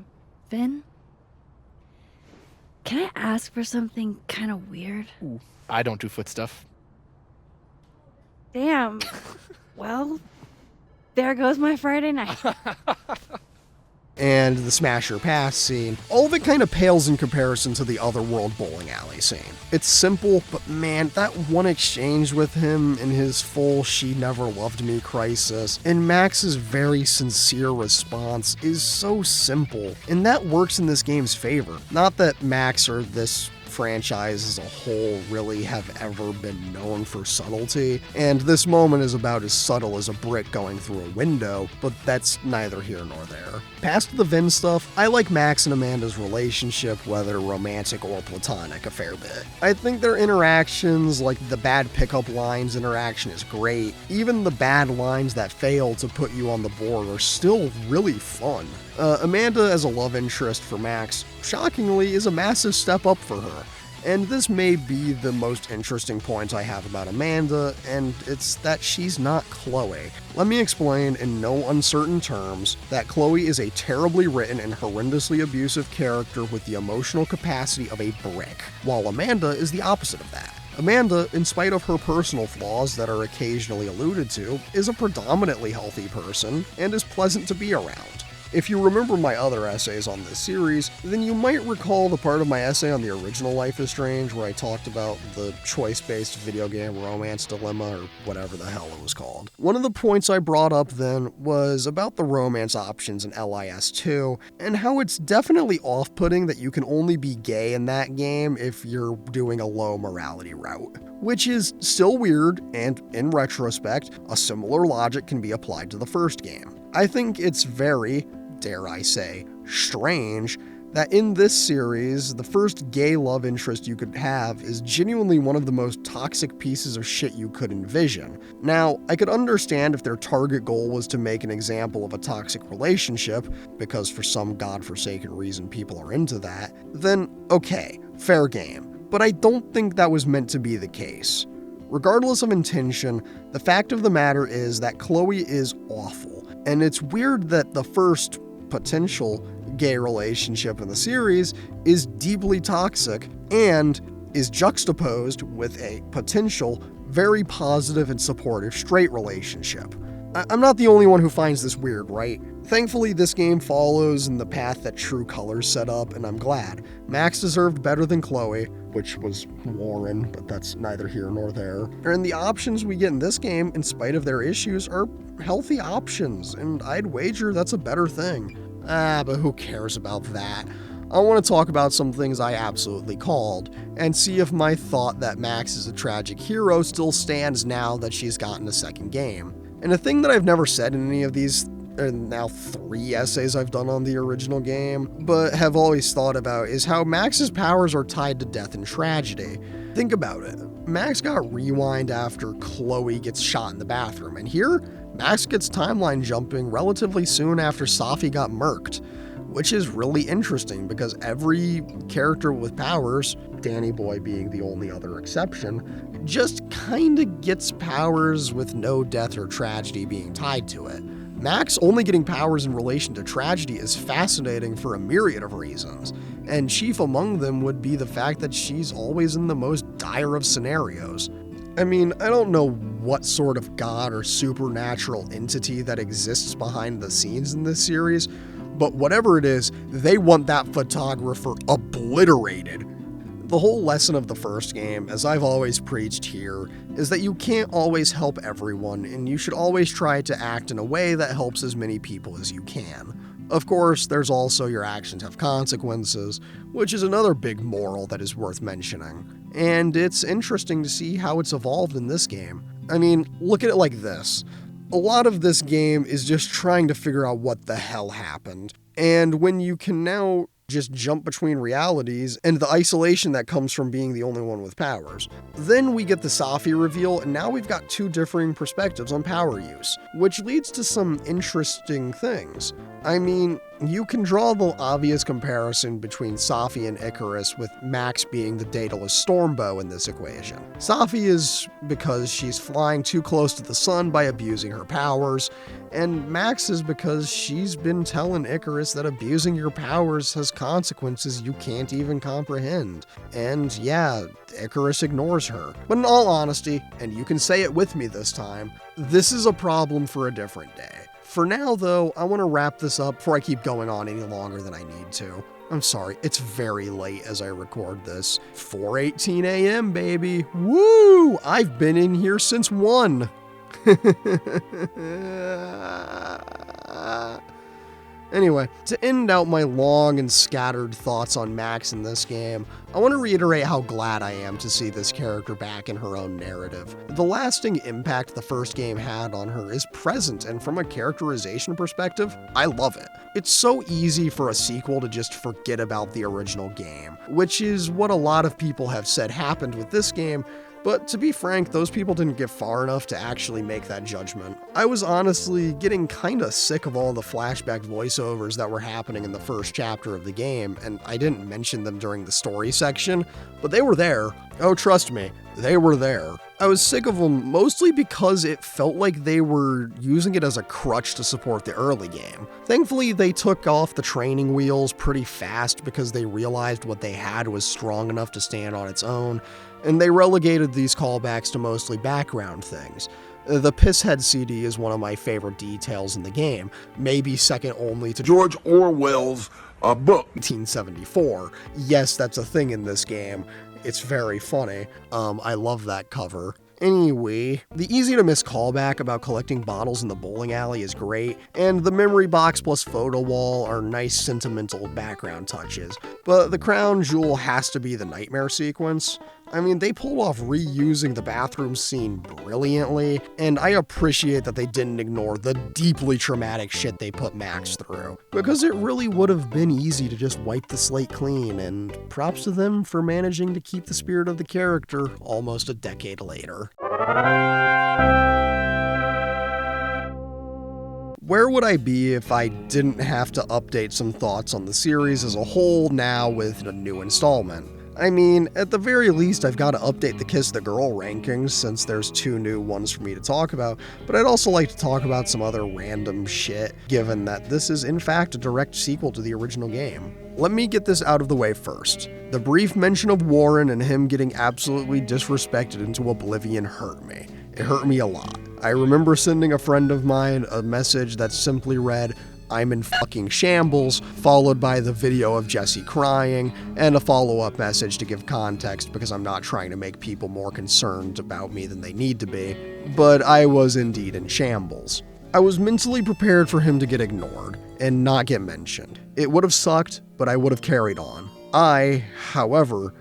Vin? Can I ask for something kind of weird? Ooh, I don't do foot stuff. Damn. Well, there goes my Friday night. and the Smash Your Pass scene, all of it kind of pales in comparison to the Otherworld bowling alley scene. It's simple, but man, that one exchange with him in his full "she never loved me" crisis, and Max's very sincere response is so simple, and that works in this game's favor. Not that Max or this franchise as a whole really have ever been known for subtlety, and this moment is about as subtle as a brick going through a window, but that's neither here nor there. Past the Vin stuff, I like Max and Amanda's relationship, whether romantic or platonic, a fair bit. I think their interactions, like the bad pickup lines interaction, is great. Even the bad lines that fail to put you on the board are still really fun. Amanda as a love interest for Max, shockingly, is a massive step up for her. And this may be the most interesting point I have about Amanda, and it's that she's not Chloe. Let me explain in no uncertain terms that Chloe is a terribly written and horrendously abusive character with the emotional capacity of a brick, while Amanda is the opposite of that. Amanda, in spite of her personal flaws that are occasionally alluded to, is a predominantly healthy person and is pleasant to be around. If you remember my other essays on this series, then you might recall the part of my essay on the original Life is Strange where I talked about the choice-based video game romance dilemma, or whatever the hell it was called. One of the points I brought up then was about the romance options in LIS 2, and how it's definitely off-putting that you can only be gay in that game if you're doing a low morality route. Which is still weird, and in retrospect, a similar logic can be applied to the first game. I think it's very, dare I say, strange that in this series, the first gay love interest you could have is genuinely one of the most toxic pieces of shit you could envision. Now, I could understand if their target goal was to make an example of a toxic relationship, because for some godforsaken reason people are into that, then okay, fair game. But I don't think that was meant to be the case. Regardless of intention, the fact of the matter is that Chloe is awful, and it's weird that the first potential gay relationship in the series is deeply toxic and is juxtaposed with a potential very positive and supportive straight relationship. I'm not the only one who finds this weird, right? Thankfully, this game follows in the path that True Colors set up, and I'm glad. Max deserved better than Chloe, which was Warren, but that's neither here nor there. And the options we get in this game, in spite of their issues, are healthy options, and I'd wager that's a better thing. But who cares about that? I want to talk about some things I absolutely called, and see if my thought that Max is a tragic hero still stands now that she's gotten a second game. And a thing that I've never said in any of these, now 3 essays I've done on the original game, but have always thought about, is how Max's powers are tied to death and tragedy. Think about it. Max got rewind after Chloe gets shot in the bathroom, and here, Max gets timeline jumping relatively soon after Safi got murked. Which is really interesting because every character with powers, Danny Boy being the only other exception, just kinda gets powers with no death or tragedy being tied to it. Max only getting powers in relation to tragedy is fascinating for a myriad of reasons, and chief among them would be the fact that she's always in the most dire of scenarios. I mean, I don't know what sort of god or supernatural entity that exists behind the scenes in this series, but whatever it is, they want that photographer obliterated. The whole lesson of the first game, as I've always preached here, is that you can't always help everyone, and you should always try to act in a way that helps as many people as you can. Of course, there's also your actions have consequences, which is another big moral that is worth mentioning. And it's interesting to see how it's evolved in this game. I mean, look at it like this. A lot of this game is just trying to figure out what the hell happened. And when you can now just jump between realities and the isolation that comes from being the only one with powers. Then we get the Safi reveal, and now we've got 2 differing perspectives on power use, which leads to some interesting things. I mean, You can draw the obvious comparison between Safi and Icarus, with Max being the Daedalus Stormbow in this equation. Safi is because she's flying too close to the sun by abusing her powers, and Max is because she's been telling Icarus that abusing your powers has consequences you can't even comprehend. And yeah, Icarus ignores her. But in all honesty, and you can say it with me this time, this is a problem for a different day. For now, though, I want to wrap this up before I keep going on any longer than I need to. I'm sorry, it's very late as I record this. 4:18 a.m., baby. Woo! I've been in here since 1. Anyway, to end out my long and scattered thoughts on Max in this game, I want to reiterate how glad I am to see this character back in her own narrative. The lasting impact the first game had on her is present, and from a characterization perspective, I love it. It's so easy for a sequel to just forget about the original game, which is what a lot of people have said happened with this game. But to be frank, those people didn't get far enough to actually make that judgment. I was honestly getting kinda sick of all the flashback voiceovers that were happening in the first chapter of the game, and I didn't mention them during the story section, but they were there. Oh, trust me, they were there. I was sick of them mostly because it felt like they were using it as a crutch to support the early game. Thankfully, they took off the training wheels pretty fast because they realized what they had was strong enough to stand on its own, and they relegated these callbacks to mostly background things. The Pisshead CD is one of my favorite details in the game, maybe second only to George Orwell's book. 1974. Yes, that's a thing in this game. It's very funny. I love that cover. Anyway, the easy to miss callback about collecting bottles in the bowling alley is great, and the memory box plus photo wall are nice sentimental background touches. But the crown jewel has to be the nightmare sequence. I mean, they pulled off reusing the bathroom scene brilliantly, and I appreciate that they didn't ignore the deeply traumatic shit they put Max through, because it really would have been easy to just wipe the slate clean, and props to them for managing to keep the spirit of the character almost a decade later. Where would I be if I didn't have to update some thoughts on the series as a whole now with a new installment? I mean, at the very least, I've got to update the Kiss the Girl rankings since there's 2 new ones for me to talk about, but I'd also like to talk about some other random shit, given that this is in fact a direct sequel to the original game. Let me get this out of the way first. The brief mention of Warren and him getting absolutely disrespected into oblivion hurt me. It hurt me a lot. I remember sending a friend of mine a message that simply read, "I'm in fucking shambles," followed by the video of Jesse crying, and a follow-up message to give context because I'm not trying to make people more concerned about me than they need to be, but I was indeed in shambles. I was mentally prepared for him to get ignored and not get mentioned. It would have sucked, but I would have carried on. I, however,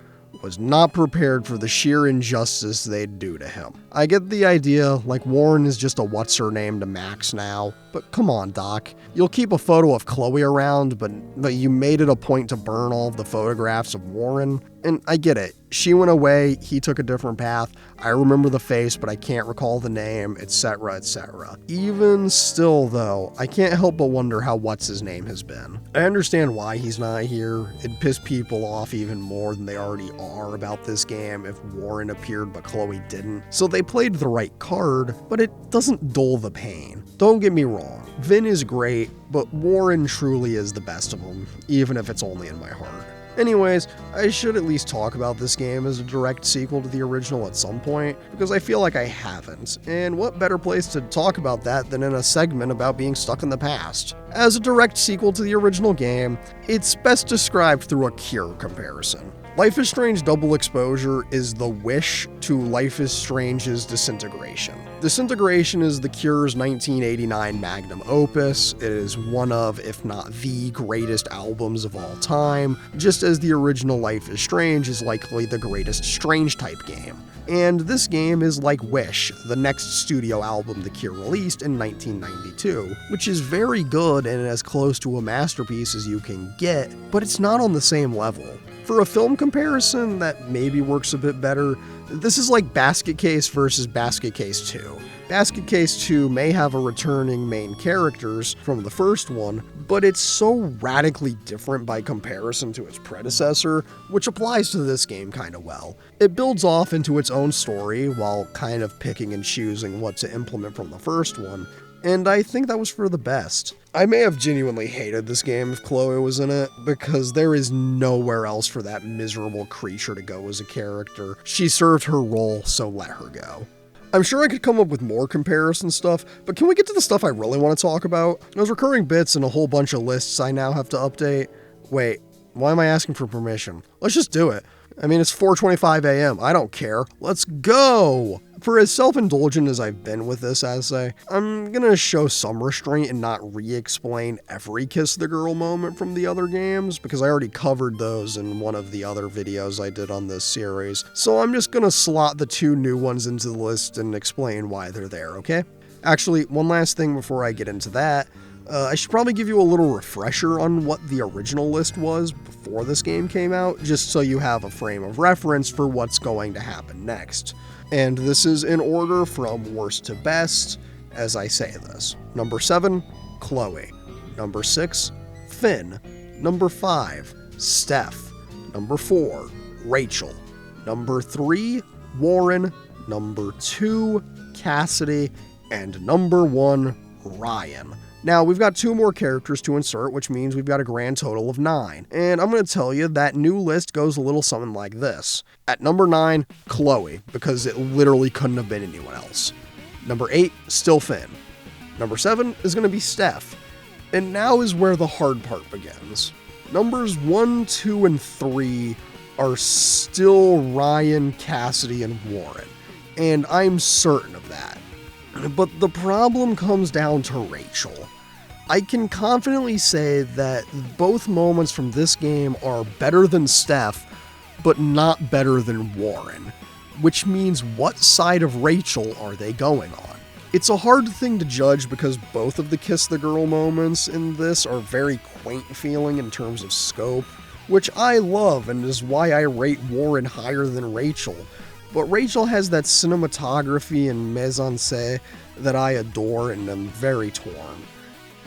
was not prepared for the sheer injustice they'd do to him. I get the idea, like Warren is just a what's-her-name to Max now, but come on, Doc. You'll keep a photo of Chloe around, but you made it a point to burn all of the photographs of Warren? And I get it. She went away, he took a different path. I remember the face, but I can't recall the name, etc., etc. Even still, though, I can't help but wonder how what's-his-name has been. I understand why he's not here. It'd piss people off even more than they already are about this game if Warren appeared but Chloe didn't. So they played the right card, but it doesn't dull the pain. Don't get me wrong, Vin is great, but Warren truly is the best of them, even if it's only in my heart. Anyways, I should at least talk about this game as a direct sequel to the original at some point, because I feel like I haven't, and what better place to talk about that than in a segment about being stuck in the past. As a direct sequel to the original game, it's best described through a Cure comparison. Life is Strange Double Exposure is the Wish to Life is Strange's Disintegration. Disintegration is the Cure's 1989 magnum opus. It is one of, if not the greatest albums of all time, just as the original Life is Strange is likely the greatest Strange-type game. And this game is like Wish, the next studio album The Cure released in 1992, which is very good and as close to a masterpiece as you can get, but it's not on the same level. For a film comparison that maybe works a bit better, This is like Basket Case versus Basket Case 2. Basket Case 2 may have a returning main characters from the first one, but it's so radically different by comparison to its predecessor, which applies to this game kinda well. It builds off into its own story while kind of picking and choosing what to implement from the first one, and I think that was for the best. I may have genuinely hated this game if Chloe was in it, because there is nowhere else for that miserable creature to go as a character. She served her role, so let her go. I'm sure I could come up with more comparison stuff, but can we get to the stuff I really want to talk about? Those recurring bits and a whole bunch of lists I now have to update. Wait, why am I asking for permission? Let's just do it. I mean, it's 4:25 a.m. I don't care. Let's go! For as self-indulgent as I've been with this essay, I'm gonna show some restraint and not re-explain every Kiss the Girl moment from the other games, because I already covered those in one of the other videos I did on this series, so I'm just gonna slot the 2 new ones into the list and explain why they're there, okay? Actually, one last thing before I get into that. I should probably give you a little refresher on what the original list was before this game came out, just so you have a frame of reference for what's going to happen next. And this is in order from worst to best as I say this. Number 7, Chloe. Number 6, Finn. Number 5, Steph. Number 4, Rachel. Number 3, Warren. Number 2, Cassidy. And number 1, Ryan. Now, we've got 2 more characters to insert, which means we've got a grand total of 9. And I'm going to tell you that new list goes a little something like this. At number 9, Chloe, because it literally couldn't have been anyone else. Number 8, still Finn. Number 7 is going to be Steph. And now is where the hard part begins. Numbers 1, 2, and 3 are still Ryan, Cassidy, and Warren. And I'm certain of that. But the problem comes down to Rachel. I can confidently say that both moments from this game are better than Steph, but not better than Warren. Which means, what side of Rachel are they going on? It's a hard thing to judge because both of the Kiss the Girl moments in this are very quaint feeling in terms of scope, which I love and is why I rate Warren higher than Rachel. But Rachel has that cinematography and mise-en-scène that I adore and am very torn.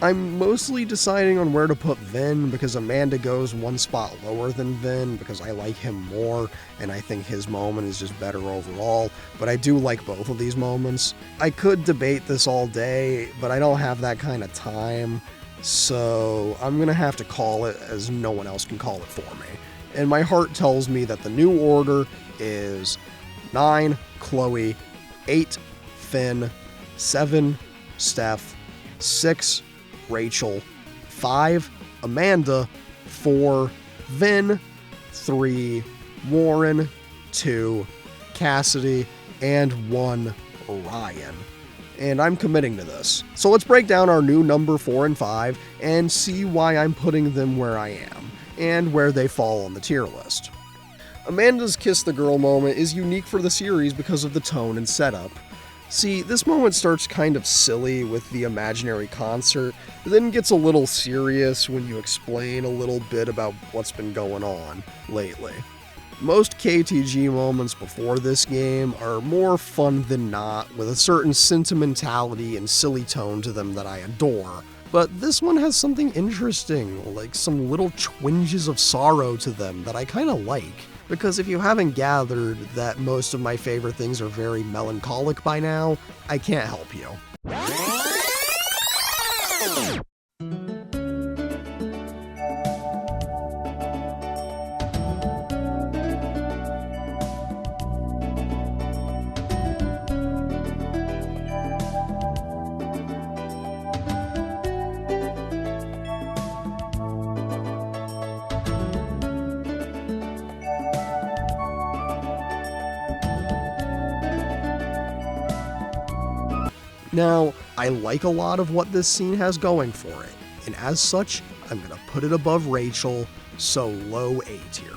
I'm mostly deciding on where to put Vin because Amanda goes one spot lower than Vin because I like him more and I think his moment is just better overall, but I do like both of these moments. I could debate this all day, but I don't have that kind of time, so I'm gonna have to call it as no one else can call it for me. And my heart tells me that the new order is 9, Chloe, 8, Finn, 7, Steph, 6, Rachel, 5, Amanda, 4, Vin, 3, Warren, 2, Cassidy, and 1, Ryan. And I'm committing to this. So let's break down our new number 4 and 5 and see why I'm putting them where I am, and where they fall on the tier list. Amanda's Kiss the Girl moment is unique for the series because of the tone and setup. See, this moment starts kind of silly with the imaginary concert, then gets a little serious when you explain a little bit about what's been going on lately. Most KTG moments before this game are more fun than not, with a certain sentimentality and silly tone to them that I adore. But this one has something interesting, like some little twinges of sorrow to them that I kinda like. Because if you haven't gathered that most of my favorite things are very melancholic by now, I can't help you. Now, I like a lot of what this scene has going for it, and as such, I'm gonna put it above Rachel, so low A tier.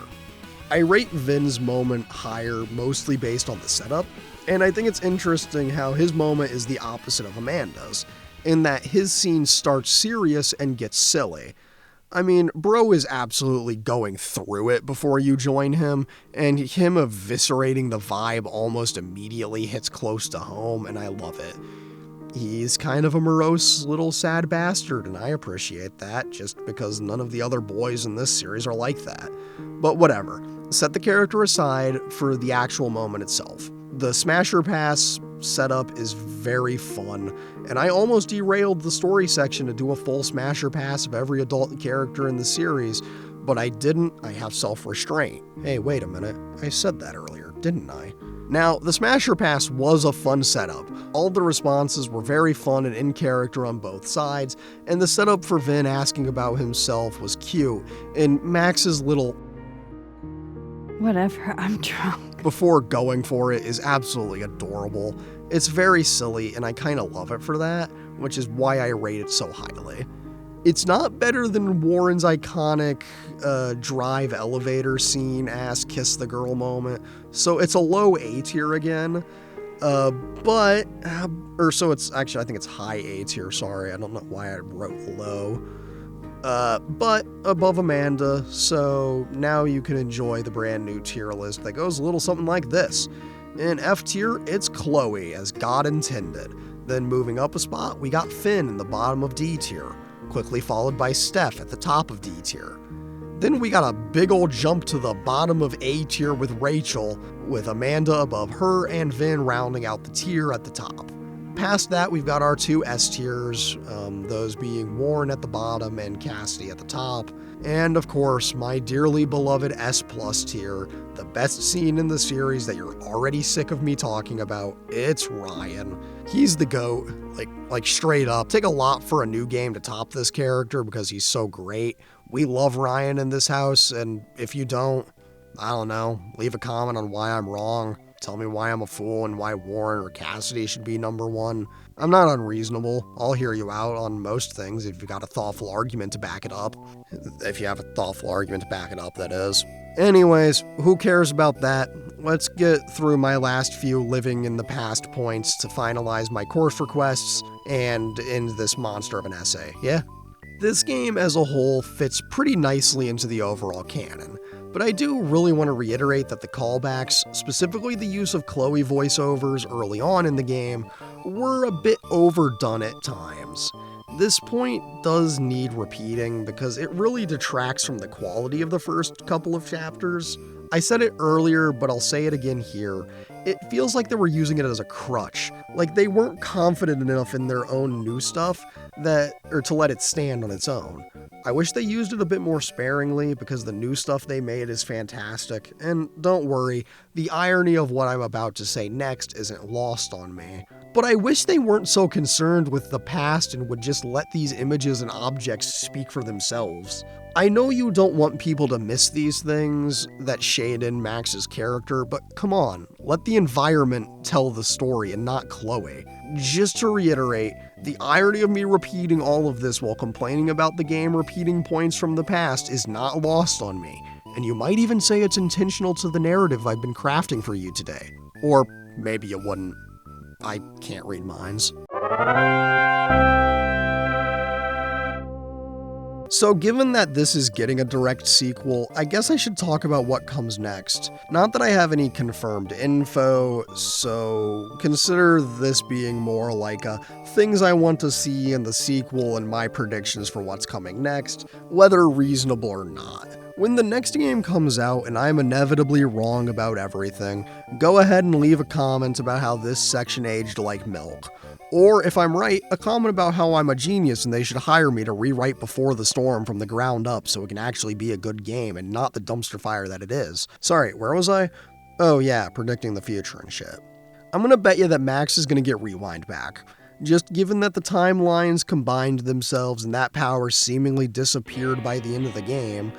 I rate Vin's moment higher mostly based on the setup, and I think it's interesting how his moment is the opposite of Amanda's, in that his scene starts serious and gets silly. I mean, bro is absolutely going through it before you join him, and him eviscerating the vibe almost immediately hits close to home, and I love it. He's kind of a morose little sad bastard, and I appreciate that, just because none of the other boys in this series are like that. But whatever, set the character aside for the actual moment itself. The Smasher Pass setup is very fun, and I almost derailed the story section to do a full Smasher Pass of every adult character in the series, but I didn't. I have self-restraint. Hey, wait a minute, I said that earlier, didn't I? Now, the Smasher Pass was a fun setup. All the responses were very fun and in character on both sides, and the setup for Vin asking about himself was cute, and Max's little Whatever, I'm drunk. before going for it is absolutely adorable. It's very silly, and I kind of love it for that, which is why I rate it so highly. It's not better than Warren's iconic drive elevator scene ass kiss the girl moment, so it's a low A tier again. So it's actually, I think it's high A tier, sorry, I don't know why I wrote low. But above Amanda, so now you can enjoy the brand new tier list that goes a little something like this. In F tier, it's Chloe, as God intended. Then moving up a spot, we got Finn in the bottom of D tier, quickly followed by Steph at the top of D tier. Then we got a big old jump to the bottom of A tier with Rachel, with Amanda above her and Vin rounding out the tier at the top. Past that, we've got our two S tiers, those being Warren at the bottom and Cassidy at the top. And of course, my dearly beloved S plus tier, the best scene in the series that you're already sick of me talking about, it's Ryan. He's the GOAT, like straight up. Take a lot for a new game to top this character because he's so great. We love Ryan in this house, and if you don't, I don't know, leave a comment on why I'm wrong. Tell me why I'm a fool and why Warren or Cassidy should be number one. I'm not unreasonable. I'll hear you out on most things if you've got a thoughtful argument to back it up. If you have a thoughtful argument to back it up, that is. Anyways, who cares about that? Let's get through my last few living in the past points to finalize my course requests and end this monster of an essay, yeah? This game as a whole fits pretty nicely into the overall canon, but I do really want to reiterate that the callbacks, specifically the use of Chloe voiceovers early on in the game, were a bit overdone at times. This point does need repeating because it really detracts from the quality of the first couple of chapters. I said it earlier, but I'll say it again here. It feels like they were using it as a crutch, like they weren't confident enough in their own new stuff to let it stand on its own. I wish they used it a bit more sparingly because the new stuff they made is fantastic, and don't worry, the irony of what I'm about to say next isn't lost on me. But I wish they weren't so concerned with the past and would just let these images and objects speak for themselves. I know you don't want people to miss these things that shade in Max's character, but come on, let the environment tell the story and not Chloe. Just to reiterate, the irony of me repeating all of this while complaining about the game repeating points from the past is not lost on me, and you might even say it's intentional to the narrative I've been crafting for you today. Or maybe you wouldn't. I can't read minds. So given that this is getting a direct sequel, I guess I should talk about what comes next. Not that I have any confirmed info, so consider this being more like a things I want to see in the sequel and my predictions for what's coming next, whether reasonable or not. When the next game comes out and I'm inevitably wrong about everything, go ahead and leave a comment about how this section aged like milk. Or, if I'm right, a comment about how I'm a genius and they should hire me to rewrite Before the Storm from the ground up so it can actually be a good game and not the dumpster fire that it is. Sorry, where was I? Oh yeah, predicting the future and shit. I'm gonna bet you that Max is gonna get Rewind back. Just given that the timelines combined themselves and that power seemingly disappeared by the end of the game,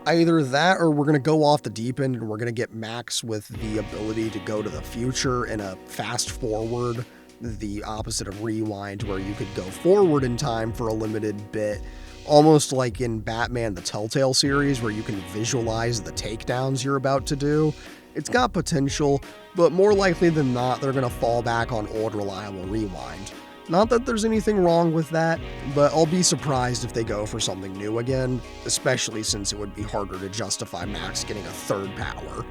either that or we're going to go off the deep end and we're going to get Max with the ability to go to the future in a fast forward, the opposite of Rewind, where you could go forward in time for a limited bit, almost like in Batman the Telltale series where you can visualize the takedowns you're about to do. It's got potential, but more likely than not they're going to fall back on old reliable Rewind. Not that there's anything wrong with that, but I'll be surprised if they go for something new again, especially since it would be harder to justify Max getting a third power.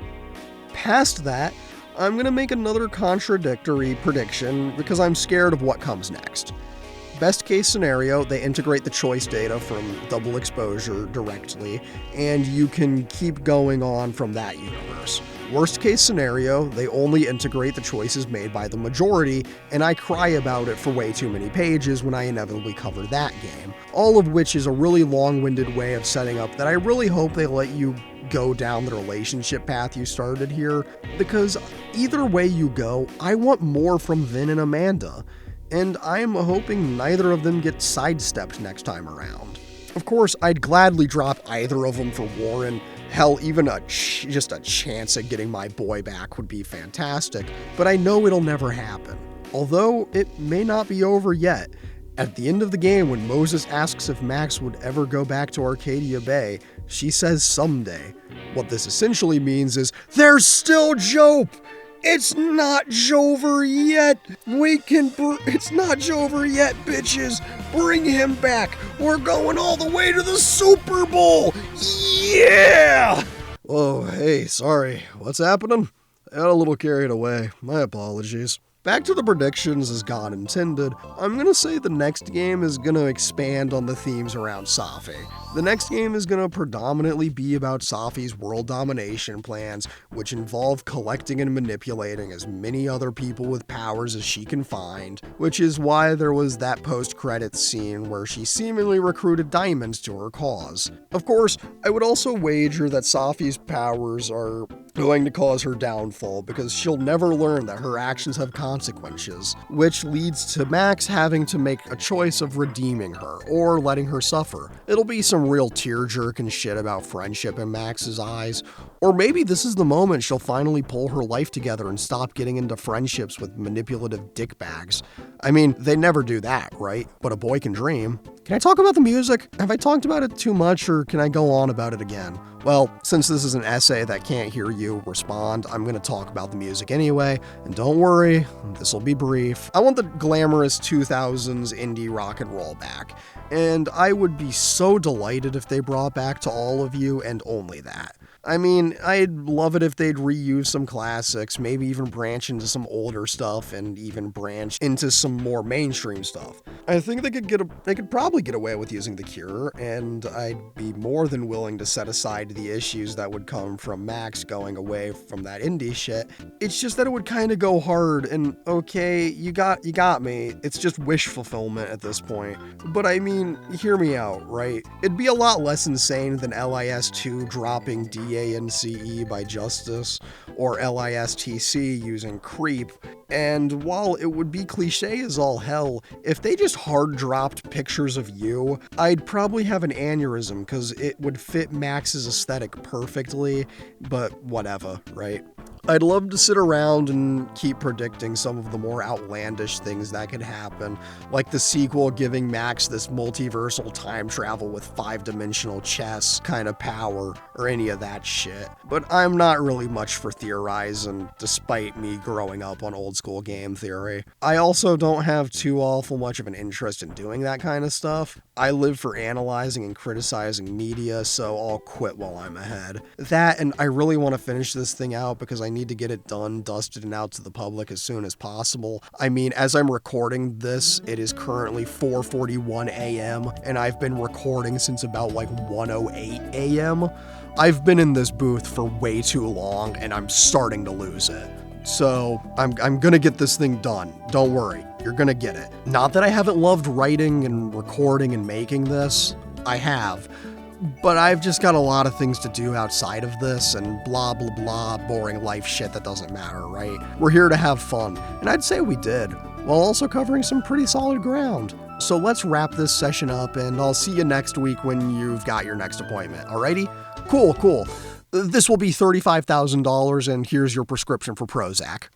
Past that, I'm going to make another contradictory prediction because I'm scared of what comes next. Best case scenario, they integrate the choice data from double exposure directly, and you can keep going on from that universe. Worst case scenario, they only integrate the choices made by the majority, and I cry about it for way too many pages when I inevitably cover that game. All of which is a really long-winded way of setting up that I really hope they let you go down the relationship path you started here, because either way you go, I want more from Vin and Amanda. And I'm hoping neither of them get sidestepped next time around. Of course, I'd gladly drop either of them for Warren. Hell, even just a chance at getting my boy back would be fantastic, but I know it'll never happen. Although, it may not be over yet. At the end of the game, when Moses asks if Max would ever go back to Arcadia Bay, she says someday. What this essentially means is, there's still Jope! It's not Jover yet! It's not Jover yet, bitches! Bring him back! We're going all the way to the Super Bowl! Yeah! Oh, hey, sorry. What's happening? I got a little carried away. My apologies. Back to the predictions as God intended, I'm gonna say the next game is gonna expand on the themes around Safi. The next game is gonna predominantly be about Safi's world domination plans, which involve collecting and manipulating as many other people with powers as she can find, which is why there was that post-credits scene where she seemingly recruited diamonds to her cause. Of course, I would also wager that Safi's powers are going to cause her downfall because she'll never learn that her actions have consequences, which leads to Max having to make a choice of redeeming her or letting her suffer. It'll be some real tear-jerking shit about friendship in Max's eyes, or maybe this is the moment she'll finally pull her life together and stop getting into friendships with manipulative dickbags. I mean, they never do that, right? But a boy can dream. Can I talk about the music? Have I talked about it too much, or can I go on about it again? Well, since this is an essay that can't hear you respond, I'm going to talk about the music anyway, and don't worry, this will be brief. I want the glamorous 2000s indie rock and roll back, and I would be so delighted if they brought back To All of You and only that. I mean, I'd love it if they'd reuse some classics, maybe even branch into some older stuff, and even branch into some more mainstream stuff. I think they could probably get away with using The Cure, and I'd be more than willing to set aside the issues that would come from Max going away from that indie shit. It's just that it would kind of go hard, and okay, you got me. It's just wish fulfillment at this point. But I mean, hear me out, right? It'd be a lot less insane than LIS2 dropping DANCE by Justice, or LISTC using Creep, and while it would be cliche as all hell, if they just hard-dropped Pictures of You, I'd probably have an aneurysm because it would fit Max's aesthetic perfectly, but whatever, right? I'd love to sit around and keep predicting some of the more outlandish things that could happen, like the sequel giving Max this multiversal time travel with 5-dimensional chess kind of power, or any of that shit. But I'm not really much for theorizing, despite me growing up on old school game theory. I also don't have too awful much of an interest in doing that kind of stuff. I live for analyzing and criticizing media, so I'll quit while I'm ahead. That, and I really want to finish this thing out because I need to get it done, dusted, and out to the public as soon as possible. I mean, as I'm recording this, it is currently 4:41 a.m., and I've been recording since about like 1:08 a.m. I've been in this booth for way too long, and I'm starting to lose it. So, I'm gonna get this thing done. Don't worry, you're gonna get it. Not that I haven't loved writing and recording and making this. I have. But I've just got a lot of things to do outside of this, and blah blah blah, boring life shit that doesn't matter, right? We're here to have fun, and I'd say we did, while also covering some pretty solid ground. So let's wrap this session up, and I'll see you next week when you've got your next appointment, alrighty? Cool. This will be $35,000, and here's your prescription for Prozac.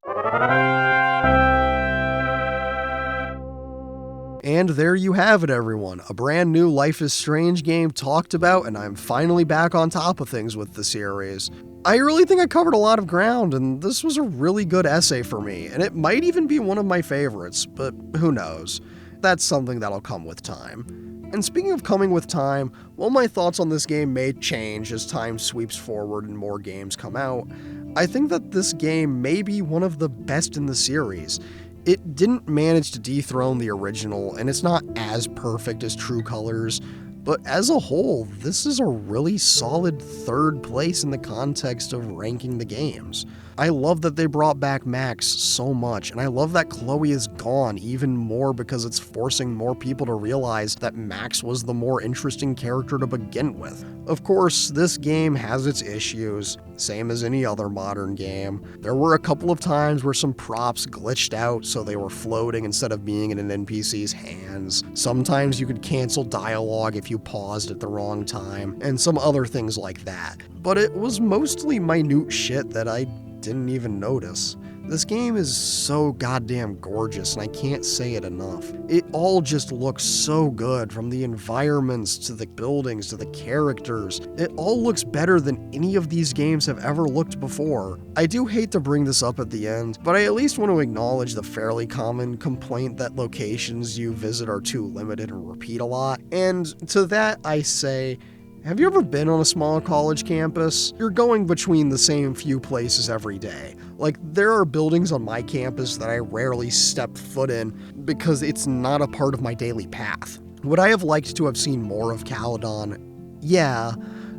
And there you have it, everyone. A brand new Life is Strange game talked about, and I'm finally back on top of things with the series. I really think I covered a lot of ground, and this was a really good essay for me, and it might even be one of my favorites, but who knows. That's something that'll come with time. And speaking of coming with time, while my thoughts on this game may change as time sweeps forward and more games come out, I think that this game may be one of the best in the series. It didn't manage to dethrone the original, and it's not as perfect as True Colors, but as a whole, this is a really solid third place in the context of ranking the games. I love that they brought back Max so much, and I love that Chloe is gone even more because it's forcing more people to realize that Max was the more interesting character to begin with. Of course, this game has its issues, same as any other modern game. There were a couple of times where some props glitched out so they were floating instead of being in an NPC's hands. Sometimes you could cancel dialogue if you paused at the wrong time, and some other things like that. But it was mostly minute shit that I didn't even notice. This game is so goddamn gorgeous, and I can't say it enough. It all just looks so good, from the environments to the buildings to the characters. It all looks better than any of these games have ever looked before. I do hate to bring this up at the end, but I at least want to acknowledge the fairly common complaint that locations you visit are too limited and repeat a lot. And to that I say, have you ever been on a small college campus? You're going between the same few places every day. Like, there are buildings on my campus that I rarely step foot in because it's not a part of my daily path. Would I have liked to have seen more of Caledon? Yeah,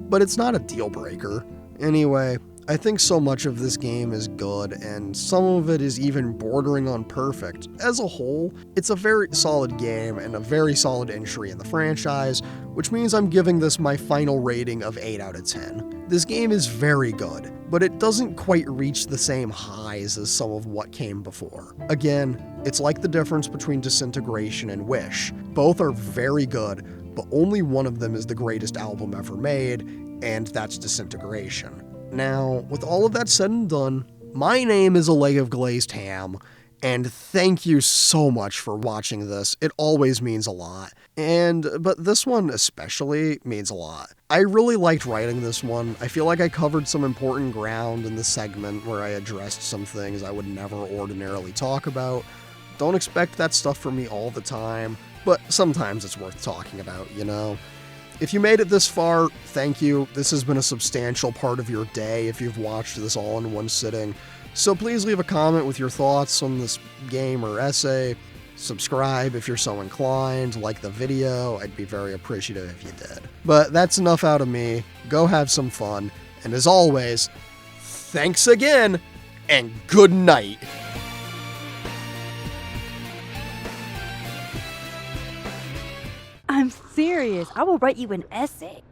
but it's not a deal breaker. Anyway, I think so much of this game is good, and some of it is even bordering on perfect. As a whole, it's a very solid game and a very solid entry in the franchise, which means I'm giving this my final rating of 8 out of 10. This game is very good, but it doesn't quite reach the same highs as some of what came before. Again, it's like the difference between Disintegration and Wish. Both are very good, but only one of them is the greatest album ever made, and that's Disintegration. Now, with all of that said and done, my name is A Leg of Glazed Ham, and thank you so much for watching this. It always means a lot. But this one especially means a lot. I really liked writing this one. I feel like I covered some important ground in the segment where I addressed some things I would never ordinarily talk about. Don't expect that stuff from me all the time, but sometimes it's worth talking about, you know? If you made it this far, thank you. This has been a substantial part of your day if you've watched this all in one sitting. So please leave a comment with your thoughts on this game or essay. Subscribe if you're so inclined. Like the video. I'd be very appreciative if you did. But that's enough out of me. Go have some fun. And as always, thanks again, and good night. I'm serious. I will write you an essay.